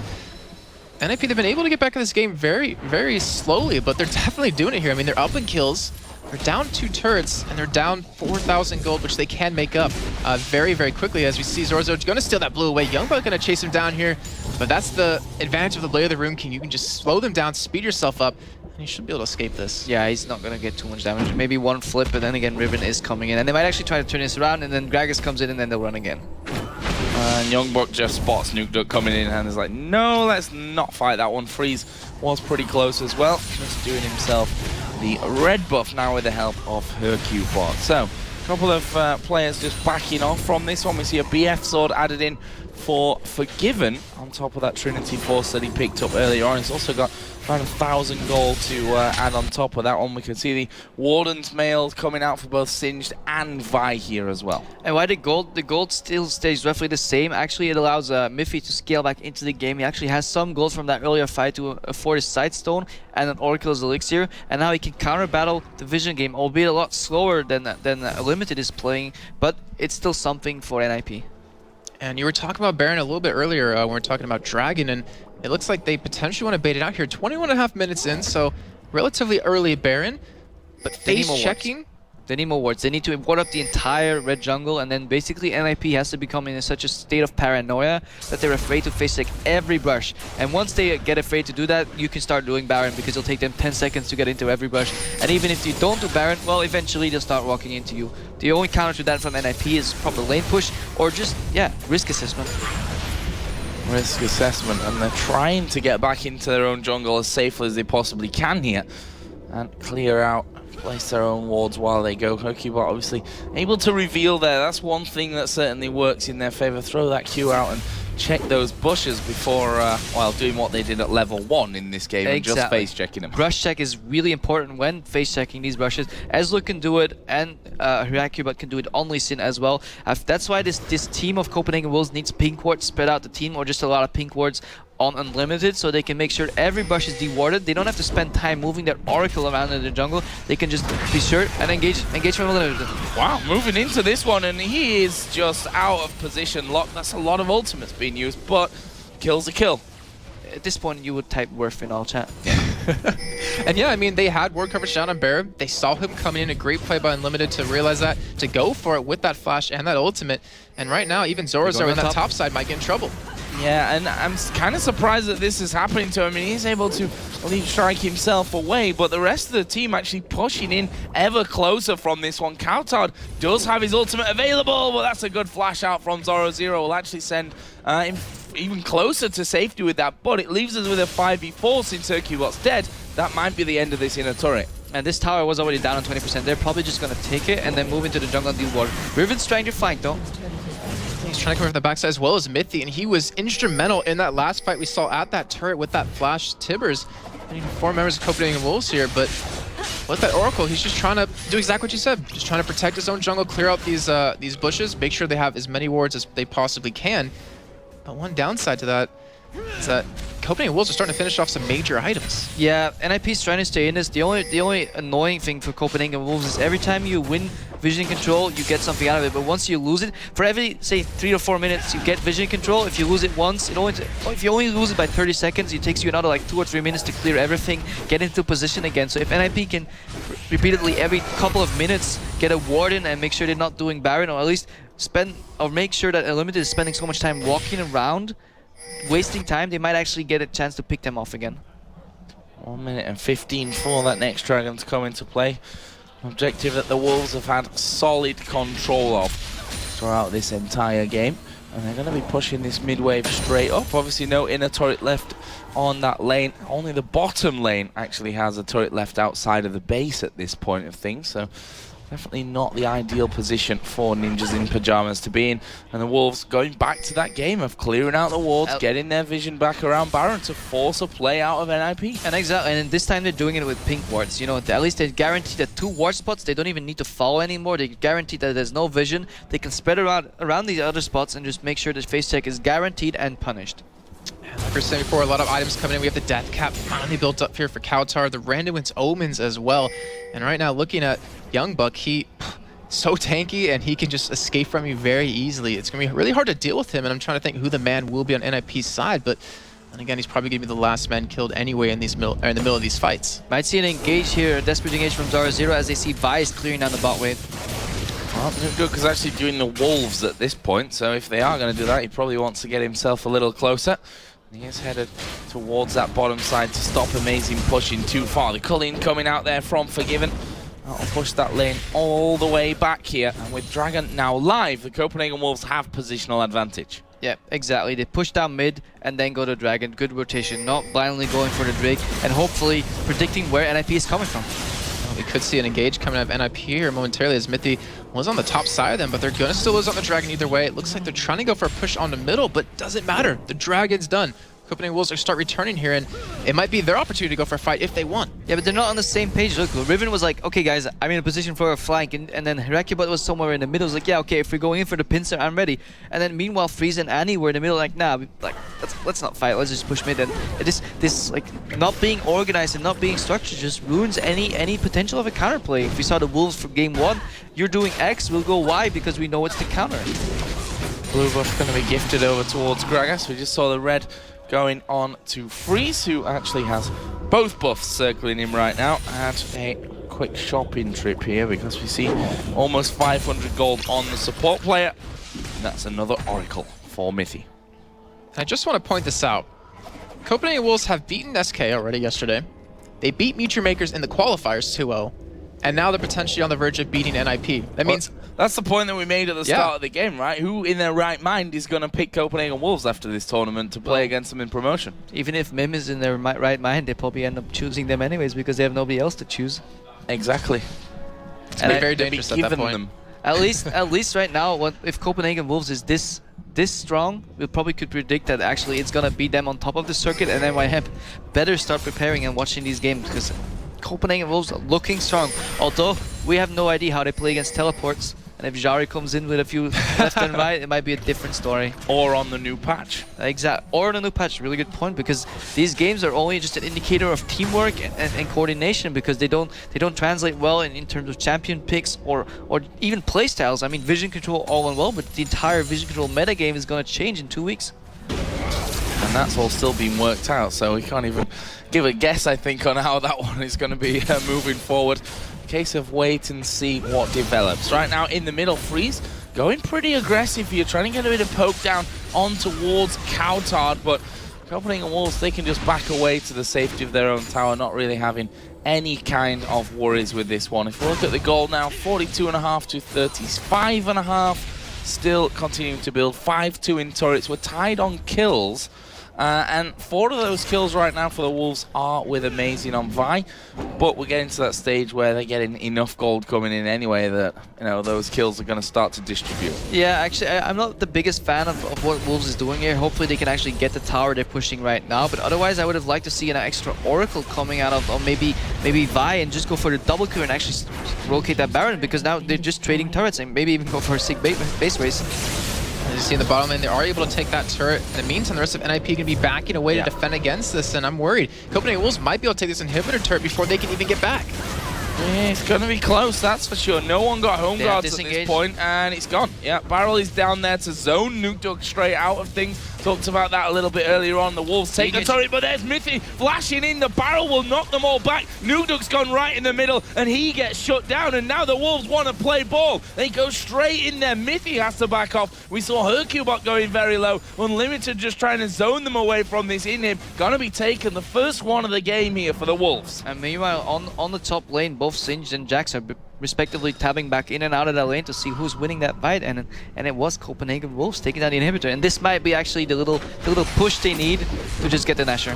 NIP, they've been able to get back in this game very, very slowly, but they're definitely doing it here. I mean, they're up in kills, they're down 2 turrets, and they're down 4,000 gold, which they can make up very, very quickly. As we see Zorozero going to steal that blue away. Youngbuck going to chase him down here, but that's the advantage of the Blade of the Rune King. You can just slow them down, speed yourself up, and you should be able to escape this. Yeah, he's not going to get too much damage. Maybe one flip, but then again, Riven is coming in. And they might actually try to turn this around, and then Gragas comes in, and then they'll run again. And Youngbuck just spots Nukeduck coming in and is like, no, let's not fight that one. Freeze was pretty close as well. Just doing himself the red buff now with the help of hyrqBot. So, a couple of players just backing off from this one. We see a BF sword added in for Forgiven on top of that Trinity Force that he picked up earlier on. He's also got around 1,000 gold to add on top of that one. We can see the Warden's Mail coming out for both Singed and Vi here as well. And why the gold still stays roughly the same. Actually, it allows Mithy to scale back into the game. He actually has some gold from that earlier fight to afford his Sightstone and an Oracle's Elixir. And now he can counter battle the Vision game, albeit a lot slower than Limited is playing, but it's still something for NIP. And you were talking about Baron a little bit earlier when we were talking about Dragon, and it looks like they potentially want to bait it out here. 21.5 minutes in, so relatively early Baron. But face checking. They need more wards. They need to ward up the entire red jungle, and then basically NIP has to become in such a state of paranoia that they're afraid to face check every brush. And once they get afraid to do that, you can start doing Baron, because it'll take them 10 seconds to get into every brush. And even if you don't do Baron, well, eventually they'll start walking into you. The only counter to that from NIP is proper lane push, or just, yeah, risk assessment. Risk assessment, and they're trying to get back into their own jungle as safely as they possibly can here and clear out, place their own wards while they go. hyrqBot obviously able to reveal there. That's one thing that certainly works in their favor. Throw that Q out and check those bushes before, well, doing what they did at level 1 in this game. Exactly. And just face checking them. Brush check is really important when face checking these brushes. Ezreal can do it, and hyrqBot can do it on Lee Sin as well. That's why this team of Copenhagen Wolves needs pink wards, spread out the team, or just a lot of pink wards on Unlimited, so they can make sure every brush is dewarded. They don't have to spend time moving their Oracle around in the jungle. They can just be sure and engage from Unlimited. Wow, moving into this one, and he is just out of position. Locked. That's a lot of ultimates being used, but kill's a kill. At this point, you would type Worth in all chat. And yeah, I mean, they had ward coverage down on Baron. They saw him coming in. A great play by Unlimited to realize that, to go for it with that flash and that ultimate. And right now, even Zorozero on that top side might get in trouble. Yeah, and I'm kind of surprised that this is happening to him. I mean, he's able to leave strike himself away, but the rest of the team actually pushing in ever closer from this one. Kautard does have his ultimate available, but that's a good flash out from Zorozero. Will actually send him even closer to safety with that, but it leaves us with a 5v4 since hyrqBot's dead. That might be the end of this inner turret. And this tower was already down on 20%. They're probably just going to take it and then move into the jungle and deal water. Riven's trying to fight though. He's trying to come from the backside as well as Mithy, and he was instrumental in that last fight we saw at that turret with that flash Tibbers. And even 4 members of Copenhagen Wolves here, but with that Oracle, he's just trying to do exactly what you said. Just trying to protect his own jungle, clear out these bushes, make sure they have as many wards as they possibly can. But one downside to that is that Copenhagen Wolves are starting to finish off some major items. Yeah, NIP's trying to stay in this. The only annoying thing for Copenhagen Wolves is every time you win vision control, you get something out of it. But once you lose it, for every, say, 3 or 4 minutes, you get vision control. If you lose it once, if you only lose it by 30 seconds, it takes you another like 2 or 3 minutes to clear everything, get into position again. So if NIP can repeatedly every couple of minutes get a ward in and make sure they're not doing Baron, or at least spend or make sure that Unlimited is spending so much time walking around, wasting time, they might actually get a chance to pick them off again. 1 minute and 15 for that next dragon to come into play. Objective that the Wolves have had solid control of throughout this entire game. And they're going to be pushing this mid-wave straight up. Obviously no inner turret left on that lane. Only the bottom lane actually has a turret left outside of the base at this point of things. So definitely not the ideal position for Ninjas in Pyjamas to be in. And the Wolves going back to that game of clearing out the wards, getting their vision back around Baron to force a play out of NIP. And exactly, and this time they're doing it with pink wards. You know, at least they guarantee that 2 ward spots, they don't even need to follow anymore. They guarantee that there's no vision. They can spread around these other spots and just make sure that face check is guaranteed and punished. Like we were saying before, a lot of items coming in. We have the Death Cap finally built up here for Kautar, the Randomwin's Omens as well. And right now, looking at Youngbuck, he so tanky and he can just escape from you very easily. It's going to be really hard to deal with him, and I'm trying to think who the man will be on NIP's side, but and again, he's probably going to be the last man killed anyway in these in the middle of these fights. Might see an engage here, a desperate engage from Zorozero as they see Vice clearing down the bot wave. Well, Nukeduck is actually doing the Wolves at this point, so if they are going to do that, he probably wants to get himself a little closer. He is headed towards that bottom side to stop Amazing pushing too far. The Culling coming out there from Forgiven. That'll push that lane all the way back here. And with Dragon now live, the Copenhagen Wolves have positional advantage. Yeah, exactly. They push down mid and then go to Dragon. Good rotation, not blindly going for the Drake, and hopefully predicting where NIP is coming from. Well, we could see an engage coming out of NIP here momentarily as Mithy was on the top side of them, but they're going to still lose on the Dragon either way. It looks like they're trying to go for a push on the middle, but doesn't matter. The Dragon's done. Copenhagen Wolves start returning here, and it might be their opportunity to go for a fight if they want. Yeah, but they're not on the same page. Look, Riven was like, okay guys, I'm in a position for a flank, and then hyrqBot was somewhere in the middle. It was like, yeah, okay, if we're going in for the pincer, I'm ready. And then meanwhile, Freeze and Annie were in the middle, like, nah, like let's not fight, let's just push mid. And this like not being organized and not being structured just ruins any potential of a counterplay. If we saw the Wolves for game 1, you're doing X, we'll go Y because we know it's the counter. Blue buff going to be gifted over towards Gragas. We just saw the red going on to Freeze, who actually has both buffs circling him right now. And a quick shopping trip here because we see almost 500 gold on the support player. And that's another Oracle for Mithy. I just want to point this out. Copenhagen Wolves have beaten SK already yesterday. They beat Muture Makers in the qualifiers 2-0. And now they're potentially on the verge of beating NIP. That means that's the point that we made at the start of the game, right? Who in their right mind is going to pick Copenhagen Wolves after this tournament to play against them in promotion? Even if Mim is in their right mind, they probably end up choosing them anyways because they have nobody else to choose. Exactly. It's very dangerous at that point. Them. At least right now, if Copenhagen Wolves is this strong, we probably could predict that actually it's gonna beat them on top of the circuit, and then YM better start preparing and watching these games because Copenhagen Wolves are looking strong. Although we have no idea how they play against teleports, and if Jari comes in with a few left and right, it might be a different story. Or on the new patch. Exactly. Or on the new patch. Really good point, because these games are only just an indicator of teamwork and coordination, because they don't translate well in terms of champion picks or even playstyles. I mean, vision control all in well, but the entire vision control metagame is going to change in 2 weeks. And that's all still being worked out, so we can't even give a guess, I think, on how that one is going to be moving forward. Case of wait and see what develops. Right now in the middle, Freeze going pretty aggressive here, trying to get a bit of poke down on towards Kautar, but Copenhagen Wolves, they can just back away to the safety of their own tower, not really having any kind of worries with this one. If we look at the goal now, 42.5 to 35.5, still continuing to build. 5-2 in turrets. We're tied on kills. And 4 of those kills right now for the Wolves are with Amazing on Vi, but we're getting to that stage where they're getting enough gold coming in anyway that, you know, those kills are going to start to distribute. Yeah, actually, I'm not the biggest fan of what Wolves is doing here. Hopefully they can actually get the tower they're pushing right now, but otherwise I would have liked to see an extra Oracle coming out of maybe Vi and just go for the double Q and actually locate that Baron, because now they're just trading turrets and maybe even go for a sick base race. As you see in the bottom lane, they are able to take that turret. In the meantime, the rest of NIP can be backing away to defend against this, and I'm worried. Copenhagen Wolves might be able to take this inhibitor turret before they can even get back. Yeah, it's going to be close, that's for sure. No one got home guards at this point, and it's gone. Yeah, Barrel is down there to zone Nukeduck straight out of things. Talked about that a little bit earlier on. The Wolves take the turret, but there's mithy flashing in. The barrel will knock them all back. Nukeduck's gone right in the middle, and he gets shut down. And now the Wolves want to play ball. They go straight in there. mithy has to back off. We saw hyrqBot going very low. Unlimited just trying to zone them away from this inhib. Gonna be taken the first one of the game here for the Wolves. And meanwhile, on the top lane, both Singed and Jax are respectively tabbing back in and out of that lane to see who's winning that fight, and it was Copenhagen Wolves taking down the inhibitor, and this might be actually the little push they need to just get the Nashor.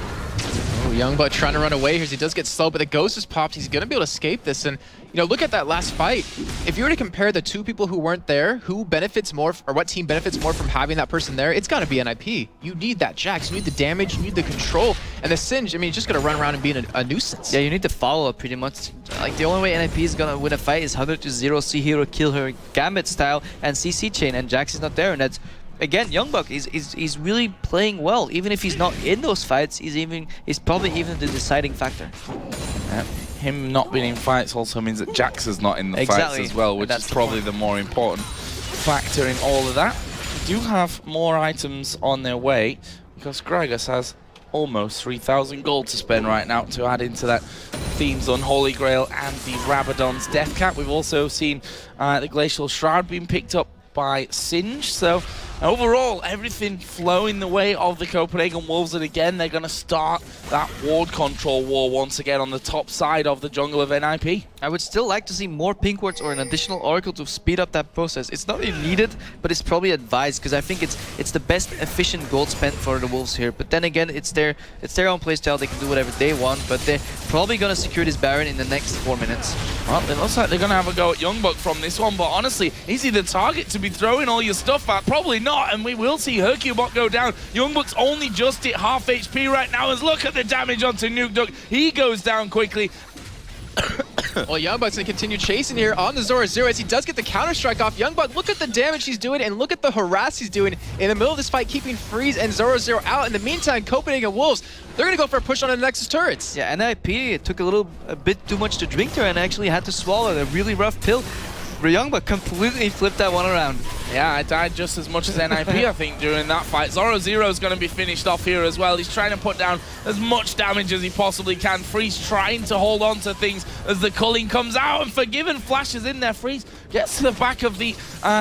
Oh, Youngbuck trying to run away here as he does get slow, but the Ghost is popped. He's gonna be able to escape this, and you know, look at that last fight. If you were to compare the two people who weren't there, who benefits more, or what team benefits more from having that person there, it's gotta be NIP. You need that Jax, you need the damage, you need the control, and the Singe, I mean, you're just gonna run around and be a nuisance. Yeah, you need the follow-up pretty much. Like, the only way NIP is gonna win a fight is 100-0, see hero kill her Gambit style, and CC chain, and Jax is not there, and that's, again, Youngbuck is really playing well. Even if he's not in those fights, he's probably even the deciding factor. Him not being in fights also means that Jax is not in the fights as well, which is probably the more important factor in all of that. We do have more items on their way because Gragas has almost 3,000 gold to spend right now to add into that Theme's Unholy Grail and the Rabadon's Death Cap. We've also seen the Glacial Shroud being picked up by Singe, so overall everything flowing the way of the Copenhagen Wolves, and again they're going to start that ward control war once again on the top side of the jungle of NIP. I would still like to see more pink wards or an additional oracle to speed up that process. It's not really needed, but it's probably advised because I think it's the best efficient gold spent for the Wolves here. But then again, it's their own playstyle. They can do whatever they want, but they're probably going to secure this Baron in the next 4 minutes. Well, it looks like they're going to have a go at Youngbuck from this one, but honestly, is he the target to be throwing all your stuff at? Probably not, and we will see hyrqBot go down. Youngbuck's only just hit half HP right now, as look at the damage onto Nukeduck. He goes down quickly. Well, Youngbuck's gonna continue chasing here on the Zorozero as he does get the counter-strike off. Youngbuck, look at the damage he's doing and look at the harass he's doing in the middle of this fight, keeping Freeze and Zorozero out. In the meantime, Copenhagen Wolves, they're gonna go for a push on the Nexus turrets. Yeah, NIP took a bit too much to drink there and actually had to swallow a really rough pill. Youngbuck completely flipped that one around. Yeah, I died just as much as NIP, I think, during that fight. Zorozero is going to be finished off here as well. He's trying to put down as much damage as he possibly can. Freeze trying to hold on to things as the culling comes out, and Forgiven flashes in there. Freeze gets to the back of the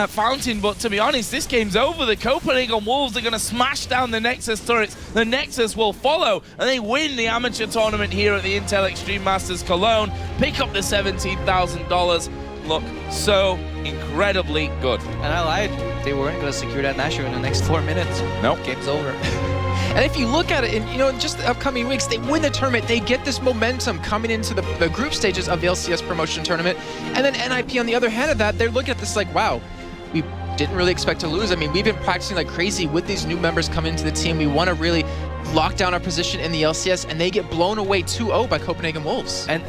fountain, but to be honest, this game's over. The Copenhagen Wolves are going to smash down the Nexus turrets. The Nexus will follow, and they win the amateur tournament here at the Intel Extreme Masters Cologne. Pick up the $17,000. Look so incredibly good. And I lied. They weren't going to secure that Nashor in the next 4 minutes. Nope. Game's over. And if you look at it, in just the upcoming weeks, they win the tournament. They get this momentum coming into the group stages of the LCS promotion tournament. And then NIP, on the other hand of that, they're looking at this like, wow, we didn't really expect to lose. I mean, we've been practicing like crazy with these new members coming into the team. We want to really lock down our position in the LCS, and they get blown away 2-0 by Copenhagen Wolves. And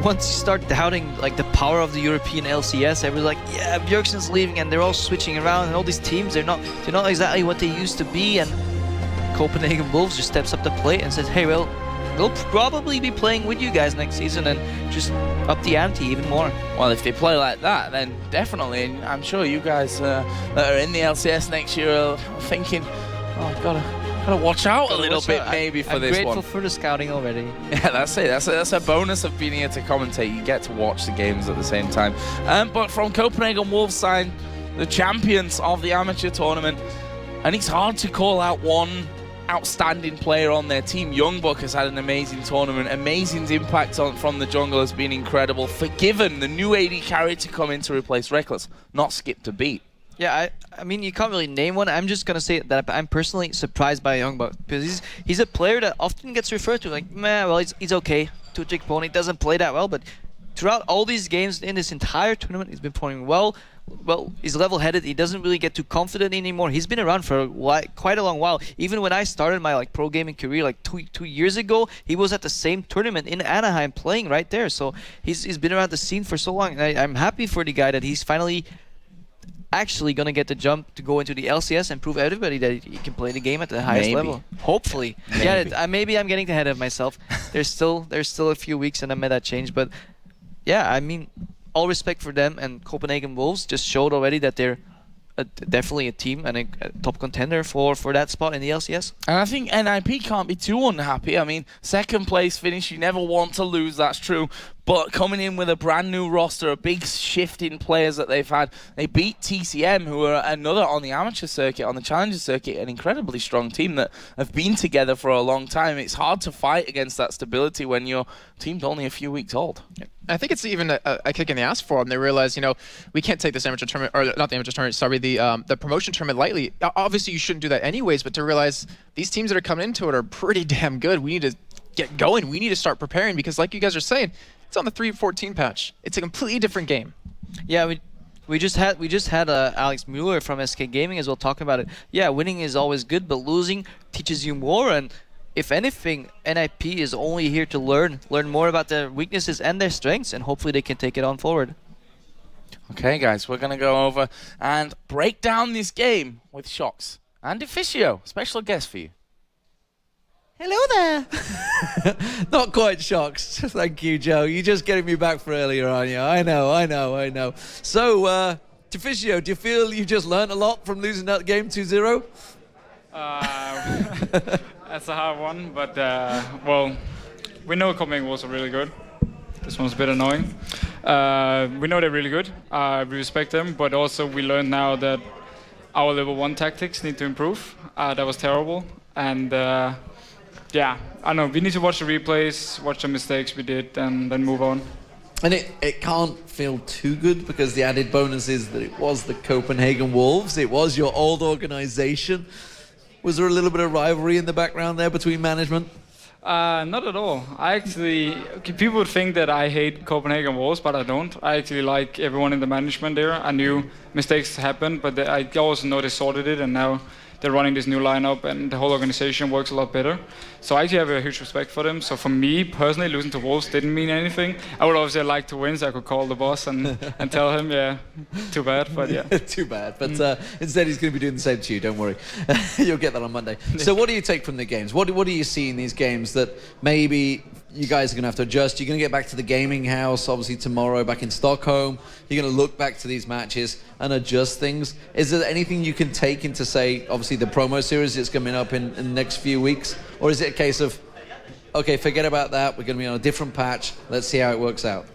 once you start doubting like the power of the European LCS, everyone's like, yeah, Bjergsen's leaving, and they're all switching around, and all these teams, they're not exactly what they used to be. And Copenhagen Wolves just steps up the plate and says, hey, well, they'll probably be playing with you guys next season, and just up the ante even more. Well, if they play like that, then definitely, and I'm sure you guys that are in the LCS next year are thinking, oh, I've gotta watch out a little bit maybe for this one. I'm grateful for the scouting already. Yeah, that's it. That's a bonus of being here to commentate. You get to watch the games at the same time. But from Copenhagen Wolves side, the champions of the amateur tournament, and it's hard to call out one outstanding player on their team. Youngbuck has had an amazing tournament. Amazing's impact from the jungle has been incredible. Forgiven, the new AD carry to come in to replace Rekkles, not skipped a beat. Yeah, I mean, you can't really name one. I'm just going to say that I'm personally surprised by Youngbuck, because he's a player that often gets referred to like, meh, well, he's okay. Two-trick pony, doesn't play that well, but throughout all these games in this entire tournament, he's been playing well. Well, he's level-headed. He doesn't really get too confident anymore. He's been around for quite a long while. Even when I started my pro gaming career like two years ago, he was at the same tournament in Anaheim playing right there. So he's been around the scene for so long. And I'm happy for the guy that he's finally actually gonna get the jump to go into the LCS and prove everybody that he can play the game at the highest level. Hopefully. Yeah, maybe I'm getting ahead of myself. There's still a few weeks and I made that change, but yeah, I mean, all respect for them, and Copenhagen Wolves just showed already that they're definitely a team and a top contender for that spot in the LCS. And I think NIP can't be too unhappy. I mean, second place finish, you never want to lose, that's true. But coming in with a brand new roster, a big shift in players that they've had, they beat TCM, who are another on the amateur circuit, on the challenger circuit, an incredibly strong team that have been together for a long time. It's hard to fight against that stability when your team's only a few weeks old. I think it's even a kick in the ass for them. They realize, you know, we can't take this amateur tournament, or not the amateur tournament, sorry, the promotion tournament lightly. Obviously, you shouldn't do that anyways, but to realize these teams that are coming into it are pretty damn good. We need to get going. We need to start preparing because, like you guys are saying, it's on the 3.14 patch. It's a completely different game. Yeah, we just had Alex Mueller from SK Gaming as well talking about it. Yeah, winning is always good, but losing teaches you more. And if anything, NIP is only here to learn more about their weaknesses and their strengths, and hopefully they can take it on forward. Okay, guys, we're going to go over and break down this game with Sjokz and Deficio. Special guest for you. Hello there. Not quite Sjokz. Thank you, Joe. You're just getting me back for earlier, aren't you? I know. So, Deficio, do you feel you just learned a lot from losing that game 2-0? That's a hard one, but well, we know Copenhagen was really good. This one's a bit annoying. We know they're really good. We respect them, but also we learned now that our level 1 tactics need to improve. That was terrible, and yeah, I know, we need to watch the replays, watch the mistakes we did, and then move on. And it can't feel too good because the added bonus is that it was the Copenhagen Wolves. It was your old organization. Was there a little bit of rivalry in the background there between management? Not at all. I actually, people would think that I hate Copenhagen Wolves, but I don't. I actually like everyone in the management there. I knew mistakes happened, but I also know they sorted it, and now they're running this new lineup, and the whole organization works a lot better. So I actually have a huge respect for them. So for me, personally, losing to Wolves didn't mean anything. I would obviously like to win, so I could call the boss and tell him, yeah, too bad, but yeah. Too bad, but instead he's going to be doing the same to you, don't worry. You'll get that on Monday. So what do you take from the games? What do you see in these games that maybe you guys are going to have to adjust? You're going to get back to the gaming house, obviously tomorrow, back in Stockholm. You're going to look back to these matches and adjust things. Is there anything you can take into, say, obviously the promo series that's coming up in the next few weeks? Or is it a case of, okay, forget about that, we're going to be on a different patch, let's see how it works out?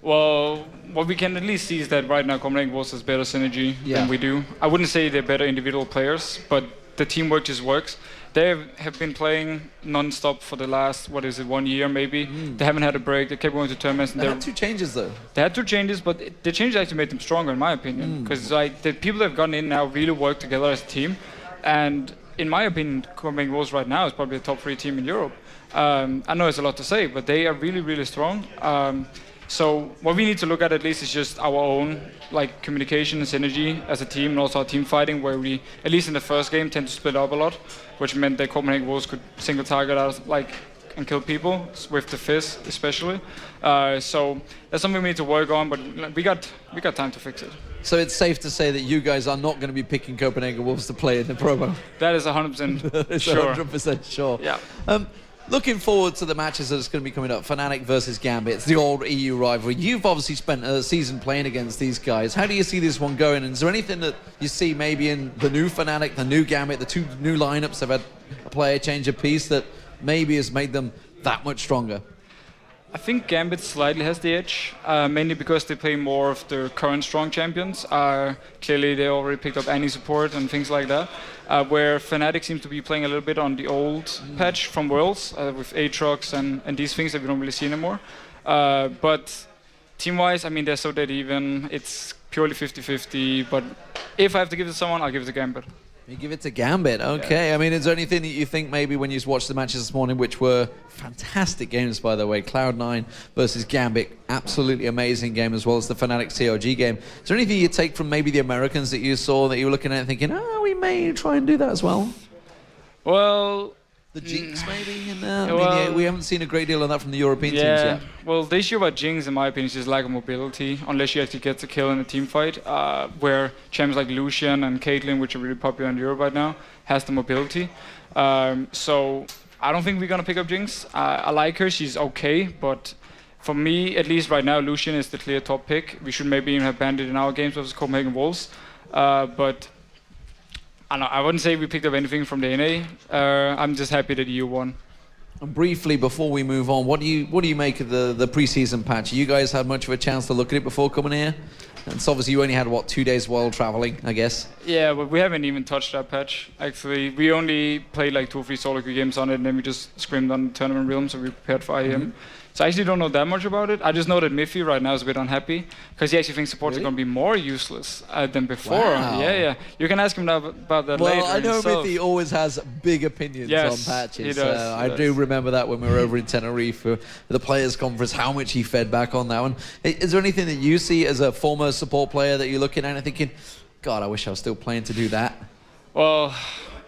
Well, what we can at least see is that right now Copenhagen Wolves has better synergy than we do. I wouldn't say they're better individual players, but the teamwork just works. They have been playing non-stop for the last, 1 year maybe. They haven't had a break. They kept going to tournaments. They had 2 changes though. They had 2 changes, but the changes actually made them stronger in my opinion. Because like the people that have gotten in now really work together as a team. And in my opinion, Copenhagen Wolves right now is probably a top 3 team in Europe. I know it's a lot to say, but they are really, really strong. So what we need to look at least is just our own like communication and synergy as a team, and also our team fighting, where we, at least in the first game, tend to split up a lot, which meant that Copenhagen Wolves could single target us and kill people with the fizz especially. So that's something we need to work on, but we got time to fix it. So it's safe to say that you guys are not going to be picking Copenhagen Wolves to play in the promo? That is 100% sure. 100% sure. Yeah. Looking forward to the matches that's going to be coming up, FNATIC versus GAMBIT. It's the old EU rivalry. You've obviously spent a season playing against these guys. How do you see this one going? And is there anything that you see maybe in the new FNATIC, the new GAMBIT, the 2 new lineups have had a player change a piece that maybe has made them that much stronger? I think GAMBIT slightly has the edge, mainly because they play more of the current strong champions. Clearly, they already picked up any support and things like that. Where FNATIC seems to be playing a little bit on the old patch from Worlds, with Aatrox and these things that we don't really see anymore. But team-wise, I mean, they're so dead even. It's purely 50-50. But if I have to give it to someone, I'll give it to GAMBIT. You give it to GAMBIT, okay. Yeah. I mean, is there anything that you think maybe when you watched the matches this morning, which were fantastic games, by the way, Cloud9 versus GAMBIT, absolutely amazing game, as well as the FNATIC COG game. Is there anything you take from maybe the Americans that you saw that you were looking at and thinking, we may try and do that as well? Well, the Jinx maybe? And, we haven't seen a great deal of that from the European teams yet. Well, the issue about Jinx, in my opinion, is just lack of mobility, unless you actually get a kill in a team fight, where champions like Lucian and Caitlyn, which are really popular in Europe right now, has the mobility. So I don't think we're going to pick up Jinx. I like her, she's okay, but for me, at least right now, Lucian is the clear top pick. We should maybe even have Bandit in our games versus Copenhagen Wolves. But I don't know, I wouldn't say we picked up anything from the NA. I'm just happy that EU won. And briefly, before we move on, what do you make of the preseason patch? You guys had much of a chance to look at it before coming here? And so obviously you only had, what, 2 days while traveling, I guess? Yeah, but we haven't even touched that patch, actually. We only played like 2 or 3 solo queue games on it, and then we just scrimmed on the tournament realm, so we prepared for IEM. So I actually don't know that much about it. I just know that Mithy right now is a bit unhappy, because he actually thinks supports are going to be more useless than before. Wow. Yeah. You can ask him about that well, later. I know himself. Mithy always has big opinions on patches. He does, I do remember that when we were over in Tenerife for the Players' Conference, how much he fed back on that one. Is there anything that you see as a former support player that you're looking at and thinking, God, I wish I was still playing to do that? Well,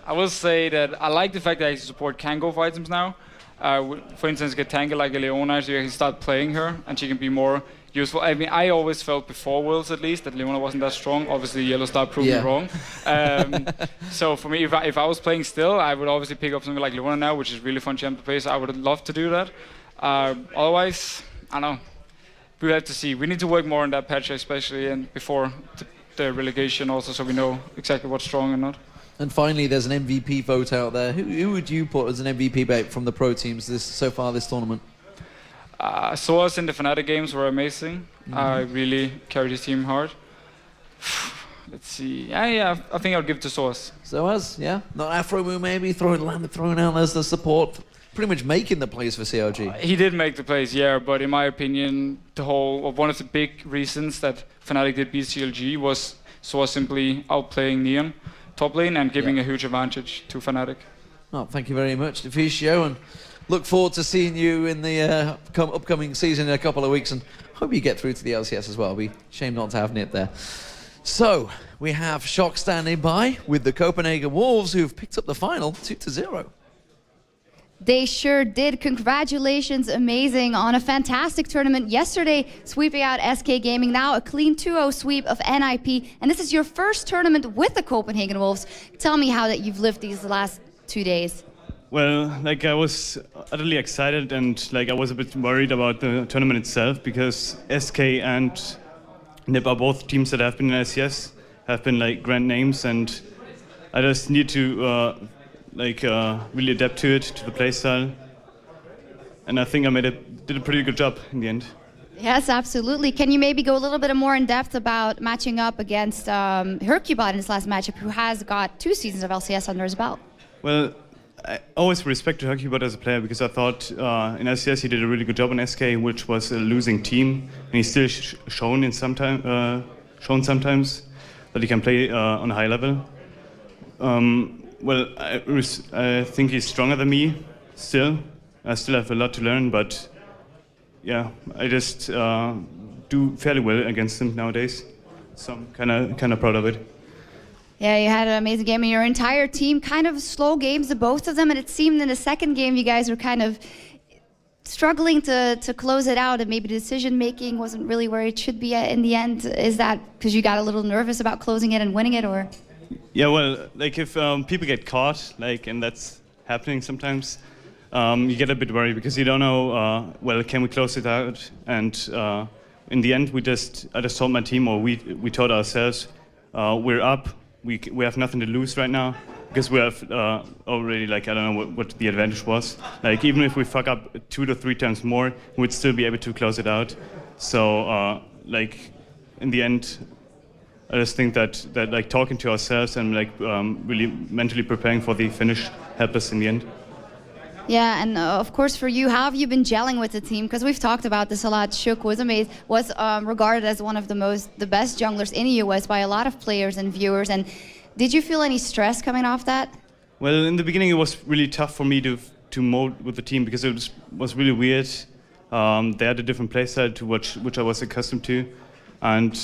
I will say that I like the fact that I support can go for items now. For instance, get Tangle like a Leona, so you can start playing her, and she can be more useful. I mean, I always felt before Worlds at least that Leona wasn't that strong. Obviously, YellowStar proved me wrong. So for me, if I was playing still, I would obviously pick up something like Leona now, which is really fun champ to play, so I would love to do that. Otherwise, I don't know. We'll have to see. We need to work more on that patch, especially and before the relegation also, so we know exactly what's strong and not. And finally, there's an MVP vote out there. Who would you put as an MVP bet from the pro teams so far this tournament? sOAZ in the FNATIC games were amazing. I really carried his team hard. Let's see. Yeah, I think I'll give it to sOAZ. sOAZ, yeah? Not aphromoo maybe? Throwing out as the support. Pretty much making the plays for CRG. He did make the plays, yeah, but in my opinion, one of the big reasons that FNATIC did beat CLG was sOAZ simply outplaying Nien top lane and giving a huge advantage to FNATIC. Oh, thank you very much, Deficio, and look forward to seeing you in the upcoming season in a couple of weeks, and hope you get through to the LCS as well. It'd be a shame not to have Nit there. So, we have Sjokz standing by with the Copenhagen Wolves, who've picked up the final 2-0. They sure did. Congratulations, amazing on a fantastic tournament yesterday, sweeping out SK Gaming. Now a clean 2-0 sweep of NIP, and this is your first tournament with the Copenhagen Wolves. Tell me how that you've lived these last 2 days. Well, like I was utterly excited, and like I was a bit worried about the tournament itself, because SK and NIP are both teams that have been in LCS, have been like grand names, and I just need to really adapt to it, to the playstyle, and I think I did a pretty good job in the end. Yes, absolutely. Can you maybe go a little bit more in depth about matching up against hyrqBot in his last matchup, who has got 2 seasons of LCS under his belt? Well, I always respected hyrqBot as a player, because I thought in LCS he did a really good job on SK, which was a losing team, and he's still shown sometimes that he can play on a high level. Well, I think he's stronger than me still. I still have a lot to learn, but yeah, I just do fairly well against him nowadays. So I'm kind of proud of it. Yeah, you had an amazing game, and your entire team kind of slow games, the both of them, and it seemed in the second game you guys were kind of struggling to close it out, and maybe the decision-making wasn't really where it should be in the end. Is that because you got a little nervous about closing it and winning it, or...? Yeah, well, like if people get caught, and that's happening sometimes, you get a bit worried because you don't know, well, can we close it out? And in the end, I just told my team, or we told ourselves, we're up, we have nothing to lose right now, because we have already, I don't know what the advantage was. Even if we fuck up 2 to 3 times more, we'd still be able to close it out. So, in the end, I just think that talking to ourselves and really mentally preparing for the finish helped us in the end. Yeah, and of course for you, how have you been gelling with the team? Because we've talked about this a lot. Sjokz was regarded as one of the best junglers in the US by a lot of players and viewers. And did you feel any stress coming off that? Well, in the beginning it was really tough for me to mold with the team, because it was really weird. They had a different playstyle to which I was accustomed to, and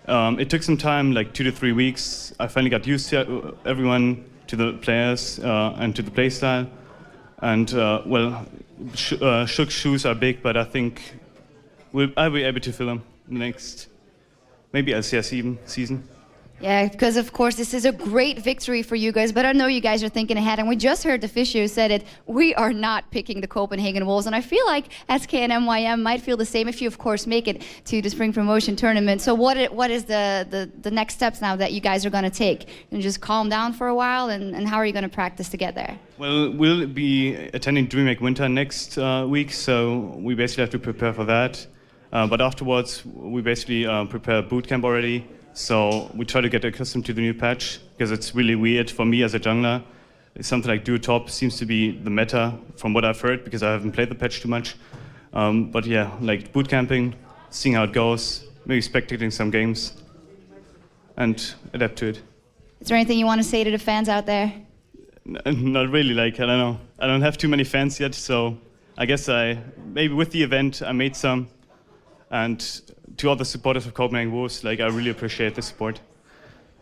it took some time, 2 to 3 weeks. I finally got used to everyone, to the players, and to the playstyle. And Sjokz's shoes are big, but I think I'll be able to fill them in the next, maybe LCS even season. Yeah, because of course this is a great victory for you guys, but I know you guys are thinking ahead, and we just heard the Fisher said it, we are not picking the Copenhagen Wolves, and I feel like SK and MYM might feel the same if you of course make it to the Spring Promotion Tournament. So what is the next steps now that you guys are going to take? And just calm down for a while, and how are you going to practice to get there? Well, we'll be attending DreamHack Winter next week, so we basically have to prepare for that. But afterwards, we basically prepare boot camp already. So we try to get accustomed to the new patch, because it's really weird for me as a jungler. Something like duo top seems to be the meta from what I've heard, because I haven't played the patch too much. But yeah, like boot camping, seeing how it goes, maybe spectating some games, and adapt to it. Is there anything you want to say to the fans out there? Not really, like, I don't know. I don't have too many fans yet, so I guess maybe with the event I made some. And to all the supporters of Copenhagen Wolves, like, I really appreciate the support.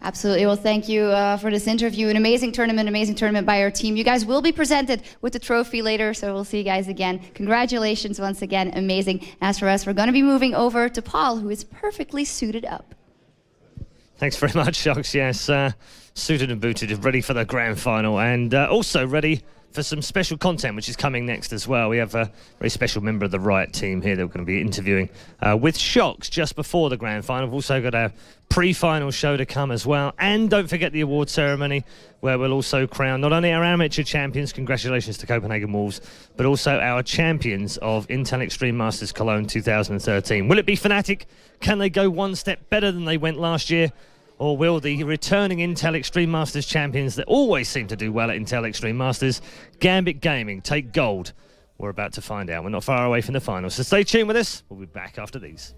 Absolutely. Well, thank you for this interview. An amazing tournament by our team. You guys will be presented with the trophy later, so we'll see you guys again. Congratulations once again. Amazing. As for us, we're going to be moving over to Paul, who is perfectly suited up. Very much, Sjokz. Yes, suited and booted, ready for the grand final, and also ready for some special content, which is coming next as well. We have a very special member of the Riot team here that we're going to be interviewing with Sjokz just before the grand final. We've also got a pre-final show to come as well. And don't forget the award ceremony, where we'll also crown not only our amateur champions, congratulations to Copenhagen Wolves, but also our champions of Intel Extreme Masters Cologne 2013. Will it be FNATIC? Can they go one step better than they went last year? Or will the returning Intel Extreme Masters champions that always seem to do well at Intel Extreme Masters, GAMBIT Gaming, take gold? We're about to find out. We're not far away from the final, so stay tuned with us. We'll be back after these.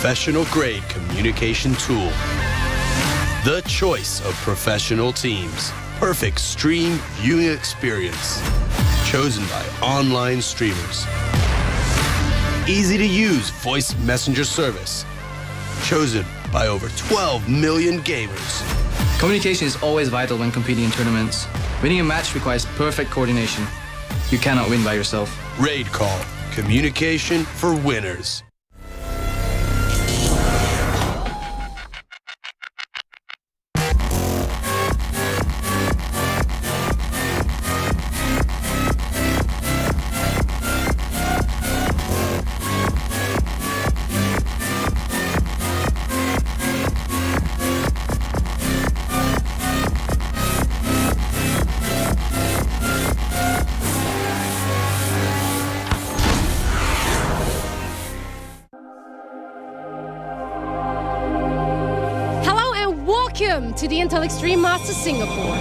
Professional-grade communication tool. The choice of professional teams. Perfect stream viewing experience. Chosen by online streamers. Easy to use voice messenger service. Chosen by over 12 million gamers. Communication is always vital when competing in tournaments. Winning a match requires perfect coordination. You cannot win by yourself. Raid Call. Communication for winners. Welcome to the Intel Extreme Masters Singapore.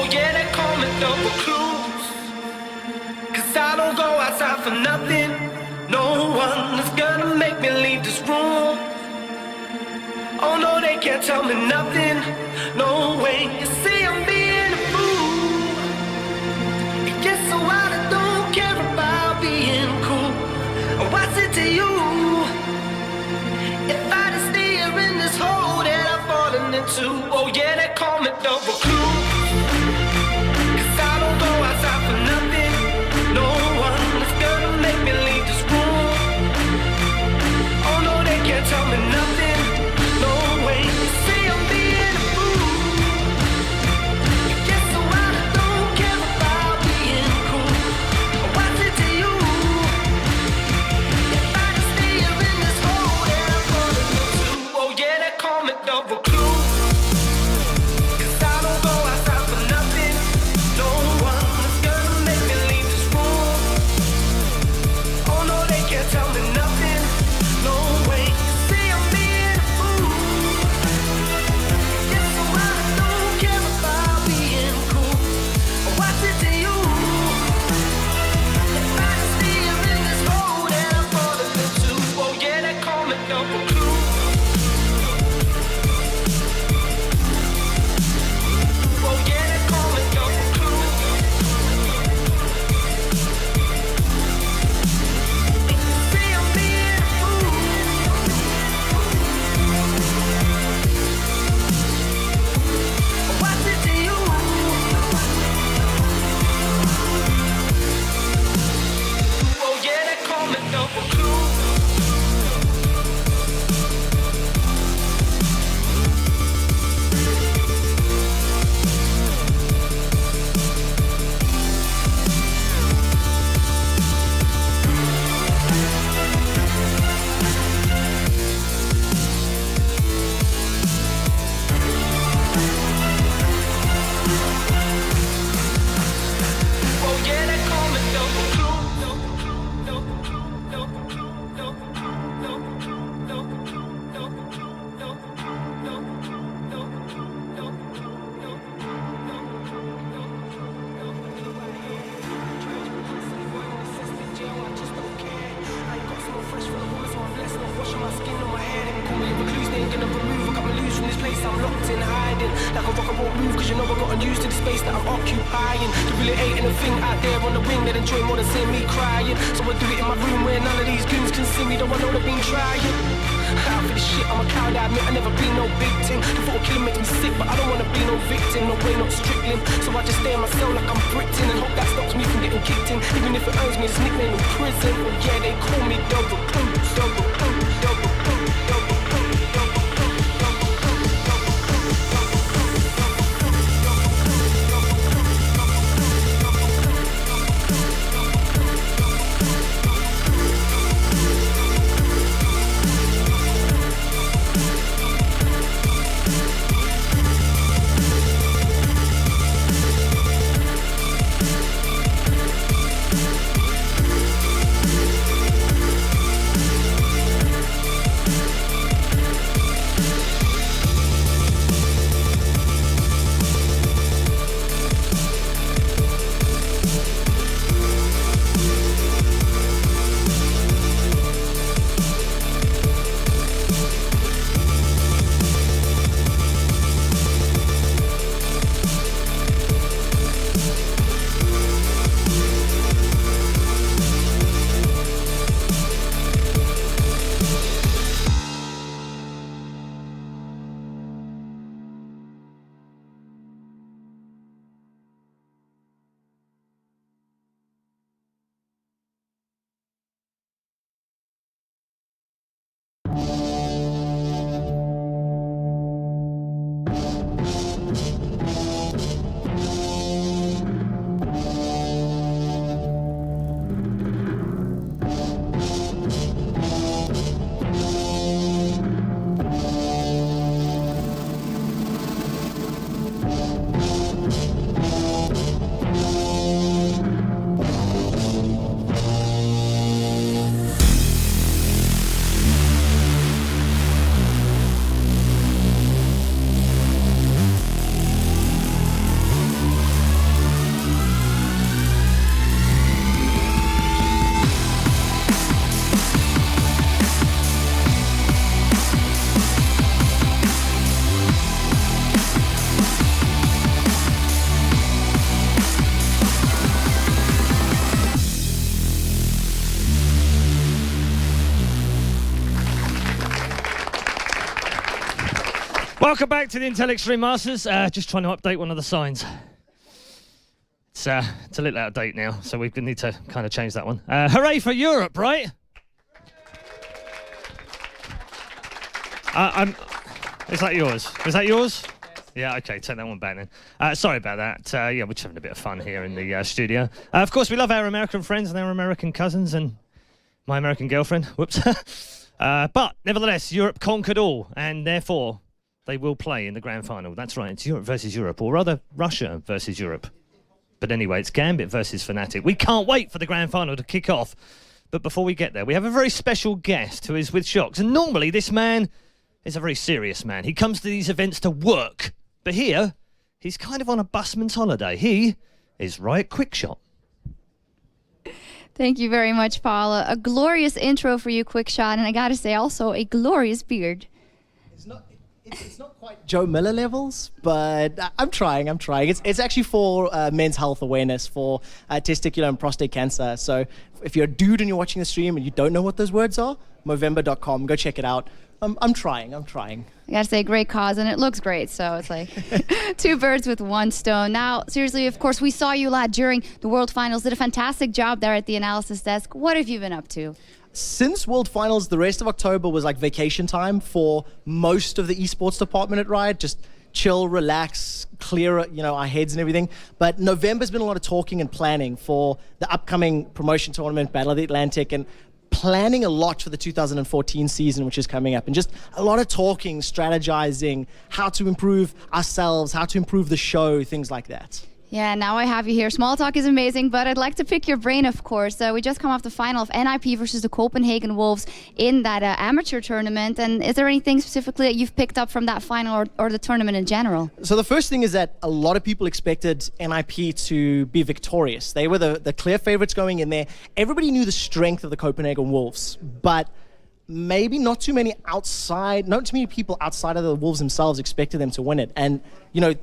Oh yeah, they call me double clues. Cause I don't go outside for nothing. No one is gonna make me leave this room. Oh no, they can't tell me nothing. No way, you see I'm being a fool. Yes, so I don't care about being cool. What's it to you? If I just stay here in this hole that I've fallen into. Oh yeah, they call me double clues. Cause I don't go outside for nothing. No one is gonna make me leave this room. Oh no, they can't tell me nothing. No way, you see I'm being a fool. Yes, so I don't care about being cool. What's it to you? If I just stay here in this hole that I'm falling into. Oh yeah, they call me double clues. Cause I don't go outside for nothing. No one is gonna make me leave this room. Oh no, they can't tell me nothing. No way, you see I'm being a fool. Yes, so I don't care about being cool. What's it to you? If I just stay here in this hole that I'm falling into. Oh yeah, they call me double clues. Oh yeah, they call me double clues. See I'm being a fool. What's it to you? Oh yeah, they call me double clues. Oh yeah, they call me double I'm locked in hiding like a rock and roll move, cause you know I got unused to the space that I'm occupying. There really ain't anything out there on the wing that enjoy more than seeing me crying. So I do it in my room where none of these goons can see me, though I know they've been trying. Out for this shit, I'm a coward, I admit I never been no big thing. The thought of killing makes me sick, but I don't wanna be no victim. No way, not strickling. So I just stay in my cell like I'm Britain and hope that stops me from getting kicked in. Even if it earns me this nickname in prison. Oh yeah, they call me double clues, double clues, double clues, double clues, double clues. Welcome back to the Intel Extreme Masters. Just trying to update one of the signs. It's a little out of date now, so we need to kind of change that one. Hooray for Europe, right? Is that yours? Is that yours? Yeah, okay, take that one back then. Sorry about that. Yeah, we're just having a bit of fun here in the studio. Of course, we love our American friends and our American cousins and my American girlfriend. Whoops. But nevertheless, Europe conquered all, and therefore they will play in the grand final. That's right, it's Europe versus Europe, or rather Russia versus Europe. But anyway, it's GAMBIT versus FNATIC. We can't wait for the grand final to kick off. But before we get there, we have a very special guest who is with Sjokz. And normally this man is a very serious man. He comes to these events to work. But here, he's kind of on a busman's holiday. He is ReDeYe Quickshot. Thank you very much, Paula. A glorious intro for you, Quickshot, and I gotta say also a glorious beard. It's not quite Joe Miller levels, but I'm trying. It's actually for men's health awareness for testicular and prostate cancer. So if you're a dude and you're watching the stream and you don't know what those words are, Movember.com, go check it out. I'm trying. I gotta say, great cause, and it looks great, so it's like two birds with one stone. Now, seriously, of course, we saw you lad during the World Finals, did a fantastic job there at the analysis desk. What have you been up to? Since World Finals, the rest of October was like vacation time for most of the esports department at ReDeYe. Just chill, relax, clear, our heads and everything. But November's been a lot of talking and planning for the upcoming promotion tournament, Battle of the Atlantic, and planning a lot for the 2014 season, which is coming up, and just a lot of talking, strategizing, how to improve ourselves, how to improve the show, things like that. Yeah, now I have you here. Small talk is amazing, but I'd like to pick your brain, of course. We just come off the final of NIP versus the Copenhagen Wolves in that amateur tournament. And is there anything specifically that you've picked up from that final or the tournament in general? So the first thing is that a lot of people expected NIP to be victorious. They were the clear favorites going in there. Everybody knew the strength of the Copenhagen Wolves, but maybe not too many people outside of the Wolves themselves expected them to win it. And,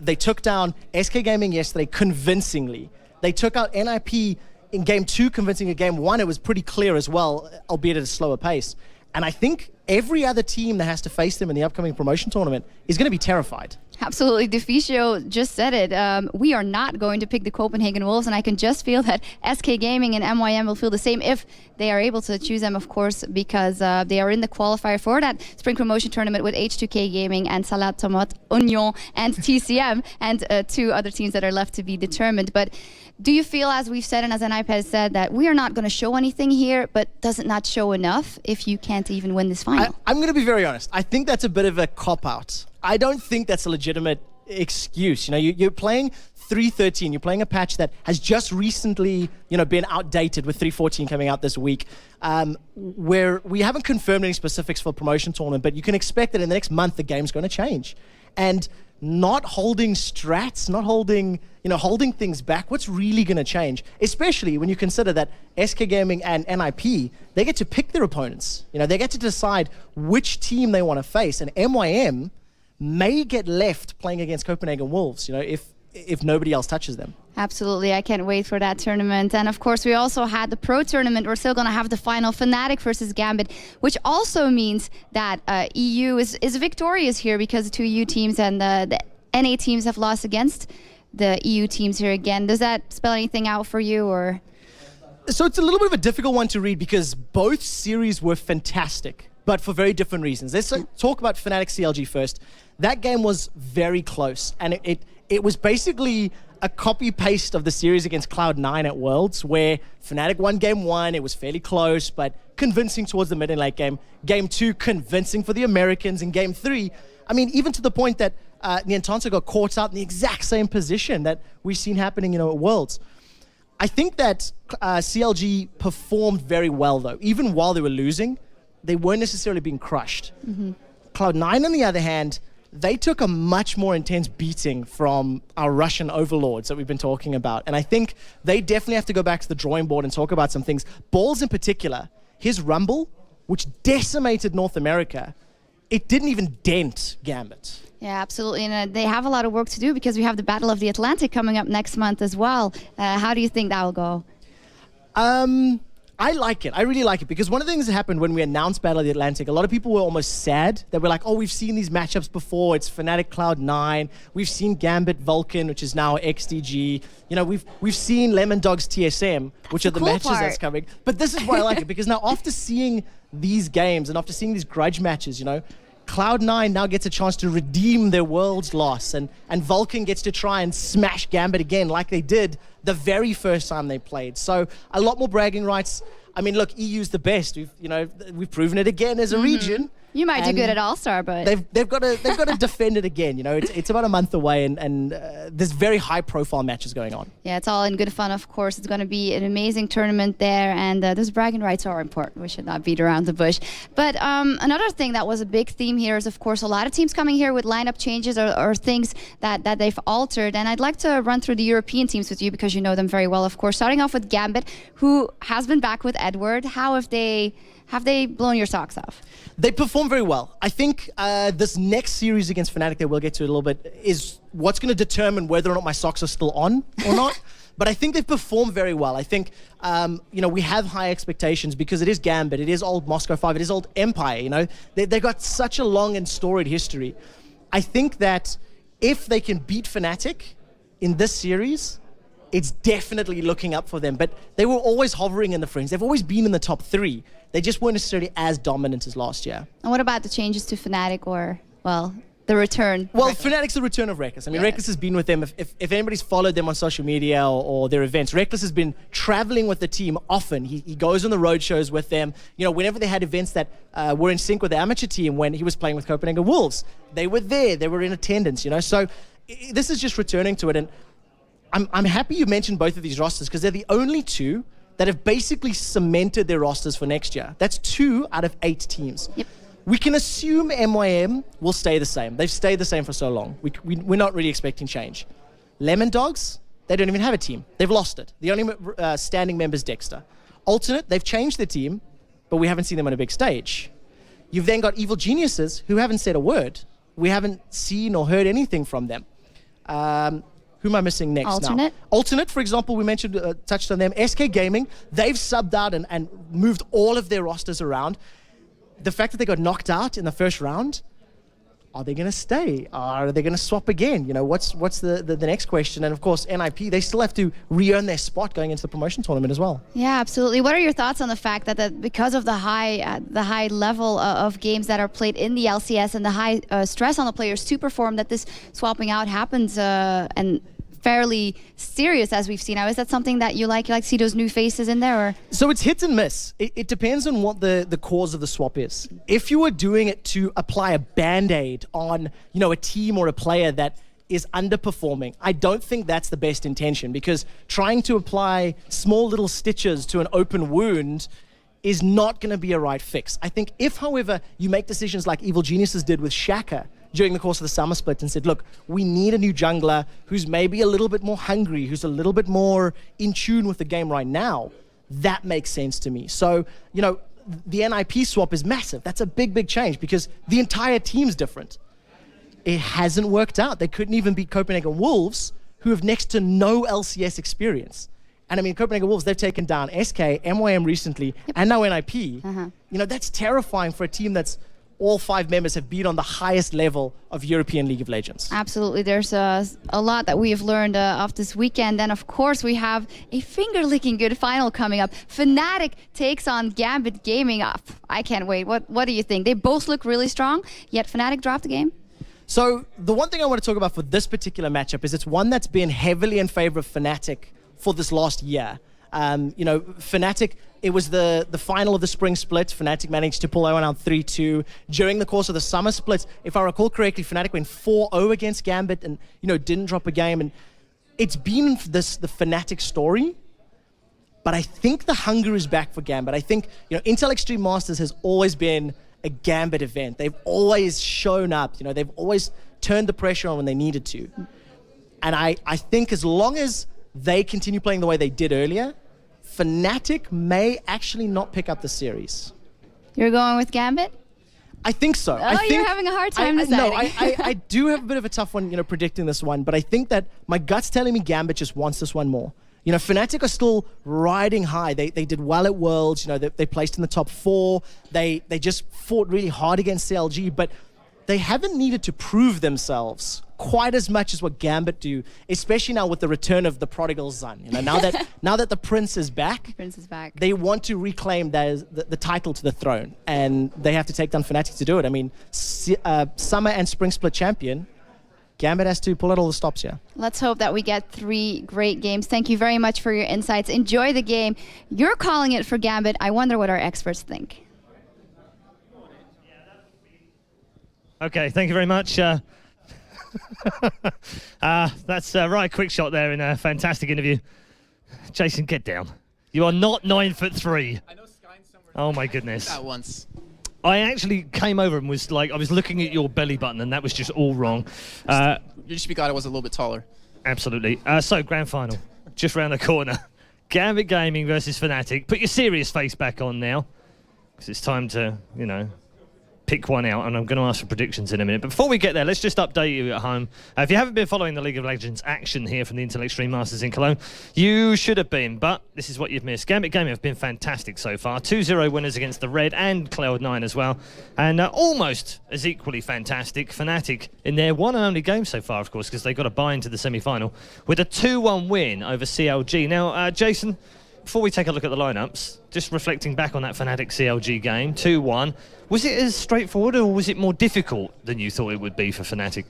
they took down SK Gaming yesterday convincingly. They took out NIP in Game 2 convincingly. In Game 1, it was pretty clear as well, albeit at a slower pace. And I think every other team that has to face them in the upcoming promotion tournament is going to be terrified. Absolutely. Deficio just said it. We are not going to pick the Copenhagen Wolves, and I can just feel that SK Gaming and MYM will feel the same if they are able to choose them, of course, because they are in the qualifier for that spring promotion tournament with H2K Gaming and Salad Tomate Union and TCM and two other teams that are left to be determined. But do you feel, as we've said and as NIP has said, that we are not going to show anything here, but does it not show enough if you can't even win this final? I'm going to be very honest. I think that's a bit of a cop-out. I don't think that's a legitimate excuse. You're playing 3.13. You're playing a patch that has just recently, been outdated with 3.14 coming out this week, where we haven't confirmed any specifics for promotion tournament, but you can expect that in the next month the game's going to change. And not holding strats, not holding things back, what's really going to change? Especially when you consider that SK Gaming and NIP, they get to pick their opponents. They get to decide which team they want to face. And MYM may get left playing against Copenhagen Wolves, if nobody else touches them. Absolutely. I can't wait for that tournament. And of course, we also had the pro tournament. We're still going to have the final, FNATIC versus GAMBIT, which also means that EU is victorious here because the two EU teams and the NA teams have lost against the EU teams here again. Does that spell anything out for you, or? So it's a little bit of a difficult one to read because both series were fantastic, but for very different reasons. Let's talk about FNATIC CLG first. That game was very close, and it was basically a copy-paste of the series against Cloud9 at Worlds, where FNATIC won Game 1, it was fairly close, but convincing towards the mid and late game. Game 2, convincing for the Americans. In Game 3, even to the point that Nien got caught out in the exact same position that we've seen happening, at Worlds. I think that CLG performed very well, though. Even while they were losing, they weren't necessarily being crushed. Mm-hmm. Cloud9, on the other hand, they took a much more intense beating from our Russian overlords that we've been talking about. And I think they definitely have to go back to the drawing board and talk about some things. Balls in particular, his Rumble, which decimated North America, it didn't even dent GAMBIT. Yeah, absolutely. And they have a lot of work to do because we have the Battle of the I like it. I really like it because one of the things that happened when we announced Battle of the Atlantic, a lot of people were almost sad. They were like, oh, we've seen these matchups before. It's FNATIC Cloud9. We've seen GAMBIT Vulcan, which is now XDG. You know, we've seen LemonDog's TSM, which are the matches that's coming. But this is why I like it, because now after seeing these games and after seeing these grudge matches, you know, Cloud9 now gets a chance to redeem their world's loss, and Vulcan gets to try and smash GAMBIT again like they did the very first time they played. So a lot more bragging rights. I mean, look, EU's the best. We've proven it again as a region. You might do good at All-Star, but they've got to defend it again. You know, it's about a month away, and there's very high-profile matches going on. yeah, it's all in good fun, of course. It's going to be an amazing tournament there, and those bragging rights are important. We should not beat around the bush. But another thing that was a big theme here is, of course, a lot of teams coming here with lineup changes or things that they've altered. And I'd like to run through the European teams with you because you know them very well, of course. Starting off with GAMBIT, who has been back with Edward. How have they blown your socks off? They perform very well. I think this next series against FNATIC that we'll get to in a little bit is what's going to determine whether or not my socks are still on or not. But I think they've performed very well. I think, we have high expectations because it is GAMBIT, it is old Moscow 5, it is old Empire, you know. They've got such a long and storied history. I think that if they can beat FNATIC in this series, it's definitely looking up for them. But they were always hovering in the fringe. They've always been in the top 3. They just weren't necessarily as dominant as last year. And what about the changes to FNATIC or, well, the return? Well, FNATIC's the return of Rekkles. I mean, Rekkles has been with them. If anybody's followed them on social media or their events, Rekkles has been traveling with the team often. He goes on the road shows with them. You know, whenever they had events that were in sync with the amateur team, when he was playing with Copenhagen Wolves, they were there. They were in attendance, you know. So this is just returning to it. And I'm happy you mentioned both of these rosters because they're the only two that have basically cemented their rosters for next year. That's 2 out of 8 teams. Yep. We can assume MYM will stay the same. They've stayed the same for so long. We're not really expecting change. LemonDogs, they don't even have a team. They've lost it. The only standing member is Dexter. Alternate, they've changed their team, but we haven't seen them on a big stage. You've then got Evil Geniuses, who haven't said a word. We haven't seen or heard anything from them. Who am I missing next Alternate? now? Alternate, for example, we mentioned, touched on them. SK Gaming, they've subbed out and moved all of their rosters around. The fact that they got knocked out in the first round, are they going to stay? Are they going to swap again? You know, what's the next question? And of course, NIP, they still have to re-earn their spot going into the promotion tournament as well. Yeah, absolutely. What are your thoughts on the fact that because of the high level of games that are played in the LCS and the high stress on the players to perform, that this swapping out happens and fairly serious as we've seen now? Is that something that you like? You like to see those new faces in there? Or? So it's hit and miss. It depends on what the cause of the swap is. If you were doing it to apply a band-aid on, you know, a team or a player that is underperforming, I don't think that's the best intention, because trying to apply small little stitches to an open wound is not going to be a right fix. I think if, however, you make decisions like Evil Geniuses did with Shaka during the course of the summer split and said, look, we need a new jungler who's maybe a little bit more hungry, who's a little bit more in tune with the game right now, that makes sense to me. So, you know, the NIP swap is massive. That's a big, big change because the entire team's different. It hasn't worked out. They couldn't even beat Copenhagen Wolves, who have next to no LCS experience. And I mean, Copenhagen Wolves, they've taken down SK, MYM recently, and now NIP. You know, that's terrifying for a team that's all 5 members have been on the highest level of European League of Legends. Absolutely. There's a lot that we have learned off this weekend. And of course, we have a finger-licking good final coming up. FNATIC takes on GAMBIT Gaming. I can't wait. What do you think? They both look really strong, yet FNATIC dropped the game. So the one thing I want to talk about for this particular matchup is it's one that's been heavily in favor of FNATIC for this last year. You know, FNATIC, it was the final of the spring split. FNATIC managed to pull out 3-2. During the course of the summer split, if I recall correctly, FNATIC went 4-0 against GAMBIT and, you know, didn't drop a game. And it's been the FNATIC story, but I think the hunger is back for GAMBIT. I think, you know, Intel Extreme Masters has always been a GAMBIT event. They've always shown up, you know, they've always turned the pressure on when they needed to. And I think as long as they continue playing the way they did earlier, FNATIC may actually not pick up the series. You're going with GAMBIT? I think so. You're having a hard time deciding. No, I do have a bit of a tough one, you know, predicting this one, but I think that my gut's telling me GAMBIT just wants this one more. You know, FNATIC are still riding high. They did well at Worlds. You know, they placed in the top 4. They just fought really hard against CLG, but they haven't needed to prove themselves quite as much as what GAMBIT do, especially now with the return of the prodigal son. You know, now that the prince is back, they want to reclaim the title to the throne, and they have to take down FNATIC to do it. I mean, summer and spring split champion, GAMBIT has to pull out all the stops here. Let's hope that we get 3 great games. Thank you very much for your insights. Enjoy the game. You're calling it for GAMBIT. I wonder what our experts think. Okay, thank you very much. That's right, quick shot there in a fantastic interview. Jason, get down. You are not 9'3". I know oh my goodness. That once. I actually came over and was like, I was looking at your belly button and that was just all wrong. You just be glad I was a little bit taller. Absolutely. So, grand final, just round the corner. GAMBIT Gaming versus FNATIC. Put your serious face back on now, because it's time to, you know, pick one out, and I'm going to ask for predictions in a minute. But before we get there, let's just update you at home. If you haven't been following the League of Legends action here from the Intel Extreme Masters in Cologne, you should have been, but this is what you've missed. GAMBIT Gaming have been fantastic so far. 2-0 winners against the Red and Cloud9 as well, and almost as equally fantastic, FNATIC in their one and only game so far, of course, because they got a bye into the semi-final with a 2-1 win over CLG. Now, Jason, before we take a look at the lineups, just reflecting back on that FNATIC CLG game, 2-1, was it as straightforward or was it more difficult than you thought it would be for FNATIC?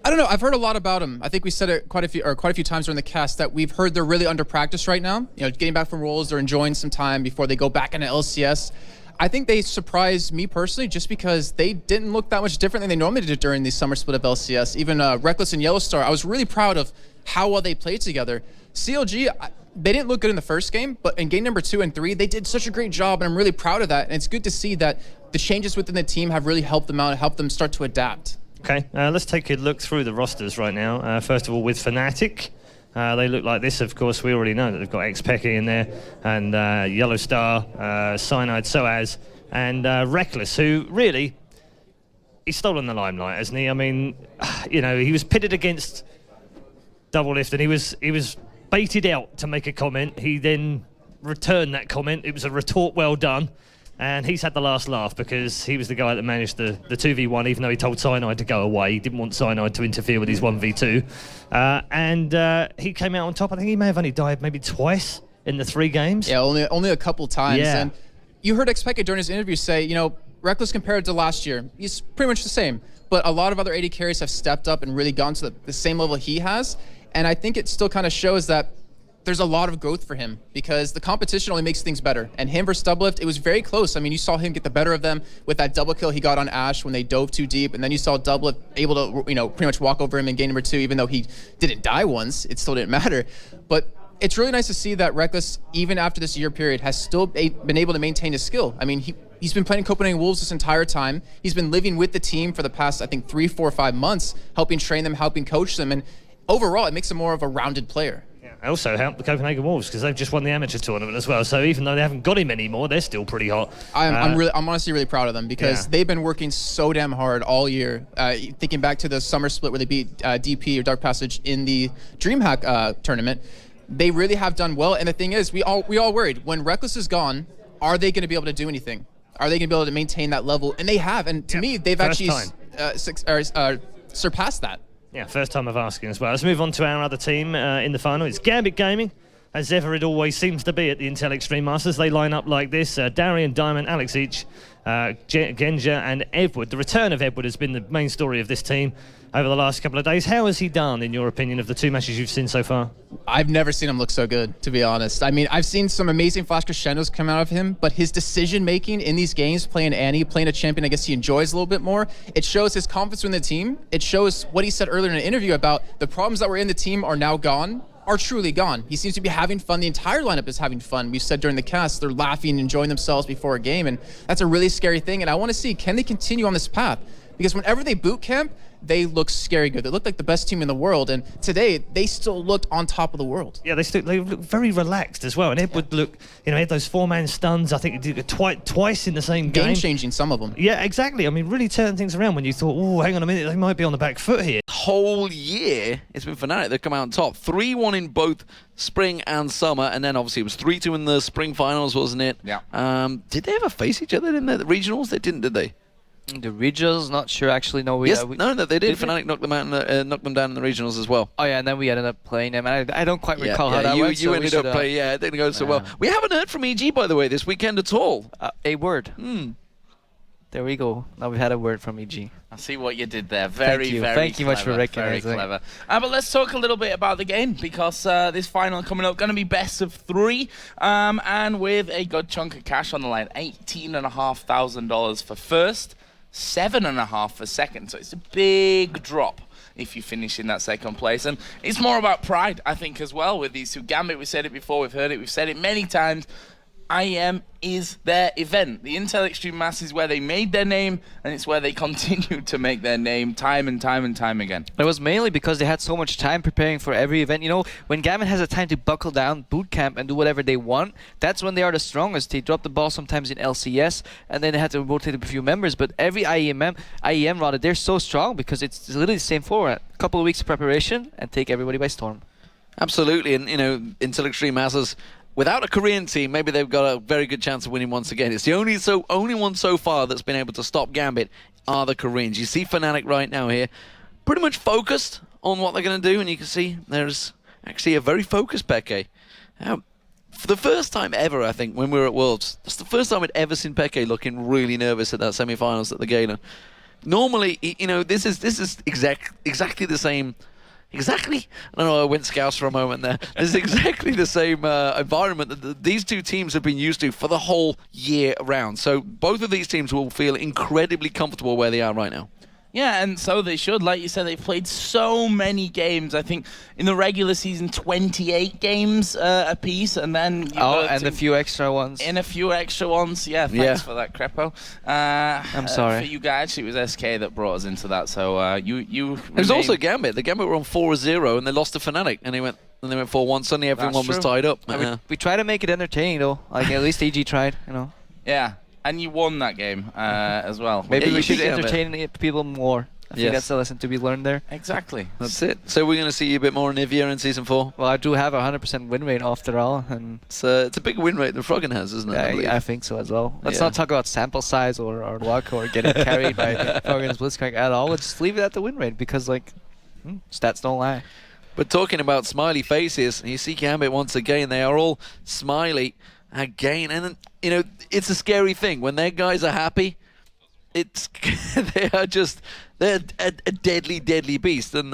I don't know. I've heard a lot about them. I think we said it quite a few times during the cast that we've heard they're really under practice right now. You know, getting back from Worlds, they're enjoying some time before they go back into LCS. I think they surprised me personally just because they didn't look that much different than they normally did during the summer split of LCS. Even Rekkles and YellowStar, I was really proud of how well they played together. CLG, they didn't look good in the first game, but in game number 2 and 3, they did such a great job, and I'm really proud of that. And it's good to see that the changes within the team have really helped them out and helped them start to adapt. Okay, let's take a look through the rosters right now. First of all, with FNATIC, they look like this. Of course, we already know that they've got xPeke in there, and YellowStar, Cyanide, sOAZ, and Rekkles, who really, he's stolen the limelight, hasn't he? I mean, you know, he was pitted against Doublelift, and he was baited out to make a comment. He then returned that comment. It was a retort well done. And he's had the last laugh because he was the guy that managed the 2v1, even though he told Cyanide to go away. He didn't want Cyanide to interfere with his 1v2. And he came out on top. I think he may have only died maybe twice in the 3 games. Yeah, only a couple times. Yeah. And you heard xPeke during his interview say, you know, Rekkles compared to last year, he's pretty much the same. But a lot of other AD carries have stepped up and really gone to the same level he has. And I think it still kind of shows that there's a lot of growth for him because the competition only makes things better. And him versus Doublelift, it was very close. I mean, you saw him get the better of them with that double kill he got on Ashe when they dove too deep. And then you saw Doublelift able to, you know, pretty much walk over him in game number 2, even though he didn't die once. It still didn't matter. But it's really nice to see that Rekkles, even after this year period, has still been able to maintain his skill. I mean, he's been playing Copenhagen Wolves this entire time. He's been living with the team for the past, I think, 3, 4, 5 months, helping train them, helping coach them. And overall, it makes him more of a rounded player. Also helped the Copenhagen Wolves because they've just won the amateur tournament as well. So even though they haven't got him anymore, they're still pretty hot. I'm honestly really proud of them because they've been working so damn hard all year. Thinking back to the summer split where they beat DP or Dark Passage in the DreamHack tournament, they really have done well. And the thing is, we all worried when Rekkles is gone, are they going to be able to do anything? Are they going to be able to maintain that level? And they have. And to me, they've actually surpassed that. Yeah, first time of asking as well. Let's move on to our other team in the final. It's GAMBIT Gaming. As ever, it always seems to be at the Intel Extreme Masters. They line up like this. Darien, Diamond, Alex each, Genja and Edward. The return of Edward has been the main story of this team over the last couple of days. How has he done, in your opinion, of the 2 matches you've seen so far? I've never seen him look so good, to be honest. I mean, I've seen some amazing flash crescendos come out of him, but his decision-making in these games, playing Annie, playing a champion I guess he enjoys a little bit more, it shows his confidence in the team. It shows what he said earlier in an interview about the problems that were in the team are now gone, are truly gone. He seems to be having fun. The entire lineup is having fun. We said during the cast, they're laughing, enjoying themselves before a game, and that's a really scary thing, and I want to see, can they continue on this path? because whenever they boot camp, they look scary good. They look like the best team in the world, and today they still looked on top of the world. Yeah, they look very relaxed as well. And Ed would look, you know, he had those 4-man stuns. I think he did it twice in the same game. Game-changing, some of them. Yeah, exactly. I mean, really turning things around when you thought, oh, hang on a minute, they might be on the back foot here. Whole year, it's been FNATIC. They've come out on top. 3-1 in both spring and summer, and then obviously it was 3-2 in the spring finals, wasn't it? Yeah. Did they ever face each other in the regionals? They didn't, did they? The regionals, not sure actually. No, no, they did. FNATIC knocked them out, knocked them down in the regionals as well. Oh yeah, and then we ended up playing them. And I don't quite recall how that went. You ended up playing. Yeah, it didn't go so well. We haven't heard from EG, by the way, this weekend at all. A word. There we go. Now we've had a word from EG. I see what you did there. Very Thank you much for recognizing. Very clever. But let's talk a little bit about the game, because this final coming up going to be best of 3, and with a good chunk of cash on the line, $18,500 for first, $7,500 for second. So it's a big drop if you finish in that second place, and it's more about pride, I think, as well with these two. GAMBIT, we said it before, we've heard it, we've said it many times. IEM is their event. The Intel Extreme Mass is where they made their name, and it's where they continue to make their name time and time and time again. It was mainly because they had so much time preparing for every event. You know, when GAMBIT has a time to buckle down, boot camp, and do whatever they want, that's when they are the strongest. They drop the ball sometimes in LCS, and then they had to rotate a few members. But every IEM rather, they're so strong because it's literally the same format. A couple of weeks of preparation and take everybody by storm. Absolutely, and you know, Intel Extreme Masses, without a Korean team, maybe they've got a very good chance of winning once again. It's the only one so far that's been able to stop GAMBIT are the Koreans. You see FNATIC right now here, pretty much focused on what they're going to do, and you can see there's actually a very focused Peke. For the first time ever, I think, when we were at Worlds, that's the first time I'd ever seen Peke looking really nervous at that semi-finals at the Gala. Normally, you know, this is exactly the same. Exactly. I don't know, I went Scouse for a moment there. This is exactly the same environment that these two teams have been used to for the whole year round. So both of these teams will feel incredibly comfortable where they are right now. Yeah, and so they should. Like you said, they've played so many games. I think in the regular season, 28 games apiece, and then and a few extra ones. In a few extra ones, yeah. Thanks for that, Krepo. I'm sorry. For you guys, actually, it was SK that brought us into that. So you. It was also GAMBIT. The GAMBIT were on 4-0, and they lost to FNATIC, and they went 4-1. Suddenly, everyone was tied up. We try to make it entertaining, though. Like at least EG tried, you know. Yeah. And you won that game as well. Maybe we should entertain people more. I think that's the lesson to be learned there. Exactly. That's it. So we're going to see you a bit more in Nivea in Season 4? Well, I do have a 100% win rate after all. And it's a bigger win rate than Froggen has, isn't it? Yeah, I think so as well. Let's not talk about sample size or luck or getting carried by Froggen's Blitzcrank at all. Let's just leave it at the win rate because, like, stats don't lie. But talking about smiley faces, you see GAMBIT once again. They are all smiley again. And, you know, it's a scary thing. When their guys are happy, they're a deadly, deadly beast. And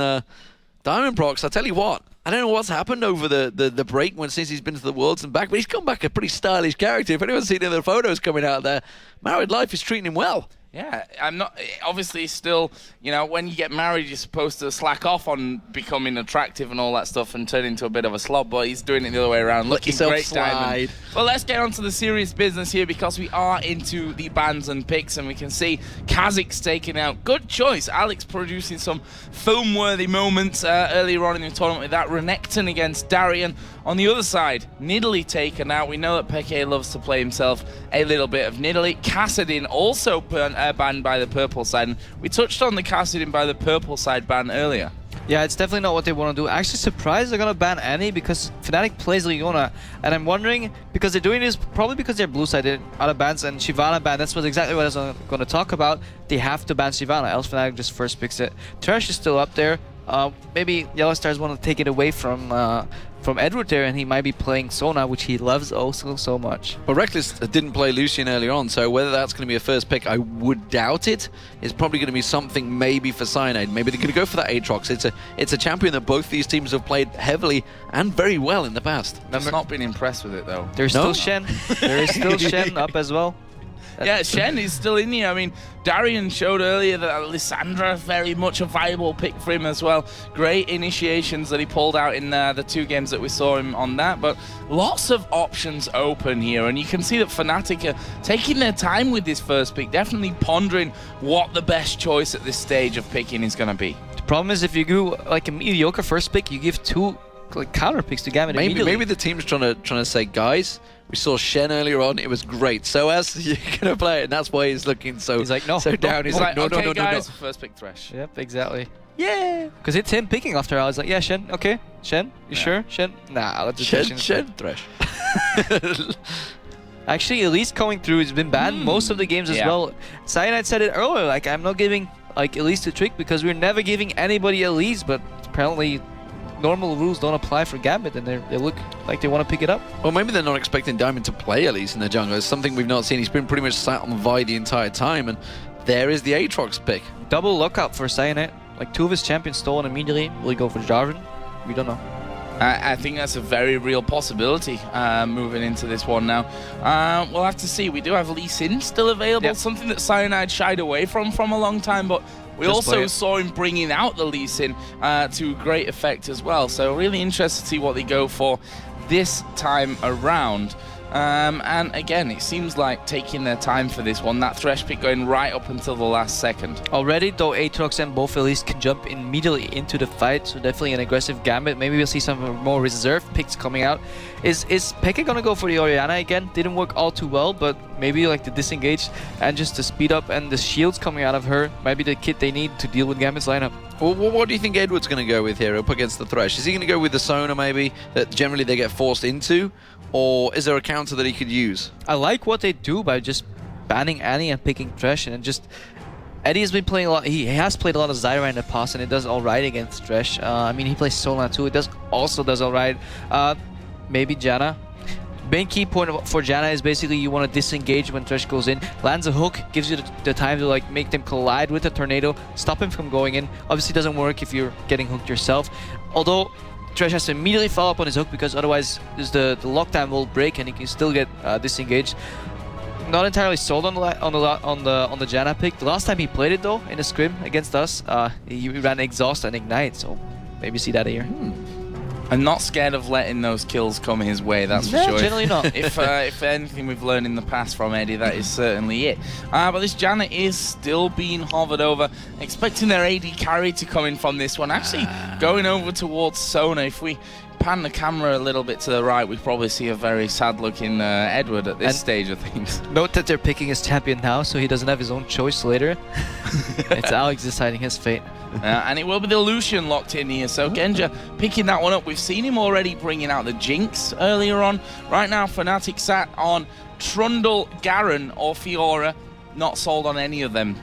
Diamondprox, I tell you what, I don't know what's happened over the break since he's been to the Worlds and back, but he's come back a pretty stylish character. If anyone's seen any of the photos coming out there, married life is treating him well. Yeah, I'm not. Obviously, still, you know, when you get married, you're supposed to slack off on becoming attractive and all that stuff and turn into a bit of a slob, but he's doing it the other way around. Looking great, Diamond. Well, let's get on to the serious business here because we are into the bans and picks, and we can see Kha'Zix taking out. Good choice. Alex producing some film-worthy moments earlier on in the tournament with that Renekton against Darien. On the other side, Nidalee taken out. We know that Peke loves to play himself a little bit of Nidalee. Kassadin also banned by the purple side. And we touched on the Kassadin by the purple side ban earlier. Yeah, it's definitely not what they want to do. Actually surprised they're going to ban Annie because FNATIC plays Leona. And I'm wondering, because they're doing this probably because they're blue side out of bans and Shyvana ban. That's exactly what I was going to talk about. They have to ban Shyvana, else FNATIC just first picks it. Trash is still up there. Maybe YellowStars want to take it away from Edward there, and he might be playing Sona, which he loves also so much. Well, Rekkles didn't play Lucian earlier on, so whether that's going to be a first pick, I would doubt it. It's probably going to be something maybe for Cyanide. Maybe they're going to go for that Aatrox. It's a champion that both these teams have played heavily and very well in the past. I've not been impressed with it, though. There's still Shen. There is still Shen up as well. Yeah, Shen is still in here. I mean, Darien showed earlier that Lissandra very much a viable pick for him as well. Great initiations that he pulled out in the 2 games that we saw him on that, but lots of options open here, and you can see that FNATIC are taking their time with this first pick, definitely pondering what the best choice at this stage of picking is going to be. The problem is if you do like a mediocre first pick, you give 2 like counter picks to Gambit immediately. Maybe the team's trying to say, guys, we saw Shen earlier on, it was great. sOAZ, you're gonna play it, and that's why he's looking so. He's like, no, so down. He's like, no, okay, no, guys, no. first pick Thresh. Yep, exactly. Yeah, because it's him picking after. I was like, yeah, Shen, okay, Shen, you sure, Shen? Nah, let's just Shen Thresh. Actually, Elise coming through has been banned most of the games as well. Cyanide said it earlier, like I'm not giving like Elise to Trick because we're never giving anybody Elise, but apparently normal rules don't apply for Gambit, and they look like they want to pick it up. Well, maybe they're not expecting Diamond to play Elise in the jungle. It's something we've not seen. He's been pretty much sat on Vi the entire time, and there is the Aatrox pick. Double lookout for Cyanide. Like 2 of his champions stolen immediately. Will he go for Darien? We don't know. I think that's a very real possibility moving into this one now. We'll have to see. We do have Lee Sin still available, something that Cyanide shied away from a long time, but we also saw him bringing out the Lee Sin to great effect as well. So really interested to see what they go for this time around. And again, it seems like taking their time for this one. That Thresh pick going right up until the last second. Already, though, Aatrox and both Elise can jump immediately into the fight, so definitely an aggressive Gambit. Maybe we'll see some more reserve picks coming out. Is Peke gonna go for the Orianna again? Didn't work all too well, but maybe like the disengage and just the speed up and the shields coming out of her might be the kit they need to deal with Gambit's lineup. Well, what do you think Edward's going to go with here up against the Thresh? Is he going to go with the Sona maybe, that generally they get forced into? Or is there a counter that he could use? I like what they do by just banning Annie and picking Thresh, and just Eddie has been playing a lot. He has played a lot of Zyra in the past, and it does all right against Thresh. I mean, he plays Solana too. It also does all right. Maybe Janna. Main key point for Janna is basically you want to disengage when Thresh goes in. Lands a hook, gives you the time to like make them collide with the tornado, stop him from going in. Obviously, doesn't work if you're getting hooked yourself. Although Thresh has to immediately follow up on his hook because otherwise the lockdown will break and he can still get disengaged. Not entirely sold on the Janna pick. The last time he played it though in a scrim against us, he ran Exhaust and Ignite, so maybe see that here. I'm not scared of letting those kills come his way, that's for sure. Generally not. If anything we've learned in the past from Eddie, that is certainly it. But this Janna is still being hovered over. Expecting their AD carry to come in from this one. Actually, going over towards Sona. If we pan the camera a little bit to the right, we probably see a very sad-looking Edward at this stage of things. Note that they're picking his champion now, so he doesn't have his own choice later. It's Alex deciding his fate. And it will be the Lucian locked in here, so Genja picking that one up. We've seen him already bringing out the Jinx earlier on. Right now, FNATIC sat on Trundle, Garen, or Fiora. Not sold on any of them.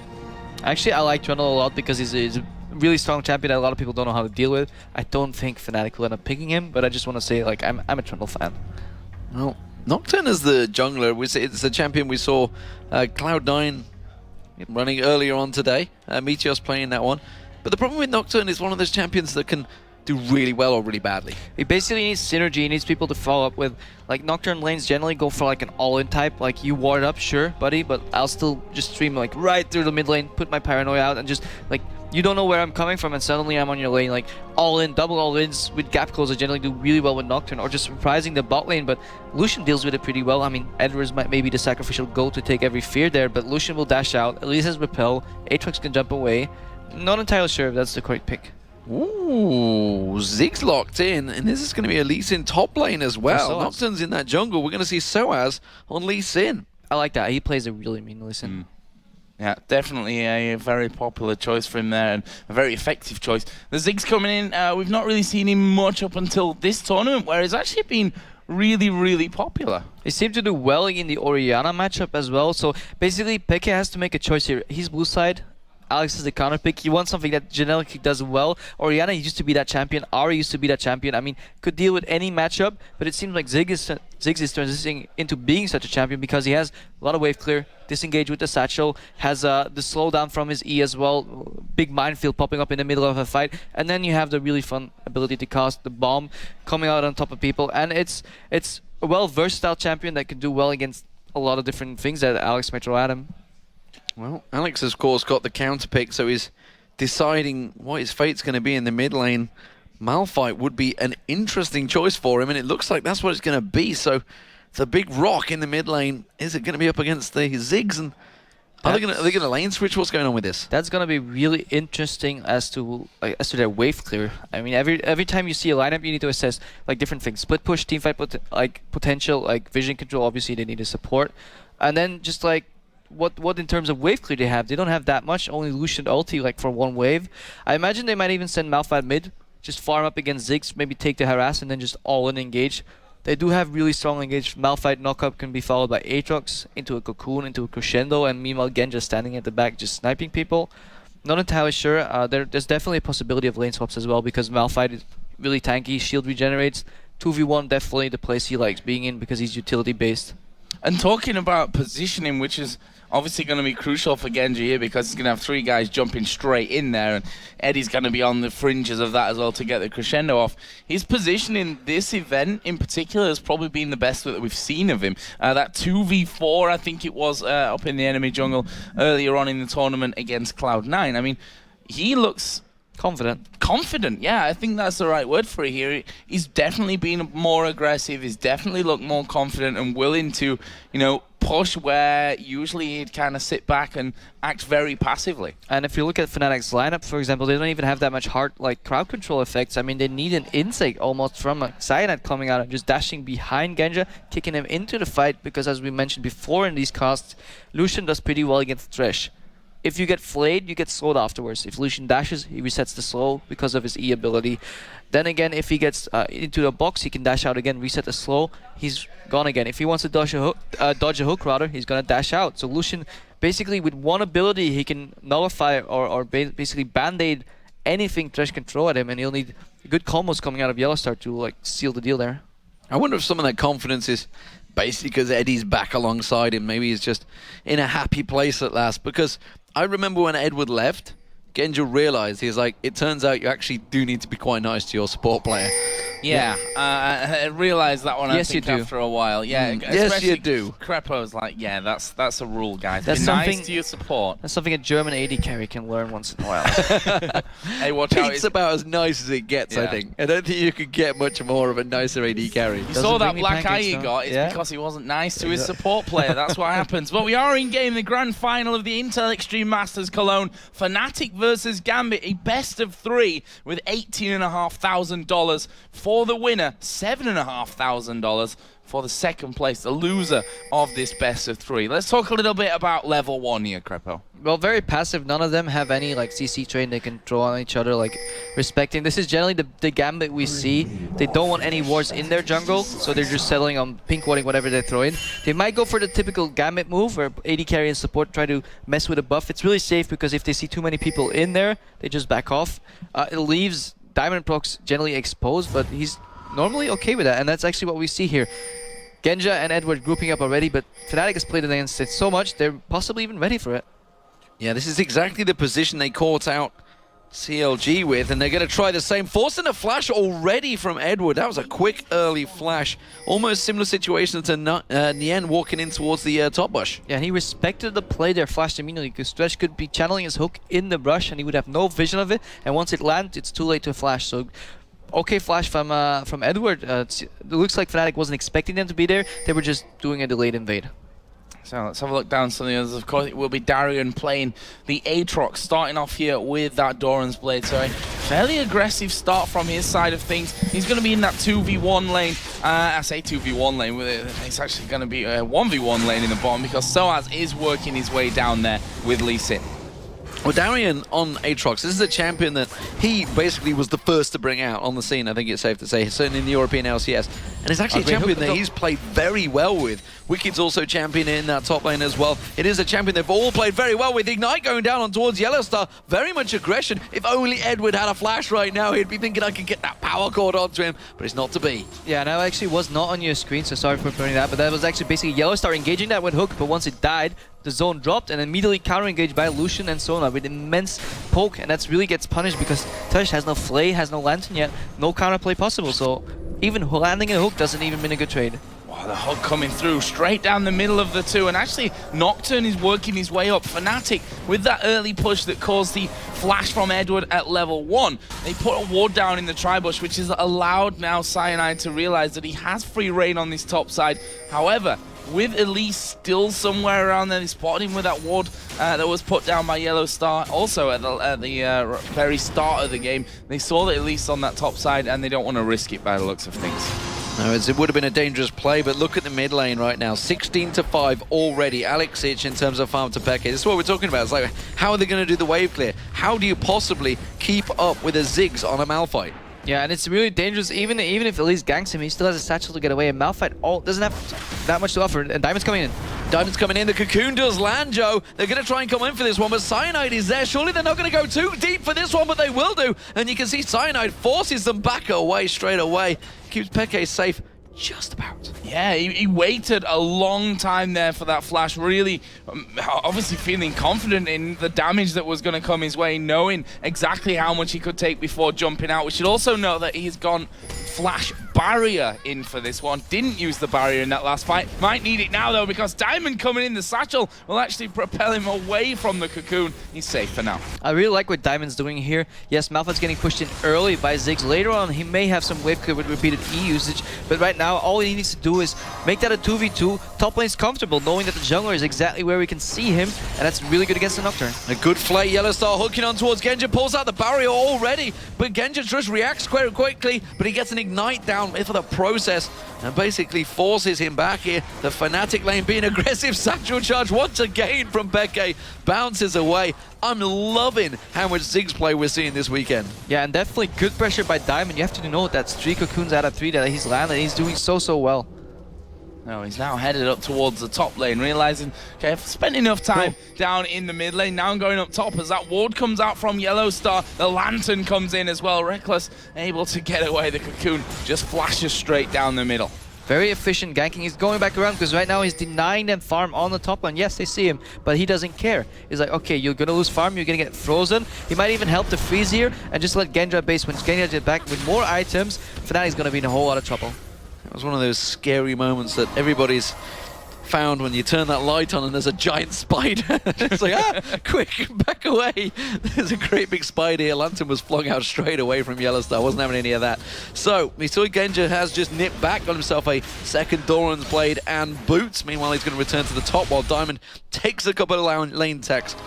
Actually, I like Trundle a lot because he's a really strong champion that a lot of people don't know how to deal with. I don't think FNATIC will end up picking him, but I just want to say, like, I'm a Trundle fan. Well, Nocturne is the jungler. It's the champion we saw Cloud9 running earlier on today. Meteos playing that one. But the problem with Nocturne is one of those champions that can do really well or really badly. He basically needs synergy. He needs people to follow up with. Like, Nocturne lanes generally go for like an all-in type. Like, you ward up, sure, buddy, but I'll still just stream like right through the mid lane, put my paranoia out, and just like, you don't know where I'm coming from, and suddenly I'm on your lane. Like, all-in, double all-ins with gap close, I generally do really well with Nocturne, or just surprising the bot lane, but Lucian deals with it pretty well. I mean, Edwards might maybe the sacrificial goat to take every fear there, but Lucian will dash out, Elise has repel, Aatrox can jump away. Not entirely sure if that's the correct pick. Ooh, Zig's locked in, and this is going to be a Lee Sin top lane as well. Nocturne's in that jungle. We're going to see sOAZ on Lee Sin. I like that. He plays a really mean Lee Sin. Yeah, definitely a very popular choice for him there, and a very effective choice. The Zig's coming in. We've not really seen him much up until this tournament, where he's actually been really, really popular. He seemed to do well in the Orianna matchup as well. So basically, Peke has to make a choice here. He's blue side. Alex is the counter pick. He wants something that generically does well. Orianna used to be that champion. Ari used to be that champion. I mean, could deal with any matchup, but it seems like Ziggs is transitioning into being such a champion because he has a lot of wave clear, disengage with the satchel, has the slowdown from his E as well, big minefield popping up in the middle of a fight, and then you have the really fun ability to cast the bomb coming out on top of people, and it's a well versatile champion that can do well against a lot of different things that Alex might throw at him. Well, Alex, of course, got the counter pick, so he's deciding what his fate's going to be in the mid lane. Malphite would be an interesting choice for him, and it looks like that's what it's going to be. So the big rock in the mid lane, is it going to be up against the Ziggs? And are they going to lane switch? What's going on with this? That's going to be really interesting as to their wave clear. I mean, every time you see a lineup, you need to assess like different things: split push, teamfight, potential, like vision control. Obviously, they need to support, and then just like what in terms of wave clear they have. They don't have that much. Only Lucian ulti like for one wave. I imagine they might even send Malphite mid, just farm up against Ziggs, maybe take the harass, and then just all in engage. They do have really strong engage. Malphite knockup can be followed by Aatrox into a cocoon, into a crescendo, and meanwhile Genja standing at the back just sniping people. Not entirely sure. There's definitely a possibility of lane swaps as well because Malphite is really tanky, shield regenerates. 2v1 definitely the place he likes being in because he's utility based. And talking about positioning, which is obviously going to be crucial for Genja here because he's going to have 3 guys jumping straight in there, and Eddie's going to be on the fringes of that as well to get the crescendo off. His positioning this event in particular has probably been the best that we've seen of him. That 2v4, I think it was, up in the enemy jungle earlier on in the tournament against Cloud9. I mean, he looks confident, yeah, I think that's the right word for it here. He's definitely been more aggressive. He's definitely looked more confident and willing to, you know, push where usually he'd kind of sit back and act very passively. And if you look at Fnatic's lineup, for example, they don't even have that much hard like crowd control effects. I mean, they need an insect almost from a Cyanide coming out and just dashing behind Genja, kicking him into the fight because, as we mentioned before in these casts, Lucian does pretty well against Thresh. If you get flayed, you get slowed afterwards. If Lucian dashes, he resets the slow because of his E ability. Then again, if he gets into the box, he can dash out again, reset the slow. He's gone again. If he wants to dodge a hook, rather, he's gonna dash out. So Lucian, basically with one ability, he can nullify or basically band-aid anything Thresh can throw at him, and he'll need good combos coming out of YellowStar to like seal the deal there. I wonder if some of that confidence is basically because Eddie's back alongside him. Maybe he's just in a happy place at last. Because I remember when Edward left, Genja realized, he's like, it turns out you actually do need to be quite nice to your support player. Yeah, I realized that one, yes, I think, after a while. Yeah, yes, you do. Krepo's like, yeah, that's a rule, guys. That's be nice to your support. That's something a German AD carry can learn once in a while. Hey, watch out. Pete's about as nice as it gets, Yeah. I think. I don't think you could get much more of a nicer AD carry. You saw that black eye he got. It's because he wasn't nice to his support player. That's what happens. But we are in game, the grand final of the Intel Extreme Masters Cologne. FNATIC versus GAMBIT, a best of 3 with $18,500 for the winner, $7,500 for the second place, the loser of this best of 3. Let's talk a little bit about level 1 here, Krepo. Well, very passive. None of them have any like CC train they can throw on each other, like respecting. This is generally the Gambit we see. They don't want any wards in their jungle, so they're just settling on pink warding whatever they throw in. They might go for the typical Gambit move where AD carry and support try to mess with a buff. It's really safe because if they see too many people in there, they just back off. It leaves Diamondprox generally exposed, but he's normally okay with that, and that's actually what we see here. Genja and Edward grouping up already, but Fnatic has played against it so much, they're possibly even ready for it. Yeah, this is exactly the position they caught out CLG with, and they're going to try the same. Forcing a flash already from Edward. That was a quick early flash. Almost similar situation to Nien walking in towards the top bush. Yeah, and he respected the play there, flashed immediately, because Thresh could be channeling his hook in the brush, and he would have no vision of it, and once it lands, it's too late to flash. So, okay flash from Edward. It looks like Fnatic wasn't expecting them to be there. They were just doing a delayed invade. So let's have a look down some of the others. Of course, it will be Darien playing the Aatrox, starting off here with that Doran's Blade. So a fairly aggressive start from his side of things. He's going to be in that 2v1 lane. I say 2v1 lane, it's actually going to be a 1v1 lane in the bottom because sOAZ is working his way down there with Lee Sin. Well, Darien on Aatrox, this is a champion that he basically was the first to bring out on the scene, I think it's safe to say, certainly in the European LCS. And it's actually a champion that he's played very well with. Wicked's also champion in that top lane as well. It is a champion they've all played very well with. Ignite going down on towards YellowStar. Very much aggression. If only Edward had a flash right now, he'd be thinking I could get that power cord onto him, but it's not to be. Yeah, and I actually was not on your screen, so sorry for putting that, but that was actually basically YellowStar engaging that with hook, but once it died, the zone dropped and immediately counter-engaged by Lucian and Sona with immense poke, and that's really gets punished because Thresh has no flay, has no lantern yet, no counterplay possible, so even landing a hook doesn't even mean a good trade. Wow, Oh, the hook coming through straight down the middle of the two, and actually Nocturne is working his way up. FNATIC with that early push that caused the flash from Edward at level 1. They put a ward down in the tri-bush, which has allowed now Cyanide to realize that he has free reign on this top side. However, with Elise still somewhere around there, they spotted him with that ward that was put down by YellowStar. Also at the very start of the game, they saw that Elise on that top side, and they don't want to risk it by the looks of things. No, it would have been a dangerous play, but look at the mid lane right now. 16-5 already. Alexic in terms of farm to Peke. This is what we're talking about. It's like, how are they going to do the wave clear? How do you possibly keep up with a Ziggs on a Malphite? Yeah, and it's really dangerous. Even if Elise ganks him, he still has a satchel to get away. And Malphite doesn't have that much to offer. And Diamond's coming in. Diamond's coming in. The Cocoon does land, Joe. They're going to try and come in for this one, but Cyanide is there. Surely they're not going to go too deep for this one, but they will do. And you can see Cyanide forces them back away straight away. Keeps Peke safe. Just about. Yeah, he waited a long time there for that flash, really obviously feeling confident in the damage that was going to come his way, knowing exactly how much he could take before jumping out. We should also know that he's gone flash barrier in for this one. Didn't use the barrier in that last fight. Might need it now, though, because Diamond coming in the satchel will actually propel him away from the Cocoon. He's safe for now. I really like what Diamond's doing here. Yes, Malphite's getting pushed in early by Ziggs. Later on, he may have some wave clear with repeated E usage, but right now, all he needs to do is make that a 2v2. Top lane's comfortable, knowing that the jungler is exactly where we can see him, and that's really good against the Nocturne. A good play. YellowStar hooking on towards Genja, pulls out the barrier already, but Genja just reacts quite quickly, but he gets an ignite down for the process and basically forces him back here. The FNATIC lane being aggressive. Satchel charge once again from Peke, bounces away. I'm loving how much Ziggs play we're seeing this weekend. Yeah, and definitely good pressure by Diamond. You have to know that's 3 Cocoons out of 3 that he's landed. He's doing so well. No, he's now headed up towards the top lane, realizing, okay, I've spent enough time down in the mid lane. Now I'm going up top as that ward comes out from YellowStar. The Lantern comes in as well. Rekkles able to get away. The Cocoon just flashes straight down the middle. Very efficient ganking. He's going back around because right now he's denying them farm on the top lane. Yes, they see him, but he doesn't care. He's like, okay, you're going to lose farm, you're going to get frozen. He might even help to freeze here and just let Genja base. When Genja gets back with more items, FNATIC's going to be in a whole lot of trouble. It was one of those scary moments that everybody's found when you turn that light on and there's a giant spider. It's like, quick, back away. There's a great big spider here. Lantern was flung out straight away from YellowStar. Wasn't having any of that. So, we saw Genja has just nipped back, got himself a second Doran's Blade and boots. Meanwhile, he's going to return to the top while Diamond takes a couple of lane attacks.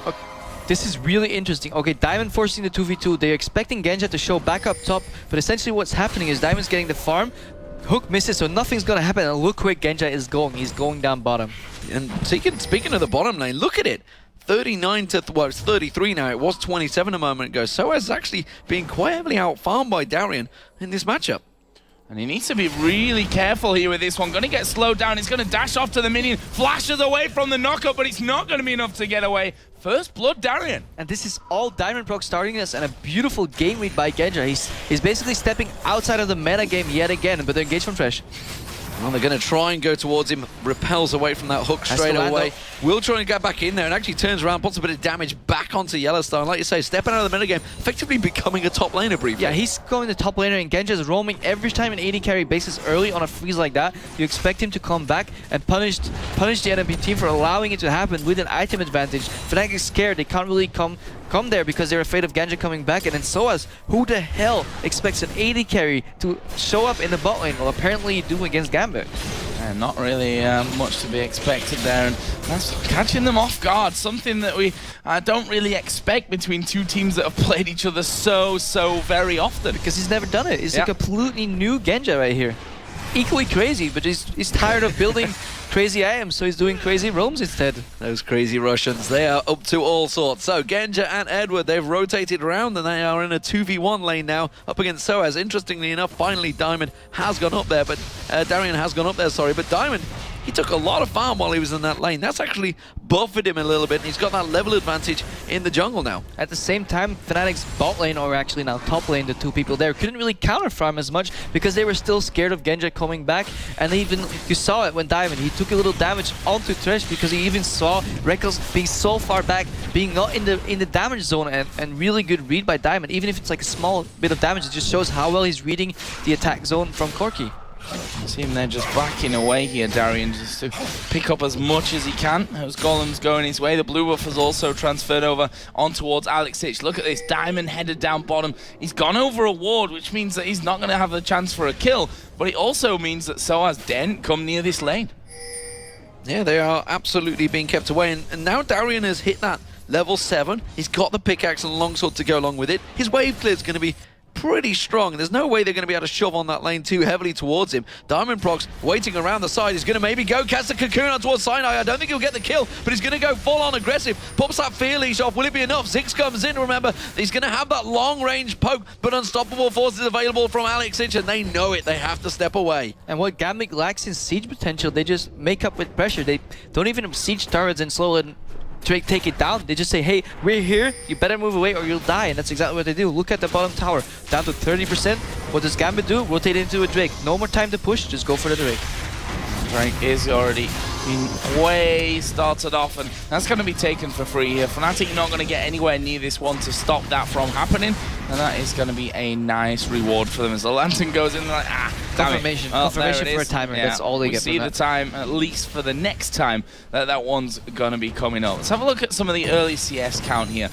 This is really interesting. Okay, Diamond forcing the 2v2. They're expecting Genja to show back up top, but essentially what's happening is Diamond's getting the farm. Hook misses, so nothing's gonna happen. And look where Genja is going. He's going down bottom. And speaking of the bottom lane, look at it. 39 to, well, it's 33 now. It was 27 a moment ago. sOAZ is actually being quite heavily out-farmed by Darien in this matchup. And he needs to be really careful here with this one. Going to get slowed down. He's going to dash off to the minion. Flashes away from the knockup, but it's not going to be enough to get away. First blood, Darien. And this is all Diamondprox starting this, and a beautiful game read by Genja. He's basically stepping outside of the meta game yet again, but they're engaged from fresh. Well, they're going to try and go towards him. Repels away from that hook straight away. Will try and get back in there and actually turns around, puts a bit of damage back onto YellowStar. And like you say, stepping out of the minigame, effectively becoming a top laner briefly. Yeah, he's going the top laner, and Genja is roaming every time an AD carry bases early on a freeze like that. You expect him to come back and punish the NMP team for allowing it to happen with an item advantage. FNATIC is scared. They can't really come there because they're afraid of Genja coming back. And then sOAZ, who the hell expects an AD carry to show up in the bot lane? Well, apparently you do against GAMBIT. And not really much to be expected there, and that's catching them off guard, something that we don't really expect between two teams that have played each other so very often. Because he's never done it. He's a completely new Genja right here. Equally crazy, but he's tired of building crazy items, so he's doing crazy roams instead. Those crazy Russians, they are up to all sorts. So Genja and Edward, they've rotated around and they are in a 2v1 lane now up against sOAZ. Interestingly enough, finally Diamond has gone up there, but Darien has gone up there, sorry, but Diamond, he took a lot of farm while he was in that lane. That's actually buffered him a little bit, and he's got that level advantage in the jungle now. At the same time, FNATIC's bot lane, or actually now top lane, the two people there, couldn't really counter farm as much because they were still scared of Genja coming back. And even, you saw it when Diamond, he took a little damage onto Thresh because he even saw Rekkles being so far back, being not in the damage zone, and really good read by Diamond. Even if it's like a small bit of damage, it just shows how well he's reading the attack zone from Corki. See him there just backing away here, Darien, just to pick up as much as he can. Those golems going his way. The blue buff has also transferred over on towards alexicz. Look at this, Diamond headed down bottom. He's gone over a ward, which means that he's not going to have a chance for a kill, but it also means that sOAZ didn't come near this lane. Yeah, they are absolutely being kept away, and now Darien has hit that level 7. He's got the pickaxe and longsword to go along with it. His wave clear is going to be pretty strong. There's no way they're going to be able to shove on that lane too heavily towards him. Diamondprox waiting around the side. He's going to maybe go cast a cocoon on towards Cyanide. I don't think he'll get the kill, but he's going to go full on aggressive. Pops that fear leash off. Will it be enough? Ziggs comes in. Remember, he's going to have that long range poke, but unstoppable force is available from alexicz, and they know it. They have to step away. And what GAMBIT lacks in siege potential, they just make up with pressure. They don't even siege turrets and slow and take it down. They just say, hey, we're here, you better move away or you'll die, and that's exactly what they do. Look at the bottom tower, down to 30%. What does GAMBIT do? Rotate into a Drake. No more time to push, just go for the Drake. Drake is already been way started off, and that's going to be taken for free here. FNATIC not going to get anywhere near this one to stop that from happening, and that is going to be a nice reward for them as the lantern goes in. Like, confirmation, well, confirmation for a timer. Yeah, that's all they get. See the time at least for the next time that one's going to be coming up. Let's have a look at some of the early CS count here.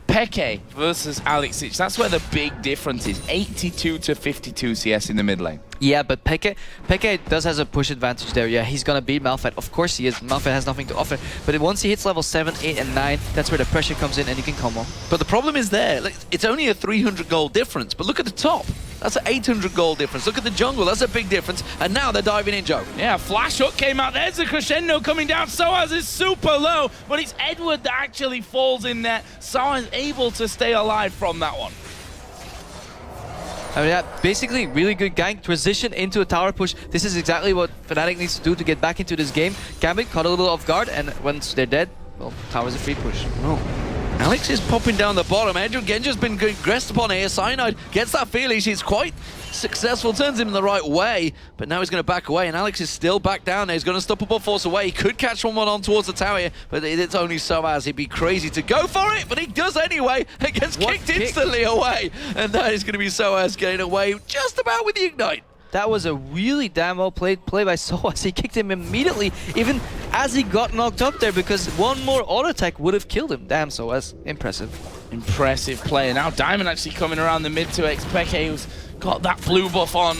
xPeke versus alexicz. That's where the big difference is. 82 to 52 CS in the mid lane. Yeah, but xPeke does has a push advantage there. Yeah, he's gonna beat Malphite. Of course he is. Malphite has nothing to offer. But once he hits level 7, 8, and 9, that's where the pressure comes in and you can combo. But the problem is there. Like, it's only a 300 gold difference. But look at the top. That's an 800 gold difference. Look at the jungle. That's a big difference. And now they're diving in, Joe. Yeah, flash hook came out. There's the crescendo coming down. sOAZ is super low, but it's Edward that actually falls in there. sOAZ able to stay alive from that one. I mean, yeah, basically really good gank, transition into a tower push. This is exactly what FNATIC needs to do to get back into this game. GAMBIT caught a little off guard, and once they're dead, well, tower's a free push. Oh. Alex is popping down the bottom. Genja's been aggressed upon here. Cyanide gets that feeling. She's quite successful, turns him in the right way, but now he's going to back away, and Alex is still back down there. He's going to unstoppable force away. He could catch someone on towards the tower here, but it's only sOAZ. He'd be crazy to go for it, but he does anyway. It gets kicked instantly away, and that is going to be sOAZ getting away just about with the ignite. That was a really damn well played play by sOAZ. He kicked him immediately, even as he got knocked up there, because one more auto attack would have killed him. Damn, sOAZ. Impressive. Impressive play. Now Diamond actually coming around the mid to xPeke, who's got that blue buff on.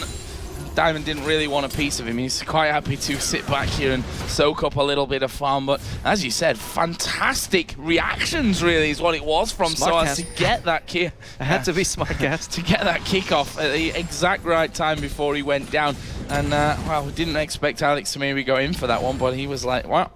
Diamond didn't really want a piece of him. He's quite happy to sit back here and soak up a little bit of farm. But as you said, fantastic reactions really is what it was from sOAZ to get that kick. I had to be smart cast. To get that kick off at the exact right time before he went down. And well, we didn't expect Alex to maybe go in for that one, but he was like, well,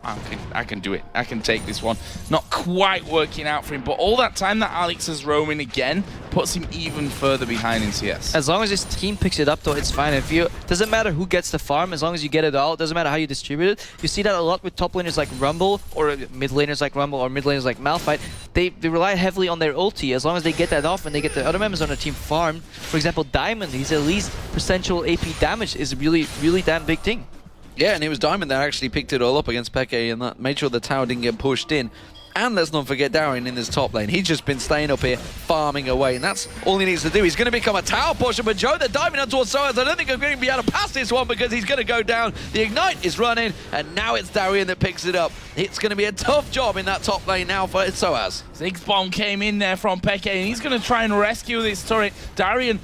I can do it. I can take this one. Not quite working out for him, but all that time that Alex is roaming again puts him even further behind in CS. As long as his team picks it up though, it's fine. If you doesn't matter who gets the farm, as long as you get it all, it doesn't matter how you distribute it. You see that a lot with top laners like Rumble, or mid laners like Rumble, or mid laners like Malphite. They rely heavily on their ulti. As long as they get that off and they get the other members on their team farmed. For example, Diamond, he's at least percentual AP damage is really, really damn big thing. Yeah, and it was Diamond that actually picked it all up against xPeke, and that made sure the tower didn't get pushed in. And let's not forget Darien in this top lane. He's just been staying up here, farming away, and that's all he needs to do. He's going to become a tower pusher, but Joe, they're diving on towards sOAZ. I don't think I'm going to be able to pass this one because he's going to go down. The ignite is running, and now it's Darien that picks it up. It's going to be a tough job in that top lane now for sOAZ. Ziggs bomb came in there from xPeke, and he's going to try and rescue this turret. Darien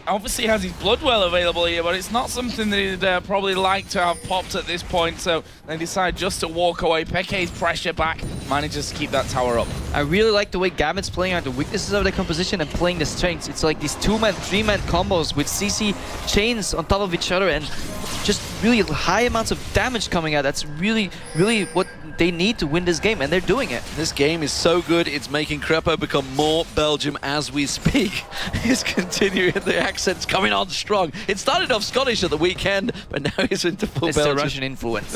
obviously has his Bloodwell available here, but it's not something that he'd probably like to have popped at this point, so they decide just to walk away. xPeke's pressure back, manages to keep that tower up. I really like the way GAMBIT's playing out the weaknesses of the composition and playing the strengths. It's like these 2-man, 3-man combos with CC chains on top of each other and just really high amounts of damage coming out. That's really, really what they need to win this game, and they're doing it. This game is so good, it's making Krepo become more Belgium as we speak. He's continuing, the accent's coming on strong. It started off Scottish at the weekend, but now he's into full Belgium. It's the Russian influence.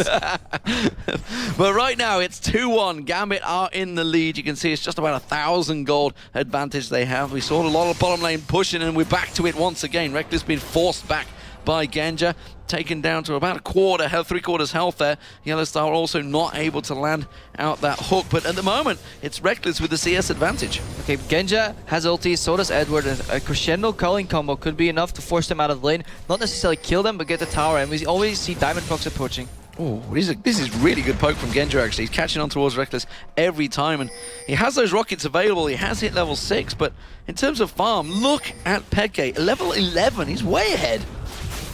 But right now, it's 2-1. GAMBIT are in the lead. You can see it's just about 1,000 gold advantage they have. We saw a lot of bottom lane pushing, and we're back to it once again. Rekkles been forced back by Genja. Taken down to about a quarter health, 3/4 health there. YellowStar also not able to land out that hook, but at the moment, it's Rekkles with the CS advantage. Okay, Genja has ulti, so does Edward. A crescendo culling combo could be enough to force them out of the lane. Not necessarily kill them, but get the tower, and we always see Diamondprox approaching. Oh, this is really good poke from Genja, actually. He's catching on towards Rekkles every time, and he has those rockets available. He has hit level 6, but in terms of farm, look at Peke. Level 11, he's way ahead.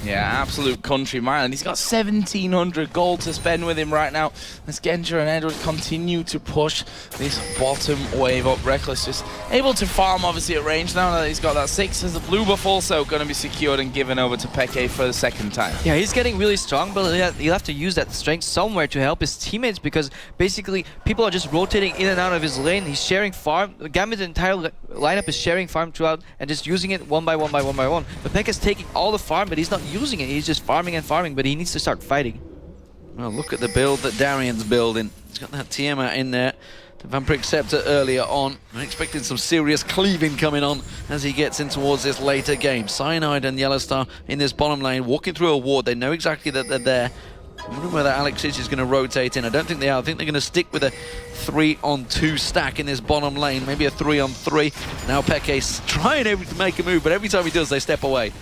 Yeah, absolute country mile, and he's got 1,700 gold to spend with him right now as Genja and Edward continue to push this bottom wave up. Rekkles just able to farm, obviously, at range now that he's got that 6, as the blue buff also going to be secured and given over to Peke for the second time. Yeah, he's getting really strong, but he'll have to use that strength somewhere to help his teammates, because basically people are just rotating in and out of his lane. He's sharing farm. GAMBIT, the entire lineup is sharing farm throughout and just using it one by one by one by one. But Peke is taking all the farm, but he's not using it. He's just farming and farming, but he needs to start fighting. Well, look at the build that Darien's building. He's got that Tiamat in there. The Vampiric Scepter earlier on. I'm expecting some serious cleaving coming on as he gets in towards this later game. Cyanide and YellowStar in this bottom lane, walking through a ward. They know exactly that they're there. I wonder whether Alex is going to rotate in. I don't think they are. I think they're going to stick with a 3-on-2 stack in this bottom lane. Maybe a 3-on-3. Now Peke's trying to make a move, but every time he does, they step away.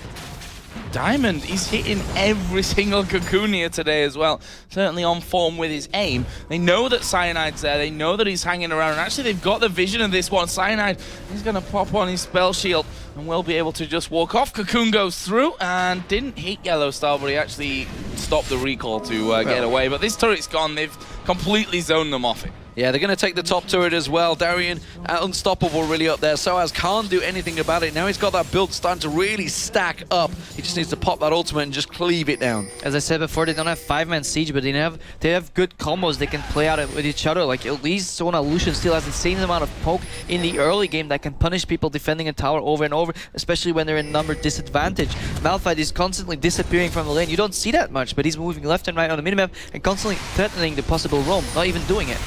Diamond, he's hitting every single cocoon here today as well. Certainly on form with his aim. They know that Cyanide's there. They know that he's hanging around. And actually, they've got the vision of this one. Cyanide, he's going to pop on his spell shield and will be able to just walk off. Cocoon goes through and didn't hit YellowStar, but he actually stopped the recall to get away. But this turret's gone. They've completely zoned them off it. Yeah, they're going to take the top turret as well. Darien, unstoppable really up there. sOAZ can't do anything about it. Now he's got that build starting to really stack up. He just needs to pop that ultimate and just cleave it down. As I said before, they don't have 5-man siege, but they have good combos they can play out with each other. Like at least Sona Lucian still has the same amount of poke in the early game that can punish people defending a tower over and over, especially when they're in number disadvantage. Malphite is constantly disappearing from the lane. You don't see that much, but he's moving left and right on the minimap and constantly threatening the possible roam, not even doing it.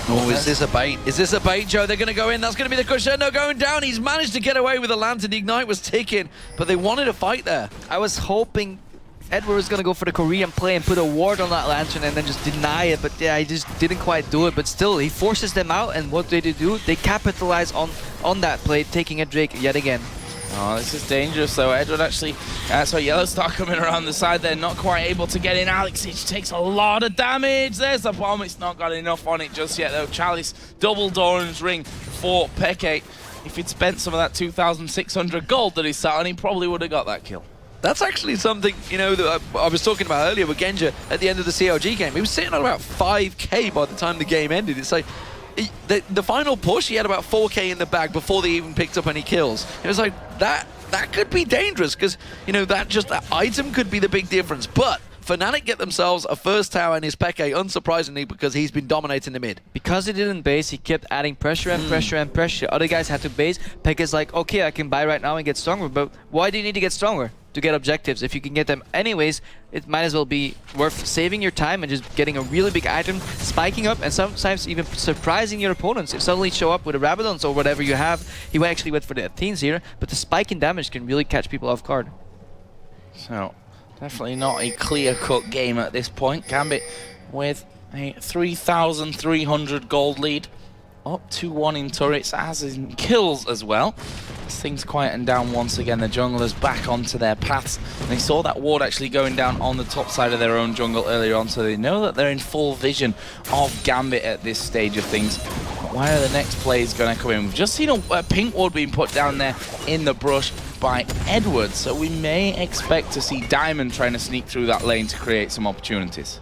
Oh, is this a bait? Is this a bait, Joe? They're going to go in. That's going to be the crescendo going down. He's managed to get away with the lantern. The ignite was ticking, but they wanted a fight there. I was hoping Edward was going to go for the Korean play and put a ward on that lantern and then just deny it, but yeah, he just didn't quite do it. But still, he forces them out, and what they do? They capitalize on that play, taking a Drake yet again. Oh, this is dangerous, though. Edward actually, so YellowStar coming around the side there, not quite able to get in. Alex takes a lot of damage. There's the bomb. It's not got enough on it just yet, though. Chalice, double Doran's ring for Peke. If he'd spent some of that 2,600 gold that he sat on, he probably would have got that kill. That's actually something, you know, that I was talking about earlier with Genja at the end of the CLG game. He was sitting on about 5k by the time the game ended. It's like, the final push, he had about 4k in the bag before they even picked up any kills. It was like, that could be dangerous, because, you know, that item could be the big difference. But FNATIC get themselves a first tower in xPeke, unsurprisingly, because he's been dominating the mid. Because he didn't base, he kept adding pressure and pressure and pressure. Other guys had to base. Peke's like, okay, I can buy right now and get stronger, but why do you need to get stronger? To get objectives. If you can get them anyways, it might as well be worth saving your time and just getting a really big item, spiking up, and sometimes even surprising your opponents. If suddenly show up with a Rabadons or whatever you have, he actually went for the Athenes here, but the spike in damage can really catch people off guard. So, definitely not a clear-cut game at this point. GAMBIT with a 3,300 gold lead. Up 2-1 in turrets, as in kills as well. As things quieten down once again, the junglers back onto their paths. And they saw that ward actually going down on the top side of their own jungle earlier on, so they know that they're in full vision of GAMBIT at this stage of things. Where are the next plays going to come in? We've just seen a pink ward being put down there in the brush by Edward, so we may expect to see Diamond trying to sneak through that lane to create some opportunities.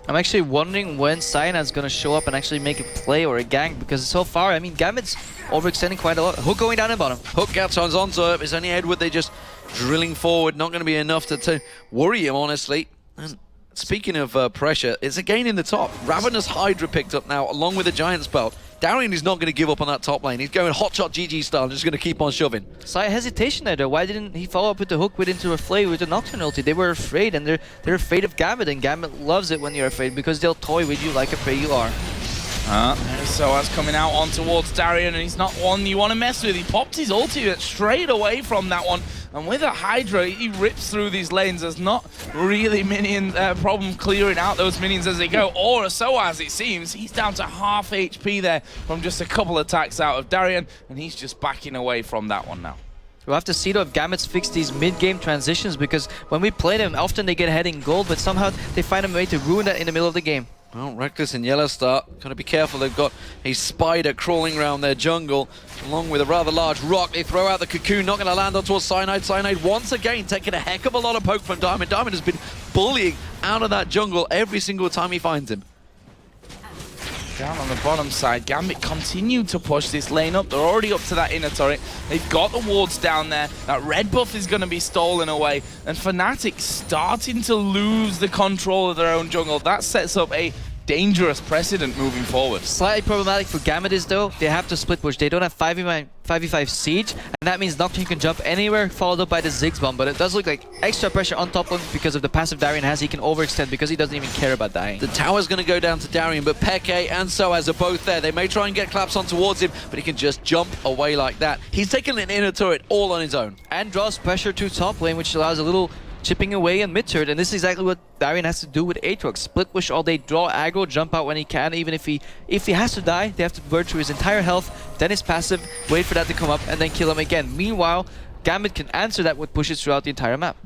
I'm actually wondering when Cyanide's going to show up and actually make a play or a gank, because so far, I mean, GAMBIT's overextending quite a lot. Hook going down and bottom. Hook gets onto it. It's only Edward. They're just drilling forward. Not going to be enough to worry him, honestly. And speaking of pressure, it's again in the top. Ravenous Hydra picked up now, along with a Giant Spell. Darien is not going to give up on that top lane. He's going hotshot GG style and just going to keep on shoving. Slight hesitation there, though. Why didn't he follow up with the hook into a flay with the Nocturne ulti? They were afraid, and they're afraid of GAMBIT, and GAMBIT loves it when you're afraid, because they'll toy with you like a prey you are. There's sOAZ coming out on towards Darien, and he's not one you want to mess with. He popped his ulti straight away from that one, and with a Hydra, he rips through these lanes. There's not really minion problem clearing out those minions as they go, or a sOAZ, it seems. He's down to half HP there from just a couple attacks out of Darien, and he's just backing away from that one now. We'll have to see though if Gambit's fix these mid-game transitions, because when we play them, often they get ahead in gold, but somehow they find a way to ruin that in the middle of the game. Well, Rekkles and YellowStar, gotta be careful. They've got a spider crawling around their jungle, along with a rather large rock. They throw out the cocoon, not gonna land on towards Cyanide. Cyanide once again taking a heck of a lot of poke from Diamond. Diamond has been bullying out of that jungle every single time he finds him. Down on the bottom side, Gambit continued to push this lane up. They're already up to that inner turret. They've got the wards down there. That red buff is going to be stolen away. And FNATIC starting to lose the control of their own jungle. That sets up a dangerous precedent moving forward. Slightly problematic for Gambit is though, they have to split push. They don't have 5v5 siege, and that means Nocturne can jump anywhere, followed up by the Ziggs bomb. But it does look like extra pressure on top of him because of the passive Darien has. He can overextend because he doesn't even care about dying. The tower's going to go down to Darien, but xPeke and sOAZ are both there. They may try and get claps on towards him, but he can just jump away like that. He's taking an inner turret all on his own. And draws pressure to top lane, which allows a little chipping away in mid turret, and this is exactly what Darien has to do with Aatrox. Split push all day, draw aggro, jump out when he can. Even if he has to die, they have to burn through his entire health, then his passive, wait for that to come up, and then kill him again. Meanwhile, Gambit can answer that with pushes throughout the entire map.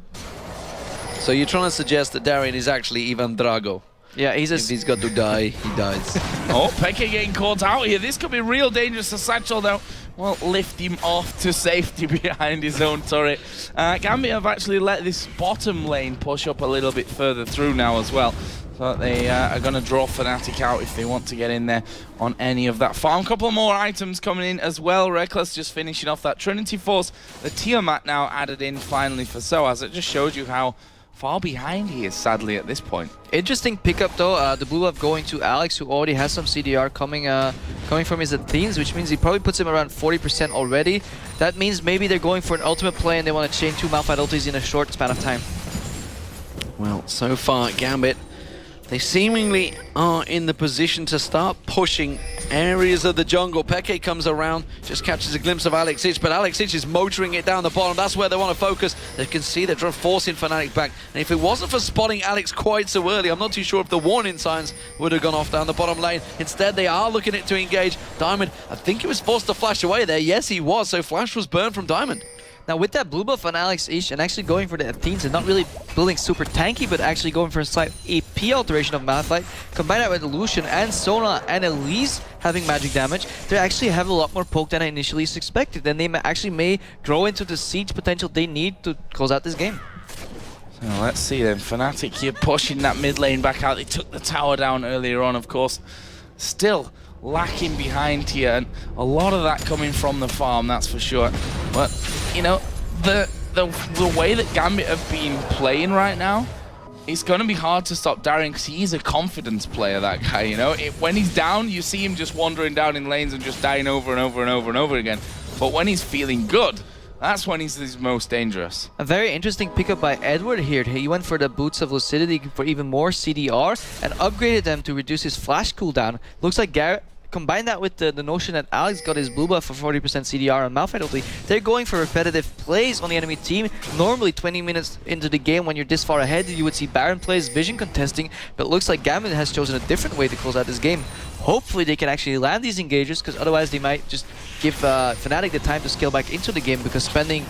So you're trying to suggest that Darien is actually Ivan Drago? Yeah, if he's got to die, he dies. Oh, Peke getting caught out here. This could be real dangerous to Satchel though. Well, lift him off to safety behind his own turret. Gambit have actually let this bottom lane push up a little bit further through now as well. So they are going to draw FNATIC out if they want to get in there on any of that farm. Couple more items coming in as well. Rekkles just finishing off that Trinity Force. The Tiamat now added in finally for sOAZ. It just shows you how far behind he is, sadly, at this point. Interesting pickup though, the blue buff going to Alex, who already has some CDR coming from his Athenes, which means he probably puts him around 40% already. That means maybe they're going for an ultimate play and they want to chain 2 Malphite ultis in a short span of time. Well, so far, Gambit, they seemingly are in the position to start pushing areas of the jungle. xPeke comes around, just catches a glimpse of Alex Ich, but Alex Ich is motoring it down the bottom. That's where they want to focus. They can see they're trying to force in FNATIC back. And if it wasn't for spotting Alex quite so early, I'm not too sure if the warning signs would have gone off down the bottom lane. Instead, they are looking to engage. Diamond, I think he was forced to flash away there. Yes, he was. So flash was burned from Diamond. Now with that blue buff on Alex Ich and actually going for the Athenes and not really building super tanky, but actually going for a slight AP alteration of Malphite, combine that with Lucian and Sona and Elise having magic damage, they actually have a lot more poke than I initially expected, and they may grow into the siege potential they need to close out this game. So let's see then. FNATIC here pushing that mid lane back out. They took the tower down earlier on, of course. Still lacking behind here, and a lot of that coming from the farm, that's for sure. But you know, the way that Gambit have been playing right now, it's going to be hard to stop Darien because he's a confidence player, that guy, you know. When he's down, you see him just wandering down in lanes and just dying over and over and over and over again. But when he's feeling good, that's when he's his most dangerous. A very interesting pickup by Edward here. He went for the Boots of Lucidity for even more CDR and upgraded them to reduce his flash cooldown. Looks like Garrett combine that with the notion that Alex got his blue buff for 40% CDR on Malphite ulti. They're going for repetitive plays on the enemy team. Normally 20 minutes into the game when you're this far ahead, you would see Baron plays, Vision contesting, but it looks like Gambit has chosen a different way to close out this game. Hopefully they can actually land these engagers, because otherwise they might just give FNATIC the time to scale back into the game, because spending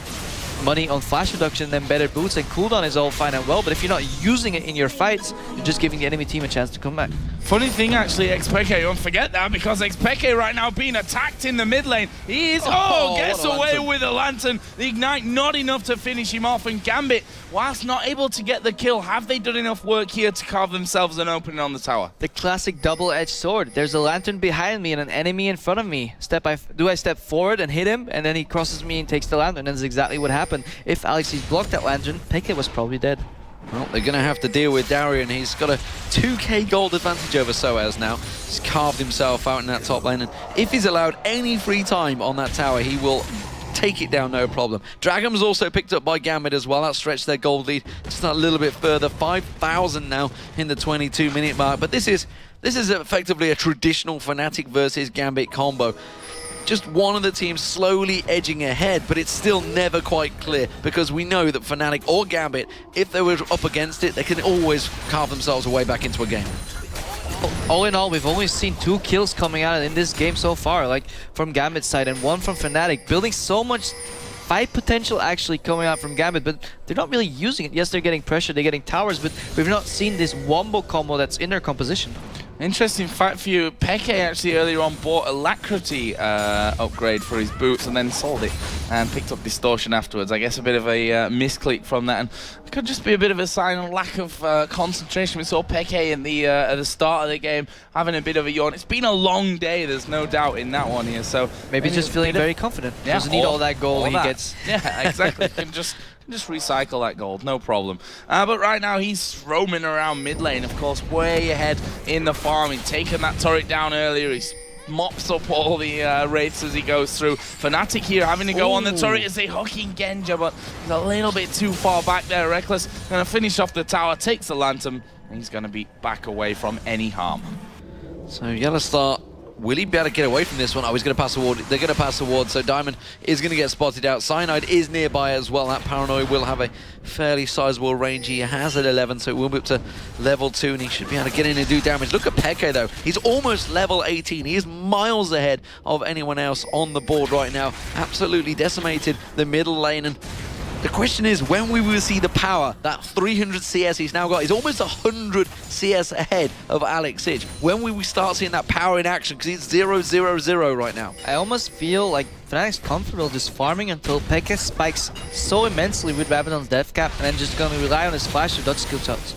money on flash reduction and then better boots and cooldown is all fine and well, but if you're not using it in your fights, you're just giving the enemy team a chance to come back. Funny thing actually, xPeke, don't forget that, because xPeke right now being attacked in the mid lane. He is, gets away with a lantern. The ignite not enough to finish him off, and Gambit, whilst not able to get the kill, have they done enough work here to carve themselves an opening on the tower? The classic double-edged sword. There's a lantern behind me and an enemy in front of me. Do I step forward and hit him, and then he crosses me and takes the lantern? That's exactly what happened. If Alexis blocked that lantern, xPeke was probably dead. Well, they're going to have to deal with Darien. He's got a 2k gold advantage over sOAZ now. He's carved himself out in that top lane, and if he's allowed any free time on that tower, he will take it down no problem. Dragon's also picked up by Gambit as well. That stretched their gold lead just a little bit further. 5,000 now in the 22-minute mark. But this is This is effectively a traditional FNATIC versus GAMBIT combo. Just one of the teams slowly edging ahead, but it's still never quite clear because we know that FNATIC or GAMBIT, if they were up against it, they can always carve themselves a way back into a game. All in all, we've only seen 2 kills coming out in this game so far, like from Gambit's side and 1 from FNATIC, building so much fight potential actually coming out from GAMBIT, but they're not really using it. Yes, they're getting pressure, they're getting towers, but we've not seen this wombo combo that's in their composition. Interesting fact for you, Peke actually earlier on bought Alacrity upgrade for his boots and then sold it and picked up Distortion afterwards. I guess a bit of a misclick from that, and it could just be a bit of a sign of lack of concentration. We saw Peke in the at the start of the game having a bit of a yawn. It's been a long day, there's no doubt in that one here. So maybe just feeling very confident. Yeah, doesn't need all that gold he gets. Yeah, exactly. Can just recycle that gold, no problem. But right now he's roaming around mid lane, of course, way ahead in the farming, taking that turret down earlier. He's mops up all the wraiths as he goes through. FNATIC here having to go on the turret as they hooking Genja, but he's a little bit too far back there. Rekkles gonna finish off the tower, takes the lantern, and he's gonna be back away from any harm. So YellowStar, will he be able to get away from this one? Oh, he's going to pass the ward. They're going to pass the ward, so Diamond is going to get spotted out. Cyanide is nearby as well. That Paranoid will have a fairly sizable range. He has at 11, so it will be up to level 2, and he should be able to get in and do damage. Look at Peke, though. He's almost level 18. He is miles ahead of anyone else on the board right now. Absolutely decimated the middle lane, and the question is when we will see the power. That 300 CS he's now got. He's almost 100 CS ahead of Alex Sitch. When will we start seeing that power in action? Because it's 0-0-0 right now. I almost feel like FNATIC's comfortable just farming until Peke spikes so immensely with Rabadon's death cap and then just going to rely on his flash to dodge skill shots.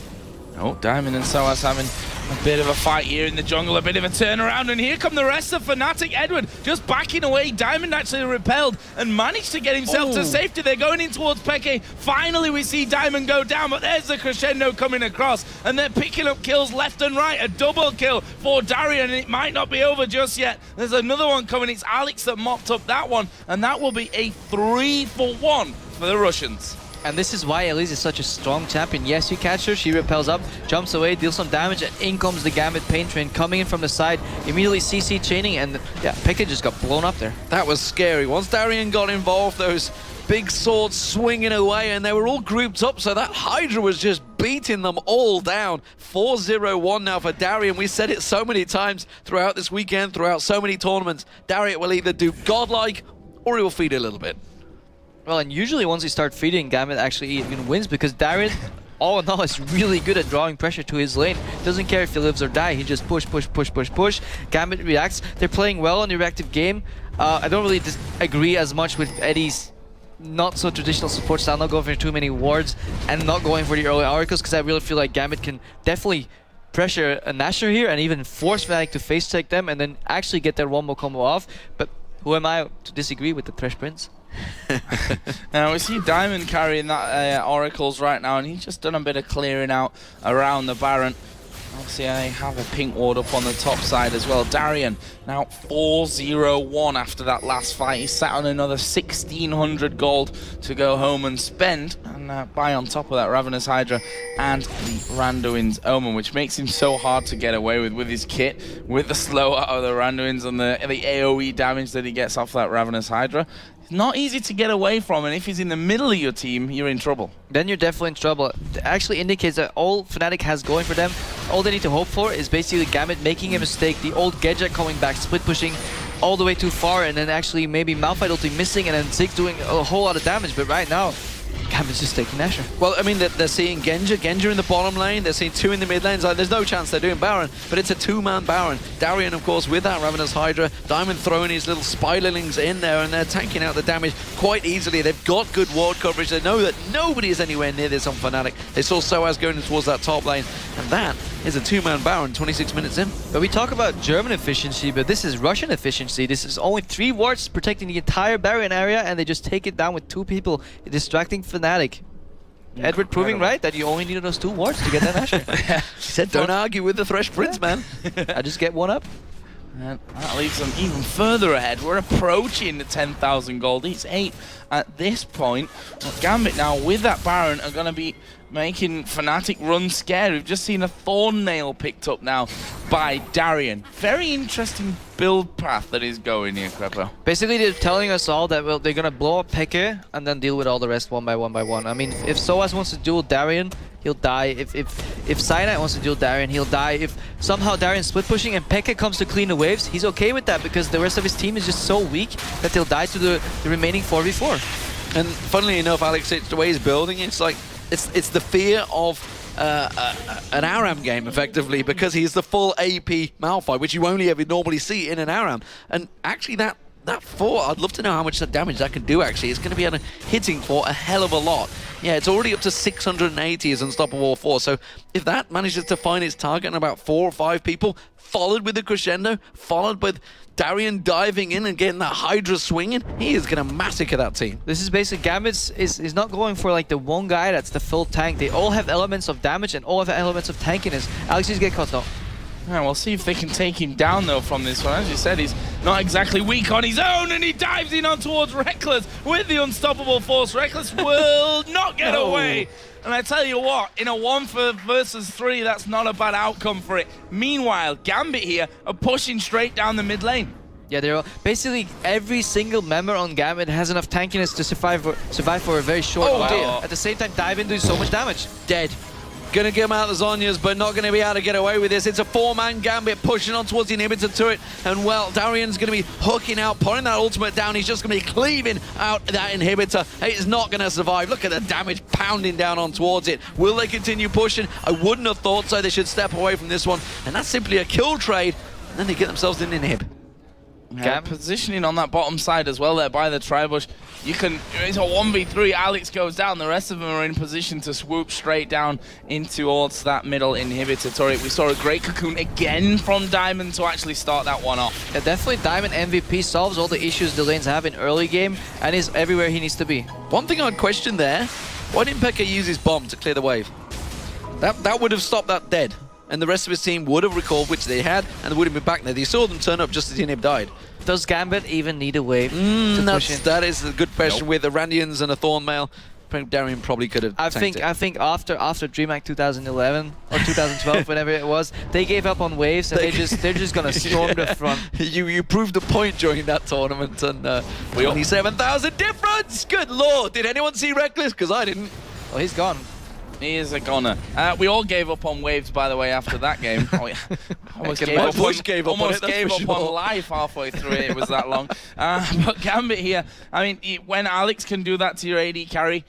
Oh, Diamond and sOAZ having a bit of a fight here in the jungle, a bit of a turnaround, and here come the rest of FNATIC. Edward just backing away. Diamond actually repelled and managed to get himself to safety. They're going in towards Peke. Finally, we see Diamond go down, but there's the crescendo coming across, and they're picking up kills left and right. A double kill for Darien, and it might not be over just yet. There's another one coming. It's Alex that mopped up that one, and that will be a 3-for-1 for the Russians. And this is why Elise is such a strong champion. Yes, you catch her, she repels up, jumps away, deals some damage, and in comes the Gambit Pain Train coming in from the side, immediately CC chaining, and yeah, Peke just got blown up there. That was scary. Once Darien got involved, those big swords swinging away, and they were all grouped up, so that Hydra was just beating them all down. 4-0-1 now for Darien. We said it so many times throughout this weekend, throughout so many tournaments. Darien will either do godlike, or he will feed a little bit. Well, and usually once you start feeding, Gambit actually even wins because Darien, all in all, is really good at drawing pressure to his lane. Doesn't care if he lives or die, he just push. Gambit reacts. They're playing well in the reactive game. I don't really agree as much with Eddie's not so traditional support style, not going for too many wards and not going for the early oracles, because I really feel like Gambit can definitely pressure a Nashor here and even force FNATIC to face check them and then actually get their wombo combo off. But who am I to disagree with the Thresh Prince? Now we see Diamond carrying that oracles right now, and he's just done a bit of clearing out around the Baron. Obviously, I have a pink ward up on the top side as well. Darien now 4-0-1 after that last fight. He's sat on another 1,600 gold to go home and spend, and buy on top of that Ravenous Hydra and the Randuin's Omen, which makes him so hard to get away with his kit, with the slow out of the Randuins and the AoE damage that he gets off that Ravenous Hydra. It's not easy to get away from, and if he's in the middle of your team, you're in trouble. Then you're definitely in trouble. It actually indicates that all FNATIC has going for them, all they need to hope for is basically Gambit making a mistake, the old Genja coming back, split pushing all the way too far, and then actually maybe Malphite ulti missing, and then Ziggs doing a whole lot of damage. But right now, Gambit's just taking Nashor. Well, I mean, they're seeing Genja in the bottom lane, they're seeing 2 in the mid lanes. There's no chance they're doing Baron, but it's a 2-man Baron. Darien, of course, with that Ravenous Hydra, Diamond throwing his little spiderlings in there, and they're tanking out the damage quite easily. They've got good ward coverage. They know that nobody is anywhere near this on FNATIC. They saw sOAZ going towards that top lane, and that is a 2-man Baron 26 minutes in. But we talk about German efficiency, but this is Russian efficiency. This is only 3 wards protecting the entire Baron area, and they just take it down with 2 people, distracting FNATIC. Edward proving right that you only needed those 2 wards to get that Nashor. He said, don't argue with the Thresh Prince, man. I just get one up. And that leaves them even further ahead. We're approaching the 10,000 gold. It's 8 at this point. Well, GAMBIT now with that Baron are going to be making FNATIC run scared. We've just seen a Thorn Nail picked up now by Darien. Very interesting build path that is going here, Krepo. Basically, they're telling us all that they're gonna blow up Peke and then deal with all the rest one by one. I mean, if sOAZ wants to duel Darien, he'll die. If Cyanide wants to duel Darien, he'll die. If somehow Darien's split pushing and Peke comes to clean the waves, he's okay with that because the rest of his team is just so weak that they'll die to the remaining 4v4. And funnily enough, Alex, it's the way he's building. It's like it's the fear of an ARAM game, effectively, because he's the full AP Malphite, which you only ever normally see in an ARAM. And actually, that 4, I'd love to know how much damage that can do, actually. It's going to be hitting for a hell of a lot. Yeah, it's already up to 680 as Unstoppable 4. So if that manages to find its target in about 4 or 5 people, followed with the crescendo, followed with Darien diving in and getting that Hydra swinging, he is going to massacre that team. This is basically GAMBIT is not going for like the one guy that's the full tank. They all have elements of damage and all have elements of tankiness. Alex just get caught though. Yeah, we'll see if they can take him down though from this one. As you said, he's not exactly weak on his own, and he dives in on towards Rekkles with the unstoppable force. Rekkles will not get away. And I tell you what, in a 1 versus 3, that's not a bad outcome for it. Meanwhile, GAMBIT here are pushing straight down the mid lane. Yeah, they're basically every single member on GAMBIT has enough tankiness to survive for a very short while. At the same time, dive in doing so much damage. Dead. Gonna get him out of the Zhonyas, but not gonna be able to get away with this. It's a 4-man GAMBIT pushing on towards the inhibitor turret, and well, Darien's gonna be hooking out, putting that ultimate down. He's just gonna be cleaving out that inhibitor. It's not gonna survive. Look at the damage pounding down on towards it. Will they continue pushing? I wouldn't have thought so. They should step away from this one, and that's simply a kill trade, and then they get themselves in inhib. Yeah, positioning on that bottom side as well there by the Tribush. It's a 1v3, Alex goes down, the rest of them are in position to swoop straight down into towards that middle inhibitor turret. We saw a great cocoon again from Diamond to actually start that one off. Yeah, definitely Diamond MVP solves all the issues the lanes have in early game and is everywhere he needs to be. One thing I'd question there, why didn't Peke use his bomb to clear the wave? That would have stopped that dead. And the rest of his team would have recalled, which they had, and they would have been back there. They saw them turn up just as Inhib died. Does GAMBIT even need a wave to push in? That is a good question. With a Randians and a Thornmail. Darien probably could have tanked it. I think after DreamHack 2011 or 2012, whenever it was, they gave up on waves and they're just gonna storm the front. You proved the point during that tournament, and 27,000 difference. Good lord! Did anyone see Rekkles? Because I didn't. Well, he's gone. He is a goner. We all gave up on waves, by the way, after that game. Almost gave up on life halfway through it. It was that long. But GAMBIT here, I mean, when Alex can do that to your AD carry,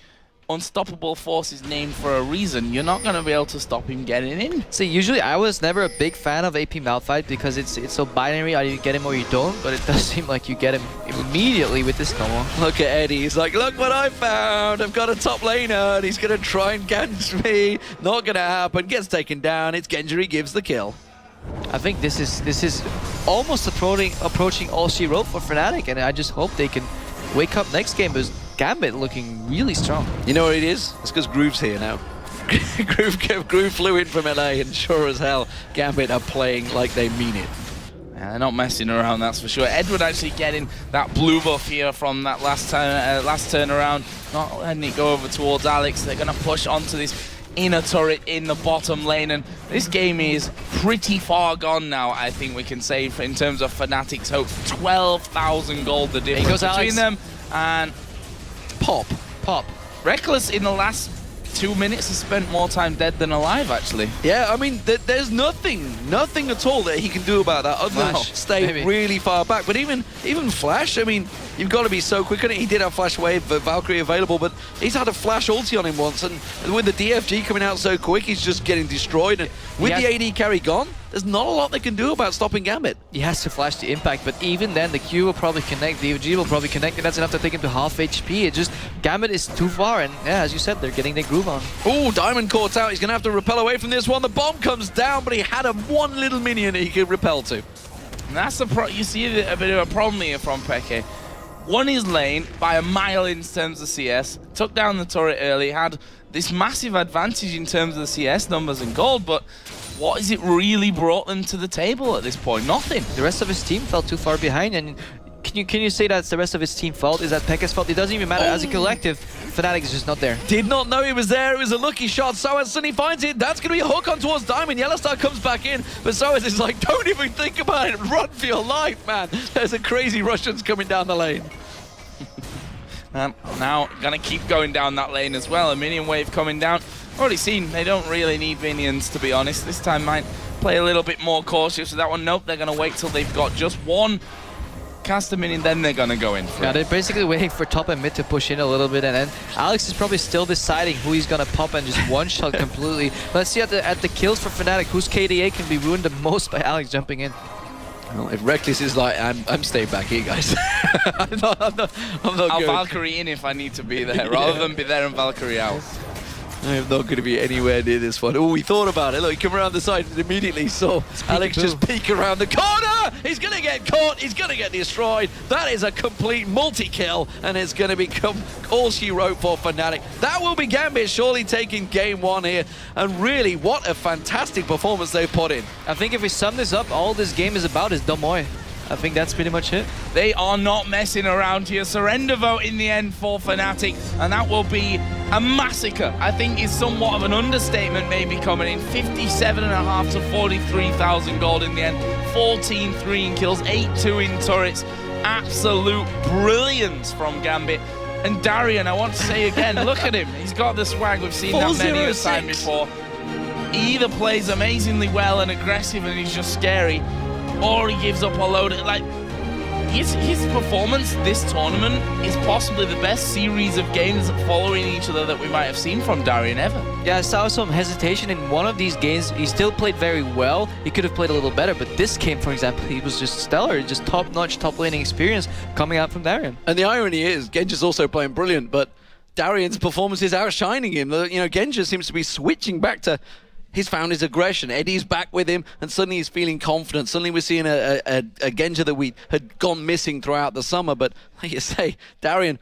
Unstoppable Force is named for a reason. You're not going to be able to stop him getting in. See, usually I was never a big fan of AP Malphite because it's so binary. Either you get him or you don't, but it does seem like you get him immediately with this combo. Look at Eddie. He's like, look what I found. I've got a top laner, and he's going to try and catch me. Not going to happen. Gets taken down. It's Genja. He gives the kill. I think this is almost approaching all she wrote for FNATIC, and I just hope they can wake up next game because GAMBIT looking really strong. You know what it is? It's because Groove's here now. Groove flew in from LA, and sure as hell, GAMBIT are playing like they mean it. Yeah, they're not messing around, that's for sure. Edward actually getting that blue buff here from that last turn around, not letting it go over towards Alex. They're going to push onto this inner turret in the bottom lane, and this game is pretty far gone now, I think we can say, in terms of FNATIC's hope. 12,000 gold the difference between them, and Pop. Rekkles in the last 2 minutes has spent more time dead than alive, actually. Yeah, I mean, there's nothing at all that he can do about that other than stay really far back. But even Flash, I mean, you've got to be so quick on it. He did have Flash Wave for Valkyrie available, but he's had a Flash ulti on him once, and with the DFG coming out so quick, he's just getting destroyed. And with the AD carry gone, there's not a lot they can do about stopping GAMBIT. He has to flash the impact, but even then, the Q will probably connect, the DFG will probably connect, and that's enough to take him to half HP. It just, GAMBIT is too far, and yeah, as you said, they're getting their groove on. Oh, Diamond caught out. He's going to have to repel away from this one. The bomb comes down, but he had one little minion that he could repel to. And that's you see a bit of a problem here from Peke. Won his lane by a mile in terms of CS, took down the turret early, had this massive advantage in terms of the CS numbers and gold, but what has it really brought them to the table at this point? Nothing. The rest of his team fell too far behind, and can you say that's the rest of his team fault? Is that Peke's fault? It doesn't even matter. As a collective, FNATIC is just not there. Did not know he was there. It was a lucky shot. sOAZ suddenly finds it. That's going to be a hook on towards Diamond. YellowStar comes back in, but sOAZ is like, don't even think about it. Run for your life, man. There's a crazy Russians coming down the lane. Now, gonna keep going down that lane as well. A minion wave coming down. Already seen, they don't really need minions, to be honest. This time might play a little bit more cautious with that one. Nope, they're gonna wait till they've got just one caster minion, then they're gonna go in for Yeah, it. they're basically waiting for top and mid to push in a little bit, and then Alex is probably still deciding who he's gonna pop and just one-shot completely. Let's see at the kills for FNATIC, whose KDA can be ruined the most by Alex jumping in. Well, if Rekkles is like, I'm staying back here, guys. I'm not I'll good. Valkyrie in if I need to be there, rather than be there and Valkyrie out. I am not going to be anywhere near this one. Oh, he thought about it. Look, he come around the side and immediately saw Alex just peek around the corner. He's going to get caught. He's going to get destroyed. That is a complete multi-kill, and it's going to become all she wrote for FNATIC. That will be GAMBIT surely taking game one here. And really, what a fantastic performance they've put in. I think if we sum this up, all this game is about is Domoy. I think that's pretty much it. They are not messing around here. Surrender vote in the end for FNATIC, and that will be a massacre. I think is somewhat of an understatement maybe coming in. 57.5 to 43,000 gold in the end. 14-3 in kills, 8-2 in turrets. Absolute brilliance from GAMBIT. And Darien, I want to say again, look at him. He's got the swag. We've seen that many a time before. He either plays amazingly well and aggressive and he's just scary, or he gives up a load of, like, his performance this tournament is possibly the best series of games following each other that we might have seen from Darien ever. Yeah, I saw some hesitation in one of these games. He still played very well. He could have played a little better, but this game, for example, he was just stellar. Just top-notch, top laning experience coming out from Darien. And the irony is, Genja's also playing brilliant, but Darien's performance is outshining him. You know, Genja seems to be switching back to... He's found his aggression. Eddie's back with him, and suddenly he's feeling confident. Suddenly we're seeing a Genja that we had gone missing throughout the summer. But like you say, Darien,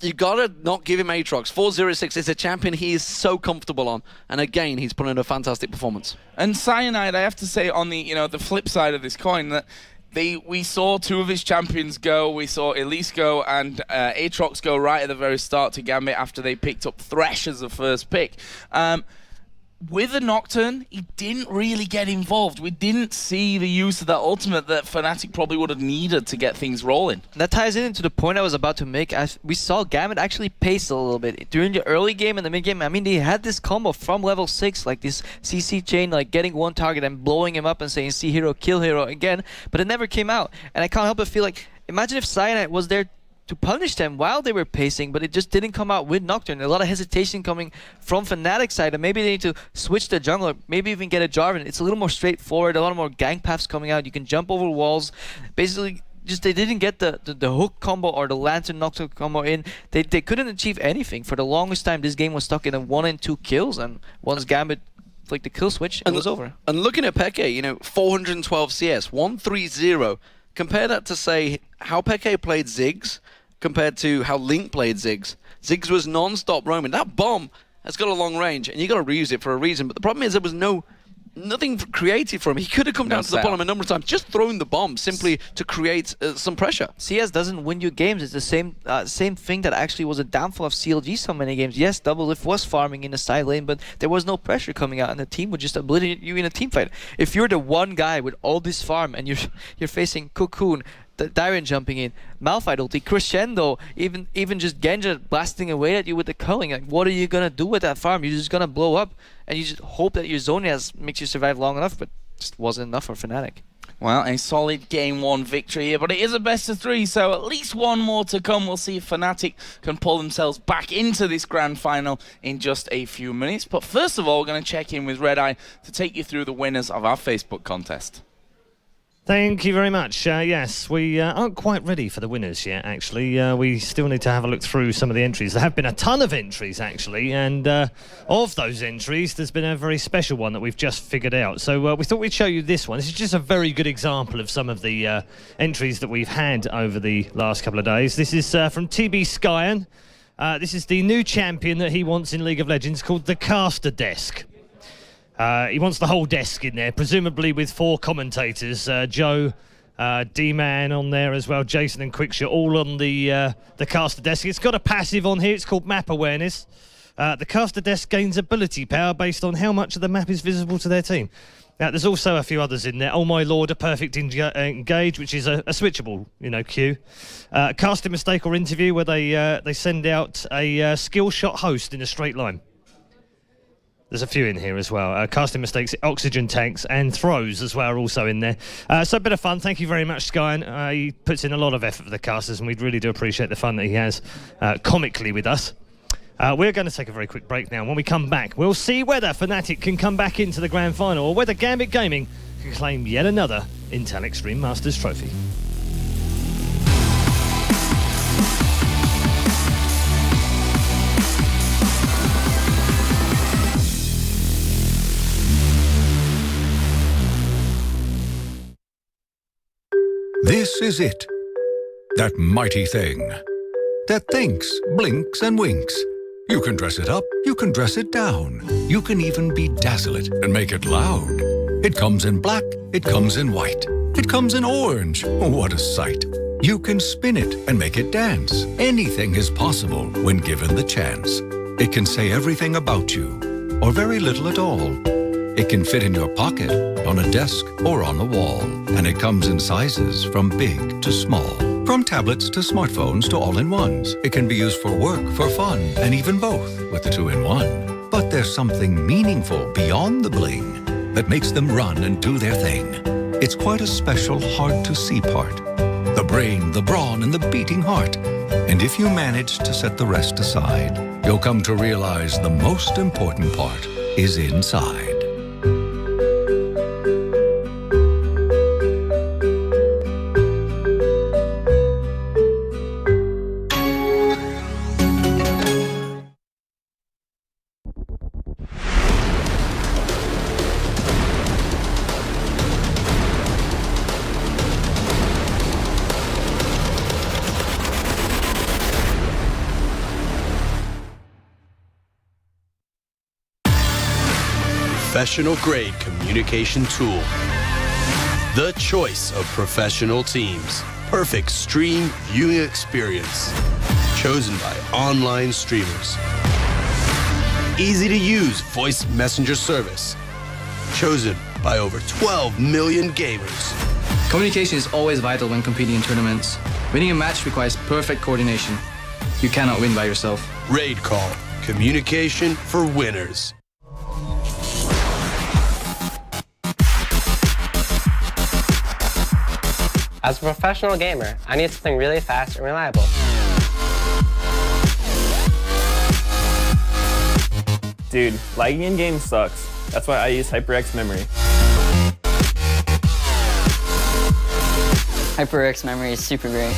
you gotta not give him Aatrox. 406 is a champion he is so comfortable on, and again he's put in a fantastic performance. And Cyanide, I have to say, on the the flip side of this coin, that we saw two of his champions go. We saw Elise go and Aatrox go right at the very start to GAMBIT after they picked up Thresh as the first pick. With the Nocturne, he didn't really get involved. We didn't see the use of that ultimate that FNATIC probably would have needed to get things rolling. That ties into the point I was about to make. As we saw GAMBIT actually pace a little bit. During the early game and the mid game, I mean, they had this combo from level 6, like this CC chain, like getting one target and blowing him up and saying, see hero, kill hero again, but it never came out. And I can't help but feel like, imagine if Cyanide was there to punish them while they were pacing, but it just didn't come out with Nocturne. A lot of hesitation coming from FNATIC side, and maybe they need to switch the jungler, maybe even get a Jarvan. It's a little more straightforward, a lot more gank paths coming out. You can jump over walls. Basically, just they didn't get the hook combo or the Lantern Nocturne combo in. They couldn't achieve anything. For the longest time, this game was stuck in a 1 and 2 kills, and once GAMBIT flicked the kill switch, it was over. And looking at Peke, you know, 412 CS, 130. Compare that to, say, how Peke played Ziggs, compared to how Link played Ziggs. Ziggs was non-stop roaming. That bomb has got a long range, and you got to reuse it for a reason. But the problem is there was nothing creative for him. He could have come down to the bottom a number of times, just throwing the bomb simply to create some pressure. CS doesn't win you games. It's the same thing that actually was a downfall of CLG so many games. Yes, Doublelift was farming in the side lane, but there was no pressure coming out, and the team would just obliterate you in a team fight. If you're the one guy with all this farm and you're facing Cocoon, Darien jumping in, Malphite ulti, Crescendo, even just Genja blasting away at you with the culling. Like, what are you gonna do with that farm? You're just gonna blow up, and you just hope that your Zhonya's makes you survive long enough, but just wasn't enough for FNATIC. Well, a solid game 1 victory here, but it is a best of 3, so at least one more to come. We'll see if FNATIC can pull themselves back into this grand final in just a few minutes. But first of all, we're going to check in with ReDeYe to take you through the winners of our Facebook contest. Thank you very much. Yes, we aren't quite ready for the winners yet, actually. We still need to have a look through some of the entries. There have been a ton of entries, actually, and of those entries, there's been a very special one that we've just figured out. So we thought we'd show you this one. This is just a very good example of some of the entries that we've had over the last couple of days. This is from TB Skyen. This is the new champion that he wants in League of Legends called the Caster Desk. He wants the whole desk in there, presumably with 4 commentators. Joe, Deman on there as well, Jason and Quickshot, all on the caster desk. It's got a passive on here. It's called Map Awareness. The caster desk gains ability power based on how much of the map is visible to their team. Now, there's also a few others in there. Oh my lord, a perfect engage, which is a switchable, queue. Casting mistake or interview, where they send out a skill shot host in a straight line. There's a few in here as well. Casting mistakes, oxygen tanks, and throws as well are also in there. So a bit of fun. Thank you very much, Skyen. He puts in a lot of effort for the casters, and we really do appreciate the fun that he has comically with us. We're going to take a very quick break now. When we come back, we'll see whether FNATIC can come back into the grand final or whether GAMBIT Gaming can claim yet another Intel Extreme Masters trophy. This is it. That mighty thing that thinks, blinks, and winks. You can dress it up, you can dress it down. You can even bedazzle it and make it loud. It comes in black, it comes in white. It comes in orange. What a sight. You can spin it and make it dance. Anything is possible when given the chance. It can say everything about you, or very little at all. It can fit in your pocket, on a desk, or on the wall. And it comes in sizes from big to small. From tablets to smartphones to all-in-ones. It can be used for work, for fun, and even both with the 2-in-1. But there's something meaningful beyond the bling that makes them run and do their thing. It's quite a special, hard-to-see part. The brain, the brawn, and the beating heart. And if you manage to set the rest aside, you'll come to realize the most important part is inside. Professional-grade communication tool. The choice of professional teams. Perfect stream viewing experience. Chosen by online streamers. Easy-to-use voice messenger service. Chosen by over 12 million gamers. Communication is always vital when competing in tournaments. Winning a match requires perfect coordination. You cannot win by yourself. Raid Call. Communication for winners. As a professional gamer, I need something really fast and reliable. Dude, lagging in games sucks. That's why I use HyperX memory. HyperX memory is super great.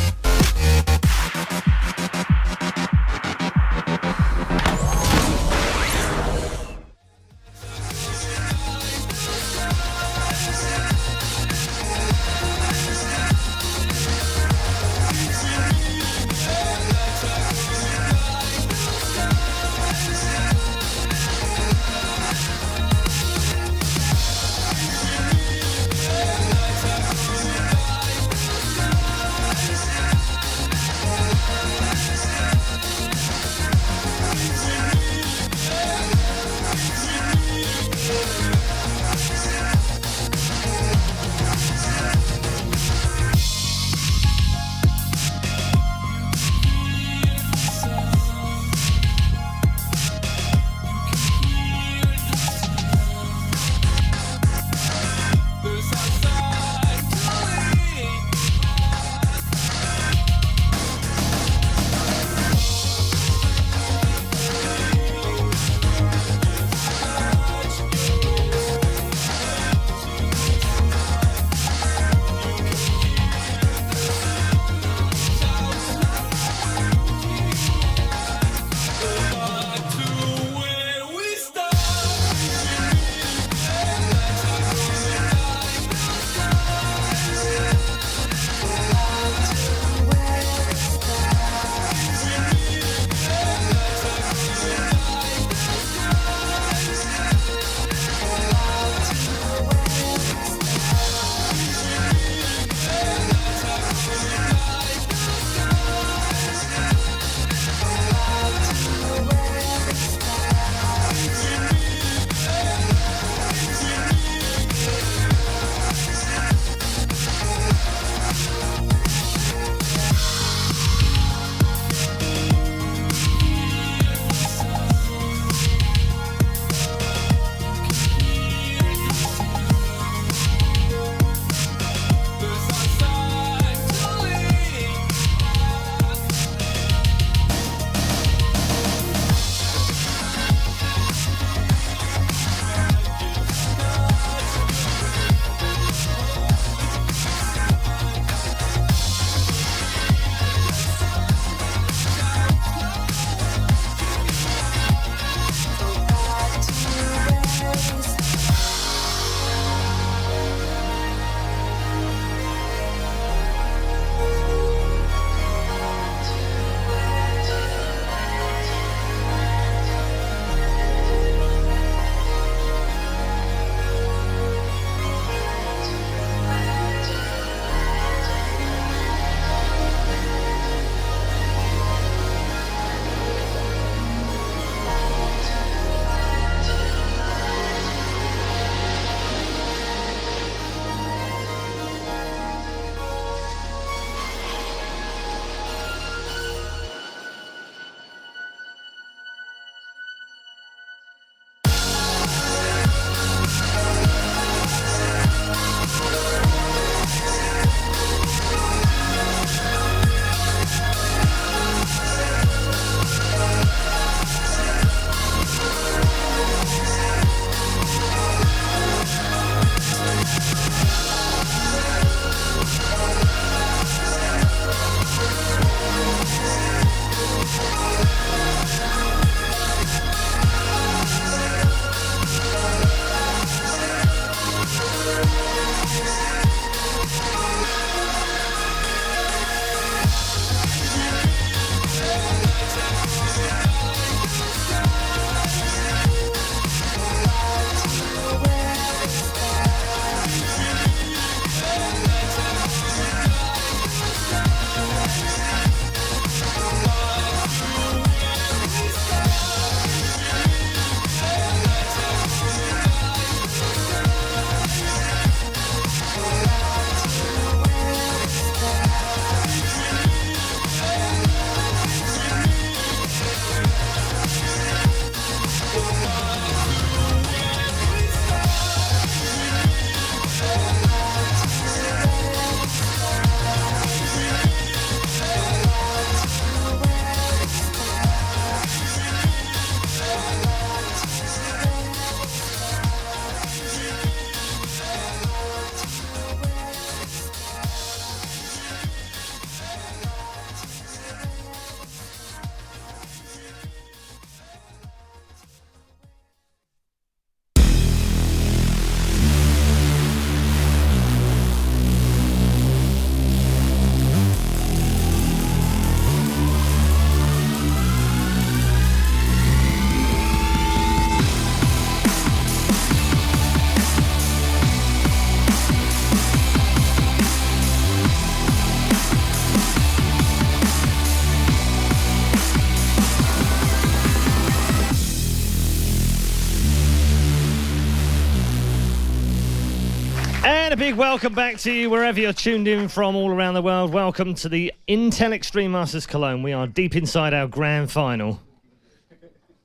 And a big welcome back to you wherever you're tuned in from all around the world. Welcome to the Intel Extreme Masters Cologne. We are deep inside our grand final.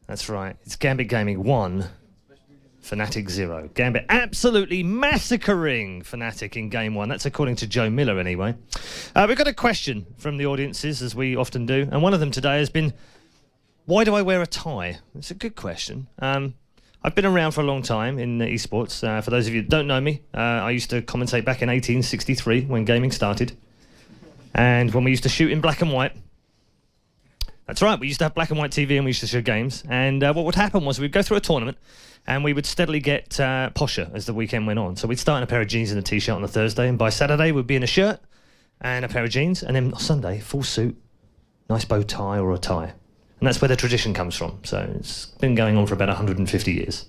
That's right. It's GAMBIT Gaming 1, FNATIC 0. GAMBIT absolutely massacring FNATIC in game 1. That's according to Joe Miller anyway. We've got a question from the audiences, as we often do. And one of them today has been, why do I wear a tie? It's a good question. I've been around for a long time in esports. For those of you that don't know me, I used to commentate back in 1863 when gaming started. And when we used to shoot in black and white. That's right, we used to have black and white TV and we used to show games. And what would happen was we'd go through a tournament and we would steadily get posher as the weekend went on. So we'd start in a pair of jeans and a t-shirt on the Thursday, and by Saturday we'd be in a shirt and a pair of jeans, and then Sunday, full suit, nice bow tie or a tie. And that's where the tradition comes from. So it's been going on for about 150 years.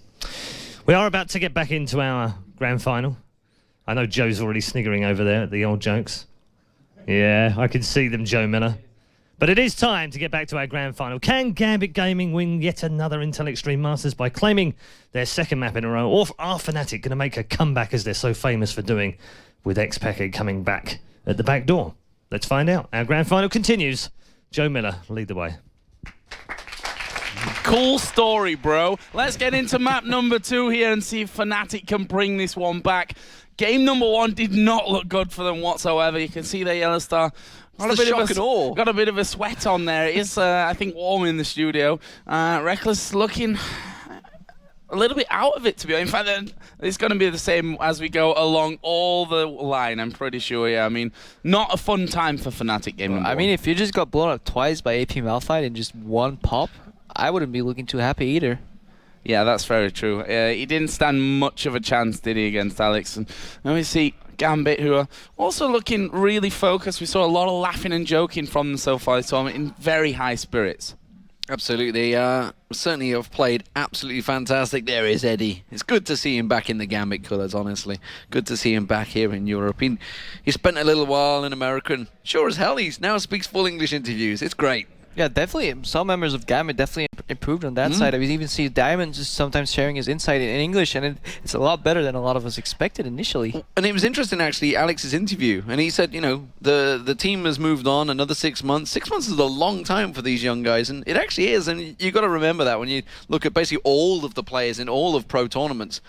We are about to get back into our grand final. I know Joe's already sniggering over there at the old jokes. Yeah, I can see them, Joe Miller. But it is time to get back to our grand final. Can GAMBIT Gaming win yet another Intel Extreme Masters by claiming their second map in a row? Or are FNATIC going to make a comeback, as they're so famous for doing, with xPeke coming back at the back door? Let's find out. Our grand final continues. Joe Miller, lead the way. Cool story, bro. Let's get into map number 2 here and see if FNATIC can bring this one back. Game number 1 did not look good for them whatsoever. You can see their YellowStar got a bit of a sweat on there. It is, I think, warm in the studio. Rekkles looking a little bit out of it, to be honest. In fact, it's going to be the same as we go along all the line, I'm pretty sure. Yeah, I mean, not a fun time for FNATIC game number 1. I mean, if you just got blown up twice by AP Malphite in just one pop, I wouldn't be looking too happy either. Yeah, that's very true. He didn't stand much of a chance, did he, against Alex? And now we see GAMBIT, who are also looking really focused. We saw a lot of laughing and joking from them so far, so I'm in very high spirits. Absolutely. Certainly have played absolutely fantastic. There is Eddie. It's good to see him back in the GAMBIT colours, honestly. Good to see him back here in Europe. He spent a little while in America, and sure as hell he now speaks full English interviews. It's great. Yeah, definitely. Some members of GAMBIT definitely improved on that side. I mean, even see Diamond just sometimes sharing his insight in English, and it's a lot better than a lot of us expected initially. And it was interesting, actually, Alex's interview. And he said, you know, the team has moved on another 6 months. 6 months is a long time for these young guys, and it actually is. And you've got to remember that when you look at basically all of the players in all of pro tournaments.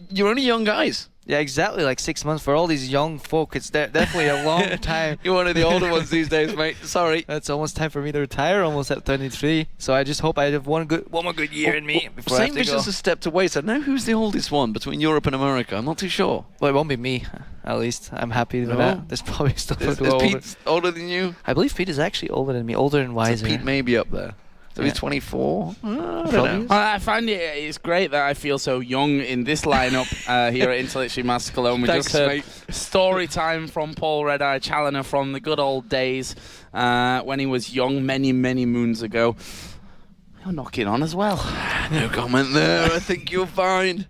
You're only young guys. Yeah, exactly. Like 6 months for all these young folk. It's definitely a long time. You're one of the older ones these days, mate. Sorry. It's almost time for me to retire, almost at 23. So I just hope I have one more good year in me before I have to go. St. Vincent's a step to wait. So now who's the oldest one between Europe and America? I'm not too sure. Well, it won't be me, at least. I'm happy with that. There's probably still is Pete older than you? I believe Pete is actually older than me, older and wiser. So Pete may be up there. So he's 24. I find it's great that I feel so young in this lineup here at Intel Extreme Masters Cologne. We just heard story time from Paul ReDeYe Challenger from the good old days when he was young, many moons ago. You're knocking on as well. No comment there. I think you're fine.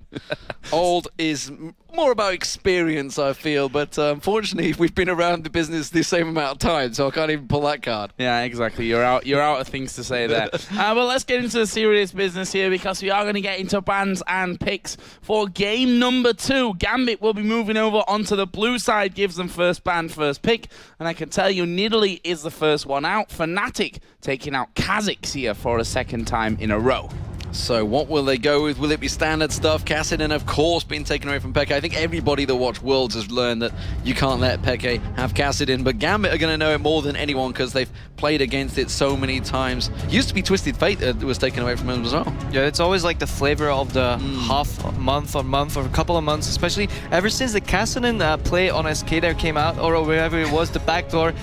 Old is more about experience, I feel, but unfortunately, we've been around the business the same amount of time, so I can't even pull that card. Yeah, exactly. You're out of things to say there. Well, let's get into the serious business here, because we are going to get into bans and picks for game number 2. GAMBIT will be moving over onto the blue side, gives them first ban, first pick, and I can tell you, Nidalee is the first one out. FNATIC taking out Kha'Zix here for a second time in a row. So what will they go with? Will it be standard stuff? Kassadin, of course, being taken away from Peke. I think everybody that watched Worlds has learned that you can't let Peke have Kassadin, but GAMBIT are going to know it more than anyone because they've played against it so many times. Used to be Twisted Fate that was taken away from them as well. Yeah, it's always like the flavor of the half month or a couple of months, especially ever since the Kassadin play on SK there came out, or wherever it was, the backdoor.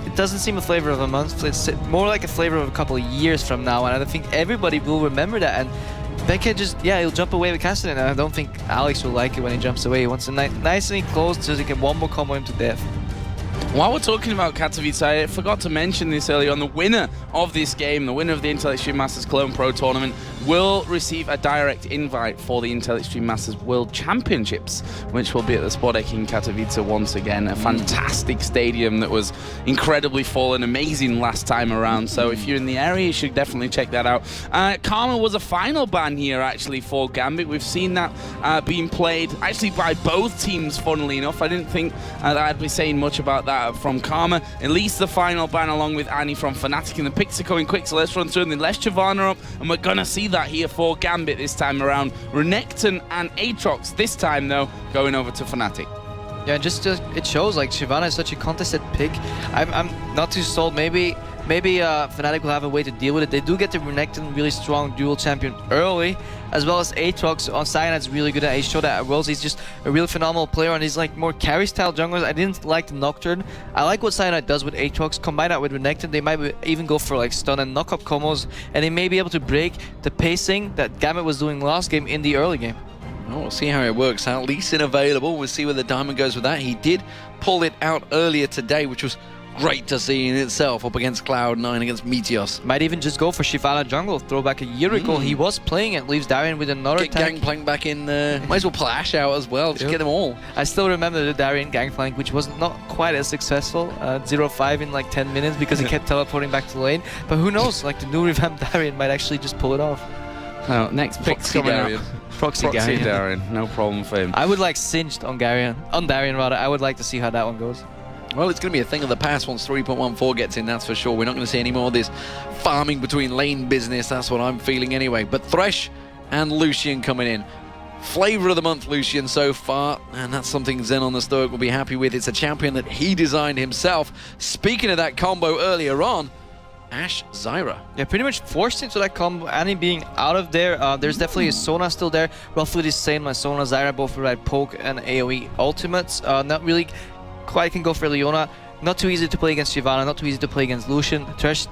It doesn't seem a flavor of a month. It's more like a flavor of a couple of years from now, and I think everybody will remember that. And Peke just, he'll jump away with Kassadin, and I don't think Alex will like it when he jumps away. He wants to nicely close so he can one more combo him to death. While we're talking about Katowice, I forgot to mention this earlier on. The winner of this game, the winner of the Intel Extreme Masters Cologne Pro Tournament, will receive a direct invite for the Intel Extreme Masters World Championships, which will be at the Spodek in Katowice once again. A fantastic stadium that was incredibly full and amazing last time around. So if you're in the area, you should definitely check that out. Karma was a final ban here, actually, for GAMBIT. We've seen that being played, actually, by both teams, funnily enough. I didn't think that I'd be saying much about that from Karma. At least the final ban along with Annie from FNATIC, and the picks are going quick, so let's run through them. They left Shyvana up, and we're gonna see that here for GAMBIT this time around. Renekton and Aatrox this time, though, going over to FNATIC. Yeah, just it shows like Shyvana is such a contested pick. I'm not too sold. Maybe FNATIC will have a way to deal with it. They do get the Renekton really strong dual champion early, as well as Aatrox on Cyanide's really good at. He showed that at Worlds. He's just a really phenomenal player, and he's like more carry style junglers. I didn't like the Nocturne. I like what Cyanide does with Aatrox. Combine that with Renekton, they might even go for like stun and knock up combos, and they may be able to break the pacing that GAMBIT was doing last game in the early game. Oh, we'll see how it works out. Lee Sin available. We'll see where the Diamond goes with that. He did pull it out earlier today, which was great to see in itself, up against Cloud9, against Meteos. Might even just go for Shyvana jungle. Throwback a year ago, he was playing it. Leaves Darien with another Get attack. Gangplank back in there. Might as well pull Ash out as well. Just get them all. I still remember the Darien Gangplank, which was not quite as successful. 0-5 in like 10 minutes because he kept teleporting back to lane. But who knows, like the new revamped Darien might actually just pull it off. Oh, next pick's coming up. Proxy Darien, no problem for him. I would like Singed on Darien rather. I would like to see how that one goes. Well, it's going to be a thing of the past once 3.14 gets in, that's for sure. We're not going to see any more of this farming between lane business. That's what I'm feeling anyway. But Thresh and Lucian coming in. Flavor of the month, Lucian, so far. And that's something Zen on the Stoic will be happy with. It's a champion that he designed himself. Speaking of that combo earlier on, Ashe Zyra. Yeah, pretty much forced into that combo. Annie being out of there. There's definitely a Sona still there. Roughly the same as Sona, Zyra, both with right poke and AoE ultimates. Not really quite can go for Leona. Not too easy to play against Shyvana, not too easy to play against Lucian. Thresh,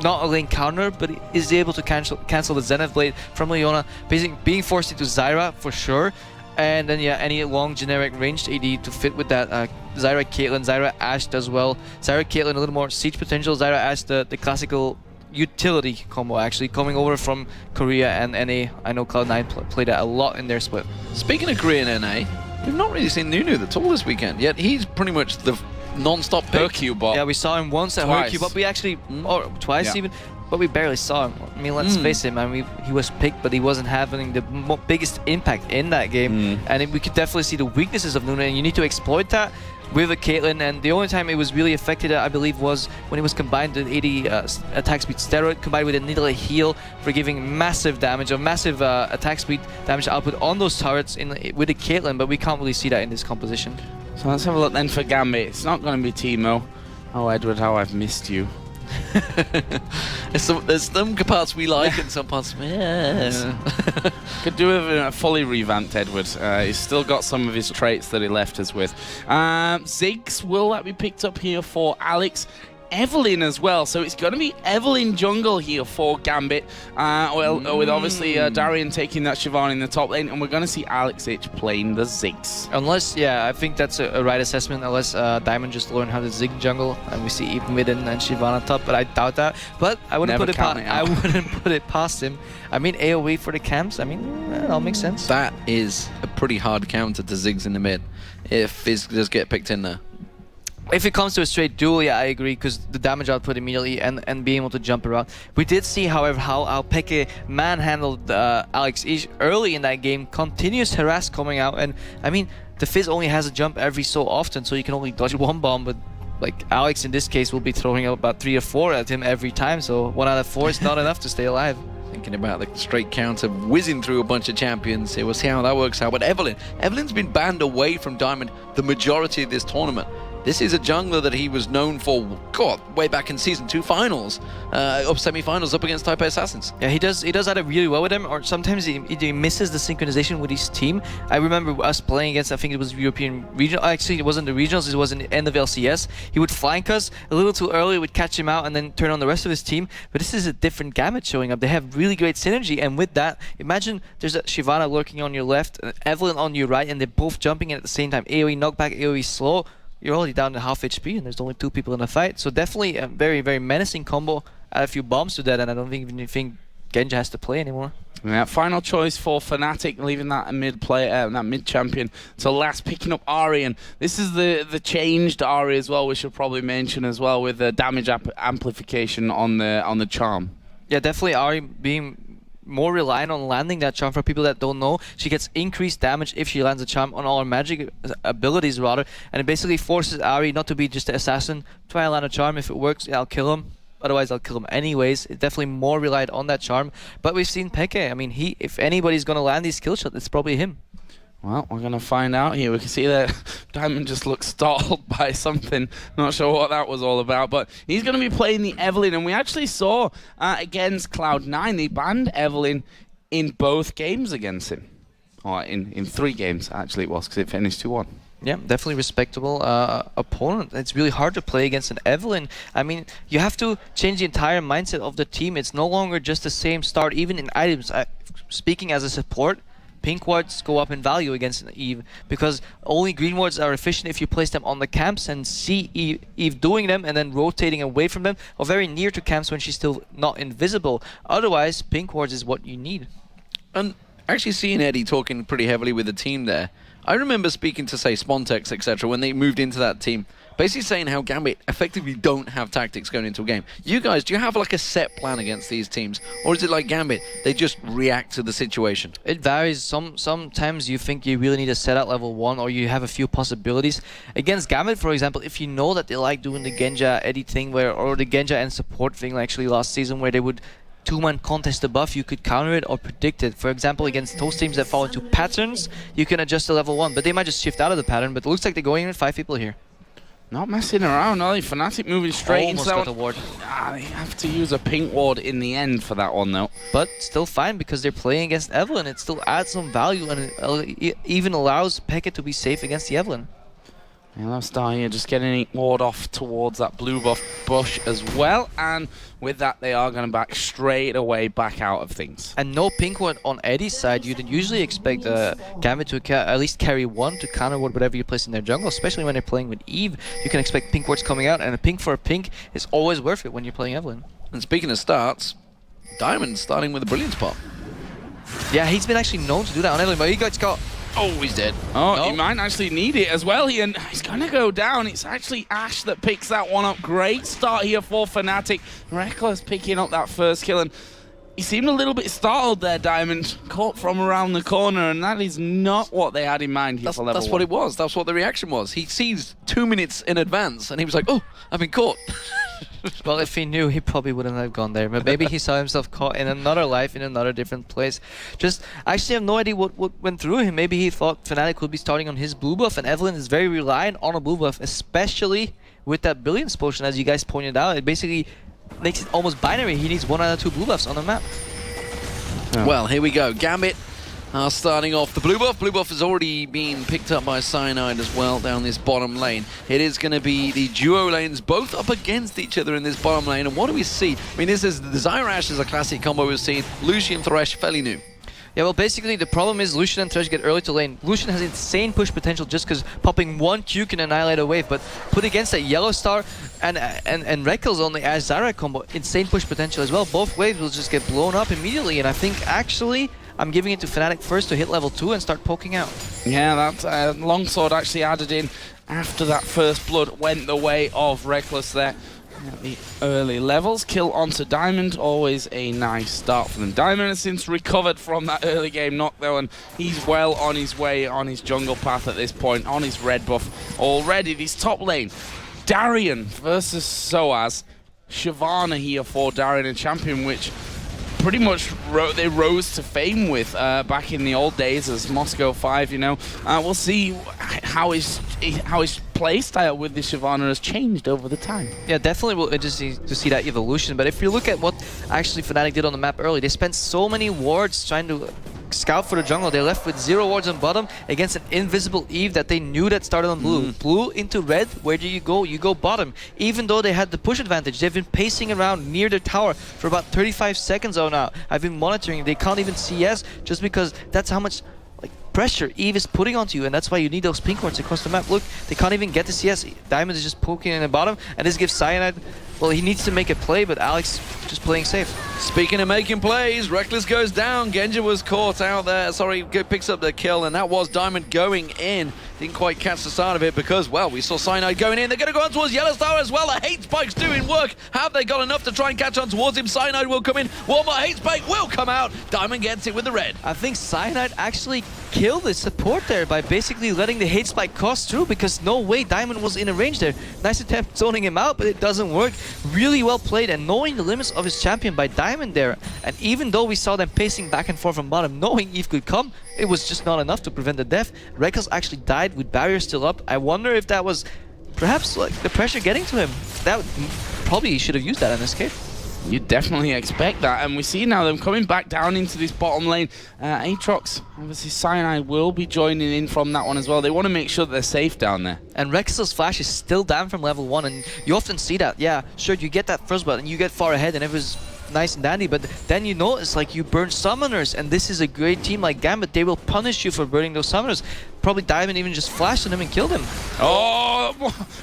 not a lane counter, but is able to cancel the Zenith Blade from Leona. Basically being forced into Zyra for sure. And then yeah, any long generic ranged AD to fit with that. Zyra Caitlyn, Zyra Ashe does well. Zyra Caitlyn a little more siege potential. Zyra Ashe the classical utility combo actually coming over from Korea and NA. I know Cloud9 played that a lot in their split. Speaking of Korea and NA, we've not really seen Nunu at all this weekend, yet he's pretty much the non-stop pick. hyrqBot. Yeah, we saw him once at hyrqBot, we actually, or twice even, but we barely saw him. I mean, let's face it, man, he was picked, but he wasn't having the biggest impact in that game. And we could definitely see the weaknesses of Nunu, and you need to exploit that with a Caitlyn. And the only time it was really affected, I believe, was when it was combined with 80 attack speed steroid combined with a Nidalee heal for giving massive damage, or massive attack speed damage output on those turrets with the Caitlyn, but we can't really see that in this composition. So let's have a look then for GAMBIT. It's not going to be Teemo. Oh, Edward, how I've missed you. There's some parts we like and some parts, Could do with a fully revamped Edward. He's still got some of his traits that he left us with. Ziggs, will that be picked up here for Alex? Evelyn as well, so it's going to be Evelyn jungle here for GAMBIT. With obviously Darien taking that Shyvana in the top lane, and we're going to see Alex Itch playing the Ziggs. Unless, yeah, I think that's a right assessment, unless Diamond just learned how to Zig jungle, and we see even Midden and Shyvana top, but I doubt that. But I wouldn't put it past him. I mean, AoE for the camps, I mean, that all makes sense. That is a pretty hard counter to Ziggs in the mid, if Fizz does get picked in there. If it comes to a straight duel, yeah, I agree, because the damage output immediately and being able to jump around. We did see, however, how xPeke manhandled Alex Itch early in that game. Continuous harass coming out, and I mean, the Fizz only has a jump every so often, so you can only dodge one bomb, but like Alex in this case will be throwing out about 3 or 4 at him every time, so 1 out of 4 is not enough to stay alive. Thinking about the straight counter, whizzing through a bunch of champions here. We'll see how that works out. But Evelyn's been banned away from Diamond the majority of this tournament. This is a jungler that he was known for, God, way back in Season 2 finals, semi-finals up against Taipei Assassins. Yeah, he does that really well with him, or sometimes he misses the synchronization with his team. I remember us playing against, I think it was European Regional, actually it wasn't the Regionals, it was in the end of LCS. He would flank us a little too early, would catch him out and then turn on the rest of his team, but this is a different GAMBIT showing up. They have really great synergy, and with that, imagine there's a Shyvana lurking on your left, Evelyn on your right, and they're both jumping in at the same time. AoE knockback, AoE slow. you're already down to half HP and there's only 2 people in the fight. So definitely a very, very menacing combo. Add a few bombs to that, and I don't even think Genja has to play anymore. Yeah, final choice for FNATIC, leaving that mid player, that mid champion to last, picking up Darien. This is the changed Ari as well. We should probably mention as well, with the damage amplification on the charm. Yeah, definitely Ari being more reliant on landing that charm. For people that don't know, she gets increased damage if she lands a charm on all her magic abilities rather, and it basically forces Ari not to be just an assassin. Try to land a charm. If it works, yeah, I'll kill him. Otherwise, I'll kill him anyways. It's definitely more relied on that charm. But we've seen Peke. I mean, if anybody's going to land these kill shots, it's probably him. Well, we're going to find out here. We can see that Diamond just looks startled by something. Not sure what that was all about. But he's going to be playing the Evelyn. And we actually saw against Cloud9, they banned Evelyn in both games against him. Or in 3 games, actually, it was, because it finished 2-1. Yeah, definitely respectable opponent. It's really hard to play against an Evelyn. I mean, you have to change the entire mindset of the team. It's no longer just the same start, even in items. Speaking as a support, pink wards go up in value against an Eve, because only green wards are efficient if you place them on the camps and see Eve doing them and then rotating away from them, or very near to camps when she's still not invisible. Otherwise, pink wards is what you need. And actually seeing Eddie talking pretty heavily with the team there, I remember speaking to, say, Spontex, etc., when they moved into that team, basically saying how GAMBIT effectively don't have tactics going into a game. You guys, do you have like a set plan against these teams? Or is it like GAMBIT, they just react to the situation? It varies. Sometimes you think you really need a set at level 1, or you have a few possibilities. Against GAMBIT, for example, if you know that they like doing the Genja Eddie thing, or the Genja and support thing, like actually last season, where they would 2-man contest the buff, you could counter it or predict it. For example, against those teams that fall into patterns, you can adjust to level 1, but they might just shift out of the pattern. But it looks like they're going in with 5 people here. Not messing around, are they? FNATIC moving straight into that got a ward. They have to use a pink ward in the end for that one, though. But still fine, because they're playing against Evelyn. It still adds some value, and it even allows Peke to be safe against the Evelyn. YellowStar here just getting a ward off towards that blue buff bush as well, and with that they are going to back straight away back out of things. And no pink ward on Eddie's side. You'd usually expect GAMBIT to at least carry 1 to counter ward whatever you place in their jungle, especially when they're playing with Eve. You can expect pink wards coming out, and a pink for a pink is always worth it when you're playing Evelyn. And speaking of starts, Diamond starting with a brilliance pop. Yeah, he's been actually known to do that on Evelyn, but he got... Oh, he's dead. Oh, no. He might actually need it as well. He's going to go down. It's actually Ash that picks that one up. Great start here for FNATIC. Rekkles picking up that first kill, and he seemed a little bit startled there, Diamond. Caught from around the corner, and that is not what they had in mind here for level 1. That's what it was. That's what the reaction was. He sees 2 minutes in advance, and he was like, oh, I've been caught. Well, if he knew, he probably wouldn't have gone there. But maybe he saw himself caught in another life, in another different place. I actually have no idea what went through him. Maybe he thought FNATIC would be starting on his blue buff, and Evelyn is very reliant on a blue buff, especially with that Brilliance Potion, as you guys pointed out. It basically makes it almost binary. He needs 1 out of 2 blue buffs on the map. Oh. Well, here we go. GAMBIT starting off the blue buff. Blue buff has already been picked up by Cyanide as well down this bottom lane. It is going to be the duo lanes both up against each other in this bottom lane. And what do we see? I mean, this is the Zyrash is a classic combo we've seen. Lucian, Thresh, fairly new. Yeah, well, basically, the problem is Lucian and Thresh get early to lane. Lucian has insane push potential just because popping 1 Q can annihilate a wave, but put against that YellowStar and Rekkles on the Ash Zyra combo, insane push potential as well. Both waves will just get blown up immediately, and I think, actually, I'm giving it to FNATIC first to hit level 2 and start poking out. Yeah, that longsword actually added in after that first blood went the way of Rekkles there. At the early levels, kill onto Diamond, always a nice start for them. Diamond has since recovered from that early game knock though, and he's well on his way on his jungle path at this point, on his red buff already. This top lane, Darien versus sOAZ. Shyvana here for Darien, a champion which pretty much they rose to fame with back in the old days as Moscow 5, you know. We'll see how his play style with the Shyvana has changed over the time. Yeah, definitely we'll just to see that evolution. But if you look at what actually FNATIC did on the map early, they spent so many wards trying to scout for the jungle. They left with 0 wards on bottom against an invisible Eve that they knew that started on blue. Blue into red, where do you go? You go bottom. Even though they had the push advantage, they've been pacing around near their tower for about 35 seconds now. I've been monitoring. They can't even CS just because that's how much pressure Eve is putting onto you, and that's why you need those pink wards across the map. Look, they can't even get the CS. Diamond is just poking in the bottom, and this gives Cyanide, well, he needs to make a play, but Alex just playing safe. Speaking of making plays, Rekkles goes down. Genja was caught out there. Sorry, picks up the kill, and that was Diamond going in. Didn't quite catch the start of it because, well, we saw Cyanide going in. They're going to go on towards YellowStar as well. The hyrqBot's doing work. Have they got enough to try and catch on towards him? Cyanide will come in. One more hyrqBot will come out. Diamond gets it with the red. I think Cyanide actually killed the support there by basically letting the hyrqBot cross through, because no way Diamond was in a range there. Nice attempt zoning him out, but it doesn't work. Really well played, and knowing the limits of his champion by Diamond there. And even though we saw them pacing back and forth from bottom, knowing Eve could come, it was just not enough to prevent the death. Rekkles actually died with barriers still up. I wonder if that was perhaps like the pressure getting to him. That probably he should have used that in this case. You definitely expect that, and we see now them coming back down into this bottom lane. Aatrox, obviously Cyanide will be joining in from that one as well. They want to make sure that they're safe down there. And Rekkles' flash is still down from level 1, and you often see that. Yeah, sure, you get that first blood and you get far ahead and it was nice and dandy, but then you notice like you burn summoners, and this is a great team like GAMBIT. They will punish you for burning those summoners. Probably Diamond even just flashed on him and killed him. Oh,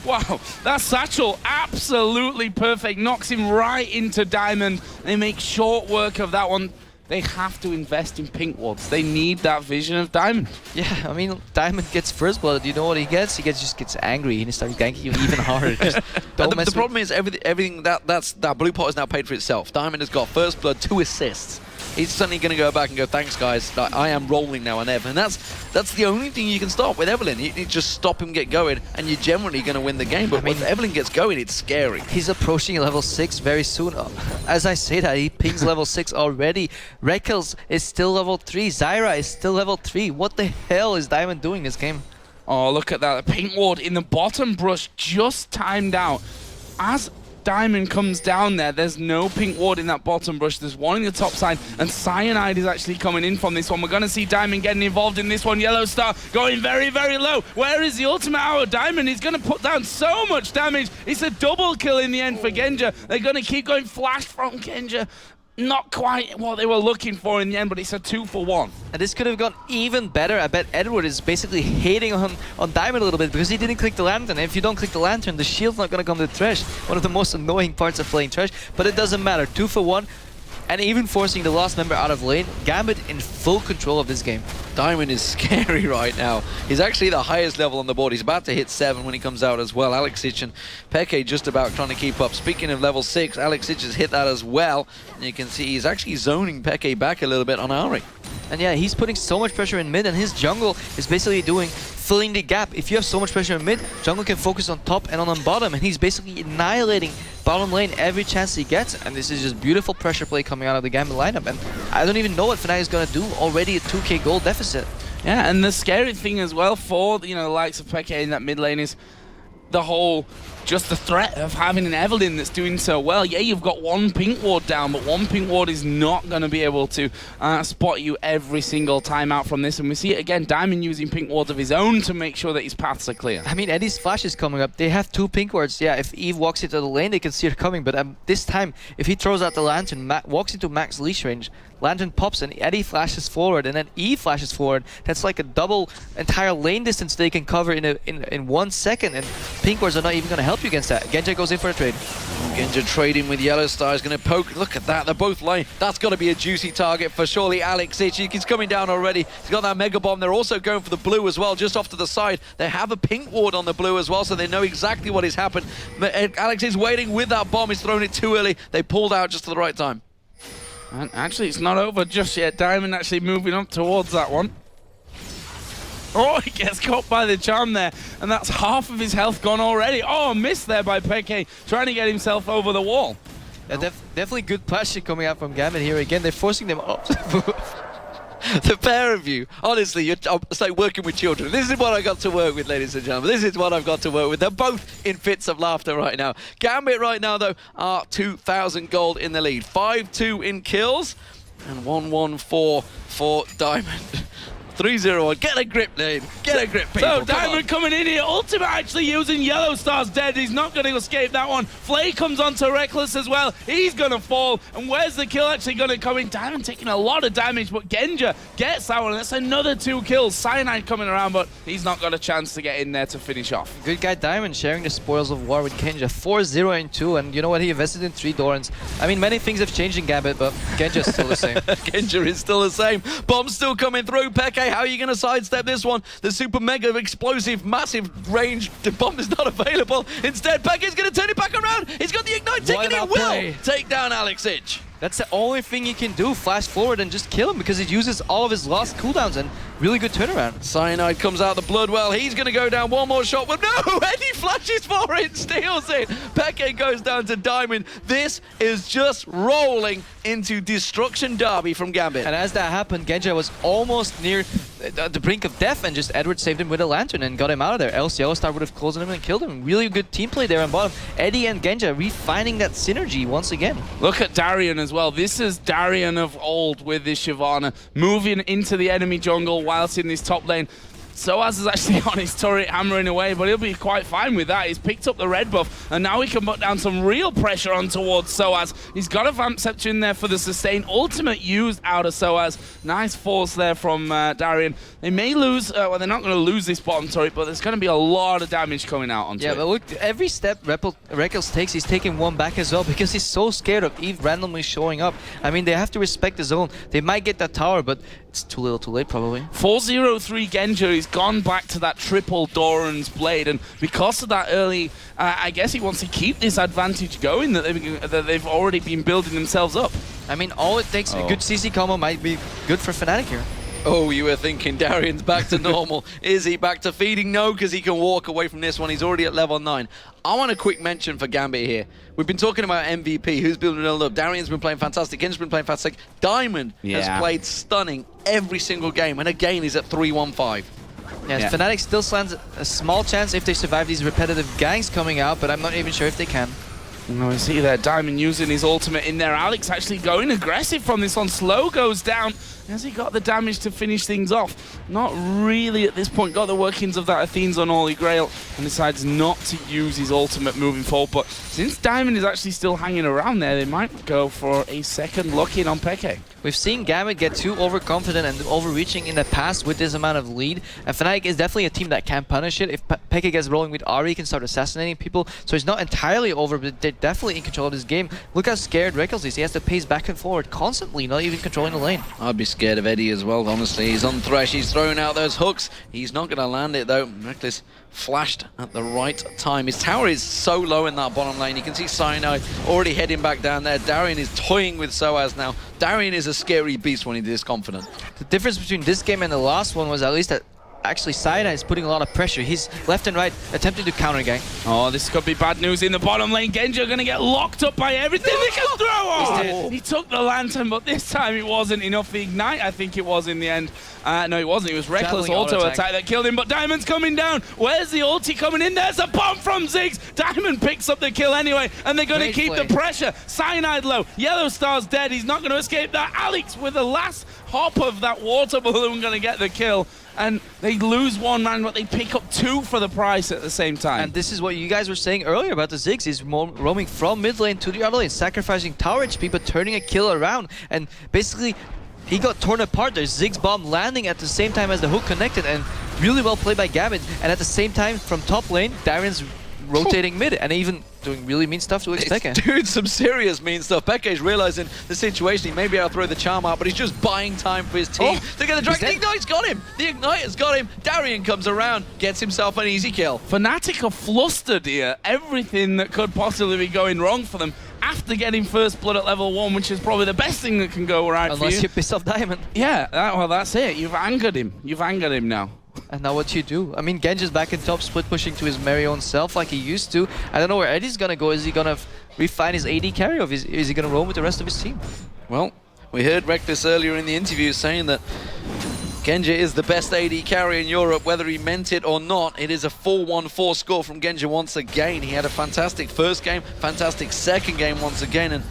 wow. That satchel, absolutely perfect. Knocks him right into Diamond. They make short work of that one. They have to invest in pink wards. They need that vision of Diamond. Yeah, I mean, Diamond gets first blood. You know what he gets? He just gets angry and he starts ganking you even harder. The problem is everything that blue pot is now paid for itself. Diamond has got first blood, 2 assists. He's suddenly going to go back and go, thanks guys, I am rolling now on Ev. And that's the only thing you can stop with Evelynn. You just stop him get going and you're generally going to win the game. But when Evelynn gets going, it's scary. He's approaching level 6 very soon. As I say that, he pings level 6 already. Rekkles is still level 3. Zyra is still level 3. What the hell is Diamond doing this game? Oh, look at that. The pink ward in the bottom brush just timed out. As Diamond comes down there, there's no pink ward in that bottom brush. There's one in the top side, and Cyanide is actually coming in from this one. We're going to see Diamond getting involved in this one. YellowStar going very, very low. Where is the ultimate hour? Diamond is going to put down so much damage. It's a double kill in the end for Genja. They're going to keep going flash from Genja. Not quite what they were looking for in the end, but it's a 2-for-1. And this could have gone even better. I bet Edward is basically hating on Diamond a little bit because he didn't click the lantern. And if you don't click the lantern, the shield's not going to come to Thresh. One of the most annoying parts of playing Thresh. But it doesn't matter. 2-for-1. And even forcing the last member out of lane. GAMBIT in full control of this game. Diamond is scary right now. He's actually the highest level on the board. He's about to hit 7 when he comes out as well. xPeke and Peke just about trying to keep up. Speaking of level 6, xPeke has hit that as well. And you can see he's actually zoning Peke back a little bit on Ari. And yeah, he's putting so much pressure in mid, and his jungle is basically filling the gap. If you have so much pressure in mid, jungle can focus on top and on bottom, and he's basically annihilating bottom lane every chance he gets. And this is just beautiful pressure play coming out of the GAMBIT lineup. And I don't even know what FNATIC is going to do. Already a 2k gold deficit. Yeah, and the scary thing as well for the likes of Peke in that mid lane is just the threat of having an Evelynn that's doing so well. Yeah, you've got one pink ward down, but one pink ward is not going to be able to spot you every single time out from this. And we see it again, Diamond using pink wards of his own to make sure that his paths are clear. I mean, Eddie's flash is coming up. They have 2 pink wards. Yeah, if Eve walks into the lane, they can see her coming. But this time, if he throws out the lantern, walks into max leash range, lantern pops and Eddie flashes forward, and then Eve flashes forward. That's like a double entire lane distance they can cover in 1 second, and pink wards are not even going to help you against that. Genja goes in for a trade. Genja trading with YellowStar is going to poke. Look at that, they're both lying. That's got to be a juicy target for surely xPeke. He's coming down already. He's got that mega bomb. They're also going for the blue as well, just off to the side. They have a pink ward on the blue as well, so they know exactly what has happened. Alex is waiting with that bomb. He's thrown it too early. They pulled out just at the right time. And actually, it's not over just yet. Diamond actually moving up towards that one. Oh, he gets caught by the charm there, and that's half of his health gone already. Oh, missed there by Peke, trying to get himself over the wall. Yeah, definitely good pressure coming out from GAMBIT here again. They're forcing them up. The pair of you, honestly, it's like working with children. This is what I got to work with, ladies and gentlemen. This is what I've got to work with. They're both in fits of laughter right now. GAMBIT right now, though, are 2,000 gold in the lead. 5-2 in kills and 1-1-4 for Diamond. 3-0-1. Get a grip, Nien. Get a grip, people. So Diamond coming in here. Ultimate actually using YellowStar's dead. He's not going to escape that one. Flay comes onto Rekkles as well. He's going to fall. And where's the kill actually going to come in? Diamond taking a lot of damage, but Genja gets that one. That's another 2 kills. Cyanide coming around, but he's not got a chance to get in there to finish off. Good guy Diamond sharing the spoils of war with Genja. 4-0 and 2, and you know what? He invested in 3 Dorans. I mean, many things have changed in GAMBIT, but Genja's still the same. Genja is still the same. Bomb's still coming through. Peke, how are you going to sidestep this one? The super mega explosive massive range. The bomb is not available. Instead, Peke's going to turn it back around. He's got the ignite ticket. He will take down Alex Ich. That's the only thing he can do, flash forward and just kill him, because he uses all of his lost cooldowns and really good turnaround. Cyanide comes out the blood well. He's going to go down one more shot. But no, Eddie flashes for it, steals it. Peke goes down to Diamond. This is just rolling into destruction derby from GAMBIT. And as that happened, Genja was almost near the brink of death, and just Edward saved him with a lantern and got him out of there. Else YellowStar would have closed on him and killed him. Really good team play there on bottom. Eddie and Genja refining that synergy once again. Look at Darien as well. This is Darien of old with this Shyvana, moving into the enemy jungle whilst in this top lane. sOAZ is actually on his turret hammering away, but he'll be quite fine with that. He's picked up the red buff, and now he can put down some real pressure on towards sOAZ. He's got a Vamp Scepter in there for the sustain. Ultimate used out of sOAZ. Nice force there from Darien. They may lose, well, they're not going to lose this bottom turret, but there's going to be a lot of damage coming out onto it. Yeah, but look, every step Rekkles takes, he's taking one back as well, because he's so scared of Eve randomly showing up. I mean, they have to respect the zone. They might get that tower, but it's too little too late, probably. 4-0-3 Genja, he's gone back to that triple Doran's blade, and because of that early, I guess he wants to keep this advantage going that they've already been building themselves up. I mean, all it takes, a good CC combo might be good for FNATIC here. Oh, you were thinking Darien's back to normal. Is he back to feeding? No, because he can walk away from this one. He's already at level 9. I want a quick mention for GAMBIT here. We've been talking about MVP, who's building it up. Darien's been playing fantastic. Genja's been playing fantastic. Diamond has played stunning every single game, and again, he's at 3-1-5. Yes, FNATIC still stands a small chance if they survive these repetitive ganks coming out, but I'm not even sure if they can. No, you see there, Diamond using his ultimate in there. Alex actually going aggressive from this one. Slow goes down. Has he got the damage to finish things off? Not really at this point. Got the workings of that Athene's Unholy Grail and decides not to use his ultimate moving forward. But since Diamond is actually still hanging around there, they might go for a second lock in on Peke. We've seen GAMBIT get too overconfident and overreaching in the past with this amount of lead. And FNATIC is definitely a team that can punish it. If Peke gets rolling with Ahri, he can start assassinating people. So he's not entirely over, but they're definitely in control of this game. Look how scared Rekkles is. He has to pace back and forward constantly, not even controlling the lane. I'd be scared of Eddie as well, honestly. He's on Thresh. He's throwing out those hooks. He's not going to land it, though. Rekkles flashed at the right time. His tower is so low in that bottom lane. You can see Cyanide already heading back down there. Darien is toying with sOAZ now. Darien is a scary beast when he's this confident. The difference between this game and the last one was at least that actually Cyanide is putting a lot of pressure. He's left and right attempting to counter gang. Oh, this could be bad news in the bottom lane. Genja going to get locked up by everything they can throw. Oh, he took the lantern, but this time it wasn't enough. The ignite, I think it was in the end. No, it wasn't. It was Rekkles auto attack that killed him, but Diamond's coming down. Where's the ulti coming in? There's a bomb from Ziggs. Diamond picks up the kill anyway, and they're going to keep the pressure. Cyanide low. YellowStar's dead. He's not going to escape that. Alex with the last hop of that water balloon going to get the kill. And they lose one man, but they pick up 2 for the price at the same time. And this is what you guys were saying earlier about the Ziggs. He's roaming from mid lane to the other lane, sacrificing tower HP, but turning a kill around. And basically, he got torn apart. There's Ziggs bomb landing at the same time as the hook connected, and really well played by GAMBIT. And at the same time, from top lane, Darien's rotating mid, and even doing really mean stuff to xPeke. Dude, some serious mean stuff. Peke's realizing the situation. He may be able to throw the charm out, but he's just buying time for his team to get the drag. The Ignite's got him. The Ignite has got him. Darien comes around, gets himself an easy kill. FNATIC are flustered here. Everything that could possibly be going wrong for them after getting first blood at level 1, which is probably the best thing that can go right for you. Unless you piss off Diamond. Yeah, well, that's it. You've angered him. You've angered him now. And now what you do? I mean, Genja's back in top, split pushing to his very own self like he used to. I don't know where Eddie's gonna go. Is he gonna refine his AD carry, or is he gonna roam with the rest of his team? Well, we heard Rekkles earlier in the interview saying that Genja is the best AD carry in Europe, whether he meant it or not. It is a 4-1-4 score from Genja once again. He had a fantastic first game, fantastic second game once again, and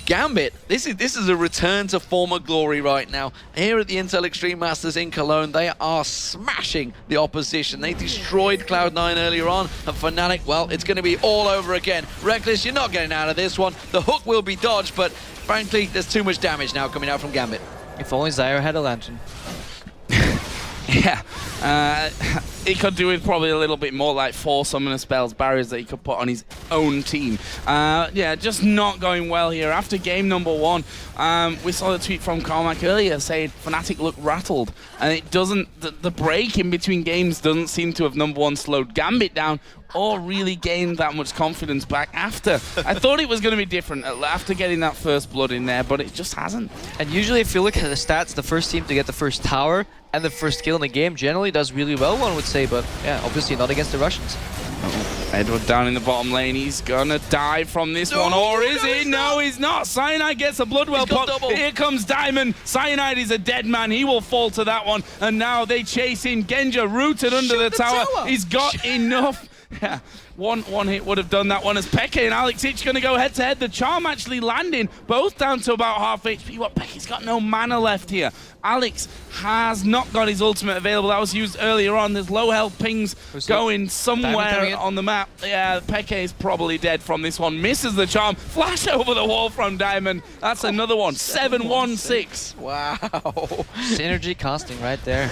GAMBIT, this is a return to former glory right now. Here at the Intel Extreme Masters in Cologne, they are smashing the opposition. They destroyed Cloud9 earlier on, and FNATIC, well, it's going to be all over again. Rekkles, you're not getting out of this one. The hook will be dodged, but frankly, there's too much damage now coming out from GAMBIT. If only Zyro had a lantern. Yeah, he could do with probably a little bit more like 4 summoner spells, barriers that he could put on his own team. Yeah, just not going well here. After game number 1, we saw the tweet from Carmack earlier saying FNATIC looked rattled, and it doesn't, the break in between games doesn't seem to have, number 1, slowed GAMBIT down or really gained that much confidence back after. I thought it was going to be different after getting that first blood in there, but it just hasn't. And usually if you look at the stats, the first team to get the first tower and the first kill in the game generally does really well, one would say, but yeah, obviously not against the Russians. Edward down in the bottom lane, he's gonna die from this one, or is he? No, he's not. Cyanide gets a Bloodwell pop. Here comes Diamond. Cyanide is a dead man. He will fall to that one, and now they chase in. Genja rooted under the tower. He's got enough. Yeah, one hit would have done that one as xPeke and Alex going to go head-to-head. The charm actually landing, both down to about half HP, but xPeke's got no mana left here. Alex has not got his ultimate available. That was used earlier on. There's low health pings going somewhere on the map. Yeah, xPeke is probably dead from this one. Misses the charm. Flash over the wall from Diamond. That's another one. 7-1-6. Wow. Synergy casting right there.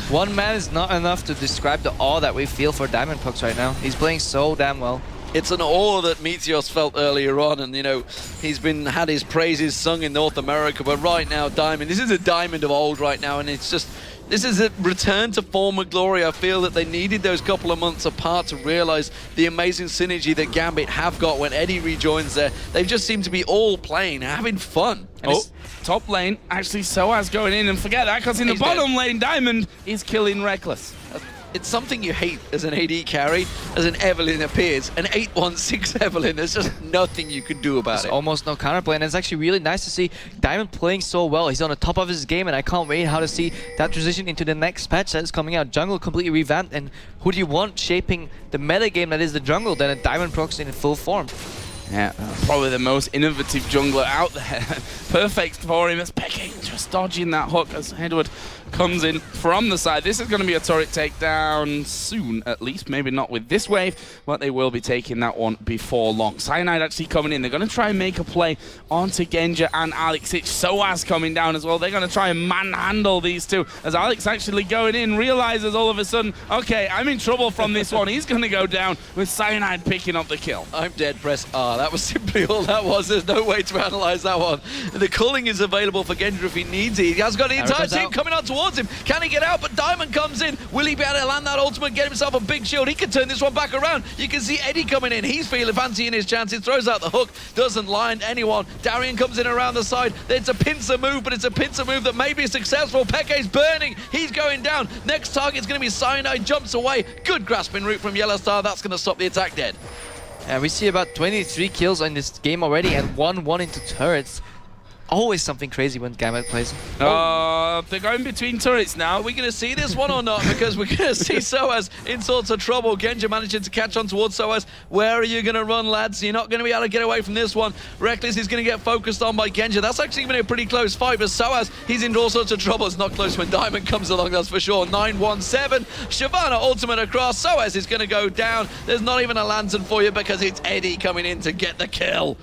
One man is not enough to describe the awe that we feel for Diamondprox right now. He's playing so damn well. It's an awe that Meteos felt earlier on, and you know, he's had his praises sung in North America, but right now, Diamond, this is a Diamond of old right now, and it's just, this is a return to former glory. I feel that they needed those couple of months apart to realize the amazing synergy that GAMBIT have got when Eddie rejoins there. They just seem to be all playing, having fun. Oh, top lane, actually sOAZ going in, and forget that, because in the bottom lane, Diamond is killing Rekkles. It's something you hate as an AD carry, as an Evelyn appears. An 8-1-6 Evelyn, there's just nothing you can do about it. Almost no counterplay, and it's actually really nice to see Diamond playing so well. He's on the top of his game, and I can't wait how to see that transition into the next patch that is coming out. Jungle completely revamped, and who do you want shaping the meta game that is the jungle than a Diamondprox in full form? Yeah, probably the most innovative jungler out there. Perfect for him as xPeke just dodging that hook as Edward comes in from the side. This is going to be a turret takedown soon, at least. Maybe not with this wave, but they will be taking that one before long. Cyanide actually coming in. They're going to try and make a play onto Genja and Alex. sOAZ coming down as well. They're going to try and manhandle these two as Alex actually going in, realizes all of a sudden, okay, I'm in trouble from this one. He's going to go down with Cyanide picking up the kill. I'm dead, press R. That was simply all that was. There's no way to analyze that one. The culling is available for Genja if he needs it. He has got the entire team coming on towards him. Can he get out? But Diamond comes in. Will he be able to land that ultimate, get himself a big shield? He can turn this one back around. You can see Eddie coming in. He's feeling fancying his chances. Throws out the hook. Doesn't land anyone. Darien comes in around the side. It's a pincer move, but it's a pincer move that may be successful. xPeke's burning. He's going down. Next target's going to be Cyanide. Jumps away. Good grasping route from YellowStar. That's going to stop the attack dead. And we see about 23 kills in this game already and 1-1 into turrets. Always something crazy when GAMBIT plays. They're going between turrets now. Are we going to see this one or not? Because we're going to see sOAZ in sorts of trouble. Genja managing to catch on towards sOAZ. Where are you going to run, lads? You're not going to be able to get away from this one. Rekkles is going to get focused on by Genja. That's actually been a pretty close fight, but sOAZ, he's in all sorts of trouble. It's not close when Diamond comes along, that's for sure. 9-1-7. Shyvana ultimate across. sOAZ is going to go down. There's not even a lantern for you because it's Eddie coming in to get the kill.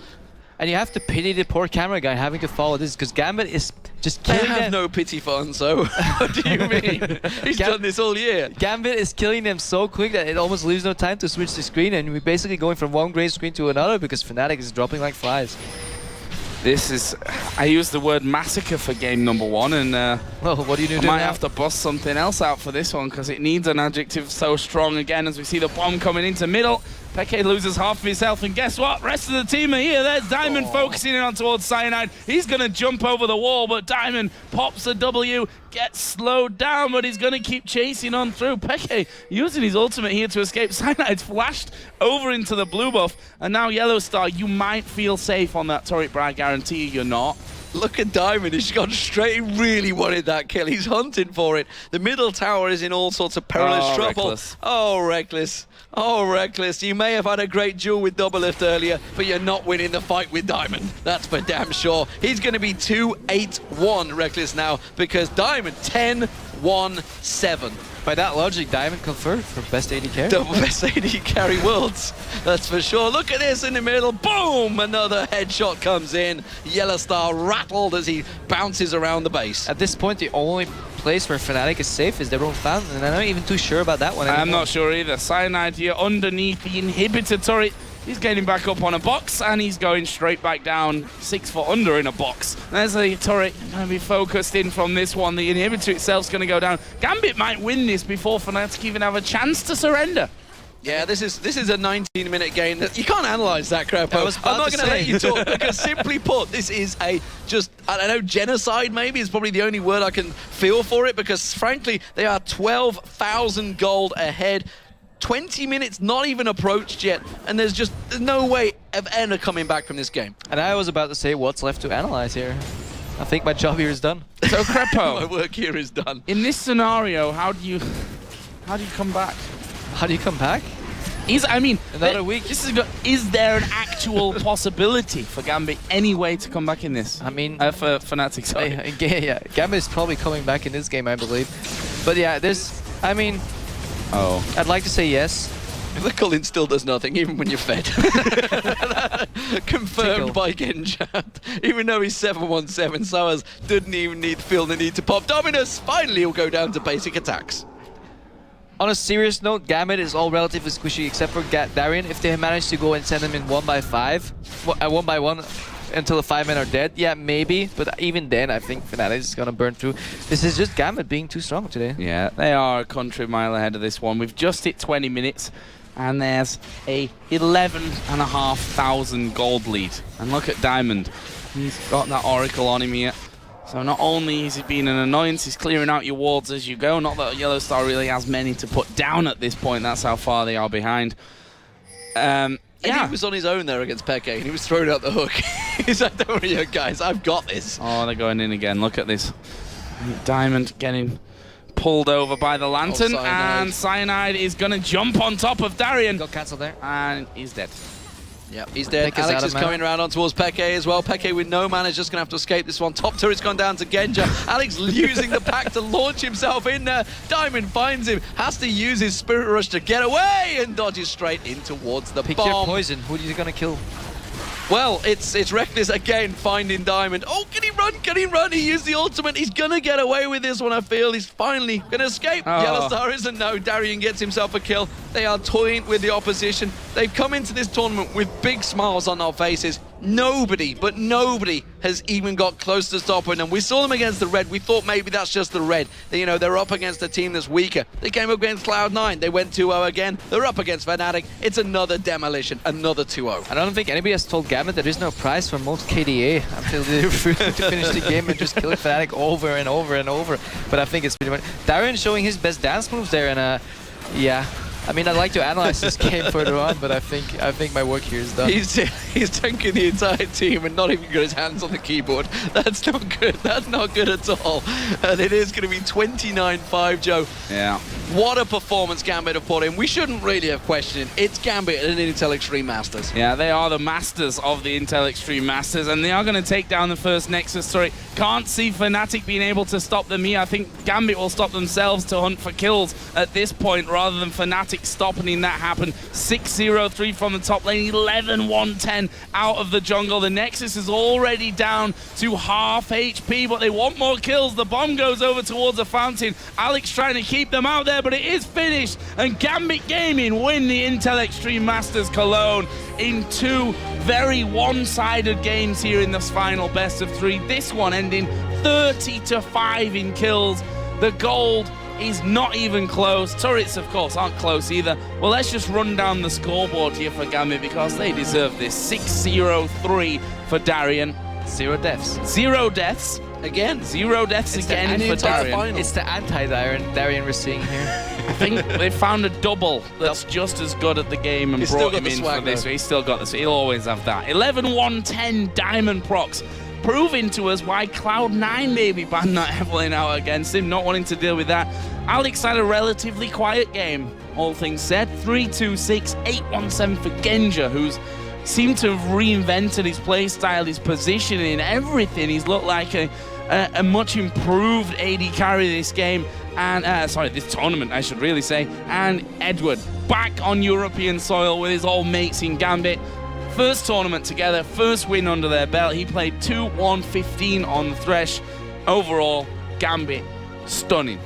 And you have to pity the poor camera guy having to follow this because GAMBIT is just killing them. I have no pity for Unso. What do you mean? He's done this all year. GAMBIT is killing them so quick that it almost leaves no time to switch the screen, and we're basically going from one gray screen to another because FNATIC is dropping like flies. This is, I used the word massacre for game number 1, and well, what do you do I might have to bust something else out for this one because it needs an adjective so strong again as we see the bomb coming into middle. xPeke loses half of his health, and guess what? Rest of the team are here. There's Diamond focusing in on towards Cyanide. He's going to jump over the wall, but Diamond pops a W, gets slowed down, but he's going to keep chasing on through. xPeke using his ultimate here to escape. Cyanide's flashed over into the blue buff, and now YellowStar, you might feel safe on that turret, but I guarantee you're not. Look at Diamond. He's gone straight. He really wanted that kill. He's hunting for it. The middle tower is in all sorts of perilous trouble. Rekkles. Oh, Rekkles. Oh, Rekkles. You may have had a great duel with Doublelift earlier, but you're not winning the fight with Diamond. That's for damn sure. He's going to be 2-8-1, Rekkles, now, because Diamond 10-1-7. By that logic, Diamond confirmed for best AD carry. Double best AD carry worlds, that's for sure. Look at this in the middle. Boom! Another headshot comes in. YellowStar rattled as he bounces around the base. At this point, the only place where FNATIC is safe is their own fountain, and I'm not even too sure about that one anymore. I'm not sure either. Cyanide here underneath the inhibitor turret. He's getting back up on a box, and he's going straight back down 6 foot under in a box. There's the turret going to be focused in from this one. The inhibitor itself's going to go down. GAMBIT might win this before FNATIC even have a chance to surrender. Yeah, this is a 19-minute game. That you can't analyze that, Krepo. I'm not going to let you talk because, simply put, this is I don't know, genocide maybe is probably the only word I can feel for it, because, frankly, they are 12,000 gold ahead. 20 minutes not even approached yet, and there's no way of ever coming back from this game. And I was about to say, what's left to analyze here? I think my job here is done. So Krepo, my work here is done. In this scenario, how do you come back? How do you come back? Another week. Is there an actual possibility for GAMBIT any way to come back in this? I mean, for FNATIC, sorry. Yeah, GAMBIT is probably coming back in this game, I believe. But yeah, I'd like to say yes. The culling still does nothing, even when you're fed. Confirmed by Genja. Even though he's 7-1-7, sOAZ didn't even feel the need to pop Dominus. Finally, he'll go down to basic attacks. On a serious note, GAMBIT is all relatively squishy except for Darien. If they manage to go and send him in 1x5, 1x1 until the 5 men are dead, yeah, maybe. But even then, I think FNATIC is going to burn through. This is just GAMBIT being too strong today. Yeah, they are a country mile ahead of this one. We've just hit 20 minutes, and there's a 11,500 gold lead. And look at Diamond. He's got that Oracle on him here. So not only is he being an annoyance, he's clearing out your wards as you go. Not that YellowStar really has many to put down at this point. That's how far they are behind. And he was on his own there against Peke, and he was thrown out the hook. He's like, don't worry, guys, I've got this. Oh, they're going in again. Look at this. Diamond getting pulled over by the Lantern, and Cyanide is going to jump on top of Darien. Got cancelled there. And he's dead. Yep, he's dead. Alex is coming around on towards Peke as well. Peke with no mana is just going to have to escape this one. Top turret's gone down to Genja. Alex using the pack to launch himself in there. Diamond finds him, has to use his Spirit Rush to get away, and dodges straight in towards the bomb. Pick your poison. Who are you going to kill? Well, it's Rekkles again finding Diamond. Oh, can he run? Can he run? He used the ultimate. He's going to get away with this one, I feel. He's finally going to escape. YellowStar isn't. No, Darien gets himself a kill. They are toying with the opposition. They've come into this tournament with big smiles on their faces. Nobody, but nobody has even got close to stopping them. We saw them against the Red. We thought maybe that's just the Red. They're up against a team that's weaker. They came up against Cloud9. They went 2-0 again. They're up against FNATIC. It's another demolition, another 2-0. I don't think anybody has told GAMBIT there is no prize for most KDA until they refuse to finish the game and just kill FNATIC over and over and over. But I think it's pretty much... Darien showing his best dance moves there, and yeah. I mean, I'd like to analyze this game further on, but I think my work here is done. He's tanking the entire team and not even got his hands on the keyboard. That's not good. That's not good at all. And it is going to be 29-5, Joe. Yeah. What a performance GAMBIT have put in. We shouldn't really have questioned. It's GAMBIT and Intel Extreme Masters. Yeah, they are the masters of the Intel Extreme Masters, and they are going to take down the first Nexus. Sorry, can't see FNATIC being able to stop them here. I think GAMBIT will stop themselves to hunt for kills at this point, rather than FNATIC stopping that happen. 6-0-3 from the top lane, 11-1-10 out of the jungle. The Nexus is already down to half HP, but they want more kills. The bomb goes over towards the fountain. Alex trying to keep them out there, but it is finished, and GAMBIT Gaming win the Intel Extreme Masters Cologne in 2 very one-sided games here in this final best of 3. This one ending 30-5 in kills. The gold is not even close. Turrets, of course, aren't close either. Well, let's just run down the scoreboard here for GAMBIT, because they deserve this. 6-0-3 for Darien. 0 deaths. 0 deaths. Again, 0 deaths again for Darien. It's the anti-Darien we're seeing here. I think they found a double that's just as good at the game and brought him in for this. He's still got this. He'll always have that. 11-1-10 Diamondprox proving to us why Cloud9 maybe banned that Evelyn out against him, not wanting to deal with that. Alex had a relatively quiet game, all things said. 3-2-6, 8-1-7 for Genja, who's seemed to have reinvented his play style, his positioning, everything. He's looked like a much improved AD carry this game, and this tournament, I should really say. And Edward back on European soil with his old mates in GAMBIT. First tournament together, first win under their belt. He played 2-1-15 on the Thresh. Overall, GAMBIT stunning.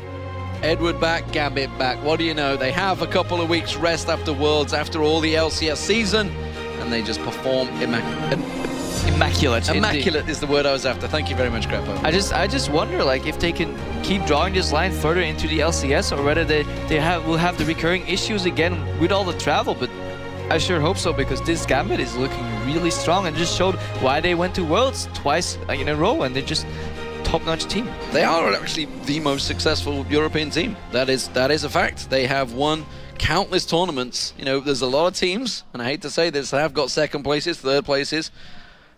Edward back, GAMBIT back. What do you know? They have a couple of weeks rest after Worlds, after all the LCS season, and they just perform immaculate. Immaculate is the word I was after. Thank you very much, Krepo. I just wonder, like, if they can keep drawing this line further into the LCS, or whether they will have the recurring issues again with all the travel. But I sure hope so, because this GAMBIT is looking really strong and just showed why they went to Worlds twice in a row, and they're just top-notch team. They are actually the most successful European team. That is a fact. They have won countless tournaments. You know, there's a lot of teams, and I hate to say this, that have got second places, third places.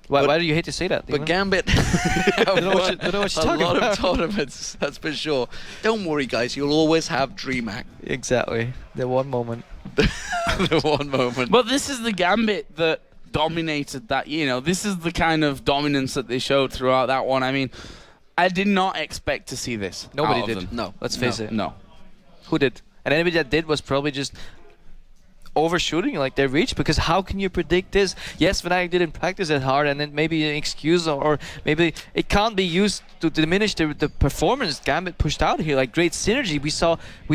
Why do you hate to say that? But GAMBIT have won a lot of tournaments, that's for sure. Don't worry, guys, you'll always have DreamHack. Exactly. The one moment. The one moment. But this is the GAMBIT that dominated that, you know, this is the kind of dominance that they showed throughout that one. I mean, I did not expect to see this. Nobody out of did. them. No, let's face it. No. Who did? And anybody that did was probably just overshooting like their reach, because how can you predict this? Yes, FNATIC didn't practice it hard, and then maybe an excuse, or maybe it can't be used to diminish the performance GAMBIT pushed out here. Like, great synergy. We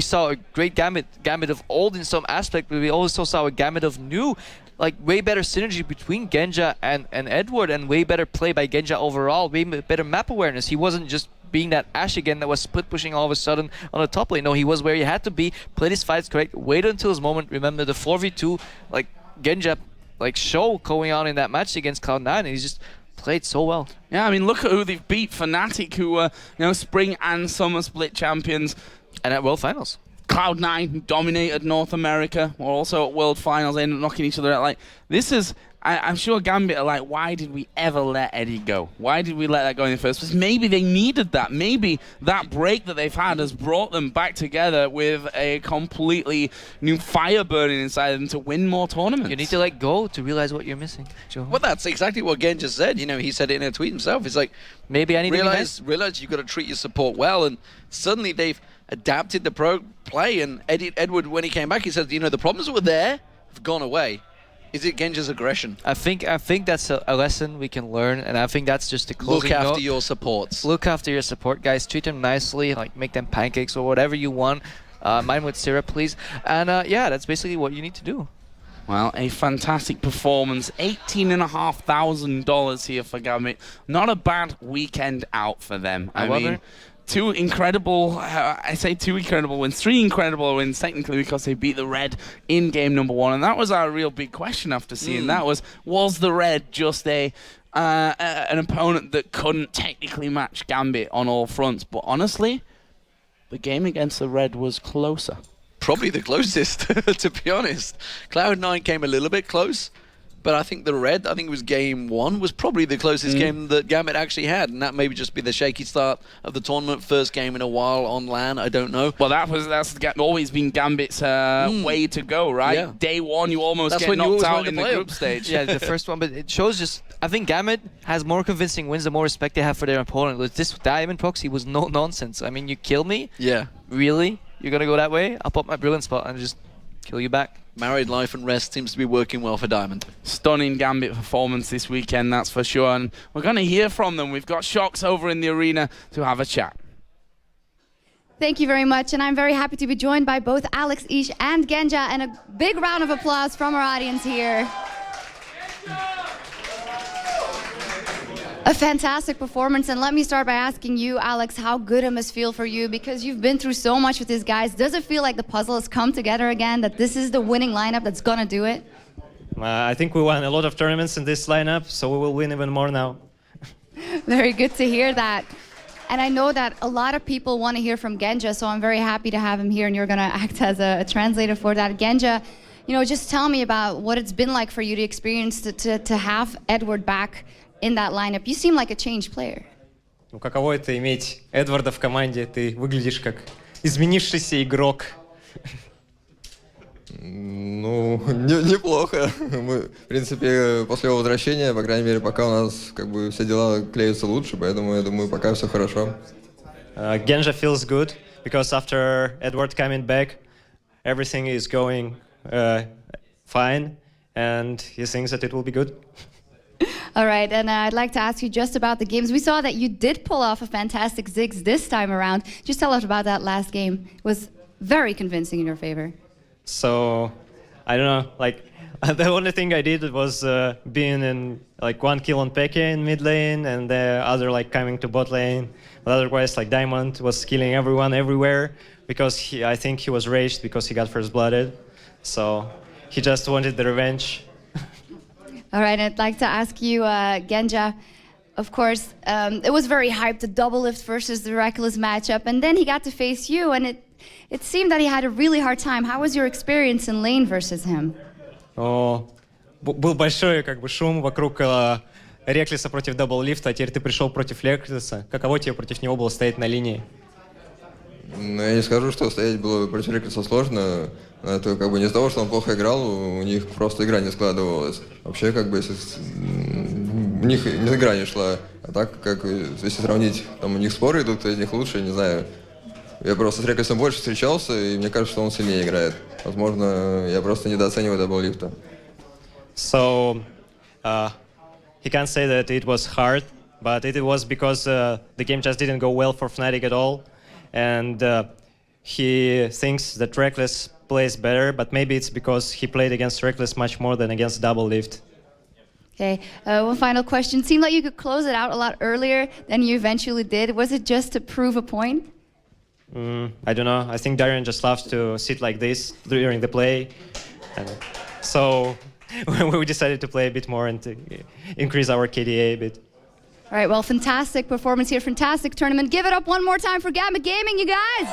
saw a great GAMBIT of old in some aspect, but we also saw a GAMBIT of new. Like, way better synergy between Genja and Edward, and way better play by Genja overall, way better map awareness. He wasn't just being that Ashe again that was split pushing all of a sudden on the top lane. No, he was where he had to be, played his fights correct, waited until his moment. Remember the 4v2, like, Genja, like, show going on in that match against Cloud9, and he just played so well. Yeah, I mean, look at who they've beat. FNATIC, who were, you know, spring and summer split champions. And at World Finals. Cloud9, who dominated North America, were also at World Finals, ended up knocking each other out. Like, this is, I'm sure GAMBIT are like, why did we ever let Eddie go? Why did we let that go in the first place? Maybe they needed that. Maybe that break that they've had has brought them back together with a completely new fire burning inside them to win more tournaments. You need to let go to realize what you're missing, Joe. Well, that's exactly what Genja said. You know, he said it in a tweet himself. It's like, maybe I need to realize you've got to treat your support well, and suddenly they've adapted the play. And Edward, when he came back, he said, you know, the problems that were there have gone away. Is it Genja's aggression? I think that's a lesson we can learn, and I think that's just the closing note. Look after note. your supports. Look after your support, guys. Treat them nicely, like make them pancakes or whatever you want. Mine with syrup, please. And yeah, that's basically what you need to do. Well, a fantastic performance. $18,500 here for GAMBIT. Not a bad weekend out for them. I mean, two incredible wins, three incredible wins technically, because they beat the Red in game number one, and that was our real big question after seeing that was the Red just an opponent that couldn't technically match GAMBIT on all fronts? But honestly, the game against the Red was closer. Probably the closest, to be honest. Cloud9 came a little bit close, but I think the Red, I think it was game one, was probably the closest game that GAMBIT actually had, and that maybe just be the shaky start of the tournament, first game in a while on LAN, I don't know. Well, that's always been GAMBIT's way to go, right? Yeah. Day one, you almost get knocked out in the group stage. Yeah, the first one, but it shows just, I think GAMBIT has more convincing wins the more respect they have for their opponent. With this Diamondprox, he was no nonsense. I mean, you kill me? Yeah. Really? You're going to go that way? I'll pop my brilliant spot and just kill you back. Married life and rest seems to be working well for Diamond. Stunning GAMBIT performance this weekend, that's for sure. And we're going to hear from them. We've got Sjokz over in the arena to have a chat. Thank you very much, and I'm very happy to be joined by both Alex, Ish, and Genja, and a big round of applause from our audience here. A fantastic performance, and let me start by asking you, Alex, how good it must feel for you, because you've been through so much with these guys. Does it feel like the puzzle has come together again, that this is the winning lineup that's gonna do it? I think we won a lot of tournaments in this lineup, so we will win even more now. Very good to hear that. And I know that a lot of people want to hear from Genja, so I'm very happy to have him here, and you're gonna act as a translator for that. Genja, you know, just tell me about what it's been like for you to experience to have Edward back in that lineup. You seem like a changed player. Ну, каково это иметь Эдварда в команде? Ты выглядишь как изменившийся игрок. Ну, неплохо. Мы, в принципе, после его возвращения, по крайней мере, пока у нас как бы все дела клеятся лучше, поэтому я думаю, пока все хорошо. Genja feels good because after Edward coming back, everything is going fine, and he thinks that it will be good. All right, and I'd like to ask you just about the games. We saw that you did pull off a fantastic Ziggs this time around. Just tell us about that last game. It was very convincing in your favor. So, I don't know, like, the only thing I did was being in, like, 1 kill on Peke in mid lane, and the other, like, coming to bot lane. But otherwise, like, Diamond was killing everyone everywhere, because I think he was raged because he got first blooded. So, he just wanted the revenge. All right, I'd like to ask you, Genja, of course, it was very hyped, the Doublelift versus the Rekkles matchup, and then he got to face you, and it seemed that he had a really hard time. How was your experience in lane versus him? Был большой как бы шум вокруг Реклиса против Doublelift, а теперь ты пришел против Реклиса. Каково тебе против него было стоять на линии? Ну, я не скажу, что стоять было против Реклиса сложно. Это как бы не из-за того, что он плохо играл, у них просто игра не складывалась. Вообще, как бы, если у них игра не шла. А так, как если сравнить, там у них споры идут, кто из них лучше, не знаю. Я просто с Реклисом больше встречался, и мне кажется, что он сильнее играет. Возможно, я просто недооцениваю Doublelifta. So, he can't say that it was hard, but it was because the game just didn't go well for FNATIC at all. And he thinks that Rekkles plays better, but maybe it's because he played against Rekkles much more than against Doublelift. Okay, one final question. Seemed like you could close it out a lot earlier than you eventually did. Was it just to prove a point? I don't know. I think Darien just loves to sit like this during the play. And so we decided to play a bit more and to increase our KDA a bit. All right, well, fantastic performance here, fantastic tournament. Give it up one more time for GAMBIT Gaming, you guys.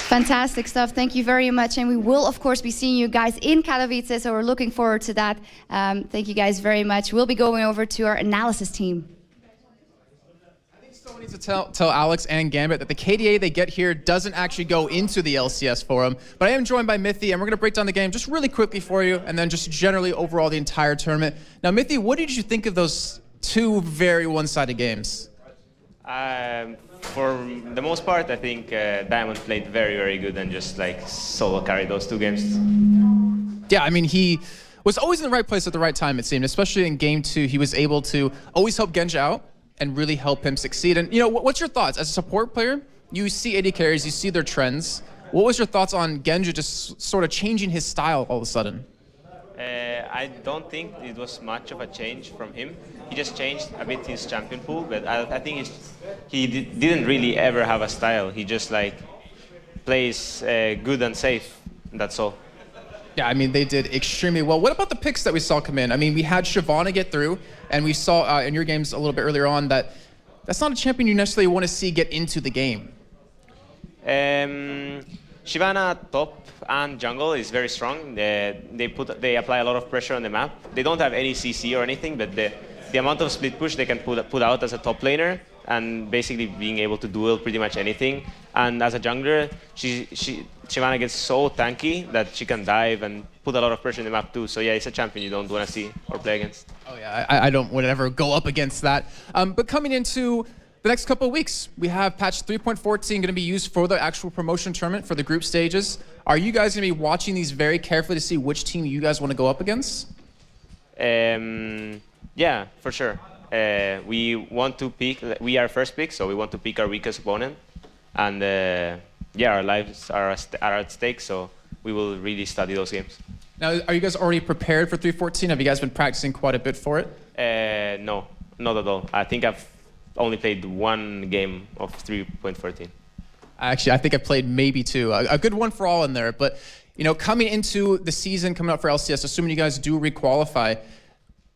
Fantastic stuff. Thank you very much. And we will, of course, be seeing you guys in Katowice, so we're looking forward to that. Thank you guys very much. We'll be going over to our analysis team. Someone needs to tell Alex and Gambit that the KDA they get here doesn't actually go into the LCS for them. But I am joined by Mithy, and we're going to break down the game just really quickly for you, and then just generally overall the entire tournament. Now, Mithy, what did you think of those two very one-sided games? For the most part, I think Diamond played very, very good and just like solo carried those two games. Yeah, I mean, he was always in the right place at the right time, it seemed. Especially in game 2, he was able to always help Genja out and really help him succeed. And, you know, what's your thoughts? As a support player, you see AD carries, you see their trends. What was your thoughts on Genja just sort of changing his style all of a sudden? I don't think it was much of a change from him. He just changed a bit his champion pool, but I think he didn't really ever have a style. He just like plays good and safe, and that's all. Yeah, I mean, they did extremely well. What about the picks that we saw come in? I mean, we had Shyvana get through, and we saw in your games a little bit earlier on that that's not a champion you necessarily want to see get into the game. Shyvana top and jungle is very strong. They apply a lot of pressure on the map. They don't have any CC or anything, but the amount of split push they can put out as a top laner and basically being able to duel pretty much anything. And as a jungler, Shyvana gets so tanky that she can dive and put a lot of pressure in the map too. So yeah, it's a champion you don't want to see or play against. Oh yeah, I don't want to ever go up against that. But coming into the next couple of weeks, we have patch 3.14 going to be used for the actual promotion tournament for the group stages. Are you guys going to be watching these very carefully to see which team you guys want to go up against? Yeah, for sure. We want to pick, we are first pick, so we want to pick our weakest opponent. And yeah, our lives are at stake, so we will really study those games. Now, are you guys already prepared for 3.14? Have you guys been practicing quite a bit for it? No, not at all. I think I've only played one game of 3.14. Actually, I think I played maybe two. A good one for all in there. But, you know, coming into the season, coming up for LCS, assuming you guys do requalify,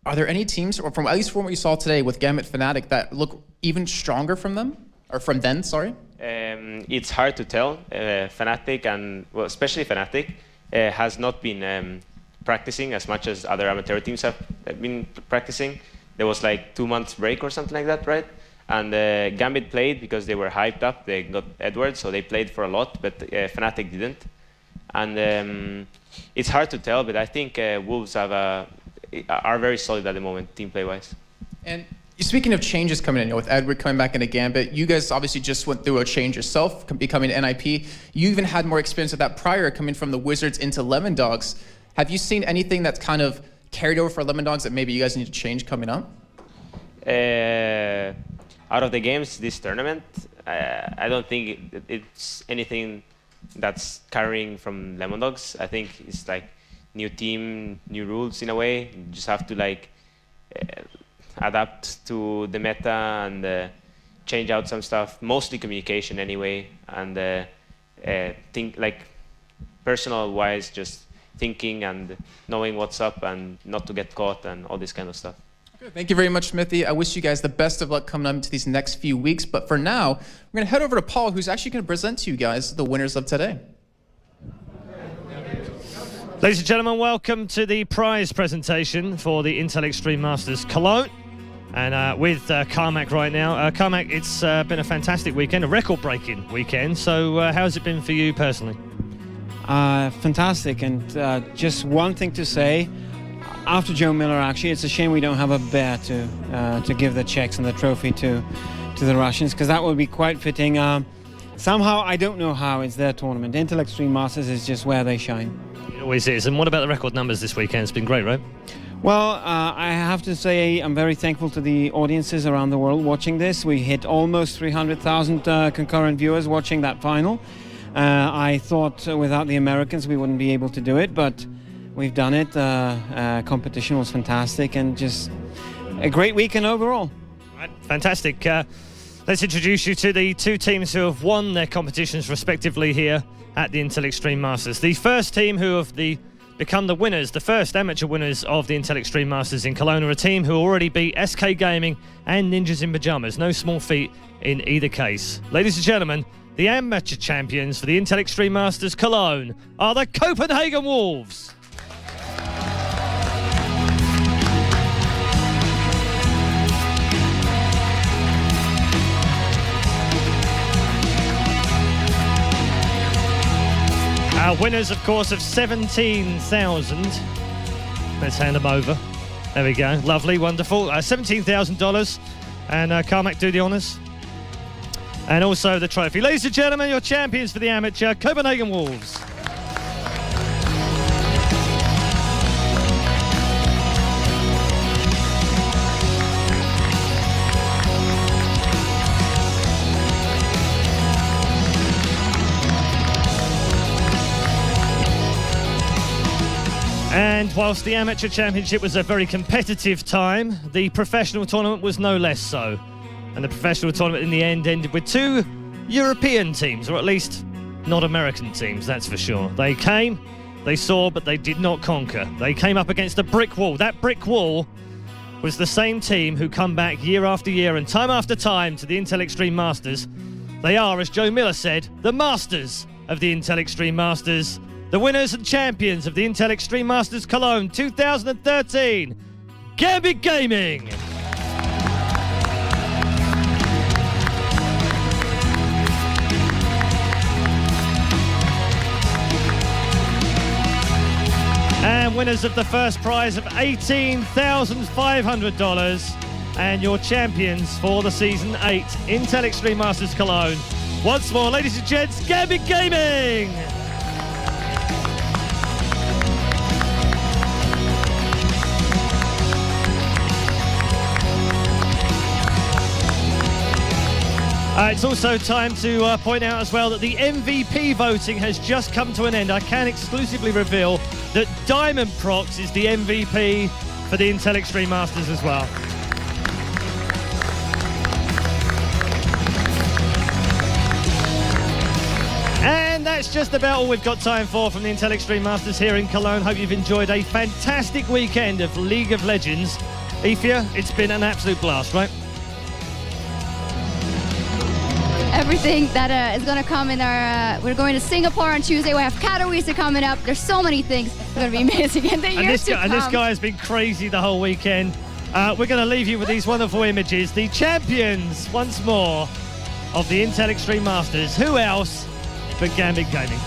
are there any teams, or from at least from what you saw today with GAMBIT FNATIC, that look even stronger from them? Or from then, sorry? It's hard to tell. FNATIC, and well, especially FNATIC, has not been practicing as much as other amateur teams have been practicing. There was like 2 months break or something like that, right? And GAMBIT played because they were hyped up. They got Edward, so they played for a lot, but FNATIC didn't. And it's hard to tell, but I think Wolves are very solid at the moment, team play-wise. And speaking of changes coming in, with Edward coming back into GAMBIT, you guys obviously just went through a change yourself, becoming an NIP. You even had more experience with that prior, coming from the Wizards into LemonDogs. Have you seen anything that's kind of carried over for LemonDogs that maybe you guys need to change coming up? Out of the games this tournament, I don't think it's anything that's carrying from LemonDogs. I think it's like new team, new rules in a way. You just have to like adapt to the meta and change out some stuff. Mostly communication anyway, and think like personal-wise, just thinking and knowing what's up and not to get caught and all this kind of stuff. Good. Thank you very much, Mithy. I wish you guys the best of luck coming up into these next few weeks. But for now, we're going to head over to Paul, who's actually going to present to you guys the winners of today. Ladies and gentlemen, welcome to the prize presentation for the Intel Extreme Masters Cologne. And with Carmack right now. Carmack, it's been a fantastic weekend, a record-breaking weekend. So how's it been for you personally? Fantastic, and just one thing to say, after Joe Miller, actually, it's a shame we don't have a bear to give the checks and the trophy to the Russians, because that would be quite fitting. Somehow, I don't know how, it's their tournament. Intel Extreme Masters is just where they shine. It always is. And what about the record numbers this weekend? It's been great, right? Well, I have to say I'm very thankful to the audiences around the world watching this. We hit almost 300,000 concurrent viewers watching that final. I thought without the Americans we wouldn't be able to do it, but we've done it. Competition was fantastic and just a great weekend overall. Right, fantastic. Let's introduce you to the two teams who have won their competitions respectively here at the Intel Extreme Masters. The first team who have become the winners, the first amateur winners of the Intel Extreme Masters in Cologne, are a team who already beat SK Gaming and Ninjas in Pajamas. No small feat in either case. Ladies and gentlemen, the amateur champions for the Intel Extreme Masters Cologne are the Copenhagen Wolves. Our winners, of course, of 17,000. Let's hand them over. There we go. Lovely, wonderful. $17,000. And Carmack, do the honours. And also the trophy. Ladies and gentlemen, your champions for the amateur, Copenhagen Wolves. And whilst the amateur championship was a very competitive time, the professional tournament was no less so. And the professional tournament in the end ended with two European teams, or at least not American teams, that's for sure. They came, they saw, but they did not conquer. They came up against a brick wall. That brick wall was the same team who come back year after year and time after time to the Intel Extreme Masters. They are, as Joe Miller said, the masters of the Intel Extreme Masters. The winners and champions of the Intel Extreme Masters Cologne 2013, GAMBIT Gaming. And winners of the first prize of $18,500 and your champions for the Season 8 Intel Extreme Masters Cologne. Once more, ladies and gents, GAMBIT Gaming! It's also time to point out as well that the MVP voting has just come to an end. I can exclusively reveal that Diamondprox is the MVP for the Intel Extreme Masters as well. And that's just about all we've got time for from the Intel Extreme Masters here in Cologne. Hope you've enjoyed a fantastic weekend of League of Legends. Ifya, it's been an absolute blast, right? everything that is going to come in our... we're going to Singapore on Tuesday. We have Katowice coming up. There's so many things. It's going to be amazing in the years to come. And this guy has been crazy the whole weekend. We're going to leave you with these wonderful images. The champions, once more, of the Intel Extreme Masters. Who else but GAMBIT Gaming?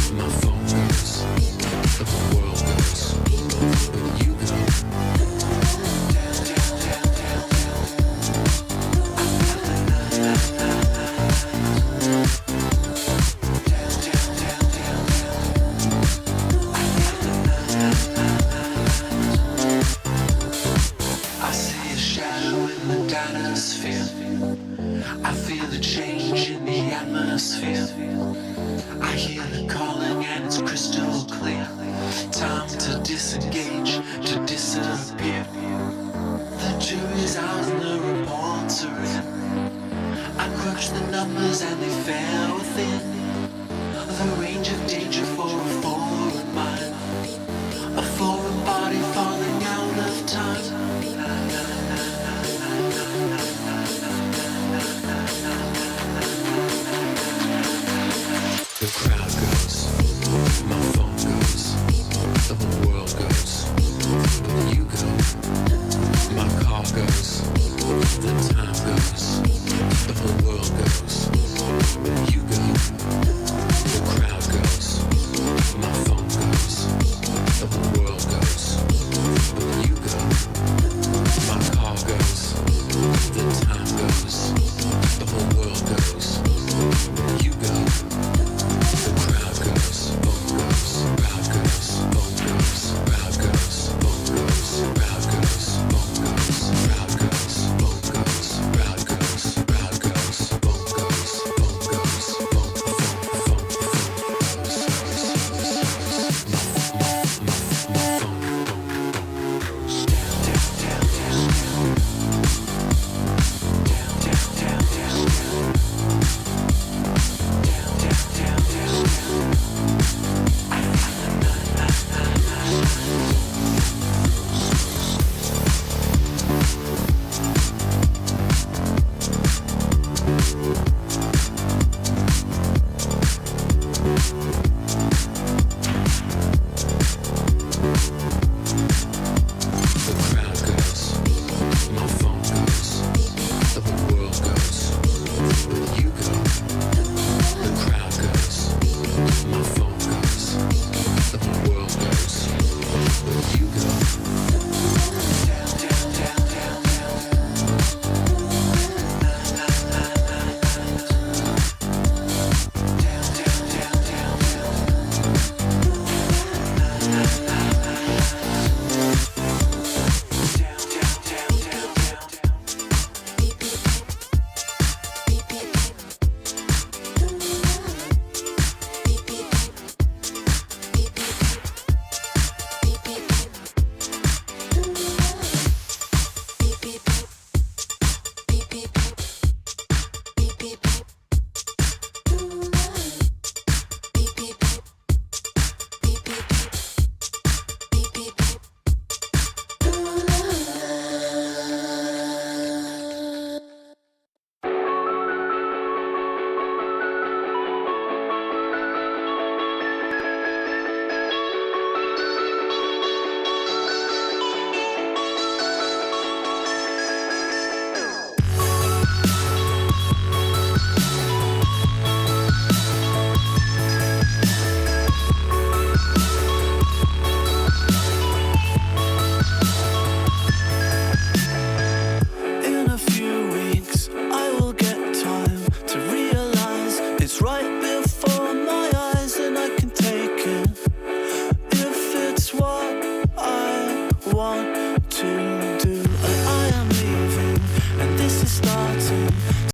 My phone goes, the whole world goes, but you go. I see a shadow in the dinosphere. I feel a change in the atmosphere. I hear the calling and it's crystal clear. Time to disengage, to disappear. The jury's out and the reports are in. I crunch the numbers and they fell within the range of danger for a foreign mind. A foreign body falling out of time. The crowd goes, my phone goes, the whole world goes, but you go. My car goes, the time goes, the whole